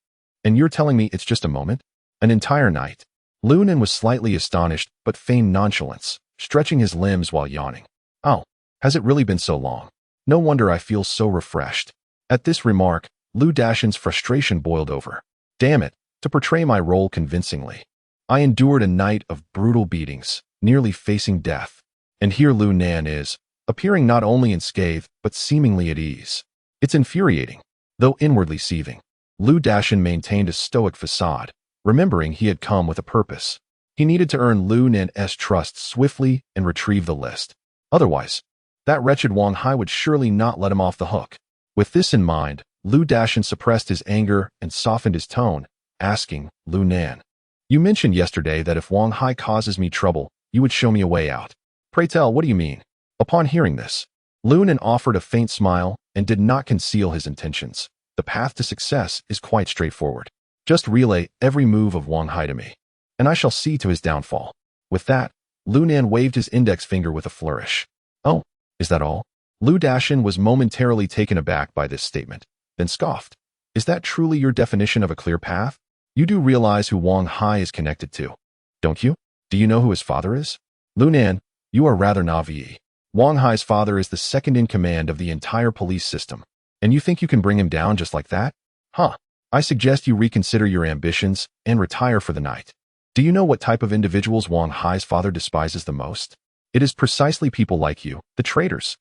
And you're telling me it's just a moment? An entire night?" Lu Nan was slightly astonished but feigned nonchalance, stretching his limbs while yawning. "Oh, has it really been so long? No wonder I feel so refreshed." At this remark, Lu Dashin's frustration boiled over. "Damn it, to portray my role convincingly, I endured a night of brutal beatings, nearly facing death. And here Lu Nan is, appearing not only unscathed but seemingly at ease. It's infuriating." Though inwardly seething, Lu Dashin maintained a stoic facade, remembering he had come with a purpose. He needed to earn Lu Nan's trust swiftly and retrieve the list. Otherwise, that wretched Wang Hai would surely not let him off the hook. With this in mind, Lu Dashin suppressed his anger and softened his tone, asking, "Lu Nan, you mentioned yesterday that if Wang Hai causes me trouble, you would show me a way out. Pray tell, what do you mean?" Upon hearing this, Lu Nan offered a faint smile and did not conceal his intentions. "The path to success is quite straightforward. Just relay every move of Wang Hai to me, and I shall see to his downfall." With that, Lu Nan waved his index finger with a flourish. "Oh, is that all?" Lu Dashin was momentarily taken aback by this statement, then scoffed. "Is that truly your definition of a clear path? You do realize who Wang Hai is connected to, don't you? Do you know who his father is?" "Lu Nan, you are rather naive. Wang Hai's father is the second in command of the entire police system, and you think you can bring him down just like that? Huh, I suggest you reconsider your ambitions and retire for the night. Do you know what type of individuals Wang Hai's father despises the most? It is precisely people like you, the traitors.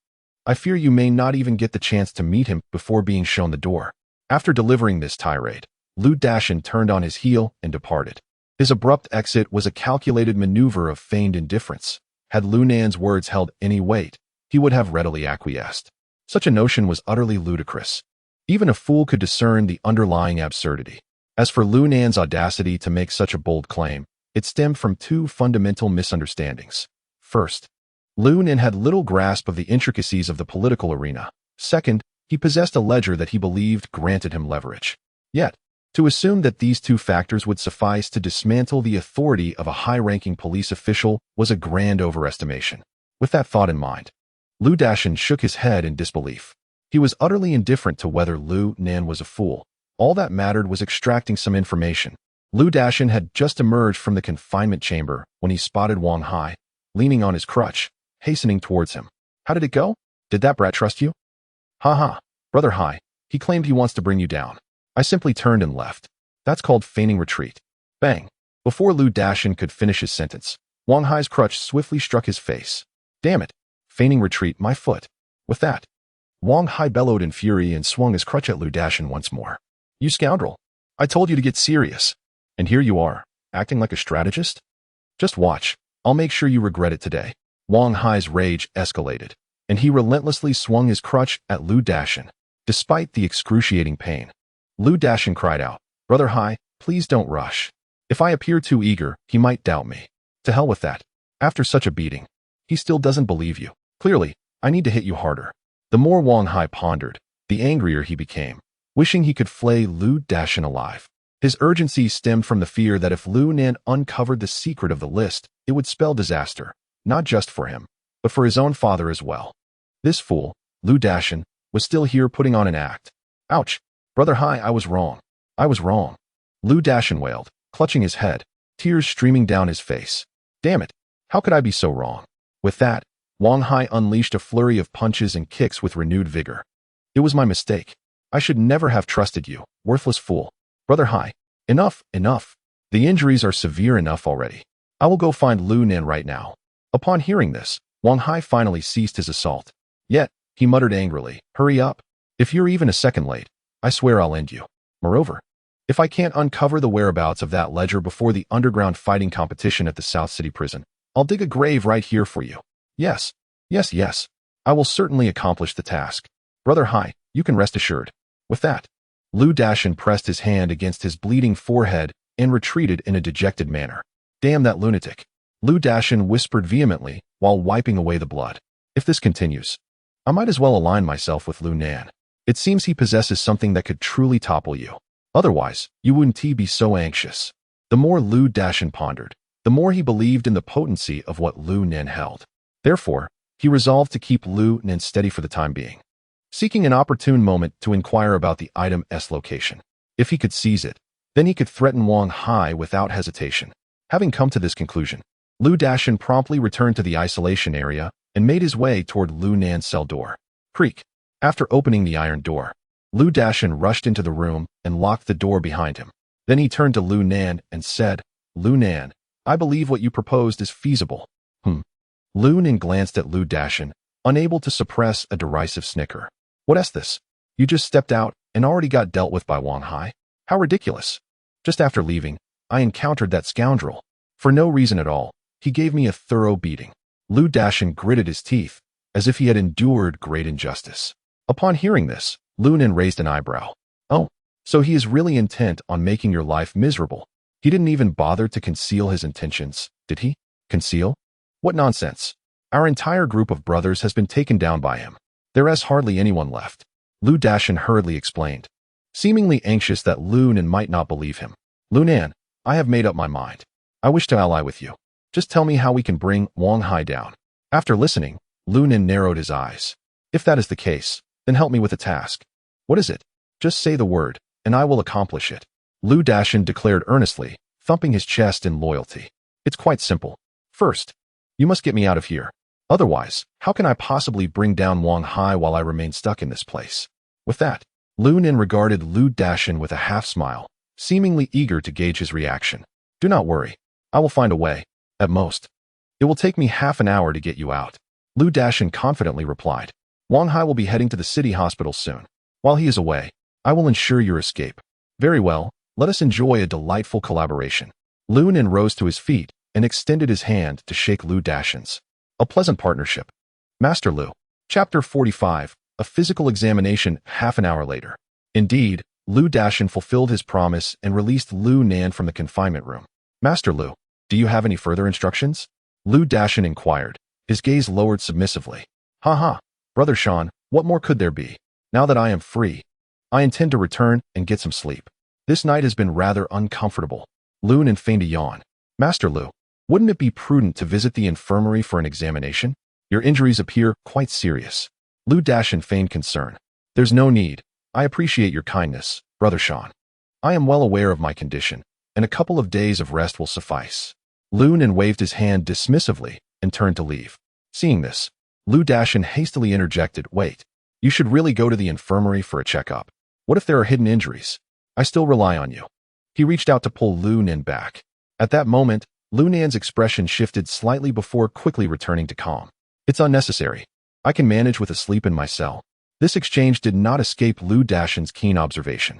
I fear you may not even get the chance to meet him before being shown the door. After delivering this tirade, Lu Dashin turned on his heel and departed. His abrupt exit was a calculated maneuver of feigned indifference. Had Lu Nan's words held any weight, he would have readily acquiesced. Such a notion was utterly ludicrous. Even a fool could discern the underlying absurdity. As for Lu Nan's audacity to make such a bold claim, it stemmed from two fundamental misunderstandings. First, Lu Nan had little grasp of the intricacies of the political arena. Second, he possessed a ledger that he believed granted him leverage. Yet, to assume that these two factors would suffice to dismantle the authority of a high-ranking police official was a grand overestimation. With that thought in mind, Lu Dashin shook his head in disbelief. He was utterly indifferent to whether Lu Nan was a fool. All that mattered was extracting some information. Lu Dashin had just emerged from the confinement chamber when he spotted Wang Hai, leaning on his crutch, hastening towards him. How did it go? Did that brat trust you? Ha, Brother Hai, he claimed he wants to bring you down. I simply turned and left. That's called feigning retreat. Bang! Before Lu Dashin could finish his sentence, Wang Hai's crutch swiftly struck his face. Damn it! Feigning retreat, my foot. With that, Wang Hai bellowed in fury and swung his crutch at Lu Dashin once more. You scoundrel! I told you to get serious. And here you are, acting like a strategist? Just watch. I'll make sure you regret it today. Wang Hai's rage escalated, and he relentlessly swung his crutch at Lu Dashin. Despite the excruciating pain, Lu Dashin cried out, Brother Hai, please don't rush. If I appear too eager, he might doubt me. To hell with that. After such a beating, he still doesn't believe you. Clearly, I need to hit you harder. The more Wang Hai pondered, the angrier he became, wishing he could flay Lu Dashin alive. His urgency stemmed from the fear that if Lu Nan uncovered the secret of the list, it would spell disaster, not just for him, but for his own father as well. This fool, Lu Dashin, was still here putting on an act. Ouch! Brother Hai, I was wrong. I was wrong. Lu Dashin wailed, clutching his head, tears streaming down his face. Damn it! How could I be so wrong? With that, Wang Hai unleashed a flurry of punches and kicks with renewed vigor. It was my mistake. I should never have trusted you, worthless fool. Brother Hai, enough, enough. The injuries are severe enough already. I will go find Lu Nan right now. Upon hearing this, Wang Hai finally ceased his assault. Yet, he muttered angrily, hurry up. If you're even a second late, I swear I'll end you. Moreover, if I can't uncover the whereabouts of that ledger before the underground fighting competition at the South City prison, I'll dig a grave right here for you. Yes. I will certainly accomplish the task. Brother Hai, you can rest assured. With that, Lu Dashin pressed his hand against his bleeding forehead and retreated in a dejected manner. Damn that lunatic. Lu Dashin whispered vehemently while wiping away the blood. If this continues, I might as well align myself with Lu Nan. It seems he possesses something that could truly topple you. Otherwise, you wouldn't be so anxious. The more Lu Dashin pondered, the more he believed in the potency of what Lu Nan held. Therefore, he resolved to keep Lu Nan steady for the time being, seeking an opportune moment to inquire about the item's location. If he could seize it, then he could threaten Wang Hai without hesitation. Having come to this conclusion, Lu Dashin promptly returned to the isolation area and made his way toward Lu Nan's cell door. Creak. After opening the iron door, Lu Dashin rushed into the room and locked the door behind him. Then he turned to Lu Nan and said, Lu Nan, I believe what you proposed is feasible. Lu Nan glanced at Lu Dashin, unable to suppress a derisive snicker. What's this? You just stepped out and already got dealt with by Wang Hai? How ridiculous. Just after leaving, I encountered that scoundrel. For no reason at all, he gave me a thorough beating. Lu Dashin gritted his teeth, as if he had endured great injustice. Upon hearing this, Lu Nan raised an eyebrow. Oh, so he is really intent on making your life miserable. He didn't even bother to conceal his intentions, did he? Conceal? What nonsense. Our entire group of brothers has been taken down by him. There is hardly anyone left. Lu Dashin hurriedly explained, seemingly anxious that Lu Nan might not believe him. Lu Nan, I have made up my mind. I wish to ally with you. Just tell me how we can bring Wang Hai down. After listening, Lu Nan narrowed his eyes. If that is the case, then help me with the task. What is it? Just say the word, and I will accomplish it. Lu Dashin declared earnestly, thumping his chest in loyalty. It's quite simple. First, you must get me out of here. Otherwise, how can I possibly bring down Wang Hai while I remain stuck in this place? With that, Lu Nin regarded Lu Dashin with a half-smile, seemingly eager to gauge his reaction. Do not worry. I will find a way. At most. It will take me half an hour to get you out. Lu Dashin confidently replied. Wang Hai will be heading to the city hospital soon. While he is away, I will ensure your escape. Very well, let us enjoy a delightful collaboration. Lu Nin rose to his feet and extended his hand to shake Lu Dashin's. A pleasant partnership. Master Lu. Chapter 45, A Physical Examination half an hour later. Indeed, Lu Dashin fulfilled his promise and released Lu Nan from the confinement room. Master Lu, do you have any further instructions? Lu Dashin inquired, his gaze lowered submissively. Ha, Brother Shan, what more could there be? Now that I am free, I intend to return and get some sleep. This night has been rather uncomfortable. Lu Nan feigned a yawn. Master Lu, wouldn't it be prudent to visit the infirmary for an examination? Your injuries appear quite serious. Lu Dashin feigned concern. There's no need. I appreciate your kindness, Brother Shan. I am well aware of my condition, and a couple of days of rest will suffice. Lu Nin waved his hand dismissively and turned to leave. Seeing this, Lu Dashin hastily interjected, Wait, you should really go to the infirmary for a checkup. What if there are hidden injuries? I still rely on you. He reached out to pull Lu Nin back. At that moment, Lu Nan's expression shifted slightly before quickly returning to calm. It's unnecessary. I can manage with a sleep in my cell. This exchange did not escape Lu Dashin's keen observation.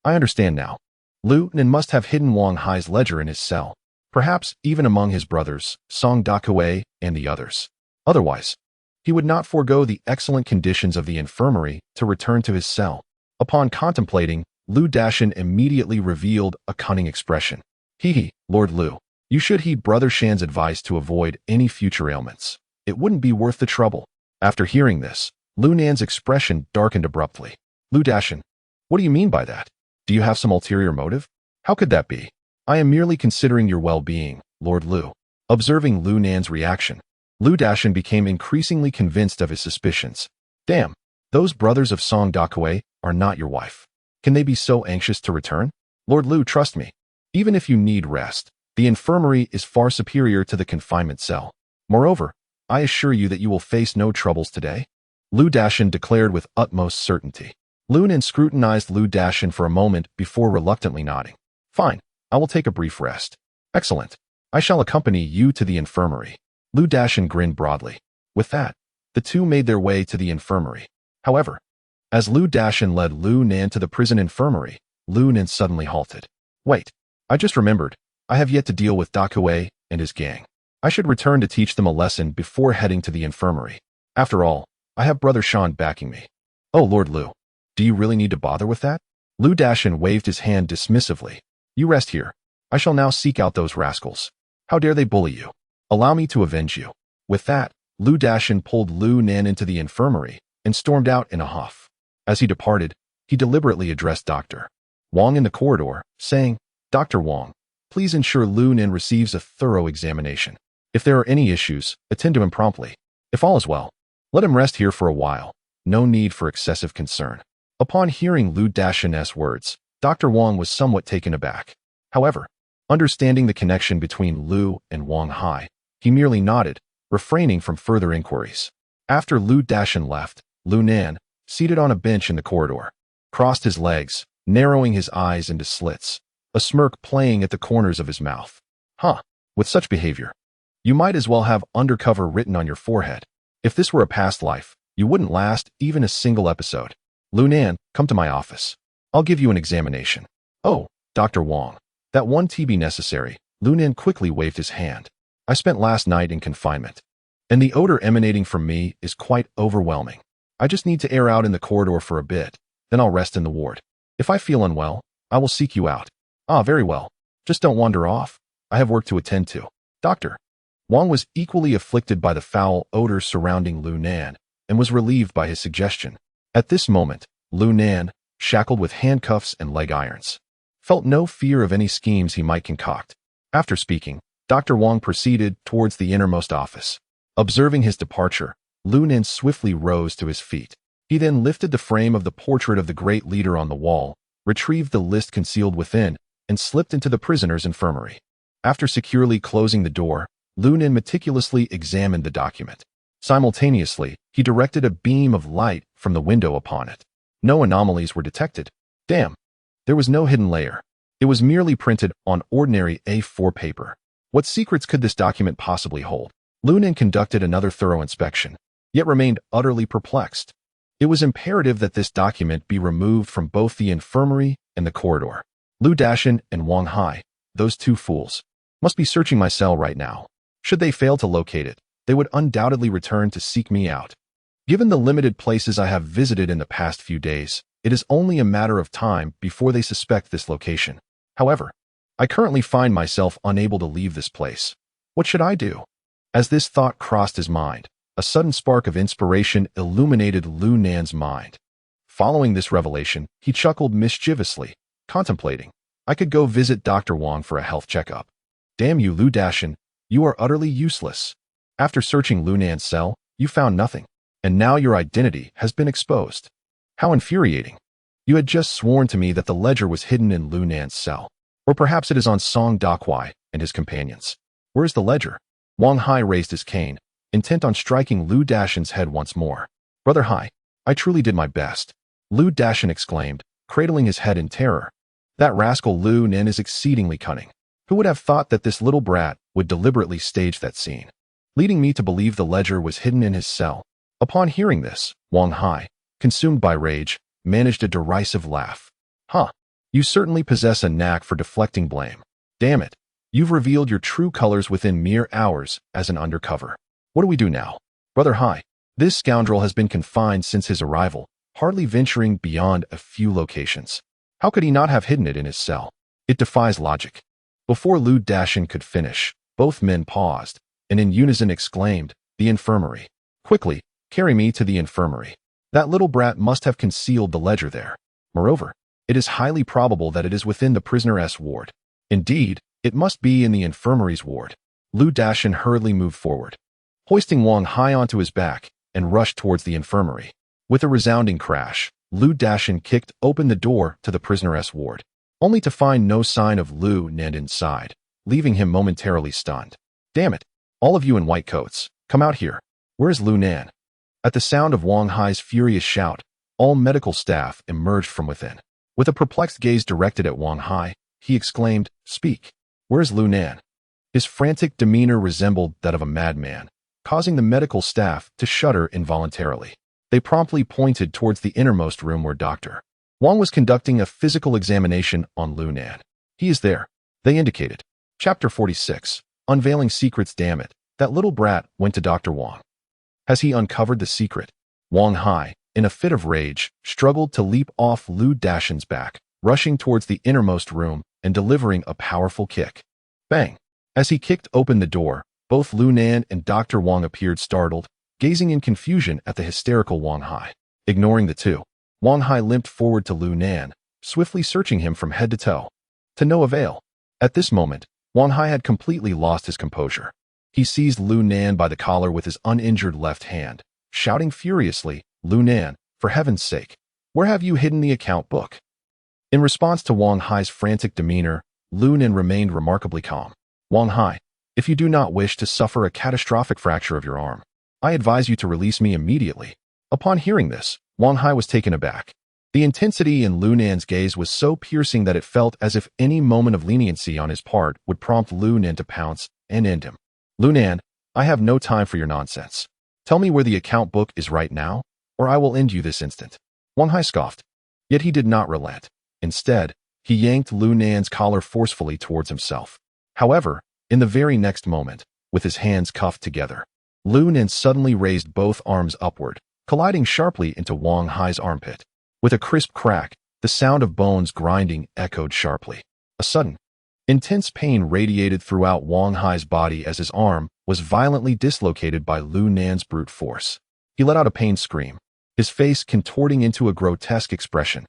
I understand now. Lu Nin must have hidden Wang Hai's ledger in his cell, perhaps even among his brothers, Song Dakue, and the others. Otherwise, he would not forego the excellent conditions of the infirmary to return to his cell. Upon contemplating, Lu Dashin immediately revealed a cunning expression. Lord Lu, you should heed Brother Shan's advice to avoid any future ailments. It wouldn't be worth the trouble. After hearing this, Lu Nan's expression darkened abruptly. Lu Dashin, what do you mean by that? Do you have some ulterior motive? How could that be? I am merely considering your well-being, Lord Lu. Observing Lu Nan's reaction, Lu Dashin became increasingly convinced of his suspicions. Damn, those brothers of Song Dakue are not your wife. Can they be so anxious to return? Lord Lu, trust me. Even if you need rest, the infirmary is far superior to the confinement cell. Moreover, I assure you that you will face no troubles today. Lu Dashin declared with utmost certainty. Lu Nin scrutinized Lu Dashin for a moment before reluctantly nodding. Fine, I will take a brief rest. Excellent. I shall accompany you to the infirmary. Lu Dashin grinned broadly. With that, the two made their way to the infirmary. However, as Lu Dashin led Lu Nan to the prison infirmary, Lu Nin suddenly halted. Wait, I just remembered. I have yet to deal with Dakue and his gang. I should return to teach them a lesson before heading to the infirmary. After all, I have Brother Shan backing me. Oh, Lord Lu, do you really need to bother with that? Lu Dashin waved his hand dismissively. You rest here. I shall now seek out those rascals. How dare they bully you? Allow me to avenge you. With that, Lu Dashin pulled Lu Nan into the infirmary and stormed out in a huff. As he departed, he deliberately addressed Dr. Wang in the corridor, saying, Dr. Wang, please ensure Lu Nin receives a thorough examination. If there are any issues, attend to him promptly. If all is well, let him rest here for a while. No need for excessive concern. Upon hearing Lu Dashin's words, Dr. Wang was somewhat taken aback. However, understanding the connection between Lu and Wang Hai, he merely nodded, refraining from further inquiries. After Lu Dashin left, Lu Nan, seated on a bench in the corridor, crossed his legs, narrowing his eyes into slits, a smirk playing at the corners of his mouth. With such behavior, you might as well have Undercover written on your forehead. If this were a past life, you wouldn't last even a single episode. Lu Nan, come to my office. I'll give you an examination. Oh, Dr. Wang, that won't be necessary. Lu Nan quickly waved his hand. I spent last night in confinement, and the odor emanating from me is quite overwhelming. I just need to air out in the corridor for a bit, then I'll rest in the ward. If I feel unwell, I will seek you out. Very well. Just don't wander off. I have work to attend to. Dr. Wang was equally afflicted by the foul odor surrounding Lu Nan and was relieved by his suggestion. At this moment, Lu Nan, shackled with handcuffs and leg irons, felt no fear of any schemes he might concoct. After speaking, Dr. Wang proceeded towards the innermost office. Observing his departure, Lu Nan swiftly rose to his feet. He then lifted the frame of the portrait of the great leader on the wall, retrieved the list concealed within, and slipped into the prisoner's infirmary. After securely closing the door, Lu Nan meticulously examined the document. Simultaneously, he directed a beam of light from the window upon it. No anomalies were detected. Damn. There was no hidden layer. It was merely printed on ordinary A4 paper. What secrets could this document possibly hold? Lunan conducted another thorough inspection, yet remained utterly perplexed. It was imperative that this document be removed from both the infirmary and the corridor. Lu Dashin and Wang Hai, those two fools, must be searching my cell right now. Should they fail to locate it, they would undoubtedly return to seek me out. Given the limited places I have visited in the past few days, it is only a matter of time before they suspect this location. However, I currently find myself unable to leave this place. What should I do? As this thought crossed his mind, a sudden spark of inspiration illuminated Lu Nan's mind. Following this revelation, he chuckled mischievously, contemplating, I could go visit Dr. Wang for a health checkup. Damn you, Lu Dashin, you are utterly useless. After searching Lu Nan's cell, you found nothing, and now your identity has been exposed. How infuriating. You had just sworn to me that the ledger was hidden in Lu Nan's cell. Or perhaps it is on Song Dakwai and his companions. Where is the ledger? Wang Hai raised his cane, intent on striking Lu Dashin's head once more. Brother Hai, I truly did my best. Lu Dashin exclaimed, cradling his head in terror. That rascal Lu Nan is exceedingly cunning. Who would have thought that this little brat would deliberately stage that scene, leading me to believe the ledger was hidden in his cell? Upon hearing this, Wang Hai, consumed by rage, managed a derisive laugh. Huh. You certainly possess a knack for deflecting blame. Damn it. You've revealed your true colors within mere hours as an undercover. What do we do now? Brother Hai, this scoundrel has been confined since his arrival, hardly venturing beyond a few locations. How could he not have hidden it in his cell? It defies logic. Before Lu Dashin could finish, both men paused, and in unison exclaimed, the infirmary. Quickly, carry me to the infirmary. That little brat must have concealed the ledger there. Moreover, it is highly probable that it is within the prisoner's ward. Indeed, it must be in the infirmary's ward. Lu Dashin hurriedly moved forward, hoisting Wang Hai onto his back, and rushed towards the infirmary. With a resounding crash, Lu Dashin kicked open the door to the prisoner's ward, only to find no sign of Lu Nan inside, leaving him momentarily stunned. Damn it! All of you in white coats, come out here. Where is Lu Nan? At the sound of Wang Hai's furious shout, all medical staff emerged from within. With a perplexed gaze directed at Wang Hai, he exclaimed, Speak. Where is Lu Nan? His frantic demeanor resembled that of a madman, causing the medical staff to shudder involuntarily. They promptly pointed towards the innermost room where Dr. Wang was conducting a physical examination on Lu Nan. He is there, they indicated. Chapter 46. Unveiling Secrets. Damn it, that little brat went to Dr. Wang. Has he uncovered the secret? Wang Hai, in a fit of rage, struggled to leap off Lu Dashin's back, rushing towards the innermost room and delivering a powerful kick. Bang! As he kicked open the door, both Lu Nan and Dr. Wang appeared startled, gazing in confusion at the hysterical Wang Hai. Ignoring the two, Wang Hai limped forward to Lu Nan, swiftly searching him from head to toe. To no avail. At this moment, Wang Hai had completely lost his composure. He seized Lu Nan by the collar with his uninjured left hand, shouting furiously, Lu Nan, for heaven's sake, where have you hidden the account book? In response to Wang Hai's frantic demeanor, Lu Nan remained remarkably calm. Wang Hai, if you do not wish to suffer a catastrophic fracture of your arm, I advise you to release me immediately. Upon hearing this, Wang Hai was taken aback. The intensity in Lu Nan's gaze was so piercing that it felt as if any moment of leniency on his part would prompt Lu Nan to pounce and end him. Lu Nan, I have no time for your nonsense. Tell me where the account book is right now, or I will end you this instant. Wang Hai scoffed. Yet he did not relent. Instead, he yanked Lu Nan's collar forcefully towards himself. However, in the very next moment, with his hands cuffed together, Lu Nan suddenly raised both arms upward, colliding sharply into Wang Hai's armpit. With a crisp crack, the sound of bones grinding echoed sharply. A sudden, intense pain radiated throughout Wang Hai's body as his arm was violently dislocated by Lu Nan's brute force. He let out a pained scream, his face contorting into a grotesque expression.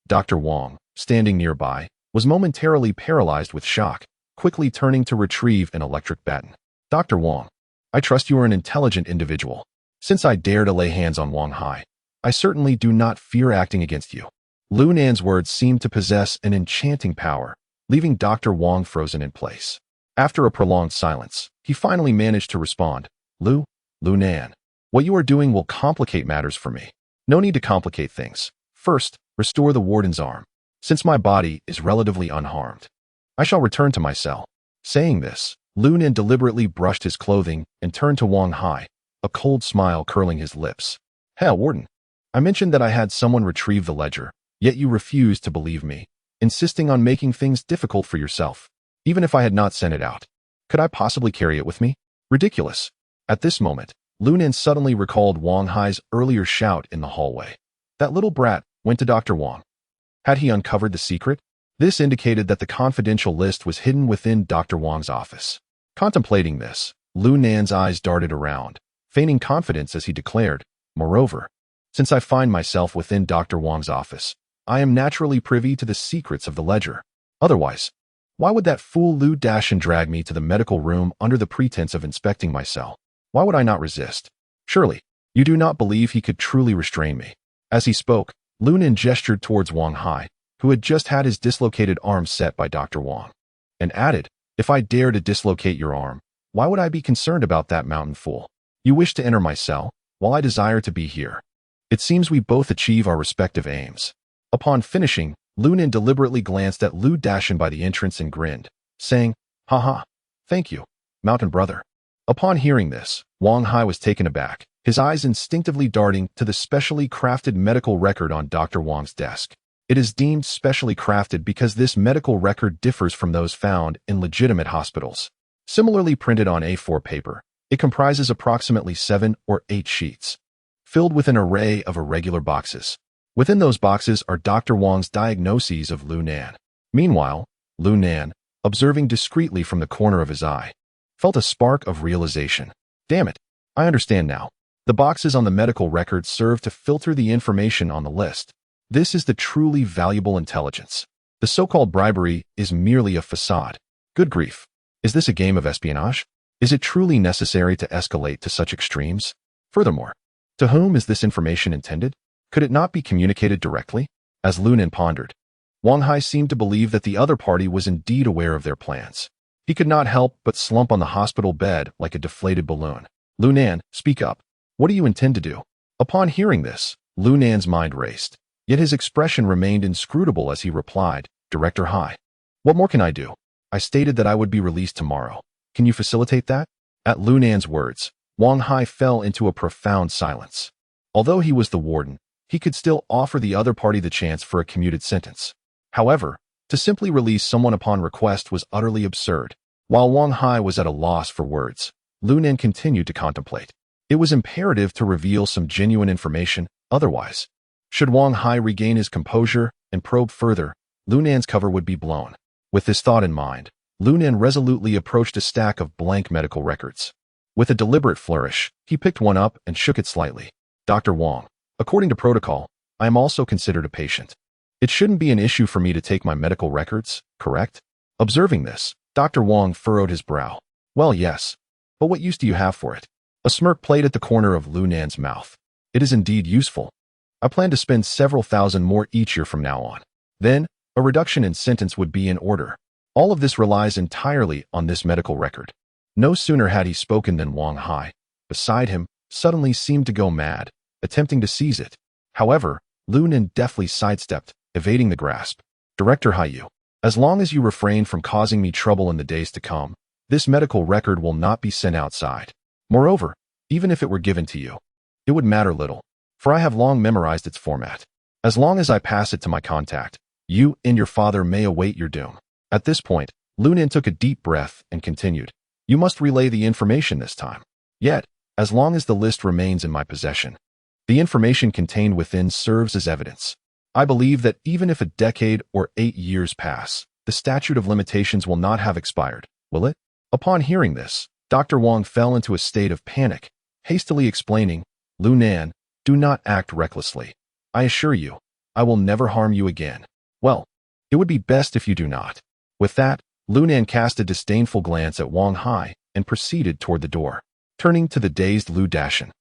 Dr. Wang, standing nearby, was momentarily paralyzed with shock, quickly turning to retrieve an electric baton. Dr. Wang, I trust you are an intelligent individual. Since I dare to lay hands on Wang Hai, I certainly do not fear acting against you. Lu Nan's words seemed to possess an enchanting power, leaving Dr. Wang frozen in place. After a prolonged silence, he finally managed to respond. Lu Nan, what you are doing will complicate matters for me. No need to complicate things. First, restore the warden's arm. Since my body is relatively unharmed, I shall return to my cell. Saying this, Lu Nen deliberately brushed his clothing and turned to Wang Hai, a cold smile curling his lips. Hey, Warden. I mentioned that I had someone retrieve the ledger, yet you refused to believe me, insisting on making things difficult for yourself. Even if I had not sent it out, could I possibly carry it with me? Ridiculous. At this moment, Lu Nen suddenly recalled Wang Hai's earlier shout in the hallway. That little brat went to Dr. Wang. Had he uncovered the secret? This indicated that the confidential list was hidden within Dr. Wang's office. Contemplating this, Lu Nan's eyes darted around, feigning confidence as he declared, moreover, since I find myself within Dr. Wang's office, I am naturally privy to the secrets of the ledger. Otherwise, why would that fool Lu Dashan drag me to the medical room under the pretense of inspecting my cell? Why would I not resist? Surely, you do not believe he could truly restrain me. As he spoke, Lu Nen gestured towards Wang Hai, who had just had his dislocated arm set by Dr. Wang, and added, if I dare to dislocate your arm, why would I be concerned about that mountain fool? You wish to enter my cell, while I desire to be here. It seems we both achieve our respective aims. Upon finishing, Lu Nen deliberately glanced at Lu Dashan by the entrance and grinned, saying, haha, thank you, mountain brother. Upon hearing this, Wang Hai was taken aback, his eyes instinctively darting to the specially crafted medical record on Dr. Wang's desk. It is deemed specially crafted because this medical record differs from those found in legitimate hospitals. Similarly printed on A4 paper, it comprises approximately 7 or 8 sheets, filled with an array of irregular boxes. Within those boxes are Dr. Wang's diagnoses of Lu Nan. Meanwhile, Lu Nan, observing discreetly from the corner of his eye, felt a spark of realization. Damn it, I understand now. The boxes on the medical record serve to filter the information on the list. This is the truly valuable intelligence. The so-called bribery is merely a facade. Good grief. Is this a game of espionage? Is it truly necessary to escalate to such extremes? Furthermore, to whom is this information intended? Could it not be communicated directly? As Lu Nen pondered, Wang Hai seemed to believe that the other party was indeed aware of their plans. He could not help but slump on the hospital bed like a deflated balloon. Lu Nan, speak up. What do you intend to do? Upon hearing this, Lu Nan's mind raced. Yet his expression remained inscrutable as he replied, Director Hai. What more can I do? I stated that I would be released tomorrow. Can you facilitate that? At Lu Nan's words, Wang Hai fell into a profound silence. Although he was the warden, he could still offer the other party the chance for a commuted sentence. However, to simply release someone upon request was utterly absurd. While Wang Hai was at a loss for words, Lu Nan continued to contemplate. It was imperative to reveal some genuine information, otherwise, should Wang Hai regain his composure and probe further, Lu Nan's cover would be blown. With this thought in mind, Lu Nan resolutely approached a stack of blank medical records. With a deliberate flourish, he picked one up and shook it slightly. Dr. Wang, according to protocol, I am also considered a patient. It shouldn't be an issue for me to take my medical records, correct? Observing this, Dr. Wang furrowed his brow. Well, yes. But what use do you have for it? A smirk played at the corner of Lu Nan's mouth. It is indeed useful. I plan to spend several thousand more each year from now on. Then, a reduction in sentence would be in order. All of this relies entirely on this medical record. No sooner had he spoken than Wang Hai, beside him, suddenly seemed to go mad, attempting to seize it. However, Lu Nen deftly sidestepped, evading the grasp. Director Hai, as long as you refrain from causing me trouble in the days to come, this medical record will not be sent outside. Moreover, even if it were given to you, it would matter little, for I have long memorized its format. As long as I pass it to my contact, you and your father may await your doom. At this point, Lu Nen took a deep breath and continued, you must relay the information this time. Yet, as long as the list remains in my possession, the information contained within serves as evidence. I believe that even if a decade or 8 years pass, the statute of limitations will not have expired, will it? Upon hearing this, Dr. Wang fell into a state of panic, hastily explaining, Lu Nan, do not act recklessly. I assure you, I will never harm you again. Well, it would be best if you do not. With that, Lu Nan cast a disdainful glance at Wang Hai and proceeded toward the door. Turning to the dazed Lu Dashan,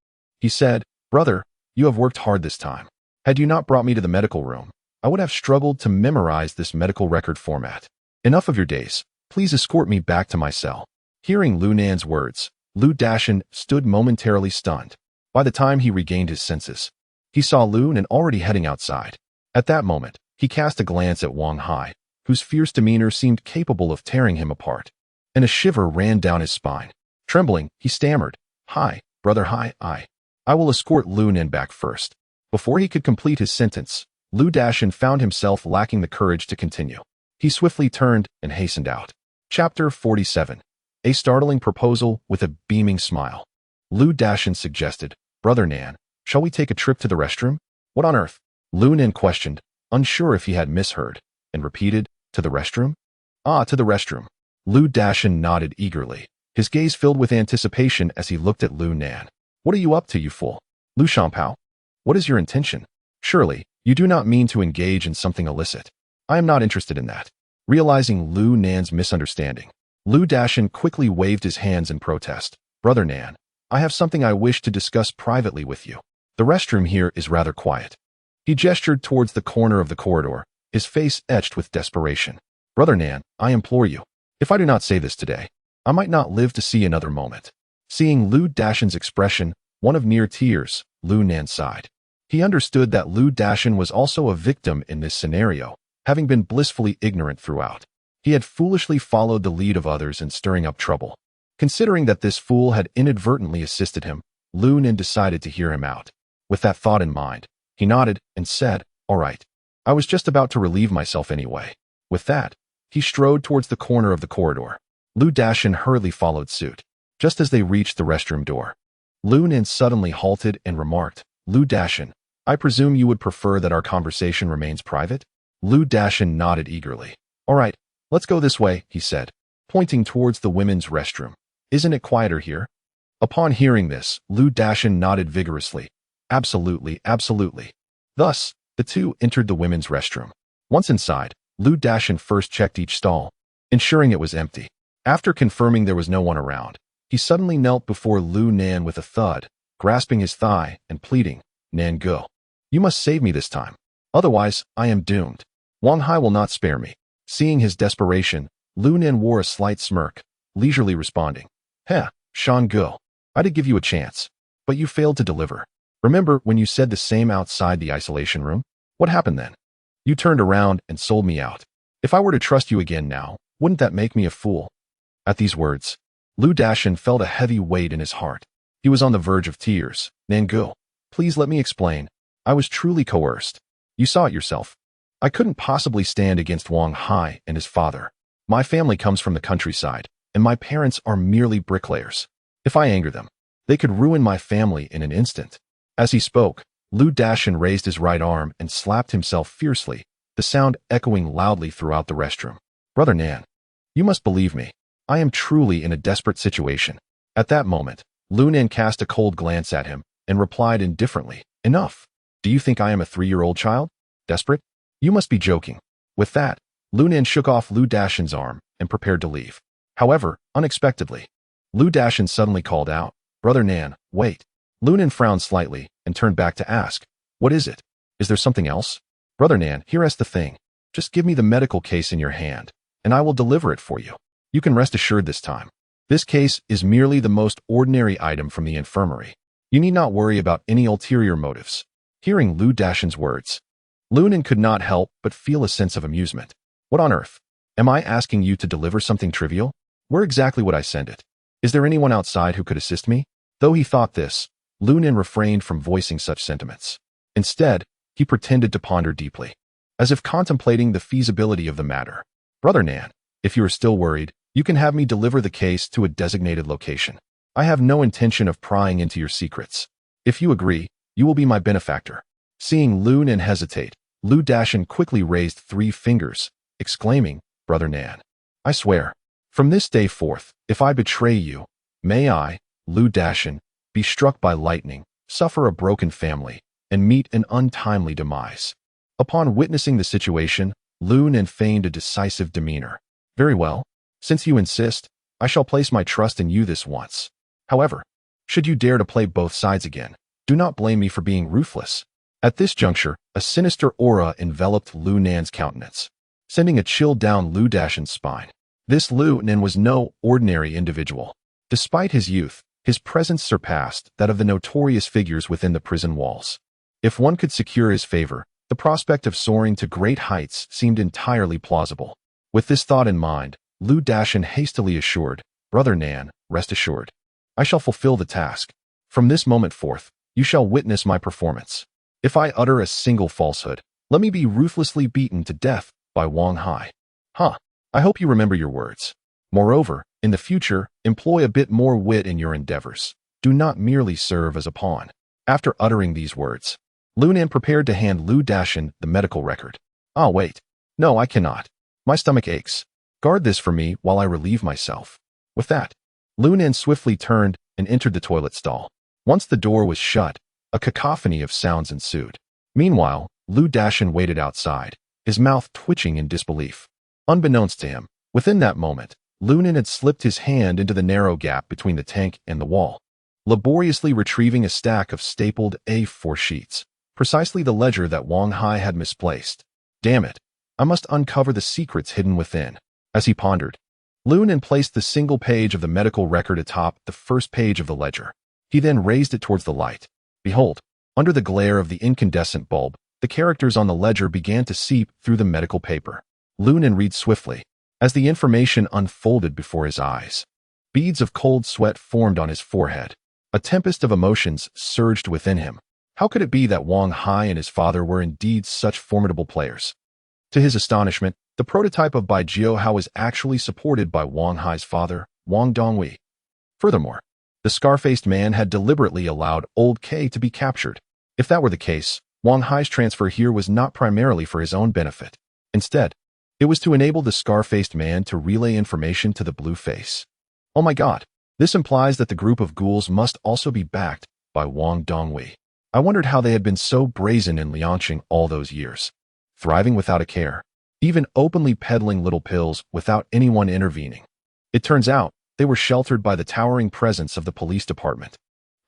he said, Brother, you have worked hard this time. Had you not brought me to the medical room, I would have struggled to memorize this medical record format. Enough of your days. Please escort me back to my cell. Hearing Lu Nan's words, Lu Dashan stood momentarily stunned. By the time he regained his senses, he saw Lu Nan already heading outside. At that moment, he cast a glance at Wang Hai, whose fierce demeanor seemed capable of tearing him apart, and a shiver ran down his spine. Trembling, he stammered, "Hi, brother Hai, I will escort Lu Nen back first." Before he could complete his sentence, Lu Dashin found himself lacking the courage to continue. He swiftly turned and hastened out. Chapter 47. A startling proposal with a beaming smile. Lu Dashin suggested, "Brother Nan, shall we take a trip to the restroom?" "What on earth?" Lu Nen questioned, unsure if he had misheard, and repeated, "To the restroom?" "Ah, to the restroom." Lu Dashin nodded eagerly, his gaze filled with anticipation as he looked at Lu Nan. "What are you up to, you fool? Lu Shampao? What is your intention? Surely, you do not mean to engage in something illicit." "I am not interested in that." Realizing Lu Nan's misunderstanding, Lu Dashin quickly waved his hands in protest. "Brother Nan, I have something I wish to discuss privately with you. The restroom here is rather quiet." He gestured towards the corner of the corridor, his face etched with desperation. "Brother Nan, I implore you. If I do not say this today, I might not live to see another moment." Seeing Lu Dashin's expression, one of near tears, Lu Nan sighed. He understood that Lu Dashin was also a victim in this scenario, having been blissfully ignorant throughout. He had foolishly followed the lead of others in stirring up trouble. Considering that this fool had inadvertently assisted him, Lu Nen decided to hear him out. With that thought in mind, he nodded and said, "All right. I was just about to relieve myself anyway." With that, he strode towards the corner of the corridor. Lu Dashin hurriedly followed suit. Just as they reached the restroom door, Lu Nen suddenly halted and remarked, "Lu Dashin, I presume you would prefer that our conversation remains private?" Lu Dashin nodded eagerly. "All right, let's go this way," he said, pointing towards the women's restroom. "Isn't it quieter here?" Upon hearing this, Lu Dashin nodded vigorously. "Absolutely, absolutely." Thus, the two entered the women's restroom. Once inside, Lu Dashin first checked each stall, ensuring it was empty. After confirming there was no one around, he suddenly knelt before Lu Nan with a thud, grasping his thigh and pleading, "Nan go. You must save me this time. Otherwise, I am doomed. Wang Hai will not spare me." Seeing his desperation, Lu Nan wore a slight smirk, leisurely responding, "Heh, Shan Go. I did give you a chance, but you failed to deliver. Remember when you said the same outside the isolation room? What happened then? You turned around and sold me out. If I were to trust you again now, wouldn't that make me a fool?" At these words, Lu Dashin felt a heavy weight in his heart. He was on the verge of tears. "Nan Go, please let me explain. I was truly coerced. You saw it yourself. I couldn't possibly stand against Wang Hai and his father. My family comes from the countryside, and my parents are merely bricklayers. If I anger them, they could ruin my family in an instant." As he spoke, Lu Dashin raised his right arm and slapped himself fiercely, the sound echoing loudly throughout the restroom. "Brother Nan, you must believe me. I am truly in a desperate situation." At that moment, Lu Nan cast a cold glance at him and replied indifferently, "Enough. Do you think I am a 3-year-old child? Desperate? You must be joking." With that, Lu Nan shook off Lu Dashin's arm and prepared to leave. However, unexpectedly, Lu Dashin suddenly called out, "Brother Nan, wait." Lu Nan frowned slightly and turned back to ask, "What is it? Is there something else?" "Brother Nan, here's the thing. Just give me the medical case in your hand, and I will deliver it for you. You can rest assured this time. This case is merely the most ordinary item from the infirmary. You need not worry about any ulterior motives." Hearing Lu Dashin's words, Lu Nan could not help but feel a sense of amusement. "What on earth? Am I asking you to deliver something trivial? Where exactly would I send it? Is there anyone outside who could assist me?" Though he thought this, Lu Nan refrained from voicing such sentiments. Instead, he pretended to ponder deeply, as if contemplating the feasibility of the matter. "Brother Nan, if you are still worried, you can have me deliver the case to a designated location. I have no intention of prying into your secrets. If you agree, you will be my benefactor." Seeing Lu Nan hesitate, Lu Dashin quickly raised 3 fingers, exclaiming, "Brother Nan, I swear, from this day forth, if I betray you, may I, Lu Dashin, be struck by lightning, suffer a broken family, and meet an untimely demise." Upon witnessing the situation, Lu Nan feigned a decisive demeanor. "Very well. Since you insist, I shall place my trust in you this once. However, should you dare to play both sides again, do not blame me for being ruthless." At this juncture, a sinister aura enveloped Lu Nan's countenance, sending a chill down Lu Dashin's spine. This Lu Nan was no ordinary individual. Despite his youth, his presence surpassed that of the notorious figures within the prison walls. If one could secure his favor, The prospect of soaring to great heights seemed entirely plausible. With this thought in mind, Lu Dashin hastily assured, "Brother Nan, rest assured. I shall fulfill the task. From this moment forth, you shall witness my performance. If I utter a single falsehood, let me be ruthlessly beaten to death by Wang Hai." Huh. I hope you remember your words. Moreover, in the future, employ a bit more wit in your endeavors. Do not merely serve as a pawn. After uttering these words, Lu Nan prepared to hand Lu Dashin the medical record. "Ah, wait. No, I cannot. My stomach aches. Guard this for me while I relieve myself." With that, Lu Nan swiftly turned and entered the toilet stall. Once the door was shut, a cacophony of sounds ensued. Meanwhile, Lu Dashin waited outside, his mouth twitching in disbelief. Unbeknownst to him, within that moment, Lu Nan had slipped his hand into the narrow gap between the tank and the wall, laboriously retrieving a stack of stapled A4 sheets, precisely the ledger that Wang Hai had misplaced. Damn it, I must uncover the secrets hidden within. As he pondered, Lu Nan placed the single page of the medical record atop the first page of the ledger. He then raised it towards the light. Behold, under the glare of the incandescent bulb, the characters on the ledger began to seep through the medical paper. Lu Nan read swiftly, as the information unfolded before his eyes. Beads of cold sweat formed on his forehead. A tempest of emotions surged within him. How could it be that Wang Hai and his father were indeed such formidable players? To his astonishment, the prototype of Bai Jiuhao was actually supported by Wang Hai's father, Wang Dongwei. Furthermore, the scar-faced man had deliberately allowed Old K to be captured. If that were the case, Wang Hai's transfer here was not primarily for his own benefit. Instead, it was to enable the scar-faced man to relay information to the blue face. Oh my god, this implies that the group of ghouls must also be backed by Wang Dongwei. I wondered how they had been so brazen in Liangqing all those years, thriving without a care, even openly peddling little pills without anyone intervening. It turns out, they were sheltered by the towering presence of the police department.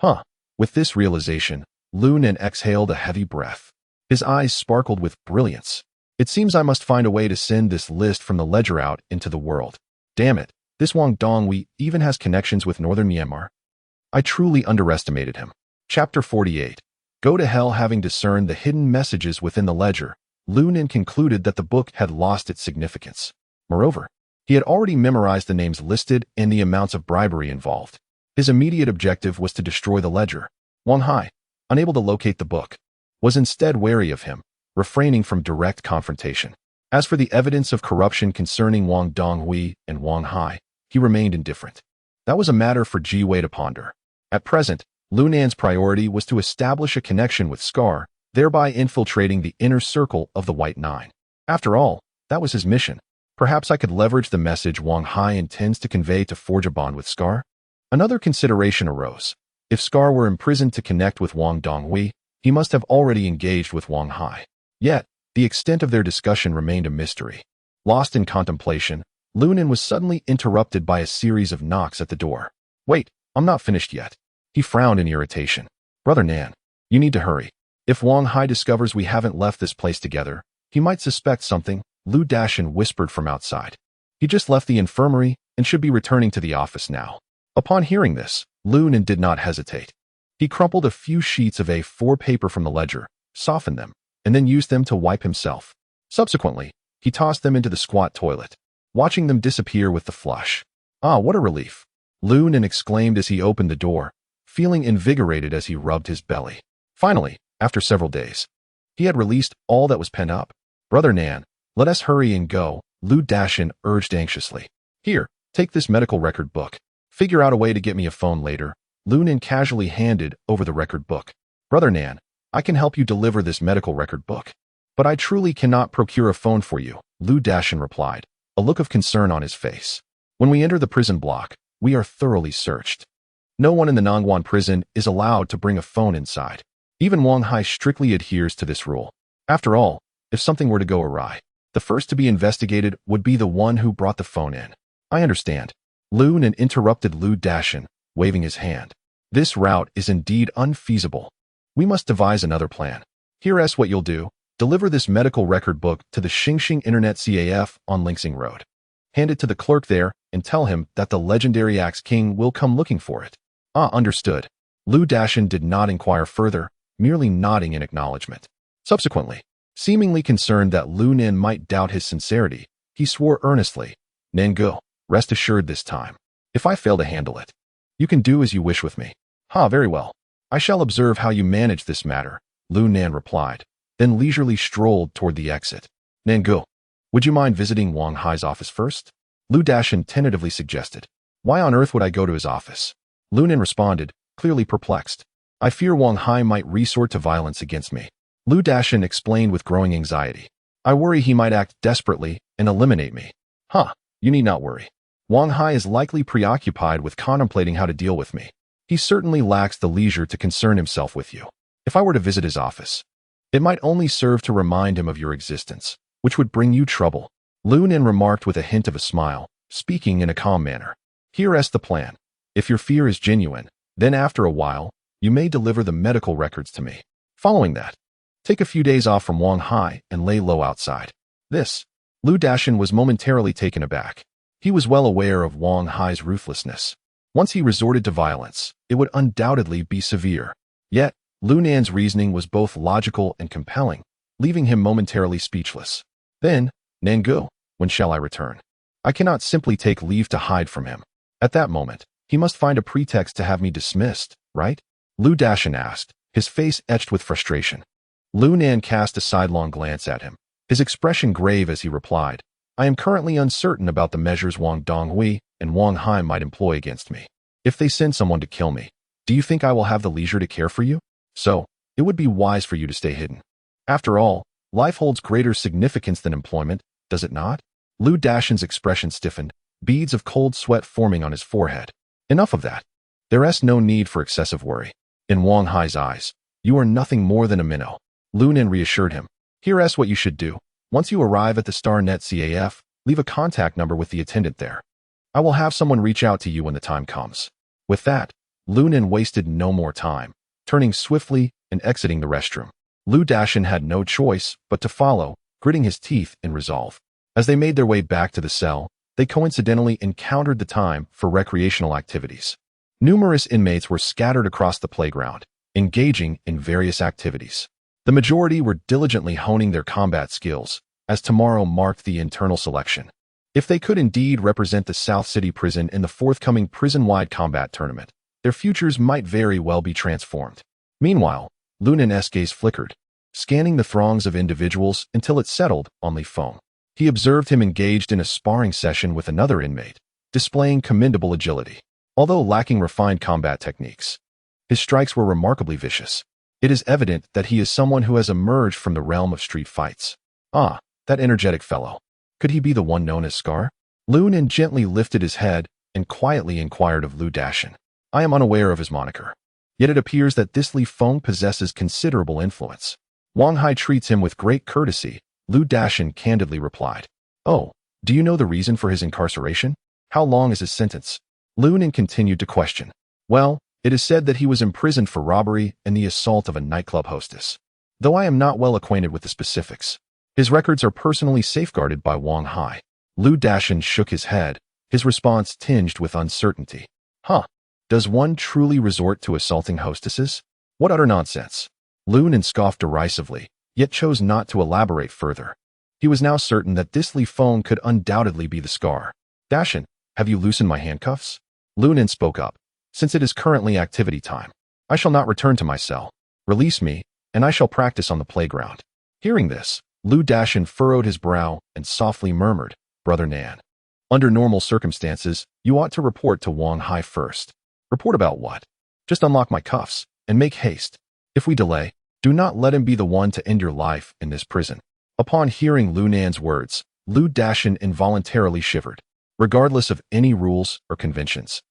Huh. With this realization, Lu Nan exhaled a heavy breath. His eyes sparkled with brilliance. It seems I must find a way to send this list from the ledger out into the world. Damn it, this Wang Dongwei even has connections with northern Myanmar. I truly underestimated him. Chapter 48. Go to hell. Having discerned the hidden messages within the ledger, Lu Nan concluded that the book had lost its significance. Moreover, he had already memorized the names listed and the amounts of bribery involved. His immediate objective was to destroy the ledger. Wang Hai, unable to locate the book, was instead wary of him, refraining from direct confrontation. As for the evidence of corruption concerning Wang Dongwei and Wang Hai, he remained indifferent. That was a matter for Ji Wei to ponder. At present, Lu Nan's priority was to establish a connection with Scar, thereby infiltrating the inner circle of the White Nine. After all, that was his mission. Perhaps I could leverage the message Wang Hai intends to convey to forge a bond with Scar. Another consideration arose. If Scar were imprisoned to connect with Wang Dongwei, he must have already engaged with Wang Hai. Yet, the extent of their discussion remained a mystery. Lost in contemplation, Lu Nan was suddenly interrupted by a series of knocks at the door. Wait, I'm not finished yet. He frowned in irritation. Brother Nan, you need to hurry. If Wang Hai discovers we haven't left this place together, he might suspect something, Lu Dashin whispered from outside. He just left the infirmary and should be returning to the office now. Upon hearing this, Lu Nan did not hesitate. He crumpled a few sheets of A4 paper from the ledger, softened them, and then used them to wipe himself. Subsequently, he tossed them into the squat toilet, watching them disappear with the flush. Ah, what a relief! Lu Nan exclaimed as he opened the door, feeling invigorated as he rubbed his belly. Finally, after several days, he had released all that was pent up. Brother Nan, let us hurry and go, Lu Dashin urged anxiously. Here, take this medical record book. Figure out a way to get me a phone later. Lu Nan casually handed over the record book. Brother Nan, I can help you deliver this medical record book. But I truly cannot procure a phone for you, Lu Dashin replied, a look of concern on his face. When we enter the prison block, we are thoroughly searched. No one in the Nongguan prison is allowed to bring a phone inside. Even Wang Hai strictly adheres to this rule. After all, if something were to go awry, the first to be investigated would be the one who brought the phone in. I understand. Lu Nan interrupted Lu Dashin, waving his hand. This route is indeed unfeasible. We must devise another plan. Here's what you'll do. Deliver this medical record book to the Xingxing Internet CAF on Linxing Road. Hand it to the clerk there and tell him that the legendary Axe King will come looking for it. Ah, understood. Lu Dashin did not inquire further, merely nodding in acknowledgement. Subsequently, Seemingly concerned that Lu Nen might doubt his sincerity, he swore earnestly, "Nangu, rest assured this time. If I fail to handle it, you can do as you wish with me." Very well. I shall observe how you manage this matter," Lu Nan replied, then leisurely strolled toward the exit. "Nangu, would you mind visiting Wang Hai's office first?" Lu Dashan tentatively suggested. "Why on earth would I go to his office?" Lu Nan responded, clearly perplexed. "I fear Wang Hai might resort to violence against me." Lu Dashan explained with growing anxiety. "I worry he might act desperately and eliminate me." You need not worry. Wang Hai is likely preoccupied with contemplating how to deal with me. He certainly lacks the leisure to concern himself with you. If I were to visit his office, it might only serve to remind him of your existence, which would bring you trouble." Lu Nen remarked with a hint of a smile, speaking in a calm manner. "Here's the plan. If your fear is genuine, then after a while, you may deliver the medical records to me. Following that, take a few days off from Wang Hai and lay low outside." Lu Dashan was momentarily taken aback. He was well aware of Wang Hai's ruthlessness. Once he resorted to violence, it would undoubtedly be severe. Yet, Lu Nan's reasoning was both logical and compelling, leaving him momentarily speechless. "Then, Nangu, when shall I return? I cannot simply take leave to hide from him. At that moment, he must find a pretext to have me dismissed, right?" Lu Dashan asked, his face etched with frustration. Lu Nan cast a sidelong glance at him, his expression grave as he replied, "I am currently uncertain about the measures Wang Donghui and Wang Hai might employ against me. If they send someone to kill me, do you think I will have the leisure to care for you? So, it would be wise for you to stay hidden. After all, life holds greater significance than employment, does it not?" Lu Dashan's expression stiffened, beads of cold sweat forming on his forehead. "Enough of that. There's no need for excessive worry. In Wang Hai's eyes, you are nothing more than a minnow." Lu Nen reassured him. "Here's what you should do. Once you arrive at the StarNet CAF, leave a contact number with the attendant there. I will have someone reach out to you when the time comes." With that, Lu Nen wasted no more time, turning swiftly and exiting the restroom. Lu Dashan had no choice but to follow, gritting his teeth in resolve. As they made their way back to the cell, they coincidentally encountered the time for recreational activities. Numerous inmates were scattered across the playground, engaging in various activities. The majority were diligently honing their combat skills, as tomorrow marked the internal selection. If they could indeed represent the South City prison in the forthcoming prison-wide combat tournament, their futures might very well be transformed. Meanwhile, Lu Nan's gaze flickered, scanning the throngs of individuals until it settled on Li Feng. He observed him engaged in a sparring session with another inmate, displaying commendable agility. Although lacking refined combat techniques, his strikes were remarkably vicious. It is evident that he is someone who has emerged from the realm of street fights. That energetic fellow. Could he be the one known as Scar? Lu Nan gently lifted his head and quietly inquired of Lu Dashan. "I am unaware of his moniker. Yet it appears that this Li Feng possesses considerable influence. Wang Hai treats him with great courtesy," Lu Dashan candidly replied. "Oh, do you know the reason for his incarceration? How long is his sentence?" Lu Nan continued to question. "Well, it is said that he was imprisoned for robbery and the assault of a nightclub hostess. Though I am not well acquainted with the specifics. His records are personally safeguarded by Wang Hai." Lu Dashan shook his head, his response tinged with uncertainty. Does one truly resort to assaulting hostesses? What utter nonsense." Lu Nan scoffed derisively, yet chose not to elaborate further. He was now certain that this Li Feng could undoubtedly be the Scar. "Dashan, have you loosened my handcuffs?" Lu Nan spoke up. "Since it is currently activity time, I shall not return to my cell. Release me, and I shall practice on the playground." Hearing this, Lu Dashan furrowed his brow and softly murmured, "Brother Nan, under normal circumstances, you ought to report to Wang Hai first." "Report about what?" "Just unlock my cuffs, and make haste. If we delay, do not let him be the one to end your life in this prison." Upon hearing Lu Nan's words, Lu Dashan involuntarily shivered. Regardless of any rules or conventions,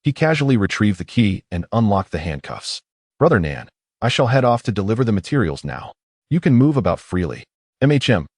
he casually retrieved the key and unlocked the handcuffs. "Brother Nan, I shall head off to deliver the materials now. You can move about freely."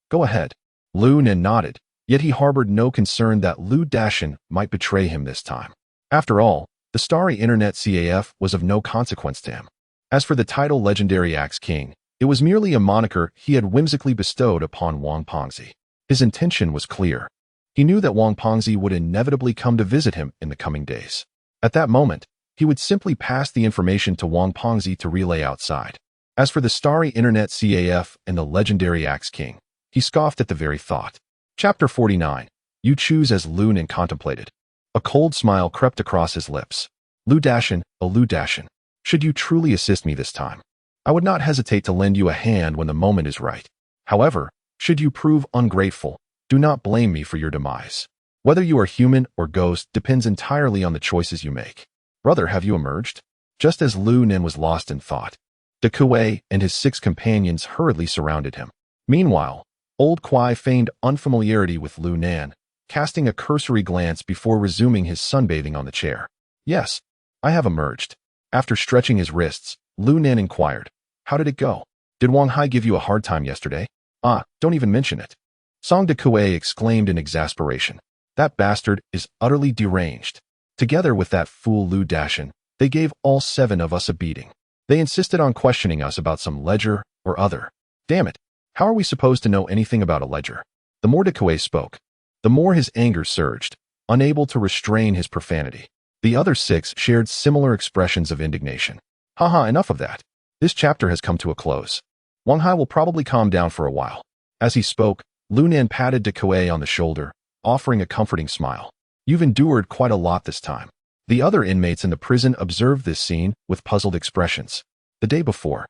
Go ahead." Lu Nan nodded, yet he harbored no concern that Lu Dashan might betray him this time. After all, the starry internet CAF was of no consequence to him. As for the title Legendary Axe King, it was merely a moniker he had whimsically bestowed upon Wang Pengzi. His intention was clear. He knew that Wang Pengzi would inevitably come to visit him in the coming days. At that moment, he would simply pass the information to Wang Pengzi to relay outside. As for the starry internet CAF and the legendary Axe King, he scoffed at the very thought. Chapter 49. You choose as Lu Nen contemplated. A cold smile crept across his lips. Lu Dashin, oh Lu Dashin, should you truly assist me this time, I would not hesitate to lend you a hand when the moment is right. However, should you prove ungrateful, do not blame me for your demise. Whether you are human or ghost depends entirely on the choices you make. Brother, have you emerged? Just as Lu Nen was lost in thought, De Kuei and his 6 companions hurriedly surrounded him. Meanwhile, Old Kwai feigned unfamiliarity with Lu Nen, casting a cursory glance before resuming his sunbathing on the chair. Yes, I have emerged. After stretching his wrists, Lu Nen inquired, how did it go? Did Wang Hai give you a hard time yesterday? Ah, don't even mention it. Song De Kuei exclaimed in exasperation. That bastard is utterly deranged. Together with that fool Lu Dashin, they gave all 7 of us a beating. They insisted on questioning us about some ledger or other. Damn it, how are we supposed to know anything about a ledger? The more De Kuei spoke, the more his anger surged, unable to restrain his profanity. The other 6 shared similar expressions of indignation. Haha, enough of that. This chapter has come to a close. Wang Hai will probably calm down for a while. As he spoke, Lu Nen patted De Kuei on the shoulder, offering a comforting smile. You've endured quite a lot this time. The other inmates in the prison observed this scene with puzzled expressions. The day before,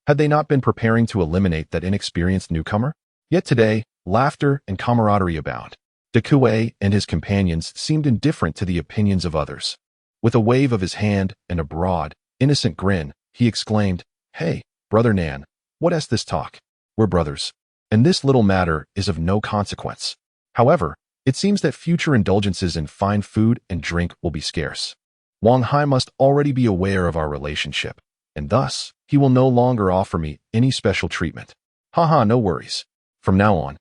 had they not been preparing to eliminate that inexperienced newcomer? Yet today, laughter and camaraderie abound. De Kuei and his companions seemed indifferent to the opinions of others. With a wave of his hand and a broad, innocent grin, he exclaimed, Hey, Brother Nan, what is this talk? We're brothers, and this little matter is of no consequence. However, it seems that future indulgences in fine food and drink will be scarce. Wang Hai must already be aware of our relationship, and thus, he will no longer offer me any special treatment. Haha, no worries. From now on,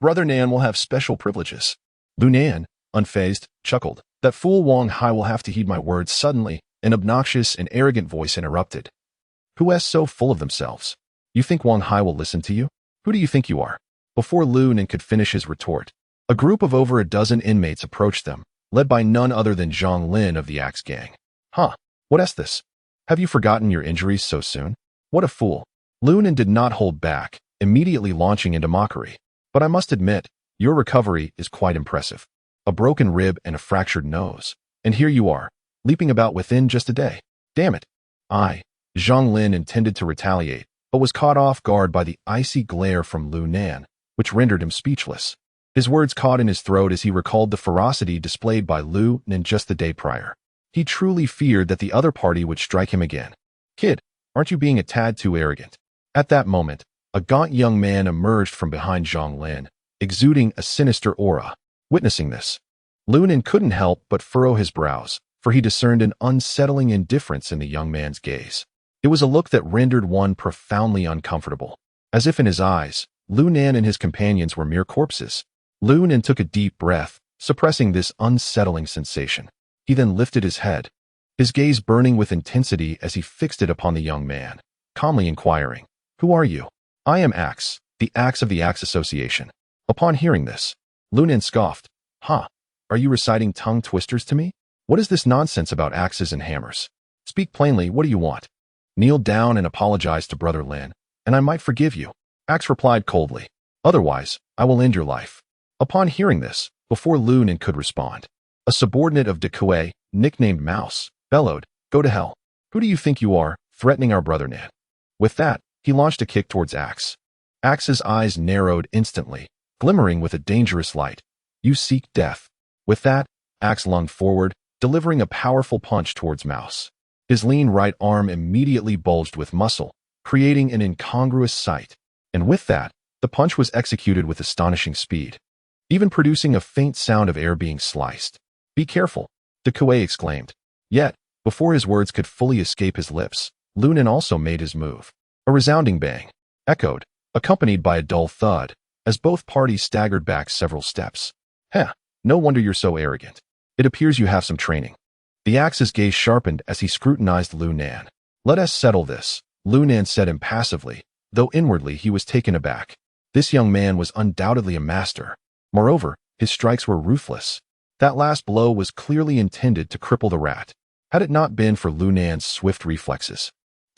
Brother Nan will have special privileges. Lu Nen, unfazed, chuckled. That fool Wang Hai will have to heed my words. Suddenly, an obnoxious and arrogant voice interrupted. Who is so full of themselves? You think Wang Hai will listen to you? Who do you think you are? Before Lu Nen could finish his retort, a group of over a dozen inmates approached them, led by none other than Zhang Lin of the Axe Gang. Huh, what is this? Have you forgotten your injuries so soon? What a fool. Lu Nen did not hold back, immediately launching into mockery. But I must admit, your recovery is quite impressive. A broken rib and a fractured nose. And here you are, leaping about within just a day. Damn it. Zhang Lin intended to retaliate, but was caught off guard by the icy glare from Lu Nen, which rendered him speechless. His words caught in his throat as he recalled the ferocity displayed by Lu Nen just the day prior. He truly feared that the other party would strike him again. Kid, aren't you being a tad too arrogant? At that moment, a gaunt young man emerged from behind Zhang Lin, exuding a sinister aura. Witnessing this, Lu Nen couldn't help but furrow his brows, for he discerned an unsettling indifference in the young man's gaze. It was a look that rendered one profoundly uncomfortable. As if in his eyes, Lu Nen and his companions were mere corpses. Lu Nen took a deep breath, suppressing this unsettling sensation. He then lifted his head, his gaze burning with intensity as he fixed it upon the young man, calmly inquiring, Who are you? I am Axe, the Axe of the Axe Association. Upon hearing this, Lu Nen scoffed. Huh, are you reciting tongue twisters to me? What is this nonsense about axes and hammers? Speak plainly, what do you want? Kneel down and apologize to Brother Lin, and I might forgive you. Axe replied coldly. Otherwise, I will end your life. Upon hearing this, before Lu Nen could respond, a subordinate of De Kuei, nicknamed Mouse, bellowed, Go to hell. Who do you think you are, threatening our Brother Nan? With that, he launched a kick towards Axe. Axe's eyes narrowed instantly, glimmering with a dangerous light. You seek death. With that, Axe lunged forward, delivering a powerful punch towards Mouse. His lean right arm immediately bulged with muscle, creating an incongruous sight. And with that, the punch was executed with astonishing speed, even producing a faint sound of air being sliced. Be careful, De Kuei exclaimed. Yet, before his words could fully escape his lips, Lu Nen also made his move. A resounding bang echoed, accompanied by a dull thud, as both parties staggered back several steps. Heh, no wonder you're so arrogant. It appears you have some training. The Axe's gaze sharpened as he scrutinized Lu Nen. Let us settle this, Lu Nen said impassively, though inwardly he was taken aback. This young man was undoubtedly a master. Moreover, his strikes were ruthless. That last blow was clearly intended to cripple the rat. Had it not been for Lu Nen's swift reflexes,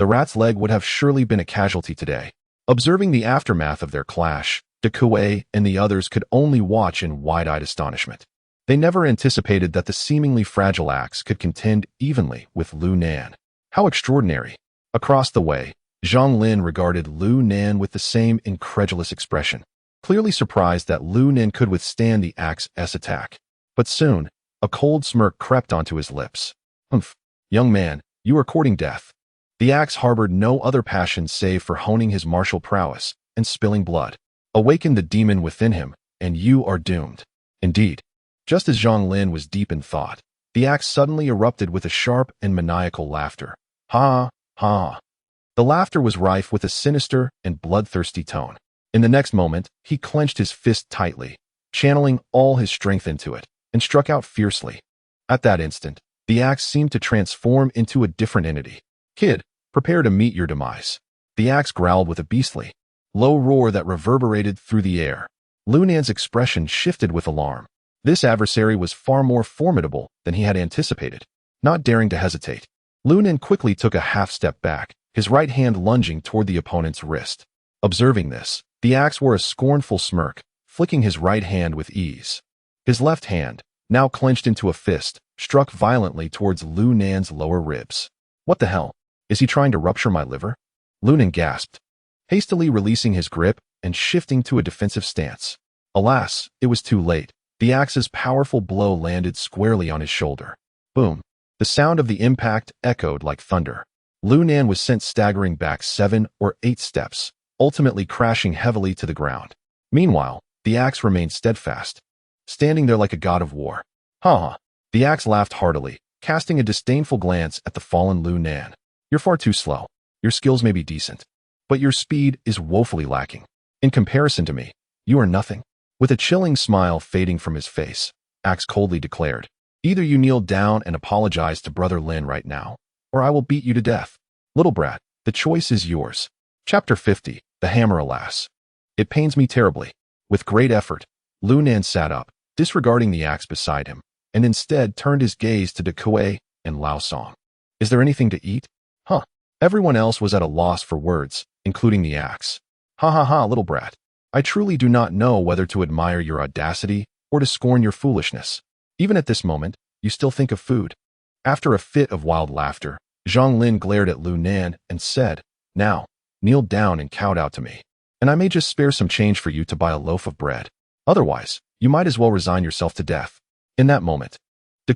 The rat's leg would have surely been a casualty today. Observing the aftermath of their clash, Kuei and the others could only watch in wide-eyed astonishment. They never anticipated that the seemingly fragile axe could contend evenly with Lu Nan. How extraordinary! Across the way, Zhang Lin regarded Lu Nan with the same incredulous expression, clearly surprised that Lu Nan could withstand the axe's attack. But soon, a cold smirk crept onto his lips. Humph, young man, you are courting death. The axe harbored no other passion save for honing his martial prowess and spilling blood. Awaken the demon within him, and you are doomed. Indeed. Just as Zhang Lin was deep in thought, the axe suddenly erupted with a sharp and maniacal laughter. Ha, ha. The laughter was rife with a sinister and bloodthirsty tone. In the next moment, he clenched his fist tightly, channeling all his strength into it, and struck out fiercely. At that instant, the axe seemed to transform into a different entity. Kid, prepare to meet your demise. The axe growled with a beastly, low roar that reverberated through the air. Lu Nan's expression shifted with alarm. This adversary was far more formidable than he had anticipated. Not daring to hesitate, Lu Nan quickly took a half-step back, his right hand lunging toward the opponent's wrist. Observing this, the axe wore a scornful smirk, flicking his right hand with ease. His left hand, now clenched into a fist, struck violently towards Lu Nan's lower ribs. What the hell? Is he trying to rupture my liver? Lu Nan gasped, hastily releasing his grip and shifting to a defensive stance. Alas, it was too late. The axe's powerful blow landed squarely on his shoulder. Boom. The sound of the impact echoed like thunder. Lu Nan was sent staggering back 7 or 8 steps, ultimately crashing heavily to the ground. Meanwhile, the axe remained steadfast, standing there like a god of war. Ha ha. The axe laughed heartily, casting a disdainful glance at the fallen Lu Nan. You're far too slow. Your skills may be decent, but your speed is woefully lacking. In comparison to me, you are nothing. With a chilling smile fading from his face, Axe coldly declared, either you kneel down and apologize to Brother Lin right now, or I will beat you to death. Little brat, the choice is yours. Chapter 50, The Hammer Alas. It pains me terribly. With great effort, Lu Nan sat up, disregarding the axe beside him, and instead turned his gaze to Kuei and Lao Song. Is there anything to eat? Huh. Everyone else was at a loss for words, including the axe. Ha ha ha, little brat. I truly do not know whether to admire your audacity or to scorn your foolishness. Even at this moment, you still think of food. After a fit of wild laughter, Zhang Lin glared at Lu Nan and said, now, kneel down and kowtow to me, and I may just spare some change for you to buy a loaf of bread. Otherwise, you might as well resign yourself to death. In that moment,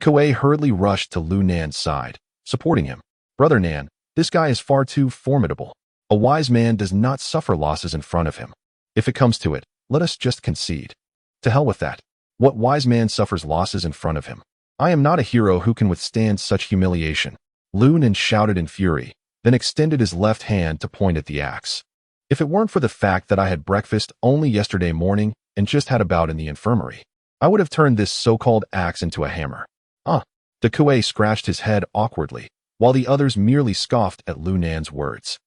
Kuei hurriedly rushed to Lu Nan's side, supporting him. Brother Nan, this guy is far too formidable. A wise man does not suffer losses in front of him. If it comes to it, let us just concede. To hell with that. What wise man suffers losses in front of him? I am not a hero who can withstand such humiliation. Lu Nan shouted in fury, then extended his left hand to point at the axe. If it weren't for the fact that I had breakfast only yesterday morning and just had a bout in the infirmary, I would have turned this so-called axe into a hammer. Kuei scratched his head awkwardly, while the others merely scoffed at Lu Nan's words.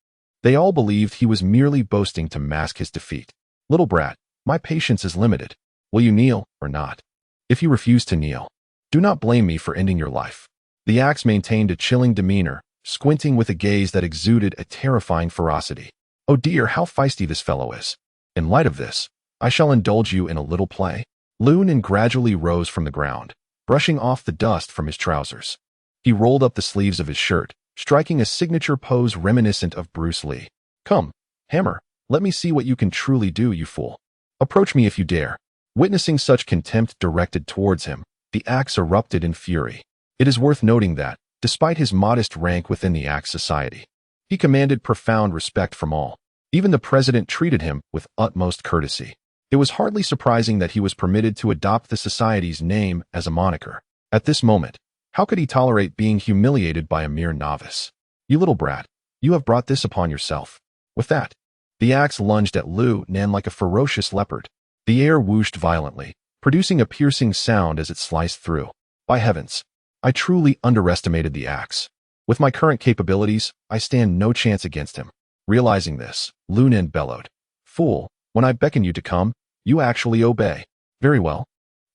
They all believed he was merely boasting to mask his defeat. Little brat, my patience is limited. Will you kneel or not? If you refuse to kneel, do not blame me for ending your life. The axe maintained a chilling demeanor, squinting with a gaze that exuded a terrifying ferocity. Oh dear, how feisty this fellow is. In light of this, I shall indulge you in a little play. Lu Nan gradually rose from the ground, brushing off the dust from his trousers. He rolled up the sleeves of his shirt, striking a signature pose reminiscent of Bruce Lee. Come, hammer, let me see what you can truly do, you fool. Approach me if you dare. Witnessing such contempt directed towards him, the axe erupted in fury. It is worth noting that, despite his modest rank within the axe society, he commanded profound respect from all. Even the president treated him with utmost courtesy. It was hardly surprising that he was permitted to adopt the society's name as a moniker. At this moment, how could he tolerate being humiliated by a mere novice? You little brat, you have brought this upon yourself. With that, the axe lunged at Lu Nan like a ferocious leopard. The air whooshed violently, producing a piercing sound as it sliced through. By heavens, I truly underestimated the axe. With my current capabilities, I stand no chance against him. Realizing this, Lu Nan bellowed. Fool, when I beckon you to come, you actually obey. Very well.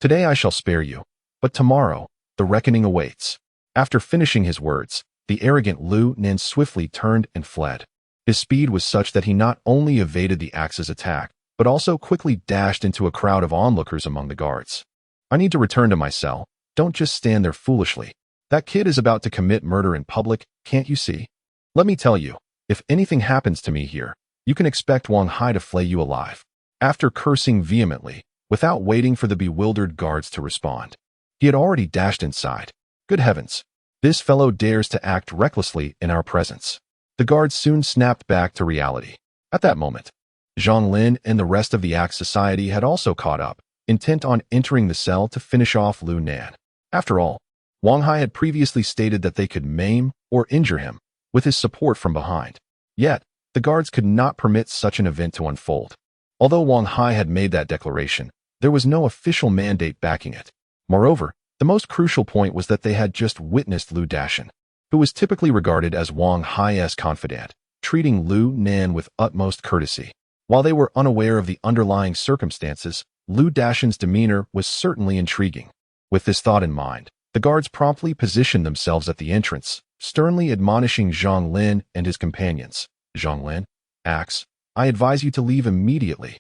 Today I shall spare you, but tomorrow, the reckoning awaits. After finishing his words, the arrogant Lu Nan swiftly turned and fled. His speed was such that he not only evaded the axe's attack, but also quickly dashed into a crowd of onlookers among the guards. I need to return to my cell. Don't just stand there foolishly. That kid is about to commit murder in public, can't you see? Let me tell you, if anything happens to me here, you can expect Wang Hai to flay you alive. After cursing vehemently, without waiting for the bewildered guards to respond, he had already dashed inside. Good heavens! This fellow dares to act recklessly in our presence. The guards soon snapped back to reality. At that moment, Zhang Lin and the rest of the Axe Society had also caught up, intent on entering the cell to finish off Lu Nan. After all, Wang Hai had previously stated that they could maim or injure him with his support from behind. Yet, the guards could not permit such an event to unfold. Although Wang Hai had made that declaration, there was no official mandate backing it. Moreover, the most crucial point was that they had just witnessed Lu Dashan, who was typically regarded as Wang Hai's confidant, treating Lu Nan with utmost courtesy. While they were unaware of the underlying circumstances, Lu Dashan's demeanor was certainly intriguing. With this thought in mind, the guards promptly positioned themselves at the entrance, sternly admonishing Zhang Lin and his companions. Zhang Lin, Axe, I advise you to leave immediately.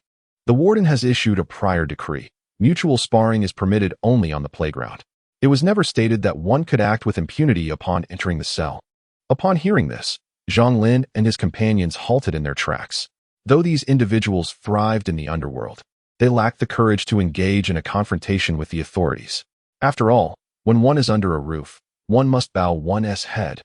The warden has issued a prior decree. Mutual sparring is permitted only on the playground. It was never stated that one could act with impunity upon entering the cell. Upon hearing this, Zhang Lin and his companions halted in their tracks. Though these individuals thrived in the underworld, they lacked the courage to engage in a confrontation with the authorities. After all, when one is under a roof, one must bow one's head.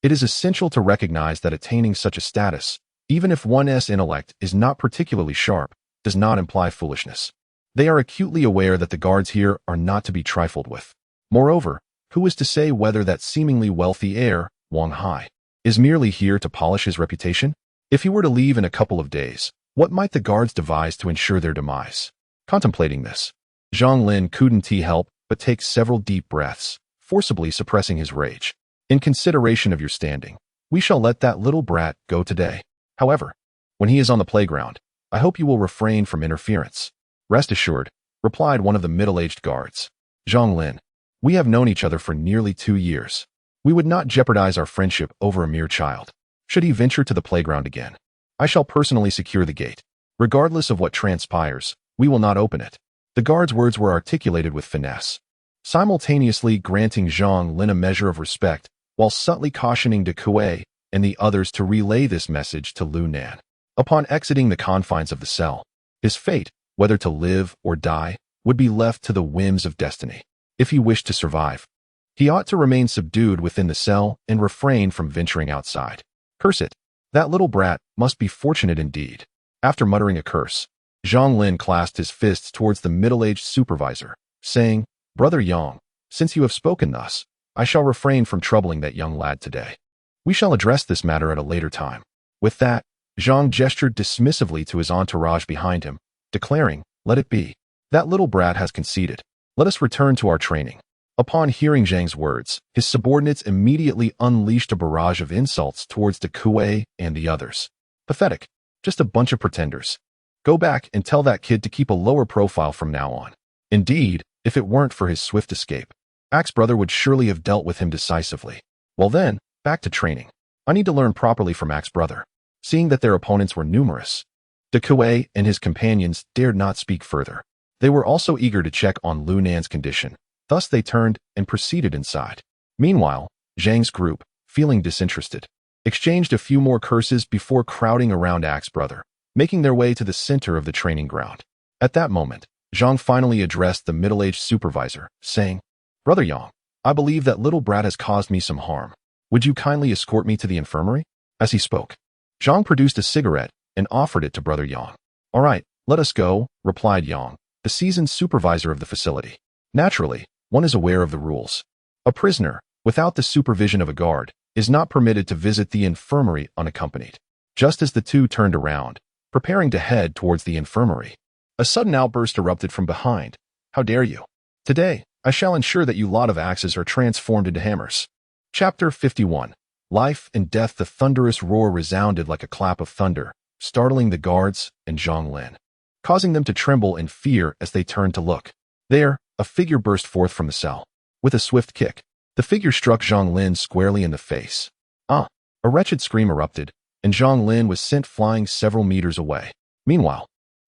It is essential to recognize that attaining such a status, even if one's intellect is not particularly sharp, does not imply foolishness. They are acutely aware that the guards here are not to be trifled with. Moreover, who is to say whether that seemingly wealthy heir, Wang Hai, is merely here to polish his reputation? If he were to leave in a couple of days, what might the guards devise to ensure their demise? Contemplating this, Zhang Lin couldn't help but take several deep breaths, forcibly suppressing his rage. In consideration of your standing, we shall let that little brat go today. However, when he is on the playground, I hope you will refrain from interference. Rest assured, replied one of the middle-aged guards. Zhang Lin, we have known each other for nearly 2 years. We would not jeopardize our friendship over a mere child. Should he venture to the playground again, I shall personally secure the gate. Regardless of what transpires, we will not open it. The guard's words were articulated with finesse, simultaneously granting Zhang Lin a measure of respect, while subtly cautioning De Kuei and the others to relay this message to Lu Nan. Upon exiting the confines of the cell, his fate, whether to live or die, would be left to the whims of destiny. If he wished to survive, he ought to remain subdued within the cell and refrain from venturing outside. Curse it! That little brat must be fortunate indeed. After muttering a curse, Zhang Lin clasped his fists towards the middle-aged supervisor, saying, Brother Yang, since you have spoken thus, I shall refrain from troubling that young lad today. We shall address this matter at a later time. With that, Zhang gestured dismissively to his entourage behind him, declaring, Let it be. That little brat has conceded. Let us return to our training. Upon hearing Zhang's words, his subordinates immediately unleashed a barrage of insults towards De Kuei and the others. Pathetic. Just a bunch of pretenders. Go back and tell that kid to keep a lower profile from now on. Indeed, if it weren't for his swift escape, Axe brother would surely have dealt with him decisively. Well then, back to training. I need to learn properly from Axe brother. Seeing that their opponents were numerous, De Kuei and his companions dared not speak further. They were also eager to check on Lu Nan's condition. Thus they turned and proceeded inside. Meanwhile, Zhang's group, feeling disinterested, exchanged a few more curses before crowding around Axe brother, making their way to the center of the training ground. At that moment, Zhang finally addressed the middle-aged supervisor, saying, Brother Yang, I believe that little brat has caused me some harm. Would you kindly escort me to the infirmary? As he spoke, Zhang produced a cigarette and offered it to Brother Yang. All right, let us go, replied Yang, the seasoned supervisor of the facility. Naturally, one is aware of the rules. A prisoner, without the supervision of a guard, is not permitted to visit the infirmary unaccompanied. Just as the two turned around, preparing to head towards the infirmary, a sudden outburst erupted from behind. How dare you? Today, I shall ensure that you lot of axes are transformed into hammers. Chapter 51. Life and death. The thunderous roar resounded like a clap of thunder, startling the guards and Zhang Lin, causing them to tremble in fear as they turned to look. There, a figure burst forth from the cell. With a swift kick, The figure struck Zhang Lin squarely in the face. Ah! A wretched scream erupted, and Zhang Lin was sent flying several meters away. Meanwhile,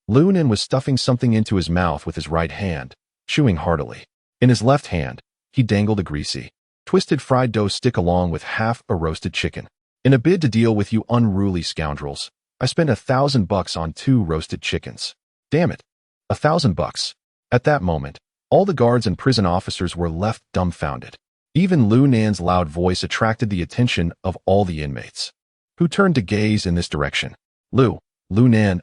Lu Nen was stuffing something into his mouth with his right hand, chewing heartily. In his left hand, he dangled a greasy, twisted fried dough stick along with half a roasted chicken. In a bid to deal with you unruly scoundrels, I spent $1,000 on 2 roasted chickens. Damn it. $1,000. At that moment, all the guards and prison officers were left dumbfounded. Even Lu Nan's loud voice attracted the attention of all the inmates, who turned to gaze in this direction. Lu Nan,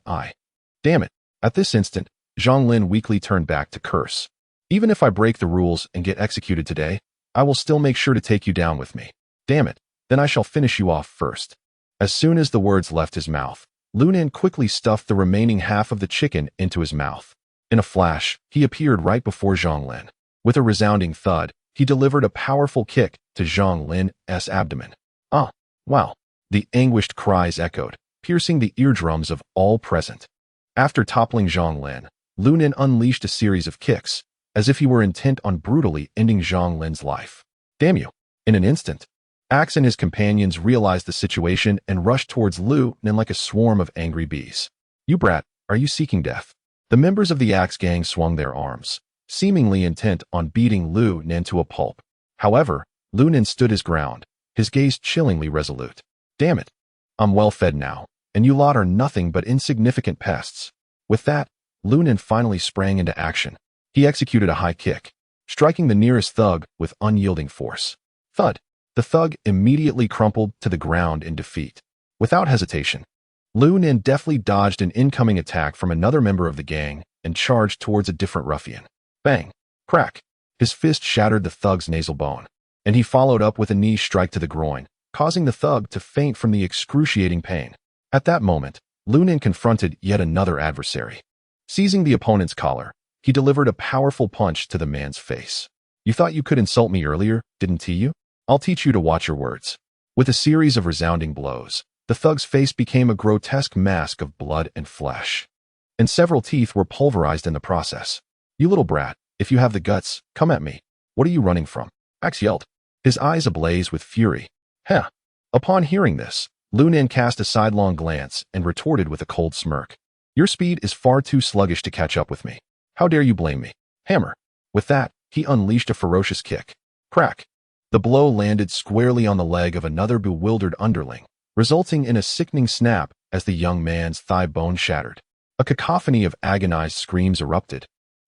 Damn it. At this instant, Zhang Lin weakly turned back to curse. Even if I break the rules and get executed today, I will still make sure to take you down with me. Damn it. Then I shall finish you off first. As soon as the words left his mouth, Lu Nan quickly stuffed the remaining half of the chicken into his mouth. In a flash, he appeared right before Zhang Lin. With a resounding thud, he delivered a powerful kick to Zhang Lin's abdomen. Ah! Wow! The anguished cries echoed, piercing the eardrums of all present. After toppling Zhang Lin, Lu Nen unleashed a series of kicks, as if he were intent on brutally ending Zhang Lin's life. Damn you! In an instant, Axe and his companions realized the situation and rushed towards Lu Nen like a swarm of angry bees. You brat, are you seeking death? The members of the Axe gang swung their arms, seemingly intent on beating Lu Nen to a pulp. However, Lu Nen stood his ground, his gaze chillingly resolute. Damn it! I'm well fed now, and you lot are nothing but insignificant pests. With that, Lu Nen finally sprang into action. He executed a high kick, striking the nearest thug with unyielding force. Thud! The thug immediately crumpled to the ground in defeat. Without hesitation, Lu Nen deftly dodged an incoming attack from another member of the gang and charged towards a different ruffian. Bang! Crack! His fist shattered the thug's nasal bone, and he followed up with a knee strike to the groin, causing the thug to faint from the excruciating pain. At that moment, Lu Nen confronted yet another adversary. Seizing the opponent's collar, he delivered a powerful punch to the man's face. You thought you could insult me earlier, didn't you? I'll teach you to watch your words. With a series of resounding blows, the thug's face became a grotesque mask of blood and flesh, and several teeth were pulverized in the process. You little brat, if you have the guts, come at me. What are you running from? Axe yelled, his eyes ablaze with fury. Heh. Upon hearing this, Lu Nen cast a sidelong glance and retorted with a cold smirk. Your speed is far too sluggish to catch up with me. How dare you blame me? Hammer. With that, he unleashed a ferocious kick. Crack. The blow landed squarely on the leg of another bewildered underling, resulting in a sickening snap as the young man's thigh bone shattered. A cacophony of agonized screams erupted,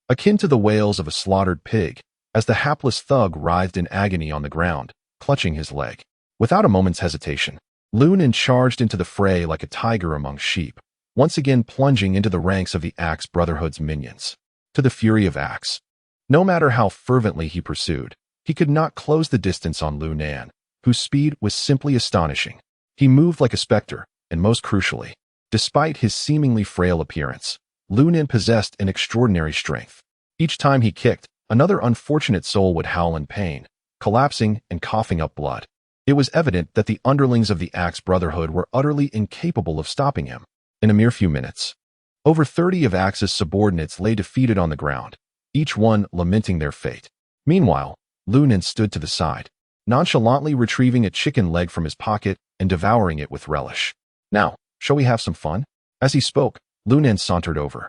akin to the wails of a slaughtered pig, as the hapless thug writhed in agony on the ground, clutching his leg. Without a moment's hesitation, Lu Nen charged into the fray like a tiger among sheep, once again plunging into the ranks of the Axe Brotherhood's minions. To the fury of Axe, no matter how fervently he pursued, he could not close the distance on Lu Nen, whose speed was simply astonishing. He moved like a specter, and most crucially, despite his seemingly frail appearance, Lu Nen possessed an extraordinary strength. Each time he kicked, another unfortunate soul would howl in pain, collapsing and coughing up blood. It was evident that the underlings of the Axe Brotherhood were utterly incapable of stopping him. In a mere few minutes, over 30 of Axe's subordinates lay defeated on the ground, each one lamenting their fate. Meanwhile, Lu Nen stood to the side, nonchalantly retrieving a chicken leg from his pocket and devouring it with relish. Now, shall we have some fun? As he spoke, Lu Nen sauntered over,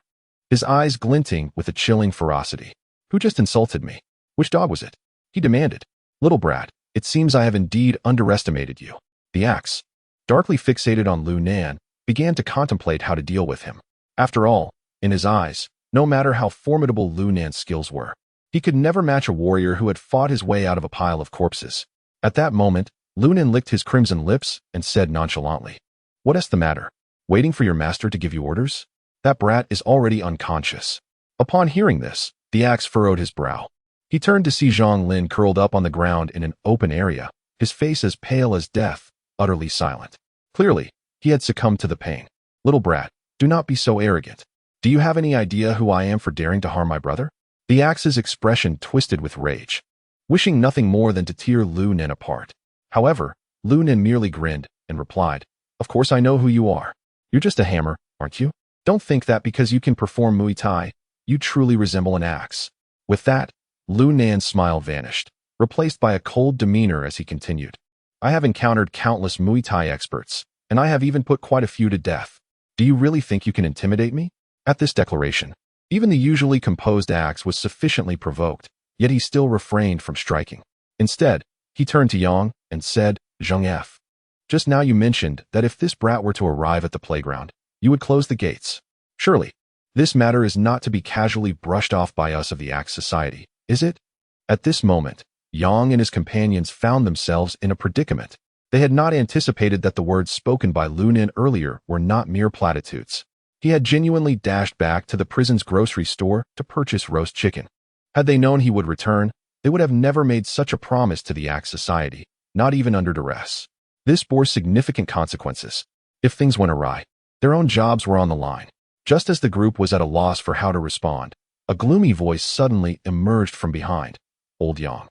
his eyes glinting with a chilling ferocity. Who just insulted me? Which dog was it? He demanded. Little brat, it seems I have indeed underestimated you. The Axe, darkly fixated on Lu Nen, began to contemplate how to deal with him. After all, in his eyes, no matter how formidable Lu Nan's skills were, he could never match a warrior who had fought his way out of a pile of corpses. At that moment, Lu Nen licked his crimson lips and said nonchalantly, What's the matter? Waiting for your master to give you orders? That brat is already unconscious. Upon hearing this, the Axe furrowed his brow. He turned to see Zhang Lin curled up on the ground in an open area, his face as pale as death, utterly silent. Clearly, he had succumbed to the pain. Little brat, do not be so arrogant. Do you have any idea who I am for daring to harm my brother? The Axe's expression twisted with rage, wishing nothing more than to tear Lu Nen apart. However, Lu Nen merely grinned and replied, Of course I know who you are. You're just a hammer, aren't you? Don't think that because you can perform Muay Thai, you truly resemble an axe. With that, Lu Nan's smile vanished, replaced by a cold demeanor as he continued. I have encountered countless Muay Thai experts, and I have even put quite a few to death. Do you really think you can intimidate me? At this declaration, even the usually composed Axe was sufficiently provoked, yet he still refrained from striking. Instead, he turned to Yang and said, Zheng F. Just now you mentioned that if this brat were to arrive at the playground, you would close the gates. Surely, this matter is not to be casually brushed off by us of the Axe Society, is it? At this moment, Yang and his companions found themselves in a predicament. They had not anticipated that the words spoken by Lu Nen earlier were not mere platitudes. He had genuinely dashed back to the prison's grocery store to purchase roast chicken. Had they known he would return, they would have never made such a promise to the Axe Society, not even under duress. This bore significant consequences. If things went awry, their own jobs were on the line. Just as the group was at a loss for how to respond, a gloomy voice suddenly emerged from behind. Old Yang.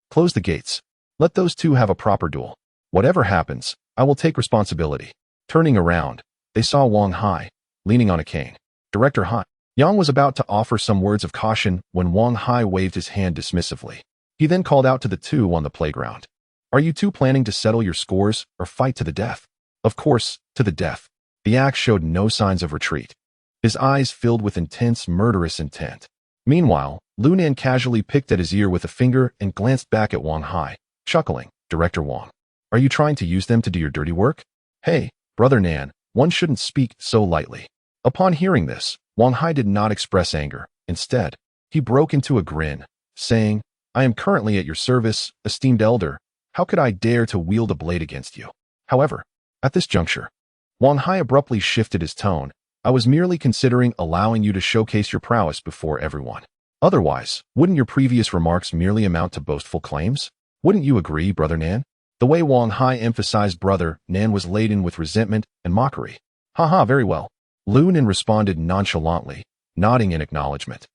Close the gates. Let those two have a proper duel. Whatever happens, I will take responsibility. Turning around, they saw Wang Hai, leaning on a cane. Director Hai. Yang was about to offer some words of caution when Wang Hai waved his hand dismissively. He then called out to the two on the playground. Are you two planning to settle your scores or fight to the death? Of course, to the death. The Axe showed no signs of retreat. His eyes filled with intense, murderous intent. Meanwhile, Lu Nen casually picked at his ear with a finger and glanced back at Wang Hai, chuckling. Director Wang. Are you trying to use them to do your dirty work? Hey, Brother Nan, one shouldn't speak so lightly. Upon hearing this, Wang Hai did not express anger. Instead, he broke into a grin, saying, I am currently at your service, esteemed elder. How could I dare to wield a blade against you? However, at this juncture, Wang Hai abruptly shifted his tone. I was merely considering allowing you to showcase your prowess before everyone. Otherwise, wouldn't your previous remarks merely amount to boastful claims? Wouldn't you agree, Brother Nan? The way Wang Hai emphasized Brother Nan was laden with resentment and mockery. Haha, very well. Lu Nen responded nonchalantly, nodding in acknowledgement.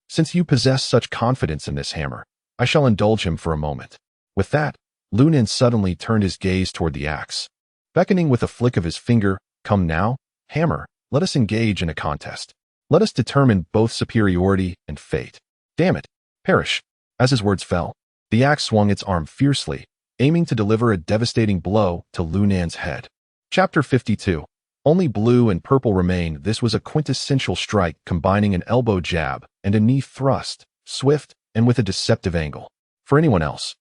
Since you possess such confidence in this hammer, I shall indulge him for a moment. With that, Lu Nen suddenly turned his gaze toward the axe. Beckoning with a flick of his finger, come now, hammer, let us engage in a contest. Let us determine both superiority and fate. Damn it, perish. As his words fell, the axe swung its arm fiercely, aiming to deliver a devastating blow to Lu Nan's head. Chapter 52. Only blue and purple remain. This was a quintessential strike combining an elbow jab and a knee thrust, swift and with a deceptive angle. For anyone else,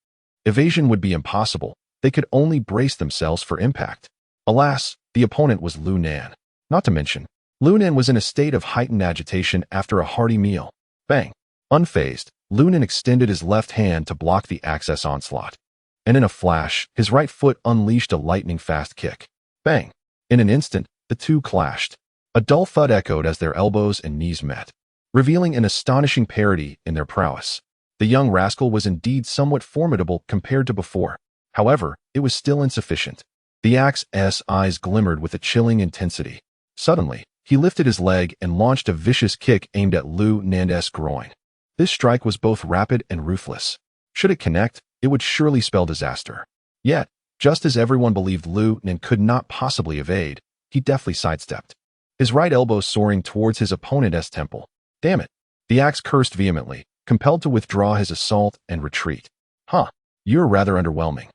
evasion would be impossible. They could only brace themselves for impact. Alas, the opponent was Lu Nan. Not to mention, Lu Nen was in a state of heightened agitation after a hearty meal. Bang! Unfazed, Lu Nen extended his left hand to block the axe's onslaught. And in a flash, his right foot unleashed a lightning-fast kick. Bang! In an instant, the two clashed. A dull thud echoed as their elbows and knees met, revealing an astonishing parity in their prowess. The young rascal was indeed somewhat formidable compared to before. However, it was still insufficient. The axe's eyes glimmered with a chilling intensity. Suddenly, he lifted his leg and launched a vicious kick aimed at Lu Nan's groin. This strike was both rapid and ruthless. Should it connect, it would surely spell disaster. Yet, just as everyone believed Lu Nan could not possibly evade, he deftly sidestepped, his right elbow soaring towards his opponent's temple. Damn it! The axe cursed vehemently, compelled to withdraw his assault and retreat. Huh, you're rather underwhelming.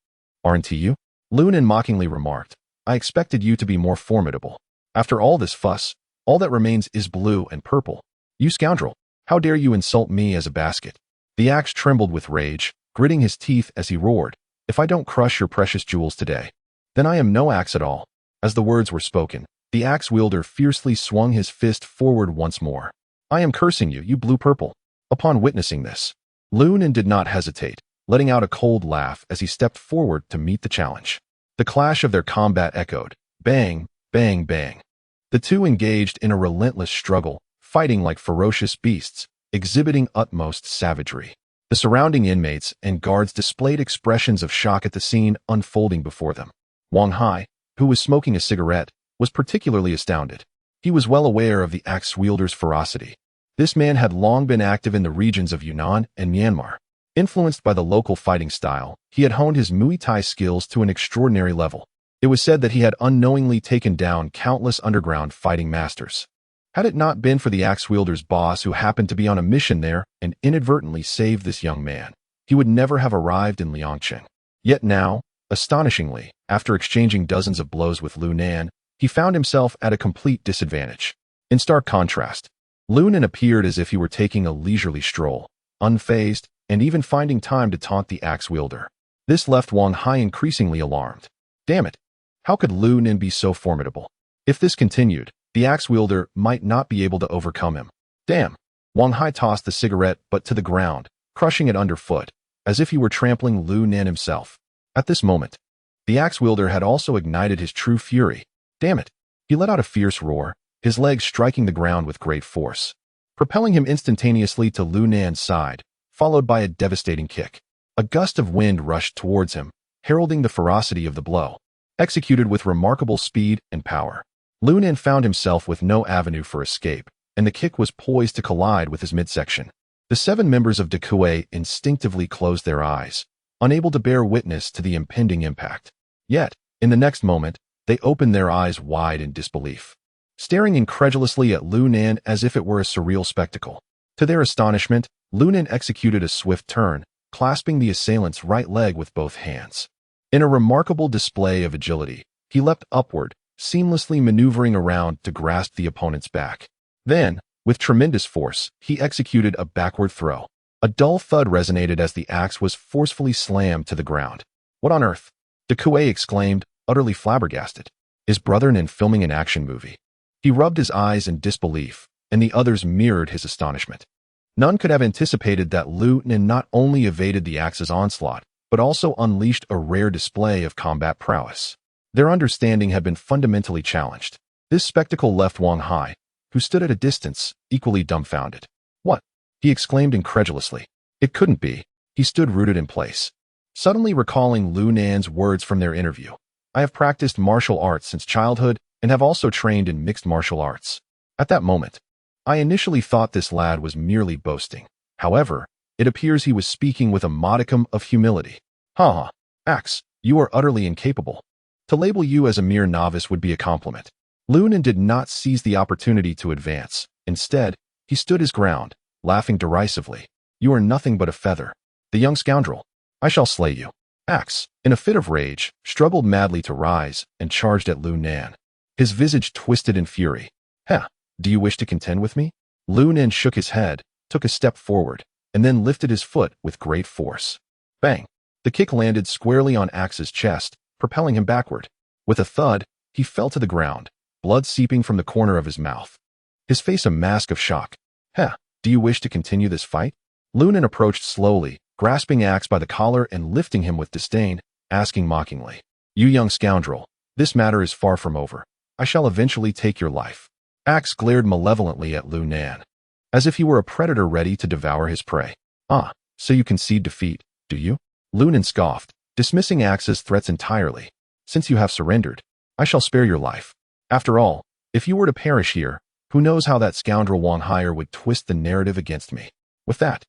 Aren't you? Lu Nan mockingly remarked. I expected you to be more formidable. After all this fuss, all that remains is blue and purple. You scoundrel, how dare you insult me as a basket? The axe trembled with rage, gritting his teeth as he roared. If I don't crush your precious jewels today, then I am no axe at all. As the words were spoken, the axe wielder fiercely swung his fist forward once more. I am cursing you, you blue-purple. Upon witnessing this, Lu Nen did not hesitate, letting out a cold laugh as he stepped forward to meet the challenge. The clash of their combat echoed. Bang, bang, bang. The two engaged in a relentless struggle, fighting like ferocious beasts, exhibiting utmost savagery. The surrounding inmates and guards displayed expressions of shock at the scene unfolding before them. Wang Hai, who was smoking a cigarette, was particularly astounded. He was well aware of the axe wielder's ferocity. This man had long been active in the regions of Yunnan and Myanmar. Influenced by the local fighting style, he had honed his Muay Thai skills to an extraordinary level. It was said that he had unknowingly taken down countless underground fighting masters. Had it not been for the axe wielder's boss who happened to be on a mission there and inadvertently saved this young man, he would never have arrived in Liangcheng. Yet now, astonishingly, after exchanging dozens of blows with Lu Nan, he found himself at a complete disadvantage. In stark contrast, Lu Nan appeared as if he were taking a leisurely stroll, unfazed, and even finding time to taunt the axe wielder. This left Wang Hai increasingly alarmed. Damn it! How could Lu Nan be so formidable? If this continued, the axe wielder might not be able to overcome him. Damn! Wang Hai tossed the cigarette butt to the ground, crushing it underfoot, as if he were trampling Lu Nan himself. At this moment, the axe wielder had also ignited his true fury. Damn it! He let out a fierce roar, his legs striking the ground with great force, propelling him instantaneously to Lu Nan's side, followed by a devastating kick. A gust of wind rushed towards him, heralding the ferocity of the blow. Executed with remarkable speed and power, Lu Nan found himself with no avenue for escape, and the kick was poised to collide with his midsection. The 7 members of Dekue instinctively closed their eyes, unable to bear witness to the impending impact. Yet, in the next moment, they opened their eyes wide in disbelief, staring incredulously at Lu Nan as if it were a surreal spectacle. To their astonishment, Lu Nan executed a swift turn, clasping the assailant's right leg with both hands. In a remarkable display of agility, he leapt upward, seamlessly maneuvering around to grasp the opponent's back. Then, with tremendous force, he executed a backward throw. A dull thud resonated as the axe was forcefully slammed to the ground. What on earth? Dekue exclaimed, utterly flabbergasted. His brother in filming an action movie. He rubbed his eyes in disbelief, and the others mirrored his astonishment. None could have anticipated that Lu Nan not only evaded the axe's onslaught, but also unleashed a rare display of combat prowess. Their understanding had been fundamentally challenged. This spectacle left Wang Hai, who stood at a distance, equally dumbfounded. What? He exclaimed incredulously. It couldn't be. He stood rooted in place, suddenly recalling Lu Nan's words from their interview. I have practiced martial arts since childhood and have also trained in mixed martial arts. At that moment, I initially thought this lad was merely boasting. However, it appears he was speaking with a modicum of humility. Haha, Axe, you are utterly incapable. To label you as a mere novice would be a compliment. Lu Nan did not seize the opportunity to advance. Instead, he stood his ground, laughing derisively. You are nothing but a feather. The young scoundrel. I shall slay you. Axe, in a fit of rage, struggled madly to rise and charged at Lu Nan. His visage twisted in fury. Heh, do you wish to contend with me? Lu Nan shook his head, took a step forward, and then lifted his foot with great force. Bang! The kick landed squarely on Axe's chest, propelling him backward. With a thud, he fell to the ground, blood seeping from the corner of his mouth. His face a mask of shock. Heh, do you wish to continue this fight? Lu Nan approached slowly, grasping Axe by the collar and lifting him with disdain, asking mockingly, You young scoundrel, this matter is far from over. I shall eventually take your life. Axe glared malevolently at Lu Nan, as if he were a predator ready to devour his prey. Ah, so you concede defeat, do you? Lu Nan scoffed, dismissing Axe's threats entirely. Since you have surrendered, I shall spare your life. After all, if you were to perish here, who knows how that scoundrel Wang Hai would twist the narrative against me. With that,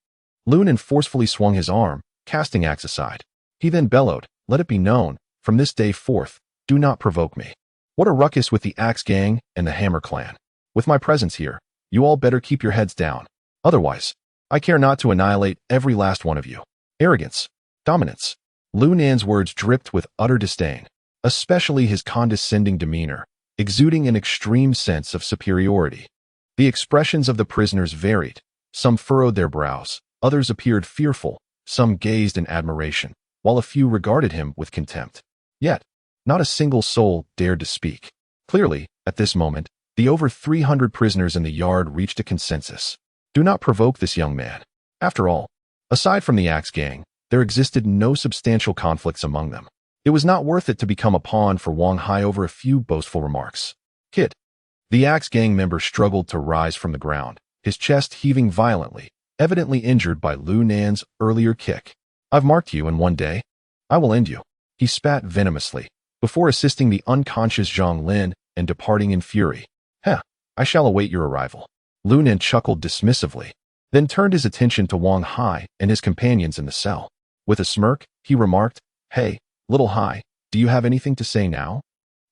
Lu Nan forcefully swung his arm, casting Axe aside. He then bellowed, Let it be known, from this day forth, do not provoke me. What a ruckus with the Axe Gang and the Hammer Clan. With my presence here, you all better keep your heads down. Otherwise, I care not to annihilate every last one of you. Arrogance. Dominance. Lu Nan's words dripped with utter disdain, especially his condescending demeanor, exuding an extreme sense of superiority. The expressions of the prisoners varied. Some furrowed their brows, others appeared fearful, some gazed in admiration, while a few regarded him with contempt. Yet, not a single soul dared to speak. Clearly, at this moment, the over 300 prisoners in the yard reached a consensus. Do not provoke this young man. After all, aside from the Axe Gang, there existed no substantial conflicts among them. It was not worth it to become a pawn for Wang Hai over a few boastful remarks. Kid. The Axe Gang member struggled to rise from the ground, his chest heaving violently, evidently injured by Lu Nan's earlier kick. I've marked you in one day. I will end you. He spat venomously, before assisting the unconscious Zhang Lin and departing in fury. Heh, I shall await your arrival. Lu Nan chuckled dismissively, then turned his attention to Wang Hai and his companions in the cell. With a smirk, he remarked, Hey, little Hai, do you have anything to say now?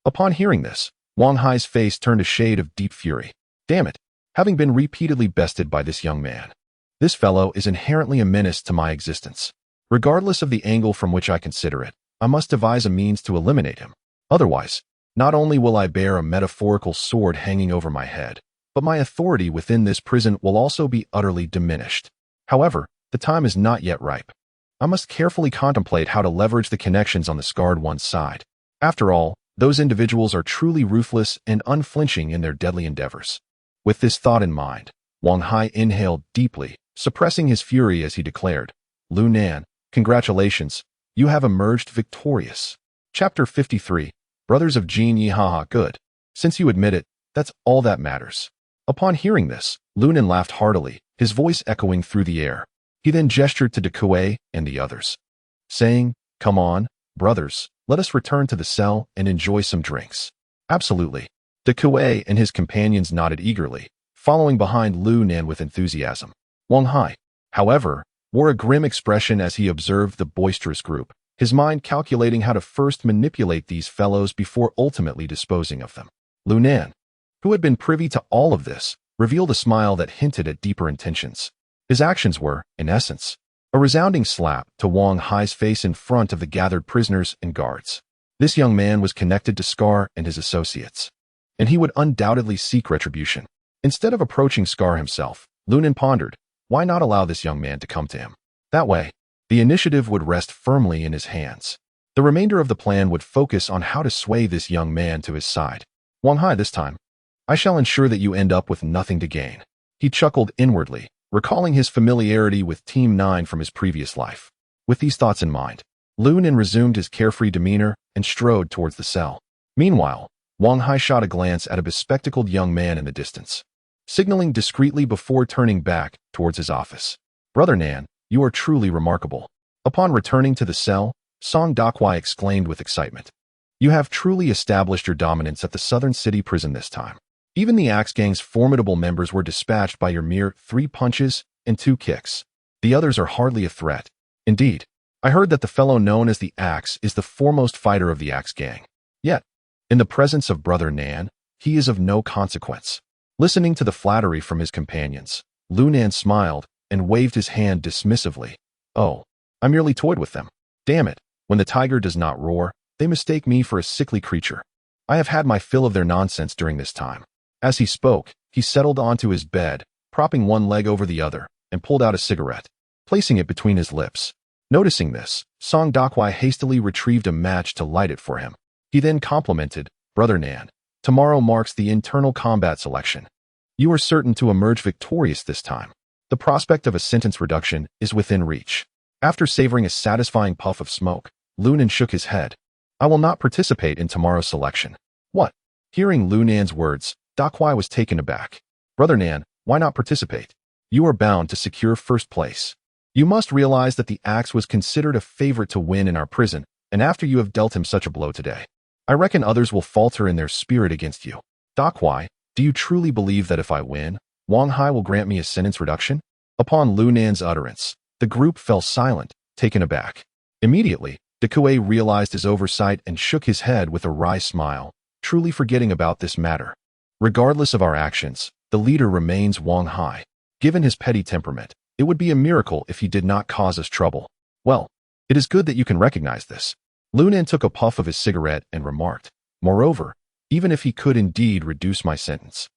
Upon hearing this, Wang Hai's face turned a shade of deep fury. Damn it, having been repeatedly bested by this young man. This fellow is inherently a menace to my existence. Regardless of the angle from which I consider it, I must devise a means to eliminate him. Otherwise, not only will I bear a metaphorical sword hanging over my head, but my authority within this prison will also be utterly diminished. However, the time is not yet ripe. I must carefully contemplate how to leverage the connections on the scarred one's side. After all, those individuals are truly ruthless and unflinching in their deadly endeavors. With this thought in mind, Wang Hai inhaled deeply, suppressing his fury as he declared, "Lu Nan, congratulations, you have emerged victorious." Chapter 53, Brothers of Jin Yi. Haha, good. Since you admit it, that's all that matters. Upon hearing this, Lu Nan laughed heartily, his voice echoing through the air. He then gestured to De Kuei and the others, saying, "Come on, brothers, let us return to the cell and enjoy some drinks." Absolutely. De Kuei and his companions nodded eagerly, following behind Lu Nan with enthusiasm. Wang Hai, however, wore a grim expression as he observed the boisterous group, his mind calculating how to first manipulate these fellows before ultimately disposing of them. Lu Nan, who had been privy to all of this, revealed a smile that hinted at deeper intentions. His actions were, in essence, a resounding slap to Wang Hai's face in front of the gathered prisoners and guards. This young man was connected to Scar and his associates, and he would undoubtedly seek retribution. Instead of approaching Scar himself, Lu Nan pondered, why not allow this young man to come to him? That way, the initiative would rest firmly in his hands. The remainder of the plan would focus on how to sway this young man to his side. Wang Hai, this time, I shall ensure that you end up with nothing to gain. He chuckled inwardly, recalling his familiarity with Team 9 from his previous life. With these thoughts in mind, Lu Nan resumed his carefree demeanor and strode towards the cell. Meanwhile, Wang Hai shot a glance at a bespectacled young man in the distance, signaling discreetly before turning back towards his office. Brother Nan, you are truly remarkable. Upon returning to the cell, Song Dakwai exclaimed with excitement. You have truly established your dominance at the Southern City prison this time. Even the Axe Gang's formidable members were dispatched by your mere 3 punches and 2 kicks. The others are hardly a threat. Indeed, I heard that the fellow known as the Axe is the foremost fighter of the Axe Gang. Yet, in the presence of Brother Nan, he is of no consequence. Listening to the flattery from his companions, Lu Nan smiled and waved his hand dismissively. Oh, I merely toyed with them. Damn it, when the tiger does not roar, they mistake me for a sickly creature. I have had my fill of their nonsense during this time. As he spoke, he settled onto his bed, propping one leg over the other, and pulled out a cigarette, placing it between his lips. Noticing this, Song Dakwai hastily retrieved a match to light it for him. He then complimented, Brother Nan, tomorrow marks the internal combat selection. You are certain to emerge victorious this time. The prospect of a sentence reduction is within reach. After savoring a satisfying puff of smoke, Lu Nan shook his head. I will not participate in tomorrow's selection. What? Hearing Lu Nan's words, Dakwai was taken aback. Brother Nan, why not participate? You are bound to secure first place. You must realize that the Axe was considered a favorite to win in our prison, and after you have dealt him such a blow today, I reckon others will falter in their spirit against you. Dakwai, do you truly believe that if I win, Wang Hai will grant me a sentence reduction? Upon Lu Nan's utterance, the group fell silent, taken aback. Immediately, De Kuei realized his oversight and shook his head with a wry smile, truly forgetting about this matter. Regardless of our actions, the leader remains Wang Hai. Given his petty temperament, it would be a miracle if he did not cause us trouble. Well, it is good that you can recognize this. Lu Nan took a puff of his cigarette and remarked, moreover, even if he could indeed reduce my sentence,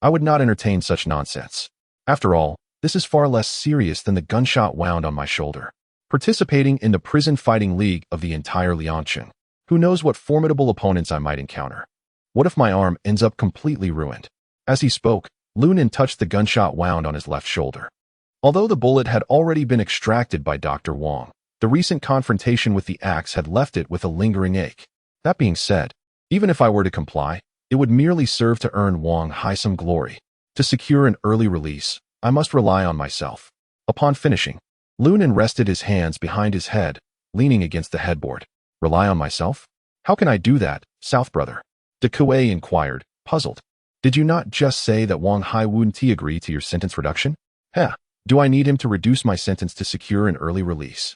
I would not entertain such nonsense. After all, this is far less serious than the gunshot wound on my shoulder. Participating in the prison fighting league of the entire Liangchun. Who knows what formidable opponents I might encounter? What if my arm ends up completely ruined? As he spoke, Lu Nan touched the gunshot wound on his left shoulder. Although the bullet had already been extracted by Dr. Wang, the recent confrontation with the axe had left it with a lingering ache. That being said, even if I were to comply, it would merely serve to earn Wang Hai some glory. To secure an early release, I must rely on myself. Upon finishing, Lu Nan rested his hands behind his head, leaning against the headboard. Rely on myself? How can I do that, South brother? De Kuei inquired, puzzled. Did you not just say that Wang Hai wouldn't agree to your sentence reduction? Do I need him to reduce my sentence to secure an early release?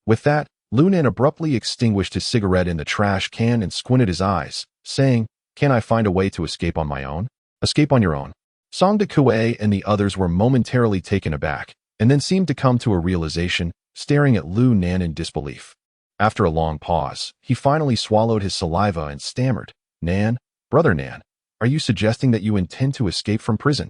With that, Lu Nan abruptly extinguished his cigarette in the trash can and squinted his eyes, saying, Can I find a way to escape on my own? Escape on your own. Song De Kuei and the others were momentarily taken aback, and then seemed to come to a realization staring at Lu Nan in disbelief. After a long pause, he finally swallowed his saliva and stammered, "Nan, brother Nan, are you suggesting that you intend to escape from prison?"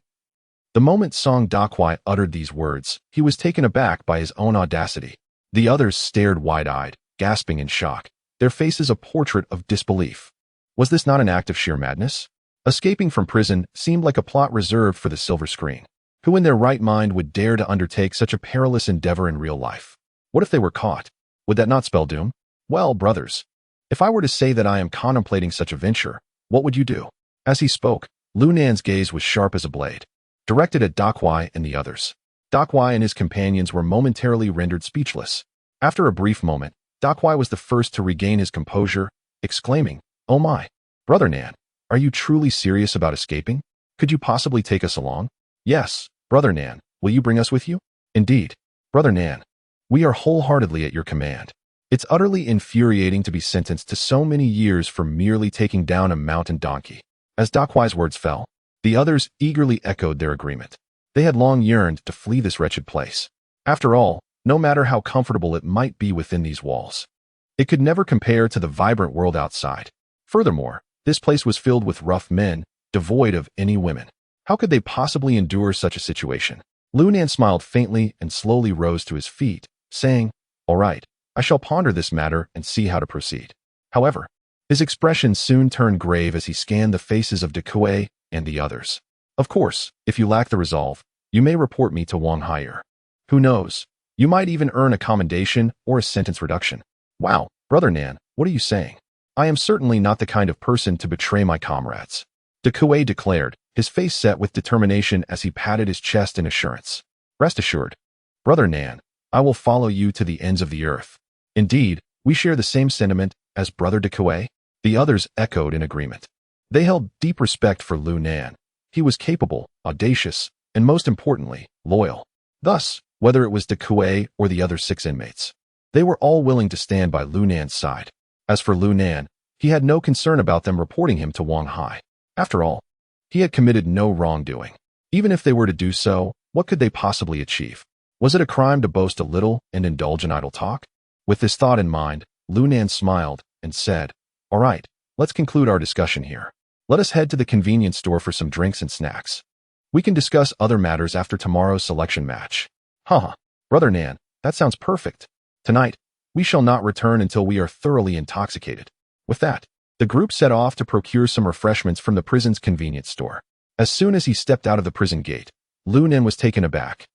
The moment Song Dakwai uttered these words, he was taken aback by his own audacity. The others stared wide-eyed, gasping in shock, their faces a portrait of disbelief. Was this not an act of sheer madness? Escaping from prison seemed like a plot reserved for the silver screen. Who in their right mind would dare to undertake such a perilous endeavor in real life? What if they were caught? Would that not spell doom? Well, brothers, if I were to say that I am contemplating such a venture, what would you do? As he spoke, Lu Nan's gaze was sharp as a blade, directed at Dakwai and the others. Dakwai and his companions were momentarily rendered speechless. After a brief moment, Dakwai was the first to regain his composure, exclaiming, "Oh my! Brother Nan, are you truly serious about escaping? Could you possibly take us along?" "Yes, Brother Nan, will you bring us with you?" "Indeed, Brother Nan, we are wholeheartedly at your command." It's utterly infuriating to be sentenced to so many years for merely taking down a mountain donkey. As Dakwai's words fell, the others eagerly echoed their agreement. They had long yearned to flee this wretched place. After all, no matter how comfortable it might be within these walls, it could never compare to the vibrant world outside. Furthermore, this place was filled with rough men, devoid of any women. How could they possibly endure such a situation? Lu Nan smiled faintly and slowly rose to his feet, saying, "All right, I shall ponder this matter and see how to proceed." However, his expression soon turned grave as he scanned the faces of Dakwai and the others. "Of course, if you lack the resolve, you may report me to Wang Haier. Who knows, you might even earn a commendation or a sentence reduction." "Wow, Brother Nan, what are you saying? I am certainly not the kind of person to betray my comrades," Dakwai declared, his face set with determination as he patted his chest in assurance. "Rest assured, Brother Nan, I will follow you to the ends of the earth." "Indeed, we share the same sentiment as Brother Dakwai," the others echoed in agreement. They held deep respect for Lu Nan. He was capable, audacious, and most importantly, loyal. Thus, whether it was Dakwai or the other 6 inmates, they were all willing to stand by Lu Nan's side. As for Lu Nan, he had no concern about them reporting him to Wang Hai. After all, he had committed no wrongdoing. Even if they were to do so, what could they possibly achieve? Was it a crime to boast a little and indulge in idle talk? With this thought in mind, Lu Nan smiled and said, "All right, let's conclude our discussion here. Let us head to the convenience store for some drinks and snacks. We can discuss other matters after tomorrow's selection match." "Haha, Brother Nan, that sounds perfect. Tonight, we shall not return until we are thoroughly intoxicated." With that, the group set off to procure some refreshments from the prison's convenience store. As soon as he stepped out of the prison gate, Lu Nan was taken aback.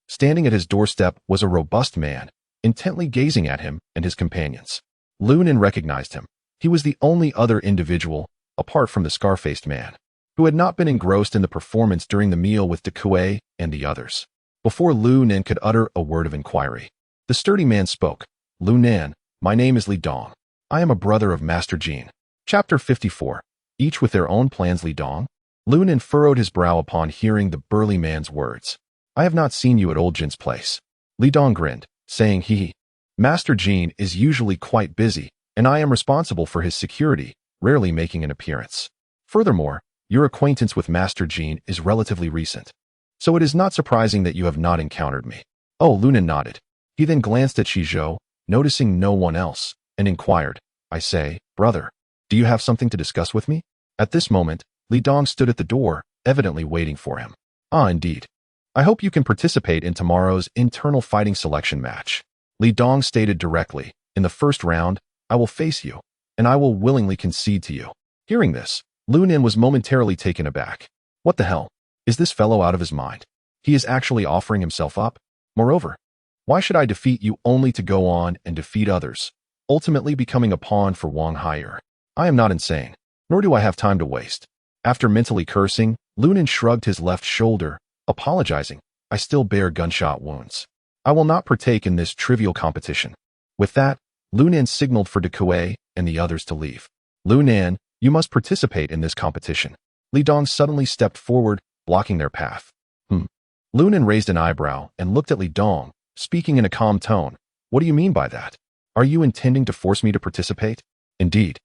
Standing at his doorstep was a robust man, intently gazing at him and his companions. Lu Nan recognized him. He was the only other individual, apart from the scar-faced man, who had not been engrossed in the performance during the meal with Dakwai and the others. Before Lu Nan could utter a word of inquiry, the sturdy man spoke. "Lu Nan, my name is Li Dong. I am a brother of Master Jean." Chapter 54. Each with their own plans. Li Dong? Lu Nan furrowed his brow upon hearing the burly man's words. "I have not seen you at old Jin's place." Li Dong grinned, saying Master Jean is usually quite busy, and I am responsible for his security, rarely making an appearance. Furthermore, your acquaintance with Master Jean is relatively recent, so it is not surprising that you have not encountered me." Oh, Lu Nan nodded. He then glanced at Shizhou, noticing no one else, and inquired, "I say, brother, do you have something to discuss with me?" At this moment, Li Dong stood at the door, evidently waiting for him. "Ah, indeed. I hope you can participate in tomorrow's internal fighting selection match." Li Dong stated directly, "In the first round, I will face you, and I will willingly concede to you." Hearing this, Lu Nan was momentarily taken aback. What the hell? Is this fellow out of his mind? He is actually offering himself up? Moreover, why should I defeat you only to go on and defeat others, ultimately becoming a pawn for Wang Haier? I am not insane, nor do I have time to waste. After mentally cursing, Lu Nan shrugged his left shoulder, apologizing. "I still bear gunshot wounds. I will not partake in this trivial competition." With that, Lu Nan signaled for Dakwai and the others to leave. "Lu Nan, you must participate in this competition." Li Dong suddenly stepped forward, blocking their path. Lu Nan raised an eyebrow and looked at Li Dong, speaking in a calm tone. "What do you mean by that? Are you intending to force me to participate?" "Indeed."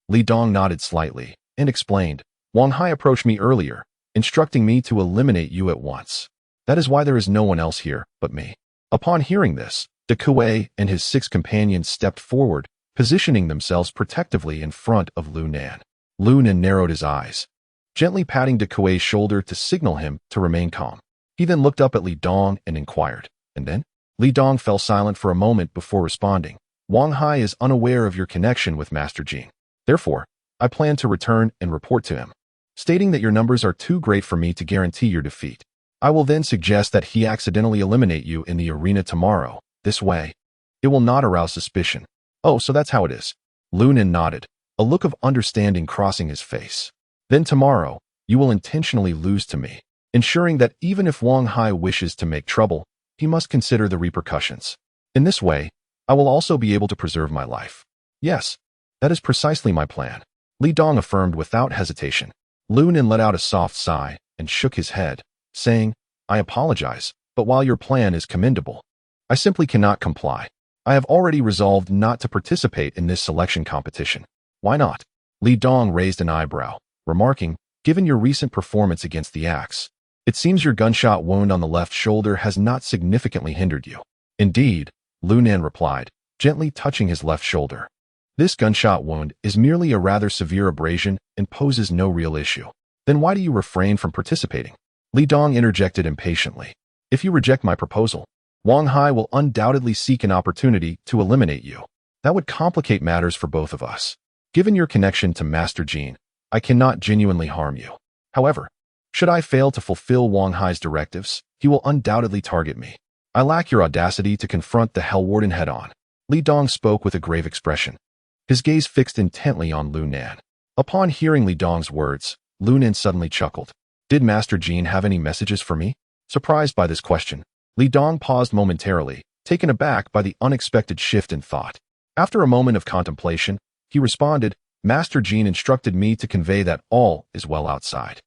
Li Dong nodded slightly and explained, "Wang Hai approached me earlier, instructing me to eliminate you at once. That is why there is no one else here but me." Upon hearing this, De Kuei and his 6 companions stepped forward, positioning themselves protectively in front of Lu Nan. Lu Nan narrowed his eyes, gently patting De Kuei's shoulder to signal him to remain calm. He then looked up at Li Dong and inquired, and then? Li Dong fell silent for a moment before responding. Wang Hai is unaware of your connection with Master Jin. Therefore, I plan to return and report to him, stating that your numbers are too great for me to guarantee your defeat. I will then suggest that he accidentally eliminate you in the arena tomorrow. This way, it will not arouse suspicion. Oh, so that's how it is. Lu Nan nodded, a look of understanding crossing his face. Then tomorrow, you will intentionally lose to me, ensuring that even if Wang Hai wishes to make trouble, he must consider the repercussions. In this way, I will also be able to preserve my life. Yes, that is precisely my plan, Li Dong affirmed without hesitation. Lu Nan let out a soft sigh and shook his head, saying, I apologize, but while your plan is commendable, I simply cannot comply. I have already resolved not to participate in this selection competition. Why not? Li Dong raised an eyebrow, remarking, given your recent performance against the axe, it seems your gunshot wound on the left shoulder has not significantly hindered you. Indeed, Lu Nan replied, gently touching his left shoulder. This gunshot wound is merely a rather severe abrasion and poses no real issue. Then why do you refrain from participating? Li Dong interjected impatiently. If you reject my proposal, Wang Hai will undoubtedly seek an opportunity to eliminate you. That would complicate matters for both of us. Given your connection to Master Jin, I cannot genuinely harm you. However, should I fail to fulfill Wang Hai's directives, he will undoubtedly target me. I lack your audacity to confront the Hell Warden head-on. Li Dong spoke with a grave expression, his gaze fixed intently on Lu Nan. Upon hearing Li Dong's words, Lu Nan suddenly chuckled. Did Master Jin have any messages for me? Surprised by this question, Li Dong paused momentarily, taken aback by the unexpected shift in thought. After a moment of contemplation, he responded, Master Jin instructed me to convey that all is well outside.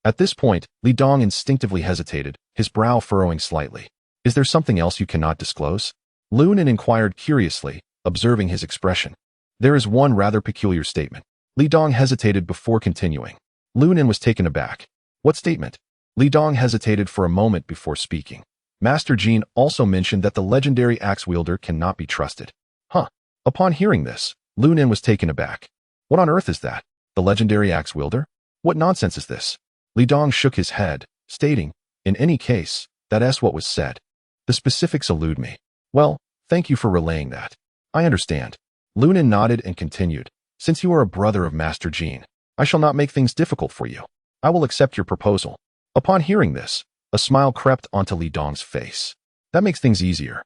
At this point, Li Dong instinctively hesitated, his brow furrowing slightly. Is there something else you cannot disclose? Lu Nan inquired curiously, observing his expression. There is one rather peculiar statement. Li Dong hesitated before continuing. Lu Nan was taken aback. What statement? Li Dong hesitated for a moment before speaking. Master Jin also mentioned that the legendary axe wielder cannot be trusted. Huh. Upon hearing this, Lu Nan was taken aback. What on earth is that? The legendary axe wielder? What nonsense is this? Li Dong shook his head, stating, in any case, that's what was said. The specifics elude me. Well, thank you for relaying that. I understand. Lu Nan nodded and continued, since you are a brother of Master Jin, I shall not make things difficult for you. I will accept your proposal. Upon hearing this, a smile crept onto Li Dong's face. That makes things easier.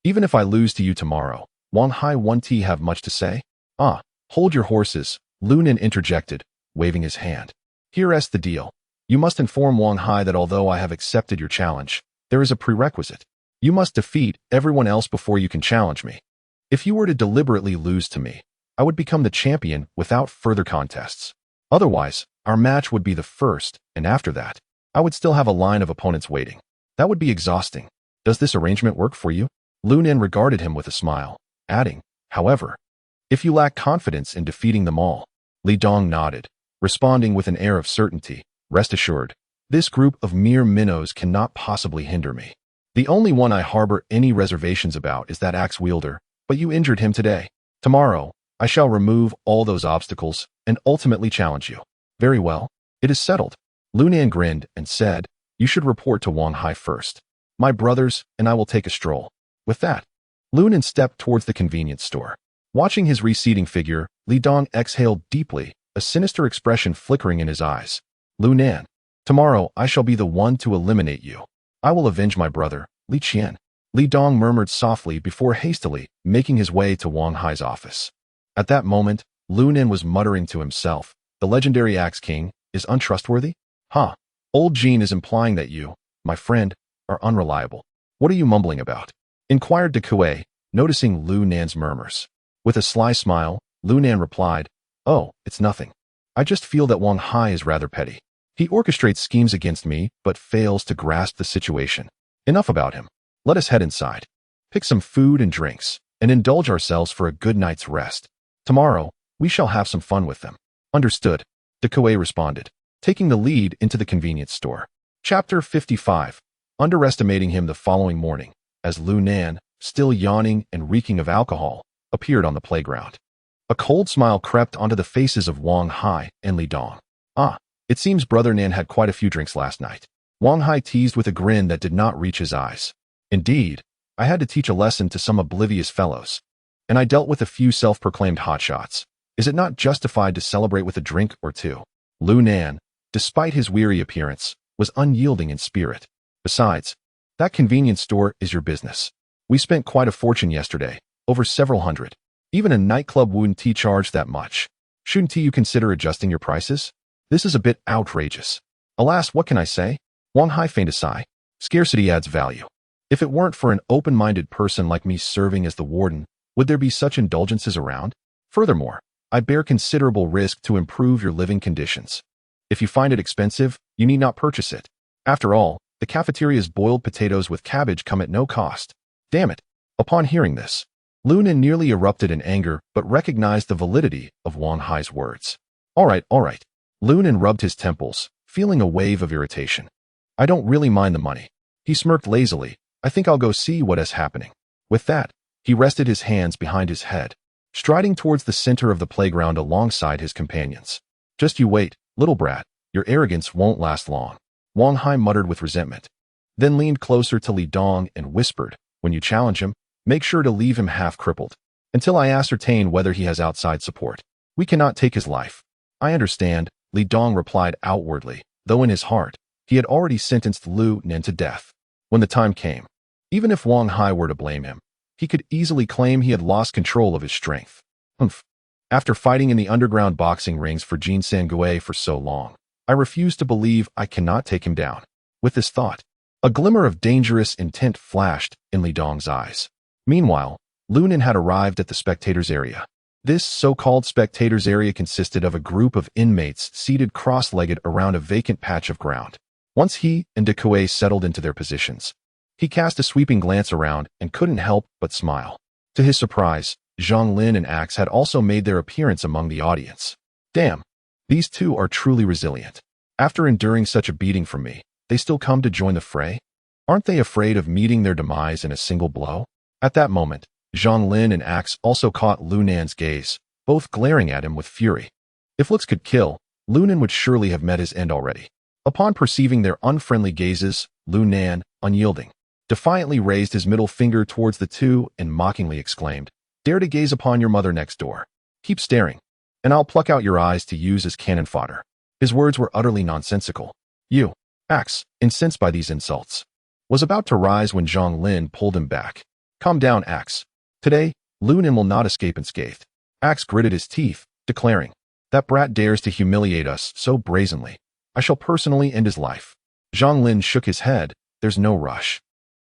Even if I lose to you tomorrow, Wang Hai won't have much to say? Ah, hold your horses, Lu Nan interjected, waving his hand. Here's the deal. You must inform Wang Hai that although I have accepted your challenge, there is a prerequisite. You must defeat everyone else before you can challenge me. If you were to deliberately lose to me, I would become the champion without further contests. Otherwise, our match would be the first, and after that, I would still have a line of opponents waiting. That would be exhausting. Does this arrangement work for you? Lu Nan regarded him with a smile, adding, however, if you lack confidence in defeating them all. Li Dong nodded, responding with an air of certainty. Rest assured, this group of mere minnows cannot possibly hinder me. The only one I harbor any reservations about is that axe wielder, but you injured him today. Tomorrow, I shall remove all those obstacles and ultimately challenge you. Very well, it is settled. Lu Nan grinned and said, you should report to Wang Hai first. My brothers and I will take a stroll. With that, Lu Nan stepped towards the convenience store. Watching his receding figure, Li Dong exhaled deeply, a sinister expression flickering in his eyes. Lu Nan, tomorrow I shall be the one to eliminate you. I will avenge my brother, Li Qian. Li Dong murmured softly before hastily making his way to Wang Hai's office. At that moment, Lu Nan was muttering to himself, the legendary Axe King is untrustworthy? Huh. Old Jin is implying that you, my friend, are unreliable. What are you mumbling about? Inquired De Kuei, noticing Lu Nan's murmurs. With a sly smile, Lu Nan replied, oh, it's nothing. I just feel that Wang Hai is rather petty. He orchestrates schemes against me, but fails to grasp the situation. Enough about him. Let us head inside, pick some food and drinks, and indulge ourselves for a good night's rest. Tomorrow, we shall have some fun with them. Understood, De Kuei responded, taking the lead into the convenience store. Chapter 55. Underestimating him the following morning, as Lu Nan, still yawning and reeking of alcohol, appeared on the playground. A cold smile crept onto the faces of Wang Hai and Li Dong. Ah, it seems Brother Nan had quite a few drinks last night. Wang Hai teased with a grin that did not reach his eyes. Indeed, I had to teach a lesson to some oblivious fellows. And I dealt with a few self-proclaimed hotshots. Is it not justified to celebrate with a drink or two? Lu Nan, despite his weary appearance, was unyielding in spirit. Besides, that convenience store is your business. We spent quite a fortune yesterday, over several hundred. Even a nightclub wouldn't charge that much. Shouldn't you consider adjusting your prices? This is a bit outrageous. Alas, what can I say? Wang Hai feigned a sigh. Scarcity adds value. If it weren't for an open-minded person like me serving as the warden, would there be such indulgences around? Furthermore, I bear considerable risk to improve your living conditions. If you find it expensive, you need not purchase it. After all, the cafeteria's boiled potatoes with cabbage come at no cost. Damn it. Upon hearing this, Lu Nan nearly erupted in anger but recognized the validity of Wang Hai's words. All right. Lu Nan rubbed his temples, feeling a wave of irritation. I don't really mind the money. He smirked lazily. I think I'll go see what is happening. With that, he rested his hands behind his head, striding towards the center of the playground alongside his companions. Just you wait, little brat, your arrogance won't last long. Wang Hai muttered with resentment, then leaned closer to Li Dong and whispered, when you challenge him, make sure to leave him half-crippled, until I ascertain whether he has outside support. We cannot take his life. I understand, Li Dong replied outwardly, though in his heart, he had already sentenced Lu Nan to death. When the time came, even if Wang Hai were to blame him, he could easily claim he had lost control of his strength. After fighting in the underground boxing rings for Jin Sangui for so long, I refuse to believe I cannot take him down. With this thought, a glimmer of dangerous intent flashed in Li Dong's eyes. Meanwhile, Lu Nan had arrived at the spectators' area. This so-called spectators' area consisted of a group of inmates seated cross-legged around a vacant patch of ground. Once he and De Kuei settled into their positions, he cast a sweeping glance around and couldn't help but smile. To his surprise, Zhang Lin and Axe had also made their appearance among the audience. Damn, these two are truly resilient. After enduring such a beating from me, they still come to join the fray? Aren't they afraid of meeting their demise in a single blow? At that moment, Zhang Lin and Axe also caught Lu Nan's gaze, both glaring at him with fury. If looks could kill, Lu Nan would surely have met his end already. Upon perceiving their unfriendly gazes, Lu Nan, unyielding, defiantly raised his middle finger towards the two and mockingly exclaimed, Dare to gaze upon your mother next door. Keep staring, and I'll pluck out your eyes to use as cannon fodder. His words were utterly nonsensical. You, Axe, incensed by these insults, was about to rise when Zhang Lin pulled him back. Calm down, Axe. Today, Lu Nan will not escape unscathed. Axe gritted his teeth, declaring, That brat dares to humiliate us so brazenly. I shall personally end his life. Zhang Lin shook his head. There's no rush.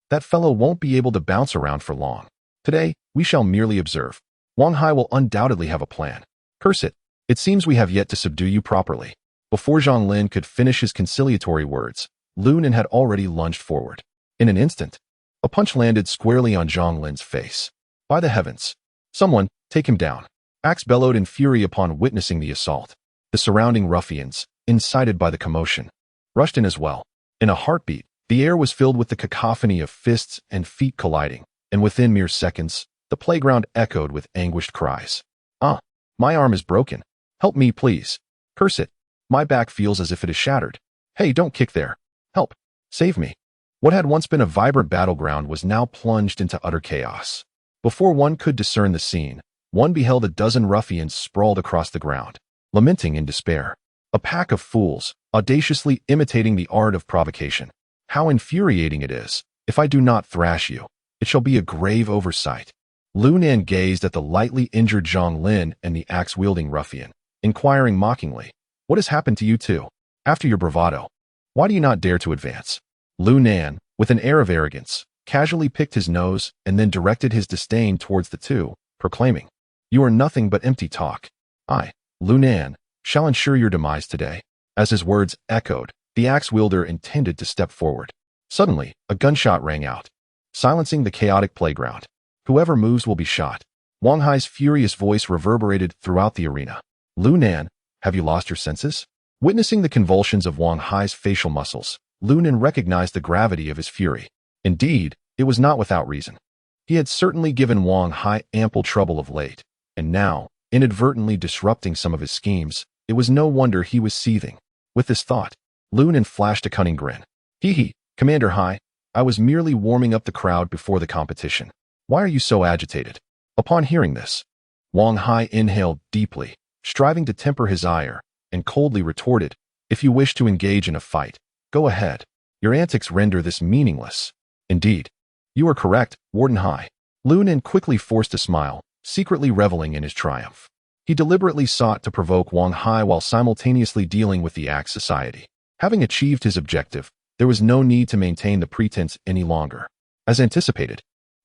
That fellow won't be able to bounce around for long. Today, we shall merely observe. Wang Hai will undoubtedly have a plan. Curse it. It seems we have yet to subdue you properly. Before Zhang Lin could finish his conciliatory words, Lu Nan had already lunged forward. In an instant, a punch landed squarely on Zhang Lin's face. By the heavens! Someone, take him down. Axe bellowed in fury upon witnessing the assault. The surrounding ruffians, incited by the commotion, rushed in as well. In a heartbeat, the air was filled with the cacophony of fists and feet colliding, and within mere seconds, the playground echoed with anguished cries. Ah, my arm is broken. Help me, please. Curse it. My back feels as if it is shattered. Hey, don't kick there. Help. Save me. What had once been a vibrant battleground was now plunged into utter chaos. Before one could discern the scene, one beheld a dozen ruffians sprawled across the ground, lamenting in despair. A pack of fools, audaciously imitating the art of provocation. How infuriating it is. If I do not thrash you, it shall be a grave oversight. Lu Nan gazed at the lightly injured Zhang Lin and the axe-wielding ruffian, inquiring mockingly, What has happened to you two? After your bravado, why do you not dare to advance? Lu Nan, with an air of arrogance, casually picked his nose and then directed his disdain towards the two, proclaiming, You are nothing but empty talk. I, Lu Nan, shall ensure your demise today. As his words echoed, the axe-wielder intended to step forward. Suddenly, a gunshot rang out, silencing the chaotic playground. Whoever moves will be shot. Wang Hai's furious voice reverberated throughout the arena. Lu Nan, have you lost your senses? Witnessing the convulsions of Wang Hai's facial muscles, Lu Nan recognized the gravity of his fury. Indeed, it was not without reason. He had certainly given Wang Hai ample trouble of late, and now, inadvertently disrupting some of his schemes, it was no wonder he was seething. With this thought, Lu Nan flashed a cunning grin. Hee, Commander Hai, I was merely warming up the crowd before the competition. Why are you so agitated? Upon hearing this, Wang Hai inhaled deeply, striving to temper his ire, and coldly retorted, if you wish to engage in a fight, go ahead. Your antics render this meaningless. Indeed, you are correct, Warden Hai. Lu Nan quickly forced a smile, secretly reveling in his triumph. He deliberately sought to provoke Wang Hai while simultaneously dealing with the Axe Society. Having achieved his objective, there was no need to maintain the pretense any longer. As anticipated,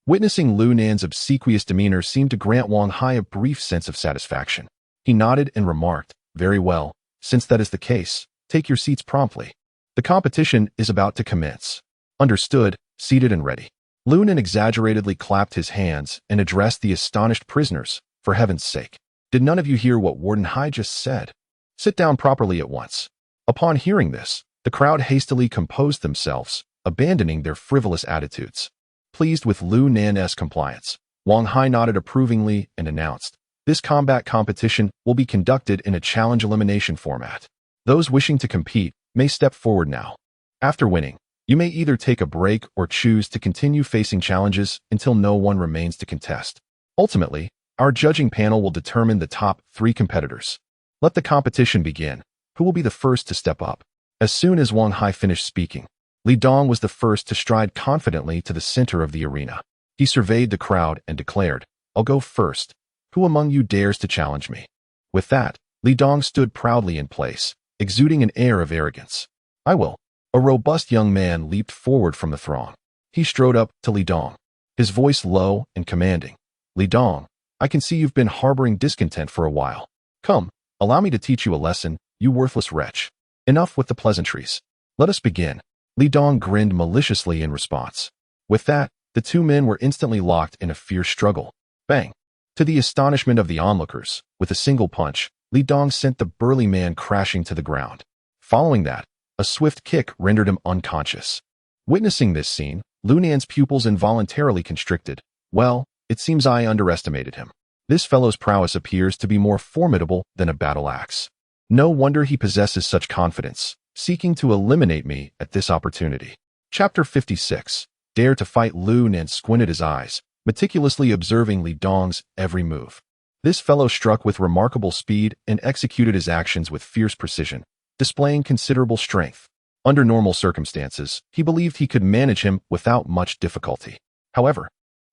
witnessing Lu Nan's obsequious demeanor seemed to grant Wang Hai a brief sense of satisfaction. He nodded and remarked, very well, since that is the case, take your seats promptly. The competition is about to commence. Understood, seated and ready. Lu Nan exaggeratedly clapped his hands and addressed the astonished prisoners, for heaven's sake. Did none of you hear what Warden Hai just said? Sit down properly at once. Upon hearing this, the crowd hastily composed themselves, abandoning their frivolous attitudes. Pleased with Lu Nan's compliance, Wang Hai nodded approvingly and announced, this combat competition will be conducted in a challenge elimination format. Those wishing to compete may step forward now. After winning, you may either take a break or choose to continue facing challenges until no one remains to contest. Ultimately, our judging panel will determine the top 3 competitors. Let the competition begin. Who will be the first to step up? As soon as Wang Hai finished speaking, Li Dong was the first to stride confidently to the center of the arena. He surveyed the crowd and declared, I'll go first. Who among you dares to challenge me? With that, Li Dong stood proudly in place, exuding an air of arrogance. I will. A robust young man leaped forward from the throng. He strode up to Li Dong, his voice low and commanding. Li Dong, I can see you've been harboring discontent for a while. Come, allow me to teach you a lesson, you worthless wretch. Enough with the pleasantries. Let us begin. Li Dong grinned maliciously in response. With that, the two men were instantly locked in a fierce struggle. Bang! To the astonishment of the onlookers, with a single punch, Li Dong sent the burly man crashing to the ground. Following that, a swift kick rendered him unconscious. Witnessing this scene, Lu Nan's pupils involuntarily constricted. Well, it seems I underestimated him. This fellow's prowess appears to be more formidable than a battle axe. No wonder he possesses such confidence, seeking to eliminate me at this opportunity. Chapter 56. Dare to fight. Lu Nan squinted his eyes, meticulously observing Li Dong's every move. This fellow struck with remarkable speed and executed his actions with fierce precision, displaying considerable strength. Under normal circumstances, he believed he could manage him without much difficulty. However,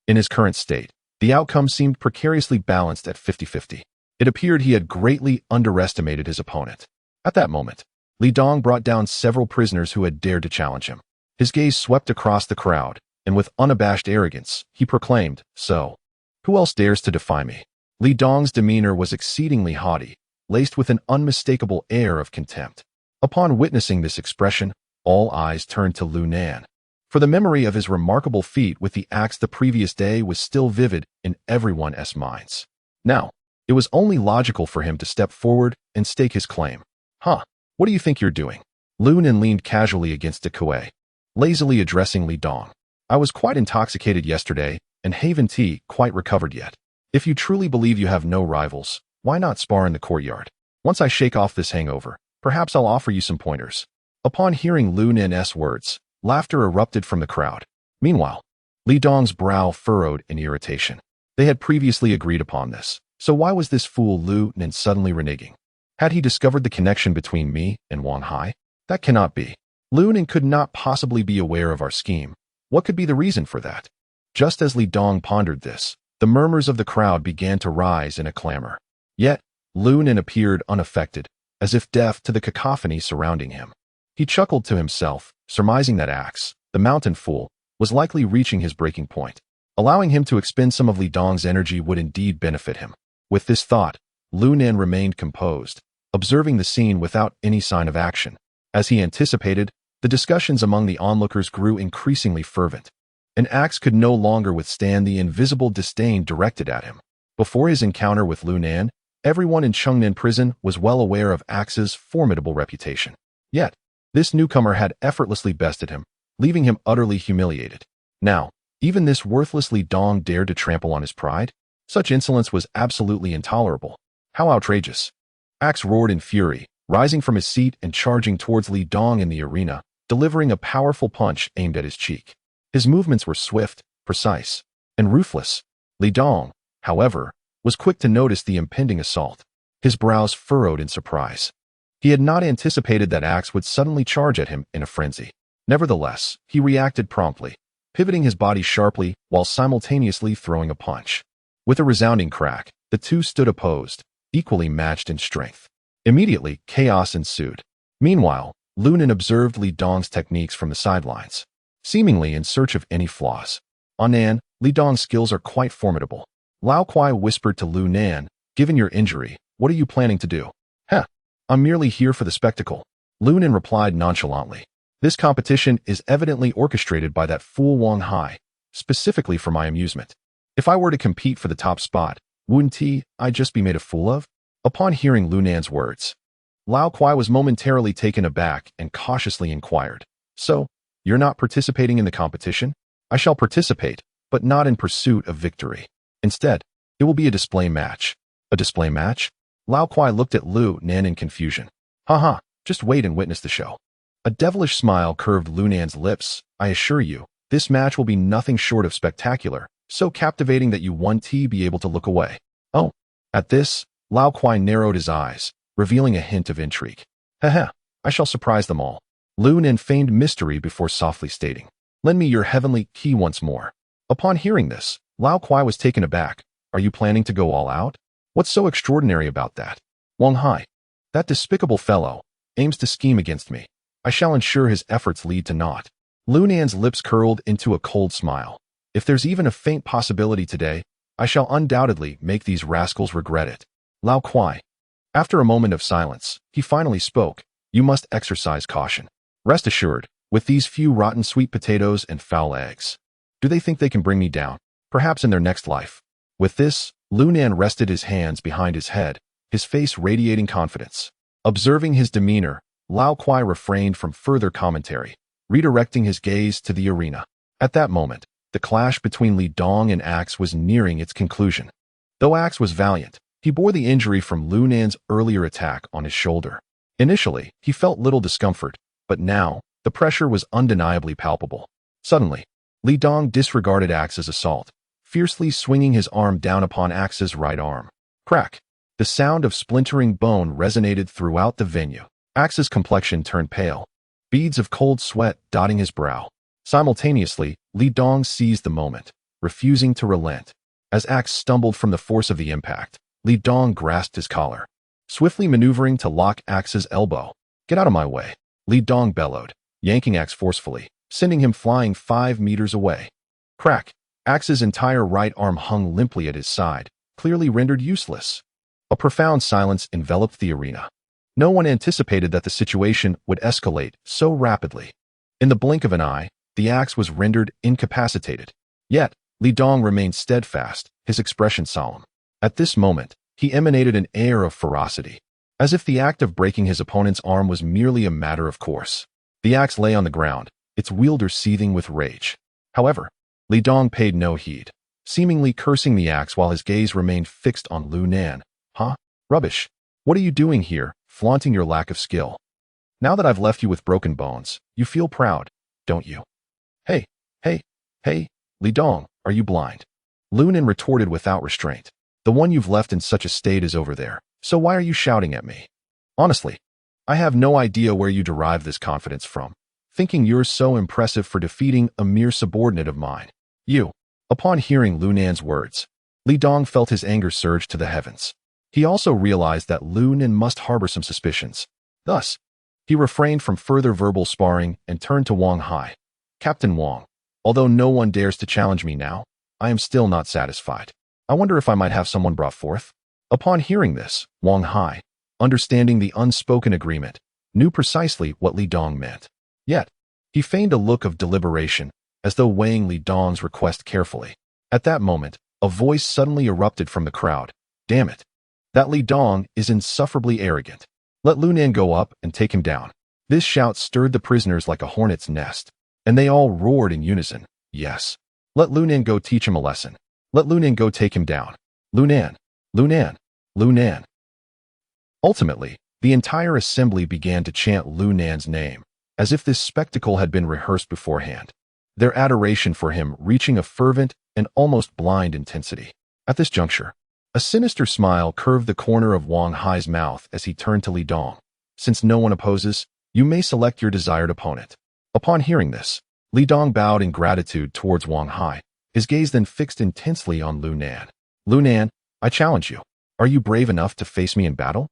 in his current state, the outcome seemed precariously balanced at 50-50. It appeared he had greatly underestimated his opponent. At that moment, Li Dong brought down several prisoners who had dared to challenge him. His gaze swept across the crowd, and with unabashed arrogance, he proclaimed, So, who else dares to defy me? Li Dong's demeanor was exceedingly haughty, laced with an unmistakable air of contempt. Upon witnessing this expression, all eyes turned to Lu Nan. For the memory of his remarkable feat with the axe the previous day was still vivid in everyone's minds. Now, it was only logical for him to step forward and stake his claim. What do you think you're doing? Lu Nan leaned casually against De Kuei, lazily addressing Li Dong. I was quite intoxicated yesterday, and haven't quite recovered yet. If you truly believe you have no rivals, why not spar in the courtyard? Once I shake off this hangover, perhaps I'll offer you some pointers. Upon hearing Lu Nan's words, laughter erupted from the crowd. Meanwhile, Li Dong's brow furrowed in irritation. They had previously agreed upon this, so why was this fool Lu Nan suddenly reneging? Had he discovered the connection between me and Wang Hai? That cannot be. Lu Nan could not possibly be aware of our scheme. What could be the reason for that? Just as Li Dong pondered this, the murmurs of the crowd began to rise in a clamor. Yet, Lu Nan appeared unaffected, as if deaf to the cacophony surrounding him. He chuckled to himself, surmising that Axe, the mountain fool, was likely reaching his breaking point. Allowing him to expend some of Li Dong's energy would indeed benefit him. With this thought, Lu Nan remained composed, observing the scene without any sign of action. As he anticipated, the discussions among the onlookers grew increasingly fervent. An Axe could no longer withstand the invisible disdain directed at him. Before his encounter with Lu Nan, everyone in Chengnan prison was well aware of Axe's formidable reputation. Yet, this newcomer had effortlessly bested him, leaving him utterly humiliated. Now, Even this worthless Li Dong dared to trample on his pride? Such insolence was absolutely intolerable. How outrageous. Axe roared in fury, rising from his seat and charging towards Li Dong in the arena, delivering a powerful punch aimed at his cheek. His movements were swift, precise, and ruthless. Li Dong, however, was quick to notice the impending assault. His brows furrowed in surprise. He had not anticipated that Axe would suddenly charge at him in a frenzy. Nevertheless, he reacted promptly, pivoting his body sharply while simultaneously throwing a punch. With a resounding crack, the two stood opposed, equally matched in strength. Immediately, chaos ensued. Meanwhile, Lu Nen observed Li Dong's techniques from the sidelines, seemingly in search of any flaws. Nan, Li Dong's skills are quite formidable. Lao Kuai whispered to Lu Nan, given your injury, what are you planning to do? Heh, I'm merely here for the spectacle. Lu Nen replied nonchalantly. This competition is evidently orchestrated by that fool Wang Hai, specifically for my amusement. If I were to compete for the top spot, wouldn't I just be made a fool of? Upon hearing Lu Nan's words, Lao Kuai was momentarily taken aback and cautiously inquired, so, you're not participating in the competition? I shall participate, but not in pursuit of victory. Instead, it will be a display match. A display match? Lao Kuai looked at Lu Nan in confusion. Haha, just wait and witness the show. A devilish smile curved Lu Nan's lips. I assure you, this match will be nothing short of spectacular, so captivating that you won't be able to look away. Oh, at this, Lao Kuai narrowed his eyes, revealing a hint of intrigue. Haha, I shall surprise them all. Lu Nan feigned mystery before softly stating, lend me your heavenly key once more. Upon hearing this, Lao Kuai was taken aback. Are you planning to go all out? What's so extraordinary about that? Wang Hai, that despicable fellow, aims to scheme against me. I shall ensure his efforts lead to naught. Lu Nan's lips curled into a cold smile. If there's even a faint possibility today, I shall undoubtedly make these rascals regret it. Lao Kuai. After a moment of silence, he finally spoke. You must exercise caution. Rest assured, with these few rotten sweet potatoes and foul eggs. Do they think they can bring me down? Perhaps in their next life. With this, Lu Nan rested his hands behind his head, his face radiating confidence. Observing his demeanor, Lao Kuai refrained from further commentary, redirecting his gaze to the arena. At that moment, the clash between Li Dong and Axe was nearing its conclusion. Though Axe was valiant, he bore the injury from Lu Nan's earlier attack on his shoulder. Initially, he felt little discomfort, but now, the pressure was undeniably palpable. Suddenly, Li Dong disregarded Axe's assault, fiercely swinging his arm down upon Axe's right arm. Crack! The sound of splintering bone resonated throughout the venue. Axe's complexion turned pale, beads of cold sweat dotting his brow. Simultaneously, Li Dong seized the moment, refusing to relent. As Axe stumbled from the force of the impact, Li Dong grasped his collar, swiftly maneuvering to lock Axe's elbow. Get out of my way, Li Dong bellowed, yanking Axe forcefully, sending him flying 5 meters away. Crack! Axe's entire right arm hung limply at his side, clearly rendered useless. A profound silence enveloped the arena. No one anticipated that the situation would escalate so rapidly. In the blink of an eye, the Axe was rendered incapacitated. Yet, Li Dong remained steadfast, his expression solemn. At this moment, he emanated an air of ferocity, as if the act of breaking his opponent's arm was merely a matter of course. The Axe lay on the ground, its wielder seething with rage. However, Li Dong paid no heed, seemingly cursing the Axe while his gaze remained fixed on Lu Nan. Huh? Rubbish. What are you doing here, flaunting your lack of skill? Now that I've left you with broken bones, you feel proud, don't you? Hey, Li Dong, are you blind? Lu Nan retorted without restraint. The one you've left in such a state is over there, so why are you shouting at me? Honestly, I have no idea where you derive this confidence from, thinking you're so impressive for defeating a mere subordinate of mine. You. Upon hearing Lu Nan's words, Li Dong felt his anger surge to the heavens. He also realized that Lu Nan must harbor some suspicions. Thus, he refrained from further verbal sparring and turned to Wang Hai. Captain Wang, although no one dares to challenge me now, I am still not satisfied. I wonder if I might have someone brought forth? Upon hearing this, Wang Hai, understanding the unspoken agreement, knew precisely what Li Dong meant. Yet, he feigned a look of deliberation, as though weighing Li Dong's request carefully. At that moment, a voice suddenly erupted from the crowd. Damn it! That Li Dong is insufferably arrogant. Let Lu Nan go up and take him down. This shout stirred the prisoners like a hornet's nest, and they all roared in unison, yes. Let Lunan go teach him a lesson. Let Lunan go take him down. Lunan, Lunan, Lunan. Ultimately, the entire assembly began to chant Lunan's name, as if this spectacle had been rehearsed beforehand, their adoration for him reaching a fervent and almost blind intensity. At this juncture, a sinister smile curved the corner of Wang Hai's mouth as he turned to Li Dong. Since no one opposes, you may select your desired opponent. Upon hearing this, Li Dong bowed in gratitude towards Wang Hai, his gaze then fixed intensely on Lunan. Lunan, I challenge you. Are you brave enough to face me in battle?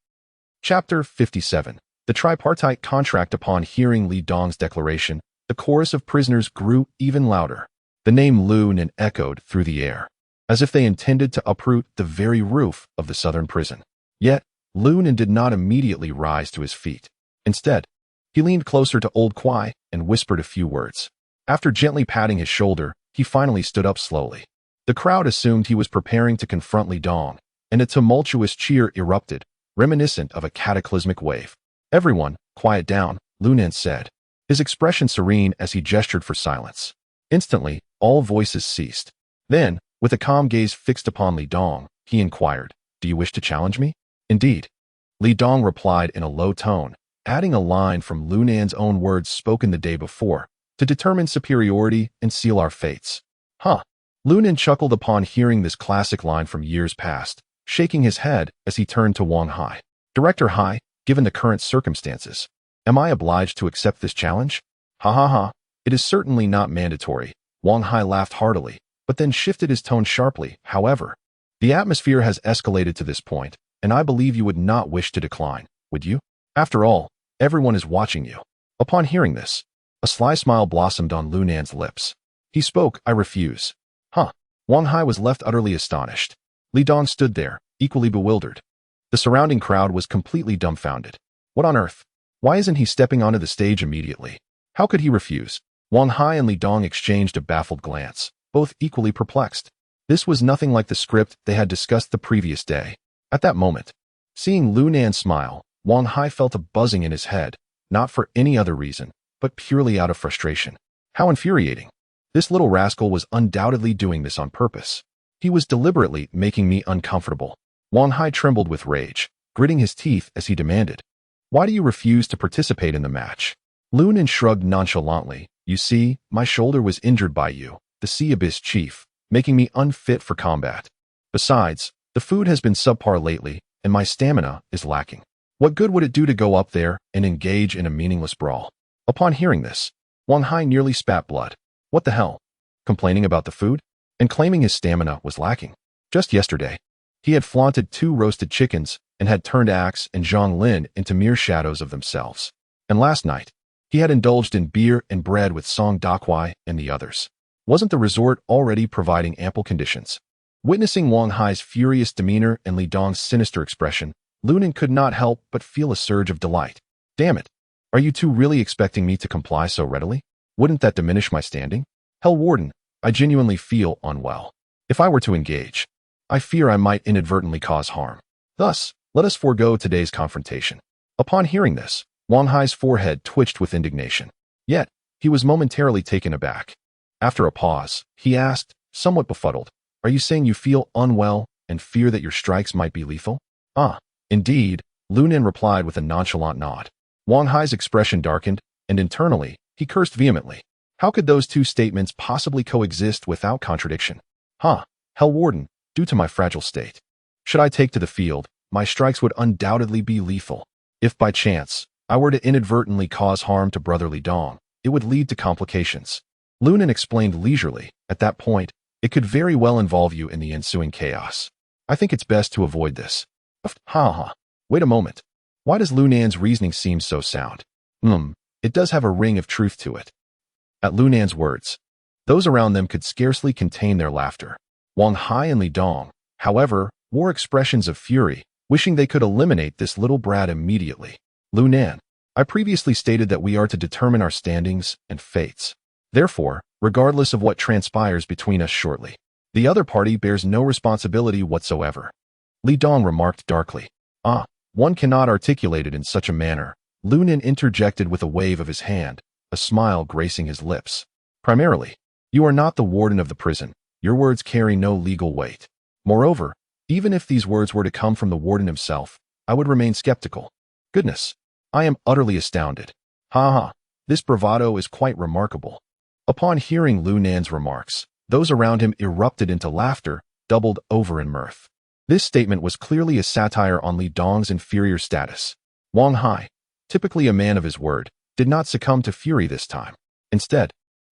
Chapter 57. The tripartite contract. Upon hearing Li Dong's declaration, the chorus of prisoners grew even louder. The name Lunan echoed through the air, as if they intended to uproot the very roof of the southern prison. Yet, Lunan did not immediately rise to his feet. Instead, he leaned closer to Old Kwai and whispered a few words. After gently patting his shoulder, he finally stood up slowly. The crowd assumed he was preparing to confront Li Dong, and a tumultuous cheer erupted, reminiscent of a cataclysmic wave. Everyone, quiet down, Lunan said, his expression serene as he gestured for silence. Instantly, all voices ceased. Then, with a calm gaze fixed upon Li Dong, he inquired, Do you wish to challenge me? Indeed. Li Dong replied in a low tone, adding a line from Lunan's own words spoken the day before, to determine superiority and seal our fates. Huh. Lunan chuckled upon hearing this classic line from years past, shaking his head as he turned to Wang Hai. Director Hai, given the current circumstances, am I obliged to accept this challenge? Ha ha ha. It is certainly not mandatory. Wang Hai laughed heartily, but then shifted his tone sharply. However, the atmosphere has escalated to this point, and I believe you would not wish to decline, would you? After all, everyone is watching you. Upon hearing this, a sly smile blossomed on Lunan's lips. He spoke, I refuse. Huh. Wang Hai was left utterly astonished. Li Dong stood there, equally bewildered. The surrounding crowd was completely dumbfounded. What on earth? Why isn't he stepping onto the stage immediately? How could he refuse? Wang Hai and Li Dong exchanged a baffled glance, both equally perplexed. This was nothing like the script they had discussed the previous day. At that moment, seeing Lunan smile, Wang Hai felt a buzzing in his head, not for any other reason, but purely out of frustration. How infuriating. This little rascal was undoubtedly doing this on purpose. He was deliberately making me uncomfortable. Wang Hai trembled with rage, gritting his teeth as he demanded, Why do you refuse to participate in the match? Lunan shrugged nonchalantly. You see, my shoulder was injured by you, the Sea Abyss chief, making me unfit for combat. Besides, the food has been subpar lately, and my stamina is lacking. What good would it do to go up there and engage in a meaningless brawl? Upon hearing this, Wang Hai nearly spat blood. What the hell? Complaining about the food? And claiming his stamina was lacking. Just yesterday, he had flaunted 2 roasted chickens and had turned Axe and Zhang Lin into mere shadows of themselves. And last night, he had indulged in beer and bread with Song Dakwai and the others. Wasn't the resort already providing ample conditions? Witnessing Wang Hai's furious demeanor and Li Dong's sinister expression, Lunan could not help but feel a surge of delight. Damn it. Are you two really expecting me to comply so readily? Wouldn't that diminish my standing? Hell Warden, I genuinely feel unwell. If I were to engage, I fear I might inadvertently cause harm. Thus, let us forego today's confrontation. Upon hearing this, Wang Hai's forehead twitched with indignation. Yet, he was momentarily taken aback. After a pause, he asked, somewhat befuddled, Are you saying you feel unwell and fear that your strikes might be lethal? Ah, indeed, Lunan replied with a nonchalant nod. Wang Hai's expression darkened, and internally, he cursed vehemently. How could those two statements possibly coexist without contradiction? Hell Warden, due to my fragile state, should I take to the field, my strikes would undoubtedly be lethal. If by chance, I were to inadvertently cause harm to Brother Li Dong, it would lead to complications. Lunan explained leisurely, at that point, it could very well involve you in the ensuing chaos. I think it's best to avoid this. Wait a moment. Why does Lunan's reasoning seem so sound? It does have a ring of truth to it. At Lunan's words, those around them could scarcely contain their laughter. Wang Hai and Li Dong, however, wore expressions of fury, wishing they could eliminate this little brat immediately. Lunan, I previously stated that we are to determine our standings and fates. Therefore, regardless of what transpires between us shortly, the other party bears no responsibility whatsoever. Li Dong remarked darkly. One cannot articulate it in such a manner. Lunan interjected with a wave of his hand, a smile gracing his lips. Primarily, You are not the warden of the prison. Your words carry no legal weight. Moreover, even if these words were to come from the warden himself, I would remain skeptical. Goodness, I am utterly astounded. Ha ha, this bravado is quite remarkable. Upon hearing Lu Nan's remarks, those around him erupted into laughter, doubled over in mirth. This statement was clearly a satire on Li Dong's inferior status. Wang Hai, typically a man of his word, did not succumb to fury this time. Instead,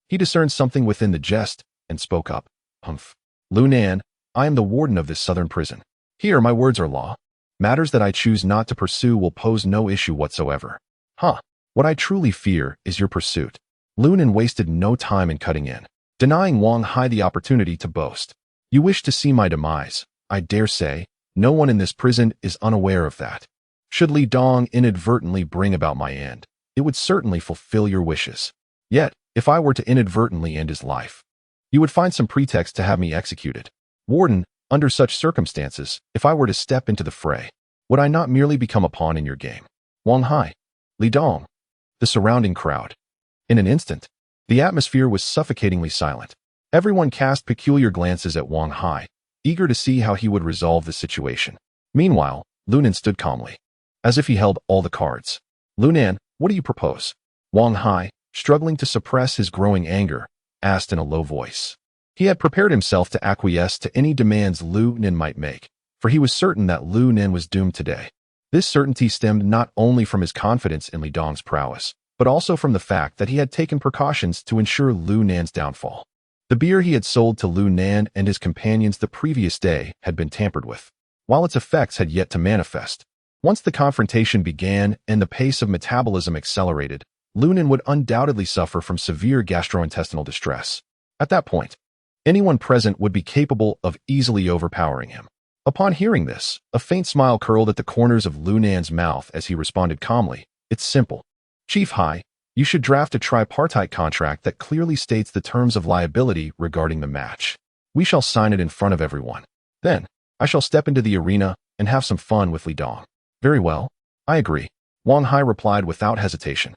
he discerned something within the jest and spoke up. Humph. Lu Nan, I am the warden of this southern prison. Here my words are law. Matters that I choose not to pursue will pose no issue whatsoever. What I truly fear is your pursuit. Lu Nan wasted no time in cutting in, denying Wang Hai the opportunity to boast. You wish to see my demise. I dare say, no one in this prison is unaware of that. Should Li Dong inadvertently bring about my end, it would certainly fulfill your wishes. Yet, if I were to inadvertently end his life, you would find some pretext to have me executed. Warden, under such circumstances, if I were to step into the fray, would I not merely become a pawn in your game? Wang Hai, Li Dong, the surrounding crowd. In an instant, the atmosphere was suffocatingly silent. Everyone cast peculiar glances at Wang Hai, eager to see how he would resolve the situation. Meanwhile, Lu Nan stood calmly, as if he held all the cards. Lu Nan, what do you propose? Wang Hai, struggling to suppress his growing anger, asked in a low voice. He had prepared himself to acquiesce to any demands Lu Nan might make, for he was certain that Lu Nan was doomed today. This certainty stemmed not only from his confidence in Li Dong's prowess, but also from the fact that he had taken precautions to ensure Lu Nan's downfall. The beer he had sold to Lu Nan and his companions the previous day had been tampered with, while its effects had yet to manifest. Once the confrontation began and the pace of metabolism accelerated, Lu Nan would undoubtedly suffer from severe gastrointestinal distress. At that point, anyone present would be capable of easily overpowering him. Upon hearing this, a faint smile curled at the corners of Lu Nan's mouth as he responded calmly, "It's simple. Chief Hai, you should draft a tripartite contract that clearly states the terms of liability regarding the match. We shall sign it in front of everyone. Then, I shall step into the arena and have some fun with Li Dong." "Very well, I agree," Wang Hai replied without hesitation,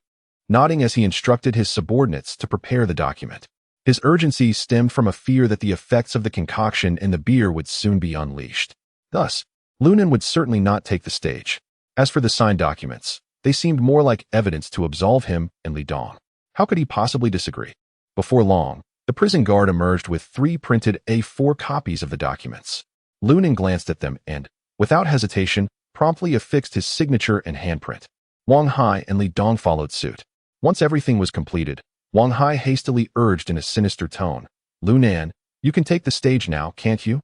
nodding as he instructed his subordinates to prepare the document. His urgency stemmed from a fear that the effects of the concoction in the beer would soon be unleashed. Thus, Lu Nan would certainly not take the stage. As for the signed documents, they seemed more like evidence to absolve him and Li Dong. How could he possibly disagree? Before long, the prison guard emerged with 3 printed A4 copies of the documents. Lu Nan glanced at them and, without hesitation, promptly affixed his signature and handprint. Wang Hai and Li Dong followed suit. Once everything was completed, Wang Hai hastily urged in a sinister tone, "Lu Nan, you can take the stage now, can't you?"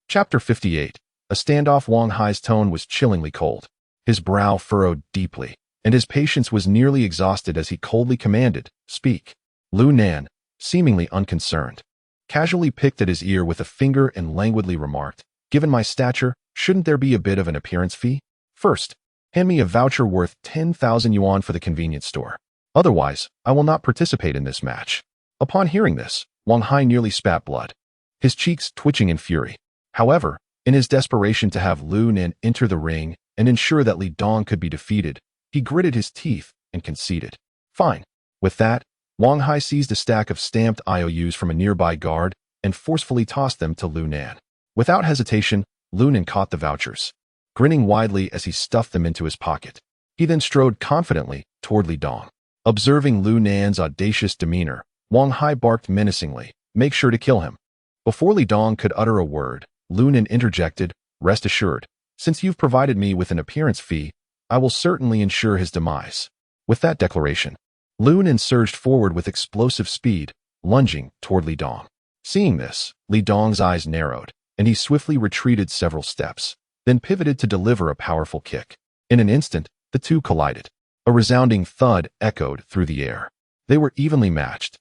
Chapter 58. A standoff. Wang Hai's tone was chillingly cold. His brow furrowed deeply, and his patience was nearly exhausted as he coldly commanded, "Speak." Lu Nan, seemingly unconcerned, casually picked at his ear with a finger and languidly remarked, "Given my stature, shouldn't there be a bit of an appearance fee? First, hand me a voucher worth 10,000 yuan for the convenience store. Otherwise, I will not participate in this match." Upon hearing this, Wang Hai nearly spat blood, his cheeks twitching in fury. However, in his desperation to have Lu Nan enter the ring and ensure that Li Dong could be defeated, he gritted his teeth and conceded. "Fine." With that, Wang Hai seized a stack of stamped IOUs from a nearby guard and forcefully tossed them to Lu Nan. Without hesitation, Lu Nan caught the vouchers, grinning widely as he stuffed them into his pocket. He then strode confidently toward Li Dong. Observing Lu Nan's audacious demeanor, Wang Hai barked menacingly, "Make sure to kill him." Before Li Dong could utter a word, Lu Nan interjected, "Rest assured, since you've provided me with an appearance fee, I will certainly ensure his demise." With that declaration, Lu Nan surged forward with explosive speed, lunging toward Li Dong. Seeing this, Li Dong's eyes narrowed, and he swiftly retreated several steps, then pivoted to deliver a powerful kick. In an instant, the two collided. A resounding thud echoed through the air. They were evenly matched.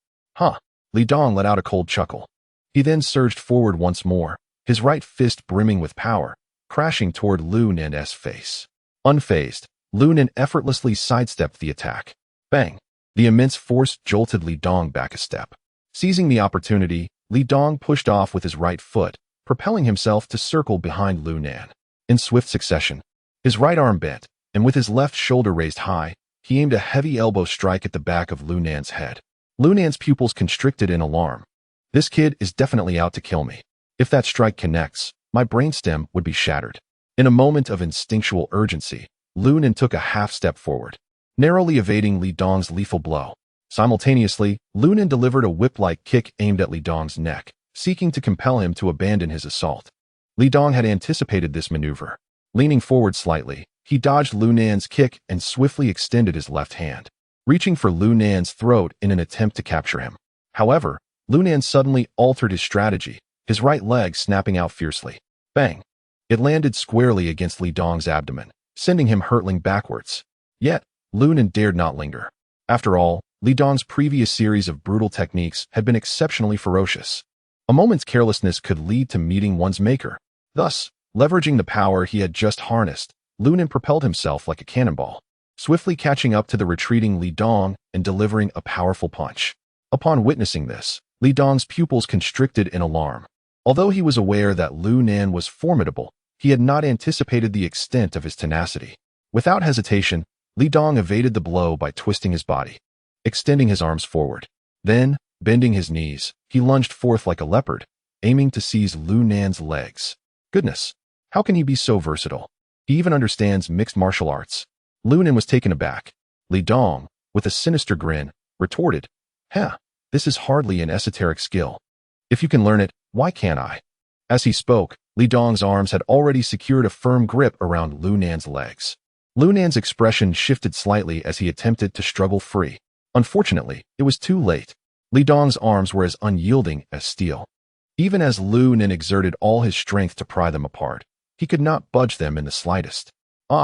Li Dong let out a cold chuckle. He then surged forward once more, his right fist brimming with power, crashing toward Lu Nan's face. Unfazed, Lu Nan effortlessly sidestepped the attack. Bang! The immense force jolted Li Dong back a step. Seizing the opportunity, Li Dong pushed off with his right foot, propelling himself to circle behind Lu Nan. In swift succession, his right arm bent, and with his left shoulder raised high, he aimed a heavy elbow strike at the back of Lu Nan's head. Lu Nan's pupils constricted in alarm. This kid is definitely out to kill me. If that strike connects, my brainstem would be shattered. In a moment of instinctual urgency, Lu Nen took a half-step forward, narrowly evading Li Dong's lethal blow. Simultaneously, Lu Nen delivered a whip-like kick aimed at Li Dong's neck, seeking to compel him to abandon his assault. Li Dong had anticipated this maneuver. Leaning forward slightly, he dodged Lu Nan's kick and swiftly extended his left hand, reaching for Lu Nan's throat in an attempt to capture him. However, Lu Nen suddenly altered his strategy, his right leg snapping out fiercely. Bang! It landed squarely against Li Dong's abdomen, sending him hurtling backwards. Yet, Lu Nen dared not linger. After all, Li Dong's previous series of brutal techniques had been exceptionally ferocious. A moment's carelessness could lead to meeting one's maker. Thus, leveraging the power he had just harnessed, Lu Nen propelled himself like a cannonball, swiftly catching up to the retreating Li Dong and delivering a powerful punch. Upon witnessing this, Li Dong's pupils constricted in alarm. Although he was aware that Lu Nen was formidable, he had not anticipated the extent of his tenacity. Without hesitation, Li Dong evaded the blow by twisting his body, extending his arms forward. Then, bending his knees, he lunged forth like a leopard, aiming to seize Lu Nan's legs. Goodness, how can he be so versatile? He even understands mixed martial arts. Lu Nen was taken aback. Li Dong, with a sinister grin, retorted, this is hardly an esoteric skill. If you can learn it, why can't I? As he spoke, Li Dong's arms had already secured a firm grip around Lu Nan's legs. Lu Nan's expression shifted slightly as he attempted to struggle free. Unfortunately, it was too late. Li Dong's arms were as unyielding as steel. Even as Lu Nen exerted all his strength to pry them apart, he could not budge them in the slightest.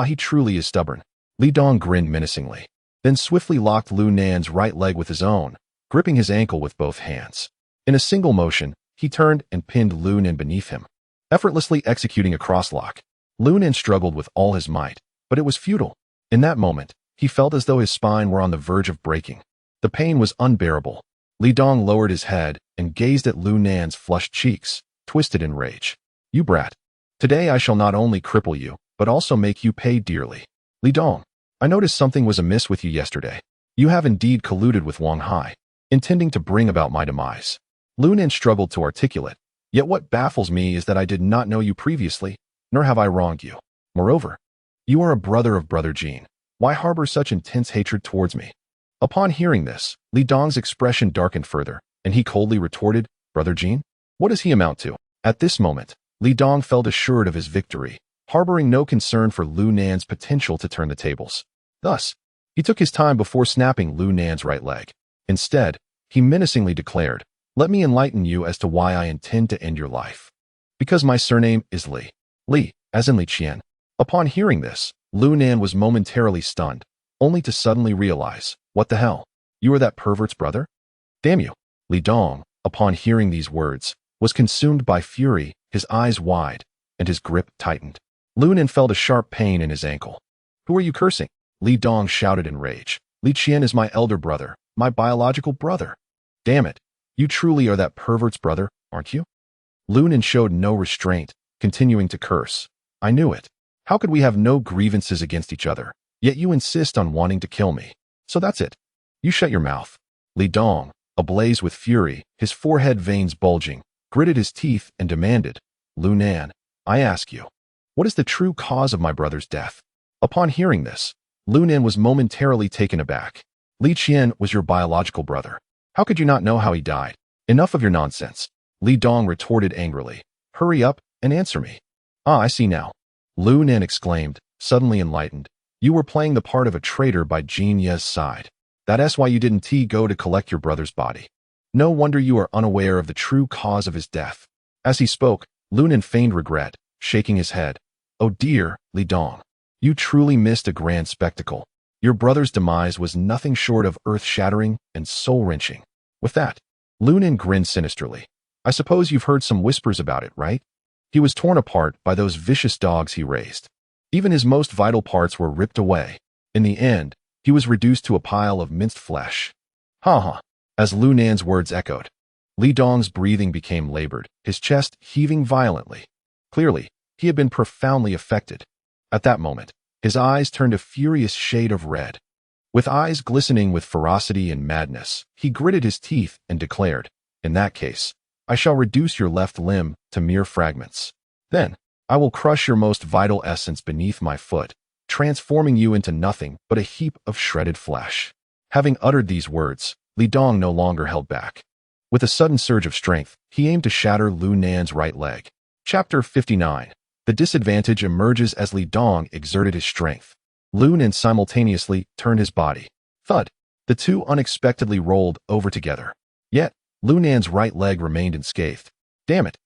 He truly is stubborn. Li Dong grinned menacingly, then swiftly locked Lu Nan's right leg with his own, gripping his ankle with both hands. In a single motion, he turned and pinned Lu Nen beneath him, effortlessly executing a crosslock. Lu Nen struggled with all his might, but it was futile. In that moment, he felt as though his spine were on the verge of breaking. The pain was unbearable. Li Dong lowered his head and gazed at Lu Nan's flushed cheeks, twisted in rage. You brat. Today I shall not only cripple you, but also make you pay dearly. Li Dong, I noticed something was amiss with you yesterday. You have indeed colluded with Wang Hai, intending to bring about my demise. Lu Nen struggled to articulate, yet what baffles me is that I did not know you previously, nor have I wronged you. Moreover, you are a brother of Brother Jean. Why harbor such intense hatred towards me? Upon hearing this, Li Dong's expression darkened further, and he coldly retorted, Brother Jean? What does he amount to? At this moment, Li Dong felt assured of his victory, harboring no concern for Lu Nan's potential to turn the tables. Thus, he took his time before snapping Lu Nan's right leg. Instead, he menacingly declared, Let me enlighten you as to why I intend to end your life. Because my surname is Li. Li, as in Li Qian. Upon hearing this, Lu Nen was momentarily stunned, only to suddenly realize, what the hell? You are that pervert's brother? Damn you. Li Dong, upon hearing these words, was consumed by fury, his eyes wide, and his grip tightened. Lu Nen felt a sharp pain in his ankle. Who are you cursing? Li Dong shouted in rage. Li Qian is my elder brother, my biological brother. Damn it. You truly are that pervert's brother, aren't you? Lu Nen showed no restraint, continuing to curse. I knew it. How could we have no grievances against each other? Yet you insist on wanting to kill me. So that's it. You shut your mouth. Li Dong, ablaze with fury, his forehead veins bulging, gritted his teeth and demanded, Lu Nen, I ask you, what is the true cause of my brother's death? Upon hearing this, Lu Nen was momentarily taken aback. Li Qian was your biological brother. How could you not know how he died? Enough of your nonsense. Li Dong retorted angrily. Hurry up and answer me. I see now. Lu Nen exclaimed, suddenly enlightened. You were playing the part of a traitor by Jean Ye's side. That's why you didn't go to collect your brother's body. No wonder you are unaware of the true cause of his death. As he spoke, Lu Nen feigned regret, shaking his head. Oh dear, Li Dong. You truly missed a grand spectacle. Your brother's demise was nothing short of earth-shattering and soul-wrenching. With that, Lu Nen grinned sinisterly. I suppose you've heard some whispers about it, right? He was torn apart by those vicious dogs he raised. Even his most vital parts were ripped away. In the end, he was reduced to a pile of minced flesh. As Lu Nan's words echoed, Li Dong's breathing became labored, his chest heaving violently. Clearly, he had been profoundly affected. At that moment, his eyes turned a furious shade of red. With eyes glistening with ferocity and madness, he gritted his teeth and declared, in that case, I shall reduce your left limb to mere fragments. Then, I will crush your most vital essence beneath my foot, transforming you into nothing but a heap of shredded flesh." Having uttered these words, Li Dong no longer held back. With a sudden surge of strength, he aimed to shatter Lu Nan's right leg. Chapter 59. The disadvantage emerges as Li Dong exerted his strength. Lu Nan simultaneously turned his body. Thud! The two unexpectedly rolled over together. Yet, Lu Nan's right leg remained unscathed. "Damn it!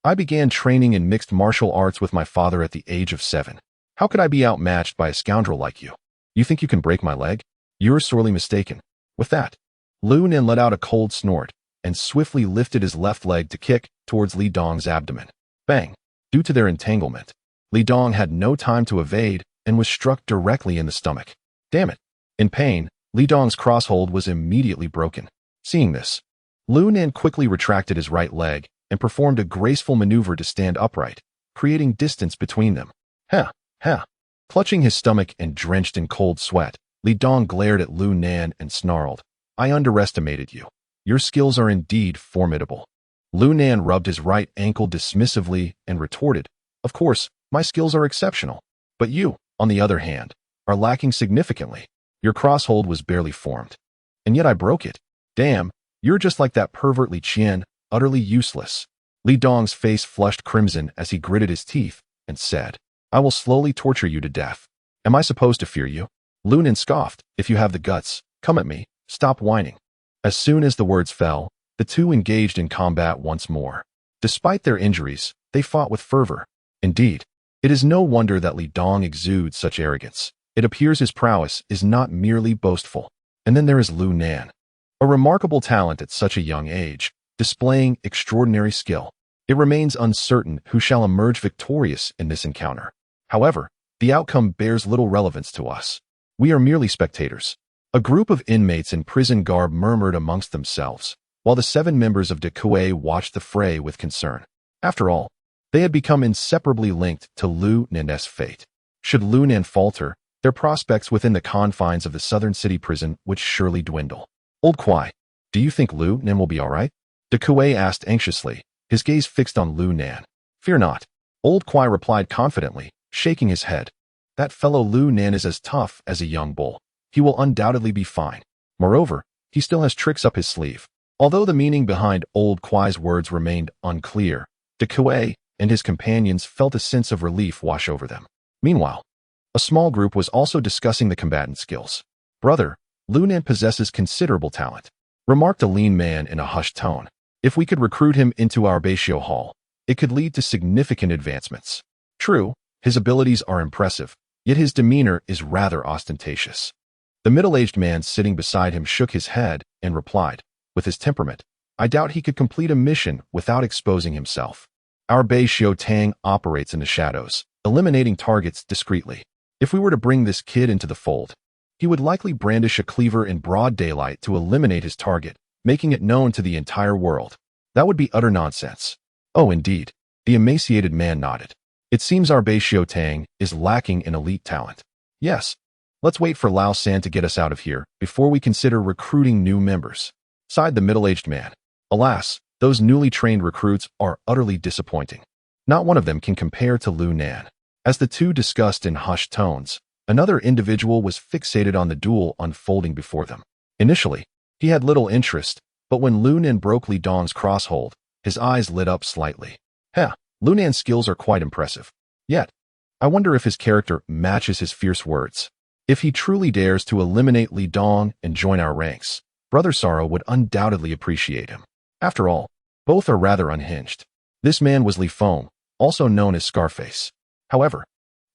I began training in mixed martial arts with my father at the age of 7. How could I be outmatched by a scoundrel like you? You think you can break my leg? You're sorely mistaken." With that, Lu Nan let out a cold snort and swiftly lifted his left leg to kick towards Li Dong's abdomen. Bang! Due to their entanglement, Li Dong had no time to evade and was struck directly in the stomach. Damn it! In pain, Li Dong's crosshold was immediately broken. Seeing this, Lu Nan quickly retracted his right leg and performed a graceful maneuver to stand upright, creating distance between them. Ha! Ha! Clutching his stomach and drenched in cold sweat, Li Dong glared at Lu Nan and snarled, "I underestimated you. Your skills are indeed formidable." Lu Nan rubbed his right ankle dismissively and retorted, "Of course, my skills are exceptional. But you, on the other hand, are lacking significantly. Your crosshold was barely formed. And yet I broke it. Damn, you're just like that pervert Li Qian, utterly useless." Li Dong's face flushed crimson as he gritted his teeth and said, "I will slowly torture you to death. Am I supposed to fear you?" Lu Nan scoffed, "If you have the guts, come at me. Stop whining." As soon as the words fell, the two engaged in combat once more. Despite their injuries, they fought with fervor. Indeed, it is no wonder that Li Dong exudes such arrogance. It appears his prowess is not merely boastful. And then there is Lu Nan, a remarkable talent at such a young age, displaying extraordinary skill. It remains uncertain who shall emerge victorious in this encounter. However, the outcome bears little relevance to us. We are merely spectators. A group of inmates in prison garb murmured amongst themselves, while the 7 members of De Kuei watched the fray with concern. After all, they had become inseparably linked to Lu Nan's fate. Should Lu Nan falter, their prospects within the confines of the southern city prison would surely dwindle. "Old Kwai, do you think Lu Nan will be all right?" De Kuei asked anxiously, his gaze fixed on Lu Nan. "Fear not," Old Kwai replied confidently, shaking his head. "That fellow Lu Nan is as tough as a young bull. He will undoubtedly be fine. Moreover, he still has tricks up his sleeve." Although the meaning behind Old Kwai's words remained unclear, De Kuei and his companions felt a sense of relief wash over them. Meanwhile, a small group was also discussing the combatant skills. "Brother, Lu Nan possesses considerable talent," remarked a lean man in a hushed tone. "If we could recruit him into our Beisho Hall, it could lead to significant advancements. True, his abilities are impressive, yet his demeanor is rather ostentatious." The middle-aged man sitting beside him shook his head and replied, "With his temperament, I doubt he could complete a mission without exposing himself. Our Beisho Tang operates in the shadows, eliminating targets discreetly. If we were to bring this kid into the fold, he would likely brandish a cleaver in broad daylight to eliminate his target, making it known to the entire world. That would be utter nonsense." "Oh, indeed." The emaciated man nodded. "It seems our Beisho Tang is lacking in elite talent. Yes, let's wait for Lao San to get us out of here before we consider recruiting new members," sighed the middle-aged man. "Alas, those newly trained recruits are utterly disappointing. Not one of them can compare to Lu Nan." As the two discussed in hushed tones, another individual was fixated on the duel unfolding before them. Initially, he had little interest, but when Lu Nan broke Li Dong's crosshold, his eyes lit up slightly. Lu Nan's skills are quite impressive. Yet, I wonder if his character matches his fierce words. If he truly dares to eliminate Li Dong and join our ranks, Brother Sorrow would undoubtedly appreciate him. After all, both are rather unhinged. This man was Li Feng, also known as Scarface. However,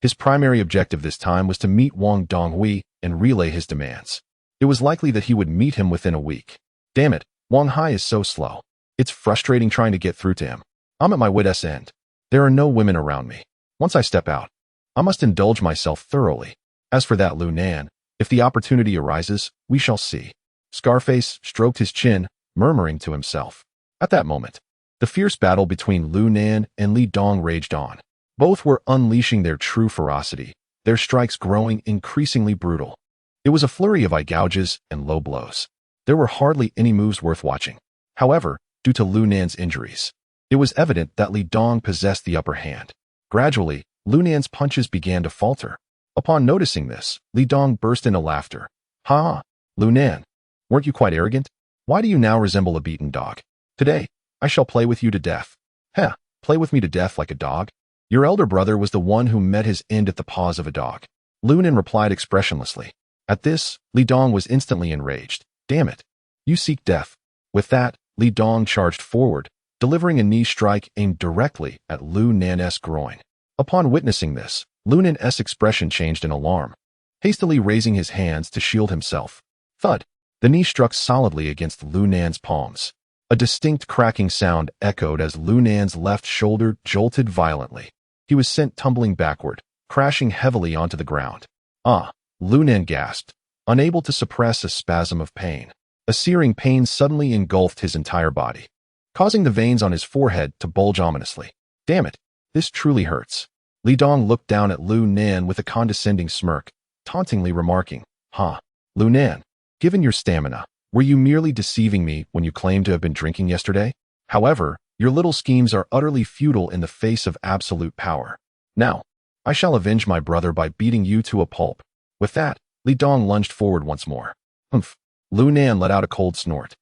his primary objective this time was to meet Wang Donghui and relay his demands. It was likely that he would meet him within a week. Damn it, Wang Hai is so slow. It's frustrating trying to get through to him. I'm at my wit's end. There are no women around me. Once I step out, I must indulge myself thoroughly. As for that Lu Nan, if the opportunity arises, we shall see." Scarface stroked his chin, murmuring to himself. At that moment, the fierce battle between Lu Nan and Li Dong raged on. Both were unleashing their true ferocity, their strikes growing increasingly brutal. It was a flurry of eye gouges and low blows. There were hardly any moves worth watching. However, due to Lu Nan's injuries. It was evident that Li Dong possessed the upper hand. Gradually, Lu Nan's punches began to falter. Upon noticing this, Li Dong burst into laughter. Ha! Lu Nan, weren't you quite arrogant? Why do you now resemble a beaten dog? Today, I shall play with you to death. Heh, play with me to death like a dog? Your elder brother was the one who met his end at the paws of a dog. Lu Nan replied expressionlessly. At this, Li Dong was instantly enraged. Damn it! You seek death. With that, Li Dong charged forward, delivering a knee strike aimed directly at Lu Nan's groin. Upon witnessing this, Lu Nan's expression changed in alarm. Hastily raising his hands to shield himself. Thud! The knee struck solidly against Lu Nan's palms. A distinct cracking sound echoed as Lu Nan's left shoulder jolted violently. He was sent tumbling backward, crashing heavily onto the ground. Ah! Lu Nan gasped, unable to suppress a spasm of pain. A searing pain suddenly engulfed his entire body, causing the veins on his forehead to bulge ominously. Damn it! This truly hurts. Li Dong looked down at Lu Nan with a condescending smirk, tauntingly remarking, Ha! Lu Nan, given your stamina, were you merely deceiving me when you claimed to have been drinking yesterday? However, your little schemes are utterly futile in the face of absolute power. Now, I shall avenge my brother by beating you to a pulp. With that, Li Dong lunged forward once more. Humph! Lu Nan let out a cold snort,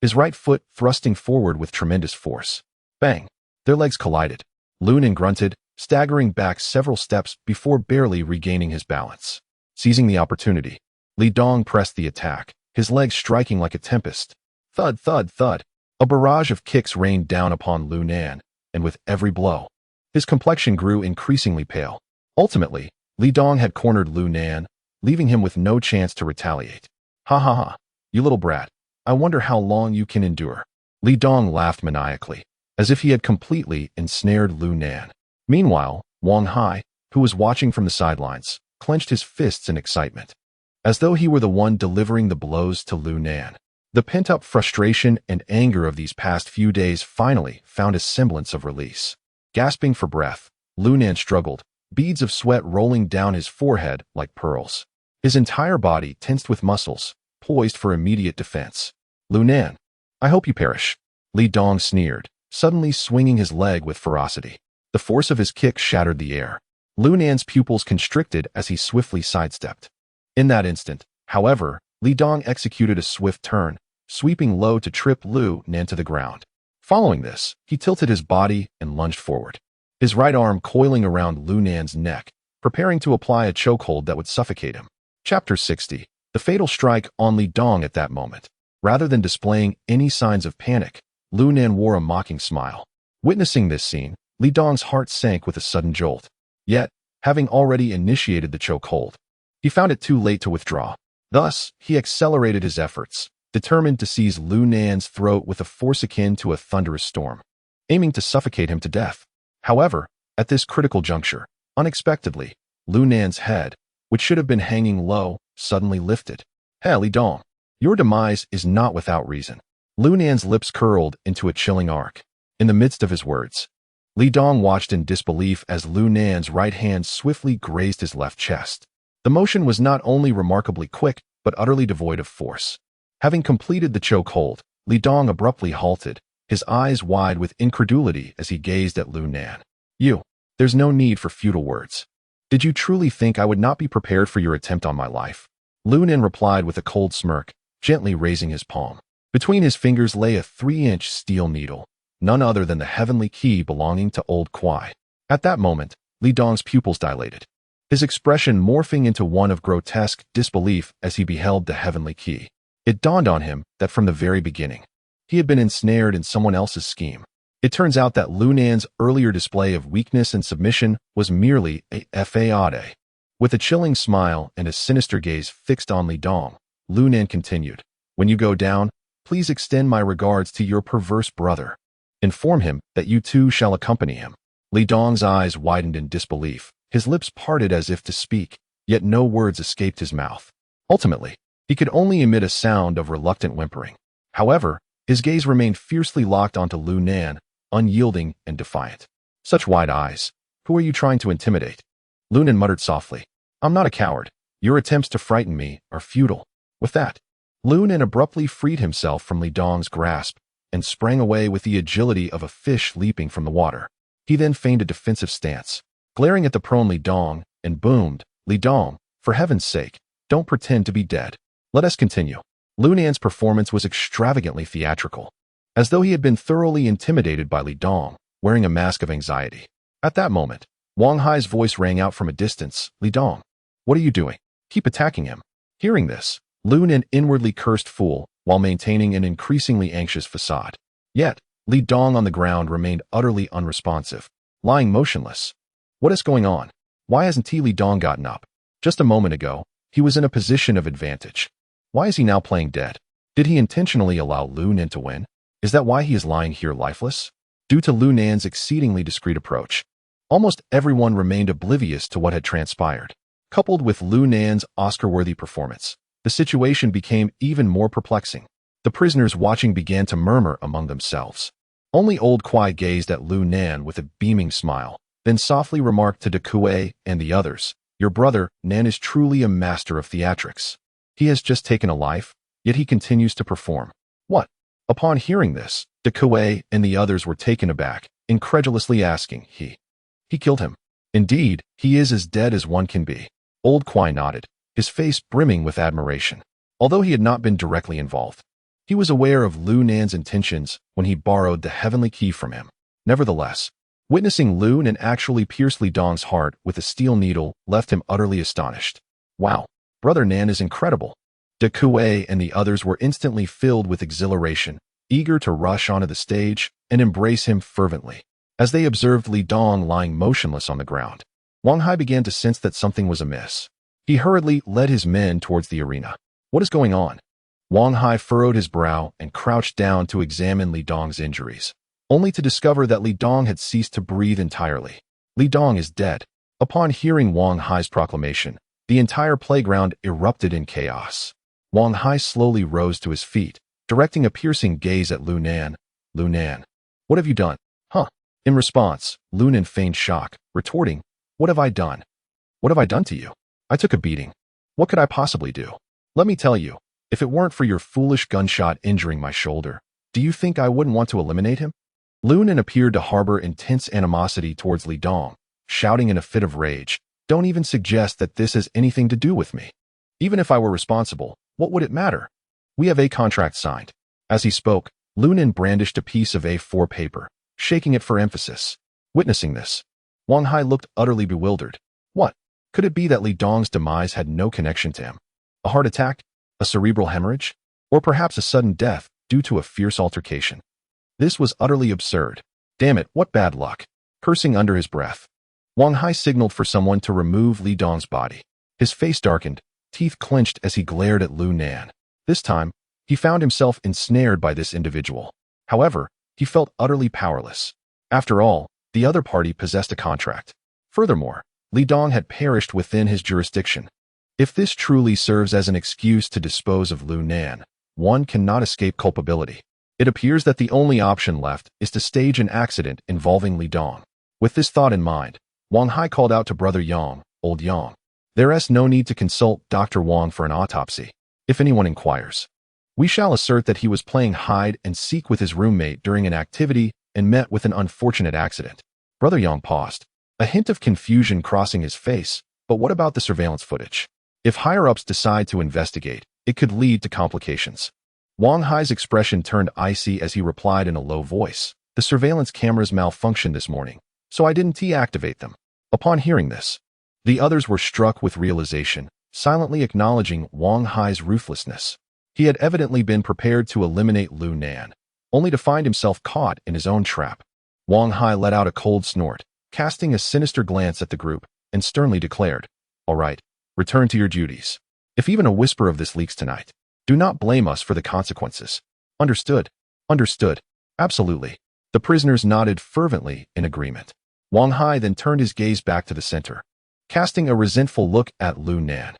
his right foot thrusting forward with tremendous force. Bang! Their legs collided. Lu Nan grunted, staggering back several steps before barely regaining his balance. Seizing the opportunity, Li Dong pressed the attack, his legs striking like a tempest. Thud, thud, thud. A barrage of kicks rained down upon Lu Nan, and with every blow, his complexion grew increasingly pale. Ultimately, Li Dong had cornered Lu Nan, leaving him with no chance to retaliate. Ha ha ha. You little brat, I wonder how long you can endure. Li Dong laughed maniacally, as if he had completely ensnared Lu Nan. Meanwhile, Wang Hai, who was watching from the sidelines, clenched his fists in excitement, as though he were the one delivering the blows to Lu Nan. The pent-up frustration and anger of these past few days finally found a semblance of release. Gasping for breath, Lu Nan struggled, beads of sweat rolling down his forehead like pearls. His entire body tensed with muscles, poised for immediate defense. Lu Nan, I hope you perish. Li Dong sneered, suddenly swinging his leg with ferocity. The force of his kick shattered the air. Lu Nan's pupils constricted as he swiftly sidestepped. In that instant, however, Li Dong executed a swift turn, sweeping low to trip Lu Nan to the ground. Following this, he tilted his body and lunged forward, his right arm coiling around Lu Nan's neck, preparing to apply a chokehold that would suffocate him. Chapter 60. The fatal strike on Li Dong at that moment. Rather than displaying any signs of panic, Lu Nan wore a mocking smile. Witnessing this scene, Li Dong's heart sank with a sudden jolt. Yet, having already initiated the chokehold, he found it too late to withdraw. Thus, he accelerated his efforts, determined to seize Lu Nan's throat with a force akin to a thunderous storm, aiming to suffocate him to death. However, at this critical juncture, unexpectedly, Lu Nan's head, which should have been hanging low, suddenly lifted. Hey, Li Dong, your demise is not without reason. Lu Nan's lips curled into a chilling arc. In the midst of his words, Li Dong watched in disbelief as Lu Nan's right hand swiftly grazed his left chest. The motion was not only remarkably quick, but utterly devoid of force. Having completed the chokehold, Li Dong abruptly halted, his eyes wide with incredulity as he gazed at Lu Nan. There's no need for futile words. Did you truly think I would not be prepared for your attempt on my life? Lu Nan replied with a cold smirk, gently raising his palm. Between his fingers lay a 3-inch steel needle, none other than the heavenly key belonging to Old Kwai. At that moment, Li Dong's pupils dilated, his expression morphing into one of grotesque disbelief as he beheld the heavenly key. It dawned on him that from the very beginning, he had been ensnared in someone else's scheme. It turns out that Lu Nan's earlier display of weakness and submission was merely a facade. With a chilling smile and a sinister gaze fixed on Li Dong, Lu Nan continued, When you go down, please extend my regards to your perverse brother. Inform him that you too shall accompany him. Li Dong's eyes widened in disbelief, his lips parted as if to speak, yet no words escaped his mouth. Ultimately, he could only emit a sound of reluctant whimpering. However, his gaze remained fiercely locked onto Lu Nan, unyielding and defiant. Such wide eyes. Who are you trying to intimidate? Lu Nan muttered softly. I'm not a coward. Your attempts to frighten me are futile. With that, Lu Nan abruptly freed himself from Li Dong's grasp, and sprang away with the agility of a fish leaping from the water. He then feigned a defensive stance, glaring at the prone Li Dong, and boomed, "Li Dong, for heaven's sake, don't pretend to be dead. Let us continue." Lu Nan's performance was extravagantly theatrical, as though he had been thoroughly intimidated by Li Dong, wearing a mask of anxiety. At that moment, Wang Hai's voice rang out from a distance, "Li Dong, what are you doing? Keep attacking him." Hearing this, Lu Nan inwardly cursed fool while maintaining an increasingly anxious facade. Yet, Li Dong on the ground remained utterly unresponsive, lying motionless. What is going on? Why hasn't Li Dong gotten up? Just a moment ago, he was in a position of advantage. Why is he now playing dead? Did he intentionally allow Lu Nan to win? Is that why he is lying here lifeless? Due to Lu Nan's exceedingly discreet approach, almost everyone remained oblivious to what had transpired. Coupled with Lu Nan's Oscar-worthy performance, the situation became even more perplexing. The prisoners watching began to murmur among themselves. Only Old Kwai gazed at Lu Nan with a beaming smile, then softly remarked to De Kue and the others, "Your brother, Nan, is truly a master of theatrics. He has just taken a life, yet he continues to perform." What? Upon hearing this, De Kue and the others were taken aback, incredulously asking, He killed him. Indeed, he is as dead as one can be." Old Kwai nodded, his face brimming with admiration. Although he had not been directly involved, he was aware of Lu Nan's intentions when he borrowed the heavenly key from him. Nevertheless, witnessing Lu Nan actually pierce Li Dong's heart with a steel needle left him utterly astonished. Wow, Brother Nan is incredible. De Kue and the others were instantly filled with exhilaration, eager to rush onto the stage and embrace him fervently. As they observed Li Dong lying motionless on the ground, Wang Hai began to sense that something was amiss. He hurriedly led his men towards the arena. What is going on? Wang Hai furrowed his brow and crouched down to examine Li Dong's injuries, only to discover that Li Dong had ceased to breathe entirely. Li Dong is dead. Upon hearing Wang Hai's proclamation, the entire playground erupted in chaos. Wang Hai slowly rose to his feet, directing a piercing gaze at Lu Nan. "Lu Nan, what have you done?" "Huh?" In response, Lu Nan feigned shock, retorting, "What have I done? What have I done to you? I took a beating. What could I possibly do? Let me tell you, if it weren't for your foolish gunshot injuring my shoulder, do you think I wouldn't want to eliminate him?" Lu Nan appeared to harbor intense animosity towards Li Dong, shouting in a fit of rage, "Don't even suggest that this has anything to do with me. Even if I were responsible, what would it matter? We have a contract signed." As he spoke, Lu Nan brandished a piece of A4 paper, shaking it for emphasis. Witnessing this, Wang Hai looked utterly bewildered. What? Could it be that Li Dong's demise had no connection to him? A heart attack? A cerebral hemorrhage? Or perhaps a sudden death due to a fierce altercation? This was utterly absurd. Damn it, what bad luck. Cursing under his breath, Wang Hai signaled for someone to remove Li Dong's body. His face darkened, teeth clenched as he glared at Lu Nan. This time, he found himself ensnared by this individual. However, he felt utterly powerless. After all, the other party possessed a contract. Furthermore, Li Dong had perished within his jurisdiction. If this truly serves as an excuse to dispose of Lu Nan, one cannot escape culpability. It appears that the only option left is to stage an accident involving Li Dong. With this thought in mind, Wang Hai called out to Brother Yang, "Old Yang, there is no need to consult Dr. Wang for an autopsy. If anyone inquires, we shall assert that he was playing hide and seek with his roommate during an activity and met with an unfortunate accident." Brother Yang paused, a hint of confusion crossing his face. But what about the surveillance footage? If higher-ups decide to investigate, it could lead to complications. Wang Hai's expression turned icy as he replied in a low voice, "The surveillance cameras malfunctioned this morning, so I didn't deactivate them." Upon hearing this, the others were struck with realization, silently acknowledging Wang Hai's ruthlessness. He had evidently been prepared to eliminate Lu Nan, only to find himself caught in his own trap. Wang Hai let out a cold snort, casting a sinister glance at the group, and sternly declared, "All right, return to your duties. If even a whisper of this leaks tonight, do not blame us for the consequences. Understood?" "Understood. Absolutely." The prisoners nodded fervently in agreement. Wang Hai then turned his gaze back to the center, casting a resentful look at Lu Nan.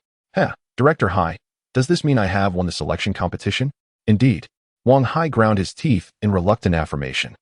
Director Hai, does this mean I have won the selection competition?" "Indeed." Wang Hai ground his teeth in reluctant affirmation.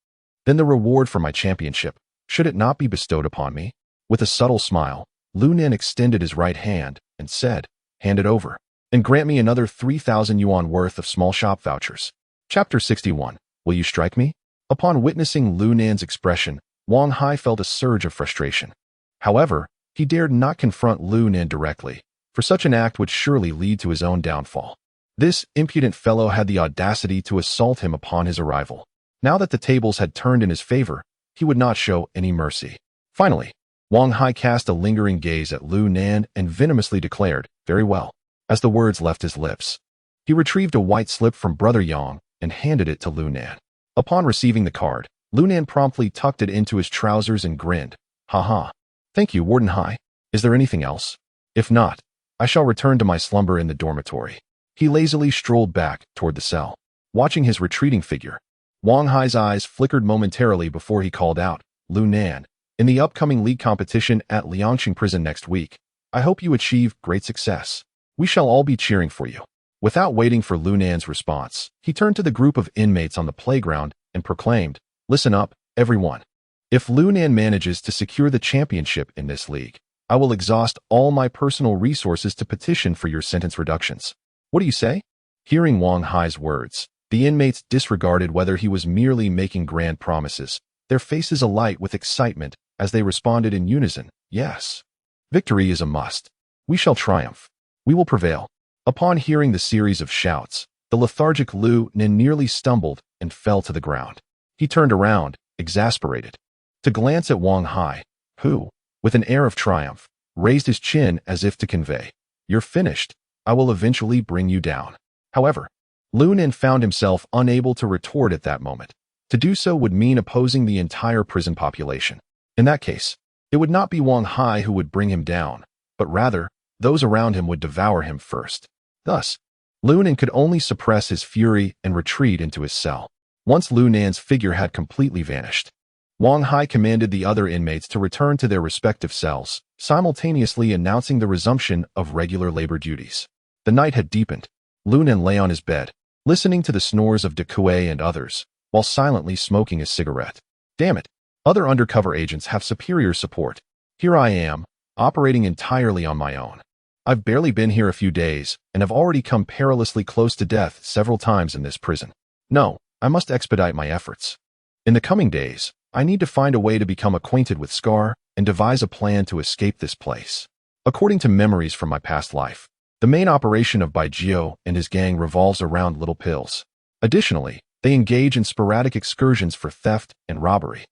"Then the reward for my championship, should it not be bestowed upon me?" With a subtle smile, Lu Nan extended his right hand and said, "Hand it over, and grant me another 3,000 yuan worth of small shop vouchers." Chapter 61. Will you strike me? Upon witnessing Lu Nan's expression, Wang Hai felt a surge of frustration. However, he dared not confront Lu Nan directly, for such an act would surely lead to his own downfall. This impudent fellow had the audacity to assault him upon his arrival. Now that the tables had turned in his favor, he would not show any mercy. Finally, Wang Hai cast a lingering gaze at Lu Nan and venomously declared, "Very well." As the words left his lips, he retrieved a white slip from Brother Yang and handed it to Lu Nan. Upon receiving the card, Lu Nan promptly tucked it into his trousers and grinned. "Ha. Thank you, Warden Hai. Is there anything else? If not, I shall return to my slumber in the dormitory." He lazily strolled back toward the cell. Watching his retreating figure, Wang Hai's eyes flickered momentarily before he called out, "Lu Nan, in the upcoming league competition at Liangqing Prison next week, I hope you achieve great success. We shall all be cheering for you." Without waiting for Lu Nan's response, he turned to the group of inmates on the playground and proclaimed, "Listen up, everyone. If Lu Nan manages to secure the championship in this league, I will exhaust all my personal resources to petition for your sentence reductions. What do you say?" Hearing Wang Hai's words, the inmates disregarded whether he was merely making grand promises, their faces alight with excitement as they responded in unison, "Yes. Victory is a must. We shall triumph. We will prevail." Upon hearing the series of shouts, the lethargic Lu Nan nearly stumbled and fell to the ground. He turned around, exasperated, to glance at Wang Hai, who, with an air of triumph, raised his chin as if to convey, "You're finished. I will eventually bring you down." However, Lu Nan found himself unable to retort at that moment. To do so would mean opposing the entire prison population. In that case, it would not be Wang Hai who would bring him down, but rather, those around him would devour him first. Thus, Lu Nan could only suppress his fury and retreat into his cell. Once Lu Nan's figure had completely vanished, Wang Hai commanded the other inmates to return to their respective cells, simultaneously announcing the resumption of regular labor duties. The night had deepened. Lu Nan lay on his bed, listening to the snores of De Kuei and others, while silently smoking a cigarette. Damn it, other undercover agents have superior support. Here I am, operating entirely on my own. I've barely been here a few days, and have already come perilously close to death several times in this prison. No, I must expedite my efforts. In the coming days, I need to find a way to become acquainted with Scar and devise a plan to escape this place. According to memories from my past life, the main operation of Baijio and his gang revolves around little pills. Additionally, they engage in sporadic excursions for theft and robbery.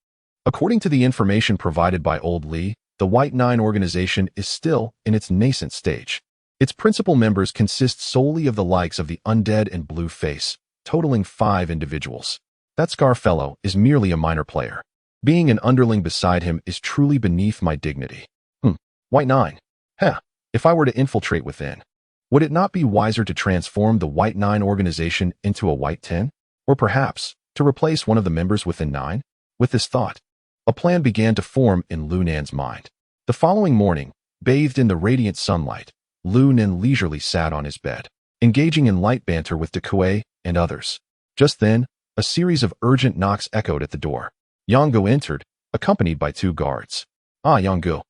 According to the information provided by Old Lee, the White Nine organization is still in its nascent stage. Its principal members consist solely of the likes of the Undead and Blue Face, totaling 5 individuals. That Scar fellow is merely a minor player. Being an underling beside him is truly beneath my dignity. White Nine. If I were to infiltrate within, would it not be wiser to transform the White Nine organization into a White 10? Or perhaps, to replace one of the members within 9? With this thought, a plan began to form in Lu Nan's mind. The following morning, bathed in the radiant sunlight, Lu Nan leisurely sat on his bed, engaging in light banter with De Kuei and others. Just then, a series of urgent knocks echoed at the door. Yanggu entered, accompanied by 2 guards. "Ah, Yanggu."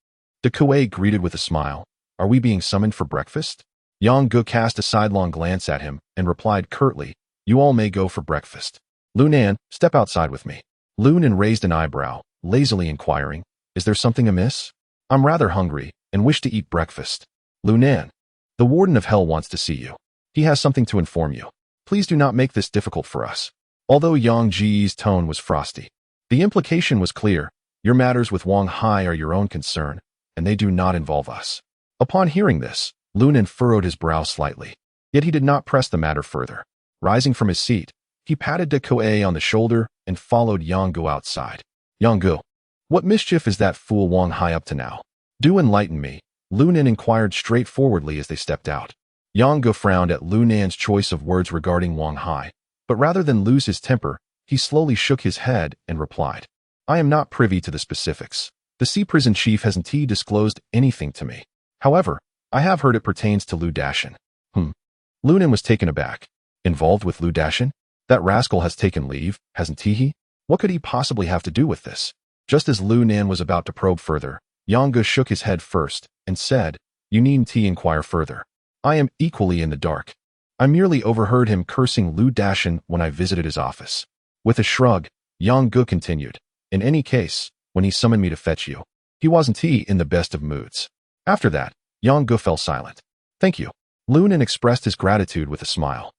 De Kuei greeted with a smile. "Are we being summoned for breakfast?" Yanggu cast a sidelong glance at him and replied curtly, "You all may go for breakfast. Lu Nan, step outside with me." Lu Nan raised an eyebrow, lazily inquiring, "Is there something amiss?" "I'm rather hungry and wish to eat breakfast." "Lu Nan, the Warden of Hell wants to see you. He has something to inform you. Please do not make this difficult for us." Although Yang Ji's tone was frosty, the implication was clear. Your matters with Wang Hai are your own concern, and they do not involve us. Upon hearing this, Lu Nan furrowed his brow slightly, yet he did not press the matter further. Rising from his seat, he patted De Kuei on the shoulder and followed Yanggu outside. "Yanggu, what mischief is that fool Wang Hai up to now? Do enlighten me," Lu Nan inquired straightforwardly as they stepped out. Yanggu frowned at Lu Nan's choice of words regarding Wang Hai, but rather than lose his temper, he slowly shook his head and replied, "I am not privy to the specifics. The Sea Prison Chief hasn't disclosed anything to me. However, I have heard it pertains to Lu Dashin." Lu Nan was taken aback. "Involved with Lu Dashin? That rascal has taken leave, hasn't he? What could he possibly have to do with this?" Just as Lu Nan was about to probe further, Yanggu shook his head first and said, "You needn't inquire further. I am equally in the dark. I merely overheard him cursing Lu Dashin when I visited his office." With a shrug, Yang Gu continued. In any case, when he summoned me to fetch you, he wasn't in the best of moods. After that, Yang Gu fell silent. Thank you. Lu Nen expressed his gratitude with a smile.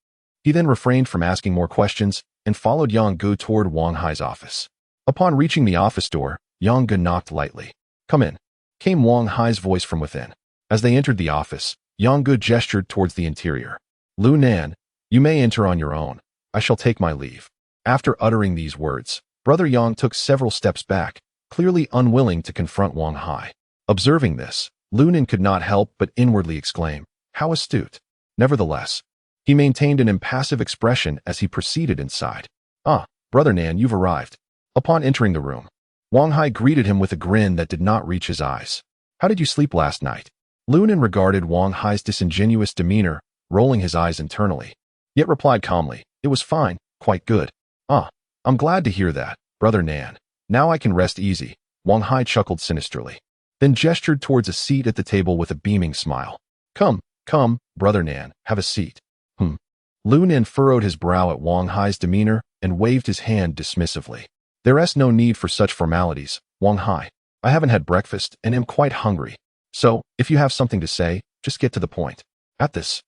He then refrained from asking more questions and followed Yang Gu toward Wang Hai's office. Upon reaching the office door, Yang Gu knocked lightly. Come in, came Wang Hai's voice from within. As they entered the office, Yang Gu gestured towards the interior. Lu Nan, you may enter on your own. I shall take my leave. After uttering these words, Brother Yang took several steps back, clearly unwilling to confront Wang Hai. Observing this, Lu Nen could not help but inwardly exclaim, how astute. Nevertheless, he maintained an impassive expression as he proceeded inside. Ah, Brother Nan, you've arrived. Upon entering the room, Wang Hai greeted him with a grin that did not reach his eyes. How did you sleep last night? Lu Nen regarded Wang Hai's disingenuous demeanor, rolling his eyes internally, yet replied calmly, it was fine, quite good. Ah, I'm glad to hear that, Brother Nan. Now I can rest easy. Wang Hai chuckled sinisterly, then gestured towards a seat at the table with a beaming smile. Come, Brother Nan, have a seat. Lu Nen furrowed his brow at Wang Hai's demeanor and waved his hand dismissively. There's no need for such formalities, Wang Hai. I haven't had breakfast and am quite hungry. So, if you have something to say, just get to the point. At this,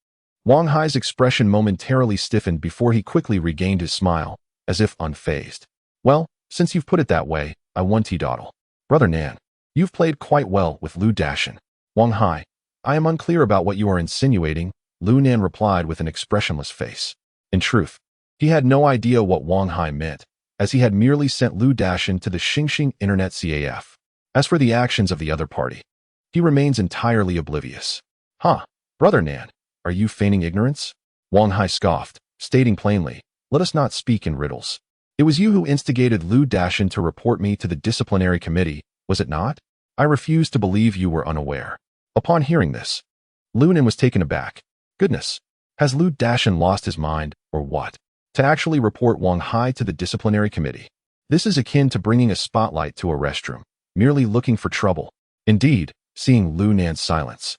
Wang Hai's expression momentarily stiffened before he quickly regained his smile, as if unfazed. Well, since you've put it that way, I want to dawdle. Brother Nan, you've played quite well with Lu Dashin. Wang Hai, I am unclear about what you are insinuating, Lu Nan replied with an expressionless face. In truth, he had no idea what Wang Hai meant, as he had merely sent Lu Dashin to the Xingxing Internet CAF. As for the actions of the other party, he remains entirely oblivious. Brother Nan, are you feigning ignorance? Wang Hai scoffed, stating plainly, let us not speak in riddles. It was you who instigated Lu Dashin to report me to the disciplinary committee, was it not? I refuse to believe you were unaware. Upon hearing this, Lu Nen was taken aback. Goodness, has Lu Dashin lost his mind, or what? To actually report Wang Hai to the disciplinary committee. This is akin to bringing a spotlight to a restroom, merely looking for trouble. Indeed, seeing Lu Nan's silence,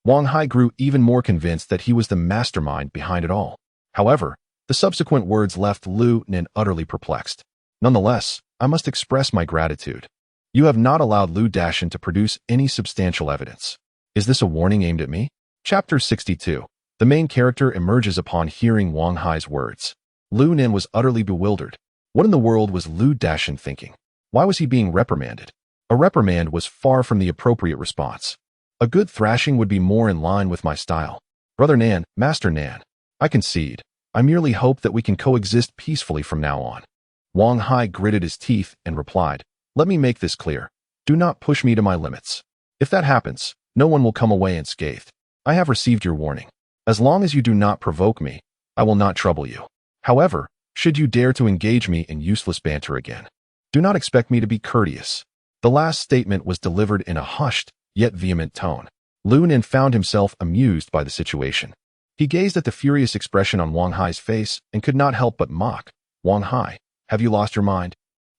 Wang Hai grew even more convinced that he was the mastermind behind it all. However, the subsequent words left Lu Nen utterly perplexed. Nonetheless, I must express my gratitude. You have not allowed Lu Dashin to produce any substantial evidence. Is this a warning aimed at me? Chapter 62. The main character emerges upon hearing Wang Hai's words. Lu Nen was utterly bewildered. What in the world was Lu Dashin thinking? Why was he being reprimanded? A reprimand was far from the appropriate response. A good thrashing would be more in line with my style. Brother Nan, Master Nan, I concede. I merely hope that we can coexist peacefully from now on. Wang Hai gritted his teeth and replied, let me make this clear. Do not push me to my limits. If that happens, no one will come away unscathed. I have received your warning. As long as you do not provoke me, I will not trouble you. However, should you dare to engage me in useless banter again, do not expect me to be courteous. The last statement was delivered in a hushed, yet vehement tone. Lu Nen found himself amused by the situation. He gazed at the furious expression on Wang Hai's face and could not help but mock. Wang Hai, have you lost your mind?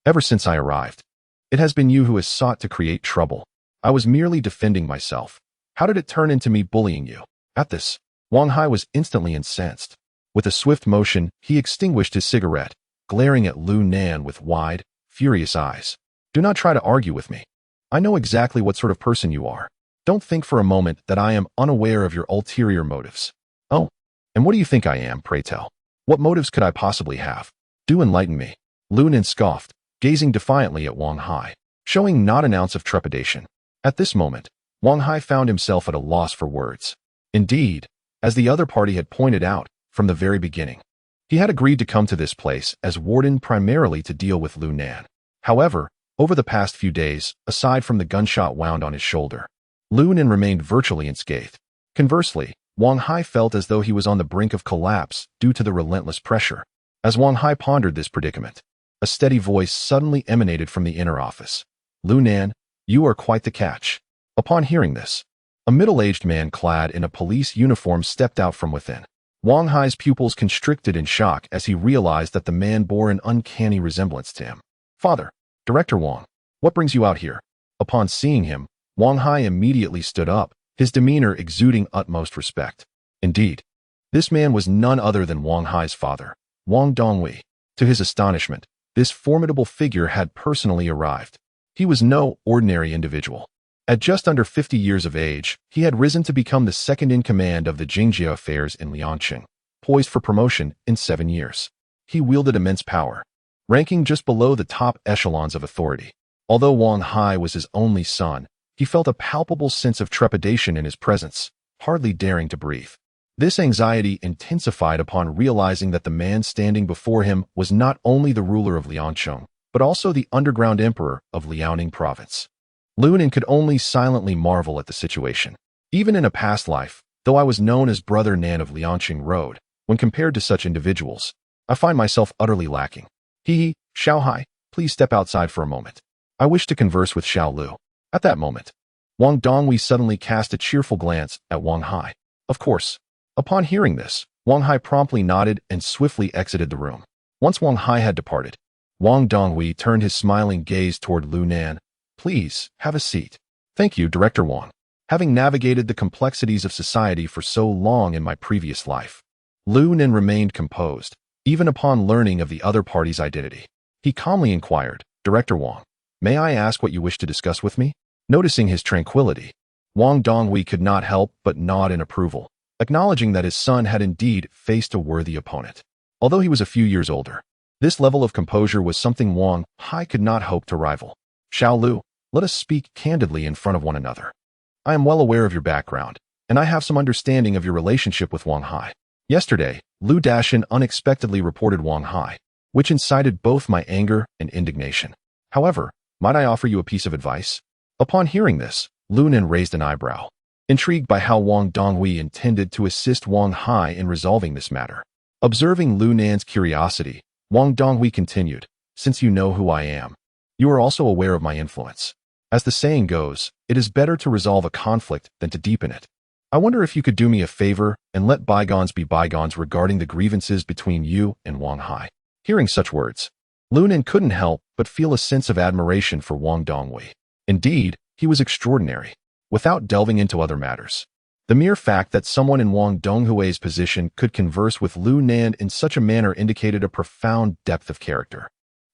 Ever since I arrived, it has been you who has sought to create trouble. I was merely defending myself. How did it turn into me bullying you? At this, Wang Hai was instantly incensed. With a swift motion, he extinguished his cigarette, glaring at Lu Nan with wide, furious eyes. Do not try to argue with me. I know exactly what sort of person you are. Don't think for a moment that I am unaware of your ulterior motives. Oh, and what do you think I am, pray tell? What motives could I possibly have? Do enlighten me. Lu Nen scoffed, gazing defiantly at Wang Hai, showing not an ounce of trepidation. At this moment, Wang Hai found himself at a loss for words. Indeed, as the other party had pointed out from the very beginning, he had agreed to come to this place as warden primarily to deal with Lu Nan. However, over the past few days, aside from the gunshot wound on his shoulder, Lu Nen remained virtually unscathed. Conversely, Wang Hai felt as though he was on the brink of collapse due to the relentless pressure. As Wang Hai pondered this predicament, a steady voice suddenly emanated from the inner office. Lu Nan, you are quite the catch. Upon hearing this, a middle-aged man clad in a police uniform stepped out from within. Wang Hai's pupils constricted in shock as he realized that the man bore an uncanny resemblance to him. Father, Director Wang, what brings you out here? Upon seeing him, Wang Hai immediately stood up, his demeanor exuding utmost respect. Indeed, this man was none other than Wang Hai's father, Wang Dongwei. To his astonishment, this formidable figure had personally arrived. He was no ordinary individual. At just under 50 years of age, he had risen to become the second-in-command of the Jingjia affairs in Liangqing, poised for promotion in 7 years. He wielded immense power, ranking just below the top echelons of authority. Although Wang Hai was his only son, he felt a palpable sense of trepidation in his presence, hardly daring to breathe. This anxiety intensified upon realizing that the man standing before him was not only the ruler of Liangcheng, but also the underground emperor of Liaoning province. Lunan could only silently marvel at the situation. Even in a past life, though I was known as Brother Nan of Liangqing Road, when compared to such individuals, I find myself utterly lacking. Xiao Hai, please step outside for a moment. I wish to converse with Xiao Lu. At that moment, Wang Dongwei suddenly cast a cheerful glance at Wang Hai. Of course. Upon hearing this, Wang Hai promptly nodded and swiftly exited the room. Once Wang Hai had departed, Wang Dongwei turned his smiling gaze toward Lu Nan. Please, have a seat. Thank you, Director Wang. Having navigated the complexities of society for so long in my previous life, Lu Nan remained composed, even upon learning of the other party's identity. He calmly inquired, Director Wang, may I ask what you wish to discuss with me? Noticing his tranquility, Wang Dongwei could not help but nod in approval, acknowledging that his son had indeed faced a worthy opponent. Although he was a few years older, this level of composure was something Wang Hai could not hope to rival. Xiao Lu, let us speak candidly in front of one another. I am well aware of your background, and I have some understanding of your relationship with Wang Hai. Yesterday, Lu Dashin unexpectedly reported Wang Hai, which incited both my anger and indignation. However, might I offer you a piece of advice? Upon hearing this, Lu Nan raised an eyebrow, intrigued by how Wang Dongwei intended to assist Wang Hai in resolving this matter. Observing Lu Nan's curiosity, Wang Dongwei continued, since you know who I am, you are also aware of my influence. As the saying goes, it is better to resolve a conflict than to deepen it. I wonder if you could do me a favor and let bygones be bygones regarding the grievances between you and Wang Hai. Hearing such words, Lu Nan couldn't help but feel a sense of admiration for Wang Dongwei. Indeed, he was extraordinary. Without delving into other matters, the mere fact that someone in Wang Donghui's position could converse with Lu Nan in such a manner indicated a profound depth of character.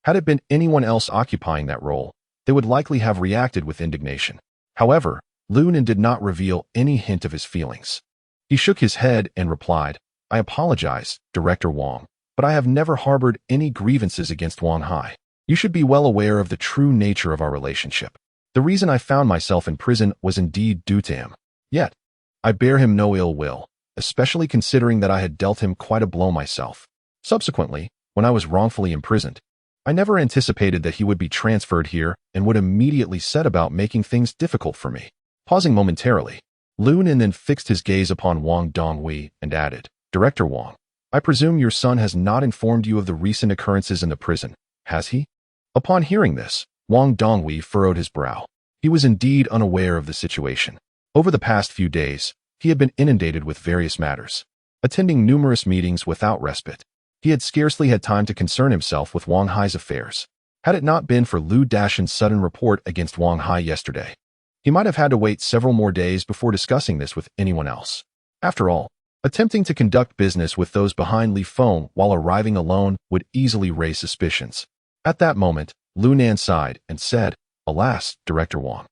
Had it been anyone else occupying that role, they would likely have reacted with indignation. However, Lu Nan did not reveal any hint of his feelings. He shook his head and replied, I apologize, Director Wang, but I have never harbored any grievances against Wang Hai. You should be well aware of the true nature of our relationship. The reason I found myself in prison was indeed due to him. Yet, I bear him no ill will, especially considering that I had dealt him quite a blow myself. Subsequently, when I was wrongfully imprisoned, I never anticipated that he would be transferred here and would immediately set about making things difficult for me. Pausing momentarily, Lu Nan then fixed his gaze upon Wang Dongwei and added, Director Wang, I presume your son has not informed you of the recent occurrences in the prison, has he? Upon hearing this, Wang Dongwei furrowed his brow. He was indeed unaware of the situation. Over the past few days, he had been inundated with various matters, attending numerous meetings without respite. He had scarcely had time to concern himself with Wang Hai's affairs. Had it not been for Lu Dashin's sudden report against Wang Hai yesterday, he might have had to wait several more days before discussing this with anyone else. After all, attempting to conduct business with those behind Li Feng while arriving alone would easily raise suspicions. At that moment, Lu Nan sighed and said, Alas, Director Wang.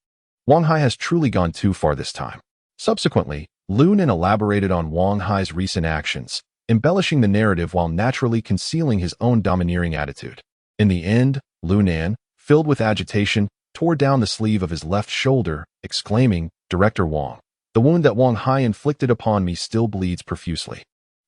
Wang Hai has truly gone too far this time. Subsequently, Lu Nan elaborated on Wang Hai's recent actions, embellishing the narrative while naturally concealing his own domineering attitude. In the end, Lu Nan, filled with agitation, tore down the sleeve of his left shoulder, exclaiming, Director Wang, the wound that Wang Hai inflicted upon me still bleeds profusely.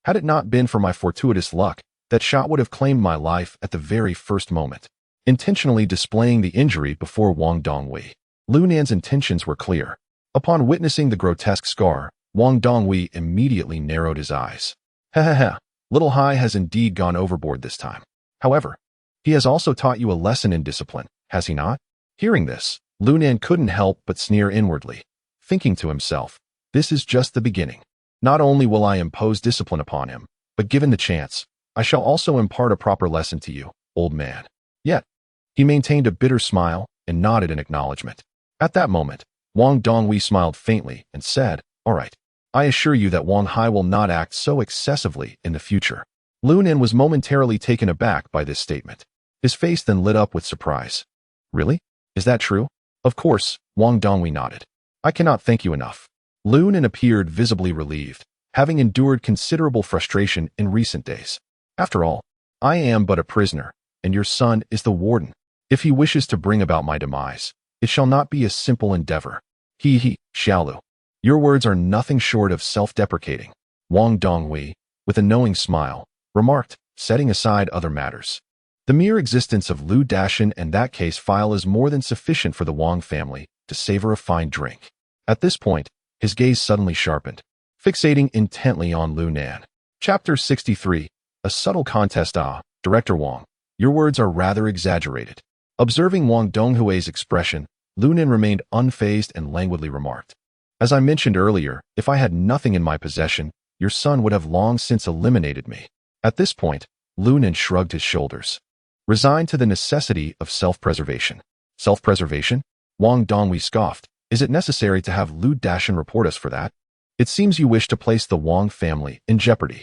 Had it not been for my fortuitous luck, that shot would have claimed my life at the very first moment. Intentionally displaying the injury before Wang Dongwei, Lu Nan's intentions were clear. Upon witnessing the grotesque scar, Wang Dongwei immediately narrowed his eyes. Little Hai has indeed gone overboard this time. However, he has also taught you a lesson in discipline, has he not? Hearing this, Lu Nan couldn't help but sneer inwardly, thinking to himself, this is just the beginning. Not only will I impose discipline upon him, but given the chance, I shall also impart a proper lesson to you, old man. Yet, he maintained a bitter smile and nodded in acknowledgement. At that moment, Wang Dongwei smiled faintly and said, All right, I assure you that Wang Hai will not act so excessively in the future. Lu Nan was momentarily taken aback by this statement. His face then lit up with surprise. Really? Is that true? Of course, Wang Dongwei nodded. I cannot thank you enough. Lu Nan appeared visibly relieved, having endured considerable frustration in recent days. After all, I am but a prisoner, and your son is the warden. If he wishes to bring about my demise, it shall not be a simple endeavor. Xiaolu. Your words are nothing short of self-deprecating. Wang Dongwei, with a knowing smile, remarked, setting aside other matters. The mere existence of Lu Dashan and that case file is more than sufficient for the Wang family to savor a fine drink. At this point, his gaze suddenly sharpened, fixating intently on Lu Nan. Chapter 63. A subtle contest. Director Wang, your words are rather exaggerated. Observing Wang Donghui's expression, Lu Nan remained unfazed and languidly remarked. As I mentioned earlier, if I had nothing in my possession, your son would have long since eliminated me. At this point, Lu Nan shrugged his shoulders, resigned to the necessity of self-preservation. Self-preservation? Wang Dongwei scoffed. Is it necessary to have Lu Dashan report us for that? It seems you wish to place the Wang family in jeopardy.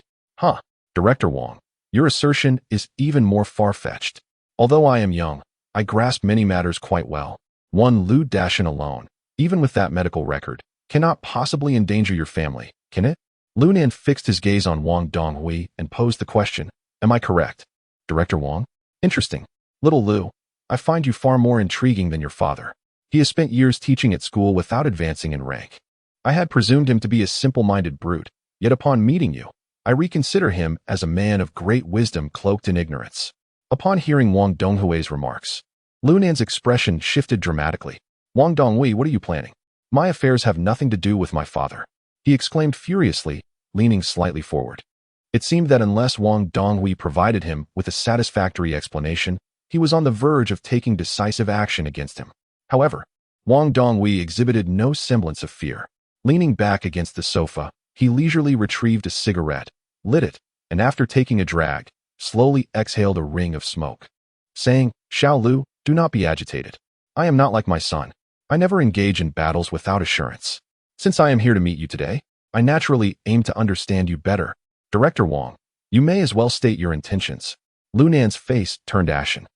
Director Wang, your assertion is even more far-fetched. Although I am young, I grasp many matters quite well. One Lu Dashan alone, even with that medical record, cannot possibly endanger your family, can it? Lu Nan fixed his gaze on Wang Donghui and posed the question, am I correct? Director Wang? Interesting. Little Lu, I find you far more intriguing than your father. He has spent years teaching at school without advancing in rank. I had presumed him to be a simple-minded brute, yet upon meeting you, I reconsider him as a man of great wisdom cloaked in ignorance. Upon hearing Wang Donghui's remarks, Lu Nan's expression shifted dramatically. Wang Donghui, what are you planning? My affairs have nothing to do with my father, he exclaimed furiously, leaning slightly forward. It seemed that unless Wang Donghui provided him with a satisfactory explanation, he was on the verge of taking decisive action against him. However, Wang Donghui exhibited no semblance of fear. Leaning back against the sofa, he leisurely retrieved a cigarette, lit it, and after taking a drag, slowly exhaled a ring of smoke, saying, Xiao Lu, do not be agitated. I am not like my son. I never engage in battles without assurance. Since I am here to meet you today, I naturally aim to understand you better. Director Wang, you may as well state your intentions. Lu Nan's face turned ashen.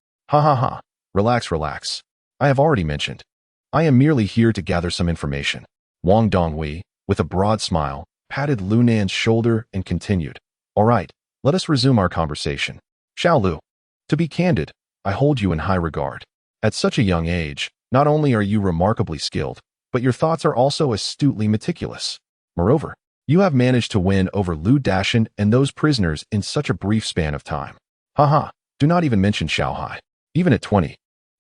Relax, relax. I have already mentioned. I am merely here to gather some information. Wang Donghui, with a broad smile, patted Lu Nan's shoulder and continued. All right, let us resume our conversation. Xiao Lu, to be candid, I hold you in high regard. At such a young age, not only are you remarkably skilled, but your thoughts are also astutely meticulous. Moreover, you have managed to win over Lu Dashan and those prisoners in such a brief span of time. Do not even mention Xiaohai. Even at 20,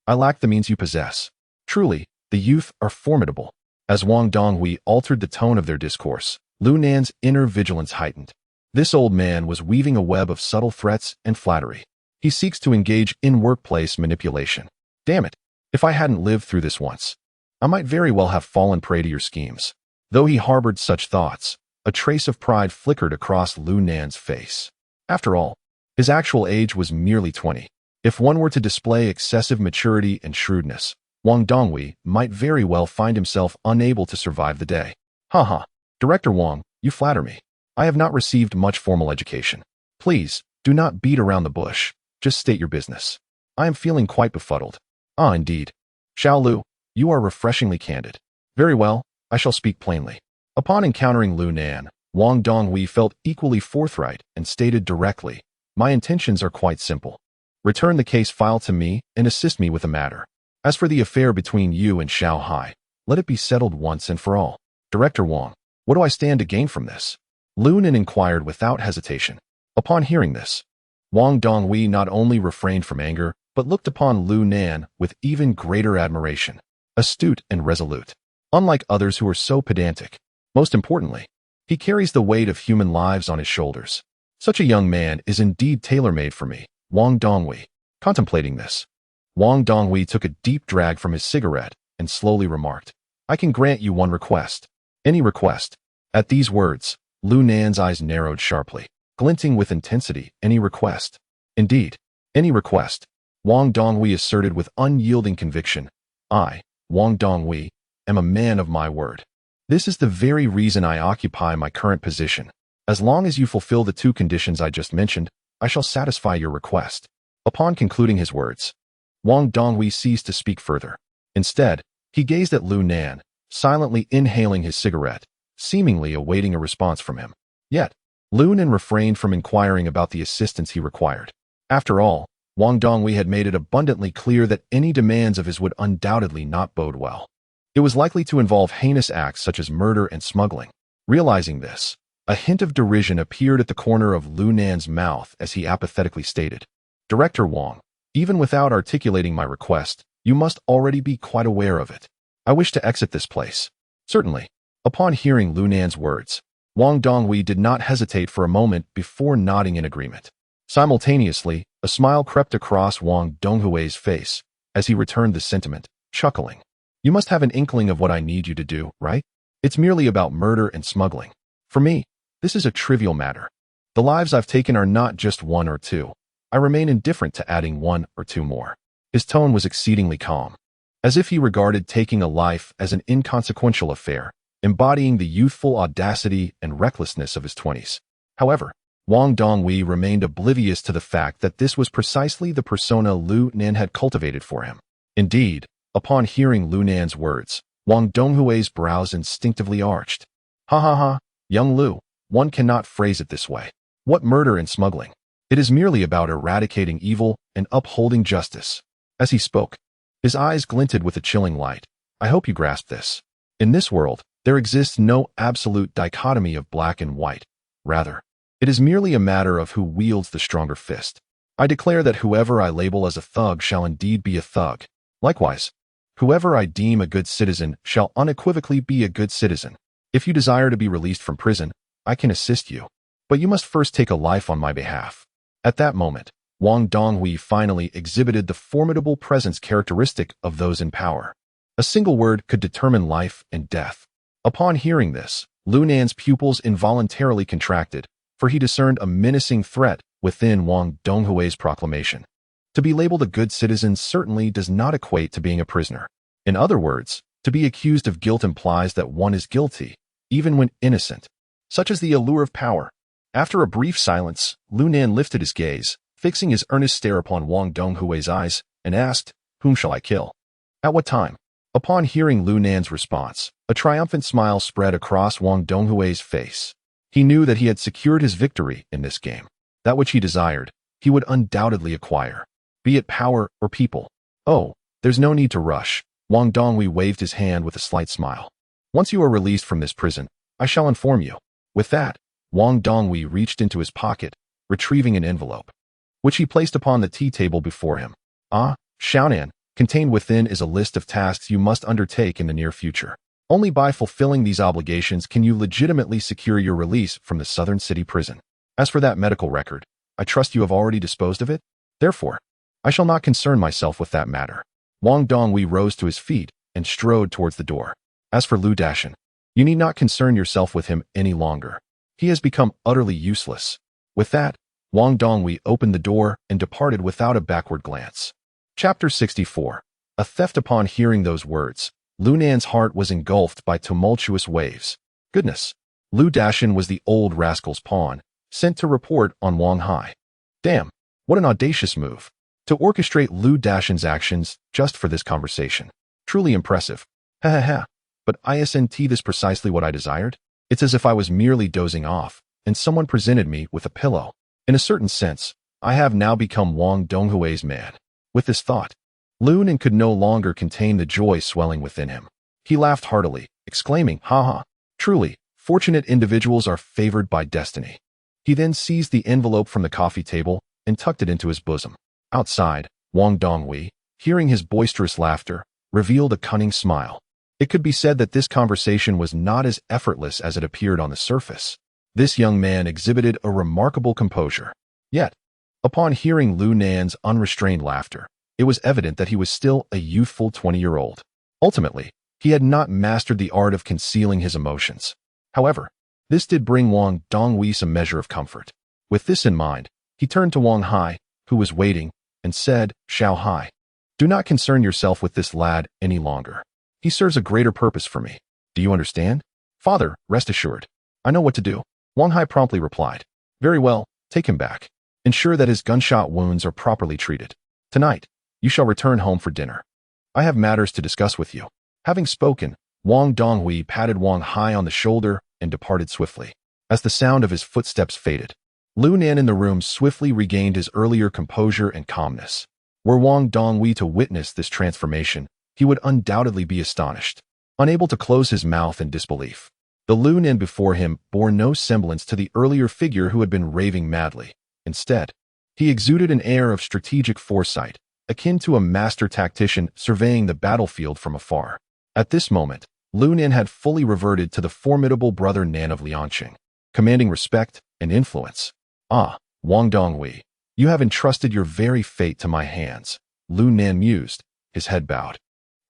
I lack the means you possess. Truly, the youth are formidable. As Wang Donghui altered the tone of their discourse, Lu Nan's inner vigilance heightened. This old man was weaving a web of subtle threats and flattery. He seeks to engage in workplace manipulation. Damn it, if I hadn't lived through this once, I might very well have fallen prey to your schemes. Though he harbored such thoughts, a trace of pride flickered across Lu Nan's face. After all, his actual age was merely 20. If one were to display excessive maturity and shrewdness, Wang Donghui might very well find himself unable to survive the day. Director Wang, you flatter me. I have not received much formal education. Please, do not beat around the bush. Just state your business. I am feeling quite befuddled. Indeed. Xiao Lu, you are refreshingly candid. Very well, I shall speak plainly. Upon encountering Lu Nan, Wang Donghui felt equally forthright and stated directly, my intentions are quite simple. Return the case file to me and assist me with the matter. As for the affair between you and Xiaohai, let it be settled once and for all. Director Wang, what do I stand to gain from this? Lu Nan inquired without hesitation. Upon hearing this, Wang Donghui not only refrained from anger, but looked upon Lu Nan with even greater admiration. Astute and resolute. Unlike others who are so pedantic. Most importantly, he carries the weight of human lives on his shoulders. Such a young man is indeed tailor-made for me. Wang Donghui. Contemplating this, Wang Donghui took a deep drag from his cigarette and slowly remarked, I can grant you one request. Any request. At these words, Lu Nan's eyes narrowed sharply, glinting with intensity. Any request. Indeed, any request. Wang Donghui asserted with unyielding conviction. I, Wang Donghui, am a man of my word. This is the very reason I occupy my current position. As long as you fulfill the two conditions I just mentioned, I shall satisfy your request." Upon concluding his words, Wang Donghui ceased to speak further. Instead, he gazed at Lu Nan, silently inhaling his cigarette, seemingly awaiting a response from him. Yet, Lu Nan refrained from inquiring about the assistance he required. After all, Wang Donghui had made it abundantly clear that any demands of his would undoubtedly not bode well. It was likely to involve heinous acts such as murder and smuggling. Realizing this, a hint of derision appeared at the corner of Lu Nan's mouth as he apathetically stated, "Director Wang, even without articulating my request, you must already be quite aware of it. I wish to exit this place." Certainly. Upon hearing Lu Nan's words, Wang Donghui did not hesitate for a moment before nodding in agreement. Simultaneously, a smile crept across Wang Donghui's face as he returned the sentiment, chuckling. "You must have an inkling of what I need you to do, right? It's merely about murder and smuggling. For me, this is a trivial matter. The lives I've taken are not just one or two. I remain indifferent to adding one or two more." His tone was exceedingly calm, as if he regarded taking a life as an inconsequential affair, embodying the youthful audacity and recklessness of his 20s. However, Wang Donghui remained oblivious to the fact that this was precisely the persona Lu Nan had cultivated for him. Indeed, upon hearing Lu Nan's words, Wang Donghui's brows instinctively arched. "Ha ha ha, young Lu, one cannot phrase it this way. What murder and smuggling? It is merely about eradicating evil and upholding justice." As he spoke, his eyes glinted with a chilling light. "I hope you grasp this. In this world, there exists no absolute dichotomy of black and white. Rather, it is merely a matter of who wields the stronger fist. I declare that whoever I label as a thug shall indeed be a thug. Likewise, whoever I deem a good citizen shall unequivocally be a good citizen. If you desire to be released from prison, I can assist you. But you must first take a life on my behalf." At that moment, Wang Donghui finally exhibited the formidable presence characteristic of those in power. A single word could determine life and death. Upon hearing this, Lu Nan's pupils involuntarily contracted, for he discerned a menacing threat within Wang Donghui's proclamation. To be labeled a good citizen certainly does not equate to being a prisoner. In other words, to be accused of guilt implies that one is guilty, even when innocent. Such is the allure of power. After a brief silence, Lu Nan lifted his gaze, fixing his earnest stare upon Wang Donghui's eyes, and asked, "Whom shall I kill? At what time?" Upon hearing Lu Nan's response, a triumphant smile spread across Wang Donghui's face. He knew that he had secured his victory in this game. That which he desired, he would undoubtedly acquire, be it power or people. "Oh, there's no need to rush." Wang Donghui waved his hand with a slight smile. "Once you are released from this prison, I shall inform you." With that, Wang Donghui reached into his pocket, retrieving an envelope, which he placed upon the tea table before him. "Ah, Xiaonan, contained within is a list of tasks you must undertake in the near future. Only by fulfilling these obligations can you legitimately secure your release from the Southern City prison. As for that medical record, I trust you have already disposed of it? Therefore, I shall not concern myself with that matter." Wang Donghui rose to his feet and strode towards the door. "As for Lu Dashan, you need not concern yourself with him any longer. He has become utterly useless." With that, Wang Donghui opened the door and departed without a backward glance. Chapter 64. A theft. Upon hearing those words, Lu Nan's heart was engulfed by tumultuous waves. Goodness! Lu Dashan was the old rascal's pawn, sent to report on Wang Hai. Damn, what an audacious move. To orchestrate Lu Dashan's actions just for this conversation. Truly impressive. Ha ha ha. But isn't this precisely what I desired? It's as if I was merely dozing off, and someone presented me with a pillow. In a certain sense, I have now become Wang Donghui's man. With this thought, Lu Nan could no longer contain the joy swelling within him. He laughed heartily, exclaiming, "Ha ha! Truly, fortunate individuals are favored by destiny." He then seized the envelope from the coffee table and tucked it into his bosom. Outside, Wang Donghui, hearing his boisterous laughter, revealed a cunning smile. It could be said that this conversation was not as effortless as it appeared on the surface. This young man exhibited a remarkable composure. Yet, upon hearing Lu Nan's unrestrained laughter, it was evident that he was still a youthful 20-year-old. Ultimately, he had not mastered the art of concealing his emotions. However, this did bring Wang Donghui some measure of comfort. With this in mind, he turned to Wang Hai, who was waiting, and said, "Xiao Hai, do not concern yourself with this lad any longer. He serves a greater purpose for me. Do you understand?" "Father, rest assured. I know what to do." Wang Hai promptly replied. "Very well, take him back." Ensure that his gunshot wounds are properly treated. Tonight, you shall return home for dinner. I have matters to discuss with you." Having spoken, Wang Donghui patted Wang Hai on the shoulder and departed swiftly. As the sound of his footsteps faded, Lu Nan in the room swiftly regained his earlier composure and calmness. Were Wang Donghui to witness this transformation, he would undoubtedly be astonished, unable to close his mouth in disbelief. The Lu Nan before him bore no semblance to the earlier figure who had been raving madly. Instead, he exuded an air of strategic foresight, akin to a master tactician surveying the battlefield from afar. At this moment, Lu Nan had fully reverted to the formidable brother Nan of Lianqing, commanding respect and influence. "Ah, Wang Donghui, you have entrusted your very fate to my hands," Lu Nan mused, his head bowed,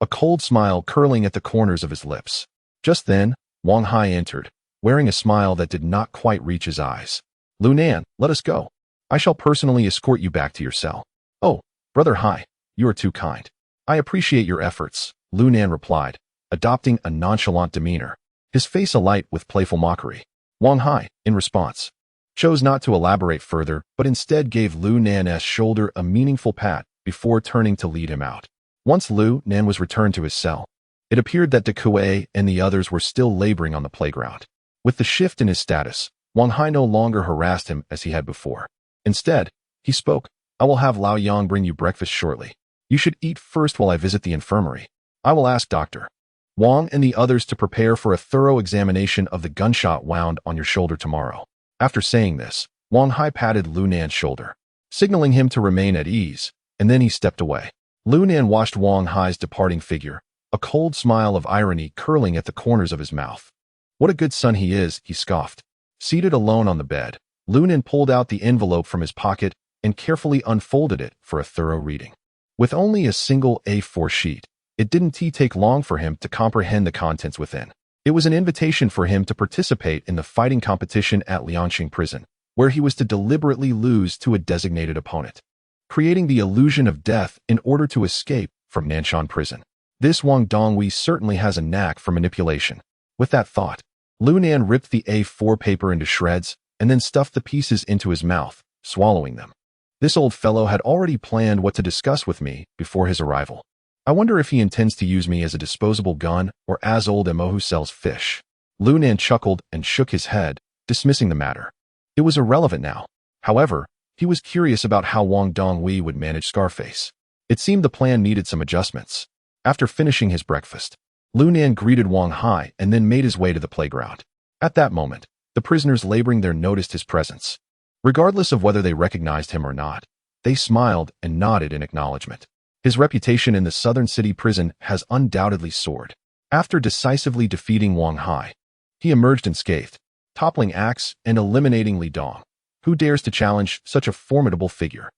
a cold smile curling at the corners of his lips. Just then, Wang Hai entered, wearing a smile that did not quite reach his eyes. "Lu Nan, let us go. I shall personally escort you back to your cell." "Oh, Brother Hai, you are too kind. I appreciate your efforts," Lu Nan replied, adopting a nonchalant demeanor, his face alight with playful mockery. Wang Hai, in response, chose not to elaborate further, but instead gave Lu Nan's shoulder a meaningful pat before turning to lead him out. Once Lu Nan was returned to his cell, it appeared that De Kuei and the others were still laboring on the playground. With the shift in his status, Wang Hai no longer harassed him as he had before. Instead, he spoke, "I will have Lao Yang bring you breakfast shortly. You should eat first while I visit the infirmary. I will ask Dr. Wang and the others to prepare for a thorough examination of the gunshot wound on your shoulder tomorrow." After saying this, Wang Hai patted Lu Nan's shoulder, signaling him to remain at ease, and then he stepped away. Lu Nan watched Wang Hai's departing figure, a cold smile of irony curling at the corners of his mouth. "What a good son he is," he scoffed. Seated alone on the bed, Lu Nan pulled out the envelope from his pocket and carefully unfolded it for a thorough reading. With only a single A4 sheet, it didn't take long for him to comprehend the contents within. It was an invitation for him to participate in the fighting competition at Lianqing prison, where he was to deliberately lose to a designated opponent, creating the illusion of death in order to escape from Nanshan prison. This Wang Donghui certainly has a knack for manipulation. With that thought, Lu Nan ripped the A4 paper into shreds and then stuffed the pieces into his mouth, swallowing them. This old fellow had already planned what to discuss with me before his arrival. I wonder if he intends to use me as a disposable gun or as old Mo who sells fish. Lu Nan chuckled and shook his head, dismissing the matter. It was irrelevant now. However, he was curious about how Wang Donghui would manage Scarface. It seemed the plan needed some adjustments. After finishing his breakfast, Lu Nan greeted Wang Hai and then made his way to the playground. At that moment, the prisoners laboring there noticed his presence. Regardless of whether they recognized him or not, they smiled and nodded in acknowledgement. His reputation in the Southern City prison has undoubtedly soared. After decisively defeating Wang Hai, he emerged unscathed, toppling Axe and eliminating Li Dong. Who dares to challenge such a formidable figure?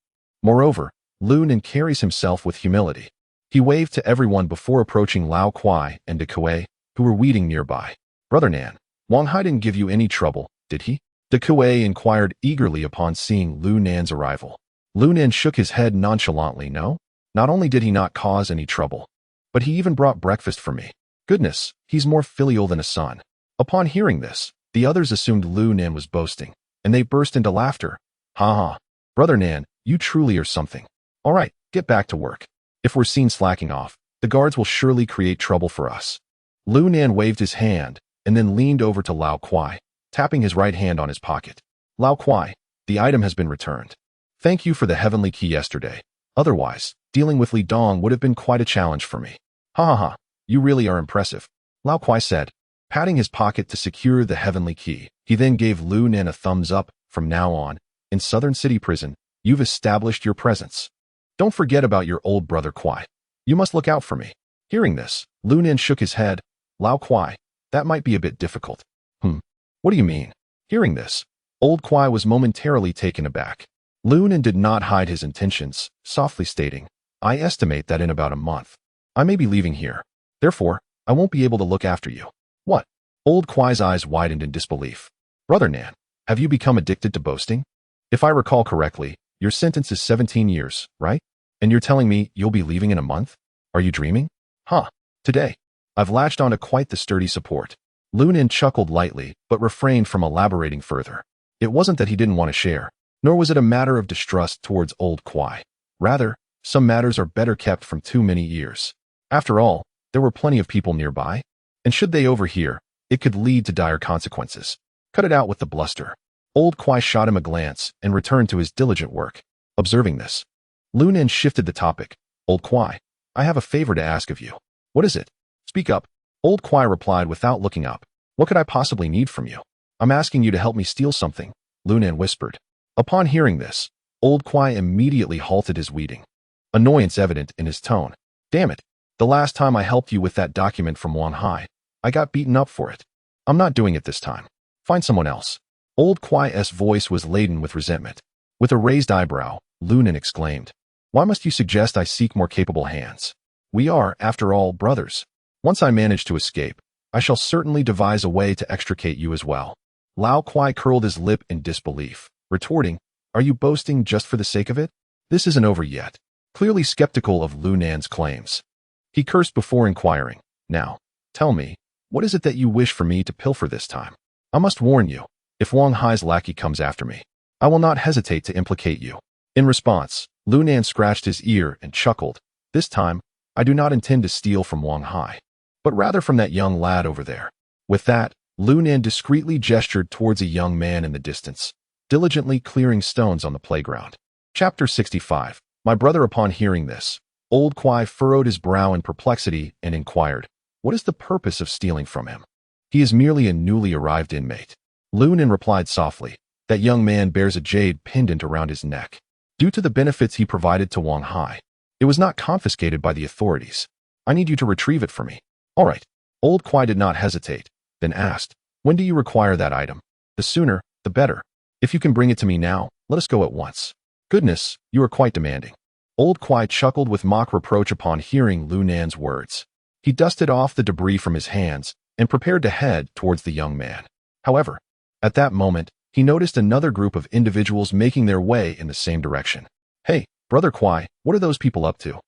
Moreover, Lu Nan carries himself with humility. He waved to everyone before approaching Lao Kuai and De Kuei, who were weeding nearby. "Brother Nan, Wang Hai didn't give you any trouble, did he?" De Kuei inquired eagerly upon seeing Lu Nan's arrival. Lu Nan shook his head nonchalantly. "No. Not only did he not cause any trouble, but he even brought breakfast for me. Goodness, he's more filial than a son." Upon hearing this, the others assumed Lu Nan was boasting, and they burst into laughter. "Ha ha. Brother Nan, you truly are something. All right, get back to work. If we're seen slacking off, the guards will surely create trouble for us." Lu Nan waved his hand and then leaned over to Lao Kuai, tapping his right hand on his pocket. "Lao Kuai, the item has been returned. Thank you for the heavenly key yesterday. Otherwise, dealing with Li Dong would have been quite a challenge for me." "Ha ha ha, you really are impressive," Lao Kuai said, patting his pocket to secure the heavenly key. He then gave Lu Nan a thumbs up. "From now on, in Southern City Prison, you've established your presence. Don't forget about your old brother Kuai. You must look out for me." Hearing this, Lu Nan shook his head. "Lao Kuai, that might be a bit difficult." What do you mean?" Hearing this, old Kuai was momentarily taken aback. Lu Nan did not hide his intentions, softly stating, "I estimate that in about a month, I may be leaving here. Therefore, I won't be able to look after you." "What?" Old Kuai's eyes widened in disbelief. "Brother Nan, have you become addicted to boasting? If I recall correctly, your sentence is 17 years, right? And you're telling me you'll be leaving in a month? Are you dreaming?" "Huh. Today, I've latched onto quite the sturdy support." Lu Nan chuckled lightly, but refrained from elaborating further. It wasn't that he didn't want to share. Nor was it a matter of distrust towards old Kwai. Rather, some matters are better kept from too many ears. After all, there were plenty of people nearby, and should they overhear, it could lead to dire consequences. Cut it out with the bluster. Old Kwai shot him a glance and returned to his diligent work. Observing this, Lu Nen shifted the topic. Old Kwai, I have a favor to ask of you. What is it? Speak up. Old Kwai replied without looking up. What could I possibly need from you? I'm asking you to help me steal something, Lu Nen whispered. Upon hearing this, Old Kwai immediately halted his weeding. Annoyance evident in his tone. Damn it. The last time I helped you with that document from Wang Hai, I got beaten up for it. I'm not doing it this time. Find someone else. Old Kwai's voice was laden with resentment. With a raised eyebrow, Lu Nen exclaimed, Why must you suggest I seek more capable hands? We are, after all, brothers. Once I manage to escape, I shall certainly devise a way to extricate you as well. Lao Kwai curled his lip in disbelief, retorting, Are you boasting just for the sake of it? This isn't over yet. Clearly skeptical of Lu Nan's claims. He cursed before inquiring, Now, tell me, what is it that you wish for me to pilfer this time? I must warn you, if Wang Hai's lackey comes after me, I will not hesitate to implicate you. In response, Lu Nan scratched his ear and chuckled. This time, I do not intend to steal from Wang Hai, but rather from that young lad over there. With that, Lu Nan discreetly gestured towards a young man in the distance, diligently clearing stones on the playground. Chapter 65. My brother. Upon hearing this, Old Kwai furrowed his brow in perplexity and inquired, What is the purpose of stealing from him? He is merely a newly arrived inmate. Lu Nan replied softly, That young man bears a jade pendant around his neck. Due to the benefits he provided to Wang Hai, it was not confiscated by the authorities. I need you to retrieve it for me. All right. Old Kwai did not hesitate, then asked, When do you require that item? The sooner, the better. If you can bring it to me now, let us go at once. Goodness, you are quite demanding. Old Kwai chuckled with mock reproach upon hearing Lu Nan's words. He dusted off the debris from his hands and prepared to head towards the young man. However, at that moment, he noticed another group of individuals making their way in the same direction. Hey, Brother Kwai, what are those people up to?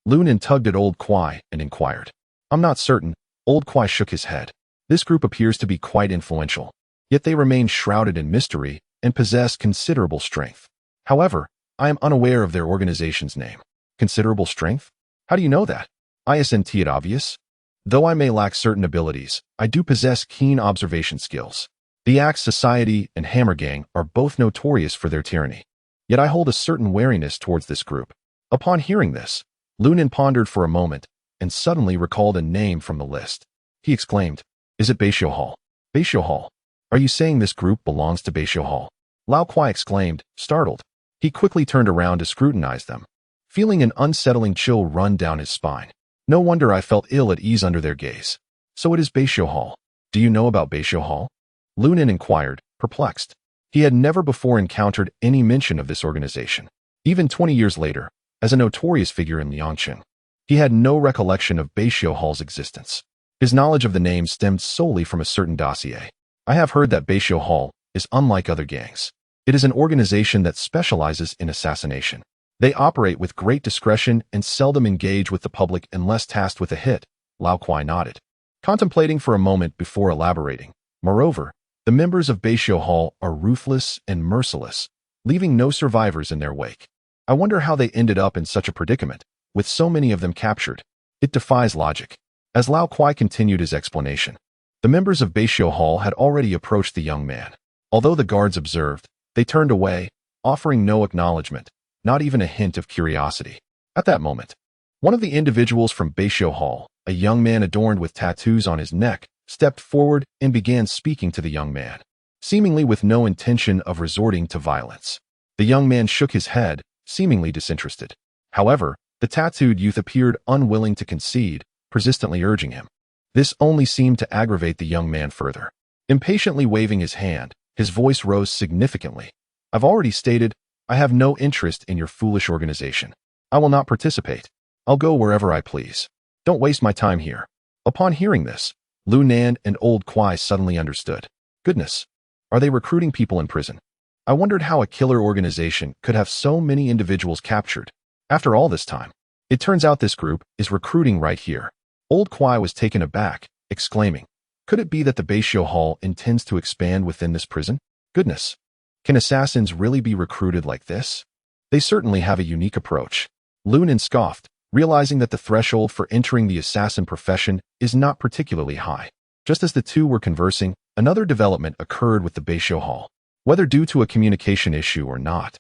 Lu Nan tugged at Old Kwai and inquired. I'm not certain. Old Kwai shook his head. This group appears to be quite influential, yet they remain shrouded in mystery and possess considerable strength. However, I am unaware of their organization's name. Considerable strength? How do you know that? Isn't it obvious? Though I may lack certain abilities, I do possess keen observation skills. The Axe Society and Hammer Gang are both notorious for their tyranny. Yet I hold a certain wariness towards this group. Upon hearing this, Lu Nan pondered for a moment and suddenly recalled a name from the list. He exclaimed, Is it Beisho Hall? Beisho Hall? Are you saying this group belongs to Beisho Hall? Lao Kwai exclaimed, startled. He quickly turned around to scrutinize them, feeling an unsettling chill run down his spine. No wonder I felt ill at ease under their gaze. So it is Beisho Hall. Do you know about Beisho Hall? Lu Nan inquired, perplexed. He had never before encountered any mention of this organization. Even 20 years later, as a notorious figure in Liangqing, he had no recollection of Beisho Hall's existence. His knowledge of the name stemmed solely from a certain dossier. I have heard that Beisho Hall is unlike other gangs. It is an organization that specializes in assassination. They operate with great discretion and seldom engage with the public unless tasked with a hit. Lao Kwai nodded, contemplating for a moment before elaborating. Moreover, the members of Beisho Hall are ruthless and merciless, leaving no survivors in their wake. I wonder how they ended up in such a predicament, with so many of them captured. It defies logic. As Lao Kwai continued his explanation, the members of Beisho Hall had already approached the young man. Although the guards observed, they turned away, offering no acknowledgement, not even a hint of curiosity. At that moment, one of the individuals from Beisho Hall, a young man adorned with tattoos on his neck, stepped forward and began speaking to the young man, seemingly with no intention of resorting to violence. The young man shook his head, seemingly disinterested. However, the tattooed youth appeared unwilling to concede, persistently urging him. This only seemed to aggravate the young man further. Impatiently waving his hand, his voice rose significantly. I've already stated, I have no interest in your foolish organization. I will not participate. I'll go wherever I please. Don't waste my time here. Upon hearing this, Lu Nan and Old Kwai suddenly understood. Goodness, are they recruiting people in prison? I wondered how a killer organization could have so many individuals captured. After all this time, it turns out this group is recruiting right here. Old Kwai was taken aback, exclaiming, Could it be that the Beisho Hall intends to expand within this prison? Goodness. Can assassins really be recruited like this? They certainly have a unique approach. Lu Nan scoffed, realizing that the threshold for entering the assassin profession is not particularly high. Just as the two were conversing, another development occurred with the Beisho Hall. Whether due to a communication issue or not,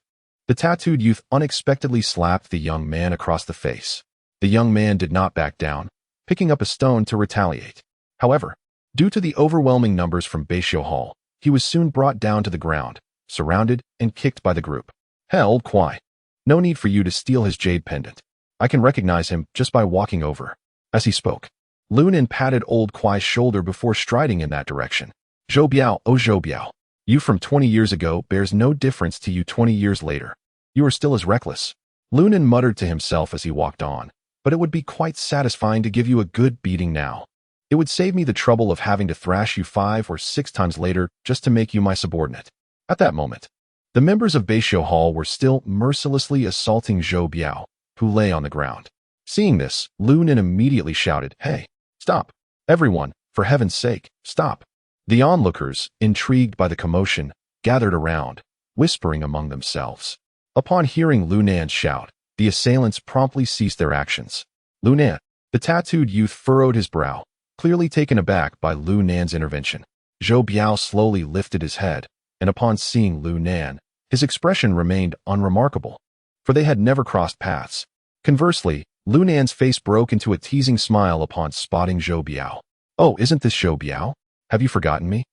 the tattooed youth unexpectedly slapped the young man across the face. The young man did not back down, picking up a stone to retaliate. However, due to the overwhelming numbers from Beisho Hall, he was soon brought down to the ground, surrounded and kicked by the group. Hell, old Kwai. No need for you to steal his jade pendant. I can recognize him just by walking over. As he spoke, Lu Nan patted old Kwai's shoulder before striding in that direction. Zhou Biao, oh Zhou Biao. You from 20 years ago bears no difference to you 20 years later. You are still as reckless. Lu Nan muttered to himself as he walked on, but it would be quite satisfying to give you a good beating now. It would save me the trouble of having to thrash you 5 or 6 times later just to make you my subordinate. At that moment, the members of Beisho Hall were still mercilessly assaulting Zhou Biao, who lay on the ground. Seeing this, Lu Nan immediately shouted, "Hey, stop. Everyone, for heaven's sake, stop." The onlookers, intrigued by the commotion, gathered around, whispering among themselves. Upon hearing Lu Nan's shout, the assailants promptly ceased their actions. Lu Nan, the tattooed youth furrowed his brow, clearly taken aback by Lu Nan's intervention. Zhou Biao slowly lifted his head, and upon seeing Lu Nan, his expression remained unremarkable, for they had never crossed paths. Conversely, Lu Nan's face broke into a teasing smile upon spotting Zhou Biao. "Oh, isn't this Zhou Biao? Have you forgotten me?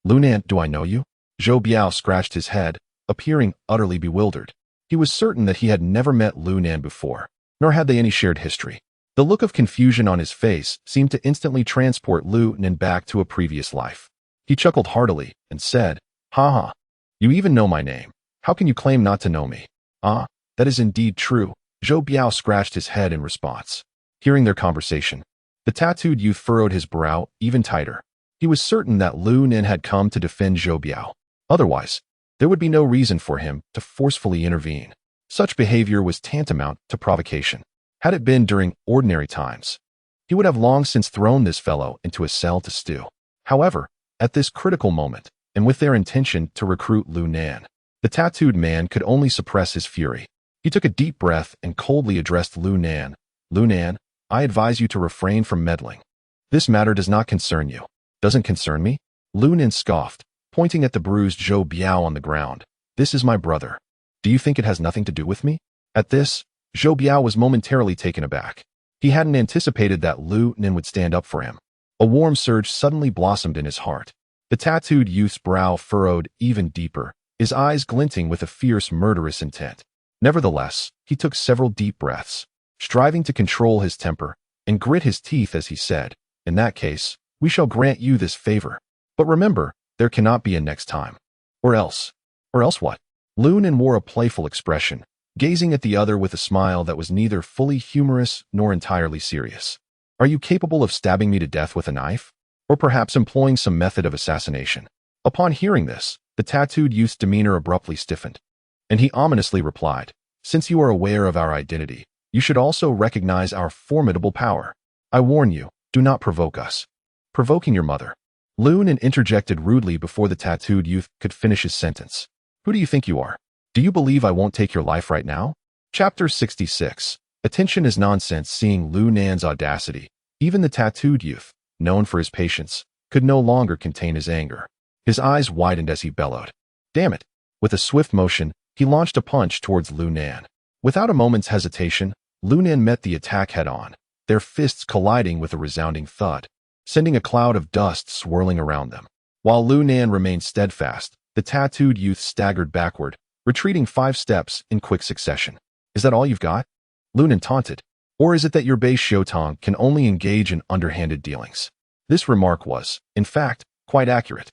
Lu Nan, do I know you?" Zhou Biao scratched his head, appearing utterly bewildered. He was certain that he had never met Lu Nan before, nor had they any shared history. The look of confusion on his face seemed to instantly transport Lu Nan back to a previous life. He chuckled heartily and said, "Ha ha. You even know my name. How can you claim not to know me?" "Ah, that is indeed true." Zhou Biao scratched his head in response. Hearing their conversation, the tattooed youth furrowed his brow even tighter. He was certain that Lu Nan had come to defend Zhou Biao. Otherwise, there would be no reason for him to forcefully intervene. Such behavior was tantamount to provocation. Had it been during ordinary times, he would have long since thrown this fellow into a cell to stew. However, at this critical moment, and with their intention to recruit Lu Nan, the tattooed man could only suppress his fury. He took a deep breath and coldly addressed Lu Nan. "Lu Nan, I advise you to refrain from meddling. This matter does not concern you." "Doesn't concern me?" Lu Nan scoffed, pointing at the bruised Zhou Biao on the ground. "This is my brother. Do you think it has nothing to do with me?" At this, Zhou Biao was momentarily taken aback. He hadn't anticipated that Lu Nan would stand up for him. A warm surge suddenly blossomed in his heart. The tattooed youth's brow furrowed even deeper, his eyes glinting with a fierce, murderous intent. Nevertheless, he took several deep breaths, striving to control his temper, and grit his teeth as he said, "In that case, we shall grant you this favor. But remember, there cannot be a next time. Or else what?" Lu Nan wore a playful expression, gazing at the other with a smile that was neither fully humorous nor entirely serious. "Are you capable of stabbing me to death with a knife? Or perhaps employing some method of assassination?" Upon hearing this, the tattooed youth's demeanor abruptly stiffened, and he ominously replied, "Since you are aware of our identity, you should also recognize our formidable power. I warn you, do not provoke us." "Provoking your mother." Lu Nan interjected rudely before the tattooed youth could finish his sentence. "Who do you think you are? Do you believe I won't take your life right now?" Chapter 66. Attention is nonsense. Seeing Lu Nan's audacity, even the tattooed youth, known for his patience, could no longer contain his anger. His eyes widened as he bellowed, "Damn it!" With a swift motion, he launched a punch towards Lu Nan. Without a moment's hesitation, Lu Nan met the attack head-on, their fists colliding with a resounding thud, sending a cloud of dust swirling around them. While Lu Nan remained steadfast, the tattooed youth staggered backward, retreating 5 steps in quick succession. "Is that all you've got?" Lu Nan taunted. "Or is it that your Beisho Tong can only engage in underhanded dealings?" This remark was, in fact, quite accurate.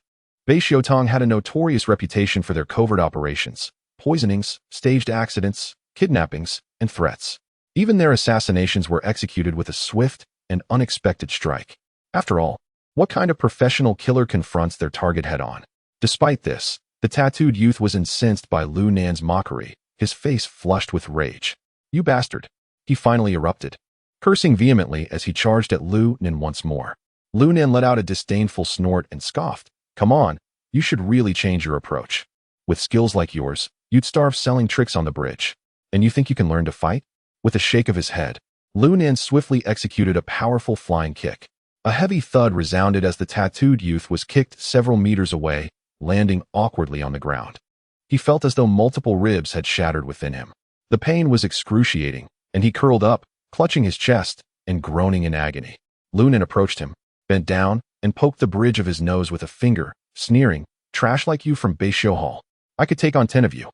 Beisho Tong had a notorious reputation for their covert operations, poisonings, staged accidents, kidnappings, and threats. Even their assassinations were executed with a swift and unexpected strike. After all, what kind of professional killer confronts their target head-on? Despite this, the tattooed youth was incensed by Lu Nan's mockery, his face flushed with rage. "You bastard!" he finally erupted, cursing vehemently as he charged at Lu Nan once more. Lu Nan let out a disdainful snort and scoffed. "Come on, you should really change your approach. With skills like yours, you'd starve selling tricks on the bridge. And you think you can learn to fight? With a shake of his head, Lu Nan swiftly executed a powerful flying kick. A heavy thud resounded as the tattooed youth was kicked several meters away, landing awkwardly on the ground. He felt as though multiple ribs had shattered within him. The pain was excruciating, and he curled up, clutching his chest and groaning in agony. Lu Nan approached him, bent down, and poked the bridge of his nose with a finger, sneering, "Trash like you from Beisho Hall. I could take on 10 of you.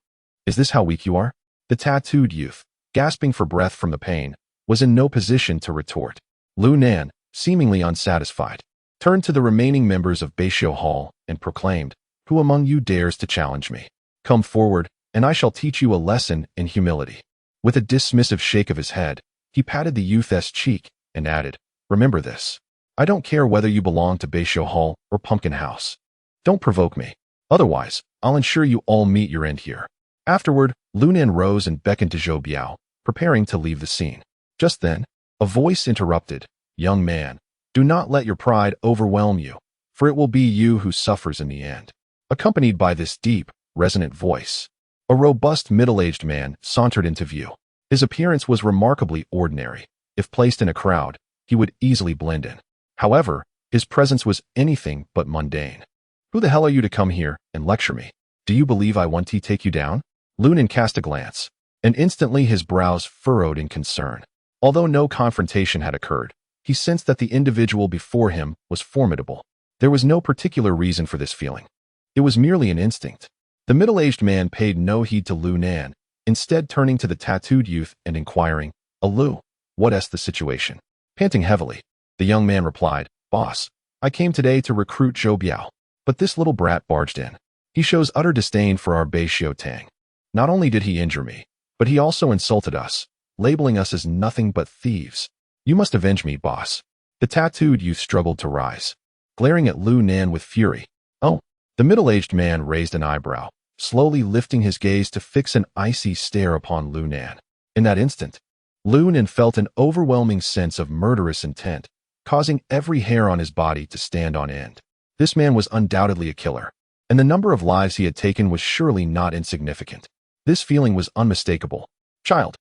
Is this how weak you are?" The tattooed youth, gasping for breath from the pain, was in no position to retort. Lu Nan, seemingly unsatisfied, turned to the remaining members of Beisho Hall and proclaimed, "Who among you dares to challenge me? Come forward, and I shall teach you a lesson in humility." With a dismissive shake of his head, he patted the youth's cheek and added, "Remember this. I don't care whether you belong to Beisho Hall or Pumpkin House. Don't provoke me. Otherwise, I'll ensure you all meet your end here." Afterward, Lu Nan rose and beckoned to Zhou Biao, preparing to leave the scene. Just then, a voice interrupted, "Young man, do not let your pride overwhelm you, for it will be you who suffers in the end." Accompanied by this deep, resonant voice, a robust middle-aged man sauntered into view. His appearance was remarkably ordinary. If placed in a crowd, he would easily blend in. However, his presence was anything but mundane. "Who the hell are you to come here and lecture me? Do you believe I want to take you down?" Lu Nan cast a glance, and instantly his brows furrowed in concern. Although no confrontation had occurred, he sensed that the individual before him was formidable. There was no particular reason for this feeling. It was merely an instinct. The middle-aged man paid no heed to Lu Nan, instead turning to the tattooed youth and inquiring, "Lu, what's the situation?" Panting heavily, the young man replied, "Boss, I came today to recruit Zhou Biao, but this little brat barged in. He shows utter disdain for our Beisho Tang. Not only did he injure me, but he also insulted us, labeling us as nothing but thieves. You must avenge me, boss." The tattooed youth struggled to rise, glaring at Lu Nan with fury. "Oh." The middle-aged man raised an eyebrow, slowly lifting his gaze to fix an icy stare upon Lu Nan. In that instant, Lu Nan felt an overwhelming sense of murderous intent, causing every hair on his body to stand on end. This man was undoubtedly a killer, and the number of lives he had taken was surely not insignificant. This feeling was unmistakable. "Child,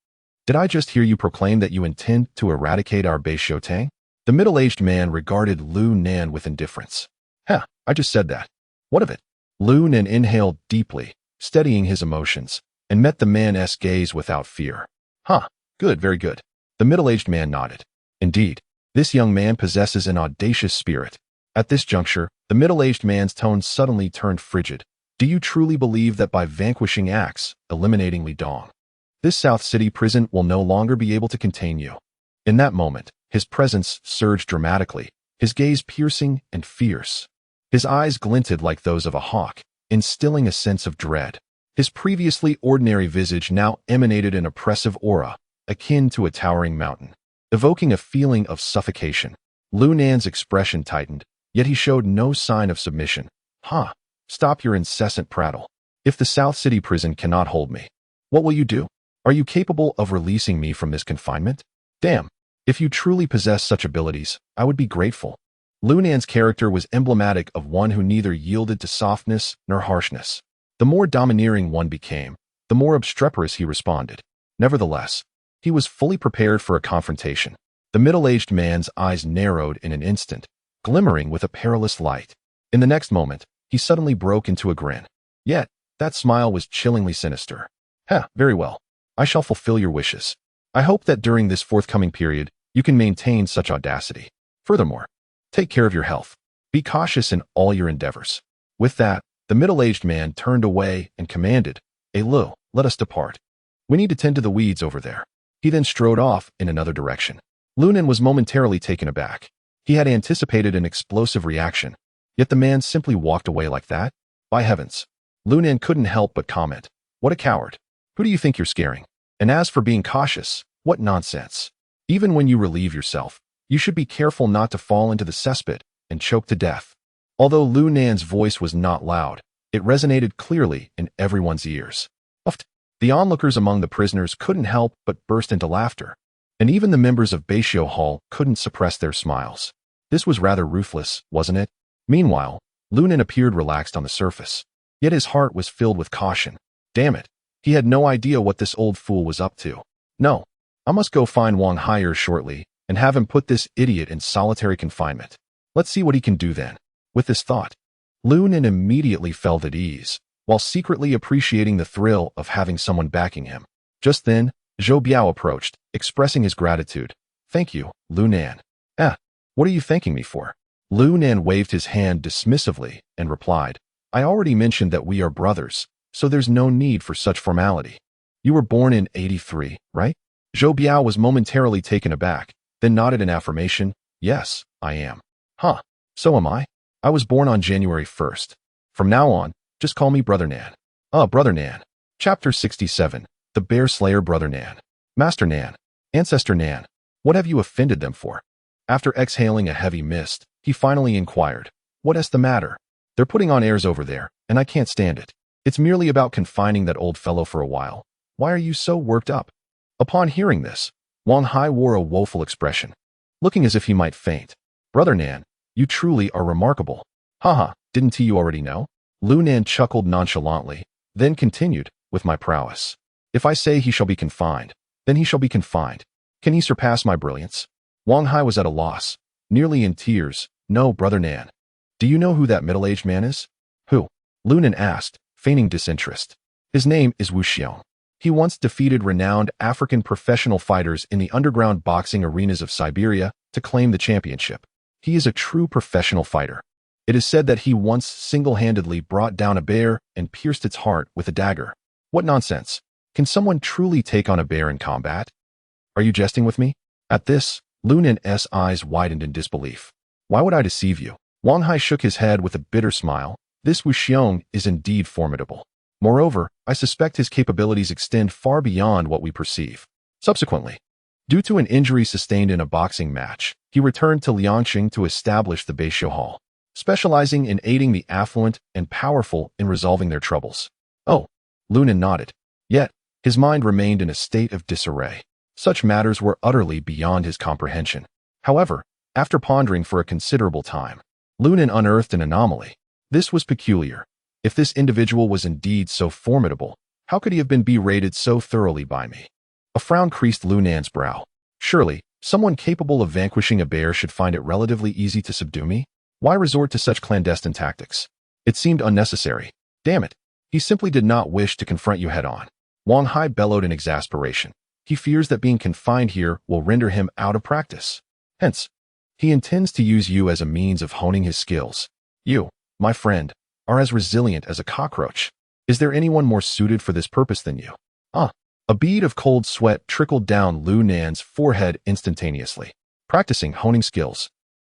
did I just hear you proclaim that you intend to eradicate our Beisho Tang?" The middle-aged man regarded Lu Nan with indifference. I just said that. What of it?" Lu Nan inhaled deeply, steadying his emotions, and met the man's gaze without fear. Good, very good." The middle-aged man nodded. "Indeed, this young man possesses an audacious spirit." At this juncture, the middle-aged man's tone suddenly turned frigid. "Do you truly believe that by vanquishing Axe, eliminating Li Dong, this South City prison will no longer be able to contain you?" In that moment, his presence surged dramatically, his gaze piercing and fierce. His eyes glinted like those of a hawk, instilling a sense of dread. His previously ordinary visage now emanated an oppressive aura, akin to a towering mountain, evoking a feeling of suffocation. Lu Nan's expression tightened, yet he showed no sign of submission. Stop your incessant prattle. If the South City prison cannot hold me, what will you do? Are you capable of releasing me from this confinement? Damn, if you truly possess such abilities, I would be grateful." Lu Nan's character was emblematic of one who neither yielded to softness nor harshness. The more domineering one became, the more obstreperous he responded. Nevertheless, he was fully prepared for a confrontation. The middle-aged man's eyes narrowed in an instant, glimmering with a perilous light. In the next moment, he suddenly broke into a grin. Yet, that smile was chillingly sinister. Very well. I shall fulfill your wishes. I hope that during this forthcoming period, you can maintain such audacity. Furthermore, take care of your health. Be cautious in all your endeavors." With that, the middle-aged man turned away and commanded, "Lu, let us depart. We need to tend to the weeds over there." He then strode off in another direction. Lu Nan was momentarily taken aback. He had anticipated an explosive reaction, yet the man simply walked away like that? By heavens. Lu Nan couldn't help but comment, "What a coward. Who do you think you're scaring? And as for being cautious, what nonsense. Even when you relieve yourself, you should be careful not to fall into the cesspit and choke to death." Although Lu Nan's voice was not loud, it resonated clearly in everyone's ears. The onlookers among the prisoners couldn't help but burst into laughter, and even the members of Beisho Hall couldn't suppress their smiles. This was rather ruthless, wasn't it? Meanwhile, Lu Nan appeared relaxed on the surface. Yet his heart was filled with caution. Damn it. He had no idea what this old fool was up to. No. I must go find Wang Hai shortly and have him put this idiot in solitary confinement. Let's see what he can do then. With this thought, Lu Nen immediately felt at ease, while secretly appreciating the thrill of having someone backing him. Just then, Zhou Biao approached, expressing his gratitude. Thank you, Lu Nan. What are you thanking me for? Lu Nan waved his hand dismissively and replied, I already mentioned that we are brothers, so there's no need for such formality. You were born in 83, right? Zhou Biao was momentarily taken aback, then nodded in affirmation. Yes, I am. Huh, so am I. I was born on January 1st. From now on, just call me Brother Nan. Brother Nan. Chapter 67. The Bear Slayer Brother Nan. Master Nan. Ancestor Nan. What have you offended them for? After exhaling a heavy mist, he finally inquired. What is the matter? They're putting on airs over there, and I can't stand it. It's merely about confining that old fellow for a while. Why are you so worked up? Upon hearing this, Wang Hai wore a woeful expression, looking as if he might faint. Brother Nan, you truly are remarkable. Haha, didn't you already know? Lu Nan chuckled nonchalantly, then continued, with my prowess. If I say he shall be confined, then he shall be confined. Can he surpass my brilliance? Wang Hai was at a loss, nearly in tears. No, Brother Nan. Do you know who that middle-aged man is? Who? Lu Nan asked, feigning disinterest. His name is Wu Xiong. He once defeated renowned African professional fighters in the underground boxing arenas of Siberia to claim the championship. He is a true professional fighter. It is said that he once single-handedly brought down a bear and pierced its heart with a dagger. What nonsense. Can someone truly take on a bear in combat? Are you jesting with me? At this, Lu Nan's eyes widened in disbelief. Why would I deceive you? Wang Hai shook his head with a bitter smile. This Wu Xiong is indeed formidable. Moreover, I suspect his capabilities extend far beyond what we perceive. Subsequently, due to an injury sustained in a boxing match, he returned to Liangqing to establish the Beishiu Hall, specializing in aiding the affluent and powerful in resolving their troubles. Oh, Lu Nan nodded. Yet, his mind remained in a state of disarray. Such matters were utterly beyond his comprehension. However, after pondering for a considerable time, Lu Nan unearthed an anomaly. This was peculiar. If this individual was indeed so formidable, how could he have been berated so thoroughly by me? A frown creased Lu Nan's brow. Surely, someone capable of vanquishing a bear should find it relatively easy to subdue me? Why resort to such clandestine tactics? It seemed unnecessary. Damn it. He simply did not wish to confront you head-on. Wang Hai bellowed in exasperation. He fears that being confined here will render him out of practice. Hence, he intends to use you as a means of honing his skills. You, my friend, are as resilient as a cockroach. Is there anyone more suited for this purpose than you? A bead of cold sweat trickled down Lu Nan's forehead instantaneously. Practicing honing skills.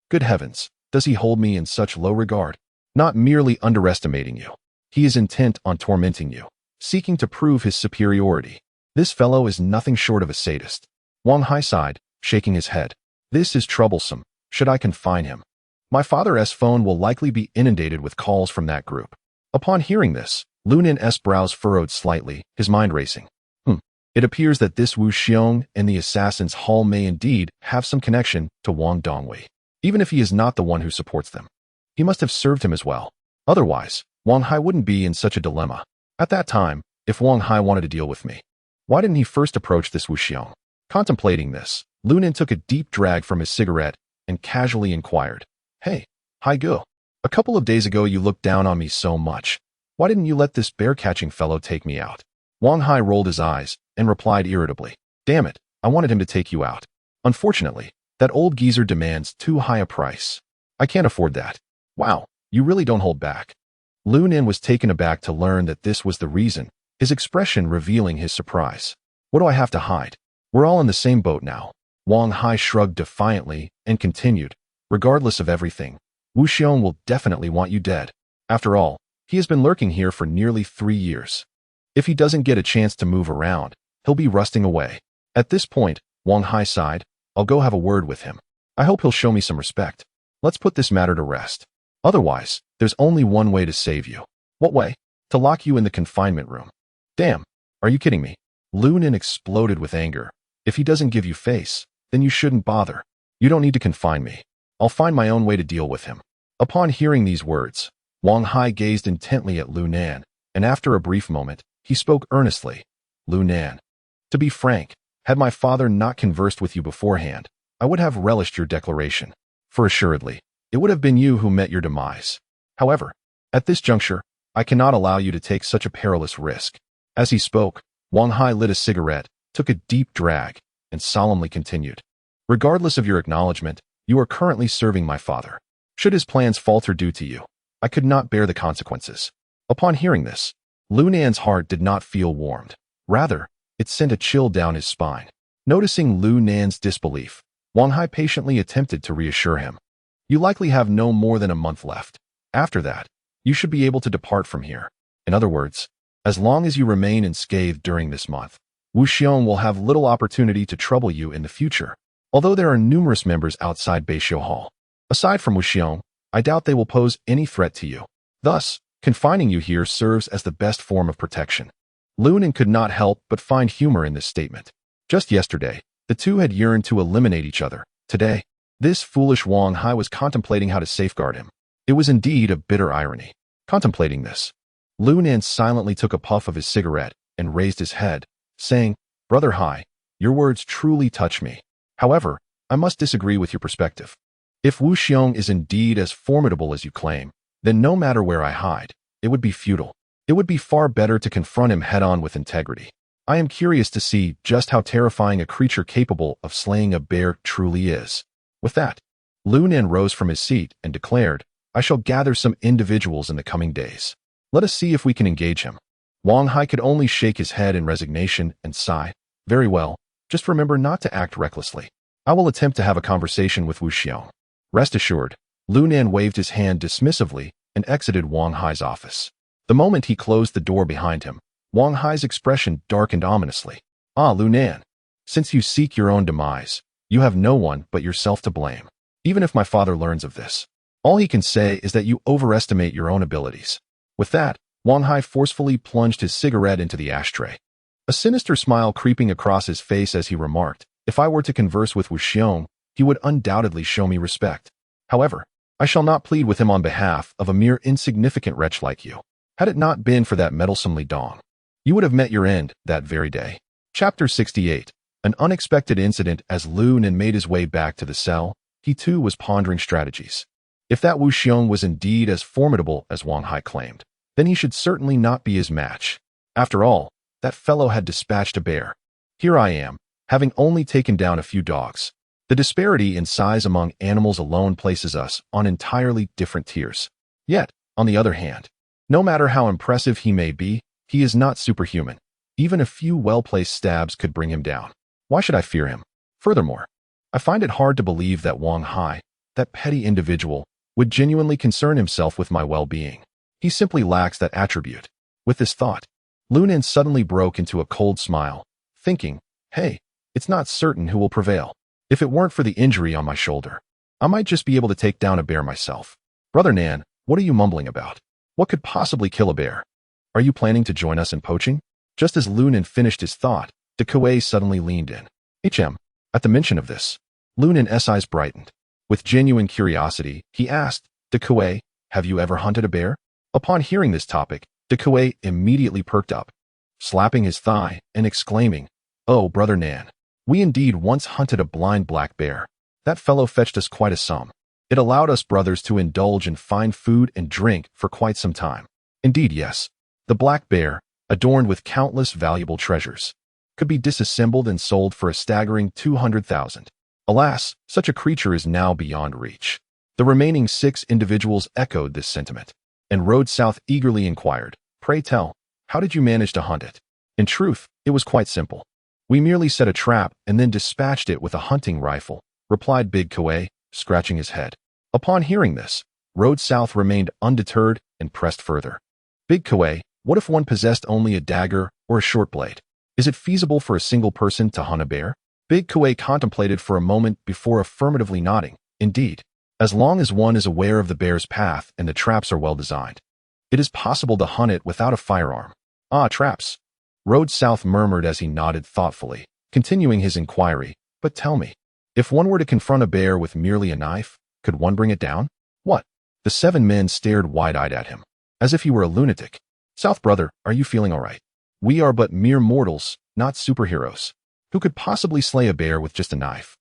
Good heavens, does he hold me in such low regard? Not merely underestimating you. He is intent on tormenting you, seeking to prove his superiority. This fellow is nothing short of a sadist. Wang Hai sighed, shaking his head. This is troublesome. Should I confine him? My father's phone will likely be inundated with calls from that group. Upon hearing this, Lu Nan's brows furrowed slightly, his mind racing. It appears that this Wu Xiong and the Assassin's Hall may indeed have some connection to Wang Dongwei, even if he is not the one who supports them. He must have served him as well. Otherwise, Wang Hai wouldn't be in such a dilemma. At that time, if Wang Hai wanted to deal with me, why didn't he first approach this Wu Xiong? Contemplating this, Lu Nan took a deep drag from his cigarette and casually inquired, Hey, Hai Gu, a couple of days ago you looked down on me so much. Why didn't you let this bear-catching fellow take me out? Wang Hai rolled his eyes and replied irritably, Damn it, I wanted him to take you out. Unfortunately, that old geezer demands too high a price. I can't afford that. Wow, you really don't hold back. Lu Nan was taken aback to learn that this was the reason, his expression revealing his surprise. What do I have to hide? We're all in the same boat now. Wang Hai shrugged defiantly and continued, Regardless of everything, Wu Xiong will definitely want you dead. After all, he has been lurking here for nearly 3 years. If he doesn't get a chance to move around, he'll be rusting away. At this point, Wang Hai sighed, I'll go have a word with him. I hope he'll show me some respect. Let's put this matter to rest. Otherwise, there's only one way to save you. What way? To lock you in the confinement room. Damn, are you kidding me? Lu Nan exploded with anger. If he doesn't give you face, then you shouldn't bother. You don't need to confine me. I'll find my own way to deal with him. Upon hearing these words, Wang Hai gazed intently at Lu Nan, and after a brief moment, he spoke earnestly. Lu Nan, to be frank, had my father not conversed with you beforehand, I would have relished your declaration. For assuredly, it would have been you who met your demise. However, at this juncture, I cannot allow you to take such a perilous risk. As he spoke, Wang Hai lit a cigarette, took a deep drag, and solemnly continued. Regardless of your acknowledgement, you are currently serving my father. Should his plans falter due to you, I could not bear the consequences. Upon hearing this, Lu Nan's heart did not feel warmed. Rather, it sent a chill down his spine. Noticing Lu Nan's disbelief, Wang Hai patiently attempted to reassure him. You likely have no more than a month left. After that, you should be able to depart from here. In other words, as long as you remain unscathed during this month, Wu Xiong will have little opportunity to trouble you in the future. Although there are numerous members outside Beishiu Hall, aside from Wu Xiong, I doubt they will pose any threat to you. Thus, confining you here serves as the best form of protection. Lu Nan could not help but find humor in this statement. Just yesterday, the two had yearned to eliminate each other. Today, this foolish Wang Hai was contemplating how to safeguard him. It was indeed a bitter irony. Contemplating this, Lu Nan silently took a puff of his cigarette and raised his head, saying, Brother Hai, your words truly touch me. However, I must disagree with your perspective. If Wu Xiong is indeed as formidable as you claim, then no matter where I hide, it would be futile. It would be far better to confront him head-on with integrity. I am curious to see just how terrifying a creature capable of slaying a bear truly is. With that, Lu Nan rose from his seat and declared, I shall gather some individuals in the coming days. Let us see if we can engage him. Wang Hai could only shake his head in resignation and sigh. Very well, just remember not to act recklessly. I will attempt to have a conversation with Wu Xiong. Rest assured, Lu Nan waved his hand dismissively and exited Wang Hai's office. The moment he closed the door behind him, Wang Hai's expression darkened ominously. Ah, Lu Nan, since you seek your own demise, you have no one but yourself to blame. Even if my father learns of this, all he can say is that you overestimate your own abilities. With that, Wang Hai forcefully plunged his cigarette into the ashtray. A sinister smile creeping across his face as he remarked, if I were to converse with Wu Xiong, he would undoubtedly show me respect. However, I shall not plead with him on behalf of a mere insignificant wretch like you. Had it not been for that meddlesome Li Dong, you would have met your end that very day. Chapter 68. An unexpected incident. As Lu Nan made his way back to the cell, he too was pondering strategies. If that Wu Xiong was indeed as formidable as Wang Hai claimed, then he should certainly not be his match. After all, that fellow had dispatched a bear. Here I am, having only taken down a few dogs. The disparity in size among animals alone places us on entirely different tiers. Yet, on the other hand, no matter how impressive he may be, he is not superhuman. Even a few well-placed stabs could bring him down. Why should I fear him? Furthermore, I find it hard to believe that Wang Hai, that petty individual, would genuinely concern himself with my well-being. He simply lacks that attribute. With this thought, Lu Nan suddenly broke into a cold smile, thinking, hey, it's not certain who will prevail. If it weren't for the injury on my shoulder, I might just be able to take down a bear myself. Brother Nan, what are you mumbling about? What could possibly kill a bear? Are you planning to join us in poaching? Just as Lu Nan finished his thought, De Kuei suddenly leaned in. At the mention of this, Lu Nan's eyes brightened. With genuine curiosity, he asked, De Kuei, have you ever hunted a bear? Upon hearing this topic, De Kuei immediately perked up, slapping his thigh and exclaiming, oh, Brother Nan, we indeed once hunted a blind black bear. That fellow fetched us quite a sum. It allowed us brothers to indulge in fine food and drink for quite some time. Indeed, yes, the black bear, adorned with countless valuable treasures, could be disassembled and sold for a staggering 200,000. Alas, such a creature is now beyond reach. The remaining 6 individuals echoed this sentiment, and Road South eagerly inquired, pray tell, how did you manage to hunt it? In truth, it was quite simple. We merely set a trap and then dispatched it with a hunting rifle, replied Big Kuei, scratching his head. Upon hearing this, Road South remained undeterred and pressed further. Big Kuei, what if one possessed only a dagger or a short blade? Is it feasible for a single person to hunt a bear? Big Kuei contemplated for a moment before affirmatively nodding. Indeed, as long as one is aware of the bear's path and the traps are well designed, it is possible to hunt it without a firearm. Ah, traps. Road South murmured as he nodded thoughtfully, continuing his inquiry, but tell me, if one were to confront a bear with merely a knife, could one bring it down? What? The 7 men stared wide-eyed at him, as if he were a lunatic. South brother, are you feeling all right? We are but mere mortals, not superheroes. Who could possibly slay a bear with just a knife?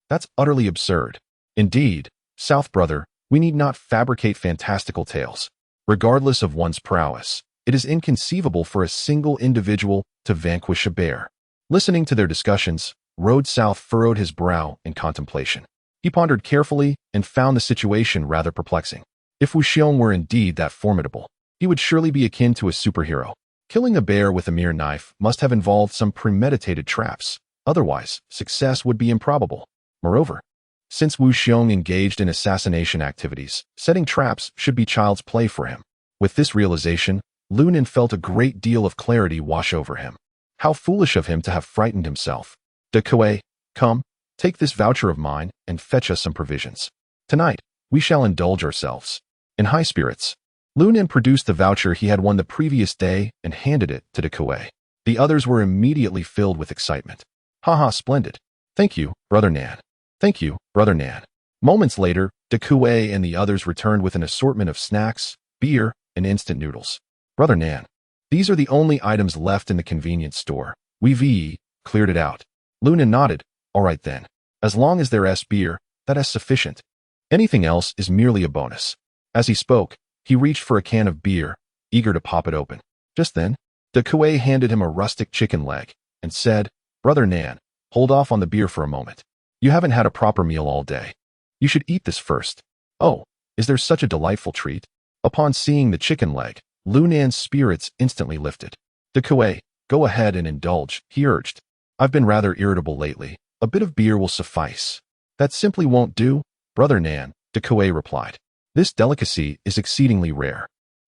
That's utterly absurd. Indeed, South brother, we need not fabricate fantastical tales. Regardless of one's prowess, it is inconceivable for a single individual to vanquish a bear. Listening to their discussions, Road South furrowed his brow in contemplation. He pondered carefully and found the situation rather perplexing. If Wu Xiong were indeed that formidable, he would surely be akin to a superhero. Killing a bear with a mere knife must have involved some premeditated traps. Otherwise, success would be improbable. Moreover, since Wu Xiong engaged in assassination activities, setting traps should be child's play for him. With this realization, Lu Nen felt a great deal of clarity wash over him. How foolish of him to have frightened himself. De Kuei, come, take this voucher of mine and fetch us some provisions. Tonight, we shall indulge ourselves. In high spirits, Lu Nen produced the voucher he had won the previous day and handed it to De Kuei. The others were immediately filled with excitement. Haha, splendid. Thank you, Brother Nan. Thank you, Brother Nan. Moments later, De Kuei and the others returned with an assortment of snacks, beer, and instant noodles. Brother Nan, these are the only items left in the convenience store. We've cleared it out. Lu Nen nodded. All right then. As long as there's beer, that is sufficient. Anything else is merely a bonus. As he spoke, he reached for a can of beer, eager to pop it open. Just then, De Kuei handed him a rustic chicken leg and said, Brother Nan, hold off on the beer for a moment. You haven't had a proper meal all day. You should eat this first. Oh, is there such a delightful treat? Upon seeing the chicken leg, Lu Nan's spirits instantly lifted. De Kuei, go ahead and indulge, he urged. I've been rather irritable lately. A bit of beer will suffice. That simply won't do, Brother Nan, De Kuei replied. This delicacy is exceedingly rare.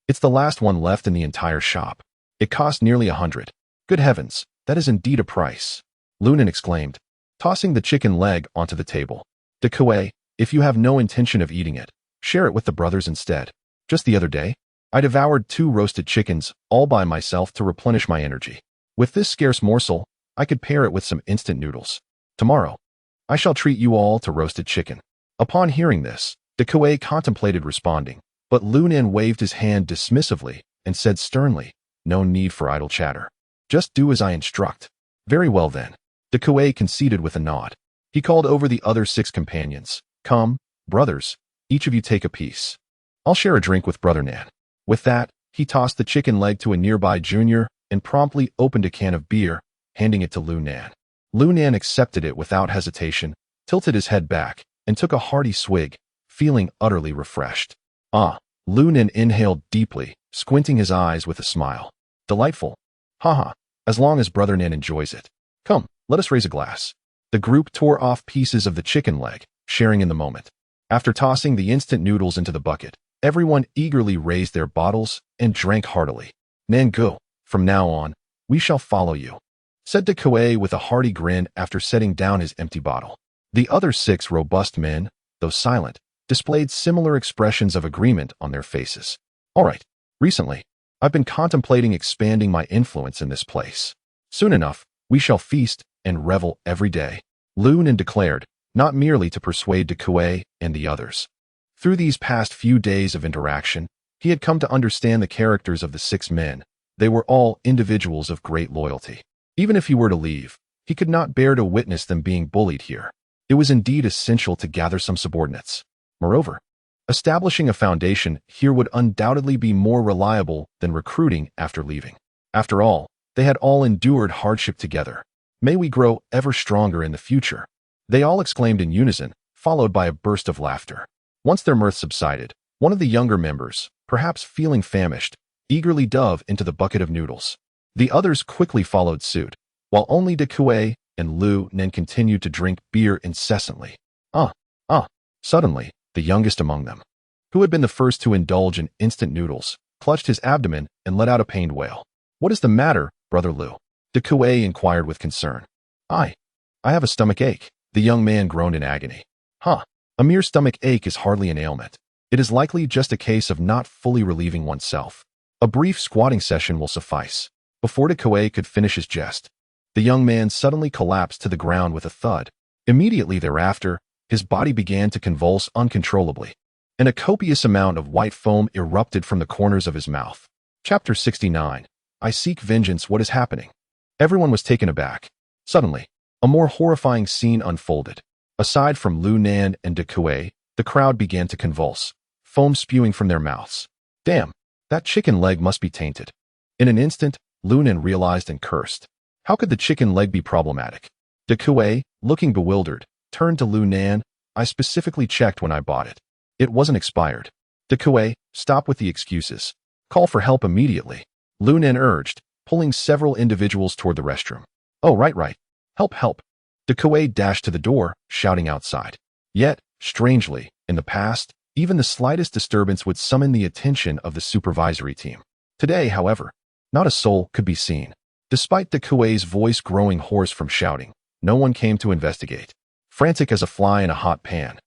It's the last one left in the entire shop. It cost nearly 100. Good heavens, that is indeed a price. Lu Nen exclaimed, tossing the chicken leg onto the table. De Kuei, if you have no intention of eating it, share it with the brothers instead. Just the other day, I devoured 2 roasted chickens all by myself to replenish my energy. With this scarce morsel, I could pair it with some instant noodles. Tomorrow, I shall treat you all to roasted chicken. Upon hearing this, De Kuei contemplated responding, but Lu Nen waved his hand dismissively and said sternly, no need for idle chatter. Just do as I instruct. Very well then. De Kuei conceded with a nod. He called over the other 6 companions. Come, brothers, each of you take a piece. I'll share a drink with Brother Nan. With that, he tossed the chicken leg to a nearby junior and promptly opened a can of beer, handing it to Lu Nan. Lu Nan accepted it without hesitation, tilted his head back, and took a hearty swig, feeling utterly refreshed. Lu Nen inhaled deeply, squinting his eyes with a smile. Delightful. Haha, as long as Brother Nan enjoys it. Come, let us raise a glass. The group tore off pieces of the chicken leg, sharing in the moment. After tossing the instant noodles into the bucket, everyone eagerly raised their bottles and drank heartily. Nan go, from now on, we shall follow you, said De Kuei with a hearty grin after setting down his empty bottle. The other 6 robust men, though silent, displayed similar expressions of agreement on their faces. All right, recently, I've been contemplating expanding my influence in this place. Soon enough, we shall feast and revel every day, Lu Nen declared, not merely to persuade De Kuei and the others. Through these past few days of interaction, he had come to understand the characters of the 6 men. They were all individuals of great loyalty. Even if he were to leave, he could not bear to witness them being bullied here. It was indeed essential to gather some subordinates. Moreover, establishing a foundation here would undoubtedly be more reliable than recruiting after leaving. After all, they had all endured hardship together. May we grow ever stronger in the future. They all exclaimed in unison, followed by a burst of laughter. Once their mirth subsided, one of the younger members, perhaps feeling famished, eagerly dove into the bucket of noodles. The others quickly followed suit, while only De Kuei and Lu Nen continued to drink beer incessantly. Suddenly, the youngest among them, who had been the first to indulge in instant noodles, clutched his abdomen and let out a pained wail. What is the matter, Brother Lu? De Kuei inquired with concern. I have a stomach ache. The young man groaned in agony. A mere stomach ache is hardly an ailment. It is likely just a case of not fully relieving oneself. A brief squatting session will suffice. Before De Kuei could finish his jest, the young man suddenly collapsed to the ground with a thud. Immediately thereafter, his body began to convulse uncontrollably. and a copious amount of white foam erupted from the corners of his mouth. Chapter 69. I Seek Vengeance. What is happening? Everyone was taken aback. Suddenly, a more horrifying scene unfolded. Aside from Lu Nan and De Kuei, the crowd began to convulse, foam spewing from their mouths. Damn, that chicken leg must be tainted. In an instant, Lu Nan realized and cursed. How could the chicken leg be problematic? De Kuei, looking bewildered, turned to Lu Nan. I specifically checked when I bought it. It wasn't expired. De Kuei, stop with the excuses. Call for help immediately. Lu Nan urged, pulling several individuals toward the restroom. Oh, right. Help. De Kuei dashed to the door, shouting outside. Yet, strangely, in the past, even the slightest disturbance would summon the attention of the supervisory team. Today, however, not a soul could be seen. Despite De Kuei's voice growing hoarse from shouting, no one came to investigate. Frantic as a fly in a hot pan,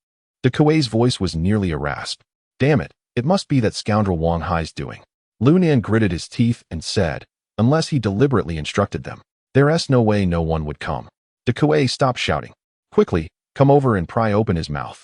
De Kuei's voice was nearly a rasp. Damn it, it must be that scoundrel Wang Hai's doing. Lu Nan gritted his teeth and said, unless he deliberately instructed them, there's no way no one would come. De Kuei stopped shouting. Quickly, come over and pry open his mouth.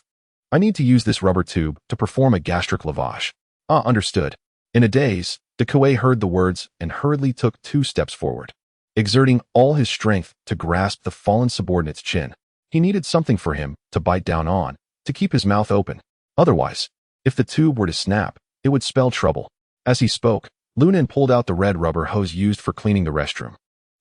I need to use this rubber tube to perform a gastric lavage. Understood. In a daze, De Kuei heard the words and hurriedly took 2 steps forward. Exerting all his strength to grasp the fallen subordinate's chin, he needed something for him to bite down on, to keep his mouth open. Otherwise, if the tube were to snap, it would spell trouble. As he spoke, Lu Nan pulled out the red rubber hose used for cleaning the restroom,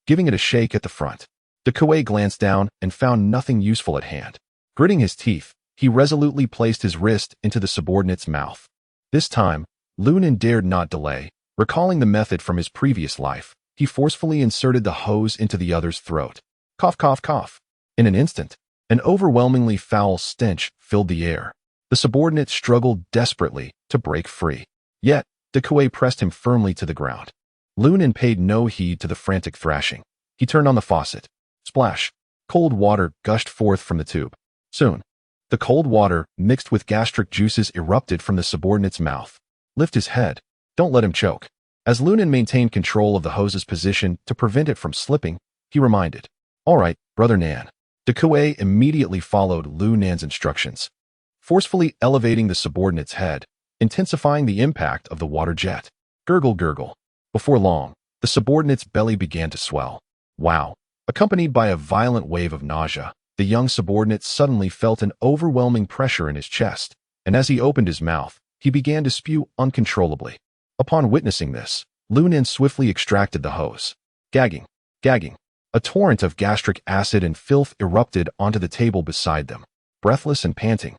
giving it a shake at the front. De Kuei glanced down and found nothing useful at hand. Gritting his teeth, he resolutely placed his wrist into the subordinate's mouth. This time, Lu Nan dared not delay. Recalling the method from his previous life, he forcefully inserted the hose into the other's throat. Cough. In an instant, an overwhelmingly foul stench filled the air. The subordinate struggled desperately to break free. Yet, De Kuei pressed him firmly to the ground. Lu Nan paid no heed to the frantic thrashing. He turned on the faucet. Splash! Cold water gushed forth from the tube. Soon, the cold water, mixed with gastric juices, erupted from the subordinate's mouth. Lift his head. Don't let him choke. As Lu Nan maintained control of the hose's position to prevent it from slipping, he reminded. All right, Brother Nan. De Kuei immediately followed Lu Nan's instructions, forcefully elevating the subordinate's head, intensifying the impact of the water jet. Gurgle. Before long, the subordinate's belly began to swell. Wow! Accompanied by a violent wave of nausea, the young subordinate suddenly felt an overwhelming pressure in his chest, and as he opened his mouth, he began to spew uncontrollably. Upon witnessing this, Lu Nan swiftly extracted the hose. Gagging. A torrent of gastric acid and filth erupted onto the table beside them, breathless and panting.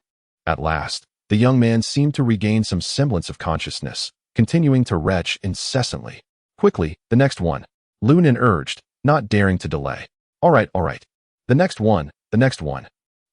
At last, the young man seemed to regain some semblance of consciousness, continuing to retch incessantly. Quickly, the next one, Lu Nan urged, not daring to delay. All right. The next one.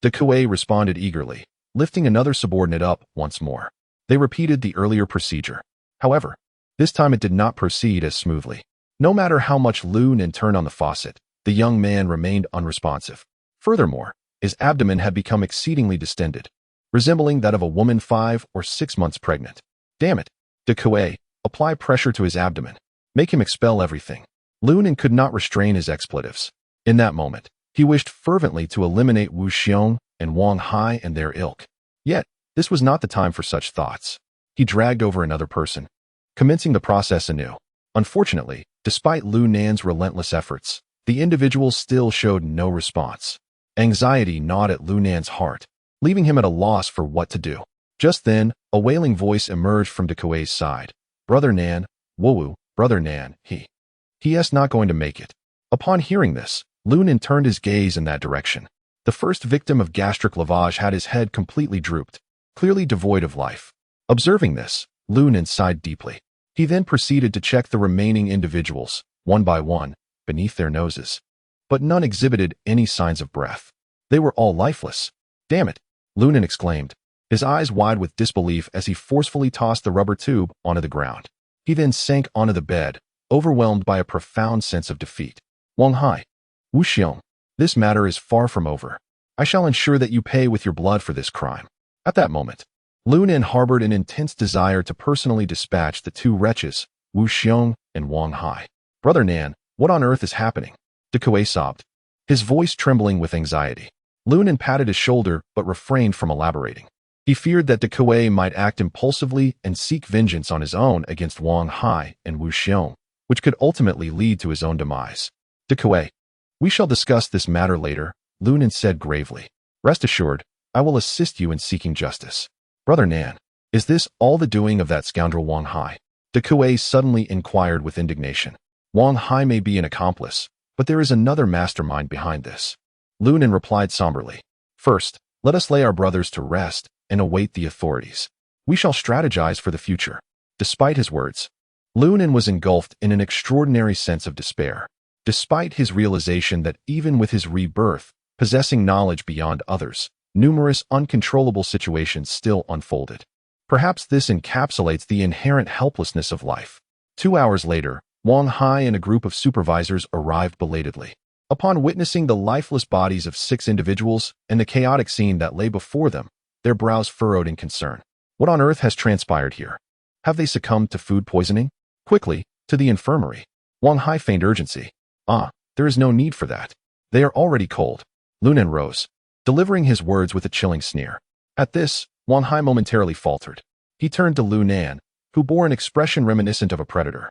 De Kuei responded eagerly, lifting another subordinate up once more. They repeated the earlier procedure. However, this time it did not proceed as smoothly. No matter how much Lu Nan turned on the faucet, the young man remained unresponsive. Furthermore, his abdomen had become exceedingly distended, resembling that of a woman 5 or 6 months pregnant. Damn it! De Kuei, apply pressure to his abdomen. Make him expel everything. Lu Nan could not restrain his expletives. In that moment, he wished fervently to eliminate Wu Xiong and Wang Hai and their ilk. Yet, this was not the time for such thoughts. He dragged over another person, commencing the process anew. Unfortunately, despite Lu Nan's relentless efforts, the individual still showed no response. Anxiety gnawed at Lu Nan's heart, leaving him at a loss for what to do. Just then, a wailing voice emerged from De Kuei's side. Brother Nan, Woo, Brother Nan, he's not going to make it. Upon hearing this, Lu Nan turned his gaze in that direction. The first victim of gastric lavage had his head completely drooped, clearly devoid of life. Observing this, Lu Nan sighed deeply. He then proceeded to check the remaining individuals, one by one, beneath their noses. But none exhibited any signs of breath. They were all lifeless. Damn it! Lu Nan exclaimed, his eyes wide with disbelief as he forcefully tossed the rubber tube onto the ground. He then sank onto the bed, overwhelmed by a profound sense of defeat. Wang Hai, Wu Xiong, this matter is far from over. I shall ensure that you pay with your blood for this crime. At that moment, Lu Nan harbored an intense desire to personally dispatch the 2 wretches, Wu Xiong and Wang Hai. Brother Nan, what on earth is happening? De Kuei sobbed, his voice trembling with anxiety. Lu Nan patted his shoulder but refrained from elaborating. He feared that Kuei might act impulsively and seek vengeance on his own against Wang Hai and Wu Xiong, which could ultimately lead to his own demise. Kuei, we shall discuss this matter later, Lu Nen said gravely. Rest assured, I will assist you in seeking justice. Brother Nan, is this all the doing of that scoundrel Wang Hai? Kuei suddenly inquired with indignation. Wang Hai may be an accomplice, but there is another mastermind behind this. Lu Nen replied somberly. First, let us lay our brothers to rest and await the authorities. We shall strategize for the future. Despite his words, Lu Nen was engulfed in an extraordinary sense of despair. Despite his realization that even with his rebirth, possessing knowledge beyond others, numerous uncontrollable situations still unfolded. Perhaps this encapsulates the inherent helplessness of life. 2 hours later, Wang Hai and a group of supervisors arrived belatedly. Upon witnessing the lifeless bodies of 6 individuals and the chaotic scene that lay before them, their brows furrowed in concern. What on earth has transpired here? Have they succumbed to food poisoning? Quickly, to the infirmary. Wang Hai feigned urgency. There is no need for that. They are already cold. Lu Nen rose, delivering his words with a chilling sneer. At this, Wang Hai momentarily faltered. He turned to Lu Nan, who bore an expression reminiscent of a predator.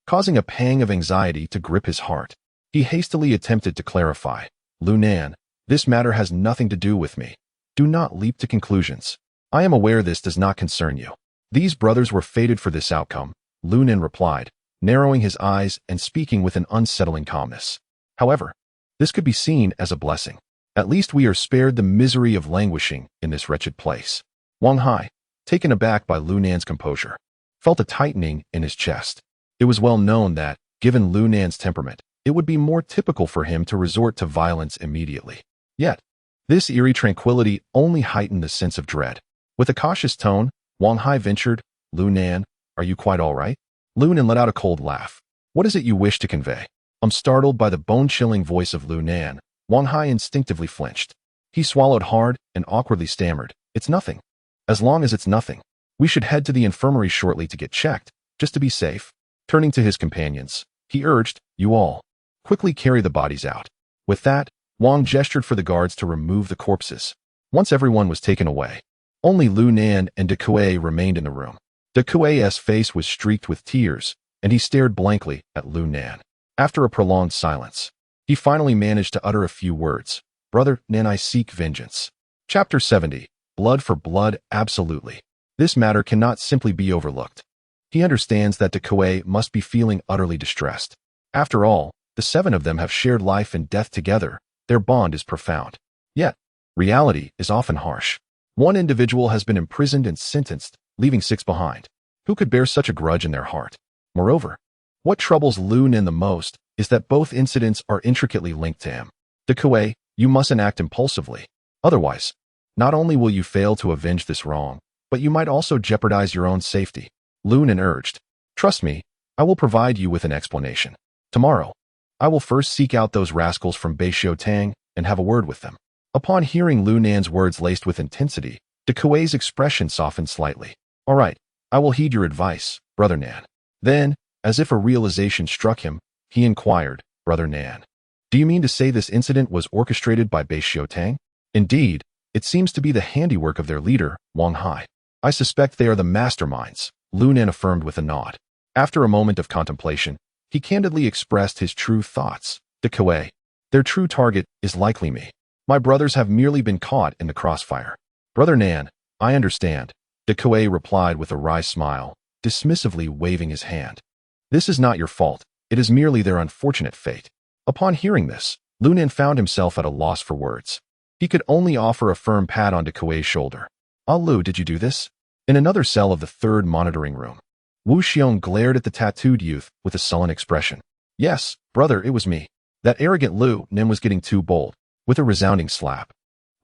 Causing a pang of anxiety to grip his heart, he hastily attempted to clarify. Lu Nan, this matter has nothing to do with me. Do not leap to conclusions. I am aware this does not concern you. These brothers were fated for this outcome, Lu Nen replied, narrowing his eyes and speaking with an unsettling calmness. However, this could be seen as a blessing. At least we are spared the misery of languishing in this wretched place. Wang Hai, taken aback by Lu Nan's composure, felt a tightening in his chest. It was well known that, given Lu Nan's temperament, it would be more typical for him to resort to violence immediately. Yet, this eerie tranquility only heightened the sense of dread. With a cautious tone, Wang Hai ventured, Lu Nan, are you quite all right? Lu Nen let out a cold laugh. What is it you wish to convey? Startled by the bone-chilling voice of Lu Nan, Wang Hai instinctively flinched. He swallowed hard and awkwardly stammered, It's nothing. As long as it's nothing. We should head to the infirmary shortly to get checked, just to be safe. Turning to his companions, he urged, You all, quickly carry the bodies out. With that, Wang gestured for the guards to remove the corpses. Once everyone was taken away, only Lu Nan and Kuei remained in the room. Kuei's face was streaked with tears, and he stared blankly at Lu Nan. After a prolonged silence, he finally managed to utter a few words. Brother Nan, I seek vengeance. Chapter 70. Blood for blood, absolutely. This matter cannot simply be overlooked. He understands that Kuei must be feeling utterly distressed. After all, the 7 of them have shared life and death together. Their bond is profound. Yet, reality is often harsh. One individual has been imprisoned and sentenced, leaving 6 behind. Who could bear such a grudge in their heart? Moreover, what troubles Lu Nen the most is that both incidents are intricately linked to him. Kuei, you mustn't act impulsively. Otherwise, not only will you fail to avenge this wrong, but you might also jeopardize your own safety. Lu Nen urged. Trust me, I will provide you with an explanation. Tomorrow, I will first seek out those rascals from Beishiu Tang and have a word with them. Upon hearing Lu Nan's words laced with intensity, Kuei's expression softened slightly. All right, I will heed your advice, Brother Nan. Then, as if a realization struck him, he inquired, Brother Nan, do you mean to say this incident was orchestrated by Beishiu Tang? Indeed, it seems to be the handiwork of their leader, Wang Hai. I suspect they are the masterminds, Lu Nen affirmed with a nod. After a moment of contemplation, he candidly expressed his true thoughts. Kuei, their true target is likely me. My brothers have merely been caught in the crossfire. Brother Nan, I understand, Kuei replied with a wry smile, dismissively waving his hand. This is not your fault, it is merely their unfortunate fate. Upon hearing this, Lu Nen found himself at a loss for words. He could only offer a firm pat on Kuei's shoulder. Ah Lu, did you do this? In another cell of the 3rd monitoring room, Wu Xiong glared at the tattooed youth with a sullen expression. Yes, brother, it was me. That arrogant Lu Nen was getting too bold. With a resounding slap,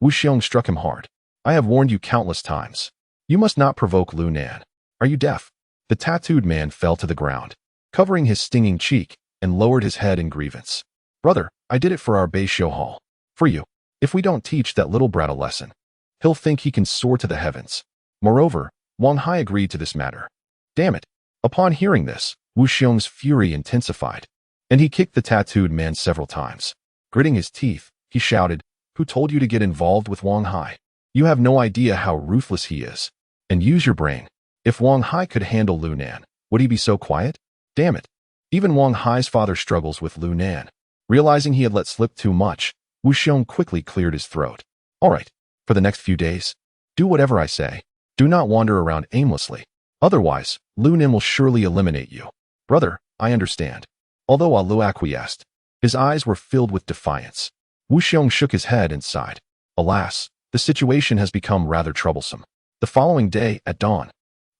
Wu Xiong struck him hard. I have warned you countless times. You must not provoke Lu Nan. Are you deaf? The tattooed man fell to the ground, covering his stinging cheek, and lowered his head in grievance. Brother, I did it for our Beishiu Hall. For you. If we don't teach that little brat a lesson, he'll think he can soar to the heavens. Moreover, Wang Hai agreed to this matter. Damn it. Upon hearing this, Wu Xiong's fury intensified, and he kicked the tattooed man several times. Gritting his teeth, he shouted, Who told you to get involved with Wang Hai? You have no idea how ruthless he is. And use your brain. If Wang Hai could handle Lu Nan, would he be so quiet? Damn it. Even Wang Hai's father struggles with Lu Nan. Realizing he had let slip too much, Wu Xiong quickly cleared his throat. All right, for the next few days, do whatever I say. Do not wander around aimlessly. Otherwise, Lu Nan will surely eliminate you. Brother, I understand. Although Lu acquiesced, his eyes were filled with defiance. Wu Xiong shook his head and sighed. Alas, the situation has become rather troublesome. The following day, at dawn,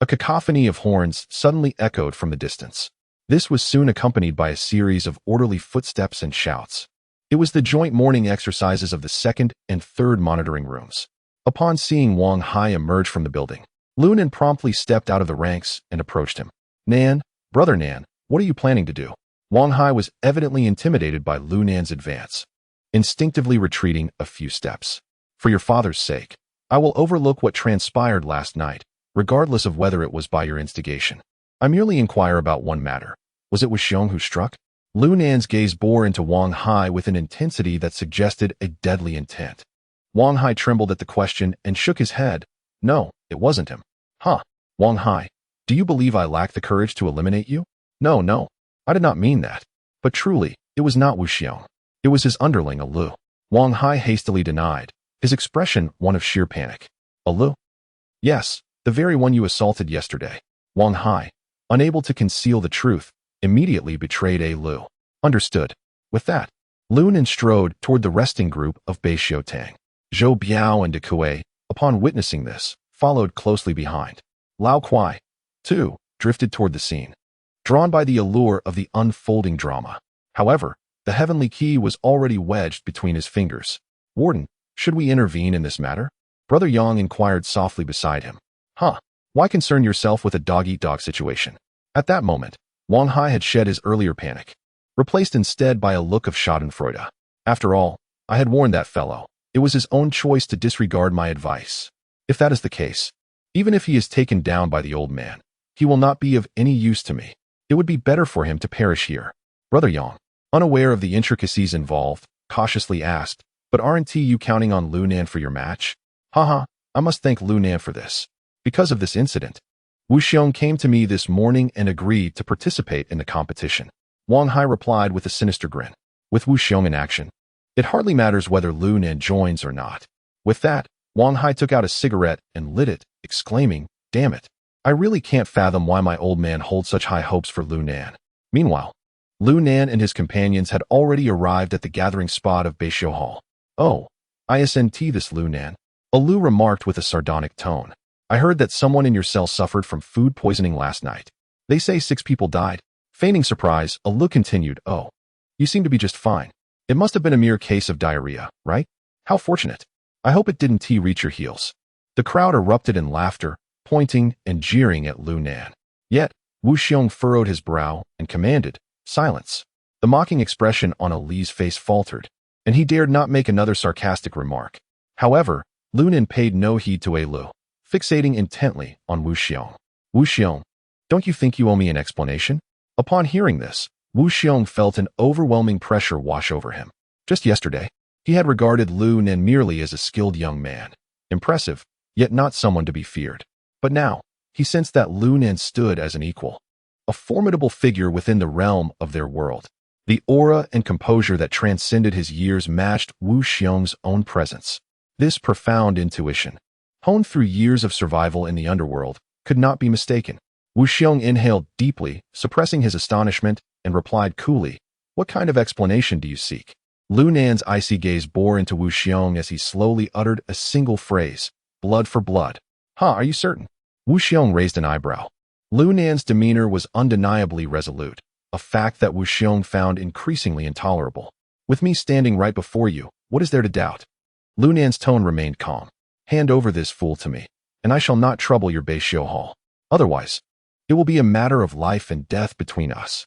a cacophony of horns suddenly echoed from the distance. This was soon accompanied by a series of orderly footsteps and shouts. It was the joint morning exercises of the second and third monitoring rooms. Upon seeing Wang Hai emerge from the building, Lu Nan promptly stepped out of the ranks and approached him. Nan, brother Nan, what are you planning to do? Wang Hai was evidently intimidated by Lu Nan's advance, instinctively retreating a few steps. For your father's sake, I will overlook what transpired last night, regardless of whether it was by your instigation. I merely inquire about one matter. Was it Wu Xiong who struck? Lu Nan's gaze bore into Wang Hai with an intensity that suggested a deadly intent. Wang Hai trembled at the question and shook his head. No, it wasn't him. Huh. Wang Hai, do you believe I lack the courage to eliminate you? No, I did not mean that. But truly, it was not Wu Xiong. It was his underling, Lu. Wang Hai hastily denied, his expression one of sheer panic. Lu? Yes, the very one you assaulted yesterday. Wang Hai, unable to conceal the truth, immediately betrayed Lu. Understood. With that, Lu Nan strode toward the resting group of Bei Xiutang. Zhou Biao and De Kuei, upon witnessing this, followed closely behind. Lao Kuai, too, drifted toward the scene, drawn by the allure of the unfolding drama. However, the heavenly key was already wedged between his fingers. Warden, should we intervene in this matter? Brother Yang inquired softly beside him. Huh, why concern yourself with a dog-eat-dog situation? At that moment, Wang Hai had shed his earlier panic, replaced instead by a look of schadenfreude. After all, I had warned that fellow. It was his own choice to disregard my advice. If that is the case, even if he is taken down by the old man, he will not be of any use to me. It would be better for him to perish here. Brother Yang, unaware of the intricacies involved, cautiously asked, but aren't you counting on Lu Nan for your match? Haha, I must thank Lu Nan for this. Because of this incident, Wu Xiong came to me this morning and agreed to participate in the competition. Wang Hai replied with a sinister grin. With Wu Xiong in action, it hardly matters whether Lu Nan joins or not. With that, Wang Hai took out a cigarette and lit it, exclaiming, damn it. I really can't fathom why my old man holds such high hopes for Lu Nan. Meanwhile, Lu Nan and his companions had already arrived at the gathering spot of Beishiu Hall. Oh, isn't this Lu Nan? Lu remarked with a sardonic tone. I heard that someone in your cell suffered from food poisoning last night. They say 6 people died. Feigning surprise, Lu continued, oh, you seem to be just fine. It must have been a mere case of diarrhea, right? How fortunate. I hope it didn't reach your heels. The crowd erupted in laughter, pointing and jeering at Lu Nan. Yet, Wu Xiong furrowed his brow and commanded, silence. The mocking expression on Li's face faltered, and he dared not make another sarcastic remark. However, Lu Nan paid no heed to Lu, fixating intently on Wu Xiong. Wu Xiong, don't you think you owe me an explanation? Upon hearing this, Wu Xiong felt an overwhelming pressure wash over him. Just yesterday, he had regarded Lu Nan merely as a skilled young man. Impressive, yet not someone to be feared. But now, he sensed that Lu Nan stood as an equal, a formidable figure within the realm of their world. The aura and composure that transcended his years matched Wu Xiong's own presence. This profound intuition, honed through years of survival in the underworld, could not be mistaken. Wu Xiong inhaled deeply, suppressing his astonishment, and replied coolly, what kind of explanation do you seek? Lu Nan's icy gaze bore into Wu Xiong as he slowly uttered a single phrase, blood for blood. Are you certain? Wu Xiong raised an eyebrow. Lu Nan's demeanor was undeniably resolute, a fact that Wu Xiong found increasingly intolerable. With me standing right before you, what is there to doubt? Lu Nan's tone remained calm. Hand over this fool to me, and I shall not trouble your Beishiu Hall. Otherwise, it will be a matter of life and death between us.